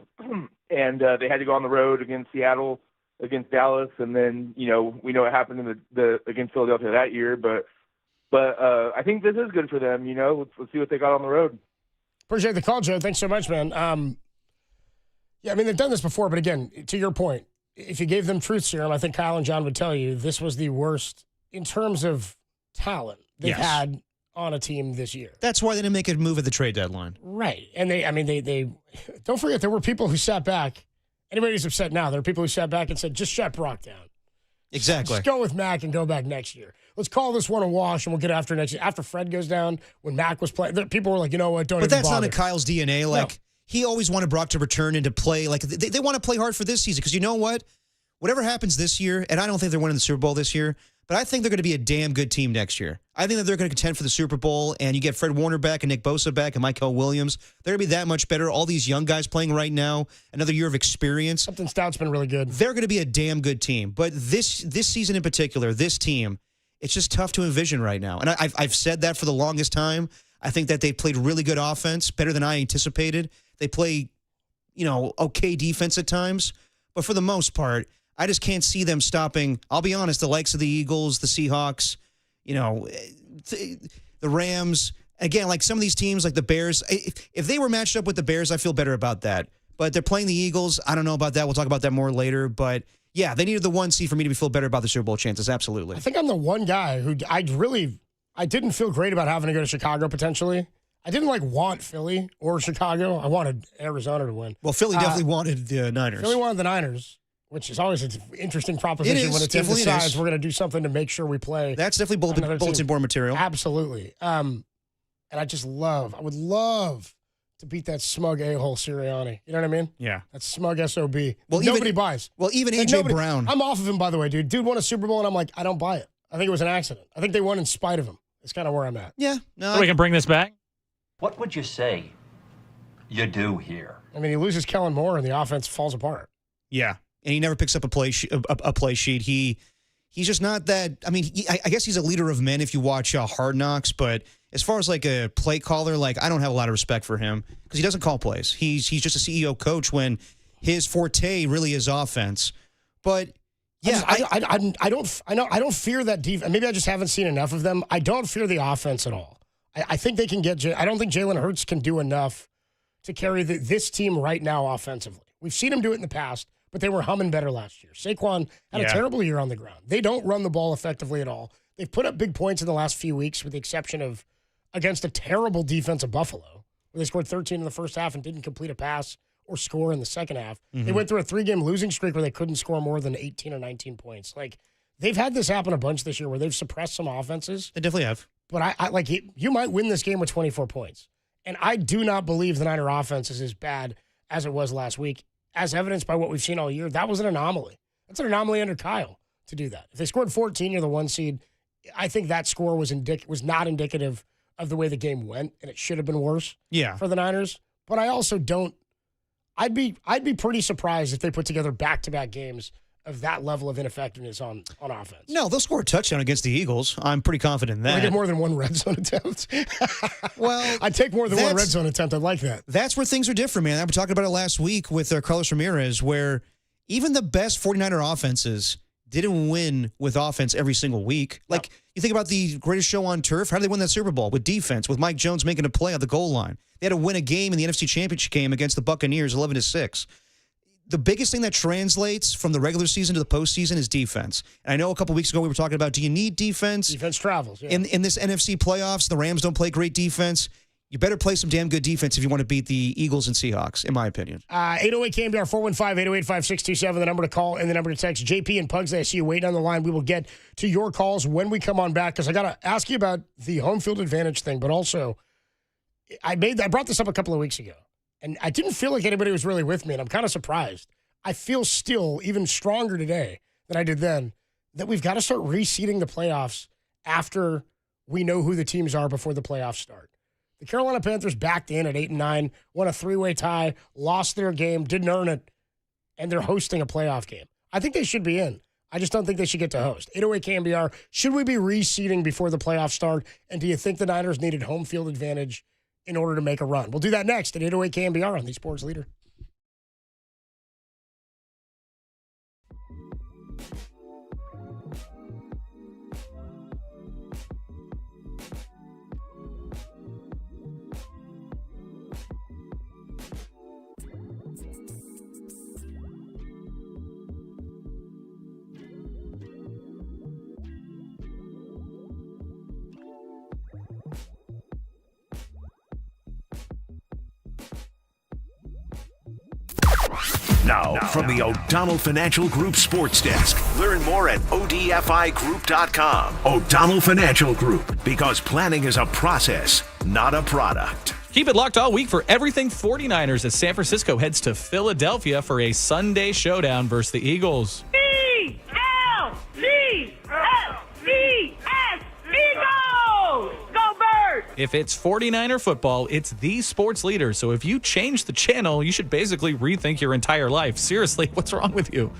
and they had to go on the road against Seattle, against Dallas, and then we know what happened in the against Philadelphia that year. But I think this is good for them. Let's see what they got on the road. Appreciate the call, Joe. Thanks so much, man. They've done this before, but again, to your point, if you gave them truth serum, I think Kyle and John would tell you this was the worst in terms of talent they've had on a team this year. That's why they didn't make a move at the trade deadline. Right. And they don't forget there were people who sat back. Anybody who's upset now, there are people who sat back and said, just shut Brock down. Exactly. Just go with Mac and go back next year. Let's call this one a wash, and we'll get after next year. After Fred goes down, when Mac was playing, people were like, you know what, don't even bother. But that's not in Kyle's DNA. Like, he always wanted Brock to return and to play. Like, they want to play hard for this season because you know what? Whatever happens this year, and I don't think they're winning the Super Bowl this year, but I think they're going to be a damn good team next year. I think that they're going to contend for the Super Bowl, and you get Fred Warner back and Nick Bosa back and Michael Williams. They're going to be that much better. All these young guys playing right now, another year of experience. Something Stout's been really good. They're going to be a damn good team. But this season in particular, this team, it's just tough to envision right now. And I've said that for the longest time. I think that they played really good offense, better than I anticipated. They play, okay defense at times. But for the most part, I just can't see them stopping, I'll be honest, the likes of the Eagles, the Seahawks, the Rams. Again, like some of these teams, like the Bears, if they were matched up with the Bears, I feel better about that. But they're playing the Eagles. I don't know about that. We'll talk about that more later. But, yeah, they needed the 1 seed for me to feel better about the Super Bowl chances, absolutely. I think I'm the one guy who I didn't feel great about having to go to Chicago potentially. I didn't want Philly or Chicago. I wanted Arizona to win. Well, Philly definitely wanted the Niners. Philly wanted the Niners. Which is always an interesting proposition when a team decides we're going to do something to make sure we play. That's definitely bulletin board material. Absolutely. And I would love to beat that smug a-hole Sirianni. You know what I mean? Yeah. That smug SOB. Well, nobody buys. Well, even A.J. Brown. I'm off of him, by the way, dude. Dude won a Super Bowl, and I'm like, I don't buy it. I think it was an accident. I think they won in spite of him. It's kind of where I'm at. Yeah. No, so we can bring this back? What would you say you do here? I mean, he loses Kellen Moore, and the offense falls apart. Yeah. And he never picks up a play sheet. He's just not that. I mean, I guess he's a leader of men if you watch Hard Knocks. But as far as like a play caller, I don't have a lot of respect for him because he doesn't call plays. He's just a CEO coach when his forte really is offense. But yeah, I don't fear that defense. Maybe I just haven't seen enough of them. I don't fear the offense at all. I think they can get. I don't think Jalen Hurts can do enough to carry this team right now offensively. We've seen him do it in the past. But they were humming better last year. Saquon had a terrible year on the ground. They don't run the ball effectively at all. They've put up big points in the last few weeks, with the exception of against a terrible defense of Buffalo, where they scored 13 in the first half and didn't complete a pass or score in the second half. Mm-hmm. They went through a 3-game losing streak where they couldn't score more than 18 or 19 points. They've had this happen a bunch this year where they've suppressed some offenses. They definitely have. But you might win this game with 24 points. And I do not believe the Niner offense is as bad as it was last week. As evidenced by what we've seen all year, that was an anomaly. That's an anomaly under Kyle to do that. If they scored 14, you're the 1 seed. I think that score was not indicative of the way the game went, and it should have been worse for the Niners. But I also don't. I'd be pretty surprised if they put together back-to-back games of that level of ineffectiveness on offense. No, they'll score a touchdown against the Eagles. I'm pretty confident in that. They get more than one red zone attempt. Well, I'd take more than one red zone attempt. I like that. That's where things are different, man. I was talking about it last week with Carlos Ramirez, where even the best 49er offenses didn't win with offense every single week. You think about the greatest show on turf. How did they win that Super Bowl? With defense, with Mike Jones making a play at the goal line. They had to win a game in the NFC Championship game against the Buccaneers, 11-6. The biggest thing that translates from the regular season to the postseason is defense. And I know a couple weeks ago we were talking about, do you need defense? Defense travels. Yeah. In this NFC playoffs, the Rams don't play great defense. You better play some damn good defense if you want to beat the Eagles and Seahawks, in my opinion. 808 KNBR 415-808-5627, the number to call and the number to text. JP and Pugsley, I see you waiting on the line. We will get to your calls when we come on back, because I got to ask you about the home field advantage thing, but also I brought this up a couple of weeks ago. And I didn't feel like anybody was really with me, and I'm kind of surprised. I feel still even stronger today than I did then that we've got to start reseeding the playoffs after we know who the teams are before the playoffs start. The Carolina Panthers backed in at 8-9, won a 3-way tie, lost their game, didn't earn it, and they're hosting a playoff game. I think they should be in. I just don't think they should get to host. 808 KNBR, should we be reseeding before the playoffs start? And do you think the Niners needed home field advantage in order to make a run? We'll do that next at 808 KNBR on the Sports Leader. Now, from the O'Donnell Financial Group Sports Desk. Learn more at odfigroup.com. O'Donnell Financial Group, because planning is a process, not a product. Keep it locked all week for everything 49ers as San Francisco heads to Philadelphia for a Sunday showdown versus the Eagles. E-L-G-S, Eagles! Go Birds! If it's 49er football, it's the sports leader. So if you change the channel, you should basically rethink your entire life. Seriously, what's wrong with you?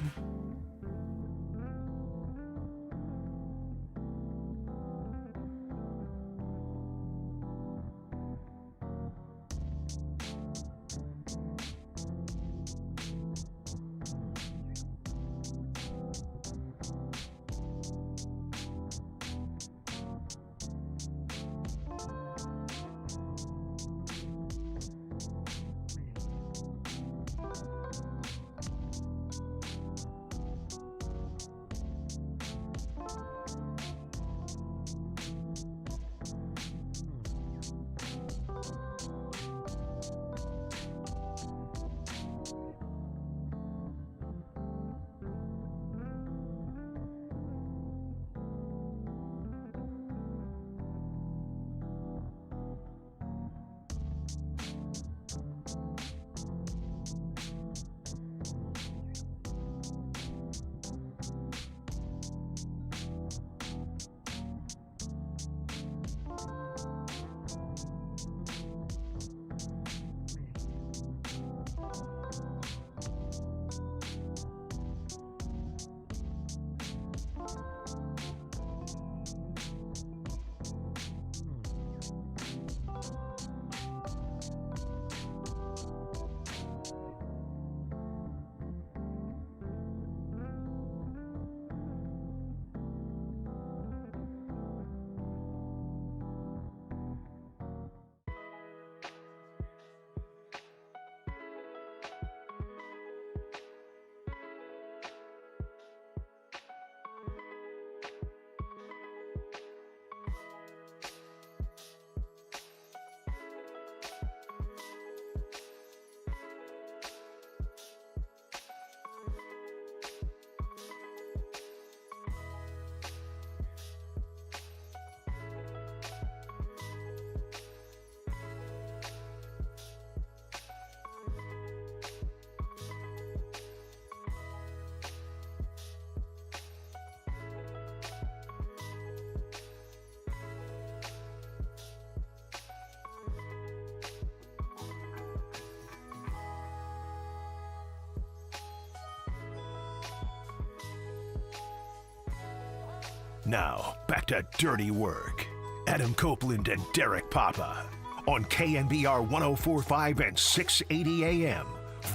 Now, back to dirty work. Adam Copeland and Derek Papa on KNBR 104.5 and 680 AM,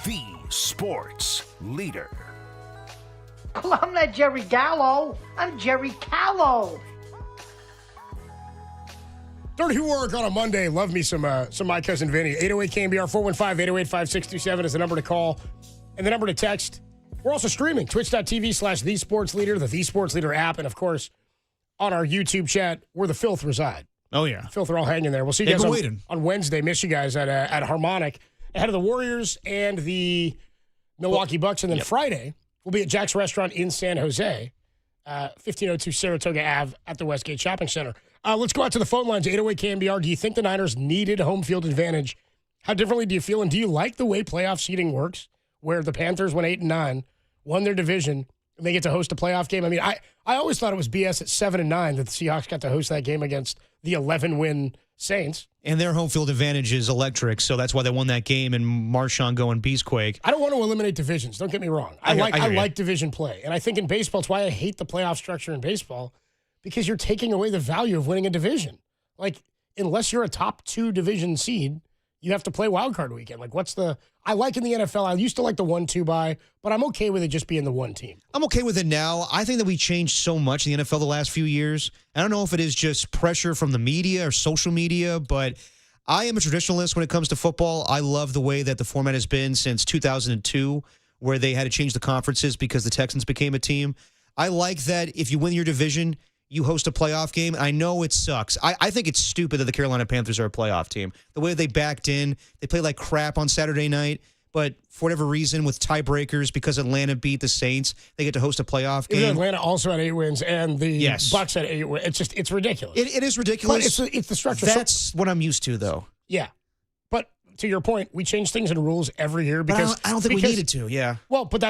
the sports leader. Well, I'm not Jerry Gallo. I'm Jerry Callow. Dirty work on a Monday. Love me some My Cousin Vinny. 808 KNBR 415-808-5627 is the number to call and the number to text. We're also streaming twitch.tv/The Sports Leader, the Sports Leader app, and of course on our YouTube chat where the filth reside. Oh yeah, filth are all hanging there. We'll see you guys on Wednesday. Miss you guys at Harmonic ahead of the Warriors and the Milwaukee Bucks, and then Friday we'll be at Jack's Restaurant in San Jose, 1502 Saratoga Ave at the Westgate Shopping Center. Let's go out to the phone lines. 808 KNBR. Do you think the Niners needed home field advantage How differently do you feel? And do you like the way playoff seeding works, where the Panthers went 8-9, won their division, and they get to host a playoff game? I mean, I always thought it was BS at 7-9 that the Seahawks got to host that game against the 11-win Saints. And their home field advantage is electric, so that's why they won that game, and Marshawn going beastquake. I don't want to eliminate divisions. Don't get me wrong. I like division play. And I think in baseball, it's why I hate the playoff structure in baseball, because you're taking away the value of winning a division. Like, unless you're a top 2 division seed, you have to play wild card weekend. Like, I like in the NFL, I used to like the 1-2 bye, but I'm okay with it just being the one team. I'm okay with it now. I think that we changed so much in the NFL the last few years. I don't know if it is just pressure from the media or social media, but I am a traditionalist when it comes to football. I love the way that the format has been since 2002, where they had to change the conferences because the Texans became a team. I like that if you win your division, you host a playoff game. I know it sucks. I think it's stupid that the Carolina Panthers are a playoff team. The way they backed in, they played like crap on Saturday night, but for whatever reason, with tiebreakers, because Atlanta beat the Saints, they get to host a playoff game. Atlanta also had 8 wins, and the Bucs had 8 wins. It's ridiculous. It is ridiculous. But it's the structure. That's what I'm used to, though. Yeah. But to your point, we change things in rules every year because I don't think we needed to. Yeah. Well, but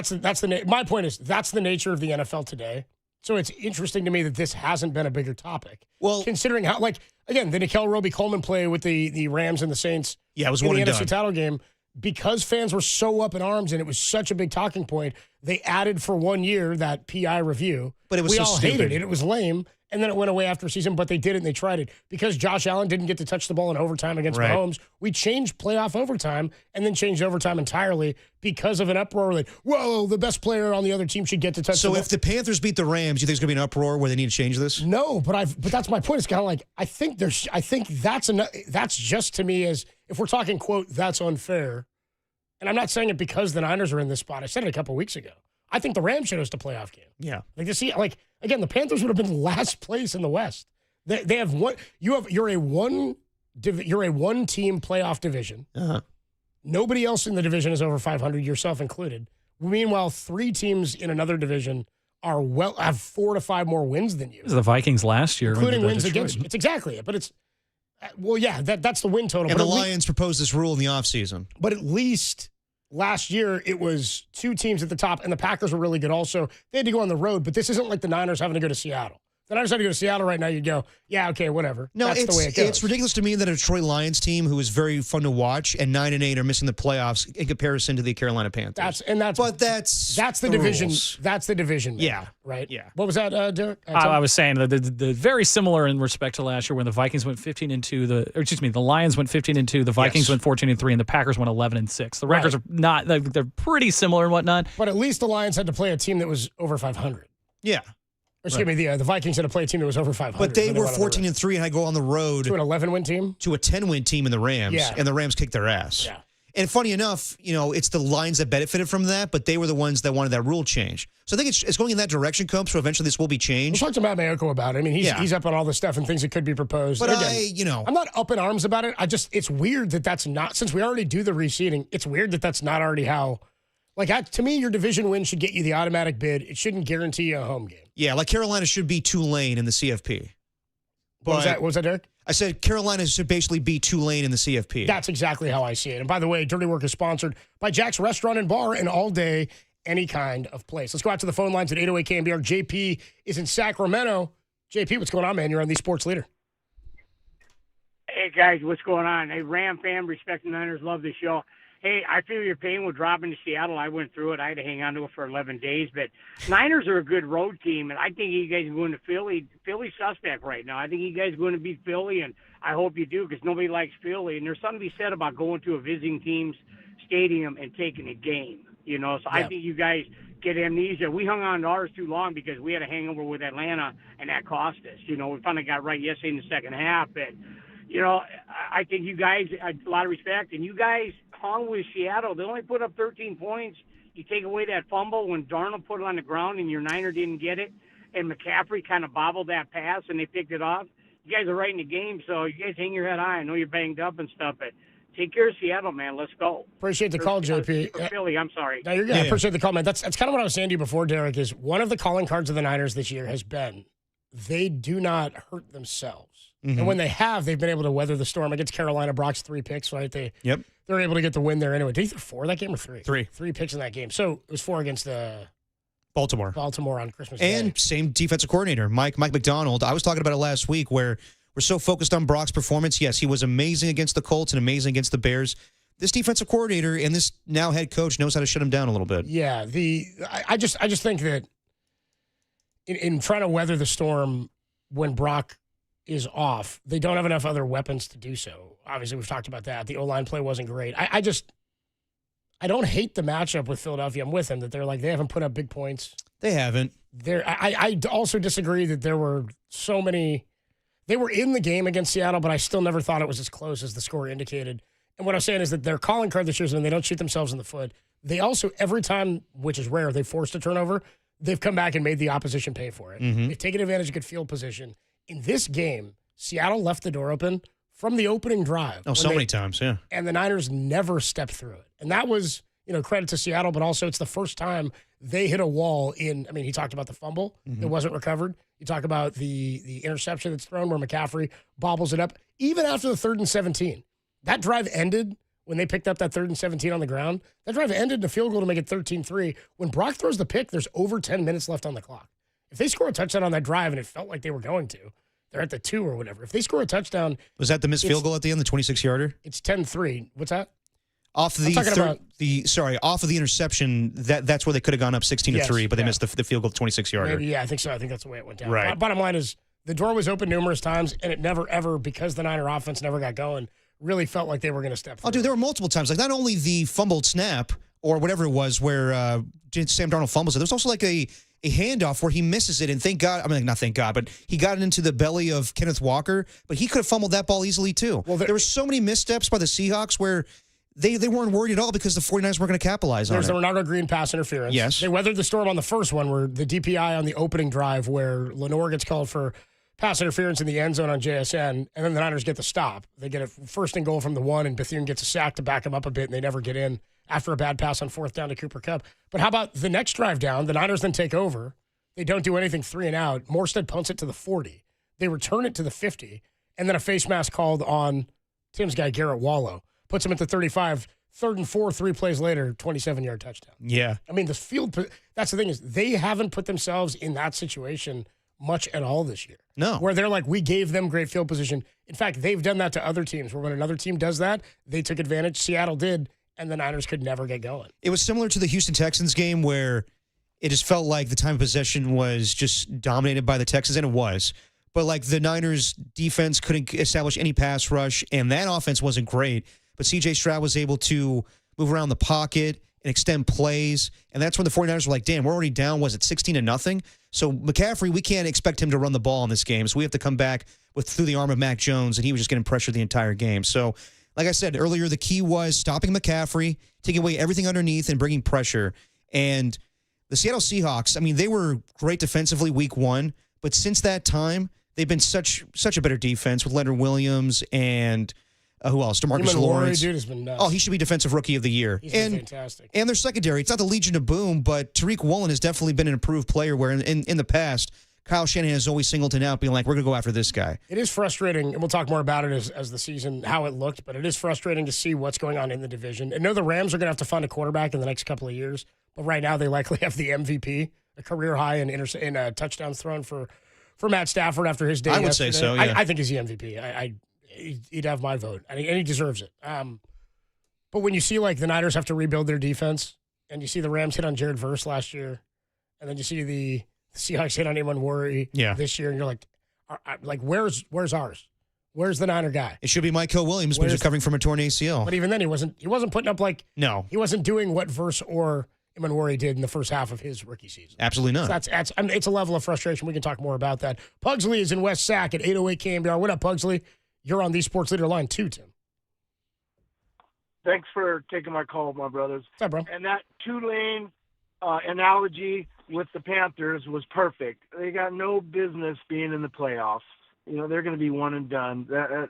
my point is that's the nature of the NFL today. So it's interesting to me that this hasn't been a bigger topic. Well, considering how, like, again, the Nickel Roby-Coleman play with the Rams and the Saints. Yeah, it was in one the and NFC done. title game. Because fans were so up in arms and it was such a big talking point, they added for 1 year that PI review. But it was we so all stupid. hated it. It was lame. And then it went away after a season, but they did it and they tried it. Because Josh Allen didn't get to touch the ball in overtime against Mahomes, we changed playoff overtime and then changed overtime entirely because of an uproar like, whoa, the best player on the other team should get to touch the ball. So if the Panthers beat the Rams, you think there's going to be an uproar where they need to change this? No, but that's my point. It's kind of like, I think that's just to me as, if we're talking, quote, that's unfair. And I'm not saying it because the Niners are in this spot. I said it a couple weeks ago. I think the Rams should host a playoff game. Yeah. Again, the Panthers would have been last place in the West. They have one. You're a one team playoff division. Uh-huh. Nobody else in the division is over 500, yourself included. Meanwhile, 3 teams in another division have 4 to 5 more wins than you. It was the Vikings last year, including wins against. It's exactly it, but it's. Well, yeah, that's the win total. And the Lions proposed this rule in the offseason. But at least last year it was 2 teams at the top, and the Packers were really good also. They had to go on the road, but this isn't like the Niners having to go to Seattle. If the Niners had to go to Seattle right now, you'd go, yeah, okay, whatever. No, that's the way it goes. It's ridiculous to me that a Detroit Lions team who is very fun to watch and 9-8 are missing the playoffs in comparison to the Carolina Panthers. That's the division. Rules. That's the division. Yeah. Right? Yeah. What was that, Derek? I was saying that the very similar in respect to last year when the Vikings went 15-2, the Lions went 15-2, the Vikings went 14-3, and the Packers went 11-6. The records are not, they're pretty similar and whatnot. But at least the Lions had to play a team that was over 500. Yeah. Excuse me, the Vikings had to play a team that was over 500. But they were 14-3 and had to go on the road to an 11-win team? To a 10-win team in the Rams. Yeah. And the Rams kicked their ass. Yeah. And funny enough, it's the Lions that benefited from that, but they were the ones that wanted that rule change. So I think it's going in that direction, Combs, so eventually this will be changed. We'll talk to Matt Mayoko about it. I mean, he's up on all this stuff and things that could be proposed. But again, I'm not up in arms about it. It's weird that that's not, since we already do the reseeding, it's weird that that's not already how, to me, your division win should get you the automatic bid. It shouldn't guarantee you a home game. Yeah, like Carolina should be Tulane in the CFP. What was that, Derek? I said Carolina should basically be Tulane in the CFP. That's exactly how I see it. And by the way, Dirty Work is sponsored by Jack's Restaurant and Bar, and all day, any kind of place. Let's go out to the phone lines at 808 KNBR. JP is in Sacramento. JP, what's going on, man? You're on the Sports Leader. Hey, guys, what's going on? Hey, Ram fan, respect the Niners, love the show. Hey, I feel your pain with dropping to Seattle. I went through it. I had to hang on to it for 11 days. But Niners are a good road team, and I think you guys are going to Philly. Philly's suspect right now. I think you guys are going to beat Philly, and I hope you do because nobody likes Philly. And there's something to be said about going to a visiting team's stadium and taking a game. So I think you guys get amnesia. We hung on to ours too long because we had a hangover with Atlanta, and that cost us. We finally got right yesterday in the second half. But, I think you guys, a lot of respect, and you guys hung with Seattle. They only put up 13 points. You take away that fumble when Darnold put it on the ground and your Niner didn't get it, and McCaffrey kind of bobbled that pass and they picked it off. You guys are right in the game, so you guys hang your head high. I know you're banged up and stuff, but take care of Seattle, man. Let's go. Appreciate the call, JP. For Philly, I'm sorry. No, you're good. I appreciate the call, man. That's kind of what I was saying to you before, Derek, is one of the calling cards of the Niners this year has been they do not hurt themselves. Mm-hmm. And when they have, they've been able to weather the storm. Against Carolina, Brock's 3 picks, right? They they're able to get the win there anyway. Did he throw 4 that game or 3? 3. 3 picks in that game. So it was 4 against the Baltimore on Christmas Day. And same defensive coordinator, Mike McDonald. I was talking about it last week where we're so focused on Brock's performance. Yes, he was amazing against the Colts and amazing against the Bears. This defensive coordinator and this now head coach knows how to shut him down a little bit. Yeah, I just think that in trying to weather the storm when Brock is off, they don't have enough other weapons to do so. Obviously, we've talked about that. The O-line play wasn't great. I don't hate the matchup with Philadelphia. I'm with them that they haven't put up big points. They haven't. I also disagree that there were so many. They were in the game against Seattle, but I still never thought it was as close as the score indicated. And what I'm saying is that their calling card this year is when they don't shoot themselves in the foot. They also, every time, which is rare, they forced a turnover, they've come back and made the opposition pay for it. Mm-hmm. They've taken advantage of good field position. In this game, Seattle left the door open from the opening drive. Oh, so many times, yeah. And the Niners never stepped through it. And that was, credit to Seattle, but also it's the first time they hit a wall he talked about the fumble that wasn't recovered. You talk about the interception that's thrown where McCaffrey bobbles it up. Even after the 3rd and 17, that drive ended when they picked up that 3rd and 17 on the ground. That drive ended in a field goal to make it 13-3. When Brock throws the pick, there's over 10 minutes left on the clock. If they score a touchdown on that drive, and it felt like they were going to, they're at the 2 or whatever. If they score a touchdown. Was that the missed field goal at the end, the 26-yarder? It's 10-3. What's that? Off of the interception, that's where they could have gone up 16-3, but they missed the field goal, 26-yarder. Maybe, yeah, I think so. I think that's the way it went down. Right. Bottom line is the door was open numerous times, and it never, ever, because the Niner offense never got going, really felt like they were going to step through. Oh, dude, there were multiple times. Like, not only the fumbled snap or whatever it was where Sam Darnold fumbles it, there's also like a handoff where he misses it, and thank God, not thank God, but he got it into the belly of Kenneth Walker, but he could have fumbled that ball easily too. Well, there were so many missteps by the Seahawks where they weren't worried at all because the 49ers weren't going to capitalize on it. There's the Ronaldo Green pass interference. Yes. They weathered the storm on the first one where the DPI on the opening drive where Lenore gets called for pass interference in the end zone on JSN, and then the Niners get the stop. They get a 1st and goal from the 1, and Bethune gets a sack to back him up a bit, and they never get in after a bad pass on 4th down to Cooper Kupp. But how about the next drive down? The Niners then take over. They don't do anything 3 and out. Morstead punts it to the 40. They return it to the 50, and then a face mask called on Tim's guy, Garrett Wallow. Puts him at the 35, 3rd and 4, 3 plays later, 27-yard touchdown. Yeah. I mean, the field, that's the thing is they haven't put themselves in that situation much at all this year. No. Where they're like, we gave them great field position. In fact, they've done that to other teams where when another team does that, they took advantage. Seattle did, and the Niners could never get going. It was similar to the Houston Texans game where it just felt like the time of possession was just dominated by the Texans, and it was. But like the Niners defense couldn't establish any pass rush, and that offense wasn't great. But C.J. Stroud was able to move around the pocket and extend plays. And that's when the 49ers were like, damn, we're already down, was it 16-0? So McCaffrey, we can't expect him to run the ball in this game. So we have to come back through the arm of Mac Jones, and he was just getting pressured the entire game. So like I said earlier, the key was stopping McCaffrey, taking away everything underneath and bringing pressure. And the Seattle Seahawks, I mean, they were great defensively week 1. But since that time, they've been such a better defense with Leonard Williams and who else? DeMarcus Lawrence. Dude has been nuts. Oh, he should be Defensive Rookie of the Year. He's been fantastic. And their secondary, it's not the Legion of Boom, but Tariq Woolen has definitely been an improved player where in the past, Kyle Shanahan has always singled him out, being like, we're going to go after this guy. It is frustrating, and we'll talk more about it as the season, how it looked, but it is frustrating to see what's going on in the division. I know the Rams are going to have to find a quarterback in the next couple of years, but right now they likely have the MVP, a career high in touchdowns thrown for Matt Stafford after his day I would yesterday. say so, yeah. I think he's the MVP. He'd have my vote, and he deserves it. But when you see like the Niners have to rebuild their defense, and you see the Rams hit on Jared Verse last year, and then you see the Seahawks hit on Iman Worry this year, and you're like, where's ours? Where's the Niner guy? It should be Michael Williams, but he's recovering from a torn ACL. But even then, he wasn't putting up he wasn't doing what Verse or Iman Worry did in the first half of his rookie season. Absolutely not. So it's a level of frustration. We can talk more about that. Pugsley is in West Sac at 808 KNBR. What up, Pugsley? You're on the Sports Leader line too, Tim. Thanks for taking my call, my brothers. What's up, bro? And that two-lane analogy with the Panthers was perfect. They got no business being in the playoffs. You know, they're going to be one and done. I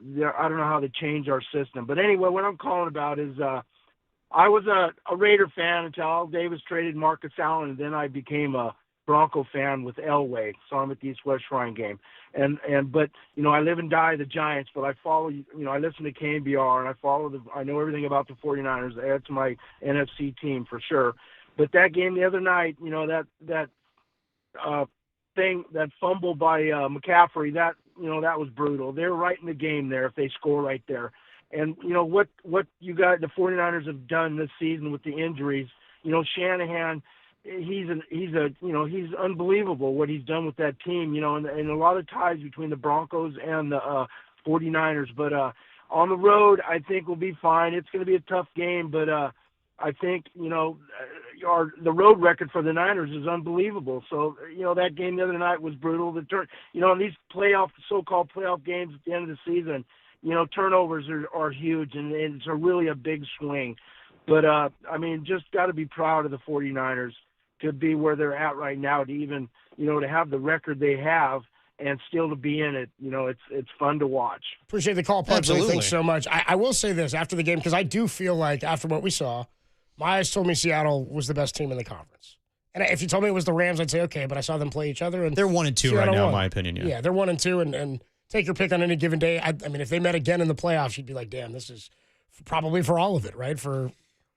don't know how they change our system. But anyway, what I'm calling about is I was a Raider fan until Al Davis traded Marcus Allen, and then I became a Bronco fan with Elway. Saw him at the East-West Shrine game. But I live and die the Giants, but I follow, I listen to KNBR, and I know everything about the 49ers. That's my NFC team for sure. But that game the other night, that fumble by McCaffrey, that was brutal. They're right in the game there if they score right there. And what you got, the 49ers have done this season with the injuries. Shanahan, he's unbelievable what he's done with that team. And a lot of ties between the Broncos and the 49ers. But on the road, I think we'll be fine. It's going to be a tough game, but I think the road record for the Niners is unbelievable. So that game the other night was brutal. In these so-called playoff games at the end of the season, turnovers are huge, and it's really a big swing. But, just got to be proud of the 49ers to be where they're at right now, to even, to have the record they have and still to be in it. It's fun to watch. Appreciate the call, Punch. Thanks so much. I will say this after the game, because I do feel like after what we saw, my eyes told me Seattle was the best team in the conference. And if you told me it was the Rams, I'd say, okay, but I saw them play each other. And they're 1-2 right now, in my opinion. Yeah, they're 1-2, and take your pick on any given day. I mean, if they met again in the playoffs, you'd be like, damn, this is probably for all of it, right?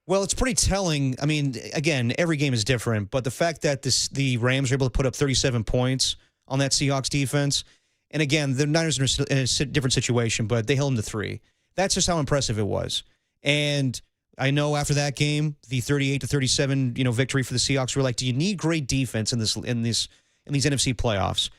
Well, it's pretty telling. I mean, again, every game is different, but the fact that the Rams were able to put up 37 points on that Seahawks defense, and again, the Niners are in a different situation, but they held them to 3. That's just how impressive it was. And I know after that game, the 38-37, victory for the Seahawks, we're like, do you need great defense in these NFC playoffs?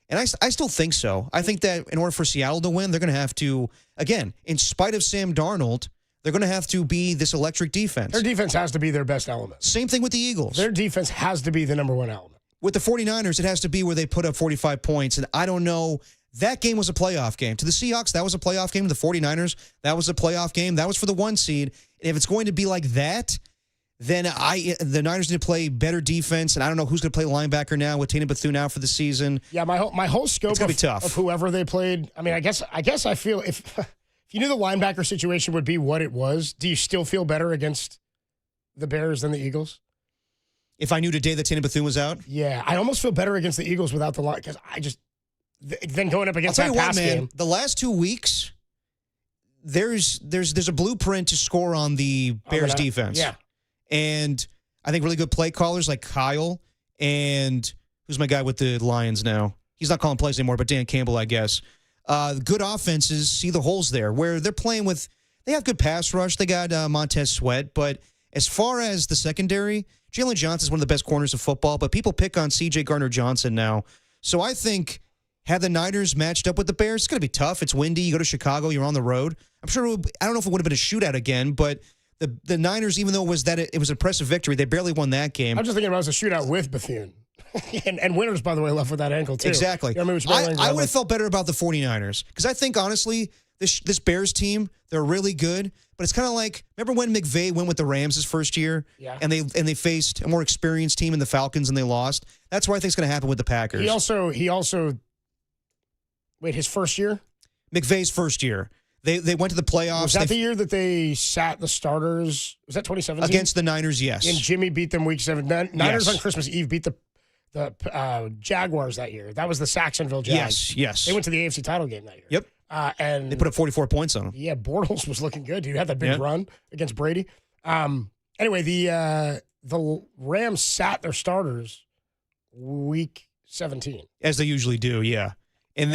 And I still think so. I think that in order for Seattle to win, they're going to have to, again, in spite of Sam Darnold, they're going to have to be this electric defense. Their defense has to be their best element. Same thing with the Eagles. Their defense has to be the number one element. With the 49ers, it has to be where they put up 45 points. And I don't know, that game was a playoff game. To the Seahawks, that was a playoff game. To the 49ers, that was a playoff game. That was for the 1 seed. And if it's going to be like that, then the Niners need to play better defense, and I don't know who's going to play linebacker now with Tatum Bethune out for the season. Yeah, my whole scope of whoever they played. I mean, I guess I feel if you knew the linebacker situation would be what it was, do you still feel better against the Bears than the Eagles? If I knew today that Tatum Bethune was out? Yeah, I almost feel better against the Eagles without the line, because then going up against that pass game. The last 2 weeks, there's a blueprint to score on the Bears defense. Yeah. And I think really good play callers like Kyle and who's my guy with the Lions now? He's not calling plays anymore, but Dan Campbell, I guess. Good offenses see the holes there where they're playing with. They have good pass rush. They got Montez Sweat, but as far as the secondary, Jalen Johnson is one of the best corners of football. But people pick on C.J. Gardner-Johnson now, so I think had the Niners matched up with the Bears, it's going to be tough. It's windy. You go to Chicago. You're on the road. I'm sure. I don't know if it would have been a shootout again, but. The Niners, even though it was an impressive victory, they barely won that game. I'm just thinking about it was a shootout with Bethune. and Winters, by the way, left with that ankle, too. Exactly. I would have felt better about the 49ers because I think, honestly, this Bears team, they're really good. But it's kind of like, remember when McVay went with the Rams his first year? Yeah. And they faced a more experienced team in the Falcons and they lost? That's what I think is going to happen with the Packers. He also, his first year? McVay's first year. They went to the playoffs. Was that the year that they sat the starters? Was that 2017? Against the Niners, yes. And Jimmy beat them week 7. Niners on Christmas Eve beat the Jaguars that year. That was the Saxonville Jags. Yes. They went to the AFC title game that year. Yep. And they put up 44 points on them. Yeah, Bortles was looking good. Dude had that big run against Brady. Anyway, the Rams sat their starters week 17. As they usually do, yeah. And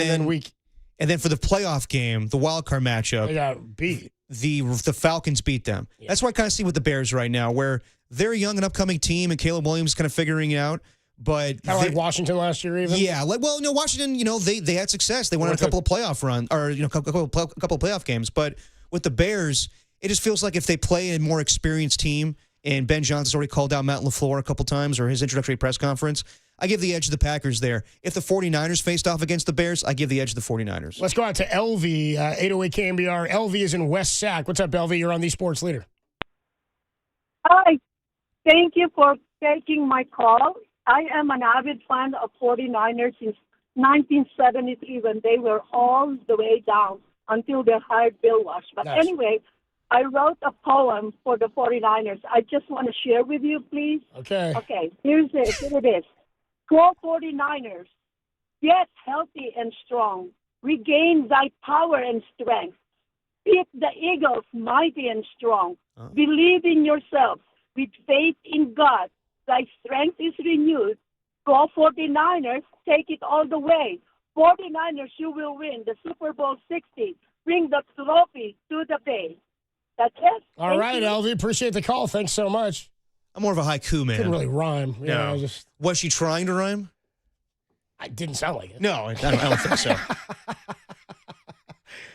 then for the playoff game, the wild card matchup, they got beat. The Falcons beat them. Yeah. That's what I kind of see with the Bears right now, where they're a young and upcoming team, and Caleb Williams is kind of figuring it out. But kind of like Washington last year, even. Yeah, Washington, they had success. They won a couple of playoff runs, or a couple of playoff games. But with the Bears, it just feels like if they play a more experienced team, and Ben Johnson's already called out Matt LaFleur a couple times, or his introductory press conference. I give the edge to the Packers there. If the 49ers faced off against the Bears, I give the edge to the 49ers. Let's go out to LV, 808 KNBR. LV is in West Sac. What's up, LV? You're on the Sports Leader. Hi. Thank you for taking my call. I am an avid fan of 49ers since 1973 when they were all the way down until they hired Bill Walsh. But anyway, I wrote a poem for the 49ers. I just want to share with you, please. Okay. Okay, here it is. Go 49ers. Get healthy and strong. Regain thy power and strength. Beat the Eagles mighty and strong. Believe in yourself. With faith in God, thy strength is renewed. Go 49ers. Take it all the way. 49ers, you will win the Super Bowl 60. Bring the trophy to the Bay. That's it. All right, LV. Appreciate the call. Thanks so much. I'm more of a haiku man. Couldn't really rhyme. No. Was she trying to rhyme? I didn't sound like it. No, I don't think so.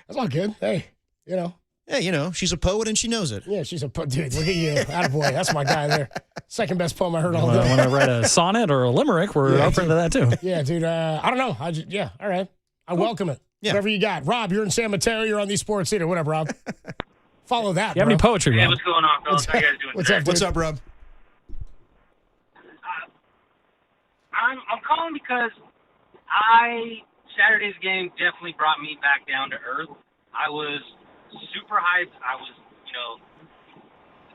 That's all good. Hey, Yeah, she's a poet and she knows it. Yeah, she's a poet. Dude, look at you. Attaboy. That's my guy there. Second best poem I heard all day. Want to write a sonnet or a limerick? We're open to that, too. Yeah, dude. I don't know. All right. I welcome it. Yeah. Whatever you got. Rob, you're in San Mateo. You're on the Sports Theater. What up, Rob? Follow that, You have any poetry, Rob? Hey, what's going on, fellas? How you guys doing today? What's up, Rob? I'm calling because Saturday's game definitely brought me back down to earth. I was super hyped. I was,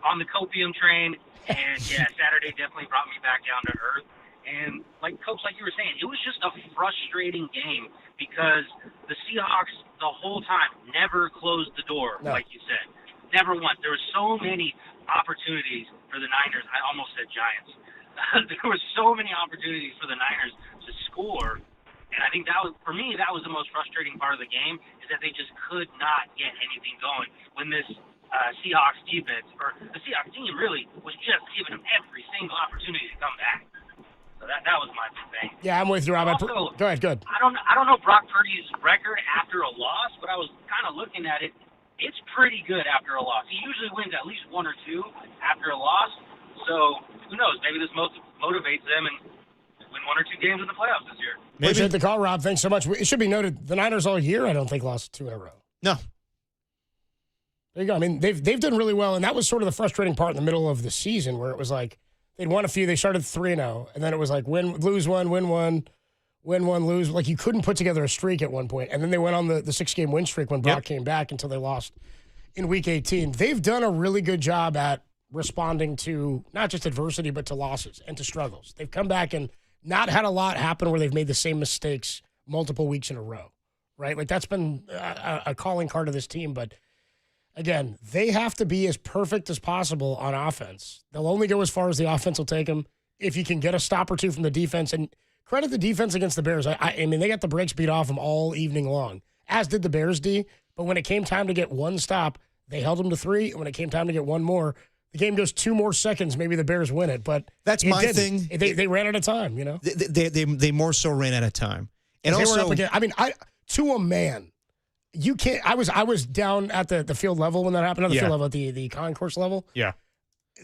on the copium train, and Saturday definitely brought me back down to earth. And Coach, like you were saying, it was just a frustrating game because the Seahawks the whole time never closed the door, like you said. Never once. There were so many opportunities for the Niners. I almost said Giants. There were so many opportunities for the Niners to score. And I think that was the most frustrating part of the game, is that they just could not get anything going when this Seahawks defense, or the Seahawks team really, was just giving them every single opportunity to come back. So that was my thing. Yeah, I'm with you, Rob. Also, go ahead, good. I don't know Brock Purdy's record after a loss, but I was kind of looking at it. It's pretty good after a loss. He usually wins at least one or two after a loss. So who knows? Maybe this motivates them and win one or two games in the playoffs this year. Appreciate the call, Rob. Thanks so much. It should be noted, the Niners all year, I don't think, lost 2 in a row. No. There you go. I mean, they've done really well, and that was sort of the frustrating part in the middle of the season, where it was like they'd won a few. They started 3-0, and then it was like lose one, win one, lose. Like you couldn't put together a streak at one point, and then they went on the 6-game win streak when Brock came back until they lost in Week 18. They've done a really good job at responding to not just adversity, but to losses and to struggles. They've come back and not had a lot happen where they've made the same mistakes multiple weeks in a row, right? Like that's been a calling card of this team. But again, they have to be as perfect as possible on offense. They'll only go as far as the offense will take them. If you can get a stop or two from the defense, and credit the defense against the Bears. I mean, they got the brakes beat off them all evening long, as did the Bears D. But when it came time to get one stop, they held them to 3. And when it came time to get one more, the game goes 2 more seconds. Maybe the Bears win it, but that's my thing. They ran out of time. They more so ran out of time, and they also, were up again. I mean, to a man, you can't. I was down at the field level when that happened. Not the field level, at the concourse level. Yeah,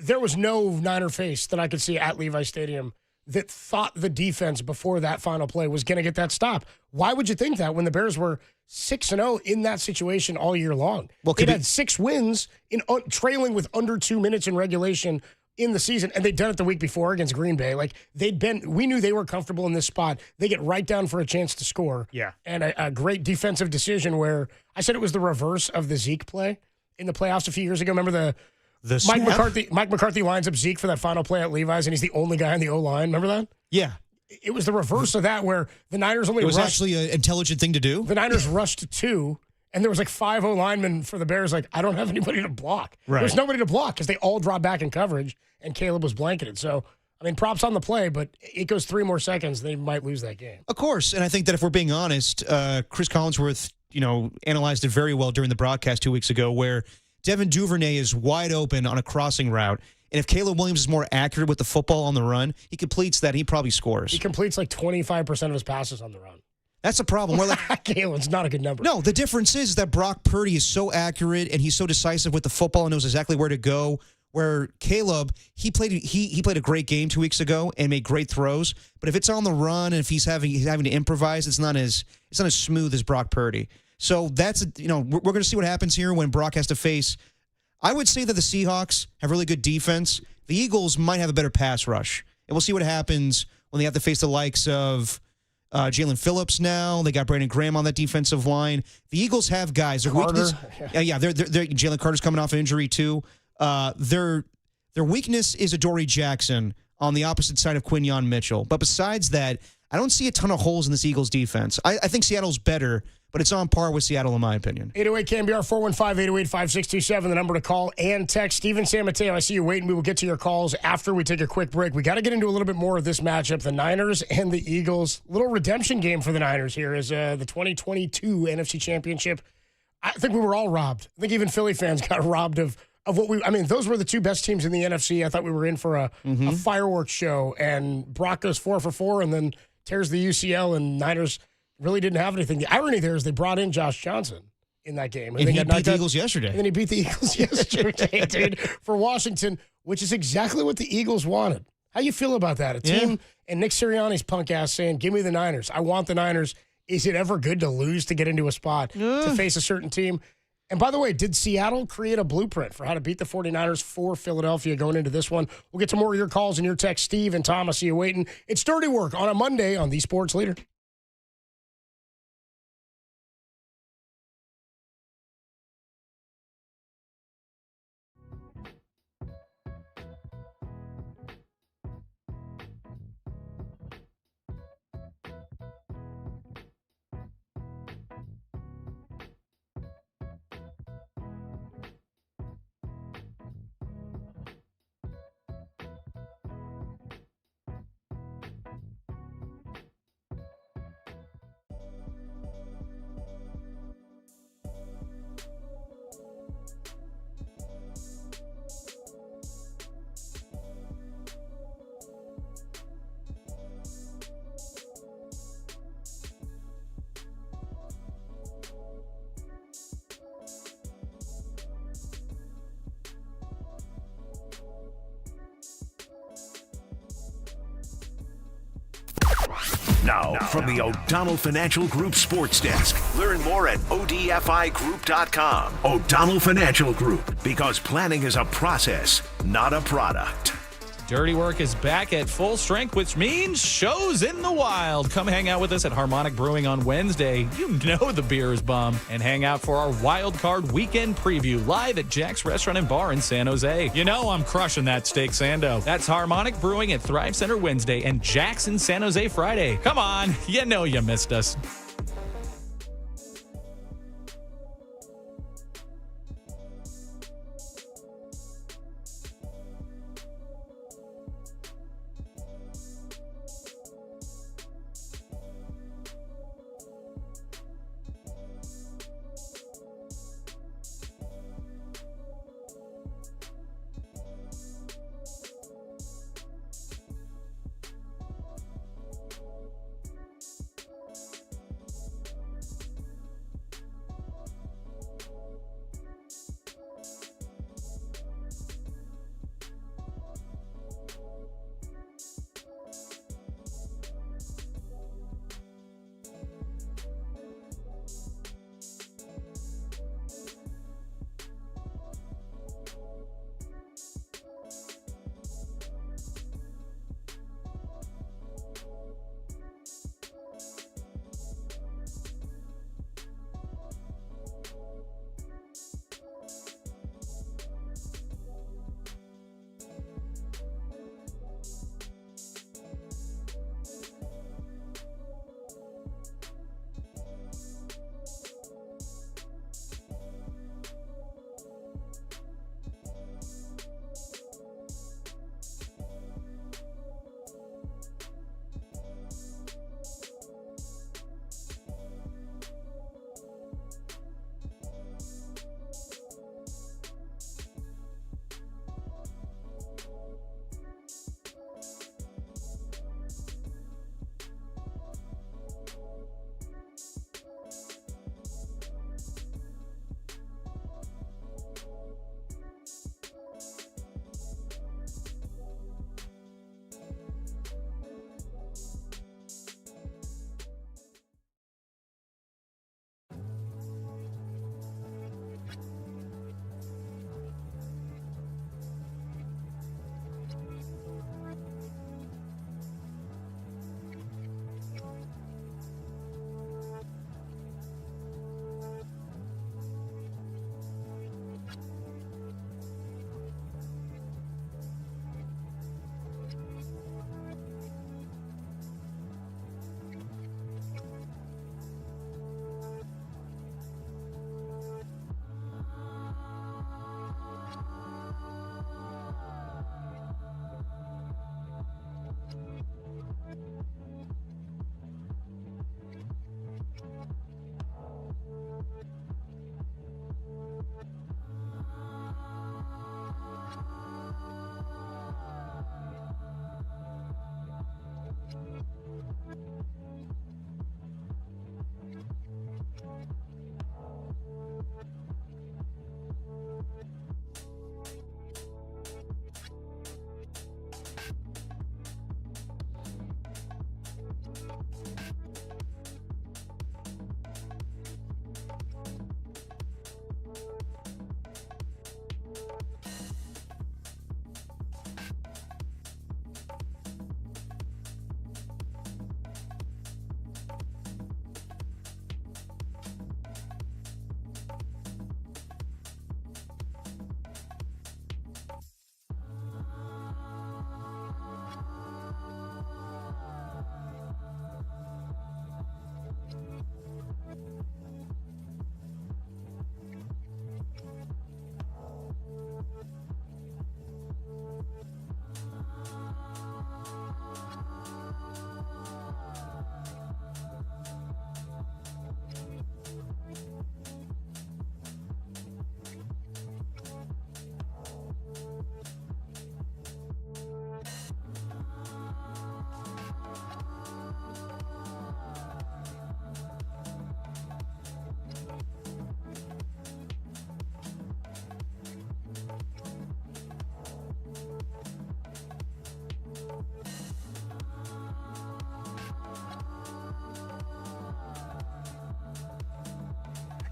there was no Niner face that I could see at Levi Stadium that thought the defense before that final play was going to get that stop. Why would you think that when the Bears were 6-0 in that situation all year long? Well, they'd had 6 wins in trailing with under 2 minutes in regulation in the season, and they'd done it the week before against Green Bay. Like we knew they were comfortable in this spot. They get right down for a chance to score. Yeah, and a great defensive decision where I said it was the reverse of the Zeke play in the playoffs a few years ago. Remember the Mike McCarthy lines up Zeke for that final play at Levi's, and he's the only guy on the O-line. Remember that? Yeah. It was the reverse of that, where the Niners only It was rushed. actually an intelligent thing to do. The Niners rushed 2, and there was like 5 O-linemen for the Bears. Like, I don't have anybody to block. Right. There's nobody to block because they all dropped back in coverage, and Caleb was blanketed. So, I mean, props on the play, but it goes 3 more seconds. They might lose that game. Of course, and I think that if we're being honest, Chris Collinsworth, analyzed it very well during the broadcast 2 weeks ago, where Devin Duvernay is wide open on a crossing route. And if Caleb Williams is more accurate with the football on the run, he completes that, he probably scores. He completes like 25% of his passes on the run. That's the problem. We're like, Caleb's not a good number. No, the difference is that Brock Purdy is so accurate and he's so decisive with the football and knows exactly where to go. Where Caleb, he played a great game 2 weeks ago and made great throws. But if it's on the run and if he's having to improvise, it's not as smooth as Brock Purdy. So that's we're going to see what happens here when Brock has to face. I would say that the Seahawks have really good defense. The Eagles might have a better pass rush. And we'll see what happens when they have to face the likes of Jalen Phillips now. They got Brandon Graham on that defensive line. The Eagles have guys. Their weakness, Jalen Carter's coming off an injury too. Their weakness is Adoree Jackson on the opposite side of Quinyon Mitchell. But besides that, I don't see a ton of holes in this Eagles defense. I think Seattle's better, but it's on par with Seattle in my opinion. 808 KNBR 415-808-5627, the number to call and text. Steven San Mateo, I see you waiting. We will get to your calls after we take a quick break. We got to get into a little bit more of this matchup, the Niners and the Eagles. Little redemption game for the Niners here is the 2022 NFC Championship. I think we were all robbed. I think even Philly fans got robbed of what we – I mean, those were the two best teams in the NFC. I thought we were in for a fireworks show, and Brock goes 4 for 4 and then tears the UCL, and Niners really didn't have anything. The irony there is they brought in Josh Johnson in that game. And he beat the Eagles yesterday. And then he beat the Eagles yesterday, dude, for Washington, which is exactly what the Eagles wanted. How you feel about that? A team and Nick Sirianni's punk ass saying, give me the Niners. I want the Niners. Is it ever good to lose to get into a spot to face a certain team? And by the way, did Seattle create a blueprint for how to beat the 49ers for Philadelphia going into this one? We'll get to more of your calls and your text. Steve and Tom, I see you waiting. It's Dirty Work on a Monday on The Sports Leader. Now, from the O'Donnell Financial Group Sports Desk. Learn more at odfigroup.com. O'Donnell Financial Group, because planning is a process, not a product. Dirty Work is back at full strength, which means shows in the wild. Come hang out with us at Harmonic Brewing on Wednesday. You know the beer is bomb. And hang out for our Wild Card Weekend Preview live at Jack's Restaurant and Bar in San Jose. You know I'm crushing that steak sando. That's Harmonic Brewing at Thrive Center Wednesday and Jack's in San Jose Friday. Come on, you know you missed us.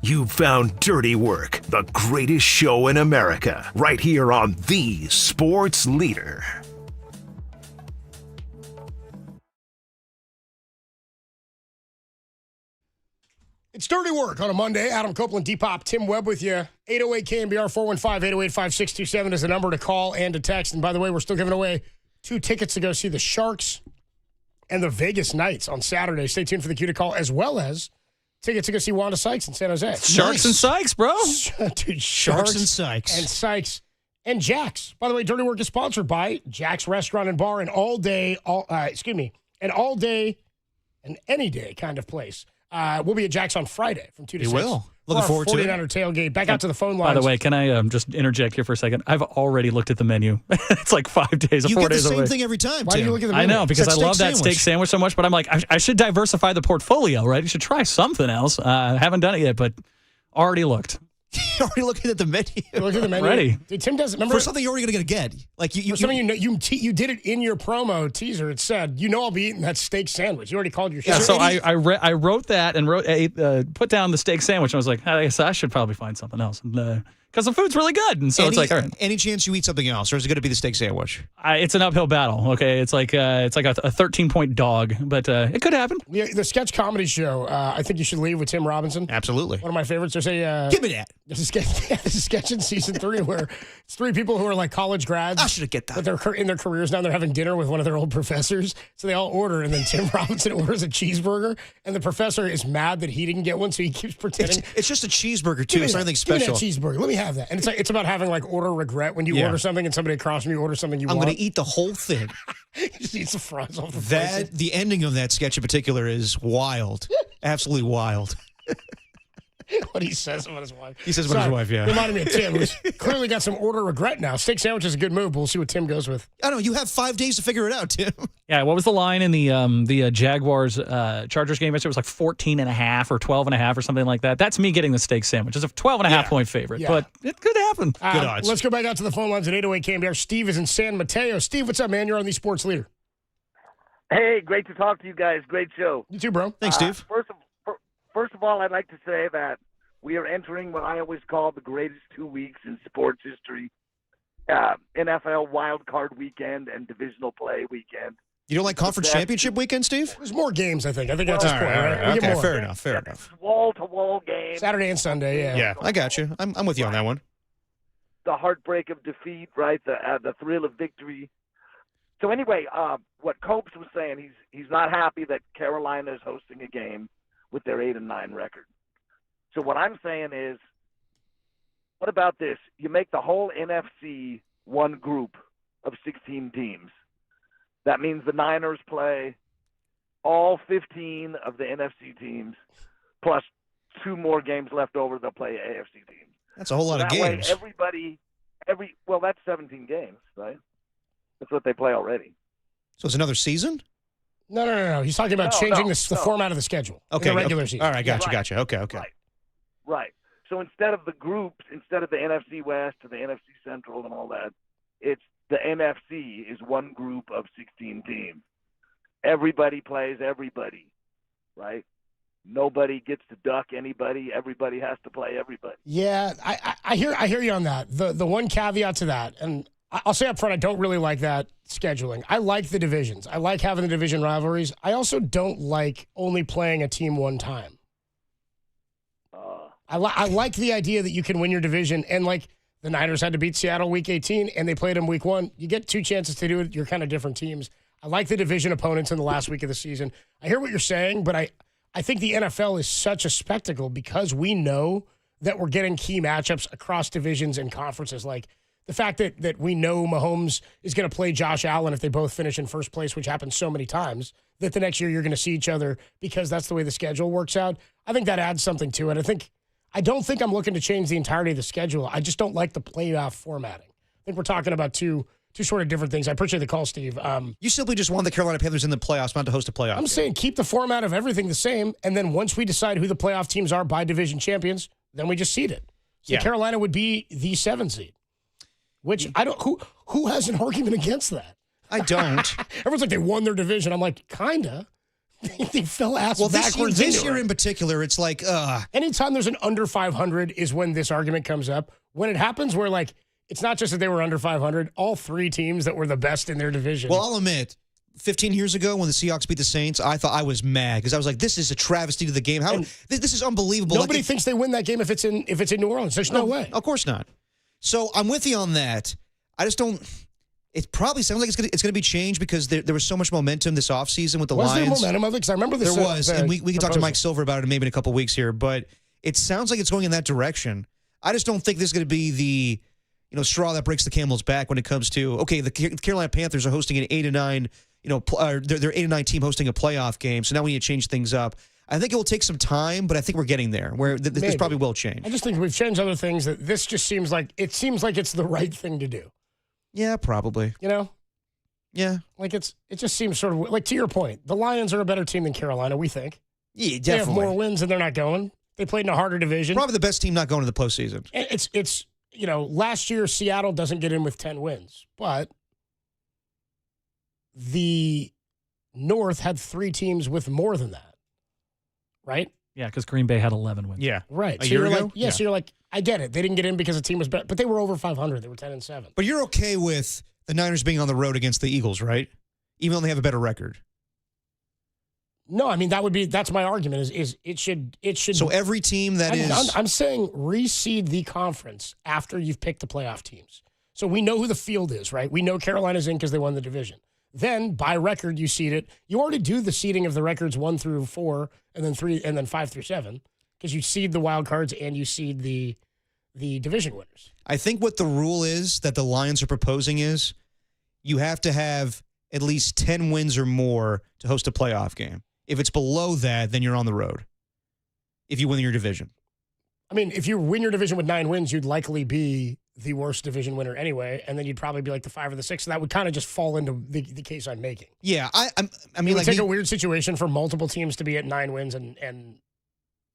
You've found Dirty Work, the greatest show in America, right here on the Sports Leader. It's Dirty Work on a Monday. Adam Copeland, Depop, Tim Webb with you. 808 KNBR 415-808-5627 is the number to call and to text. And by the way, we're still giving away 2 tickets to go see the Sharks and the Vegas Knights on Saturday. Stay tuned for the cue to call, as well as tickets to go see Wanda Sykes in San Jose. Sharks and Sykes, bro. Dude, Sharks and Sykes. And Sykes and Jack's. By the way, Dirty Work is sponsored by Jack's Restaurant and Bar, an all day and any day kind of place. We'll be at Jack's on Friday from 2 to 6. We will. Looking forward to it. 49er tailgate. Back out to the phone lines. By the way, can I just interject here for a second? I've already looked at the menu. It's like 5 days or 4 days away. You get the same thing every time, Why do you look at the I menu? know, because I love that steak sandwich. sandwich so much, but I'm like, I should diversify the portfolio, right? You should try something else. Haven't done it yet, but already looked. You're already looking at the menu. Look at the menu. Ready. Dude, Tim doesn't remember For something you're already going to get. Like you you did it in your promo teaser. It said, I'll be eating that steak sandwich. You already called your Yeah, shot. so I wrote that and put down the steak sandwich. And I was like, I guess I should probably find something else. Because the food's really good. And so it's like, all right. Any chance you eat something else, or is it going to be the steak sandwich? It's an uphill battle, okay? It's like a 13-point dog, but it could happen. Yeah, the sketch comedy show, I think you should leave with Tim Robinson. Absolutely. One of my favorites. There's a give me that. There's a sketch in season 3 where it's 3 people who are like college grads. I should have get that. But they're in their careers now. They're having dinner with one of their old professors. So they all order, and then Tim Robinson orders a cheeseburger, and the professor is mad that he didn't get one, so he keeps pretending. It's just a cheeseburger too. It's nothing special. Give me that cheeseburger. Let me have that. And it's about having like order regret when you order something and somebody across from you orders something you want. I'm going to eat the whole thing. He just eats the fries off the plate. The ending of that sketch in particular is wild. Absolutely wild. What he says about his wife. He says about his wife, yeah. Reminded me of Tim, who's clearly got some order regret now. Steak sandwich is a good move, but we'll see what Tim goes with. I don't know. You have 5 days to figure it out, Tim. Yeah, what was the line in the Jaguars Chargers game? It was like 14.5 or 12.5 or something like that. That's me getting the steak sandwich. It's a 12.5 point favorite, but it could happen. Good odds. Let's go back out to the phone lines at 808 KNBR. Steve is in San Mateo. Steve, what's up, man? You're on the Sports Leader. Hey, great to talk to you guys. Great show. You too, bro. Thanks, Steve. First of all, I'd like to say that we are entering what I always call the greatest 2 weeks in sports history. NFL wild card weekend and divisional play weekend. You don't like conference championship weekend, Steve? There's more games, I think. I think that's his point, right? We get Okay, more. fair enough. Fair enough. Wall-to-wall game. Saturday and Sunday, yeah. Yeah, I got you. I'm with you on that one. The heartbreak of defeat, right? The thrill of victory. So anyway, what Copes was saying, he's not happy that Carolina is hosting a game with their 8-9 record. So what I'm saying is, what about this? You make the whole NFC one group of 16 teams. That means the Niners play all 15 of the NFC teams, plus 2 more games left over. They'll play AFC teams. That's a whole lot of games. Way that's 17 games, right? That's what they play already. So it's another season? No. He's talking about changing the format of the schedule. Okay. In the regular season. All right, gotcha. Okay. Right. So instead of the groups, instead of the NFC West to the NFC Central and all that, it's the NFC is one group of 16 teams. Everybody plays everybody, right? Nobody gets to duck anybody. Everybody has to play everybody. Yeah, I hear you on that. The one caveat to that, and I'll say up front, I don't really like that scheduling. I like the divisions. I like having the division rivalries. I also don't like only playing a team one time. I like the idea that you can win your division, and like the Niners had to beat Seattle week 18, and they played them week 1. You get 2 chances to do it. You're kind of different teams. I like the division opponents in the last week of the season. I hear what you're saying, but I think the NFL is such a spectacle because we know that we're getting key matchups across divisions and conferences. Like the fact that we know Mahomes is going to play Josh Allen if they both finish in first place, which happens so many times, that the next year you're going to see each other because that's the way the schedule works out. I think that adds something to it. I don't think I'm looking to change the entirety of the schedule. I just don't like the playoff formatting. I think we're talking about two sort of different things. I appreciate the call, Steve. You simply just want the Carolina Panthers in the playoffs, not to host a playoff. I'm saying keep the format of everything the same, and then once we decide who the playoff teams are by division champions, then we just seed it. So Carolina would be the 7 seed, which I don't. Who has an argument against that? I don't. Everyone's like they won their division. I'm like, kinda. They fell ass Well, backwards. this year in particular, it's like, anytime there's an under 500 is when this argument comes up. When it happens where, like, it's not just that they were under 500, all three teams that were the best in their division. Well, I'll admit, 15 years ago when the Seahawks beat the Saints, I thought I was mad because I was like, this is a travesty to the game. This is unbelievable. Nobody thinks they win that game if it's in New Orleans. There's no way. Of course not. So I'm with you on that. I just don't. It probably sounds like it's gonna be changed because there was so much momentum this offseason with the Lions. Was there momentum of it? Because I remember this. There was, and we can talk to Mike Silver about it maybe in a couple weeks here. But it sounds like it's going in that direction. I just don't think this is going to be the straw that breaks the camel's back when it comes to the Carolina Panthers are hosting an 8-9. Their 8-9 team hosting a playoff game. So now we need to change things up. I think it will take some time, but I think we're getting there where this probably will change. I just think we've changed other things that this just seems like it's the right thing to do. Yeah, probably. Yeah. Like it just seems sort of like, to your point, the Lions are a better team than Carolina, we think. Yeah, definitely. They have more wins and they're not going. They played in a harder division. Probably the best team not going to the postseason. It's last year Seattle doesn't get in with 10 wins, but the North had 3 teams with more than that. Right? Yeah, because Green Bay had 11 wins. Yeah. Right. A year ago? So you're like, I get it. They didn't get in because the team was better, but they were over 500. They were 10-7. But you're okay with the Niners being on the road against the Eagles, right? Even though they have a better record. No, I mean that's my argument is it should. So every team I'm saying reseed the conference after you've picked the playoff teams. So we know who the field is, right? We know Carolina's in because they won the division. Then by record you seed it. You already do the seeding of the records 1 through 4, and then 3, and then 5 through 7, because you seed the wild cards and you seed the division winners. I think what the rule is that the Lions are proposing is you have to have at least 10 wins or more to host a playoff game. If it's below that, then you're on the road. If you win your division. I mean, if you win your division with 9 wins, you'd likely be the worst division winner anyway, and then you'd probably be like the 5 or the 6. So that would kind of just fall into the case I'm making. Yeah, I mean, it would take a weird situation for multiple teams to be at 9 wins and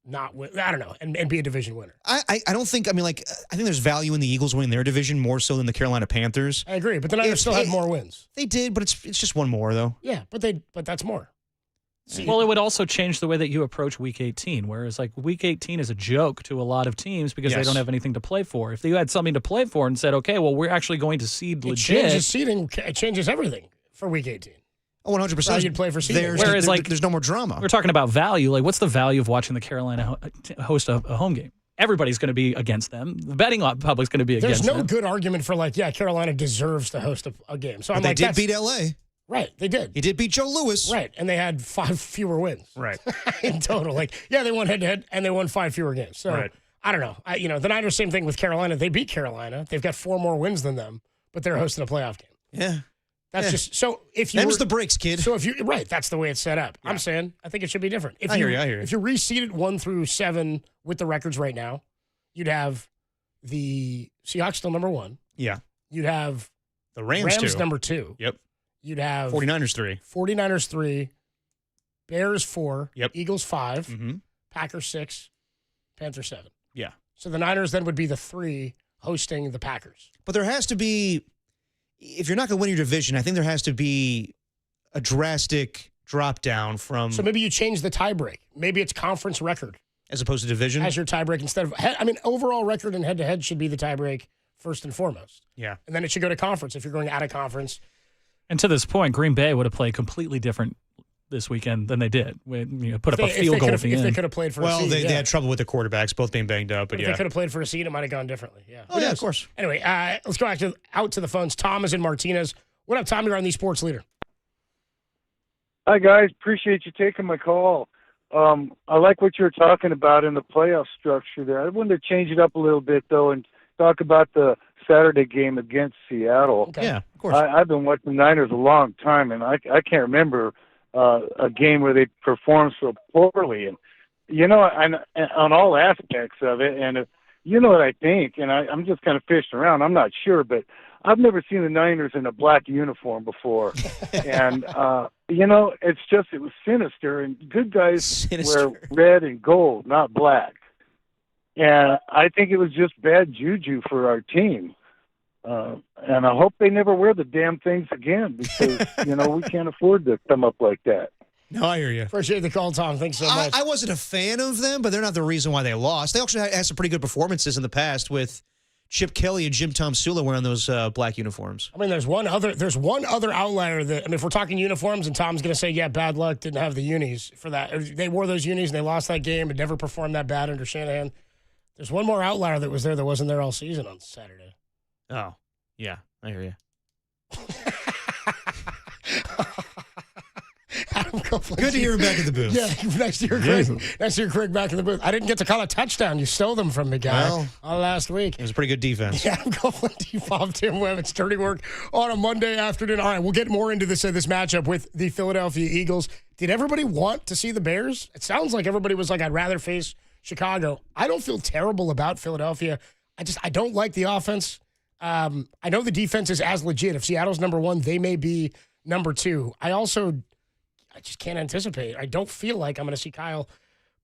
not win. I don't know, and be a division winner. I don't think. I mean, I think there's value in the Eagles winning their division more so than the Carolina Panthers. I agree, but the Niners still had more wins. They did, but it's just one more though. Yeah, but that's more. Well, it would also change the way that you approach Week 18, whereas Week 18 is a joke to a lot of teams because they don't have anything to play for. If you had something to play for and said, okay, well, we're actually going to seed legit. It changes seeding. It changes everything for Week 18. Oh, 100%. You'd play for seeding. Whereas, there's no more drama. We're talking about value. What's the value of watching the Carolina host a home game? Everybody's going to be against them. The betting public's going to be against them. There's no good argument for Carolina deserves to host a game. So they did beat L.A. Right, they did. He did beat Joe Louis. Right, and they had 5 fewer wins. Right. In total. They won head-to-head, and they won 5 fewer games. So, I don't know. The Niners, same thing with Carolina. They beat Carolina. They've got 4 more wins than them, but they're hosting a playoff game. Yeah. That's just, so if you Them's the breaks, kid. So that's the way it's set up. Yeah. I'm saying, I think it should be different. I hear you. If you reseeded 1 through 7 with the records right now, you'd have the Seahawks still number 1. Yeah. You'd have the Rams number 2. Yep. You'd have 49ers 3. 49ers 3. Bears 4. Yep. Eagles 5. Mm-hmm. Packers 6. Panthers 7. Yeah. So the Niners then would be the 3 hosting the Packers. But there has to be, if you're not going to win your division, I think there has to be a drastic drop down from. So maybe you change the tiebreak. Maybe it's conference record. As opposed to division? As your tiebreak instead of, overall record and head-to-head should be the tiebreak first and foremost. Yeah. And then it should go to conference if you're going out of conference. And to this point, Green Bay would have played completely different this weekend than they did. Put up a field goal at the end. If they could have played for a seed. They had trouble with the quarterbacks, both being banged up. But if they could have played for a seed, it might have gone differently. Yeah. Oh, yeah, of course. Anyway, let's go out to the phones. Tom is in Martinez. What up, Tom? You're on the Sports Leader. Hi, guys. Appreciate you taking my call. I like what you were talking about in the playoff structure there. I wanted to change it up a little bit, though, and talk about the Saturday game against Seattle. Okay. Yeah, of course. I've been watching the Niners a long time, and I can't remember a game where they performed so poorly. And, on all aspects of it, and you know what I think, and I'm just kind of fishing around. I'm not sure, but I've never seen the Niners in a black uniform before. And, it was sinister, and good guys wear red and gold, not black. And I think it was just bad juju for our team. And I hope they never wear the damn things again because, we can't afford to come up like that. No, I hear you. Appreciate the call, Tom. Thanks so much. I wasn't a fan of them, but they're not the reason why they lost. They actually had some pretty good performances in the past with Chip Kelly and Jim Tom Sula wearing those black uniforms. I mean, there's one other outlier that, I mean, if we're talking uniforms, and Tom's going to say, yeah, bad luck, didn't have the unis for that. They wore those unis and they lost that game and never performed that bad under Shanahan. There's one more outlier that was there that wasn't there all season on Saturday. Oh, yeah, I hear you. Good to hear him back in the booth. Yeah, nice to hear Craig. Nice to hear Craig back in the booth. I didn't get to call a touchdown. You stole them from me, guy, last week. It was a pretty good defense. Yeah, I'm Copeland, T-Pop, Tim Webb. It's dirty work on a Monday afternoon. All right, we'll get more into this matchup with the Philadelphia Eagles. Did everybody want to see the Bears? It sounds like everybody was like, I'd rather face Chicago. I don't feel terrible about Philadelphia. I don't like the offense. I know the defense is as legit. If Seattle's number one, they may be number two. I just can't anticipate. I don't feel like I'm going to see Kyle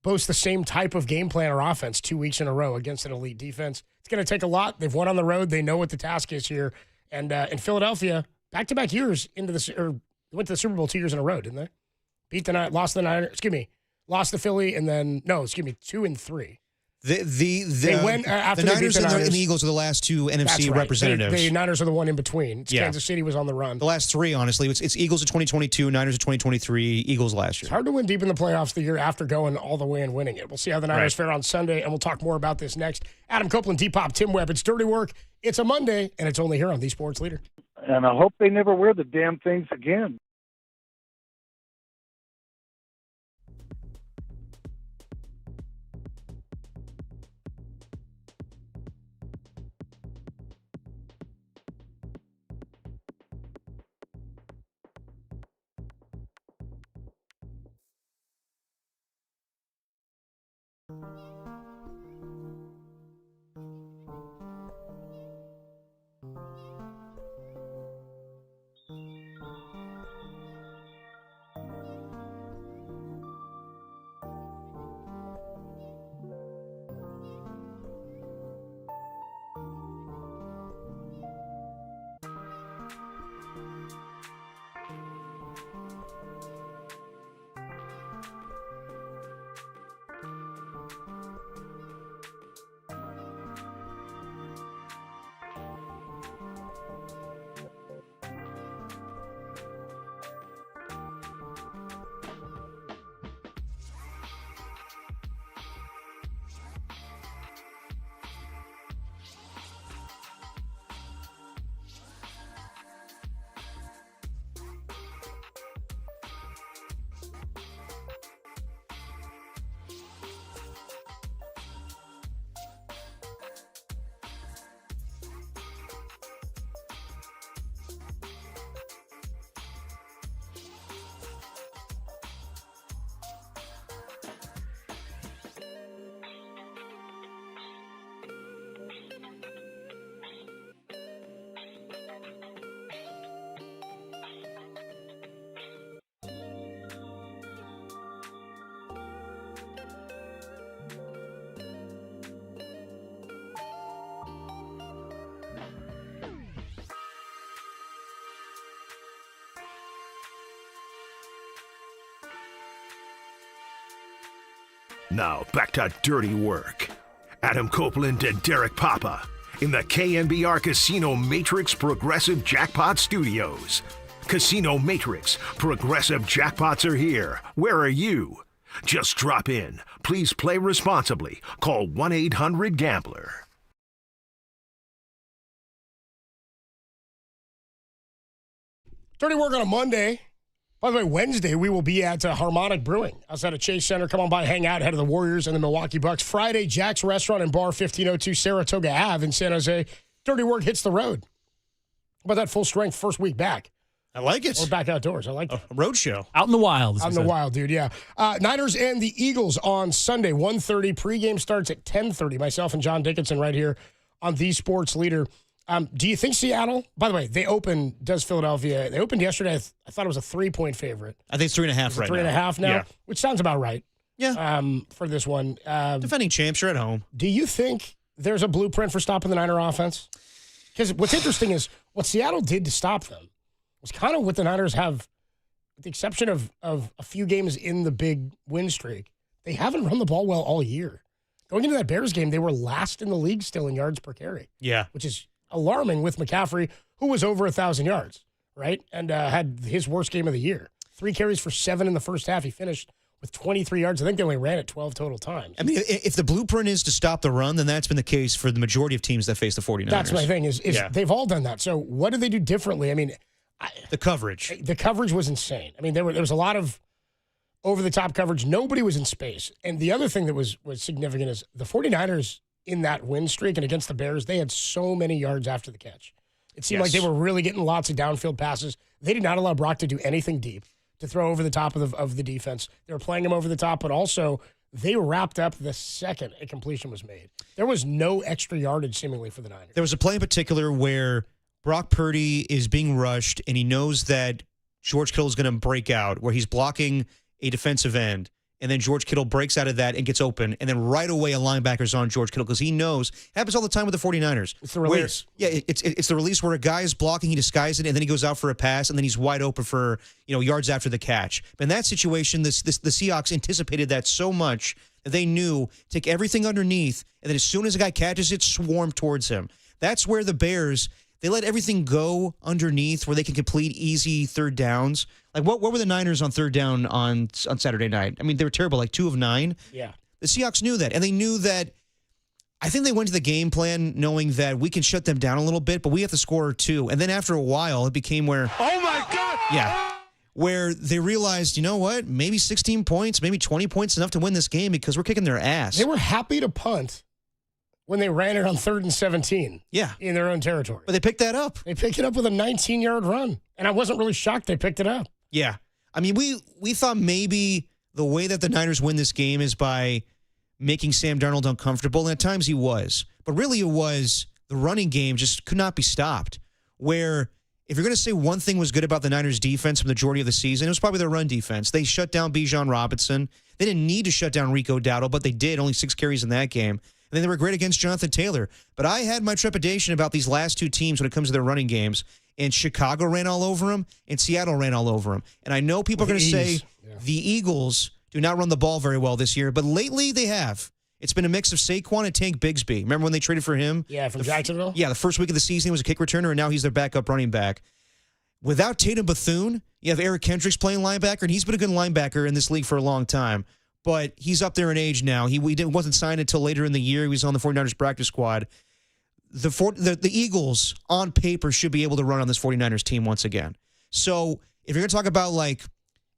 boast the same type of game plan or offense 2 weeks in a row against an elite defense. It's going to take a lot. They've won on the road. They know what the task is here. And in Philadelphia, back-to-back years went to the Super Bowl 2 years in a row, didn't they? Lost the Philly, and then 2 and 3. They went after the they Niners beat the Niners. And the Eagles are the last two NFC representatives. The Niners are the one in between. Kansas City was on the run. The last three, honestly. It's Eagles of 2022, Niners of 2023, Eagles last year. It's hard to win deep in the playoffs the year after going all the way and winning it. We'll see how the Niners fare on Sunday, and we'll talk more about this next. Adam Copeland, T-Pop, Tim Webb. It's Dirty Work. It's a Monday, and it's only here on The Sports Leader. And I hope they never wear the damn things again. Now, back to Dirty Work. Adam Copeland and Derek Papa in the KNBR Casino Matrix Progressive Jackpot Studios. Casino Matrix Progressive Jackpots are here. Where are you? Just drop in. Please play responsibly. Call 1-800-GAMBLER. Dirty Work on a Monday. By the way, Wednesday we will be at Harmonic Brewing outside of Chase Center. Come on by, hang out ahead of the Warriors and the Milwaukee Bucks. Friday, Jack's Restaurant and Bar, 1502 Saratoga Ave in San Jose. Dirty Work hits the road. How about that full strength first week back? I like it. Or back outdoors. I like it. A road show. Out in the wild. Out in the wild, dude, yeah. Niners and the Eagles on Sunday, 1:30. Pregame starts at 10:30. Myself and John Dickinson right here on The Sports Leader. Do you think Seattle, by the way, Philadelphia, they opened yesterday. I thought it was a 3-point favorite. I think it's 3.5 right now. 3.5 now, yeah. Which sounds about right. Yeah. For this one. Defending champs, you're at home. Do you think there's a blueprint for stopping the Niner offense? Because what's interesting is what Seattle did to stop them was kind of what the Niners have with the exception of a few games in the big win streak, they haven't run the ball well all year. Going into that Bears game, they were last in the league still in yards per carry. Yeah. Which is alarming with McCaffrey, who was over 1,000 yards, right? And had his worst game of the year. 3 carries for 7 in the first half. He finished with 23 yards. I think they only ran it 12 total times. I mean, if the blueprint is to stop the run, then that's been the case for the majority of teams that face the 49ers. That's my thing is they've all done that. So what do they do differently? I mean, the coverage. The coverage was insane. I mean, there was a lot of over-the-top coverage. Nobody was in space. And the other thing that was significant is the 49ers in that win streak and against the Bears, they had so many yards after the catch. It seemed like they were really getting lots of downfield passes. They did not allow Brock to do anything deep, to throw over the top of the defense. They were playing him over the top, but also they wrapped up the second a completion was made. There was no extra yardage seemingly for the Niners. There was a play in particular where Brock Purdy is being rushed, and he knows that George Kittle is going to break out, where he's blocking a defensive end, and then George Kittle breaks out of that and gets open, and then right away a linebacker's on George Kittle because he knows. It happens all the time with the 49ers. It's the release. It's the release where a guy is blocking, he disguises it, and then he goes out for a pass, and then he's wide open for yards after the catch. But in that situation, the Seahawks anticipated that so much that they knew take everything underneath, and then as soon as a guy catches it, swarm towards him. That's where the Bears, they let everything go underneath where they can complete easy third downs. Like, what were the Niners on third down on Saturday night? I mean, they were terrible, like 2 of 9. Yeah. The Seahawks knew that, and they knew that. I think they went to the game plan knowing that we can shut them down a little bit, but we have to score 2. And then after a while, it became where... Oh, my God! Yeah. Where they realized, you know what? Maybe 16 points, maybe 20 points enough to win this game because we're kicking their ass. They were happy to punt when they ran it on 3rd and 17. Yeah. In their own territory. But they picked that up. They picked it up with a 19-yard run. And I wasn't really shocked they picked it up. Yeah. I mean, we thought maybe the way that the Niners win this game is by making Sam Darnold uncomfortable, and at times he was. But really it was the running game just could not be stopped, where if you're going to say one thing was good about the Niners' defense for the majority of the season, it was probably their run defense. They shut down Bijan Robinson. They didn't need to shut down Rico Dowdle, but they did, only 6 carries in that game. And then they were great against Jonathan Taylor. But I had my trepidation about these last 2 teams when it comes to their running games. And Chicago ran all over them, and Seattle ran all over them. And I know people are going to say the Eagles do not run the ball very well this year, but lately they have. It's been a mix of Saquon and Tank Bigsby. Remember when they traded for him? Yeah, from Jacksonville? Yeah, the first week of the season he was a kick returner, and now he's their backup running back. Without Tatum Bethune, you have Eric Kendricks playing linebacker, and he's been a good linebacker in this league for a long time. But he's up there in age now. He wasn't signed until later in the year. He was on the 49ers practice squad. The Eagles, on paper, should be able to run on this 49ers team once again. So if you're going to talk about, like,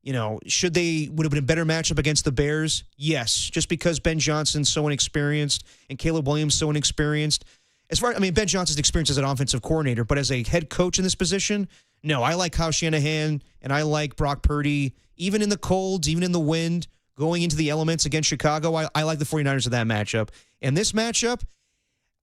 would have been a better matchup against the Bears? Yes, just because Ben Johnson's so inexperienced and Caleb Williams so inexperienced. Ben Johnson's experience as an offensive coordinator, but as a head coach in this position, no. I like Kyle Shanahan, and I like Brock Purdy, even in the colds, even in the wind, going into the elements against Chicago. I like the 49ers in that matchup. And this matchup,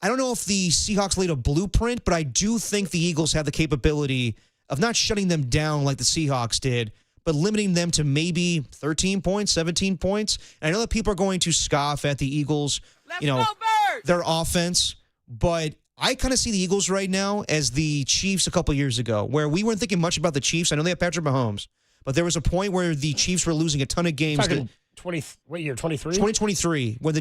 I don't know if the Seahawks laid a blueprint, but I do think the Eagles have the capability of not shutting them down like the Seahawks did, but limiting them to maybe 13 points, 17 points. And I know that people are going to scoff at the Eagles, their offense, but I kind of see the Eagles right now as the Chiefs a couple years ago, where we weren't thinking much about the Chiefs. I know they have Patrick Mahomes, but there was a point where the Chiefs were losing a ton of games. What year, 23? 2023, when that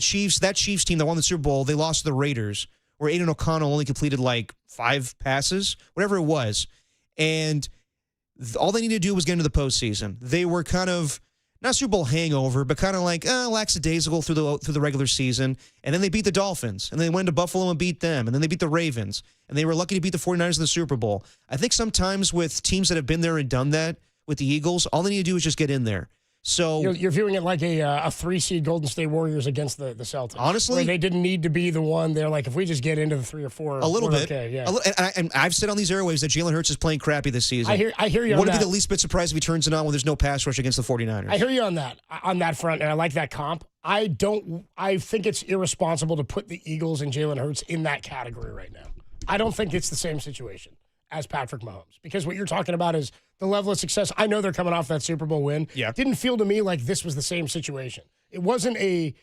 Chiefs team that won the Super Bowl, they lost to the Raiders, where Aiden O'Connell only completed like 5 passes, whatever it was. And all they needed to do was get into the postseason. They were kind of, not Super Bowl hangover, but kind of like lackadaisical through the regular season. And then they beat the Dolphins. And then they went to Buffalo and beat them. And then they beat the Ravens. And they were lucky to beat the 49ers in the Super Bowl. I think sometimes with teams that have been there and done that, with the Eagles, all they need to do is just get in there. So you're viewing it like a 3-seed Golden State Warriors against the Celtics. Honestly, where they didn't need to be the one. They're like, if we just get into the 3 or 4, a little bit. Okay, yeah. And I've said on these airwaves that Jalen Hurts is playing crappy this season. I hear you. Wouldn't be the least bit surprised if he turns it on when there's no pass rush against the 49ers. I hear you on that front, and I like that comp. I think it's irresponsible to put the Eagles and Jalen Hurts in that category right now. I don't think it's the same situation as Patrick Mahomes, because what you're talking about is the level of success. I know they're coming off that Super Bowl win. Yeah. It didn't feel to me like this was the same situation. It was a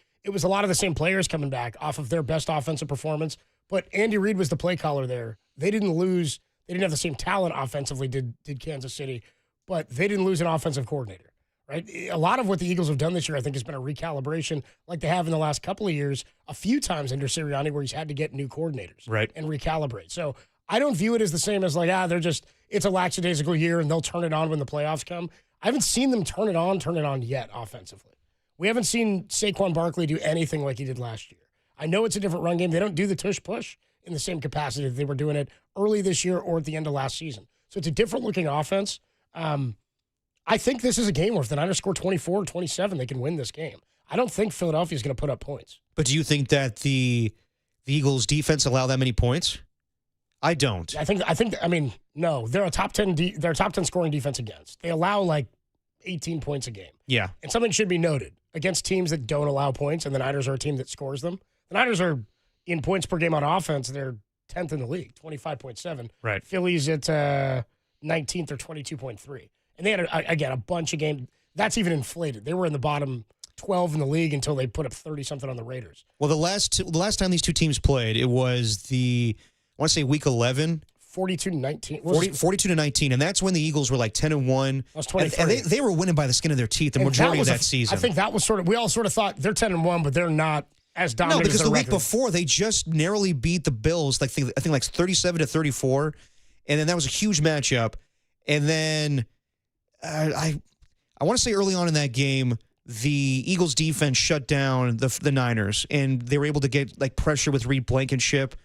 lot of the same players coming back off of their best offensive performance, but Andy Reid was the play caller there. They didn't lose. They didn't have the same talent offensively did Kansas City, but they didn't lose an offensive coordinator. Right? A lot of what the Eagles have done this year, I think, has been a recalibration like they have in the last couple of years, a few times under Sirianni where he's had to get new coordinators and recalibrate. So I don't view it as the same as it's a lackadaisical year and they'll turn it on when the playoffs come. I haven't seen them turn it on yet offensively. We haven't seen Saquon Barkley do anything like he did last year. I know it's a different run game. They don't do the tush-push in the same capacity that they were doing it early this year or at the end of last season. So it's a different-looking offense. I think this is a game where if the Niners score 24 or 27, they can win this game. I don't think Philadelphia is going to put up points. But do you think that the Eagles' defense allow that many points? I don't. No. They're a top 10 they're a top 10 scoring defense against. They allow 18 points a game. Yeah. And something should be noted. Against teams that don't allow points, and the Niners are a team that scores them. The Niners are in points per game on offense. They're 10th in the league, 25.7. Right. Philly's at 19th or 22.3. And they had, a bunch of games. That's even inflated. They were in the bottom 12 in the league until they put up 30-something on the Raiders. Well, the last time these two teams played, it was I want to say week 11. 42-19. 42-19, and that's when the Eagles were 10-1. That was 23. And they were winning by the skin of their teeth the majority of that season. I think that was we all sort of thought they're 10-1, but they're not as dominant. No, because as the week record. before they just narrowly beat the Bills, I think 37-34, and then that was a huge matchup. And then I want to say early on in that game, the Eagles defense shut down the Niners, and they were able to get pressure with Reed Blankenship.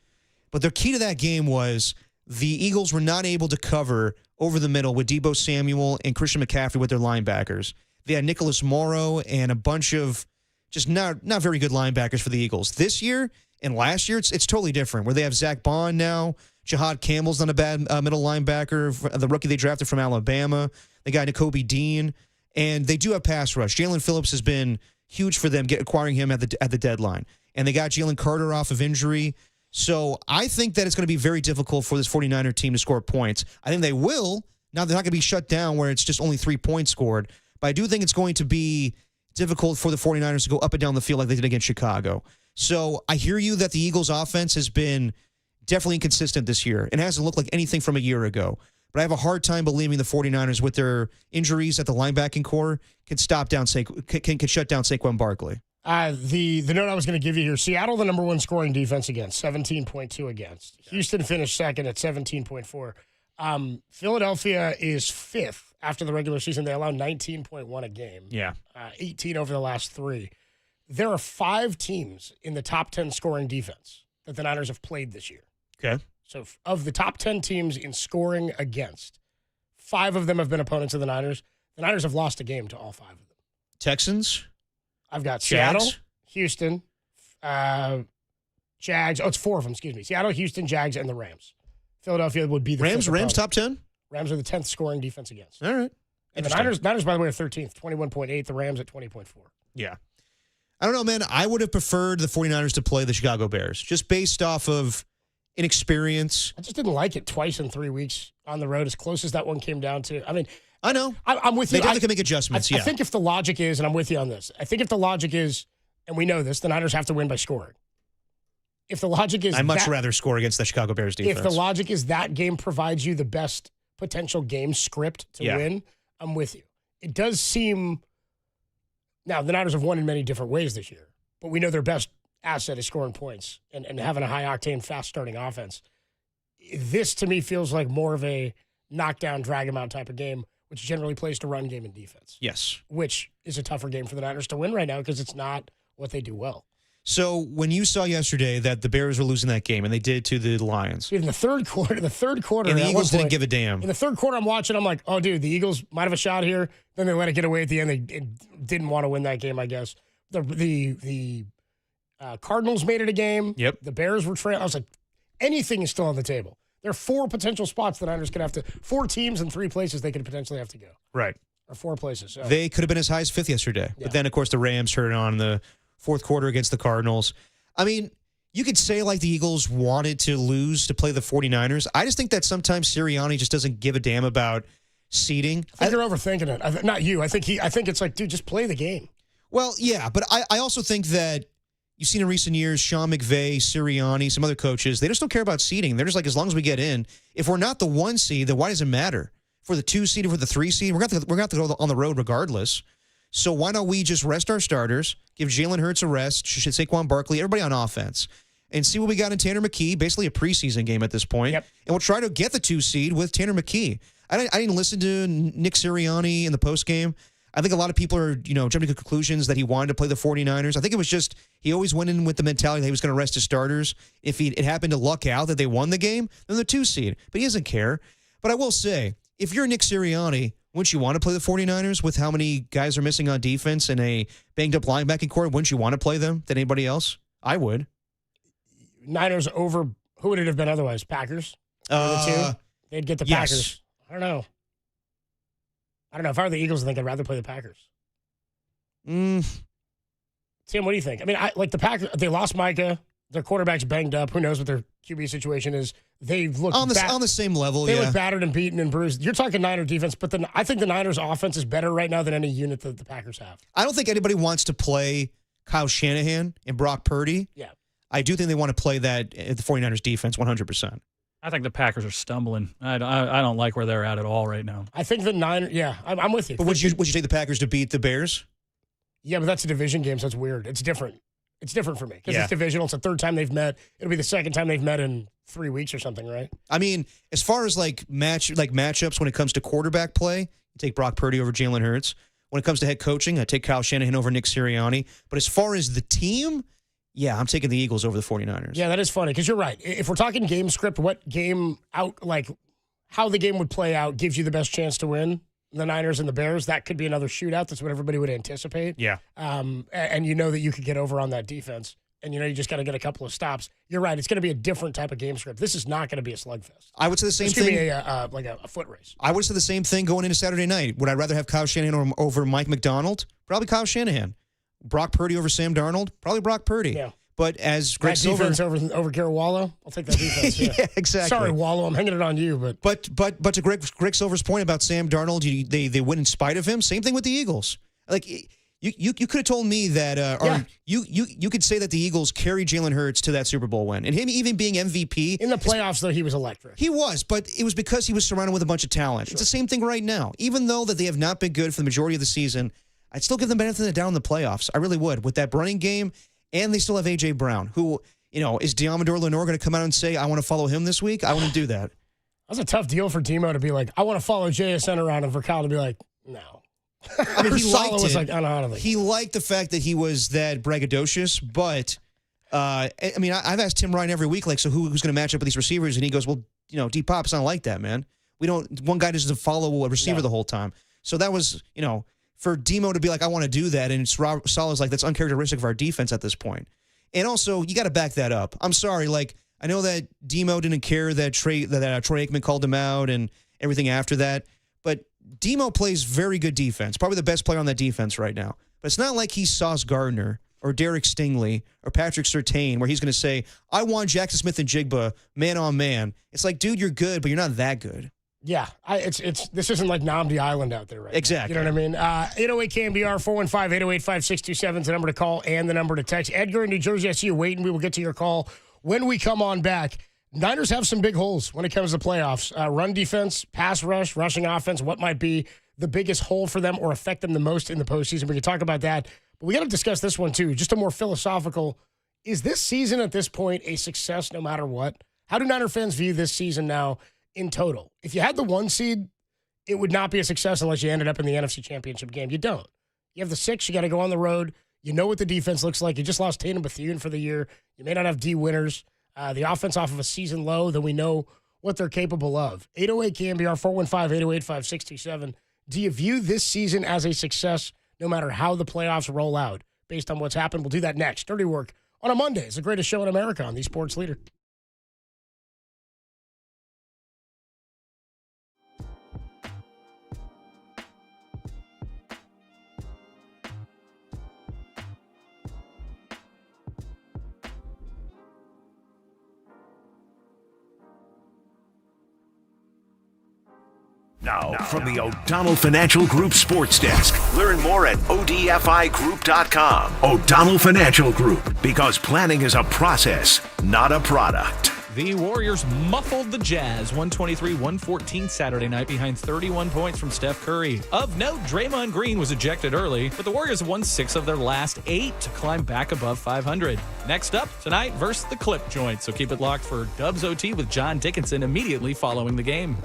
But the key to that game was the Eagles were not able to cover over the middle with Deebo Samuel and Christian McCaffrey with their linebackers. They had Nicholas Morrow and a bunch of just not very good linebackers for the Eagles. This year and last year, it's totally different, where they have Zach Bond now. Jahad Campbell's not a bad middle linebacker, the rookie they drafted from Alabama. They got Nakobe Dean, and they do have pass rush. Jalen Phillips has been huge for them, acquiring him at the deadline. And they got Jalen Carter off of injury. So I think that it's going to be very difficult for this 49er team to score points. I think they will. Now, they're not going to be shut down where it's just only 3 points scored. But I do think it's going to be difficult for the 49ers to go up and down the field like they did against Chicago. So I hear you that the Eagles' offense has been definitely inconsistent this year. It hasn't looked like anything from a year ago. But I have a hard time believing the 49ers, with their injuries at the linebacking core, can shut down Saquon Barkley. The note I was going to give you here, Seattle, the number one scoring defense against, 17.2 against. Houston finished second at 17.4. Philadelphia is fifth after the regular season. They allow 19.1 a game. Yeah. 18 over the last 3. There are 5 teams in the top 10 scoring defense that the Niners have played this year. Okay. So of the top 10 teams in scoring against, 5 of them have been opponents of the Niners. The Niners have lost a game to all 5 of them. Texans? I've got Jags? Seattle, Houston, Jags. Oh, it's 4 of them, excuse me. Seattle, Houston, Jags, and the Rams. Philadelphia would be the Rams top 10? Rams are the 10th scoring defense against. All right. And the Niners, by the way, are 13th, 21.8. The Rams at 20.4. Yeah. I don't know, man. I would have preferred the 49ers to play the Chicago Bears, just based off of inexperience. I just didn't like it twice in 3 weeks on the road, as close as that one came down to. I mean, I know. I'm with you. They definitely can make adjustments, I think if the logic is, and I'm with you on this, I think if the logic is, and we know this, the Niners have to win by scoring. If the logic is, I'd much rather score against the Chicago Bears defense. If the logic is that game provides you the best potential game script to win, I'm with you. It does seem, now the Niners have won in many different ways this year, but we know their best asset is scoring points and having a high-octane, fast-starting offense. This, to me, feels like more of a knockdown, drag-them-out type of game, which generally plays to run game and defense. Yes. Which is a tougher game for the Niners to win right now because it's not what they do well. So when you saw yesterday that the Bears were losing that game, and they did to the Lions. In the third quarter, And the Eagles didn't give a damn. In the third quarter, I'm watching, I'm like, oh, dude, the Eagles might have a shot here. Then they let it get away at the end. They didn't want to win that game, I guess. The Cardinals made it a game. Yep. The Bears were trailing. I was like, anything is still on the table. There are 4 potential spots the Niners could have to, 4 teams in 3 places they could potentially have to go. Right. Or 4 places. So. They could have been as high as 5th yesterday. Yeah. But then, of course, the Rams turned on in the fourth quarter against the Cardinals. I mean, you could say like the Eagles wanted to lose to play the 49ers. I just think that sometimes Sirianni just doesn't give a damn about seeding. I think you're overthinking it. Not you. I think it's like, dude, just play the game. Well, yeah, but I also think that you've seen in recent years, Sean McVay, Sirianni, some other coaches, they just don't care about seeding. They're just like, as long as we get in, if we're not the 1 seed, then why does it matter? for the 2 seed or for the 3 seed. We're going to have to go on the road regardless. So why don't we just rest our starters, give Jalen Hurts a rest, Saquon Barkley, everybody on offense, and see what we got in Tanner McKee, basically a preseason game at this point. Yep. And we'll try to get the 2 seed with Tanner McKee. I didn't listen to Nick Sirianni in the postgame. I think a lot of people are, jumping to conclusions that he wanted to play the 49ers. I think it was just he always went in with the mentality that he was going to rest his starters. If it happened to luck out that they won the game, then the 2 seed. But he doesn't care. But I will say, if you're Nick Sirianni, wouldn't you want to play the 49ers with how many guys are missing on defense and a banged-up linebacking core? Wouldn't you want to play them than anybody else? I would. Niners over, who would it have been otherwise? Packers? The 2? They'd get the Packers. I don't know. If I were the Eagles, I think I'd rather play the Packers. Tim, what do you think? I mean, the Packers, they lost Micah. Their quarterback's banged up. Who knows what their QB situation is? They've looked on the same level. They look battered and beaten and bruised. You're talking Niner defense, but I think the Niners offense is better right now than any unit that the Packers have. I don't think anybody wants to play Kyle Shanahan and Brock Purdy. Yeah. I do think they want to play that the 49ers defense 100%. I think the Packers are stumbling. I don't like where they're at all right now. I think the Niners, I'm with you. But would you take the Packers to beat the Bears? Yeah, but that's a division game, so it's weird. It's different. It's different for me because it's divisional. It's the 3rd time they've met. It'll be the 2nd time they've met in 3 weeks or something, right? I mean, as far as matchups when it comes to quarterback play, you take Brock Purdy over Jalen Hurts. When it comes to head coaching, I take Kyle Shanahan over Nick Sirianni. But as far as the team, yeah, I'm taking the Eagles over the 49ers. Yeah, that is funny because you're right. If we're talking game script, what game out, how the game would play out gives you the best chance to win? The Niners and the Bears, that could be another shootout. That's what everybody would anticipate. Yeah. And you know that you could get over on that defense. And you just got to get a couple of stops. You're right. It's going to be a different type of game script. This is not going to be a slugfest. I would say the same thing. It's going to be a foot race. I would say the same thing going into Saturday night. Would I rather have Kyle Shanahan over Mike McDonald? Probably Kyle Shanahan. Brock Purdy over Sam Darnold? Probably Brock Purdy. Yeah. But as Greg Silver, defense over Garrett Wallow, I'll take that defense. Yeah, exactly. Sorry, Wallow, I'm hanging it on you, but to Greg Silver's point about Sam Darnold, they win in spite of him. Same thing with the Eagles. You could have told me that, you could say that the Eagles carried Jalen Hurts to that Super Bowl win, and him even being MVP in the playoffs. Though he was electric, he was, but it was because he was surrounded with a bunch of talent. Sure. It's the same thing right now. Even though that they have not been good for the majority of the season, I'd still give them benefit of the doubt in the playoffs. I really would with that running game. And they still have A.J. Brown, who, is Diamador Lenore going to come out and say, I want to follow him this week? I wouldn't do that. That's a tough deal for Demo to be like, I want to follow JSN around, and for Kyle to be like, no. I mean, he liked it. Like, I don't know how to he liked the fact that he was that braggadocious, but, I've asked Tim Ryan every week, so who's going to match up with these receivers? And he goes, well, D-Pop's not like that, man. One guy doesn't follow a receiver the whole time. So that was, for Demo to be like, I want to do that, and Salah's like, that's uncharacteristic of our defense at this point. And also, you got to back that up. I'm sorry, I know that Demo didn't care that Troy Aikman called him out and everything after that, but Demo plays very good defense, probably the best player on that defense right now. But it's not like he's Sauce Gardner or Derek Stingley or Patrick Surtain where he's going to say, I want Jackson Smith and Jigba man on man. It's like, dude, you're good, but you're not that good. Yeah, this isn't like Namdi Island out there right Exactly. now. You know what I mean? 808 KNBR, 415-808-5627 is the number to call and the number to text. Edgar in New Jersey, I see you waiting. We will get to your call when we come on back. Niners have some big holes when it comes to playoffs. Run defense, pass rush, rushing offense. What might be the biggest hole for them or affect them the most in the postseason? We can talk about that. But we got to discuss this one too. Just a more philosophical, is this season at this point a success no matter what? How do Niner fans view this season now in total? If you had the 1 seed, it would not be a success unless you ended up in the NFC Championship game. You don't. You have the 6, you got to go on the road. You know what the defense looks like. You just lost Tatum Bethune for the year. You may not have D winners. The offense off of a season low, then we know what they're capable of. 808 KNBR, 415-808-5627. Do you view this season as a success no matter how the playoffs roll out based on what's happened? We'll do that next. Dirty Work on a Monday. It's the greatest show in America on the Sports Leader. Now, from the O'Donnell Financial Group Sports Desk. Learn more at ODFIGroup.com. O'Donnell Financial Group, because planning is a process, not a product. The Warriors muffled the Jazz 123-114 Saturday night behind 31 points from Steph Curry. Of note, Draymond Green was ejected early, but the Warriors have won 6 of their last 8 to climb back above 500. Next up tonight versus the Clip Joint, so keep it locked for Dubs OT with John Dickinson immediately following the game.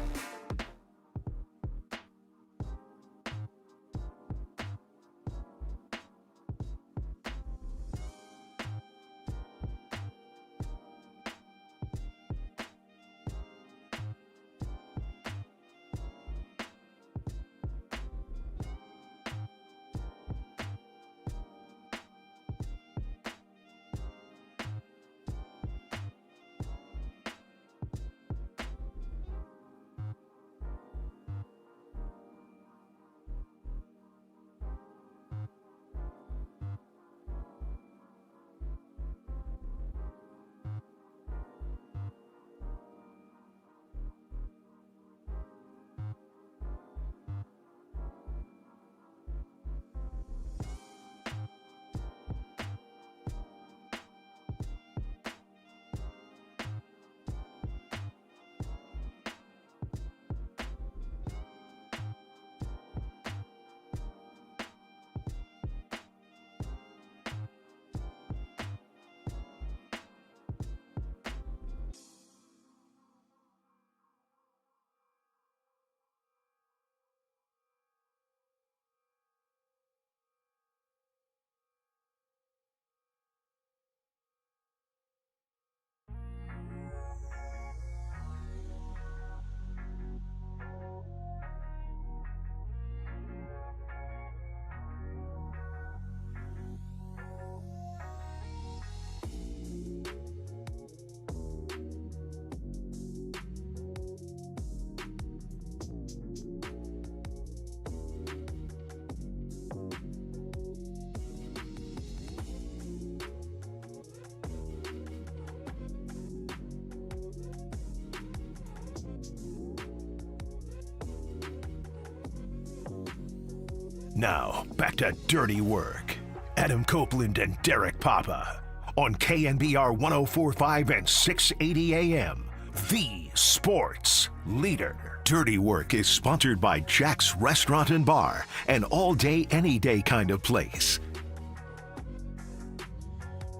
Now, back to Dirty Work. Adam Copeland and Derek Papa on KNBR 104.5 and 680 AM. The sports leader. Dirty Work is sponsored by Jack's Restaurant and Bar, an all-day, any-day kind of place.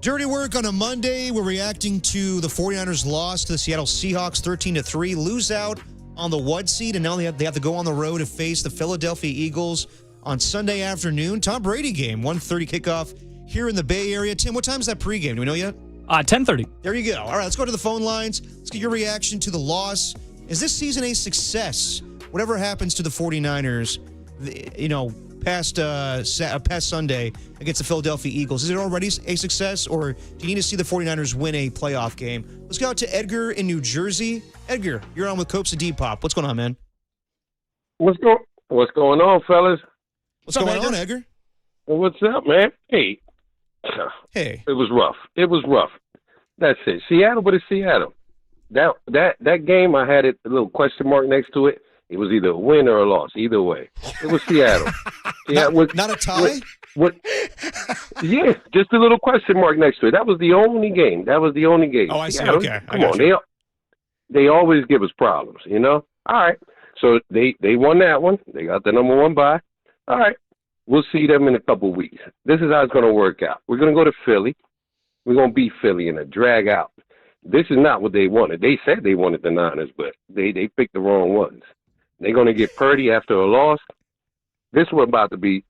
Dirty Work on a Monday. We're reacting to the 49ers loss to the Seattle Seahawks 13-3, lose out on the 1 seed, and now they have to go on the road to face the Philadelphia Eagles on Sunday afternoon. Tom Brady game, 1:30 kickoff here in the Bay Area. Tim, what time is that pregame? Do we know yet? 10:30. There you go. All right, let's go to the phone lines. Let's get your reaction to the loss. Is this season a success? Whatever happens to the 49ers, past Sunday against the Philadelphia Eagles, is it already a success, or do you need to see the 49ers win a playoff game? Let's go out to Edgar in New Jersey. Edgar, you're on with Copes and Depop. What's going on, man? What's going on, fellas? What's going on, Edgar? What's up, man? Hey. It was rough. That's it. Seattle, but it's Seattle. That game, I had a little question mark next to it. It was either a win or a loss. Either way, it was Seattle. Not a tie? Yeah, just a little question mark next to it. That was the only game. Oh, I see. Seattle, Okay. Come on. They always give us problems, you know? All right. So they won that one. They got the number 1 bye. All right. We'll see them in a couple of weeks. This is how it's going to work out. We're going to go to Philly. We're going to beat Philly in a drag out. This is not what they wanted. They said they wanted the Niners, but they picked the wrong ones. They're going to get Purdy after a loss. This is what about to be.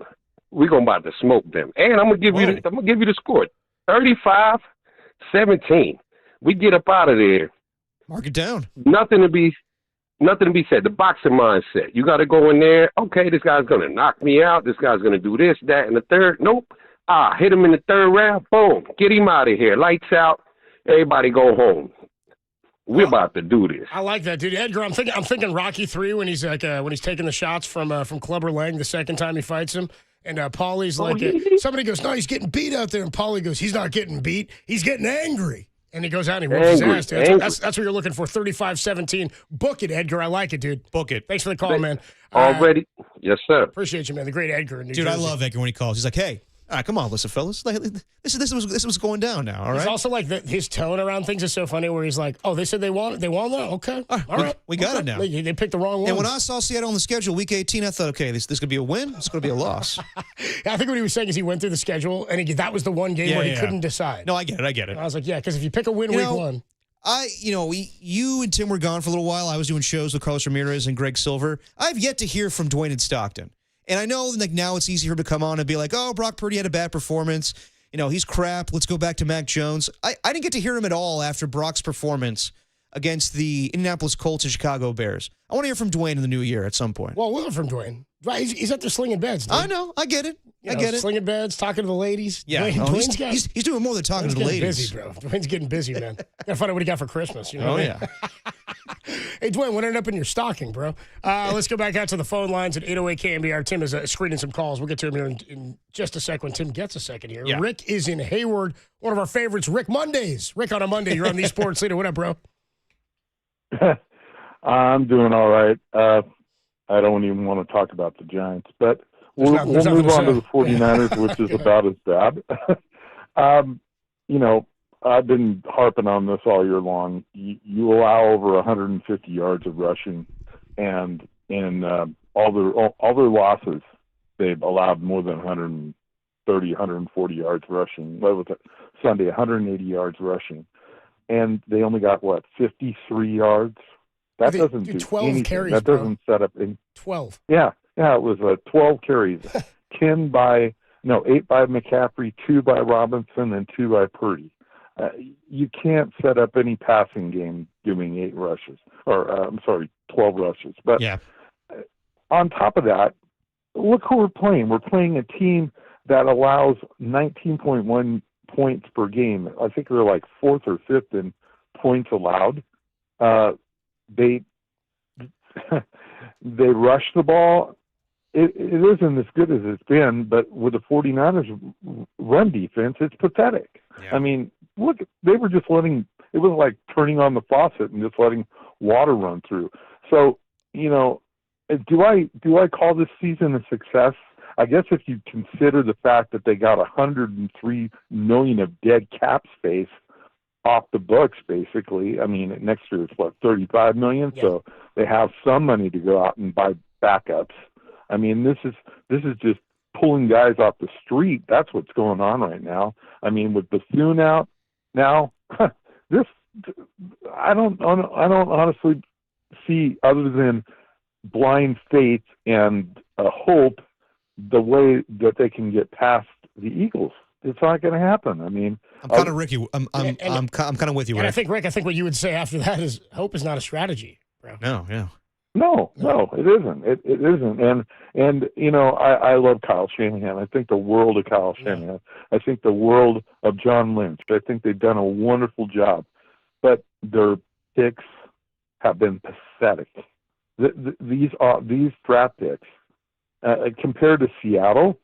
We're going about to smoke them. And I'm going to give you the score. 35-17. We get up out of there. Mark it down. Nothing to be said. The boxing mindset. You got to go in there. Okay, this guy's going to knock me out. This guy's going to do this, that, and the third. Nope. Hit him in the third round. Boom. Get him out of here. Lights out. Everybody go home. We're about to do this. I like that, dude. Edgar, I'm thinking Rocky 3 when he's like when he's taking the shots from Clubber Lang the second time he fights him. And Paulie's somebody goes, no, he's getting beat out there. And Paulie goes, he's not getting beat. He's getting angry. And he goes out and he whoops his ass, dude. That's what you're looking for, 35-17. Book it, Edgar. I like it, dude. Book it. Thanks for the call, man. Already? Yes, sir. Appreciate you, man. The great Edgar in New Jersey. Dude, I love Edgar when he calls. He's like, hey, All right, come on, listen, fellas. This was going down now. All right. It's also like his tone around things is so funny. Where he's like, "Oh, they said they won that. Okay, all right, we got it now." They picked the wrong one. And when I saw Seattle on the schedule, Week 18, I thought, okay, this could be a win. This could be a loss. I think what he was saying is he went through the schedule and that was the one game where he couldn't decide. No, I get it. And I was like, yeah, because if you pick a win week one. You and Tim were gone for a little while. I was doing shows with Carlos Ramirez and Greg Silver. I've yet to hear from Dwayne and Stockton. And I know like now it's easy for him to come on and be like, oh, Brock Purdy had a bad performance. He's crap. Let's go back to Mac Jones. I didn't get to hear him at all after Brock's performance against the Indianapolis Colts and Chicago Bears. I want to hear from Dwayne in the new year at some point. Well, we'll hear from Dwayne. Right, he's up there slinging beds, dude. I know. I get it. I get it. Slinging beds, talking to the ladies. Yeah. He's doing more than talking to the ladies. Busy, bro. Dwayne's getting busy, man. Gotta find out what he got for Christmas. Oh, yeah. Hey, Dwayne, what ended up in your stocking, bro? Let's go back out to the phone lines at 808 KNBR. Tim is screening some calls. We'll get to him here in just a sec when Tim gets a second here. Yeah. Rick is in Hayward, one of our favorites, Rick Mondays. Rick on a Monday. You're on the Sports Leader. What up, bro? I'm doing all right. I don't even want to talk about the Giants, but we'll move on to the 49ers, which is about as bad. I've been harping on this all year long. You allow over 150 yards of rushing, and in all their losses, they've allowed more than 130, 140 yards rushing. What was it? Sunday, 180 yards rushing, and they only got 53 yards. That doesn't do 12 anything. carries. That doesn't set up any 12. Yeah, it was 12 carries. 8 by McCaffrey, 2 by Robinson, and 2 by Purdy. You can't set up any passing game doing 8 rushes, 12 rushes. But on top of that, look who we're playing. We're playing a team that allows 19.1 points per game. I think they're like 4th or 5th in points allowed. They rush the ball. It isn't as good as it's been, but with the 49ers run defense, it's pathetic. Yeah. I mean, look, they were just it wasn't like turning on the faucet and just letting water run through. So, do I call this season a success? I guess if you consider the fact that they got $103 million of dead cap space off the books, basically. I mean, next year it's $35 million, so they have some money to go out and buy backups. I mean, this is just pulling guys off the street. That's what's going on right now. I mean, with Bethune out now, I don't honestly see, other than blind faith and hope, the way that they can get past the Eagles. It's not going to happen. I mean, I'm kind of Ricky. I'm kind of with you. And Rick. I think what you would say after that is hope is not a strategy, bro. No, yeah. No, it isn't. It isn't. And I love Kyle Shanahan. I think the world of Kyle Shanahan. I think the world of John Lynch. I think they've done a wonderful job, but their picks have been pathetic. These draft picks compared to Seattle.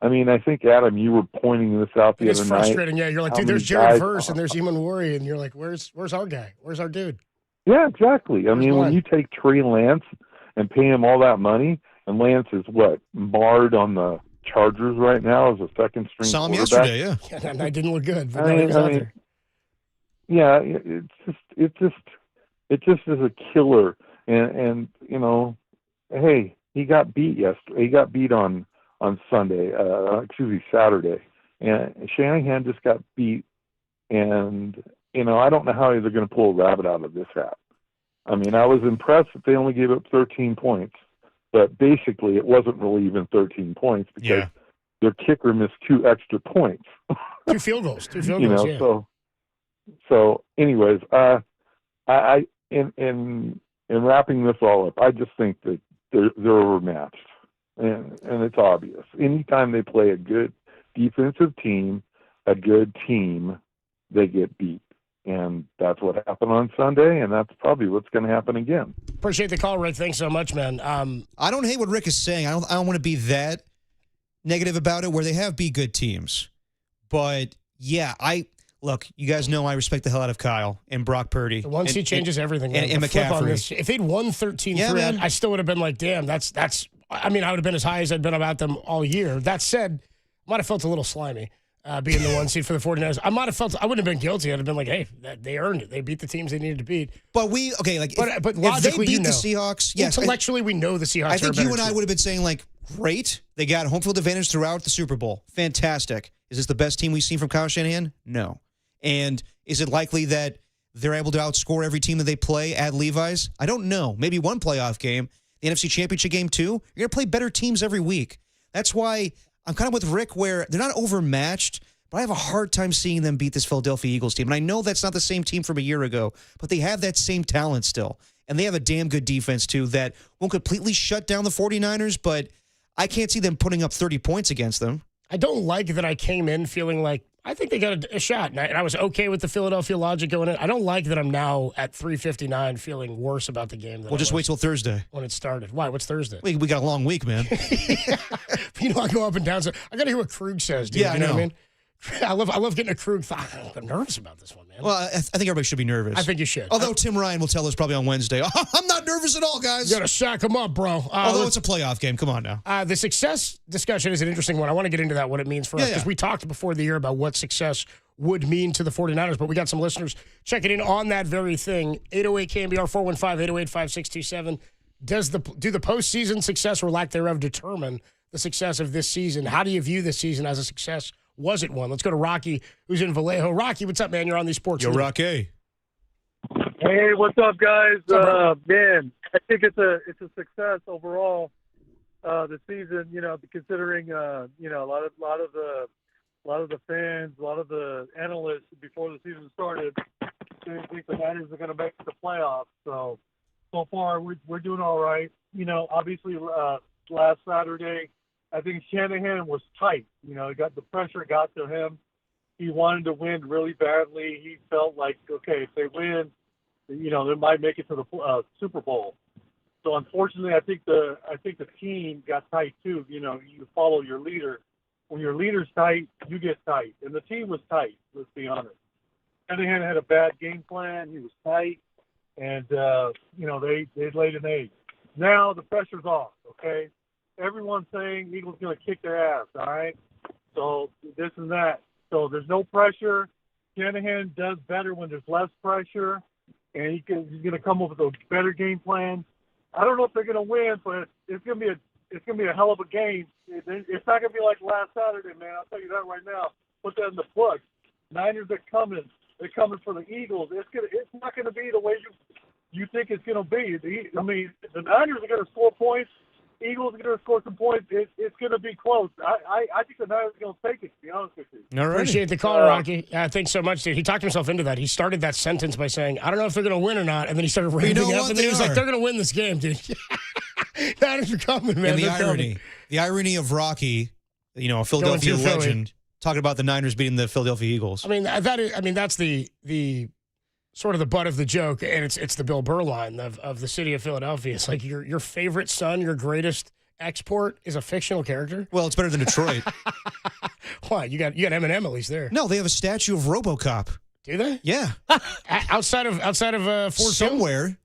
I mean, I think, Adam, you were pointing this out the other night. It's frustrating. Yeah, you're like, dude, there's Jared Verse and there's Eamon Worry, and you're like, where's our guy? Where's our dude? Yeah, exactly. I mean, when you take Trey Lance and pay him all that money, and Lance is marred on the Chargers right now as a second string saw him quarterback. yesterday, yeah. And I didn't look good. But yeah, it just is a killer. And hey, he got beat yesterday. He got beat on Saturday. And Shanahan just got beat. And, I don't know how they're going to pull a rabbit out of this hat. I mean, I was impressed that they only gave up 13 points. But basically, it wasn't really even 13 points because their kicker missed 2 extra points. 2 field goals. 2 field goals, yeah. So anyways, in wrapping this all up, I just think that they're overmatched. And it's obvious. Anytime they play a good defensive team, a good team, they get beat. And that's what happened on Sunday, and that's probably what's going to happen again. Appreciate the call, Rick. Thanks so much, man. I don't hate what Rick is saying. I don't want to be that negative about it, where they have beat good teams. But, yeah, look, you guys know I respect the hell out of Kyle and Brock Purdy. The one seed changes everything. And McCaffrey. If they'd won 13-3, I still would have been like, damn, that's I mean, I would have been as high as I'd been about them all year. That said, might have felt a little slimy being the 1 seed for the 49ers. I wouldn't have been guilty. I'd have been like, hey, they earned it. They beat the teams they needed to beat. But but if logically, they beat the Seahawks, yes, intellectually, we know the Seahawks. I think are a better you and I team. would have been saying like, great, they got home field advantage throughout the Super Bowl. Fantastic. Is this the best team we've seen from Kyle Shanahan? No. And is it likely that they're able to outscore every team that they play at Levi's? I don't know. Maybe one playoff game, the NFC Championship game too. You're going to play better teams every week. That's why I'm kind of with Rick where they're not overmatched, but I have a hard time seeing them beat this Philadelphia Eagles team. And I know that's not the same team from a year ago, but they have that same talent still. And they have a damn good defense too that won't completely shut down the 49ers, but I can't see them putting up 30 points against them. I don't like that I came in feeling like, I think they got a shot, and I was okay with the Philadelphia logic going in. I don't like that I'm now at 3:59 feeling worse about the game. We'll just wait till Thursday. When it started. Why? What's Thursday? We got a long week, man. You know, I go up and down. So I got to hear what Krug says, dude. Yeah, you know I know. what I mean? I love getting a Krug thought. I'm nervous about this one, man. Well, I think everybody should be nervous. I think you should. Although Tim Ryan will tell us probably on Wednesday, I'm not nervous at all, guys. You got to sack him up, bro. Although it's a playoff game. Come on now. The success discussion is an interesting one. I want to get into that, what it means for us, because we talked before the year about what success would mean to the 49ers, but we got some listeners checking in on that very thing. 808 KNBR 415-808-5627. Do the postseason success or lack thereof determine the success of this season? How do you view this season as a success? Was it one? Let's go to Rocky, who's in Vallejo. Rocky, what's up, man? You're on these sports. Yo, Rocky. Hey, what's up, guys? What's up, man, I think it's a success overall. The season, considering a lot of the fans, a lot of the analysts before the season started didn't think the Niners were going to make the playoffs. So far we're doing all right. Obviously last Saturday, I think Shanahan was tight. The pressure got to him. He wanted to win really badly. He felt like, okay, if they win, they might make it to the Super Bowl. So unfortunately, I think the team got tight too. You follow your leader. When your leader's tight, you get tight, and the team was tight. Let's be honest. Shanahan had a bad game plan. He was tight, and they laid an egg. Now the pressure's off. Okay. Everyone's saying Eagles going to kick their ass, all right? So this and that. So there's no pressure. Shanahan does better when there's less pressure, and he's going to come up with a better game plan. I don't know if they're going to win, but it's going to be a hell of a game. It's not going to be like last Saturday, man. I'll tell you that right now. Put that in the book. Niners are coming. They're coming for the Eagles. It's not going to be the way you think it's going to be. The Niners are going to score points. Eagles are going to score some points. It's going to be close. I think the Niners are going to take it, to be honest with you. All right. Appreciate the call, Rocky. Thanks so much, dude. He talked himself into that. He started that sentence by saying, I don't know if they're going to win or not, and then he started ramping up, and then he was like, they're going to win this game, dude. Niners are coming, man. And the irony of Rocky, a Philadelphia legend, talking about the Niners beating the Philadelphia Eagles. That's the sort of the butt of the joke, and it's the Bill Burr line of the city of Philadelphia. It's like your favorite son, your greatest export is a fictional character. Well, it's better than Detroit. Why? You got Eminem at least there. No, they have a statue of RoboCop. Do they? Yeah. outside of Ford somewhere. Field?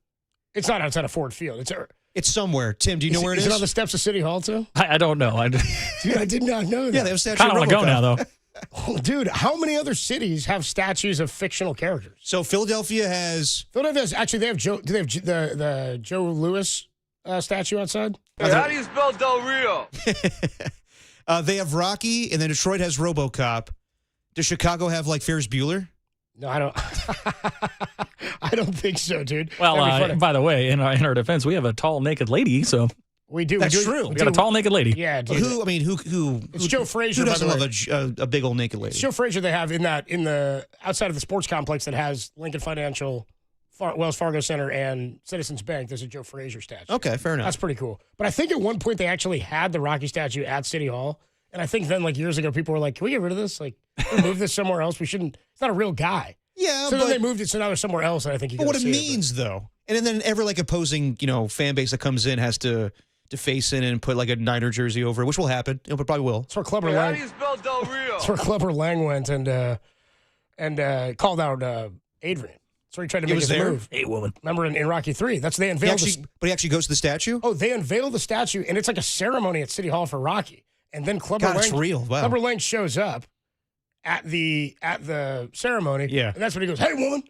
It's not outside of Ford Field. It's somewhere. Tim, do you know where it is? Is it on the steps of City Hall too? I don't know. Dude, I did not know that. Yeah, they have a statue. Kind of want to go now, though. Oh, dude, how many other cities have statues of fictional characters? So Philadelphia has actually, they have Joe. Do they have the Joe Louis statue outside? Hey, how do you spell Del Rio? They have Rocky, and then Detroit has RoboCop. Does Chicago have like Ferris Bueller? No, I don't. I don't think so, dude. Well, by the way, in our defense, we have a tall naked lady, so. We do. That's true. We got a tall naked lady. Yeah. Dude. Who? It's Joe Frazier. Who doesn't love a big old naked lady? It's Joe Frazier they have in the outside of the sports complex that has Lincoln Financial, Wells Fargo Center, and Citizens Bank. There's a Joe Frazier statue. Okay, fair enough. That's pretty cool. But I think at one point they actually had the Rocky statue at City Hall, and I think then years ago people were like, "Can we get rid of this? Like, move this somewhere else? We shouldn't. It's not a real guy." Yeah. So then they moved it, so now they're somewhere else, and I think you. But what it means, though, and then every opposing fan base that comes in has to face in and put a Niner jersey over it, which will happen. But probably will. That's where Clubber Lang. How do you spell Del Rio? That's where Clubber Lang went and called out Adrian. That's where he tried to make his move. Hey, woman. Remember in Rocky 3? That's they unveiled. But he actually goes to the statue. Oh, they unveiled the statue, and it's like a ceremony at City Hall for Rocky. And then Clubber God, it's real. Wow. Clubber Lang shows up at the ceremony. Yeah. And that's when he goes, hey, woman.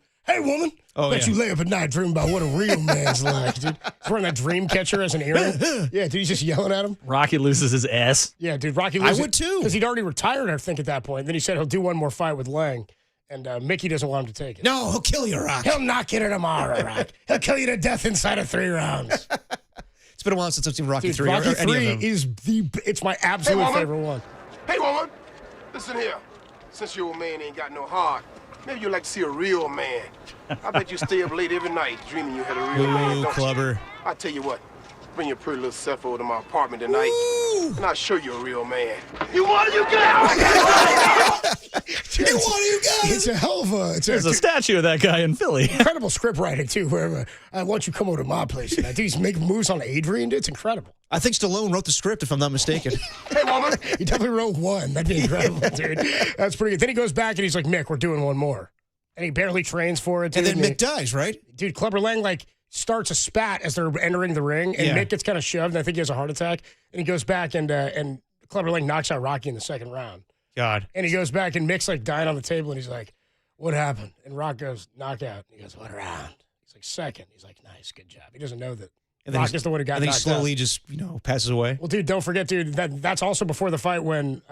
Oh, Bet yeah. you lay up at night dreaming about what a real man's like, dude. He's wearing that dream catcher as an earring. Yeah, dude, he's just yelling at him. Rocky loses his ass. Yeah, dude, Rocky loses. I would too. Because he'd already retired, I think, at that point. Then he said he'll do one more fight with Lang. And Mickey doesn't want him to take it. No, he'll kill you, Rock. He'll knock you to tomorrow, Rock. He'll kill you to death inside of 3 rounds. It's been a while since I've seen Rocky Dude, 3. Rocky or any 3 of them. is it's my absolute favorite one. Hey, woman. Listen here. Since your old man ain't got no heart, maybe you'd like to see a real man. I bet you stay up late every night dreaming you had a real man, don't Clubber. you? I tell you what, bring your pretty little self over to my apartment tonight, and I'll show you a real man. You want it, you get It's a hell of a... There's a statue of that guy in Philly. Incredible script writing, too, where I want you to come over to my place tonight. Dude, he's making moves on Adrian. Dude, it's incredible. I think Stallone wrote the script, if I'm not mistaken. Hey, woman. He definitely wrote one. That'd be incredible, dude. That's pretty good. Then he goes back and he's like, Mick, we're doing one more. And he barely trains for it. Dude. And then Mick dies, right? Dude, Clubber Lang, starts a spat as they're entering the ring, and Mick gets kind of shoved, and I think he has a heart attack. And he goes back, and Clubber Lang knocks out Rocky in the second round. God. And he goes back, and Mick's dying on the table, and he's like, what happened? And Rock goes, knockout. And he goes, what round? He's like, second. He's like, nice, good job. He doesn't know that Rock is the one who got and then he knocked slowly out. just, passes away. Well, dude, don't forget, dude, that's also before the fight when,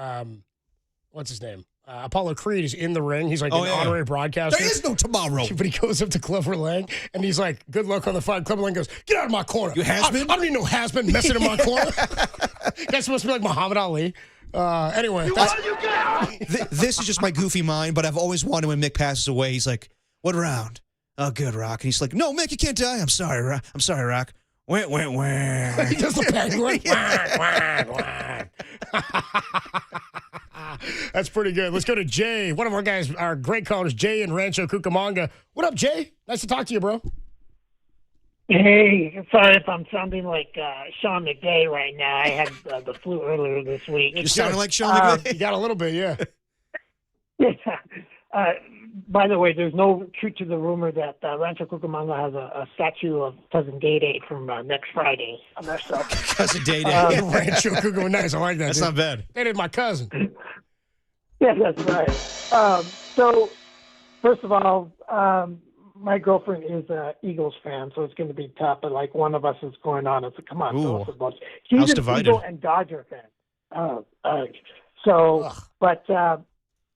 what's his name? Apollo Creed is in the ring. He's honorary broadcaster. There is no tomorrow. But he goes up to Clubber Lang, and he's like, good luck on the fight. Clubber Lang goes, get out of my corner. You has-been? I don't need no has-been messing in my corner. Guy's supposed to be like Muhammad Ali. Anyway. This is just my goofy mind, but I've always wanted when Mick passes away, he's like, what round? Oh, good, Rock. And he's like, no, Mick, you can't die. I'm sorry, Rock. Wah. He does the penguin. That's pretty good. Let's go to Jay. One of our guys, our great callers, Jay in Rancho Cucamonga. What up, Jay? Nice to talk to you, bro. Hey, sorry if I'm sounding like Sean McVay right now. I had the flu earlier this week. You sounded like Sean McVay? You got a little bit, yeah. Yeah. By the way, there's no truth to the rumor that Rancho Cucamonga has a statue of Cousin Day from next Friday. Cousin Day. Rancho Cucamonga. Nice, I like that. That's dude. not bad. They did my cousin. Yeah, that's right. So, first of all, my girlfriend is an Eagles fan, so it's going to be tough. But one of us is going on. It's come on, Ooh. She's House an divided. Eagle and Dodger fan.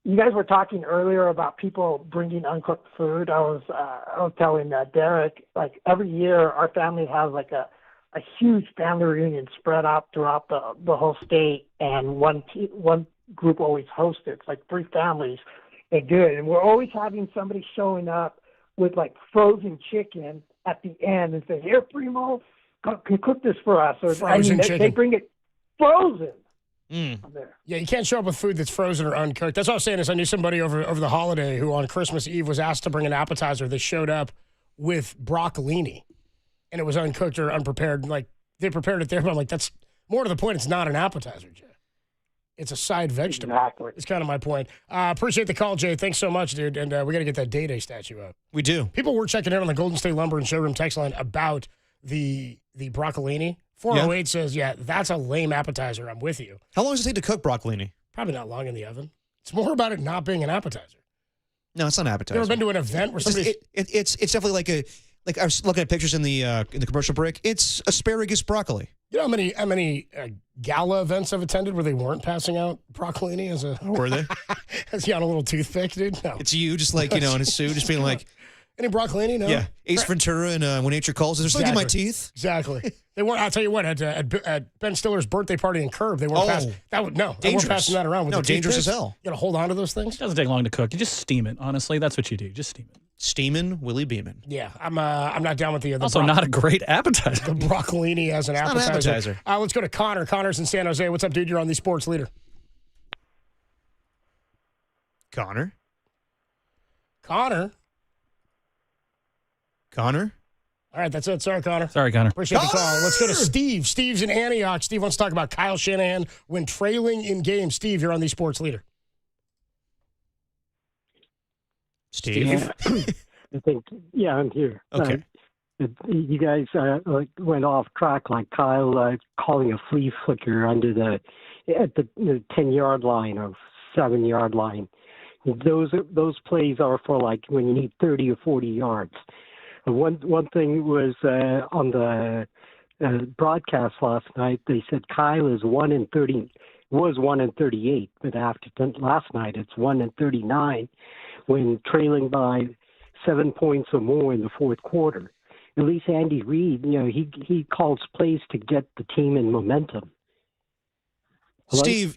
You guys were talking earlier about people bringing uncooked food. I was telling Garrett, every year our family has a huge family reunion spread out throughout the whole state, and one group always hosts it. It's 3 families that do it, and we're always having somebody showing up with frozen chicken at the end and say, "Here, Primo, cook this for us." Or Frozen chicken. They bring it frozen. Yeah, you can't show up with food that's frozen or uncooked. That's what I was saying. Is I knew somebody over the holiday who on Christmas Eve was asked to bring an appetizer. They showed up with broccolini, and it was uncooked or unprepared. They prepared it there, but I'm like, that's more to the point. It's not an appetizer, Jay. It's a side vegetable. Exactly. It's kind of my point. Appreciate the call, Jay. Thanks so much, dude. And we got to get that Day statue up. We do. People were checking in on the Golden State Lumber and Showroom text line about the broccolini. 408 says, yeah, that's a lame appetizer. I'm with you. How long does it take to cook broccolini? Probably not long in the oven. It's more about it not being an appetizer. No, it's not an appetizer. You ever been to an event where somebody? It's definitely like I was looking at pictures in the commercial break. It's asparagus broccoli. You know how many gala events I've attended where they weren't passing out broccolini as a? Were they? As he on a little toothpick, dude. No, it's you, just in a suit, just being like, any broccolini? No. Yeah, Ace Ventura and When Nature Calls. There's something in my teeth. Exactly. They weren't. I'll tell you what. At Ben Stiller's birthday party in Curb, they weren't passing. They weren't passing that around. With dangerous as hell. You got to hold on to those things. It doesn't take long to cook. You just steam it. Honestly, that's what you do. Just steam it. Steamin', Willie Beeman. Yeah, I'm not down with the also not a great appetizer. The broccolini as an Not an appetizer. Let's go to Connor. Connor's in San Jose. What's up, dude? You're on the Sports Leader. Connor. All right, that's it. Sorry, Connor. Appreciate the call. Let's go to Steve. Steve's in Antioch. Steve wants to talk about Kyle Shanahan when trailing in games. Steve, you're on the Sports Leader. Steve? I think, yeah, I'm here. Okay. You guys went off track, like Kyle calling a flea flicker at the 10-yard line or 7-yard line. Those plays are for like when you need 30 or 40 yards. One thing was on the broadcast last night. They said Kyle is 1-30, was 1-38, but after last night it's 1-39 when trailing by 7 points or more in the fourth quarter. At least Andy Reid, he calls plays to get the team in momentum. Hello? Steve.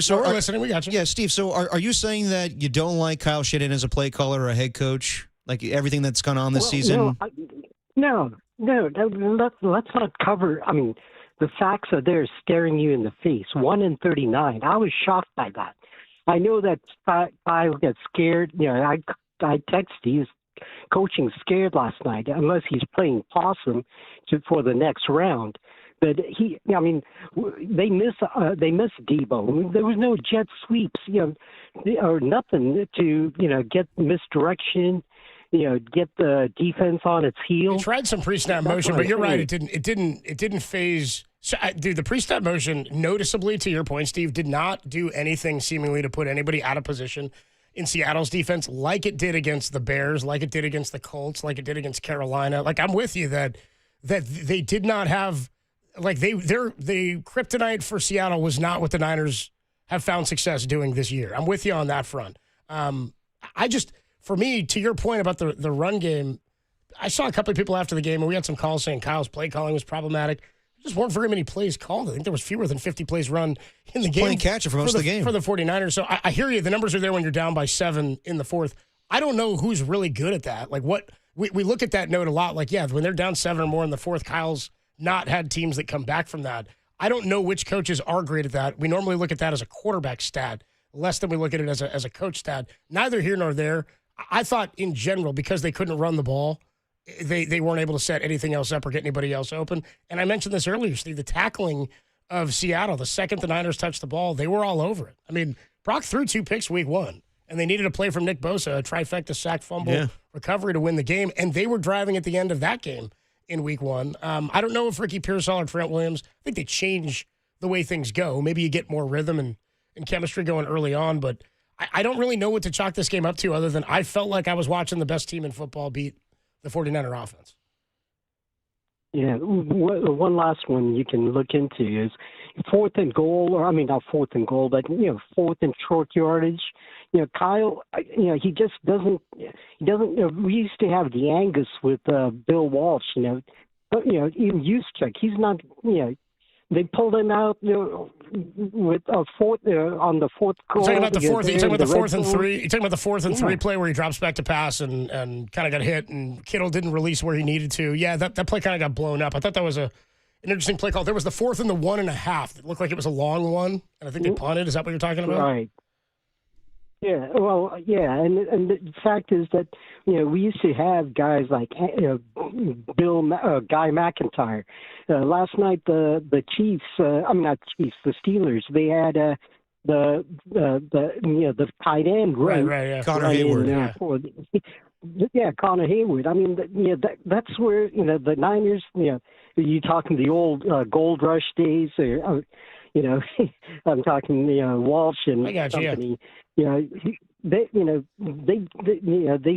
So we're listening. We got you. Yeah, Steve. So are you saying that you don't like Kyle Shanahan as a play caller or a head coach? Like everything that's gone on this season? No. Let's not cover. I mean, the facts are there staring you in the face. 1-39. I was shocked by that. I know that Kyle gets scared. I text he's coaching scared last night, unless he's playing possum for the next round. But they miss Debo. There was no jet sweeps, or nothing to get misdirection, get the defense on its heels. He tried some pre-snap motion, but you're right. It didn't phase. So, dude, the pre-snap motion, noticeably, to your point, Steve, did not do anything seemingly to put anybody out of position in Seattle's defense, like it did against the Bears, like it did against the Colts, like it did against Carolina. Like, I'm with you that they did not have, like, the kryptonite for Seattle was not what the Niners have found success doing this year. I'm with you on that front. For me, to your point about the run game, I saw a couple of people after the game, and we had some calls saying Kyle's play calling was problematic. There just weren't very many plays called. I think there was fewer than 50 plays run in the game. Playing catcher for most of the game. For the 49ers. So I hear you. The numbers are there when you're down by 7 in the fourth. I don't know who's really good at that. Like, what we look at that note a lot. Like, yeah, when they're down 7 or more in the fourth, Kyle's not had teams that come back from that. I don't know which coaches are great at that. We normally look at that as a quarterback stat, less than we look at it as a coach stat. Neither here nor there. I thought in general, because they couldn't run the ball, they weren't able to set anything else up or get anybody else open. And I mentioned this earlier, Steve, the tackling of Seattle, the second the Niners touched the ball, they were all over it. I mean, Brock threw 2 picks week 1, and they needed a play from Nick Bosa, a trifecta sack fumble recovery to win the game, and they were driving at the end of that game in week 1. I don't know if Ricky Pearsall or Trent Williams, I think they change the way things go. Maybe you get more rhythm and chemistry going early on, but I don't really know what to chalk this game up to other than I felt like I was watching the best team in football beat the 49er offense. Yeah, one last one you can look into is 4th and goal, or I mean, not 4th and goal, but, 4th and short yardage. Kyle, he just doesn't, we used to have the Angus with Bill Walsh, but, even Juszczyk, he's not, they pulled him out with a fourth on the fourth goal. You're talking about the fourth. You're talking about the 4th and 3. You're talking about the 4th and 3 play where he drops back to pass and kind of got hit, and Kittle didn't release where he needed to. Yeah, that play kind of got blown up. I thought that was an interesting play call. There was the 4th and the 1.5. It looked like it was a long one, and I think they punted. Is that what you're talking about? Right. Yeah, well, yeah, and the fact is that we used to have guys like Guy McIntyre. Last night the Chiefs, not Chiefs, the Steelers. They had the tight end right, Connor Hayward. Connor Hayward. I mean, that's where the Niners. You talking the old Gold Rush days, or I'm talking Walsh and company. They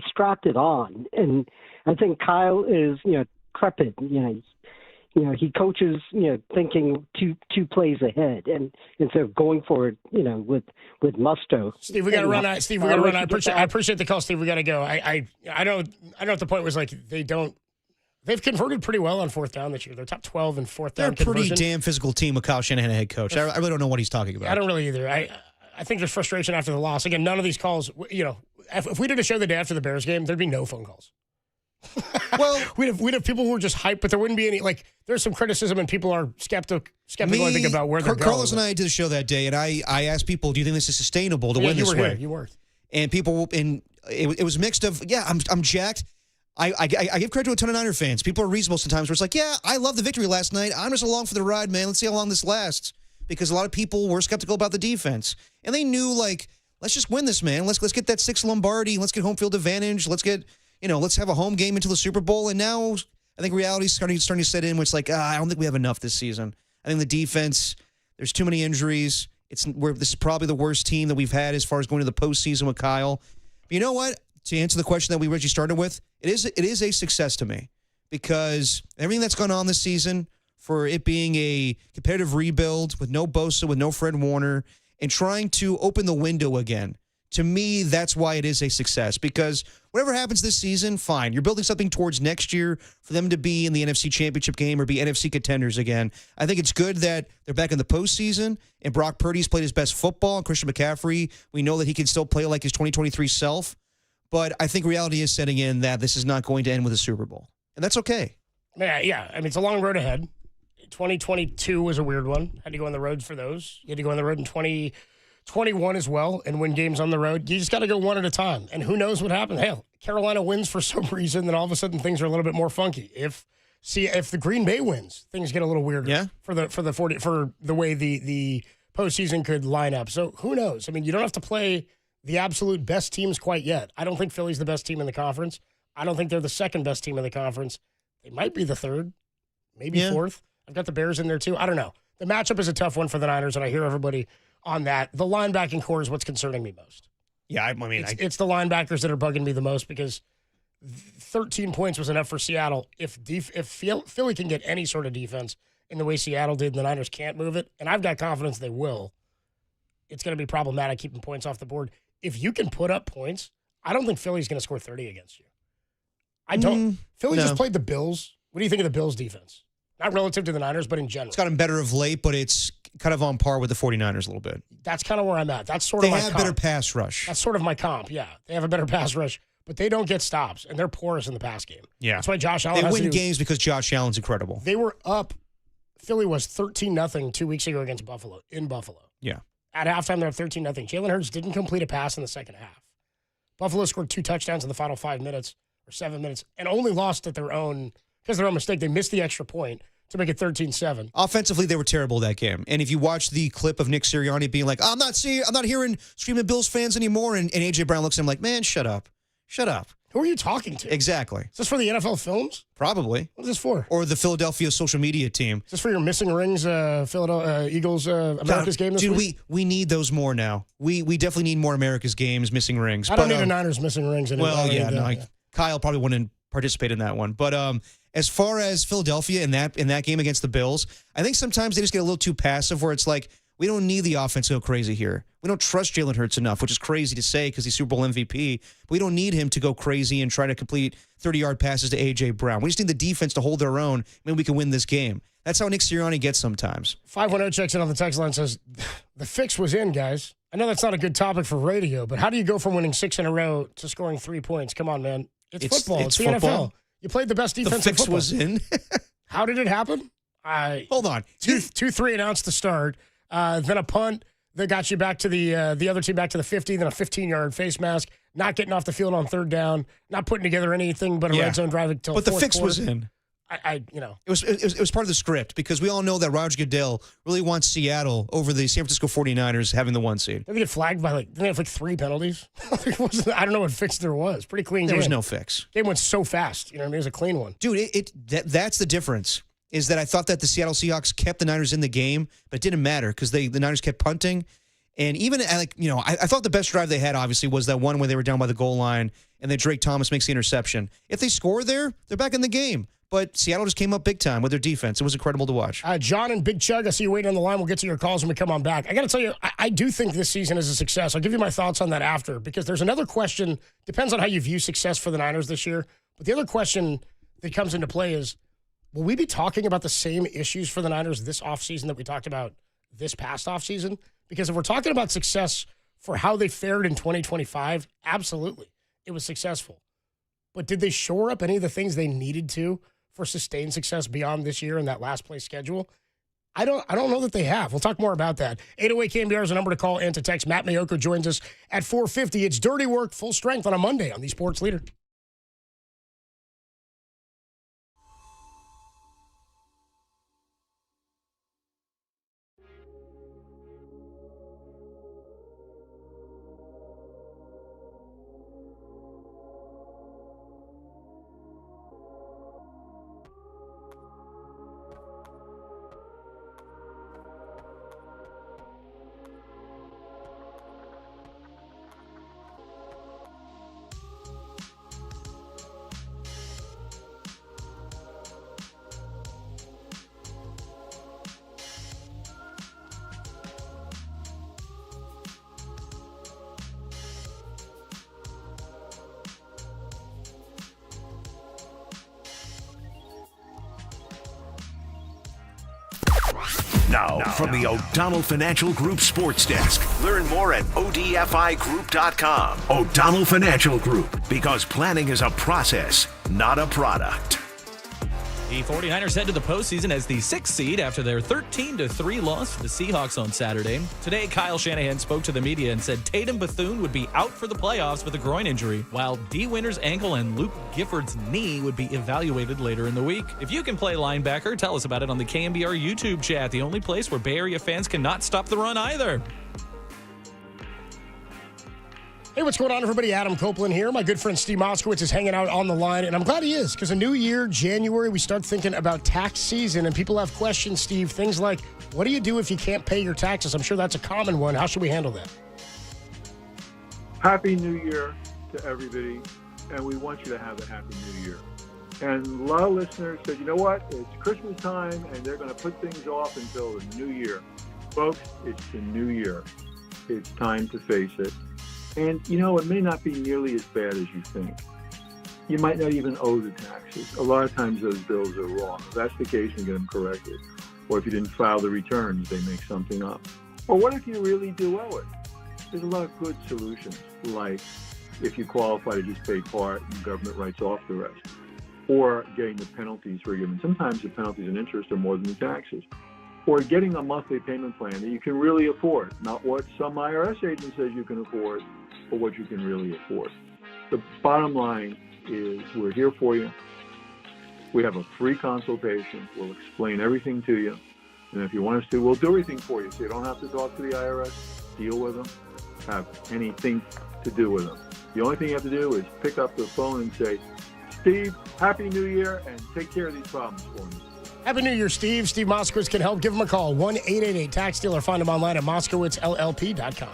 strapped it on, and I think Kyle is crepit. He coaches thinking two plays ahead, and instead of going for it with Musto. Steve, we got to run. I appreciate the call, Steve. We got to go. I know if the point was like they've converted pretty well on 4th down this year. They're top 12 in 4th down conversion. They're a pretty conversion. damn physical team with Kyle Shanahan, head coach. I really don't know what he's talking about. I don't really either. I think there's frustration after the loss. Again, none of these calls, if we did a show the day after the Bears game, there'd be no phone calls. Well, we'd have people who were just hyped, but there wouldn't be any, like, there's some criticism and people are skeptical, I think, about where they're going. Carlos and I did a show that day, and I asked people, do you think this is sustainable to win this way? You worked. And people, it was mixed of, I'm jacked. I give credit to a ton of Niner fans. People are reasonable sometimes where it's like, I love the victory last night. I'm just along for the ride, man. Let's see how long this lasts. Because a lot of people were skeptical about the defense. And they knew, like, let's just win this, man. Let's get that 6th Lombardi. Let's get home field advantage. Let's get, let's have a home game into the Super Bowl. And now, I think reality's starting to set in where it's like, I don't think we have enough this season. I think the defense, there's too many injuries. This is probably the worst team that we've had as far as going to the postseason with Kyle. But you know what? To answer the question that we originally started with, it is a success to me because everything that's gone on this season, for it being a competitive rebuild with no Bosa, with no Fred Warner, and trying to open the window again. To me, that's why it is a success because whatever happens this season, fine. You're building something towards next year for them to be in the NFC Championship game or be NFC contenders again. I think it's good that they're back in the postseason and Brock Purdy's played his best football and Christian McCaffrey, we know that he can still play like his 2023 self. But I think reality is setting in that this is not going to end with a Super Bowl. And that's okay. Yeah. I mean, it's a long road ahead. 2022 was a weird one. Had to go on the road for those. You had to go on the road in 2021 as well and win games on the road. You just got to go one at a time. And who knows what happened? Hell, Carolina wins for some reason, then all of a sudden things are a little bit more funky. If the Green Bay wins, things get a little weirder for the way the postseason could line up. So who knows? I mean, you don't have to play the absolute best teams quite yet. I don't think Philly's the best team in the conference. I don't think they're the second best team in the conference. They might be the third, maybe fourth. I've got the Bears in there too. I don't know. The matchup is a tough one for the Niners, and I hear everybody on that. The linebacking core is what's concerning me most. Yeah, I mean, it's the linebackers that are bugging me the most because 13 points was enough for Seattle. If Philly can get any sort of defense in the way Seattle did, and the Niners can't move it, and I've got confidence they will, it's going to be problematic keeping points off the board. If you can put up points, I don't think Philly's going to score 30 against you. I don't. Philly just played the Bills. What do you think of the Bills' defense? Not relative to the Niners, but in general. It's gotten better of late, but it's kind of on par with the 49ers a little bit. That's kind of where I'm at. That's sort of my comp. They have better pass rush. That's sort of my comp, yeah. They have a better pass rush, but they don't get stops, and they're porous in the pass game. Yeah. That's why Josh Allen They win games because Josh Allen's incredible. They were up. Philly was 13-0 2 weeks ago against Buffalo, in Buffalo. Yeah. At halftime, they're up 13-0. Jalen Hurts didn't complete a pass in the second half. Buffalo scored 2 touchdowns in the final 5 minutes or 7 minutes and only lost at their own mistake. They missed the extra point to make it 13-7. Offensively, they were terrible that game. And if you watch the clip of Nick Sirianni being like, I'm not hearing screaming Bills fans anymore, and A.J. Brown looks at him like, man, shut up. Shut up. Who are you talking to? Exactly. Is this for the NFL Films? Probably. What is this for? Or the Philadelphia social media team. Is this for your missing rings, Philadelphia Eagles America's game this week? We need those more now. We definitely need more America's games, missing rings. I don't need a Niners missing rings anymore. Well, Kyle probably wouldn't participate in that one. But as far as Philadelphia in that game against the Bills, I think sometimes they just get a little too passive where it's like, we don't need the offense to go crazy here. We don't trust Jalen Hurts enough, which is crazy to say because he's Super Bowl MVP. But we don't need him to go crazy and try to complete 30-yard passes to A.J. Brown. We just need the defense to hold their own. Maybe we can win this game. That's how Nick Sirianni gets sometimes. 510 checks in on the text line, says, the fix was in, guys. I know that's not a good topic for radio, but how do you go from winning 6 in a row to scoring 3 points? Come on, man. It's football. It's the football. NFL. You played the best defense The in fix football. was in. How did it happen? Hold on. 2-3 announced to start. Then a punt that got you back to the other team back to the 50, then a 15-yard face mask, not getting off the field on third down, not putting together anything but a red zone drive until But the fix quarter. was in. It was part of the script because we all know that Roger Goodell really wants Seattle over the San Francisco 49ers having the 1 seed. Did they get flagged by didn't they have 3 penalties? I don't know what fix there was. Pretty clean There game. was no fix. Game went so fast. You know what I mean? It was a clean one. Dude, that's the difference. Is that I thought that the Seattle Seahawks kept the Niners in the game, but it didn't matter because the Niners kept punting. And even I thought the best drive they had obviously was that one where they were down by the goal line and then Drake Thomas makes the interception. If they score there, they're back in the game. But Seattle just came up big time with their defense. It was incredible to watch. John and Big Chug, I see you waiting on the line. We'll get to your calls when we come on back. I got to tell you, I do think this season is a success. I'll give you my thoughts on that after because there's another question. Depends on how you view success for the Niners this year. But the other question that comes into play is, will we be talking about the same issues for the Niners this offseason that we talked about this past offseason? Because if we're talking about success for how they fared in 2025, absolutely. It was successful. But did they shore up any of the things they needed to for sustained success beyond this year in that last place schedule? I don't know that they have. We'll talk more about that. 808 KNBR is a number to call and to text. Matt Mayoko joins us at 4:50. It's Dirty Work, Full Strength on a Monday on the Sports Leader. Now, from the O'Donnell Financial Group Sports Desk. Learn more at odfigroup.com. O'Donnell Financial Group, because planning is a process, not a product. The 49ers head to the postseason as the 6th seed after their 13-3 loss to the Seahawks on Saturday. Today, Kyle Shanahan spoke to the media and said Tatum Bethune would be out for the playoffs with a groin injury, while D. Winter's ankle and Luke Gifford's knee would be evaluated later in the week. If you can play linebacker, tell us about it on the KNBR YouTube chat, the only place where Bay Area fans cannot stop the run either. Hey, what's going on, everybody? Adam Copeland here. My good friend Steve Moskowitz is hanging out on the line, and I'm glad he is, because a new year, January, we start thinking about tax season, and people have questions, Steve, things like, what do you do if you can't pay your taxes? I'm sure that's a common one. How should we handle that? Happy New Year to everybody, and we want you to have a Happy New Year. And a lot of listeners said, you know what, it's Christmas time, and they're going to put things off until the new year. Folks, it's the new year. It's time to face it. And, you know, it may not be nearly as bad as you think. You might not even owe the taxes. A lot of times those bills are wrong. If that's the case, you get them corrected. Or if you didn't file the returns, they make something up. Or what if you really do owe it? There's a lot of good solutions, like if you qualify to just pay part and the government writes off the rest. Or getting the penalties forgiven. Sometimes the penalties and interest are more than the taxes. Or getting a monthly payment plan that you can really afford, not what some IRS agent says you can afford, but what you can really afford. The bottom line is we're here for you. We have a free consultation. We'll explain everything to you. And if you want us to, we'll do everything for you. So you don't have to talk to the IRS, deal with them, have anything to do with them. The only thing you have to do is pick up the phone and say, Steve, Happy New Year, and take care of these problems for me. Happy New Year, Steve. Steve Moskowitz can help. Give him a call, 1-888-TAX-DEAL, or find him online at moskowitzllp.com.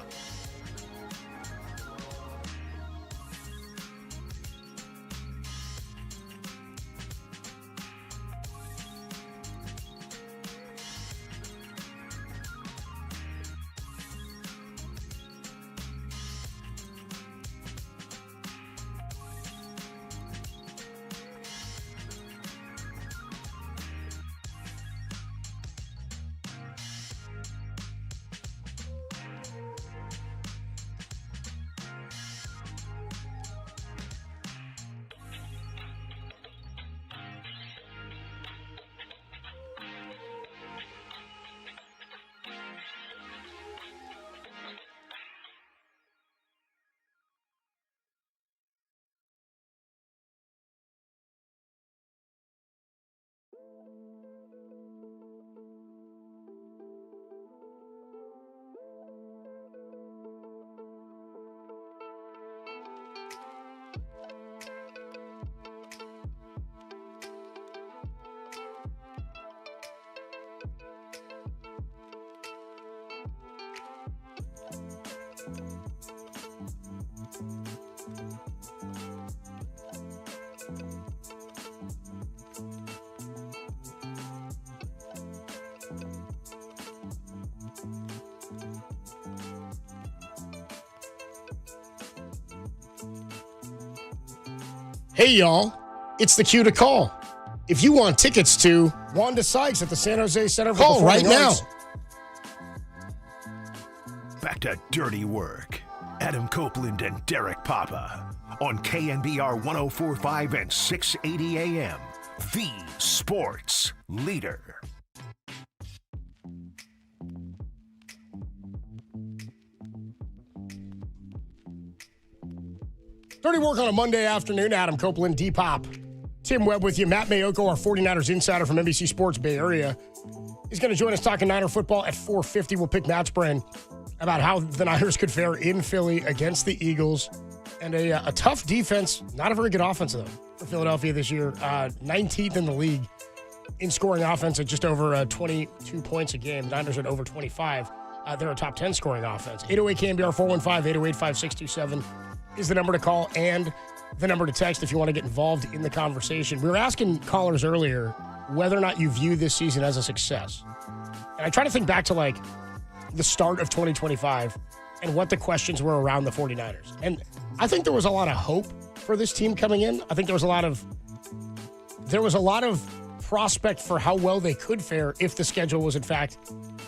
Hey, y'all, it's the cue to call. If you want tickets to Wanda Sykes at the San Jose Center for Call right Performing now. Arts. Back to Dirty Work. Adam Copeland and Derek Papa on KNBR 104.5 and 680 AM. The Sports Leader. Dirty Work on a Monday afternoon. Adam Copeland, D-Pop, Tim Webb with you. Matt Mayoko, our 49ers insider from NBC Sports Bay Area, is going to join us talking Niner football at 4:50. We'll pick Matt's brain about how the Niners could fare in Philly against the Eagles. And a tough defense, not a very good offense, though, for Philadelphia this year. 19th in the league in scoring offense at just over 22 points a game. The Niners at over 25. They're a top 10 scoring offense. 808 KNBR 415-808-5627 is the number to call and the number to text if you want to get involved in the conversation. We were asking callers earlier whether or not you view this season as a success. And I try to think back to like the start of 2025 and what the questions were around the 49ers. And I think there was a lot of hope for this team coming in. I think there was a lot of prospect for how well they could fare if the schedule was in fact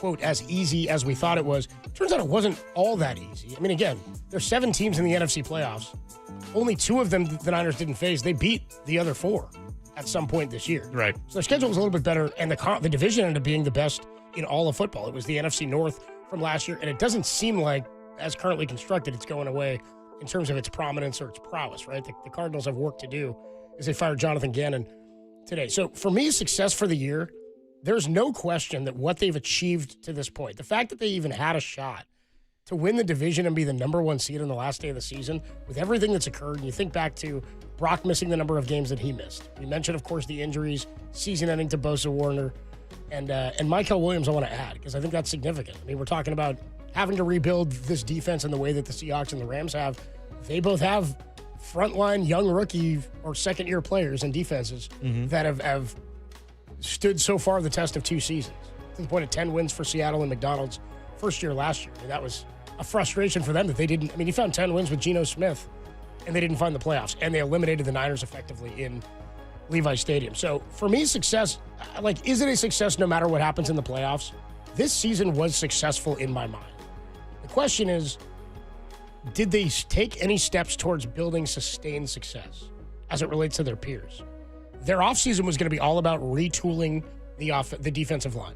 quote, as easy as we thought it was. Turns out it wasn't all that easy. I mean, again, there's 7 teams in the NFC playoffs. Only 2 of them the Niners didn't face. They beat the other 4 at some point this year. Right. So their schedule was a little bit better, and the division ended up being the best in all of football. It was the NFC North from last year, and it doesn't seem like, as currently constructed, it's going away in terms of its prominence or its prowess, right? The Cardinals have work to do as they fired Jonathan Gannon today. So for me, success for the year, there's no question that what they've achieved to this point, the fact that they even had a shot to win the division and be the number 1 seed on the last day of the season, with everything that's occurred, and you think back to Brock missing the number of games that he missed. We mentioned, of course, the injuries, season ending to Bosa Warner, and Michael Williams I want to add, because I think that's significant. I mean, we're talking about having to rebuild this defense in the way that the Seahawks and the Rams have. They both have frontline young rookie or second-year players and defenses that have stood so far the test of 2 seasons, to the point of 10 wins for Seattle and McDonald's first year last year. I mean, that was a frustration for them that they didn't. I mean, he found 10 wins with Geno Smith, and they didn't find the playoffs, and they eliminated the Niners effectively in Levi Stadium. So for me, success, like, is it a success no matter what happens in the playoffs? This season was successful in my mind. The question is, did they take any steps towards building sustained success as it relates to their peers? Their offseason was going to be all about retooling the defensive line.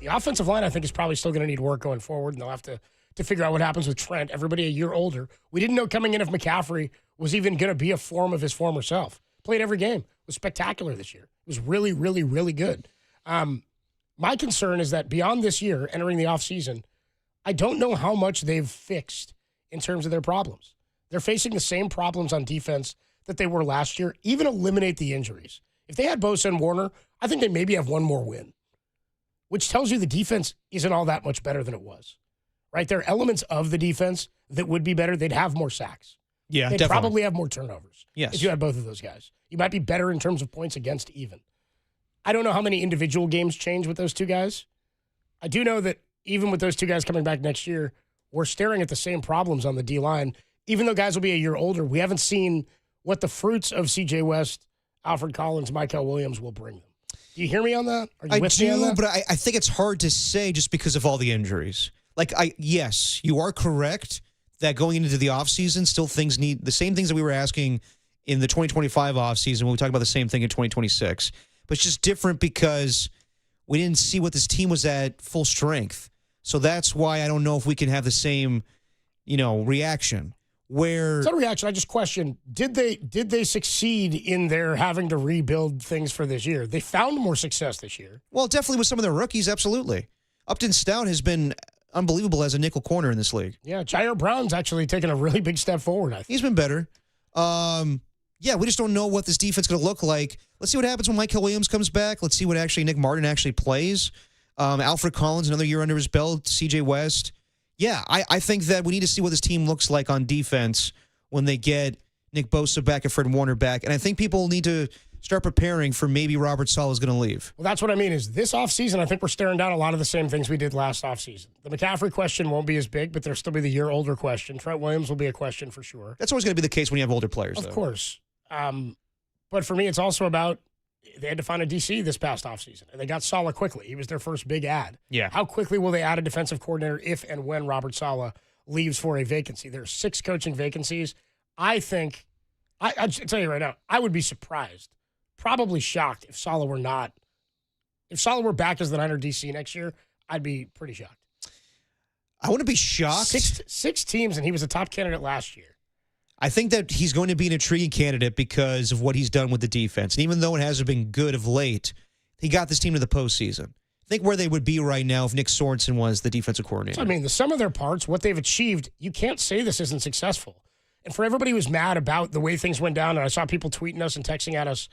The offensive line, I think, is probably still going to need work going forward, and they'll have to figure out what happens with Trent. Everybody a year older. We didn't know coming in if McCaffrey was even going to be a form of his former self. Played every game. Was spectacular this year. It was really, really, really good. My concern is that beyond this year, entering the offseason, I don't know how much they've fixed in terms of their problems. They're facing the same problems on defense that they were last year, even eliminate the injuries. If they had Bosa and Warner, I think they maybe have one more win, which tells you the defense isn't all that much better than it was, right? There are elements of the defense that would be better. They'd have more sacks. Yeah, They'd definitely. probably have more turnovers. Yes. If you had both of those guys. You might be better in terms of points against even. I don't know how many individual games change with those 2 guys. I do know that even with those 2 guys coming back next year, we're staring at the same problems on the D-line. Even though guys will be a year older, we haven't seen what the fruits of C.J. West, Alfred Collins, Michael Williams will bring them. Do you hear me on that? Are you I with me on do, that? but I think it's hard to say just because of all the injuries. Like, yes, you are correct that going into the offseason, still things need the same things that we were asking in the 2025 offseason when we talk about the same thing in 2026. But it's just different because we didn't see what this team was at full strength. So that's why I don't know if we can have the same, reaction. Where it's not a reaction. I just question, did they succeed in their having to rebuild things for this year? They found more success this year. Well, definitely with some of their rookies, absolutely. Upton Stout has been unbelievable as a nickel corner in this league. Yeah, Jair Brown's actually taken a really big step forward, I think. He's been better. Yeah, we just don't know what this defense is going to look like. Let's see what happens when Michael Williams comes back. Let's see what Nick Martin actually plays. Alfred Collins, another year under his belt. C.J. West. Yeah, I think that we need to see what this team looks like on defense when they get Nick Bosa back and Fred Warner back. And I think people need to start preparing for maybe Robert Saleh is going to leave. Well, that's what I mean is this offseason, I think we're staring down a lot of the same things we did last offseason. The McCaffrey question won't be as big, but there'll still be the year-older question. Trent Williams will be a question for sure. That's always going to be the case when you have older players, Of course. But for me, it's also about they had to find a DC this past offseason, and they got Saleh quickly. He was their first big ad. Yeah. How quickly will they add a defensive coordinator if and when Robert Saleh leaves for a vacancy? There are 6 coaching vacancies. I think, I'll tell you right now, I would be surprised, probably shocked if Saleh were back as the Niner DC next year, I'd be pretty shocked. I wouldn't be shocked. Six teams, and he was a top candidate last year. I think that he's going to be an intriguing candidate because of what he's done with the defense. And even though it hasn't been good of late, he got this team to the postseason. Think where they would be right now if Nick Sorensen was the defensive coordinator. So, I mean, the sum of their parts, what they've achieved, you can't say this isn't successful. And for everybody who's mad about the way things went down, and I saw people tweeting us and texting at us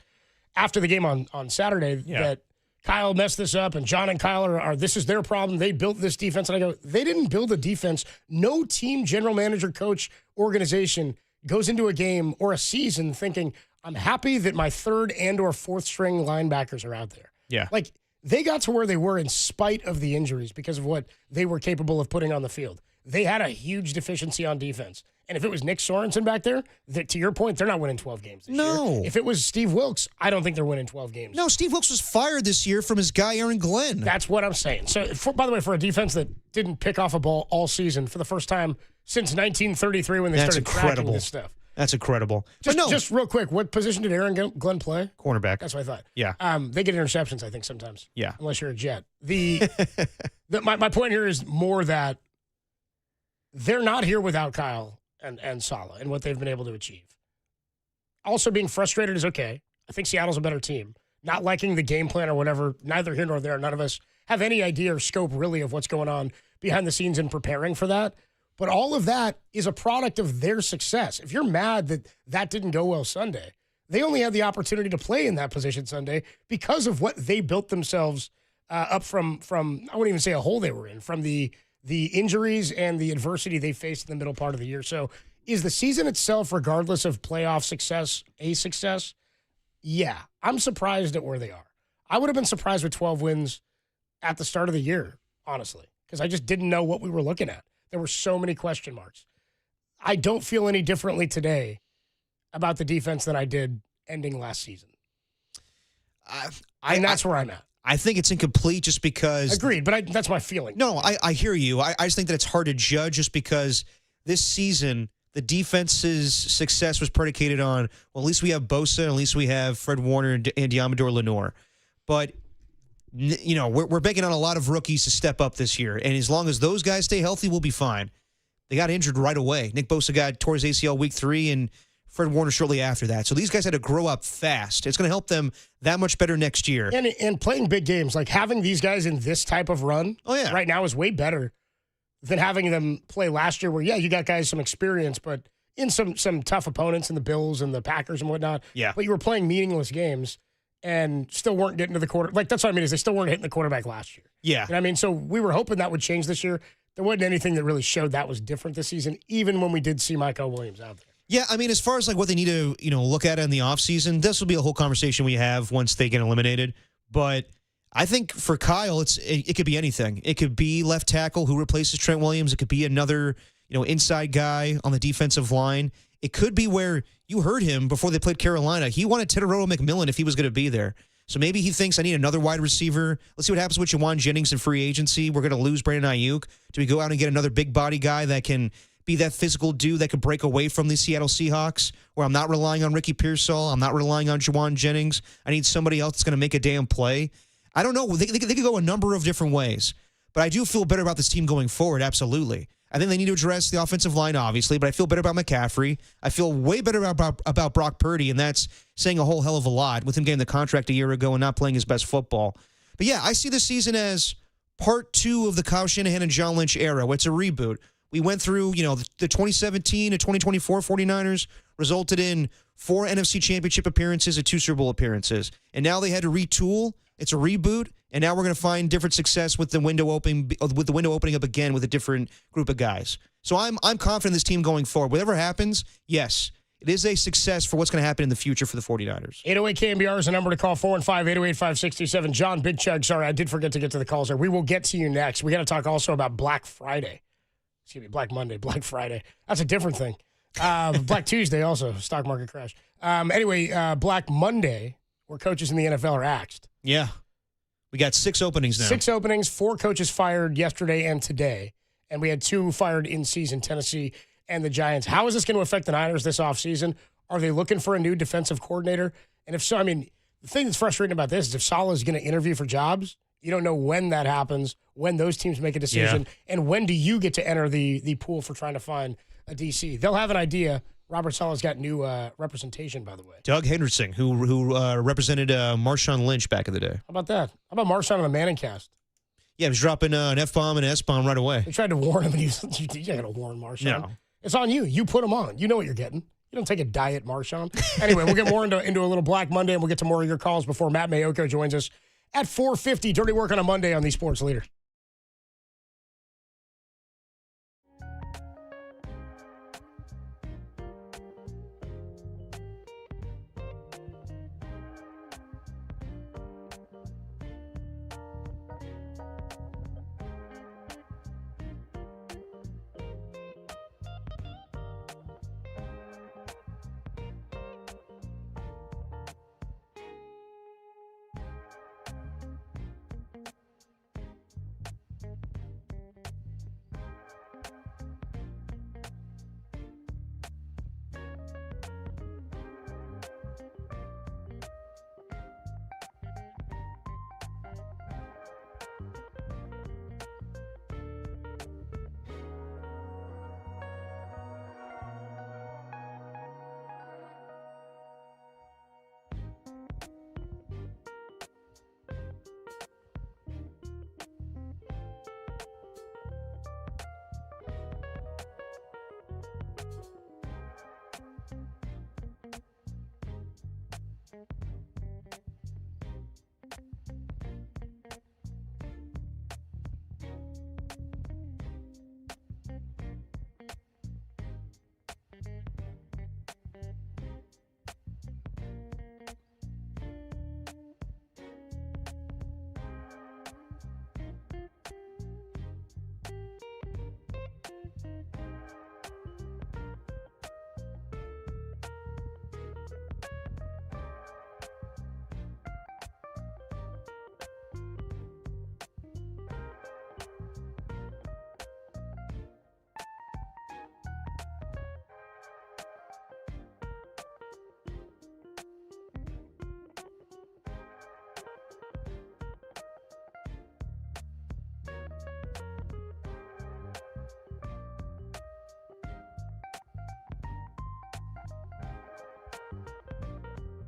after the game on Saturday that Kyle messed this up and John and Kyle are this is their problem. They built this defense. And I go, they didn't build a defense. No team, general manager, coach, organization goes into a game or a season thinking, I'm happy that my 3rd and or 4th string linebackers are out there. Yeah. Like, they got to where they were in spite of the injuries because of what they were capable of putting on the field. they had a huge deficiency on defense. And if it was Nick Sorensen back there, to your point, they're not winning 12 games this year. If it was Steve Wilkes, I don't think they're winning 12 games. No, Steve Wilkes was fired this year from his guy, Aaron Glenn. That's what I'm saying. So, by the way, for a defense that didn't pick off a ball all season for the first time since 1933 when they started tracking this stuff. That's incredible. Just real quick, what position did Aaron Glenn play? Cornerback. That's what I thought. Yeah. They get interceptions, I think, sometimes. Yeah. Unless you're a Jet. My point here is more that they're not here without Kyle and Saleh and what they've been able to achieve. Also, being frustrated is okay. I think Seattle's a better team. Not liking the game plan or whatever, neither here nor there. None of us have any idea or scope really of what's going on behind the scenes in preparing for that. But all of that is a product of their success. If you're mad that that didn't go well Sunday, they only had the opportunity to play in that position Sunday because of what they built themselves up from I wouldn't even say a hole they were in, from the injuries and the adversity they faced in the middle part of the year. So is the season itself, regardless of playoff success, a success? Yeah. I'm surprised at where they are. I would have been surprised with 12 wins at the start of the year, honestly, because I just didn't know what we were looking at. There were so many question marks. I don't feel any differently today about the defense than I did ending last season. And that's where I'm at. I think it's incomplete just because... Agreed, but that's my feeling. No, I hear you. I just think that it's hard to judge just because this season, the defense's success was predicated on, well, at least we have Bosa, and at least we have Fred Warner and Diamador Lenore. But, you know, we're banking on a lot of rookies to step up this year. And as long as those guys stay healthy, we'll be fine. They got injured right away. Nick Bosa tore his ACL week 3, and Fred Warner shortly after that. So these guys had to grow up fast. It's going to help them that much better next year. And playing big games, like having these guys in this type of run right now is way better than having them play last year where, yeah, you got guys some experience, but in some tough opponents in the Bills and the Packers and whatnot. Yeah. But you were playing meaningless games and still weren't getting to the quarter. Like, that's what I mean is they still weren't hitting the quarterback last year. Yeah. You know what I mean? So we were hoping that would change this year. There wasn't anything that really showed that was different this season, even when we did see Michael Williams out there. Yeah, I mean, as far as like what they need to, look at in the offseason, this will be a whole conversation we have once they get eliminated. But I think for Kyle, it could be anything. It could be left tackle who replaces Trent Williams. It could be another, inside guy on the defensive line. It could be where you heard him before they played Carolina. He wanted Teteroto McMillan if he was going to be there. So maybe he thinks I need another wide receiver. Let's see what happens with Juwan Jennings in free agency. We're going to lose Brandon Ayuk. Do we go out and get another big body guy that can be that physical dude that could break away from the Seattle Seahawks, where I'm not relying on Ricky Pearsall, I'm not relying on Juwan Jennings. I need somebody else that's going to make a damn play. I don't know. They could go a number of different ways, but I do feel better about this team going forward, absolutely. I think they need to address the offensive line, obviously, but I feel better about McCaffrey. I feel way better about Brock Purdy, and that's saying a whole hell of a lot with him getting the contract a year ago and not playing his best football. But yeah, I see this season as part 2 of the Kyle Shanahan and John Lynch era. It's a reboot. We went through, the 2017 to 2024 49ers resulted in 4 NFC Championship appearances and 2 Super Bowl appearances. And now they had to retool. It's a reboot. And now we're going to find different success with the window opening up again with a different group of guys. So I'm confident in this team going forward. Whatever happens, yes, it is a success for what's going to happen in the future for the 49ers. 808 KNBR is the number to call, 415-808-567. John, Big Chug, sorry, I did forget to get to the calls there. We will get to you next. We got to talk also about Black Friday. Excuse me, Black Monday, Black Friday. That's a different thing. Black Tuesday also, stock market crash. Anyway, Black Monday, where coaches in the NFL are axed. Yeah. We got 6 openings now. 6 openings, 4 coaches fired yesterday and today. And we had 2 fired in season, Tennessee and the Giants. How is this going to affect the Niners this offseason? Are they looking for a new defensive coordinator? And if so, I mean, the thing that's frustrating about this is if Saleh is going to interview for jobs, you don't know when that happens, when those teams make a decision, and when do you get to enter the pool for trying to find a DC. They'll have an idea. Robert Saleh's got new representation, by the way. Doug Henderson, who represented Marshawn Lynch back in the day. How about that? How about Marshawn on the Manning cast? Yeah, he was dropping an F-bomb and an S-bomb right away. They tried to warn him, and you got to warn Marshawn. No. It's on you. You put him on. You know what you're getting. You don't take a diet Marshawn. Anyway, we'll get more into a little Black Monday, and we'll get to more of your calls before Matt Mayoko joins us at 4:50. Dirty Work on a Monday on the Sports Leader.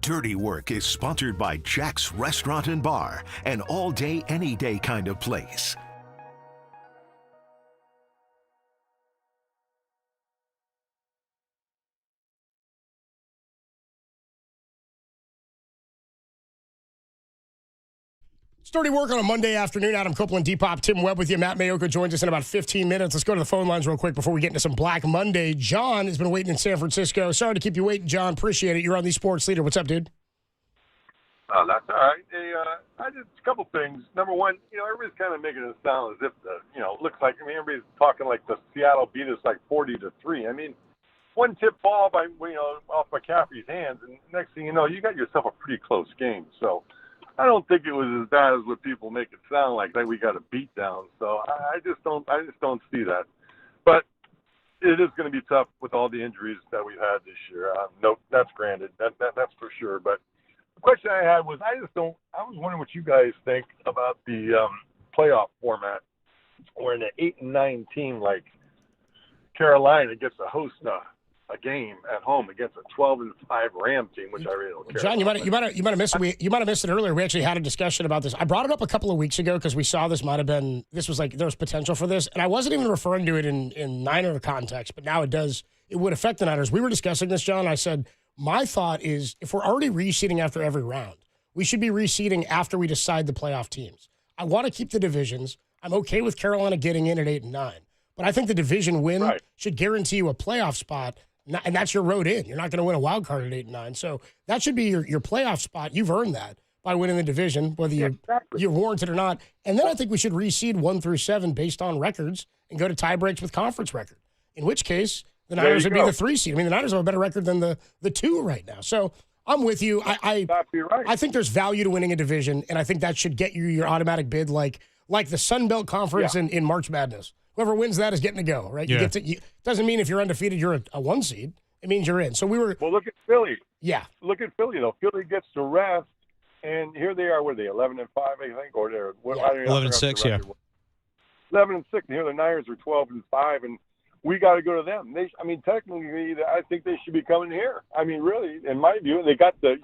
Dirty Work is sponsored by Jack's Restaurant and Bar, an all-day, any-day kind of place. It's Dirty Work on a Monday afternoon. Adam Copeland, Depop, Tim Webb with you. Matt Mayoko joins us in about 15 minutes. Let's go to the phone lines real quick before we get into some Black Monday. John has been waiting in San Francisco. Sorry to keep you waiting, John. Appreciate it. You're on the Sports Leader. What's up, dude? That's all right. Hey, I did a couple things. Number one, everybody's kind of making it sound as if looks like, everybody's talking like the Seattle beat us like 40-3. One tip ball by, off McCaffrey's hands, and next thing you know, you got yourself a pretty close game. So I don't think it was as bad as what people make it sound like we got a beat down. So I just don't see that. But it is going to be tough with all the injuries that we've had this year. No, that's granted. That's for sure. But the question I had was, I was wondering what you guys think about the playoff format, where an 8-9 team like Carolina gets to host a game at home against a 12-5 Ram team, which I really don't care. John, you might have missed it. You might have missed it earlier. We actually had a discussion about this. I brought it up a couple of weeks ago because we saw there was potential for this, and I wasn't even referring to it in Niner context, but now it does. It would affect the Niners. We were discussing this, John. I said my thought is if we're already reseeding after every round, we should be reseeding after we decide the playoff teams. I want to keep the divisions. I'm okay with Carolina getting in at 8-9, but I think the division win should guarantee you a playoff spot. And that's your road in. You're not going to win a wild card at 8-9. So that should be your playoff spot. You've earned that by winning the division, whether you're warranted or not. And then I think we should reseed 1 through 7 based on records and go to tie breaks with conference record. In which case, the Niners would be the 3 seed. The Niners have a better record than the 2 right now. So I'm with you. I think there's value to winning a division, and I think that should get you your automatic bid like the Sun Belt Conference in March Madness. Whoever wins that is getting to go, right? Yeah. Doesn't mean if you're undefeated, you're a 1 seed. It means you're in. So Well, look at Philly. Yeah. Look at Philly, though. Philly gets to rest, and here they are. What are they, 11-5, I think? Or they're 11-6, yeah. 11-6, and here the Niners are 12-5, and we got to go to them. Technically, I think they should be coming here. Really, in my view, they got and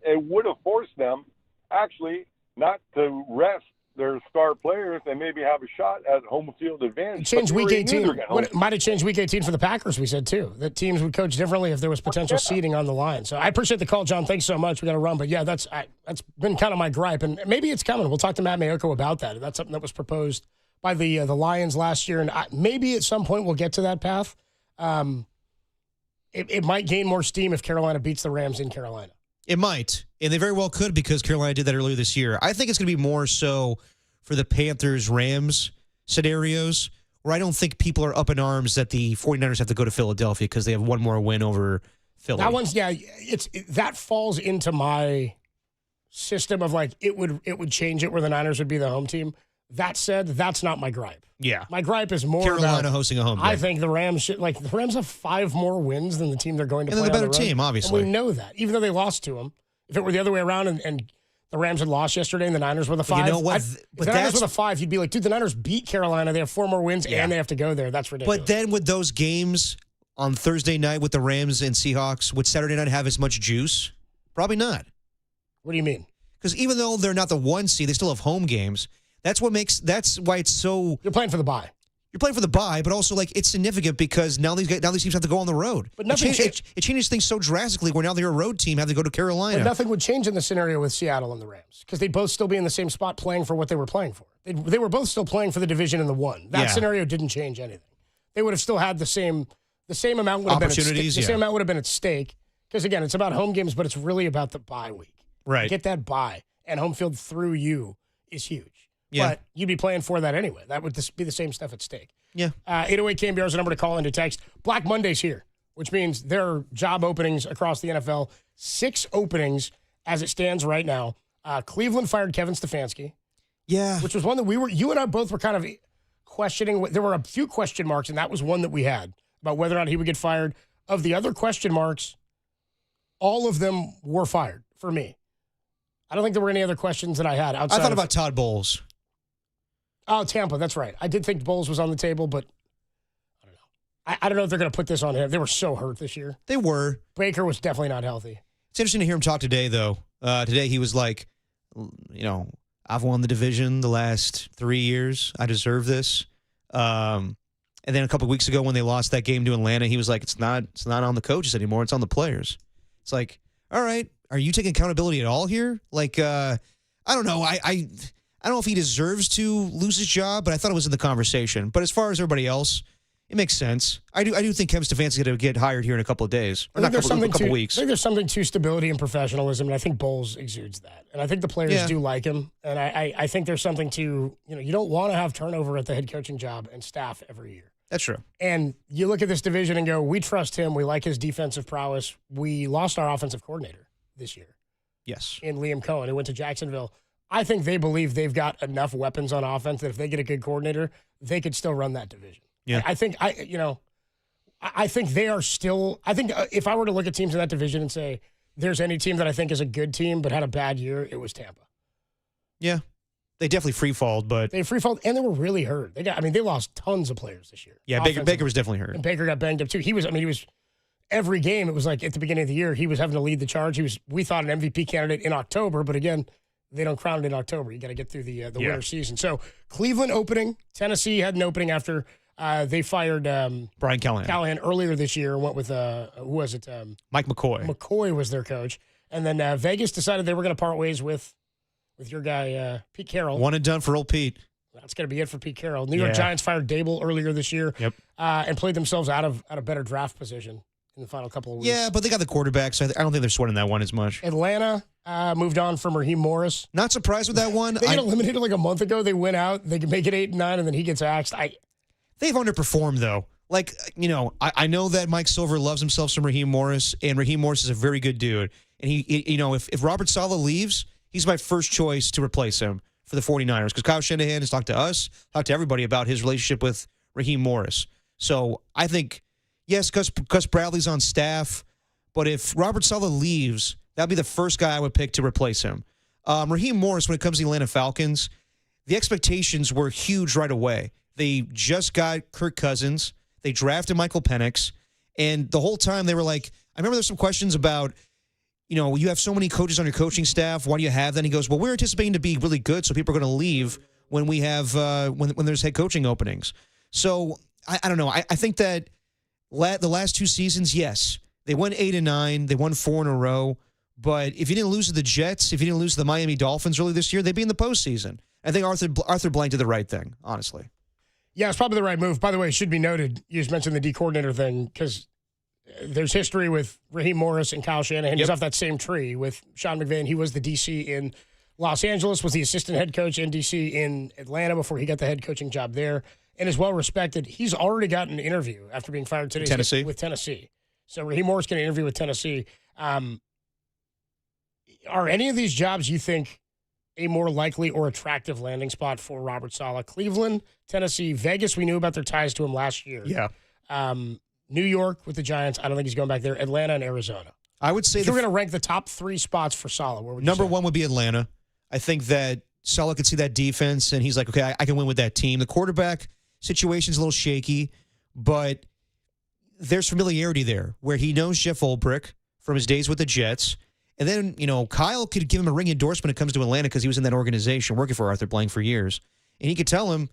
it would have forced them, actually, not to rest their star players and maybe have a shot at home field advantage. Change week 18. It might have changed week 18 for the Packers, we said, too. That teams would coach differently if there was potential seeding on the line. So I appreciate the call, John. Thanks so much. We got to run. But, yeah, that's been kind of my gripe. And maybe it's coming. We'll talk to Matt Mayoko about that. That's something that was proposed by the Lions last year. And maybe at some point we'll get to that path. It might gain more steam if Carolina beats the Rams in Carolina. It might, and they very well could because Carolina did that earlier this year. I think it's going to be more so for the Panthers-Rams scenarios where I don't think people are up in arms that the 49ers have to go to Philadelphia because they have one more win over Philly. That one's, that falls into my system of it would change it where the Niners would be the home team. That said, that's not my gripe. Yeah. My gripe is more Carolina about, hosting a home game. I think the Rams should, the Rams have 5 more wins than the team they're going to play on the road. And they're the better team, obviously. And we know that, even though they lost to them. If it were the other way around and the Rams had lost yesterday and the Niners were the 5. You know what? If the Niners were the 5, you'd be like, dude, the Niners beat Carolina. They have 4 more wins and they have to go there. That's ridiculous. But then with those games on Thursday night with the Rams and Seahawks, would Saturday night have as much juice? Probably not. What do you mean? Because even though they're not the 1 seed, they still have home games. That's why it's so. You're playing for the bye. you're playing for the bye, but also like it's significant because now these teams have to go on the road. But nothing it changes things so drastically where now they're a road team, have to go to Carolina. But nothing would change in the scenario with Seattle and the Rams because they'd both still be in the same spot playing for what they were playing for. They were both still playing for the division in the one. That scenario didn't change anything. They would have still had the same amount would have been at stake. The same amount would have been at stake because again, it's about home games, but it's really about the bye week. Right. Get that bye and home field through you is huge. Yeah. But you'd be playing for that anyway. That would be the same stuff at stake. Yeah. 808 KNBR is the number to call and to text. Black Monday's here, which means there are job openings across the NFL. 6 openings as it stands right now. Cleveland fired Kevin Stefanski. Yeah. Which was one that you and I both were kind of questioning. There were a few question marks, and that was one that we had about whether or not he would get fired. Of the other question marks, all of them were fired for me. I don't think there were any other questions that I had outside. I thought about Todd Bowles. Oh, Tampa, that's right. I did think Bowles was on the table, but I don't know. I don't know if they're going to put this on him. They were so hurt this year. They were. Baker was definitely not healthy. It's interesting to hear him talk today, though. Today he was like, I've won the division the last 3 years. I deserve this. And then a couple of weeks ago when they lost that game to Atlanta, he was like, it's not on the coaches anymore. It's on the players. It's like, all right, are you taking accountability at all here? Like, I don't know. I don't know if he deserves to lose his job, but I thought it was in the conversation. But as far as everybody else, it makes sense. I do think Kevin Stefanski's going to get hired here in a couple of days. Or not a couple weeks. I think there's something to stability and professionalism, and I think Bowles exudes that. And I think the players do like him. And I think there's something to, you don't want to have turnover at the head coaching job and staff every year. That's true. And you look at this division and go, we trust him. We like his defensive prowess. We lost our offensive coordinator this year. Yes. In Liam Cohen, who went to Jacksonville. I think they believe they've got enough weapons on offense that if they get a good coordinator, they could still run that division. Yeah. I think they are still. I think if I were to look at teams in that division and say there's any team that I think is a good team but had a bad year, it was Tampa. Yeah, they definitely free-falled, but they free-falled and they were really hurt. They lost tons of players this year. Yeah, Baker was definitely hurt, and Baker got banged up too. He was every game. It was like at the beginning of the year he was having to lead the charge. We thought an MVP candidate in October, but again, they don't crown it in October. You got to get through the winter season. So Cleveland opening, Tennessee had an opening after. They fired Brian Callahan earlier this year and went with, who was it? Mike McCoy. McCoy was their coach. And then Vegas decided they were going to part ways with your guy, Pete Carroll. One and done for old Pete. That's going to be it for Pete Carroll. New York Giants fired Dable earlier this year and played themselves out of a better draft position in the final couple of weeks. Yeah, but they got the quarterback, so I don't think they're sweating that one as much. Atlanta moved on from Raheem Morris. Not surprised with that one. They got eliminated like a month ago. They went out. They could make it 8-9, and then he gets axed. They've underperformed, though. Like, I know that Mike Silver loves himself some Raheem Morris, and Raheem Morris is a very good dude. And if Robert Saleh leaves, he's my first choice to replace him for the 49ers because Kyle Shanahan has talked to us, talked to everybody about his relationship with Raheem Morris. So I think, yes, because Bradley's on staff, but if Robert Saleh leaves, that'd be the first guy I would pick to replace him. Raheem Morris, when it comes to the Atlanta Falcons, the expectations were huge right away. They just got Kirk Cousins. They drafted Michael Penix. And the whole time they were like, I remember there's some questions about, you have so many coaches on your coaching staff. Why do you have that? And he goes, well, we're anticipating to be really good, so people are going to leave when we have when there's head coaching openings. So I don't know. I think that the last 2 seasons, yes, they won 8-9. They won 4 in a row. But if you didn't lose to the Jets, if you didn't lose to the Miami Dolphins early this year, they'd be in the postseason. I think Arthur Blank did the right thing, honestly. Yeah, it's probably the right move. By the way, it should be noted, you just mentioned the D coordinator thing, because there's history with Raheem Morris and Kyle Shanahan. He's off that same tree with Sean McVay. He was the DC in Los Angeles, was the assistant head coach in DC in Atlanta before he got the head coaching job there, and is well respected. He's already got an interview after being fired today with Tennessee. So Raheem Morris can interview with Tennessee. Are any of these jobs you think a more likely or attractive landing spot for Robert Saleh? Cleveland, Tennessee, Vegas, we knew about their ties to him last year. Yeah. New York with the Giants, I don't think he's going back there. Atlanta and Arizona. I would say if you're going to rank the top 3 spots for Saleh, where would you number say? 1 would be Atlanta. I think that Saleh could see that defense, and he's like, okay, I can win with that team. The quarterback situation's a little shaky, but there's familiarity there where he knows Jeff Ulbrich from his days with the Jets. And then, Kyle could give him a ring endorsement when it comes to Atlanta because he was in that organization working for Arthur Blank for years. And he could tell him,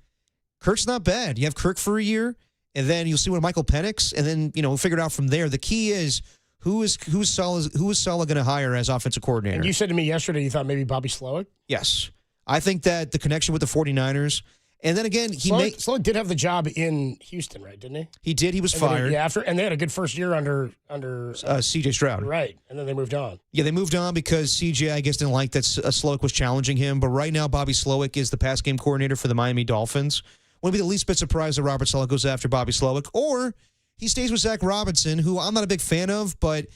Kirk's not bad. You have Kirk for a year, and then you'll see what Michael Penix, and then we'll figure it out from there. The key is who is Saleh going to hire as offensive coordinator? And you said to me yesterday you thought maybe Bobby Slowick? Yes. I think that the connection with the 49ers, and then again, Slowick did have the job in Houston, right? Didn't he? He did. He was fired. And they had a good first year under C.J. Stroud. Right, and then they moved on. Yeah, they moved on because C.J., I guess, didn't like that Slowick was challenging him. But right now, Bobby Slowick is the pass game coordinator for the Miami Dolphins. Wouldn't be the least bit surprised that Robert Saleh goes after Bobby Slowick, or he stays with Zach Robinson, who I'm not a big fan of, but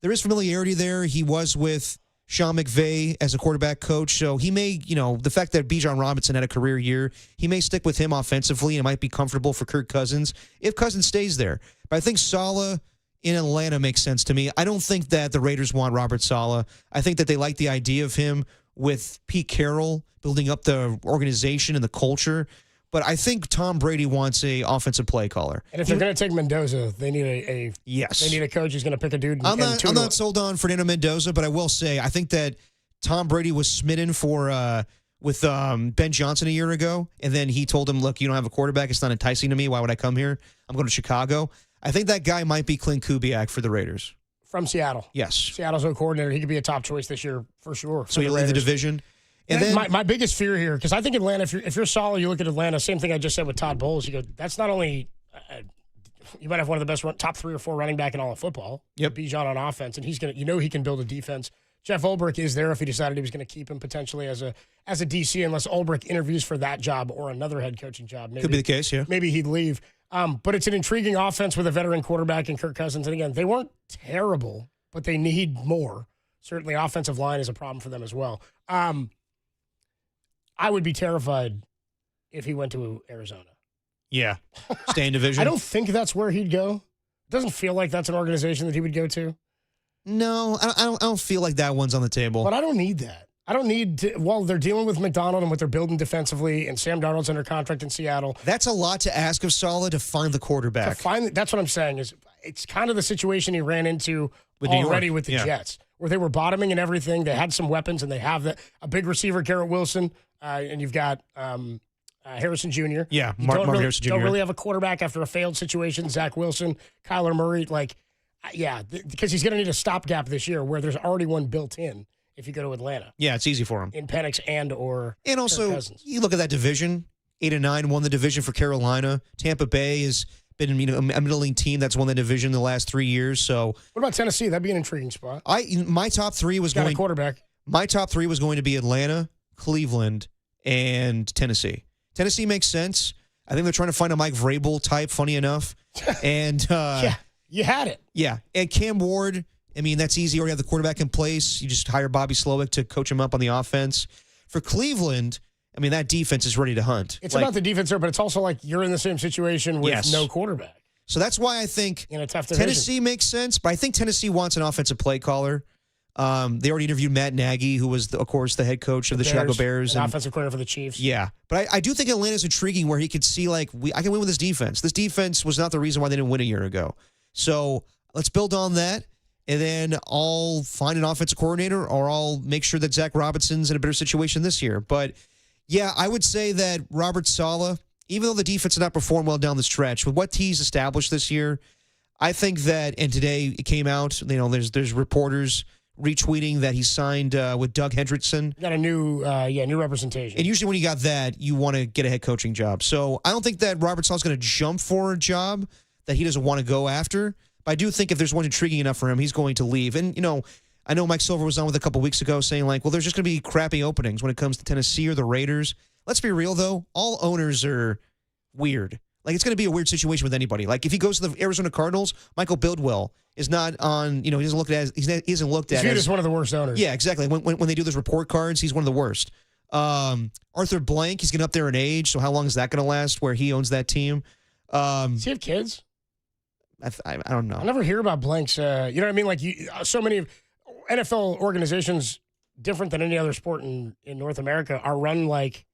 there is familiarity there. He was with Sean McVay as a quarterback coach, so he may, the fact that Bijan Robinson had a career year, he may stick with him offensively and it might be comfortable for Kirk Cousins if Cousins stays there. But I think Saleh in Atlanta makes sense to me. I don't think that the Raiders want Robert Saleh. I think that they like the idea of him with Pete Carroll building up the organization and the culture. But I think Tom Brady wants a offensive play caller. And if they're going to take Mendoza, they need a coach who's going to pick a dude. I'm not sold on Fernando Mendoza, but I will say I think that Tom Brady was smitten with Ben Johnson a year ago, and then he told him, "Look, you don't have a quarterback. It's not enticing to me. Why would I come here? I'm going to Chicago." I think that guy might be Clint Kubiak for the Raiders. From Seattle. Yes. Seattle's a coordinator. He could be a top choice this year for sure. So you lead the division. And then my biggest fear here, because I think Atlanta, if you're solid, you look at Atlanta, same thing I just said with Todd Bowles. You go, that's not only, you might have one of the best top 3 or 4 running back in all of football. Yep. Bijan on offense, and he's going to, he can build a defense. Jeff Ulbrich is there if he decided he was going to keep him potentially as a DC, unless Ulbrich interviews for that job or another head coaching job. Maybe, could be the case, yeah. Maybe he'd leave. But it's an intriguing offense with a veteran quarterback in Kirk Cousins. And again, they weren't terrible, but they need more. Certainly offensive line is a problem for them as well. I would be terrified if he went to Arizona. Yeah. Stay in division. I don't think that's where he'd go. It doesn't feel like that's an organization that he would go to. No, I don't feel like that one's on the table. But I don't need that. I don't need to, they're dealing with McDonald and what they're building defensively, and Sam Darnold's under contract in Seattle. That's a lot to ask of Saleh to find the quarterback. That's what I'm saying. Is it's kind of the situation he ran into with already with the Jets, where they were bottoming and everything. They had some weapons, and they have a big receiver, Garrett Wilson, and you've got Harrison Jr. Yeah, Mark Harrison Jr. Don't really have a quarterback after a failed situation. Zach Wilson, Kyler Murray, because he's going to need a stopgap this year where there's already one built in if you go to Atlanta. Yeah, it's easy for him. In Penix and also, you look at that division, 8-9, won the division for Carolina. Tampa Bay has been a middling team that's won the division the last 3 years. So what about Tennessee? That'd be an intriguing spot. My top 3 was going quarterback. My top 3 was going to be Atlanta, Cleveland, and Tennessee. Tennessee makes sense. I think they're trying to find a Mike Vrabel type, funny enough. And yeah, you had it. Yeah. And Cam Ward, that's easy. You already have the quarterback in place. You just hire Bobby Slowick to coach him up on the offense. For Cleveland, that defense is ready to hunt. It's about the defense there, but it's also like you're in the same situation with no quarterback. So that's why I think in a tough division. Tennessee makes sense, but I think Tennessee wants an offensive play caller. They already interviewed Matt Nagy, who was, of course, the head coach of the Chicago Bears. And offensive coordinator for the Chiefs. Yeah. But I do think Atlanta's intriguing where he could see, I can win with this defense. This defense was not the reason why they didn't win a year ago. So let's build on that, and then I'll find an offensive coordinator, or I'll make sure that Zach Robinson's in a better situation this year. But, yeah, I would say that Robert Saleh, even though the defense did not perform well down the stretch, with what he's established this year, I think that, and today it came out, there's reporters retweeting that he signed with Doug Hendrickson. Got a new representation. And usually when you got that, you want to get a head coaching job. So I don't think that Robert Saleh's going to jump for a job that he doesn't want to go after. But I do think if there's one intriguing enough for him, he's going to leave. And, I know Mike Silver was on with a couple weeks ago saying, there's just going to be crappy openings when it comes to Tennessee or the Raiders. Let's be real, though. All owners are weird. It's going to be a weird situation with anybody. If he goes to the Arizona Cardinals, Michael Bidwell is not on, he doesn't look at he isn't looked at as one of the worst owners. Yeah, exactly. When they do those report cards, he's one of the worst. Arthur Blank, he's getting up there in age, so how long is that going to last where he owns that team? Does he have kids? I don't know. I never hear about Blank's, you know what I mean? So many NFL organizations, different than any other sport in North America, are run like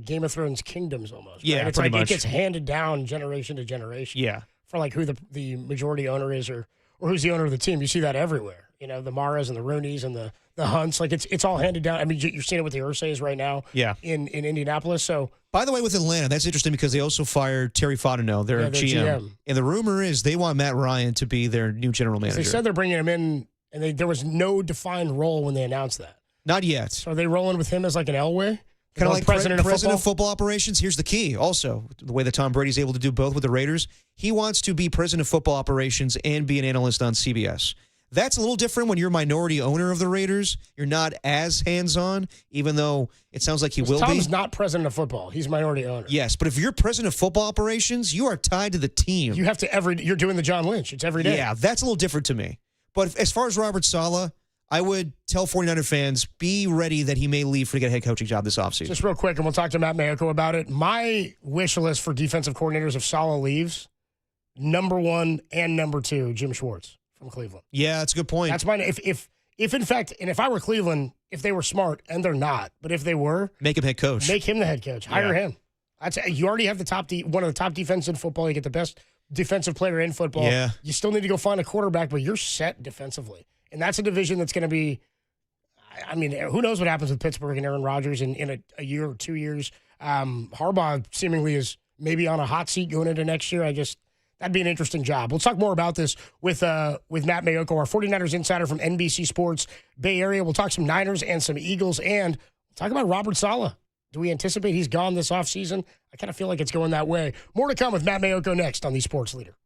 Game of Thrones kingdoms almost. Right? Yeah, it's pretty much. It gets handed down generation to generation. Yeah. For who the majority owner is or who's the owner of the team. You see that everywhere. The Maras and the Rooneys and the the hunts. Like it's all handed down. I mean, you're seeing it with the Ursays right now. Yeah. In Indianapolis. So by the way, with Atlanta, that's interesting because they also fired Terry Fontenot, their GM. And the rumor is they want Matt Ryan to be their new general manager. They said they're bringing him in, and there was no defined role when they announced that. Not yet. So are they rolling with him as like an Elway? Kind of like president of football operations. Here's the key also, the way that Tom Brady's able to do both with the Raiders. He wants to be president of football operations and be an analyst on CBS. That's a little different when you're a minority owner of the Raiders. You're not as hands-on, even though it sounds like he will be. Tom's not president of football. He's minority owner. Yes, but if you're president of football operations, you are tied to the team. You have to you're doing the John Lynch. It's every day. Yeah, that's a little different to me. But as far as Robert Saleh, I would tell 49er fans, be ready that he may leave to get a head coaching job this offseason. Just real quick, and we'll talk to Matt Mayoko about it. My wish list for defensive coordinators if Saleh leaves, number 1 and number 2, Jim Schwartz from Cleveland. Yeah, that's a good point. That's mine. If in fact, and if I were Cleveland, if they were smart, and they're not, but if they were, make him head coach. Make him the head coach. Hire him. You already have one of the top defenses in football. You get the best defensive player in football. Yeah. You still need to go find a quarterback, but you're set defensively. And that's a division that's going to be, I mean, who knows what happens with Pittsburgh and Aaron Rodgers in a year or 2 years. Harbaugh seemingly is maybe on a hot seat going into next year. That'd be an interesting job. We'll talk more about this with Matt Mayoko, our 49ers insider from NBC Sports Bay Area. We'll talk some Niners and some Eagles, and we'll talk about Robert Saleh. Do we anticipate he's gone this offseason? I kind of feel like it's going that way. More to come with Matt Mayoko next on the Sports Leader.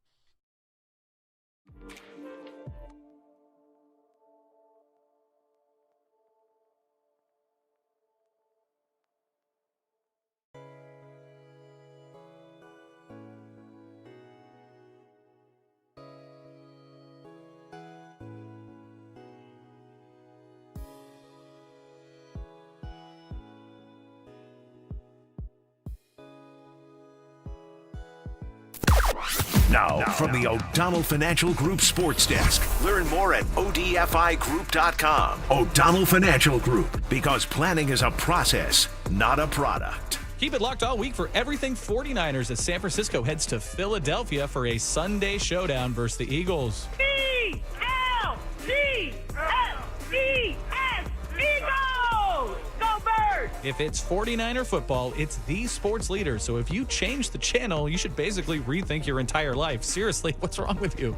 Now, from the O'Donnell Financial Group Sports Desk. Learn more at odfigroup.com. O'Donnell Financial Group, because planning is a process, not a product. Keep it locked all week for everything 49ers as San Francisco heads to Philadelphia for a Sunday showdown versus the Eagles. E-L-G-S, Eagles! Go Birds! If it's 49er football, it's the sports leader. So if you change the channel, you should basically rethink your entire life. Seriously, what's wrong with you?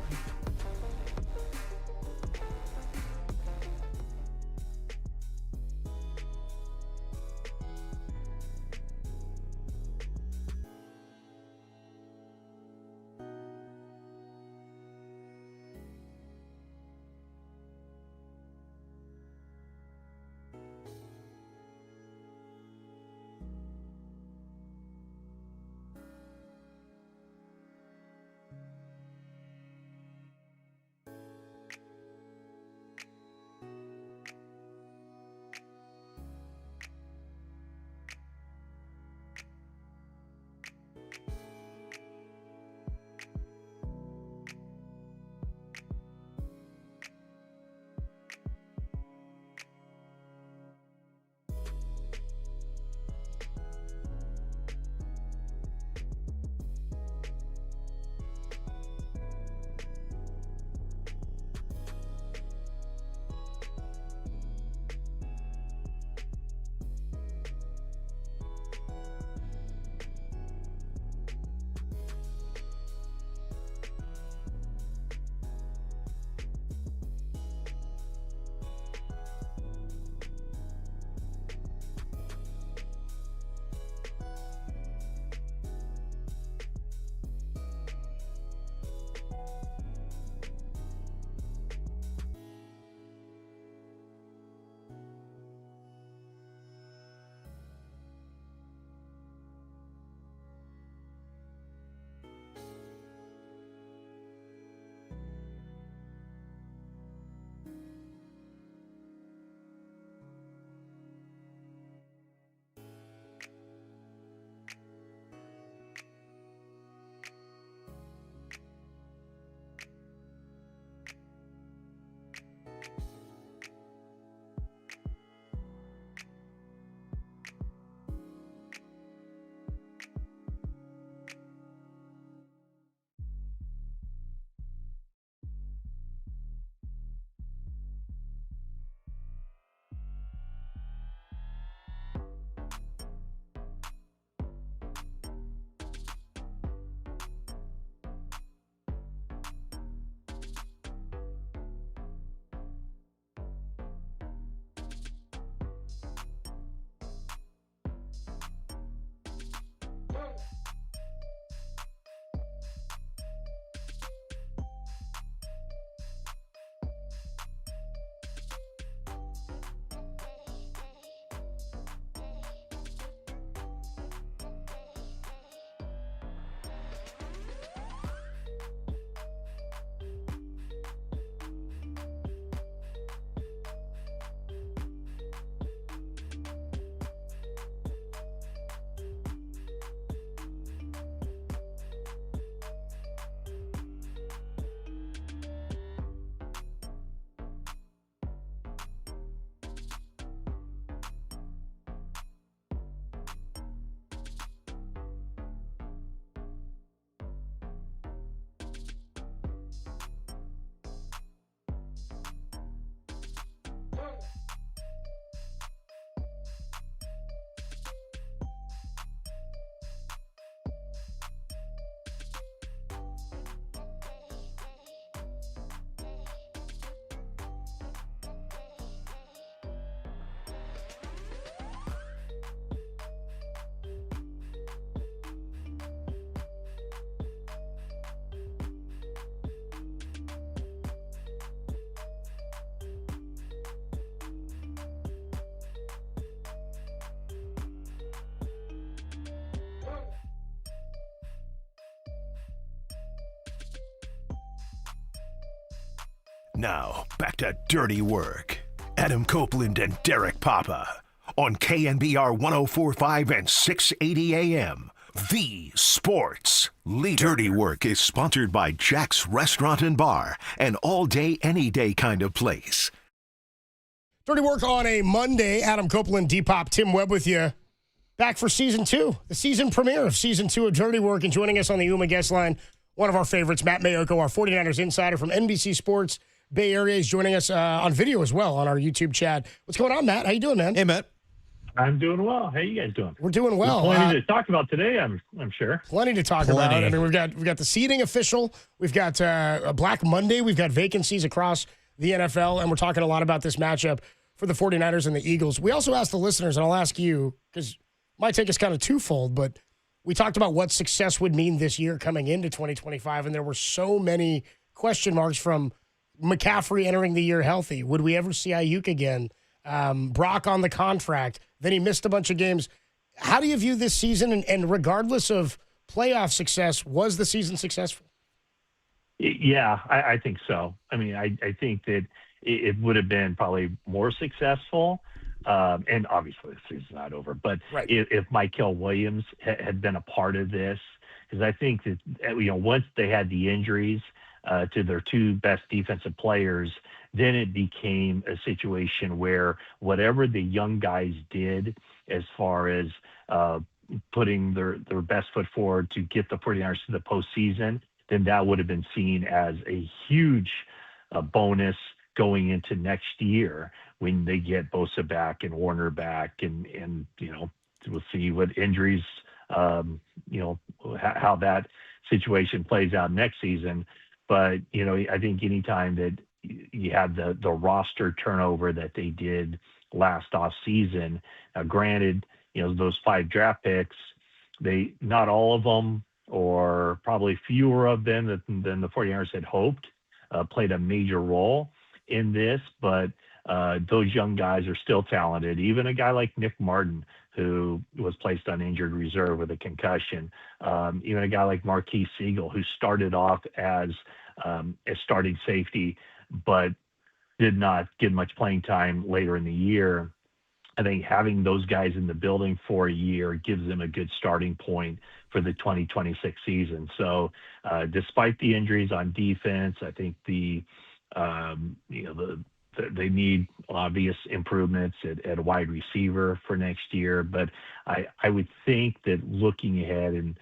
Now, back to Dirty Work. Adam Copeland and Derek Papa on KNBR 104.5 and 680 AM. The Sports Leader. Dirty Work is sponsored by Jack's Restaurant and Bar, an all-day, any-day kind of place. Dirty Work on a Monday. Adam Copeland, D-Pop, Tim Webb with you. Back for Season 2, the season premiere of Season 2 of Dirty Work. And joining us on the UMA guest line, one of our favorites, Matt Mayoko, our 49ers insider from NBC Sports Bay Area, is joining us on video as well on our YouTube chat. What's going on, Matt? How you doing, man? Hey, Matt. I'm doing well. How you guys doing? We're doing well. Plenty to talk about today, I'm sure. Plenty to talk about. I mean, we've got the seeding official. We've got a Black Monday. We've got vacancies across the NFL, and we're talking a lot about this matchup for the 49ers and the Eagles. We also asked the listeners, and I'll ask you, because my take is kind of twofold, but we talked about what success would mean this year coming into 2025, and there were so many question marks from McCaffrey entering the year healthy. Would we ever see Ayuk again? Brock on the contract. Then he missed a bunch of games. How do you view this season? And regardless of playoff success, was the season successful? Yeah, I think so. I mean, I think that it would have been probably more successful. And obviously the season's not over. But if Michael Williams had been a part of this, because I think that, once they had the injuries to their two best defensive players, then it became a situation where whatever the young guys did as far as putting their best foot forward to get the 49ers to the postseason, then that would have been seen as a huge bonus going into next year when they get Bosa back and Warner back and we'll see what injuries, how that situation plays out next season. But, I think anytime that you have the roster turnover that they did last offseason, granted, those 5 draft picks, not all of them, or probably fewer of them than the 49ers had hoped, played a major role in this, but those young guys are still talented. Even a guy like Nick Martin, who was placed on injured reserve with a concussion, even a guy like Marquise Siegel, who started off as a starting safety, but did not get much playing time later in the year. I think having those guys in the building for a year gives them a good starting point for the 2026 season. So despite the injuries on defense, I think they need obvious improvements at wide receiver for next year. But I would think that looking ahead, and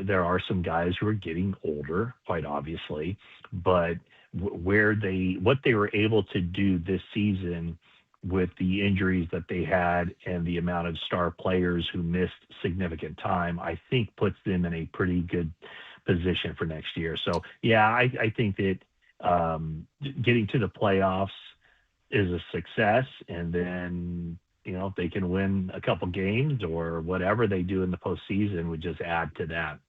there are some guys who are getting older, quite obviously, but what they were able to do this season with the injuries that they had and the amount of star players who missed significant time, I think puts them in a pretty good position for next year. So, yeah, I think that getting to the playoffs is a success, and then, if they can win a couple games or whatever they do in the postseason would just add to that.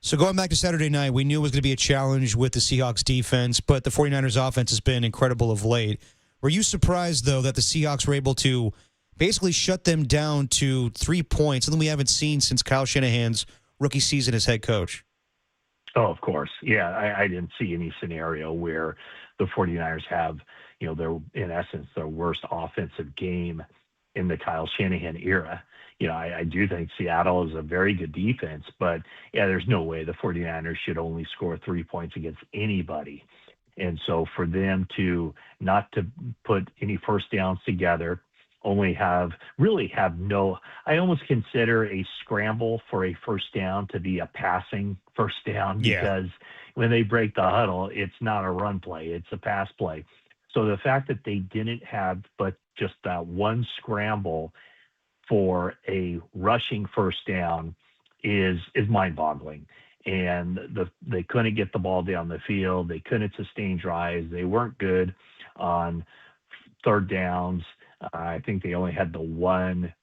So going back to Saturday night, we knew it was going to be a challenge with the Seahawks defense, but the 49ers offense has been incredible of late. Were you surprised, though, that the Seahawks were able to basically shut them down to 3 points, something we haven't seen since Kyle Shanahan's rookie season as head coach? Oh, of course. Yeah, I didn't see any scenario where the 49ers have, their, in essence, their worst offensive game in the Kyle Shanahan era. I do think Seattle is a very good defense, but, yeah, there's no way the 49ers should only score 3 points against anybody. And so for them to not to put any first downs together, I almost consider a scramble for a first down to be a passing first down, because when they break the huddle, it's not a run play, it's a pass play. So the fact that they didn't have but just that one scramble for a rushing first down is mind-boggling. And they couldn't get the ball down the field. They couldn't sustain drives. They weren't good on third downs. I think they only had the one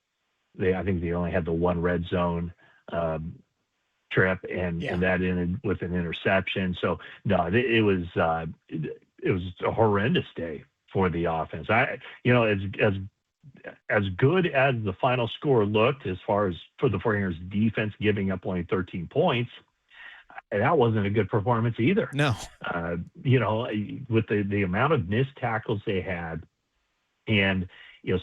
red zone trip, and that ended with an interception. So no, it was a horrendous day for the offense. As good as the final score looked, as far as for the 49ers defense giving up only 13 points, And that wasn't a good performance either. No. With the amount of missed tackles they had and,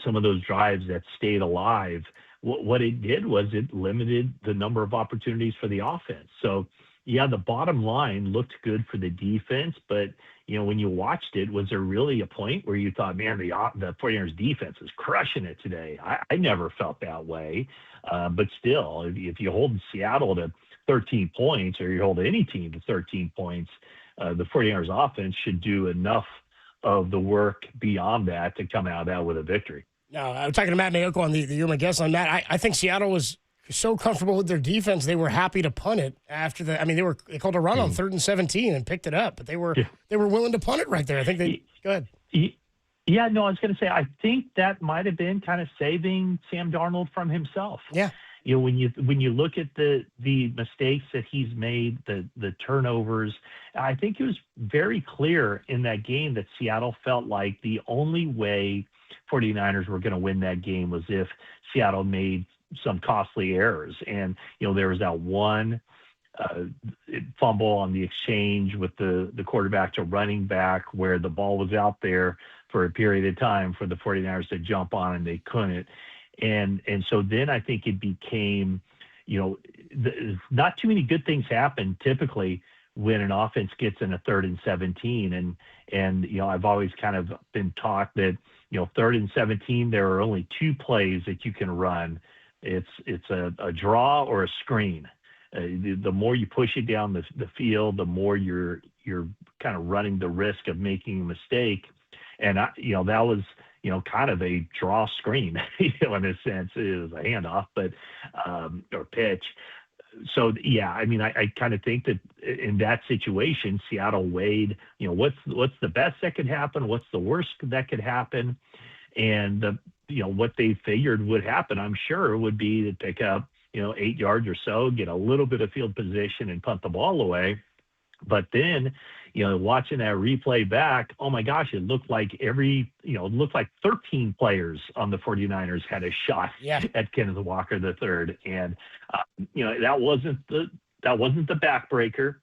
some of those drives that stayed alive, what it did was it limited the number of opportunities for the offense. So, yeah, the bottom line looked good for the defense, but, when you watched it, was there really a point where you thought, man, the 49ers defense is crushing it today? I never felt that way. But still, if you hold Seattle to 13 points or you hold any team to 13 points, the 49ers offense should do enough of the work beyond that to come out of that with a victory. No, I'm talking to Matt Mayoko on the Yuma guest line. Matt, I think Seattle was so comfortable with their defense, they were happy to punt it after the. I mean, they called a run on 3rd and 17 and picked it up, but they were willing to punt it right there. I think they go ahead. Yeah, no, I was going to say I think that might have been kind of saving Sam Darnold from himself. Yeah. When you look at the mistakes that he's made, the turnovers, I think it was very clear in that game that Seattle felt like the only way 49ers were going to win that game was if Seattle made some costly errors. And, there was that one fumble on the exchange with the quarterback to running back where the ball was out there for a period of time for the 49ers to jump on and they couldn't. And so then I think it became, not too many good things happen typically when an offense gets in a 3rd and 17. And I've always kind of been taught that, 3rd and 17, there are only 2 plays that you can run. It's a draw or a screen. The more you push it down the field, the more you're kind of running the risk of making a mistake. And that was, kind of a draw screen, in a sense. It was a handoff, but or pitch. So yeah, I mean, I kind of think that in that situation, Seattle weighed, what's the best that could happen, what's the worst that could happen, and what they figured would happen, I'm sure, would be to pick up 8 yards or so, get a little bit of field position, and punt the ball away. But then, watching that replay back, oh my gosh, it looked like it looked like 13 players on the 49ers had a shot at Kenneth Walker III. And, that wasn't the backbreaker.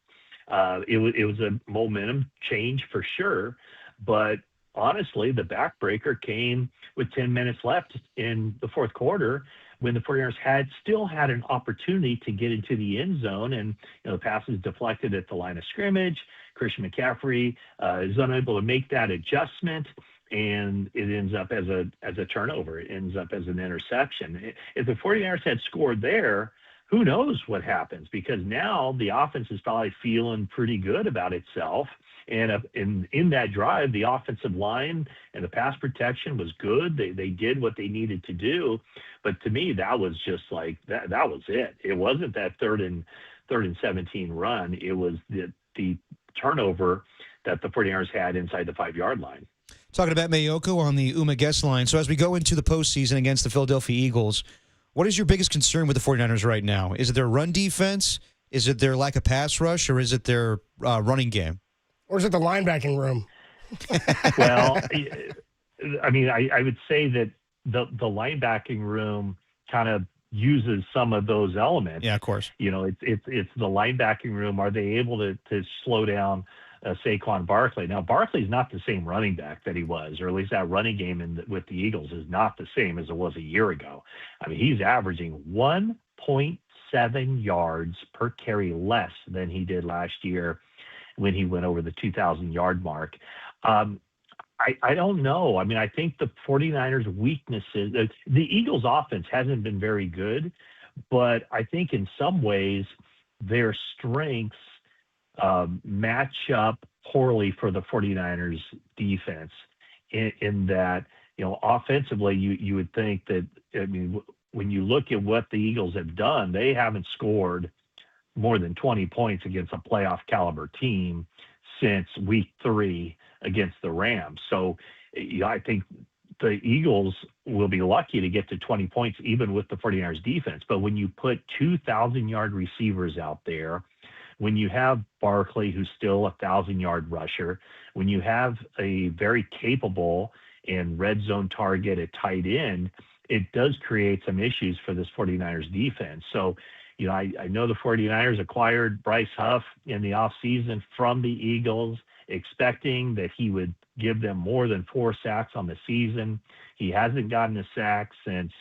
It was a momentum change for sure. But honestly, the backbreaker came with 10 minutes left in the fourth quarter when the 49ers still had an opportunity to get into the end zone, and the pass is deflected at the line of scrimmage. Christian McCaffrey is unable to make that adjustment, and it ends up as a turnover. It ends up as an interception. If the 49ers had scored there, who knows what happens, because now the offense is probably feeling pretty good about itself. And in that drive, the offensive line and the pass protection was good. They did what they needed to do. But to me, that was just like that was it. It wasn't that 3rd and 17 run. It was the turnover that the 49ers had inside the 5-yard line. Talking about Mayoko on the Uma guest line. So as we go into the postseason against the Philadelphia Eagles, what is your biggest concern with the 49ers right now? Is it their run defense? Is it their lack of pass rush? Or is it their running game? Or is it the linebacking room? Well, I mean, I would say that the linebacking room kind of uses some of those elements. Yeah, of course. It's the linebacking room. Are they able to slow down Saquon Barkley? Now, Barkley's not the same running back that he was, or at least that running game with the Eagles is not the same as it was a year ago. I mean, he's averaging 1.7 yards per carry less than he did last year when he went over the 2,000-yard mark. I don't know. I mean, I think the 49ers' weaknesses, the Eagles' offense hasn't been very good, but I think in some ways their strengths match up poorly for the 49ers' defense in that, offensively, you would think that, I mean, when you look at what the Eagles have done, they haven't scored more than 20 points against a playoff caliber team since week 3 against the Rams. So I think the Eagles will be lucky to get to 20 points even with the 49ers defense. But when you put 2,000-yard receivers out there, when you have Barkley, who's still a 1,000-yard rusher, when you have a very capable and red zone target at tight end, it does create some issues for this 49ers defense. So, I know the 49ers acquired Bryce Huff in the offseason from the Eagles, expecting that he would give them more than 4 sacks on the season. He hasn't gotten a sack since,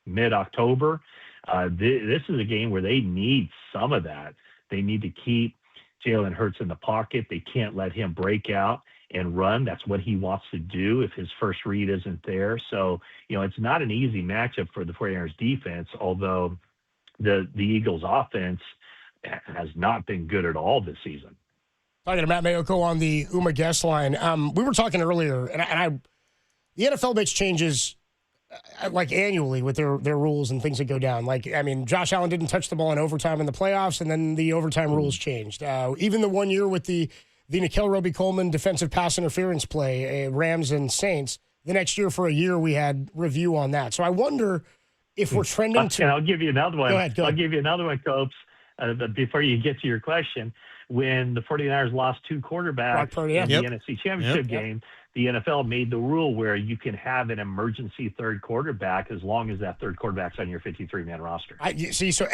mid-October. This is a game where they need some of that. They need to keep Jalen Hurts in the pocket. They can't let him break out and run. That's what he wants to do if his first read isn't there. So, it's not an easy matchup for the 49ers defense, although the Eagles offense has not been good at all this season. Talking to Matt Mayoko on the UMA guest line. We were talking earlier, and the NFL makes changes like annually with their rules and things that go down. Josh Allen didn't touch the ball in overtime in the playoffs, and then the overtime rules changed. Even the 1 year with the Nickel Roby-Coleman defensive pass interference play, Rams and Saints, the next year for a year we had review on that. So I wonder if we're trending to... And I'll give you another one. Go ahead. I'll give you another one, Copes, before you get to your question. When the 49ers lost 2 quarterbacks in the NFC Championship game, the NFL made the rule where you can have an emergency third quarterback as long as that third quarterback's on your 53-man roster. So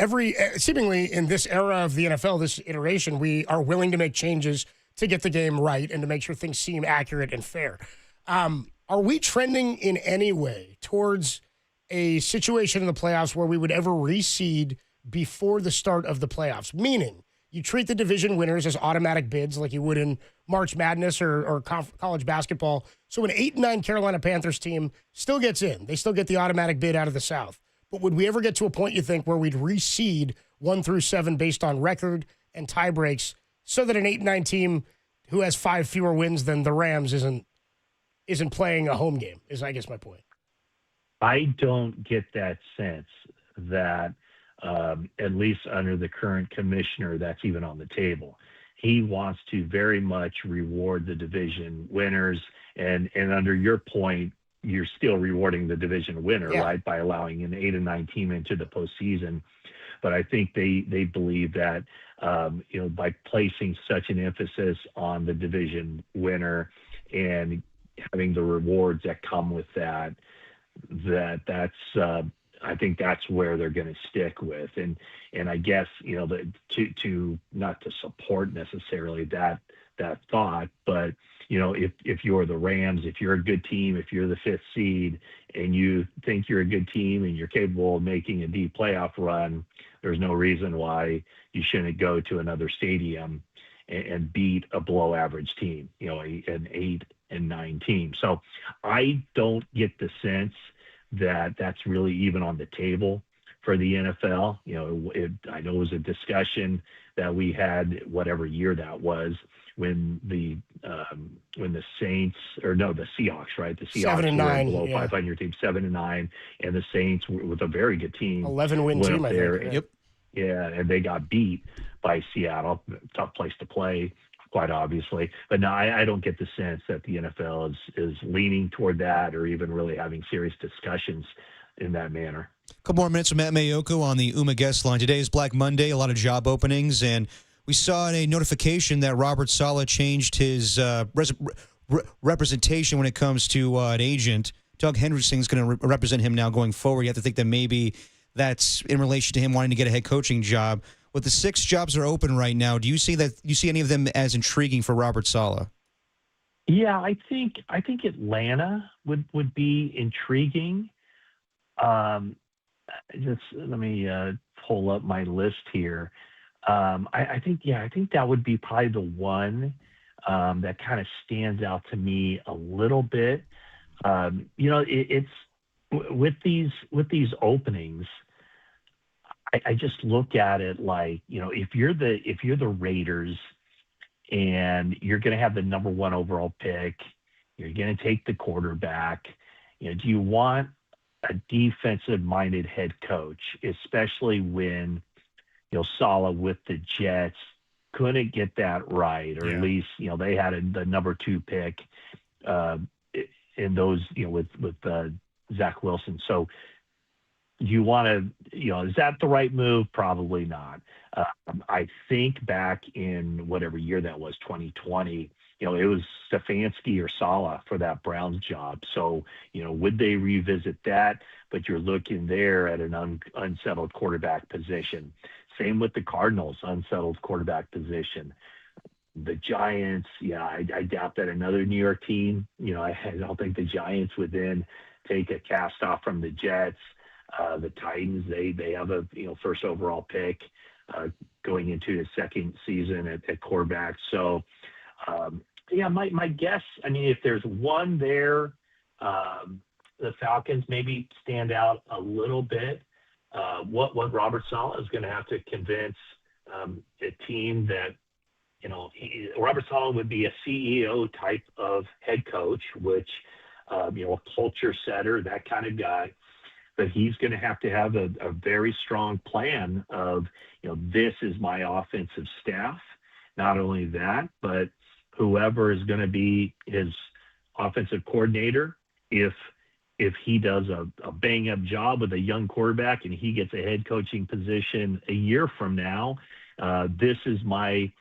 seemingly in this era of the NFL, this iteration, we are willing to make changes to get the game right and to make sure things seem accurate and fair. Are we trending in any way towards a situation in the playoffs where we would ever reseed before the start of the playoffs? Meaning, you treat the division winners as automatic bids like you would in March Madness or college basketball. So an 8-9 Carolina Panthers team still gets in. They still get the automatic bid out of the South. But would we ever get to a point, you think, where we'd reseed 1 through 7 based on record and tie breaks so that an 8-9 team who has 5 fewer wins than the Rams isn't playing a home game, is I guess my point. I don't get that sense that at least under the current commissioner, that's even on the table. He wants to very much reward the division winners. And under your point, you're still rewarding the division winner, right, by allowing an 8-9 team into the postseason. But I think they believe that, by placing such an emphasis on the division winner and having the rewards that come with that's I think that's where they're going to stick with. And I guess, to not to support necessarily that thought, but, if you're the Rams, if you're a good team, if you're the 5th seed and you think you're a good team and you're capable of making a deep playoff run, there's no reason why you shouldn't go to another stadium and beat a below average team, an 8-9 team. So I don't get the sense that that's really even on the table for the NFL. I know it was a discussion that we had, whatever year that was, when the Seahawks, right? The Seahawks 7-9, were below 500 team, 7-9, and the Saints were with a very good team, 11-win team, I think. Yeah, and they got beat by Seattle. Tough place to play, quite obviously. But no, I don't get the sense that the NFL is leaning toward that or even really having serious discussions in that manner. A couple more minutes with Matt Mayoko on the UMA guest line. Today is Black Monday, a lot of job openings, and we saw a notification that Robert Saleh changed his representation when it comes to an agent. Doug Hendrickson's going to represent him now going forward. You have to think that maybe that's in relation to him wanting to get a head coaching job. With the 6 jobs that are open right now, do you see any of them as intriguing for Robert Saleh? Yeah, I think Atlanta would be intriguing. Just let me pull up my list here. I think that would be probably the one that kind of stands out to me a little bit. It's with these openings. I just look at it like, if you're the Raiders and you're going to have the number 1 overall pick, you're going to take the quarterback. Do you want a defensive-minded head coach, especially when Saleh with the Jets couldn't get that right, or at least they had the number 2 pick in those with Zach Wilson. So you want to, is that the right move? Probably not. I think back in whatever year that was, 2020, it was Stefanski or Saleh for that Browns job. So, would they revisit that? But you're looking there at an unsettled quarterback position. Same with the Cardinals, unsettled quarterback position. The Giants, I doubt that another New York team, I don't think the Giants would then take a cast off from the Jets. The Titans, they have a first overall pick going into the second season at quarterback. So, my guess, if there's one there, the Falcons maybe stand out a little bit. What Robert Saleh is going to have to convince a team that, Robert Saleh would be a CEO type of head coach, which, a culture setter, that kind of guy. But he's going to have a very strong plan of, this is my offensive staff. Not only that, but whoever is going to be his offensive coordinator, if he does a bang-up job with a young quarterback and he gets a head coaching position a year from now, this is my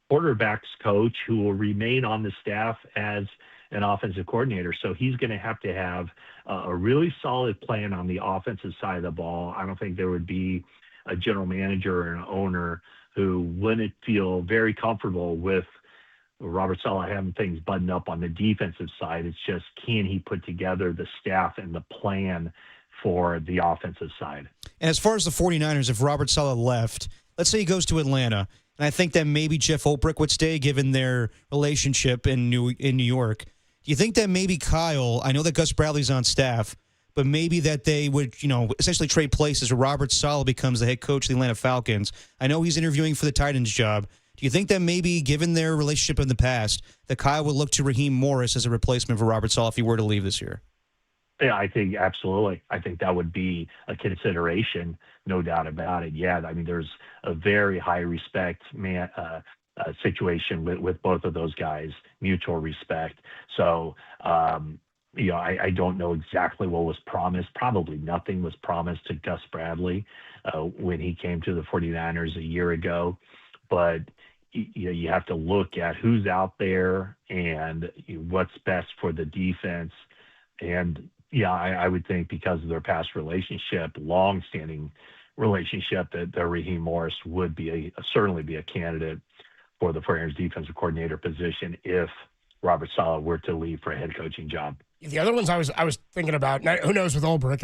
quarterback's coach who will remain on the staff as an offensive coordinator. So he's going to have a really solid plan on the offensive side of the ball. I don't think there would be a general manager or an owner who wouldn't feel very comfortable with Robert Saleh having things buttoned up on the defensive side. It's just, can he put together the staff and the plan for the offensive side? And as far as the 49ers, if Robert Saleh left, let's say he goes to Atlanta, and I think that maybe Jeff Ulbrich would stay given their relationship in New York. Do you think that maybe Kyle, I know that Gus Bradley's on staff, but maybe that they would, essentially trade places where Robert Saleh becomes the head coach of the Atlanta Falcons? I know he's interviewing for the Titans job. Do you think that maybe, given their relationship in the past, that Kyle would look to Raheem Morris as a replacement for Robert Saleh if he were to leave this year? Yeah, I think absolutely. I think that would be a consideration, no doubt about it. Yeah, there's a very high respect situation with both of those guys, mutual respect. So, I don't know exactly what was promised. Probably nothing was promised to Gus Bradley when he came to the 49ers a year ago. But you have to look at who's out there and what's best for the defense. And I would think because of their past relationship, long-standing relationship, that Raheem Morris would be certainly be a candidate for the 49ers defensive coordinator position if Robert Saleh were to leave for a head coaching job. The other ones I was thinking about, who knows with Ulbrich?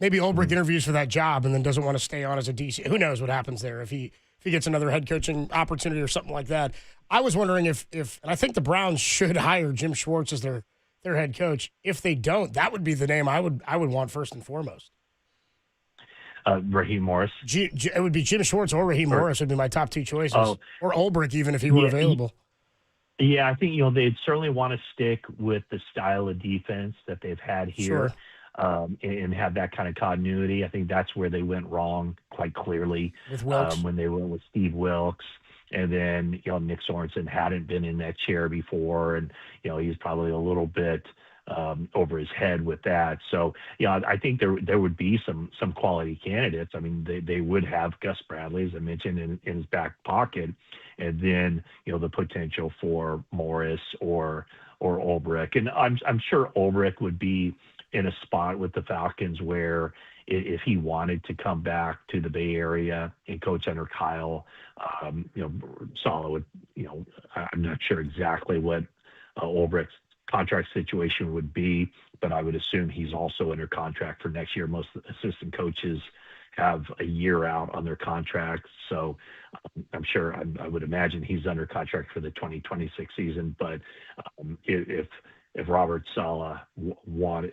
Maybe Ulbrich interviews for that job and then doesn't want to stay on as a DC. Who knows what happens there if he gets another head coaching opportunity or something like that. I was wondering if and I think the Browns should hire Jim Schwartz as their head coach. If they don't, that would be the name I would want first and foremost. Raheem Morris. It would be Jim Schwartz or Raheem Morris would be my top two choices. Or Ulbrich, even if he were available. Yeah, I think they'd certainly want to stick with the style of defense that they've had here. Sure. And have that kind of continuity. I think that's where they went wrong quite clearly with Wilkes. When they went with Steve Wilkes. And then, Nick Sorensen hadn't been in that chair before, and, he's probably a little bit over his head with that. So, I think there would be some quality candidates. They would have Gus Bradley, as I mentioned, in his back pocket, and then, the potential for Morris or Ulbrich. And I'm sure Ulbrich would be in a spot with the Falcons where if he wanted to come back to the Bay Area and coach under Kyle, Saleh would, I'm not sure exactly what Ulbricht's contract situation would be, but I would assume he's also under contract for next year. Most assistant coaches have a year out on their contracts. So I'm sure, I would imagine he's under contract for the 2026 season. But if Robert Saleh wanted,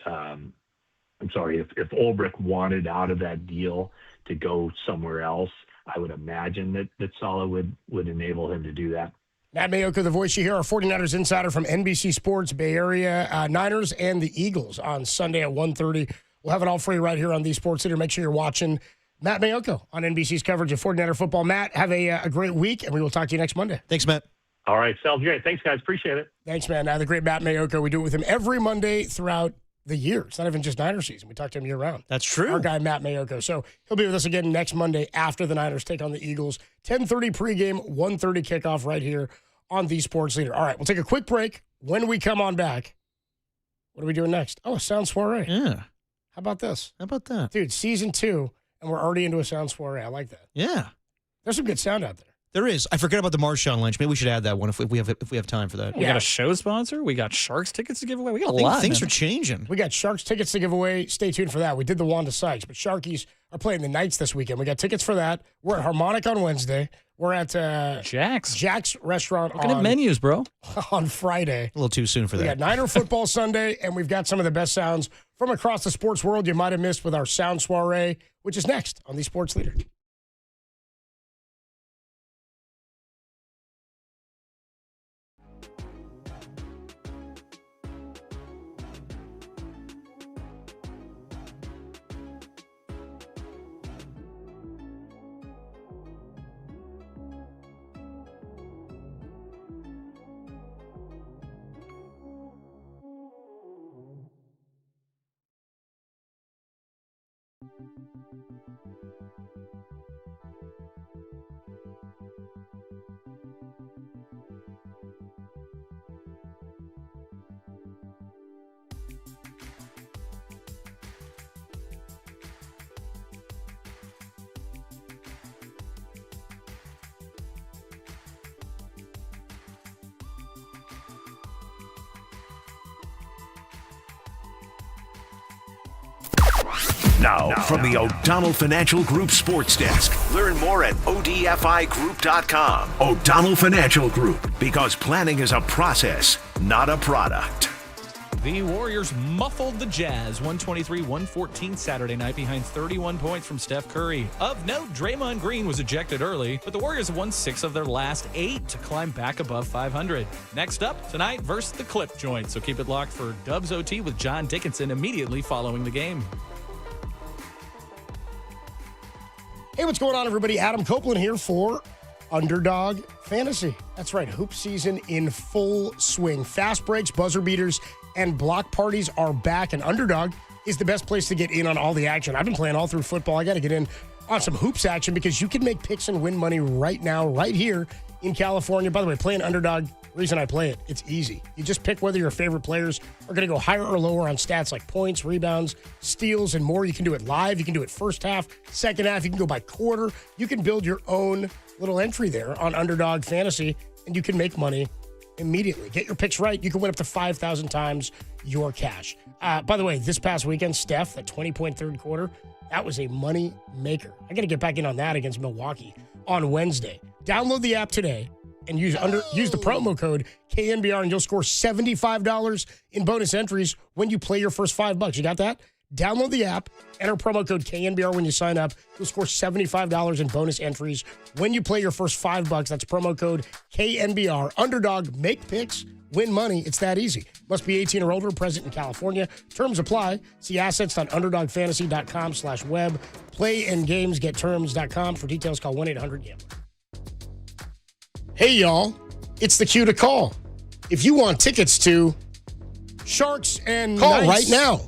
if Ulbrich wanted out of that deal to go somewhere else, I would imagine that Saleh would enable him to do that. Matt Mayoka, the voice you hear, our 49ers insider from NBC Sports, Bay Area, Niners and the Eagles on Sunday at 1:30. We'll have it all for you right here on the Sports Center. Make sure you're watching Matt Mayoka on NBC's coverage of 49er football. Matt, have a great week, and we will talk to you next Monday. Thanks, Matt. All right, sounds great. Thanks, guys. Appreciate it. Thanks, man. The great Matt Mayoka. We do it with him every Monday throughout the year. It's not even just Niner season. We talk to him year-round. That's true. Our guy, Matt Mayoka. So he'll be with us again next Monday after the Niners take on the Eagles. 10:30 pregame, 1:30 kickoff right here on The Sports Leader. All right, we'll take a quick break. When we come on back, what are we doing next? Oh, a sound soiree. Yeah. How about this? How about that? Dude, season 2, and we're already into a sound soiree. I like that. Yeah. There's some good sound out there. There is. I forget about the Marshawn Lynch. Maybe we should add that one if we have time for that. We got a show sponsor. We got Sharks tickets to give away. We got a lot. Things are changing. We got Sharks tickets to give away. Stay tuned for that. We did the Wanda Sykes, but Sharkies are playing the Knights this weekend. We got tickets for that. We're at Harmonic on Wednesday. We're at Jack's Restaurant Looking at menus, bro. On Friday. A little too soon for We that. got Niner football Sunday, and we've got some of the best sounds from across the sports world you might have missed with our sound soiree, which is next on The Sports Leader. Now, from the O'Donnell Financial Group Sports Desk. Learn more at odfigroup.com. O'Donnell Financial Group, because planning is a process, not a product. The Warriors muffled the Jazz 123-114 Saturday night behind 31 points from Steph Curry. Of note, Draymond Green was ejected early, but the Warriors have won 6 of their last 8 to climb back above 500. Next up tonight versus the Clip Joint, so keep it locked for Dubs OT with John Dickinson immediately following the game. Hey, what's going on, everybody? Adam Copeland here for Underdog Fantasy. That's right, hoop season in full swing. Fast breaks, buzzer beaters, and block parties are back, and Underdog is the best place to get in on all the action. I've been playing all through football. I got to get in on some hoops action because you can make picks and win money right now, right here in California. By the way, playing Underdog, reason I play it, it's easy. You just pick whether your favorite players are going to go higher or lower on stats like points, rebounds, steals, and more. You can do it live. You can do it first half, second half. You can go by quarter. You can build your own little entry there on Underdog Fantasy, and you can make money immediately. Get your picks right. You can win up to 5,000 times your cash. By the way, this past weekend, Steph, that 20-point third quarter, that was a money maker. I got to get back in on that against Milwaukee on Wednesday. Download the app today and use the promo code KNBR, and you'll score $75 in bonus entries when you play your first $5. You got that? Download the app, enter promo code KNBR when you sign up. You'll score $75 in bonus entries when you play your first $5. That's promo code KNBR. Underdog, make picks, win money. It's that easy. Must be 18 or older, present in California. Terms apply. See assets.underdogfantasy.com/web. Play and games, get terms.com. For details, call 1-800-GAMBLER. Hey, y'all. It's the cue to call. If you want tickets to Sharks and call right now.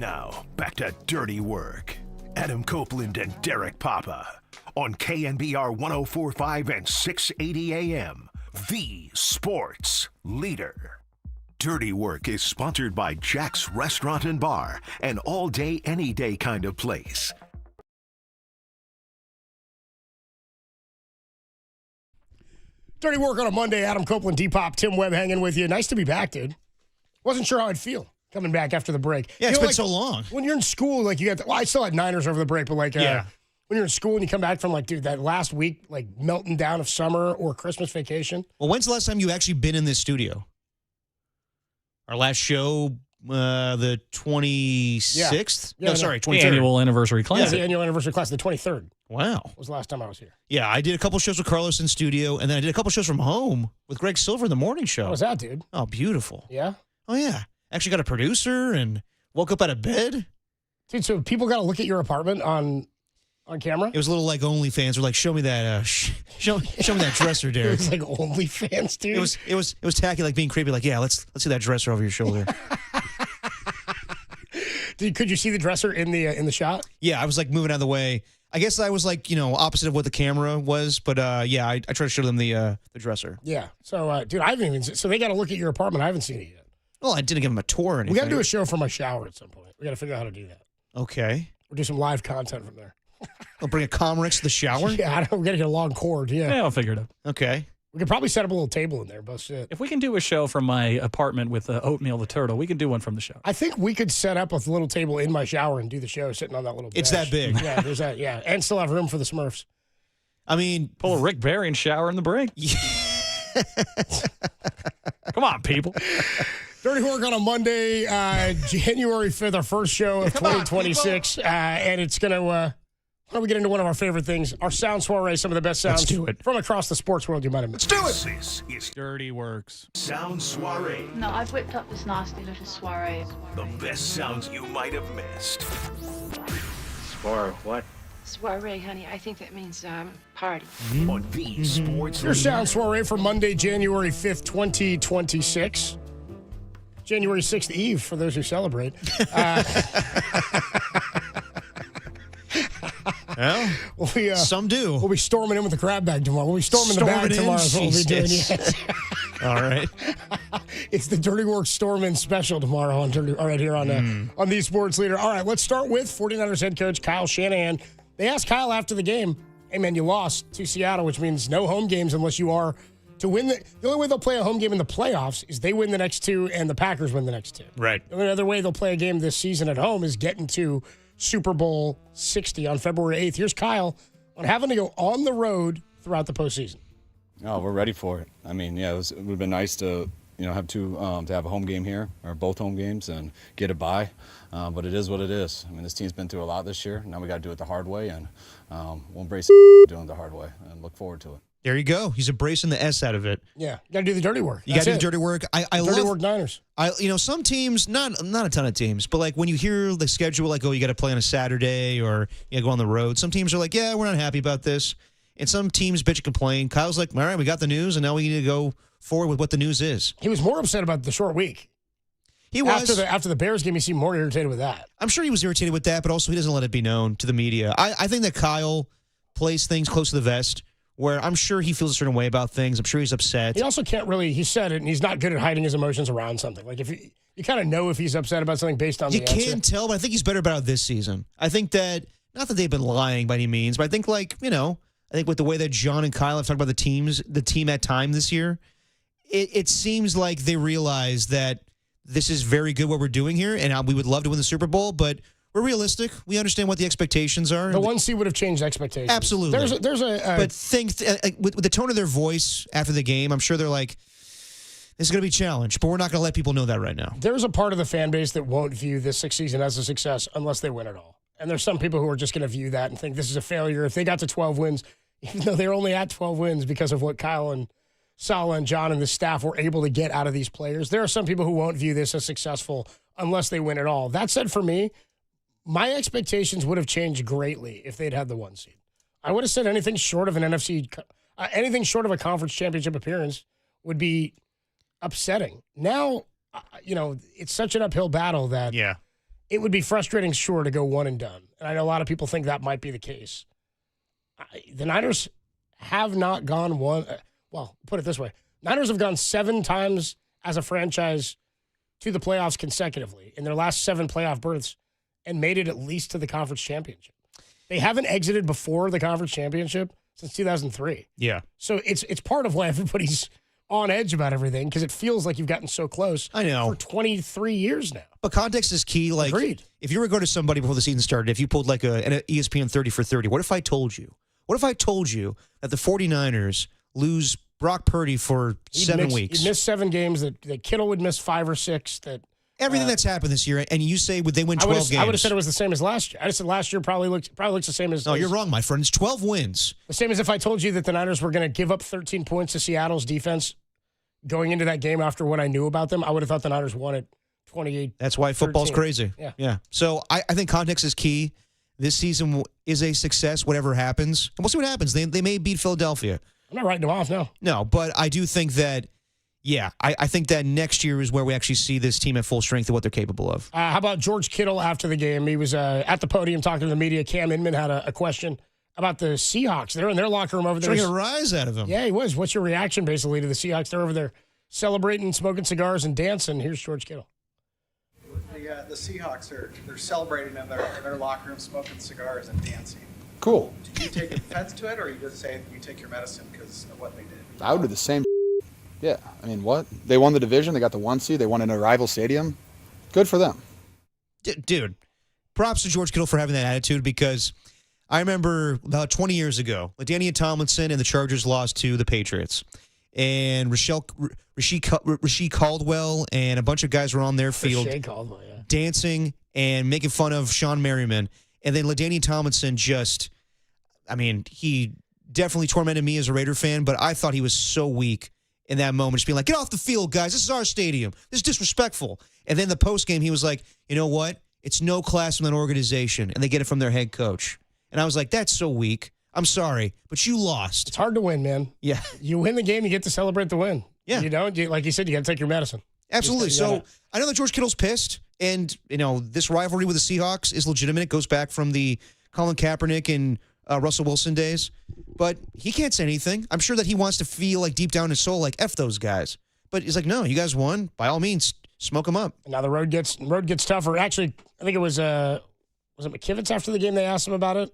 Now, back to Dirty Work. Adam Copeland and Derek Papa on KNBR 104.5 and 680 AM, the sports leader. Dirty Work is sponsored by Jack's Restaurant and Bar, an all-day, any-day kind of place. Dirty Work on a Monday. Adam Copeland, D-Pop, Tim Webb hanging with you. Nice to be back, dude. Wasn't sure how I'd feel coming back after the break. Yeah, it's been so long. When you're in school, like you got, I still had Niners over the break, but like, when you're in school and you come back from like, dude, that last week, like melting down of summer or Christmas vacation. Well, when's the last time you actually been in this studio? Our last show, the 26th? Yeah, 23rd. Annual anniversary class. Yeah, the annual anniversary class, the 23rd. Wow. Was the last time I was here. Yeah, I did a couple shows with Carlos in studio, and then I did a couple shows from home with Greg Silver in the morning show. How was that, dude? Oh, beautiful. Yeah? Oh, yeah. Actually got a producer and woke up out of bed. Dude, so people got to look at your apartment on camera? It was a little like OnlyFans. Were like, show me that, show me that dresser, Derek. It was like OnlyFans, dude. It was tacky, like being creepy. Like, yeah, let's see that dresser over your shoulder. Could you see the dresser in the shot? Yeah, I was like moving out of the way. I guess I was like, opposite of what the camera was, but yeah, I tried to show them the dresser. Yeah. So, dude, I haven't even. So they got to look at your apartment. I haven't seen it yet. Well, I didn't give them a tour or anything. We got to do a show from my shower at some point. We got to figure out how to do that. Okay. We'll do some live content from there. I'll bring a Comrex to the shower? Yeah, we got to get a long cord. Yeah. Yeah, I'll figure it out. Okay. We could probably set up a little table in there, but shit. If we can do a show from my apartment with Oatmeal the Turtle, we can do one from the show. I think we could set up a little table in my shower and do the show sitting on that little bench. It's that big. Yeah, there's that. Yeah, and still have room for the Smurfs. I mean, pull a Rick Barry and shower in the break. Come on, people. Dirty Work on a Monday, January 5th, our first show of 2026. And it's going to, why don't we get into one of our favorite things, our sound soiree, some of the best sounds from across the sports world you might have missed. Let's do it. This is Dirty Works. Sound Soiree. No, I've whipped up this nasty little soiree. The best sounds you might have missed. What? Soiree, honey. I think that means party. On the sports Your sound soiree for Monday, January 5th, 2026. January 6th Eve, for those who celebrate. Well, some do. We'll be storming in with the crab bag tomorrow. We'll be storming the bag tomorrow. Is what we'll be doing. Yes. All right. It's the Dirty Work Storm In special tomorrow right here on the Sports Leader. All right, let's start with 49ers head coach Kyle Shanahan. They asked Kyle after the game, hey, man, you lost to Seattle, which means no home games unless you are to win. The only way they'll play a home game in the playoffs is they win the next two and the Packers win the next two. Right. The only other way they'll play a game this season at home is getting to Super Bowl 60 on February 8th. Here's Kyle on having to go on the road throughout the postseason. Oh, we're ready for it. I mean, yeah, it would have been nice to have to have a home game here, or both home games, and get a bye. But it is what it is. I mean, this team's been through a lot this year. Now we got to do it the hard way, and we'll embrace doing it the hard way and look forward to it. There you go. He's embracing the S out of it. Yeah, you got to do the dirty work. You got to do the dirty work. I dirty love work Niners. Some teams, not a ton of teams, but like when you hear the schedule, like, oh, you got to play on a Saturday or you got to go on the road. Some teams are like, yeah, we're not happy about this. And some teams bitch and complain. Kyle's like, all right, we got the news, and now we need to go forward with what the news is. He was more upset about the short week. He was. After the Bears game, he seemed more irritated with that. I'm sure he was irritated with that, but also he doesn't let it be known to the media. I think that Kyle plays things close to the vest, where I'm sure he feels a certain way about things. I'm sure he's upset. He also can't really, he said it, and he's not good at hiding his emotions around something. Like, if you kind of know if he's upset about something based on you the answer. can tell, but I think he's better about it this season. I think that, not that they've been lying by any means, but I think, like, I think with the way that John and Kyle have talked about the team at time this year, it seems like they realize that this is very good what we're doing here, and we would love to win the Super Bowl, but we're realistic. We understand what the expectations are. The 1C would have changed expectations. Absolutely. But with the tone of their voice after the game, I'm sure they're like, this is going to be a challenge, but we're not going to let people know that right now. There's a part of the fan base that won't view this season as a success unless they win it all. And there's some people who are just going to view that and think this is a failure. If they got to 12 wins, even though they're only at 12 wins because of what Kyle and Saleh and John and the staff were able to get out of these players, there are some people who won't view this as successful unless they win it all. That said, for me, my expectations would have changed greatly if they'd had the 1 seed. I would have said anything short of an anything short of a conference championship appearance would be upsetting. Now, it's such an uphill battle that it would be frustrating, sure, to go one and done. And I know a lot of people think that might be the case. The Niners have not gone one. Well, put it this way. Niners have gone 7 times as a franchise to the playoffs consecutively in their last 7 playoff berths and made it at least to the conference championship. They haven't exited before the conference championship since 2003. Yeah. So it's part of why everybody's on edge about everything, because it feels like you've gotten so close. I know. For 23 years now. But context is key. Like, Agreed. If you were to go to somebody before the season started, if you pulled like an ESPN 30 for 30, what if I told you? What if I told you that the 49ers lose Brock Purdy for 7 weeks? He'd miss 7 games, that Kittle would miss 5 or 6, that everything that's happened this year, and you say would they win 12 games? I would have said it was the same as last year. I said last year probably looks the same as. No, you're wrong, my friend. It's 12 wins. The same as if I told you that the Niners were going to give up 13 points to Seattle's defense going into that game after what I knew about them. I would have thought the Niners won it 28. That's why football's 13. crazy. Yeah. So I think context is key. This season is a success, whatever happens. And we'll see what happens. They may beat Philadelphia. I'm not writing them off, no. No, but I do think that, I think that next year is where we actually see this team at full strength and what they're capable of. How about George Kittle after the game? He was at the podium talking to the media. Cam Inman had a question about the Seahawks. They're in their locker room over there. Trying to get a rise out of him. Yeah, he was. What's your reaction, basically, to the Seahawks? They're over there celebrating, smoking cigars, and dancing. Here's George Kittle. The Seahawks they're celebrating in their locker room, smoking cigars and dancing. Cool. Do you take offense to it, or you just say you take your medicine because of what they did? I would do the same. Yeah. I mean, what? They won the division. They got the 1 seed. They won in a rival stadium. Good for them. Dude, props to George Kittle for having that attitude, because I remember about 20 years ago, LaDainian Tomlinson and the Chargers lost to the Patriots. And Rasheed Caldwell and a bunch of guys were on their field dancing and making fun of Sean Merriman. And then LaDainian Tomlinson he definitely tormented me as a Raider fan, but I thought he was so weak in that moment, just being like, get off the field, guys. This is our stadium. This is disrespectful. And then the post game, he was like, you know what? It's no class from an organization, and they get it from their head coach. And I was like, that's so weak. I'm sorry, but you lost. It's hard to win, man. Yeah. You win the game, you get to celebrate the win. Yeah. You don't? Like you said, you got to take your medicine. Absolutely. So I know that George Kittle's pissed, and, this rivalry with the Seahawks is legitimate. It goes back from the Colin Kaepernick and Russell Wilson days, but he can't say anything. I'm sure that he wants to feel like deep down in his soul, like, F those guys. But he's like, no, you guys won. By all means, smoke them up. Now the road gets tougher. Actually, I think it was it McKivitz after the game they asked him about it?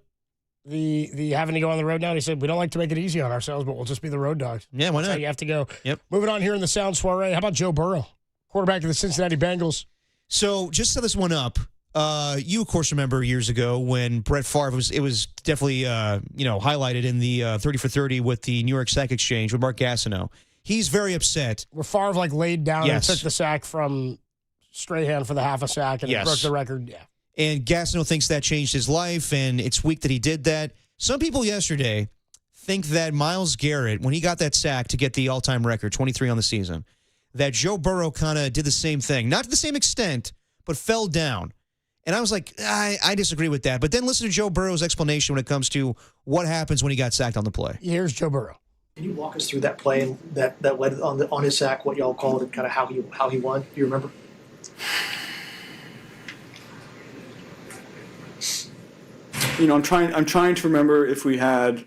The having to go on the road now. And he said, we don't like to make it easy on ourselves, but we'll just be the road dogs. Yeah, why not? That's how you have to go. Yep. Moving on here in the Sound Soiree. How about Joe Burrow, quarterback of the Cincinnati Bengals? So just set this one up. You, of course, remember years ago when Brett Favre was definitely highlighted in the 30 for 30 with the New York Sack Exchange with Mark Gastineau. He's very upset. Where Favre laid down Yes. and took the sack from Strahan for the half a sack and Yes. broke the record. Yeah. And Gastineau thinks that changed his life, and it's weak that he did that. Some people yesterday think that Myles Garrett, when he got that sack to get the all-time record, 23 on the season, that Joe Burrow kind of did the same thing. Not to the same extent, but fell down. And I was like, I disagree with that. But then listen to Joe Burrow's explanation when it comes to what happens when he got sacked on the play. Here's Joe Burrow. Can you walk us through that play and that led on his sack, what y'all called it, kind of how he won? Do you remember? I'm trying to remember if we had.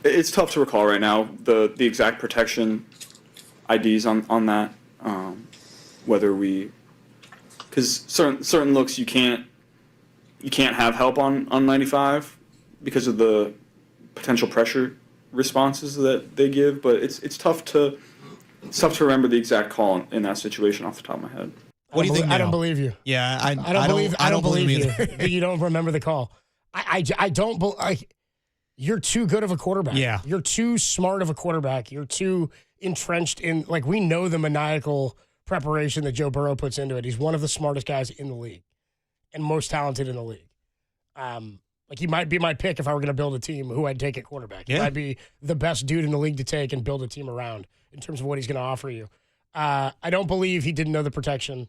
It's tough to recall right now the exact protection IDs on that. Whether we, because certain looks you can't have help on 95 because of the potential pressure responses that they give. But it's tough to remember the exact call in that situation off the top of my head. What do you think now? I don't believe you. Yeah, I don't believe you that you don't remember the call. I don't believe. You're too good of a quarterback. Yeah. You're too smart of a quarterback. You're too entrenched in, we know the maniacal preparation that Joe Burrow puts into it. He's one of the smartest guys in the league and most talented in the league. He might be my pick if I were going to build a team who I'd take at quarterback. He might be the best dude in the league to take and build a team around in terms of what he's going to offer you. I don't believe he didn't know the protection,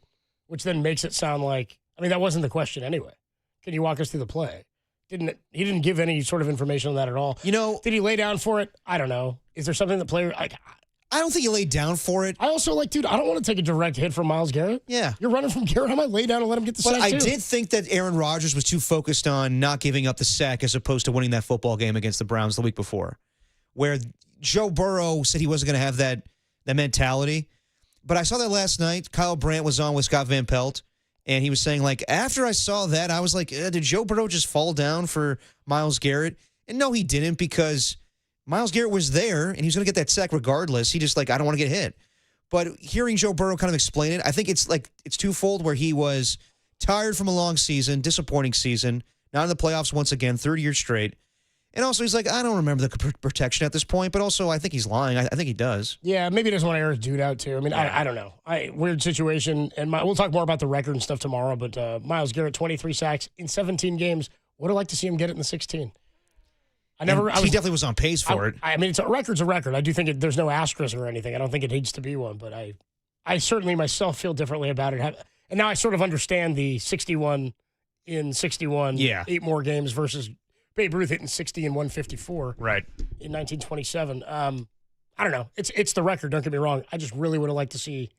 which then makes it sound like, that wasn't the question anyway. Can you walk us through the play? He didn't give any sort of information on that at all. Did he lay down for it? I don't know. Is there something that player I don't think he laid down for it. I also dude, I don't want to take a direct hit from Myles Garrett. Yeah. You're running from Garrett. I might lay down and let him get the sack, But I too. did think that Aaron Rodgers was too focused on not giving up the sack as opposed to winning that football game against the Browns the week before, where Joe Burrow said he wasn't going to have that mentality. But I saw that last night. Kyle Brandt was on with Scott Van Pelt, and he was saying, after I saw that, I was like, did Joe Burrow just fall down for Myles Garrett? And no, he didn't, because Myles Garrett was there, and he was going to get that sack regardless. He just, I don't want to get hit. But hearing Joe Burrow kind of explain it, I think it's twofold, where he was tired from a long season, disappointing season, not in the playoffs once again, third year straight. And also, he's I don't remember the protection at this point, but also I think he's lying. I think he does. Yeah, maybe he doesn't want to air his dude out, too. I mean, I don't know. Weird situation, and we'll talk more about the record and stuff tomorrow, but Myles Garrett, 23 sacks in 17 games. Would have liked to see him get it in the 16. He definitely was on pace for it. I mean, a record's a record. I do think there's no asterisk or anything. I don't think it needs to be one, but I certainly myself feel differently about it. And now I sort of understand the 61 in 61, 8 more games versus Babe Ruth hitting 60 in 154 right in 1927. I don't know. It's the record, don't get me wrong. I just really would have liked to see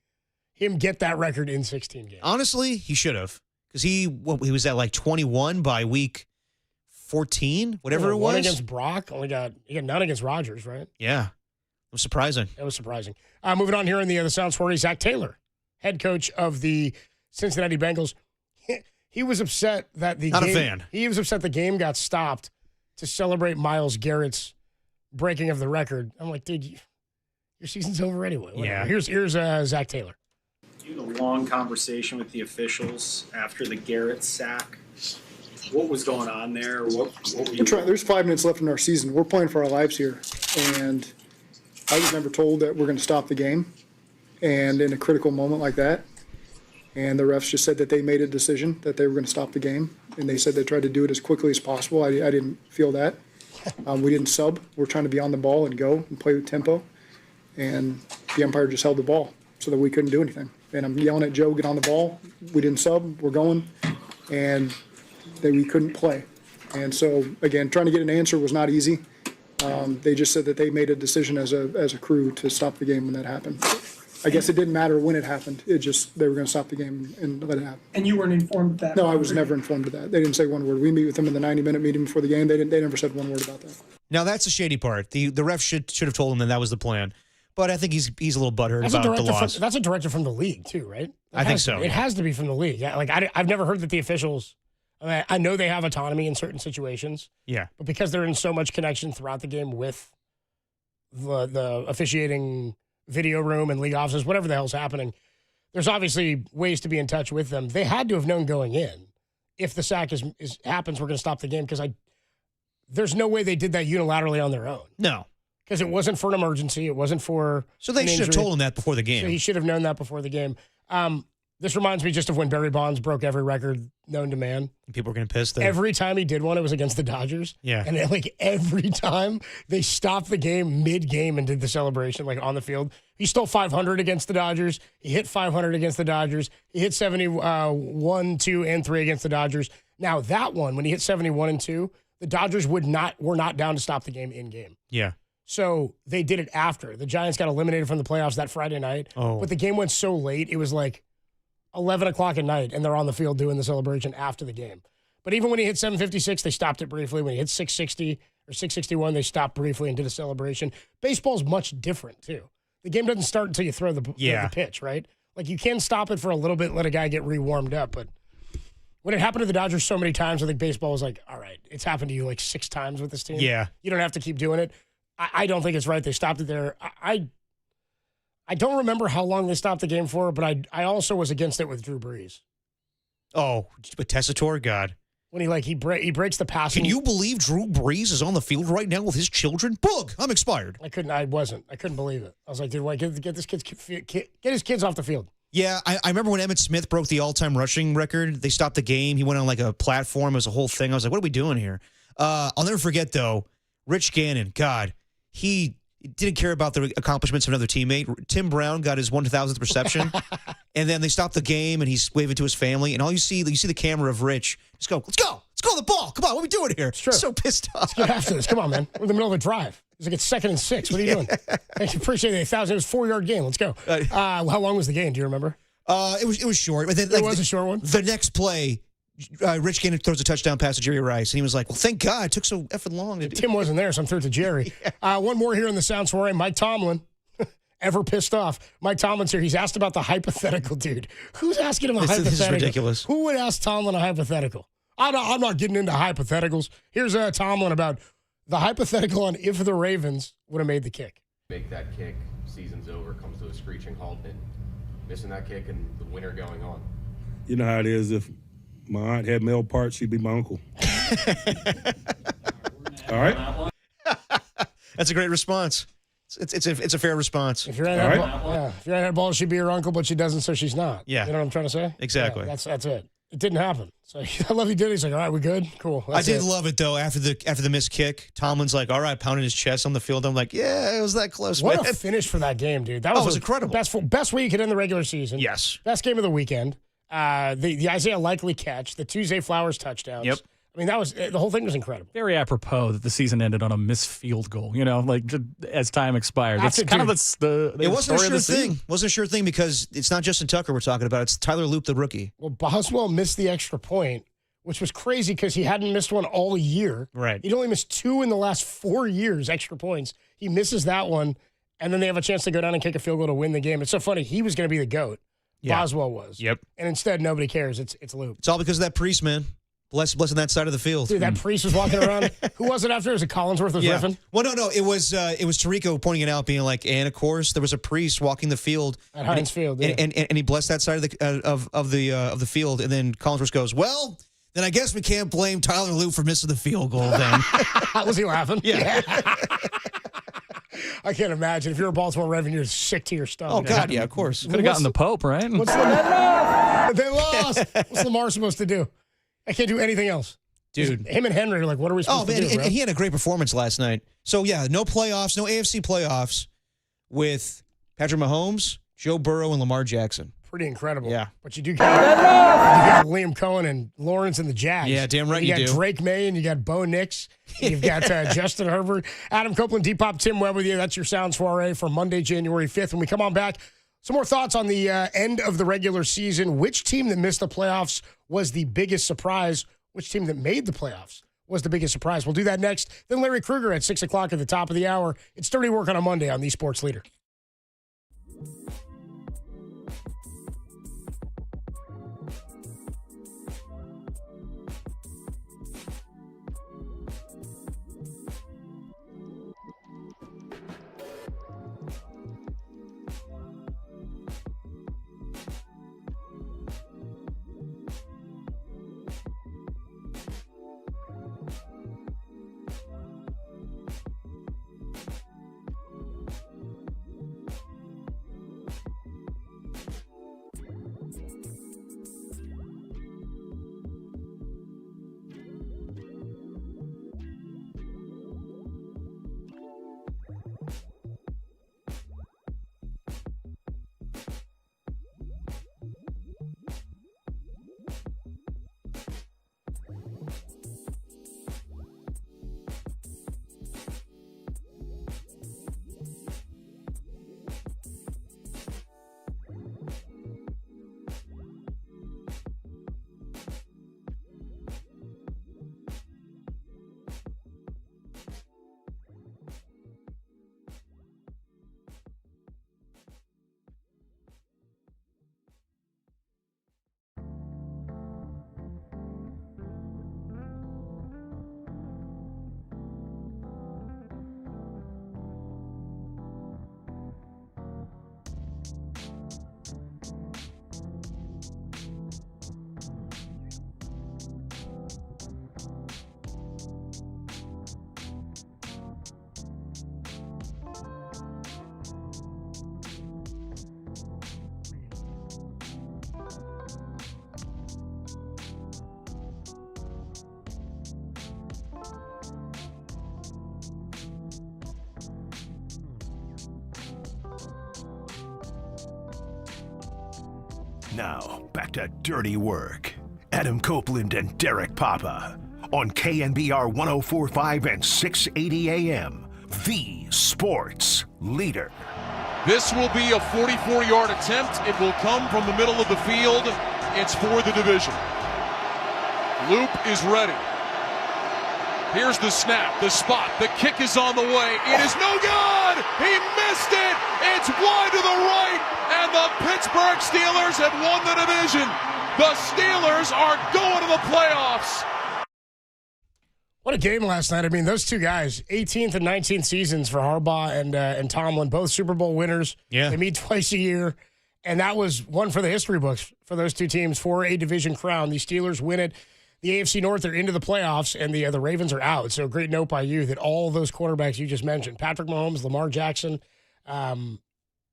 him get that record in 16 games. Honestly, he should have, because he was at 21 by week 14, whatever it was. One against Brock. He got none against Rodgers, right? Yeah. It was surprising. It was surprising. Moving on here in the Sound Sporty, Zach Taylor, head coach of the Cincinnati Bengals. He was upset that Not a fan. He was upset the game got stopped to celebrate Myles Garrett's breaking of the record. I'm like, dude, your season's over anyway. Whatever. Yeah. Here's Zach Taylor. You had a long conversation with the officials after the Garrett sack. What was going on there? What were you There's 5 minutes left in our season. We're playing for our lives here. And I was never told that we're going to stop the game. And in a critical moment like that, and the refs just said that they made a decision that they were going to stop the game. And they said they tried to do it as quickly as possible. I didn't feel that. We didn't sub. We're trying to be on the ball and go and play with tempo. And the umpire just held the ball so that we couldn't do anything. And I'm yelling at Joe, get on the ball. We didn't sub. We're going. And that we couldn't play. And so, again, trying to get an answer was not easy. They just said that they made a decision as a crew to stop the game when that happened. I guess it didn't matter when it happened. It just, they were going to stop the game and let it happen. And you weren't informed of that? No, I was never informed of that. They didn't say one word. We meet with them in the 90-minute meeting before the game. They never said one word about that. Now, that's the shady part. The ref should have told him that was the plan. But I think he's a little butthurt about the loss. That's a directive from the league, too, right? I think so. It has to be from the league. Yeah, I've never heard that the officials... I know they have autonomy in certain situations. Yeah. But because they're in so much connection throughout the game with the officiating video room and league offices, whatever the hell's happening, there's obviously ways to be in touch with them. They had to have known going in, if the sack happens, we're going to stop the game, because there's no way they did that unilaterally on their own. No. Because it wasn't for an emergency. It wasn't for So they should have told him that before the game. So he should have known that before the game. This reminds me just of when Barry Bonds broke every record known to man. People were getting pissed. Every time he did one, it was against the Dodgers. Yeah. And every time they stopped the game mid-game and did the celebration, on the field. He stole 500 against the Dodgers. He hit 500 against the Dodgers. He hit 71, 2, and 3 against the Dodgers. Now, that one, when he hit 71 and 2, the Dodgers were not down to stop the game in-game. Yeah. So they did it after. The Giants got eliminated from the playoffs that Friday night. Oh. But the game went so late, it was 11 o'clock at night, and they're on the field doing the celebration after the game. But even when he hit 756, they stopped it briefly. When he hit 660 or 661, they stopped briefly and did a celebration. Baseball's much different, too. The game doesn't start until you throw the pitch, right? You can stop it for a little bit, let a guy get re-warmed up. But when it happened to the Dodgers so many times, I think baseball was all right, it's happened to you 6 times with this team. Yeah. You don't have to keep doing it. I don't think it's right. They stopped it there. I don't remember how long they stopped the game for, but I also was against it with Drew Brees. Oh, with Tessitore? God. When he breaks the passing. Can you believe Drew Brees is on the field right now with his children? Boog, I'm expired. I couldn't believe it. I was like, dude, get his kids off the field. Yeah, I remember when Emmitt Smith broke the all-time rushing record. They stopped the game. He went on a platform. It was a whole thing. I was like, what are we doing here? I'll never forget, though, Rich Gannon. God, he didn't care about the accomplishments of another teammate. Tim Brown got his 1,000th reception, and then they stopped the game, and he's waving to his family, and you see the camera of Rich just go, let's go the ball. Come on, what are we doing here? Sure. So pissed off. Let's get after this. Come on, man. We're in the middle of a drive. He's like, it's 2nd and 6. What are you doing? I appreciate it. 1,000. It was a 4-yard game. Let's go. How long was the game? Do you remember? It was short. But then, it was a short one? The next play, Rich Gannon throws a touchdown pass to Jerry Rice, and he was like, well, thank God. It took so effing long. Tim wasn't there, so I'm through to Jerry. One more here in the Sound Soiree. Mike Tomlin. Ever pissed off. Mike Tomlin's here. He's asked about the hypothetical, dude. Who's asking him a hypothetical? This is ridiculous. Who would ask Tomlin a hypothetical? I'm not getting into hypotheticals. Here's Tomlin about the hypothetical on if the Ravens would have made the kick. Make that kick, season's over, comes to a screeching halt, and missing that kick and the winner going on. You know how it is. If my aunt had male parts, she'd be my uncle. All right? That's a great response. It's a fair response. If your aunt had balls, she'd be your uncle, but she doesn't, so she's not. Yeah. You know what I'm trying to say? Exactly. Yeah, that's it. It didn't happen. So I love he did. He's like, all right, we good? Cool. I did love it, though. After the missed kick, Tomlin's like, all right, pounding his chest on the field. I'm like, yeah, it was that close. What man. a finish for that game, dude. That was incredible. Best way you could end the regular season. Yes. Best game of the weekend. The Isaiah Likely catch, the Tuesday Flowers touchdowns. Yep. I mean, that was the whole thing was incredible. Very apropos that the season ended on a missed field goal, like as time expired. That's It's kind dude. of the It wasn't story a of sure the thing. season. Wasn't a sure thing because it's not Justin Tucker we're talking about. It's Tyler Loop, the rookie. Well, Boswell missed the extra point, which was crazy because he hadn't missed one all year. Right. He'd only missed 2 in the last 4 years, extra points. He misses that one, and then they have a chance to go down and kick a field goal to win the game. It's so funny. He was going to be the GOAT. Yeah. Boswell was. Yep. And instead, nobody cares. It's Loop. It's all because of that priest, man. Blessing that side of the field. Dude, that priest was walking around. Who was it after? Was it Collinsworth was riffing? Well, no. It was Tarico pointing it out, being like, and of course there was a priest walking the field At Heinz Field, yeah. and he blessed that side of the field, and then Collinsworth goes, well, then I guess we can't blame Tyler Loop for missing the field goal. Then Was he laughing? Yeah. I can't imagine. If you're a Baltimore Raven, you're sick to your stomach. Oh God, yeah, of course. Could have gotten the Pope, right? What's Lamar? They lost. What's Lamar supposed to do? I can't do anything else. Dude. Him and Henry are like, what are we supposed to do, and bro? he had a great performance last night. So, yeah, no playoffs, no AFC playoffs with Patrick Mahomes, Joe Burrow, and Lamar Jackson. Pretty incredible. Yeah. But you got Liam Cohen and Lawrence and the Jags. Yeah, damn right you you got do. Drake May and you got Bo Nix. You've got Justin Herbert. Adam Copeland, Depop, Tim Webb with you. That's your Sound Soiree for Monday, January 5th. When we come on back, some more thoughts on the end of the regular season. Which team that missed the playoffs was the biggest surprise? Which team that made the playoffs was the biggest surprise? We'll do that next. Then Larry Krueger at 6 o'clock at the top of the hour. It's Dirty Work on a Monday on the Sports Leader. Now, back to Dirty Work. Adam Copeland and Derek Papa on KNBR 104.5 and 680 AM. the sports leader. This will be a 44-yard attempt. It will come from the middle of the field. It's for the division. Loop is ready. Here's the snap, the spot, the kick is on the way. It is no good! He missed it! It's wide to the right, and the Pittsburgh Steelers have won the division. The Steelers are going to the playoffs. What a game last night. I mean, those two guys, 18th and 19th seasons for Harbaugh and Tomlin, both Super Bowl winners. Yeah. They meet twice a year, and that was one for the history books for those two teams for a division crown. The Steelers win it. The AFC North are into the playoffs, and the Ravens are out. So great note by you that all those quarterbacks you just mentioned, Patrick Mahomes, Lamar Jackson,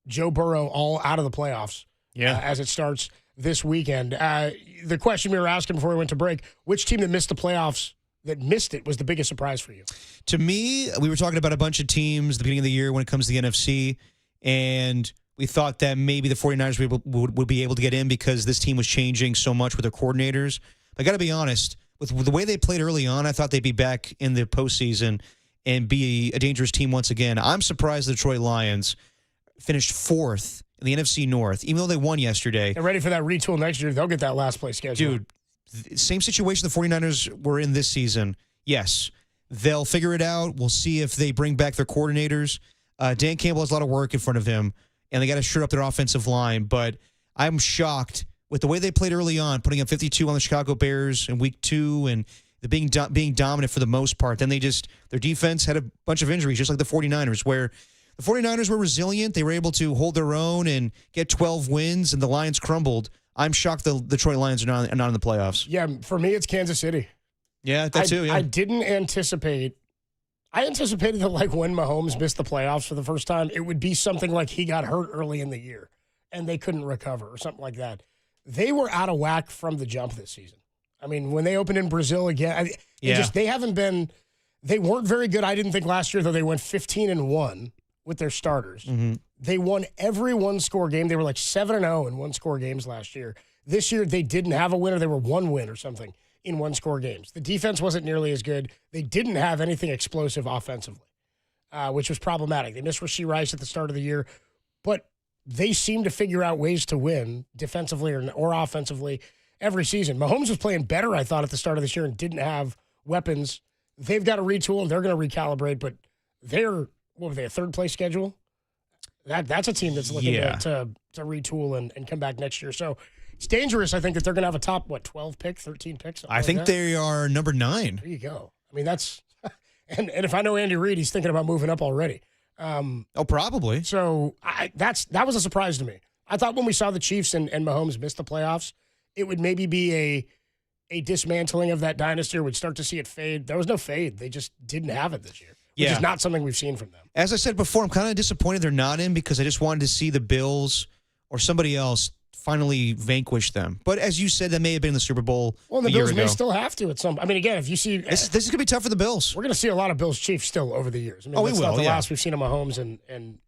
Joe Burrow, all out of the playoffs as it starts this weekend. The question we were asking before we went to break, which team that missed the playoffs, that missed it, was the biggest surprise for you? To me, we were talking about a bunch of teams at the beginning of the year when it comes to the NFC, and we thought that maybe the 49ers would be able to get in because this team was changing so much with their coordinators. I got to be honest, with the way they played early on, I thought they'd be back in the postseason and be a dangerous team once again. I'm surprised the Detroit Lions finished fourth in the NFC North, even though they won yesterday. They're ready for that retool next year. They'll get that last place schedule. Dude, same situation the 49ers were in this season. Yes, they'll figure it out. We'll see if they bring back their coordinators. Dan Campbell has a lot of work in front of him, and they got to shore up their offensive line. But I'm shocked with the way they played early on, putting up 52 on the Chicago Bears in week 2 and the being dominant for the most part. Then their defense had a bunch of injuries, just like the 49ers, where the 49ers were resilient. They were able to hold their own and get 12 wins, and the Lions crumbled. I'm shocked the Detroit Lions are not in the playoffs. Yeah, for me, it's Kansas City. Yeah, that too, yeah. I didn't anticipate. I anticipated that, like, when Mahomes missed the playoffs for the first time, it would be something like he got hurt early in the year and they couldn't recover or something like that. They were out of whack from the jump this season. I mean, when they opened in Brazil again, they weren't very good, I didn't think, last year, though they went 15-1 with their starters. Mm-hmm. They won every one-score game. They were like 7-0 in one-score games last year. This year, they didn't have a winner. They were one win or something in one-score games. The defense wasn't nearly as good. They didn't have anything explosive offensively, which was problematic. They missed Rashee Rice at the start of the year, but they seem to figure out ways to win defensively or offensively every season. Mahomes was playing better, I thought, at the start of this year and didn't have weapons. They've got to retool, and they're going to recalibrate, but they're, what were they, a third-place schedule? That's a team that's looking to retool and come back next year. So it's dangerous, I think, that they're going to have a top, 12 pick, 13 picks? I think they are number 9. There you go. I mean, that's – and if I know Andy Reid, he's thinking about moving up already. Probably. So that was a surprise to me. I thought when we saw the Chiefs and Mahomes miss the playoffs, it would maybe be a dismantling of that dynasty, or would start to see it fade. There was no fade. They just didn't have it this year, which is not something we've seen from them. As I said before, I'm kind of disappointed they're not in because I just wanted to see the Bills or somebody else finally vanquish them. But as you said, that may have been the Super Bowl Well, the Bills may still have to at some. I mean, again, if you see this is gonna be tough for the Bills. We're gonna see a lot of Bills Chiefs still over the years. I mean, we will. Not the last we've seen of Mahomes and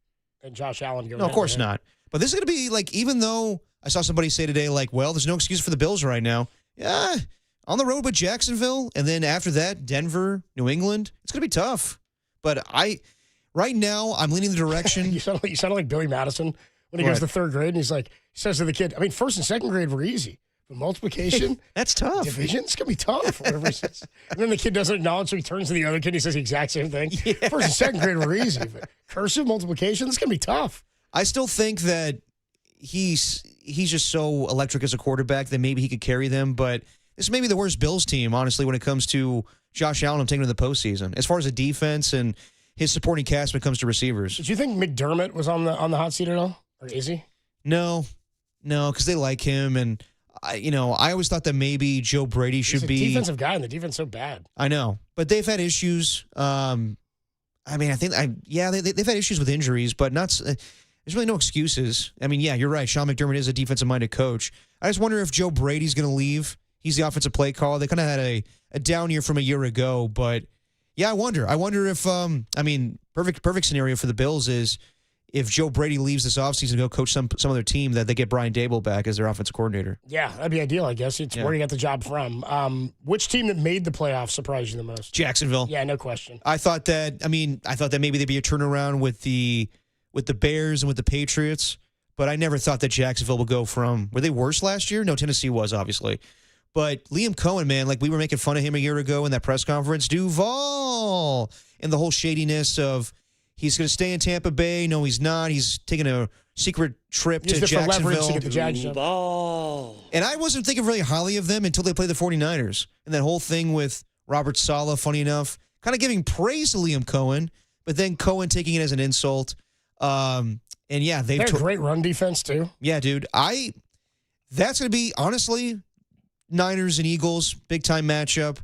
Josh Allen go. No, of course not. But this is gonna be like, even though I saw somebody say today, like, well, there's no excuse for the Bills right now. Yeah, on the road with Jacksonville, and then after that, Denver, New England. It's gonna be tough. But right now, I'm leaning the direction. you sound like Billy Madison when he goes to third grade, and he says to the kid, I mean, first and second grade were easy, but multiplication, that's tough. Division, it's going to be tough, whatever he says. And then the kid doesn't acknowledge, so he turns to the other kid, and he says the exact same thing. Yeah. First and second grade were easy, but cursive multiplication, it's going to be tough. I still think that he's just so electric as a quarterback that maybe he could carry them, but this may be the worst Bills team, honestly, when it comes to Josh Allen taking to the postseason. As far as the defense and his supporting cast when it comes to receivers. Did you think McDermott was on the hot seat at all? Or is he? No, because they like him, and I always thought that maybe Joe Brady should be a defensive guy, and the defense so bad. I know, but they've had issues. I mean, they've had issues with injuries, but not. There's really no excuses. I mean, yeah, you're right. Sean McDermott is a defensive-minded coach. I just wonder if Joe Brady's going to leave. He's the offensive play caller. They kind of had a down year from a year ago, but yeah, I wonder if perfect scenario for the Bills is if Joe Brady leaves this offseason to go coach some other team, that they get Brian Daboll back as their offensive coordinator. Yeah, that'd be ideal, I guess. It's where he got the job from. Which team that made the playoffs surprised you the most? Jacksonville. Yeah, no question. I thought that maybe there'd be a turnaround with the Bears and with the Patriots, but I never thought that Jacksonville would go from, were they worse last year? No, Tennessee was, obviously. But Liam Cohen, man, like we were making fun of him a year ago in that press conference. Duval and the whole shadiness of he's going to stay in Tampa Bay. No, he's not. He's taking a secret trip to Jacksonville. To get the Jacksonville. And I wasn't thinking really highly of them until they played the 49ers. And that whole thing with Robert Saleh, funny enough, kind of giving praise to Liam Cohen, but then Cohen taking it as an insult. And yeah, they're a great run defense too. Yeah, dude. That's going to be, honestly, Niners and Eagles, big time matchup.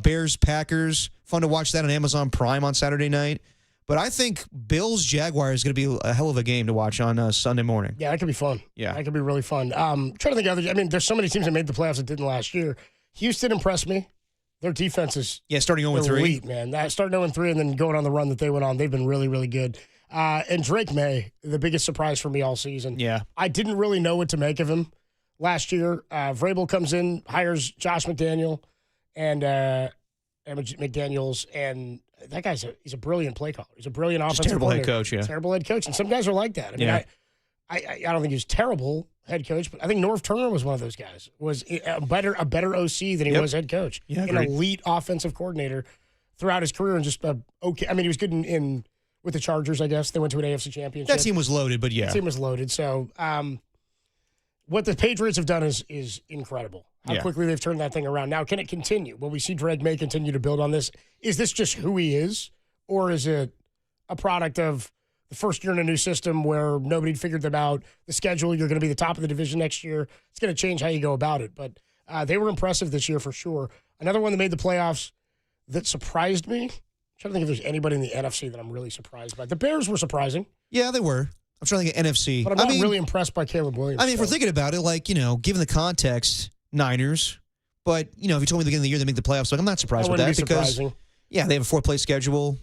Bears, Packers, fun to watch that on Amazon Prime on Saturday night. But I think Bills, Jaguars is going to be a hell of a game to watch on Sunday morning. Yeah, that could be fun. Yeah. That could be really fun. Trying to think of others. I mean, there's so many teams that made the playoffs that didn't last year. Houston impressed me. Their defense is starting 0-3. Elite, man. Starting 0-3 and then going on the run that they went on, they've been really, really good. And Drake May, the biggest surprise for me all season. Yeah. I didn't really know what to make of him last year. Vrabel comes in, hires Josh McDaniels, and that guy's he's a brilliant play caller. He's a brilliant offensive terrible head coach, yeah. Terrible head coach. And some guys are like that. I mean, I don't think he was terrible head coach, but I think Norv Turner was one of those guys. Was a better OC than he was head coach. Yeah, an elite offensive coordinator throughout his career, and just okay. I mean, he was good in with the Chargers, I guess. They went to an AFC championship. That team was loaded, but yeah. That team was loaded. So what the Patriots have done is incredible. How quickly they've turned that thing around. Now, can it continue? Will we see Drake May continue to build on this? Is this just who he is, or is it a product of the first year in a new system where nobody figured them out? The schedule, you're going to be the top of the division next year. It's going to change how you go about it. But they were impressive this year for sure. Another one that made the playoffs that surprised me. I'm trying to think if there's anybody in the NFC that I'm really surprised by. The Bears were surprising. Yeah, they were. I'm trying to think of NFC. But I'm not really impressed by Caleb Williams. I mean, if we're thinking about it, like, given the context, Niners. But, if you told me at the beginning of the year they make the playoffs, like, I'm not surprised with that because, they have a 4-play schedule.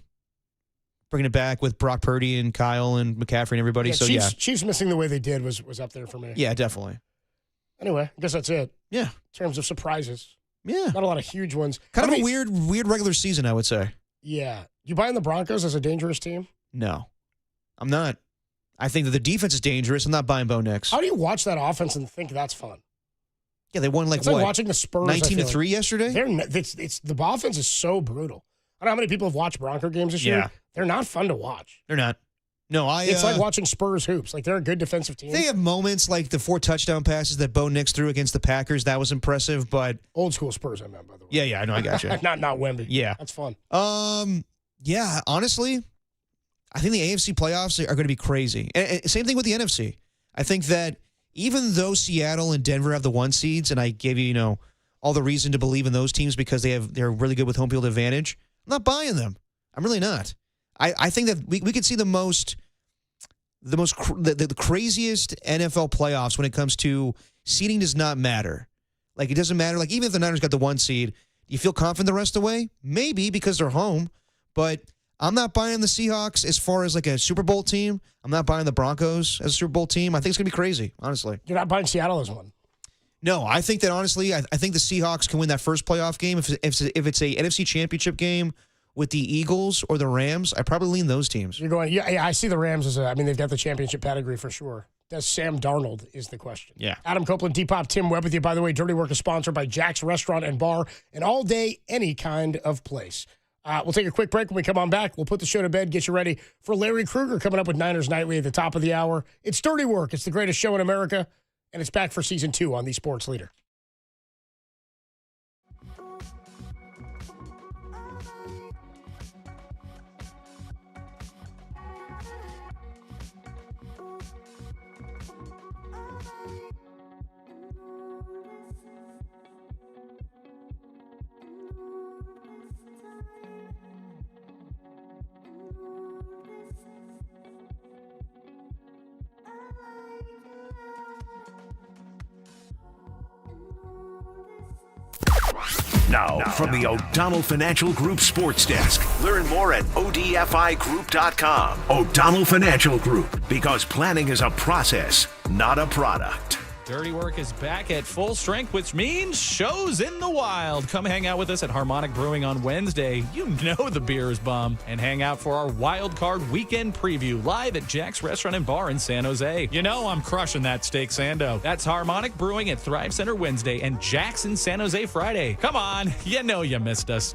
Bringing it back with Brock Purdy and Kyle and McCaffrey and everybody. Yeah, Chiefs missing the way they did was up there for me. Yeah, definitely. Anyway, I guess that's it. Yeah. In terms of surprises. Yeah. Not a lot of huge ones. Kind of a weird regular season, I would say. Yeah. You buying the Broncos as a dangerous team? No. I'm not. I think that the defense is dangerous. I'm not buying Bo Nix. How do you watch that offense and think that's fun? Yeah, they won it's like watching the Spurs 19-3 yesterday? The offense is so brutal. I don't know how many people have watched Bronco games this year. They're not fun to watch. They're not. No, it's like watching Spurs hoops. Like, they're a good defensive team. They have moments like the 4 touchdown passes that Bo Nix threw against the Packers. That was impressive, but old school Spurs, I meant, by the way. Yeah, I know, I got you. not Wemby. Yeah, that's fun. Yeah, honestly, I think the AFC playoffs are going to be crazy. And same thing with the NFC. I think that even though Seattle and Denver have the 1 seeds, and I gave you, all the reason to believe in those teams because they're really good with home field advantage, I'm not buying them. I'm really not. I think that we could see the craziest NFL playoffs when it comes to seeding does not matter. Like, it doesn't matter. Like, even if the Niners got the 1 seed, do you feel confident the rest of the way? Maybe because they're home, but I'm not buying the Seahawks as far as like a Super Bowl team. I'm not buying the Broncos as a Super Bowl team. I think it's going to be crazy, honestly. You're not buying Seattle as one? No, I think that, honestly, I think the Seahawks can win that first playoff game. If it's a NFC Championship game with the Eagles or the Rams, I probably lean those teams. You're going, yeah, I see the Rams as they've got the championship pedigree for sure. Does Sam Darnold is the question. Yeah. Adam Copeland, Depop, Tim Webb with you. By the way, Dirty Work is sponsored by Jack's Restaurant and Bar, an all-day, any kind of place. We'll take a quick break. When we come on back, we'll put the show to bed, get you ready for Larry Krueger coming up with Niners Nightly at the top of the hour. It's Dirty Work. It's the greatest show in America, and it's back for Season 2 on the Sports Leader. Now, from the O'Donnell Financial Group Sports Desk. Learn more at odfigroup.com. O'Donnell Financial Group, because planning is a process, not a product. Dirty Work is back at full strength, which means shows in the wild. Come hang out with us at Harmonic Brewing on Wednesday. You know the beer is bomb. And hang out for our Wild Card Weekend Preview live at Jack's Restaurant and Bar in San Jose. You know I'm crushing that steak sando. That's Harmonic Brewing at Thrive Center Wednesday and Jack's in San Jose Friday. Come on, you know you missed us.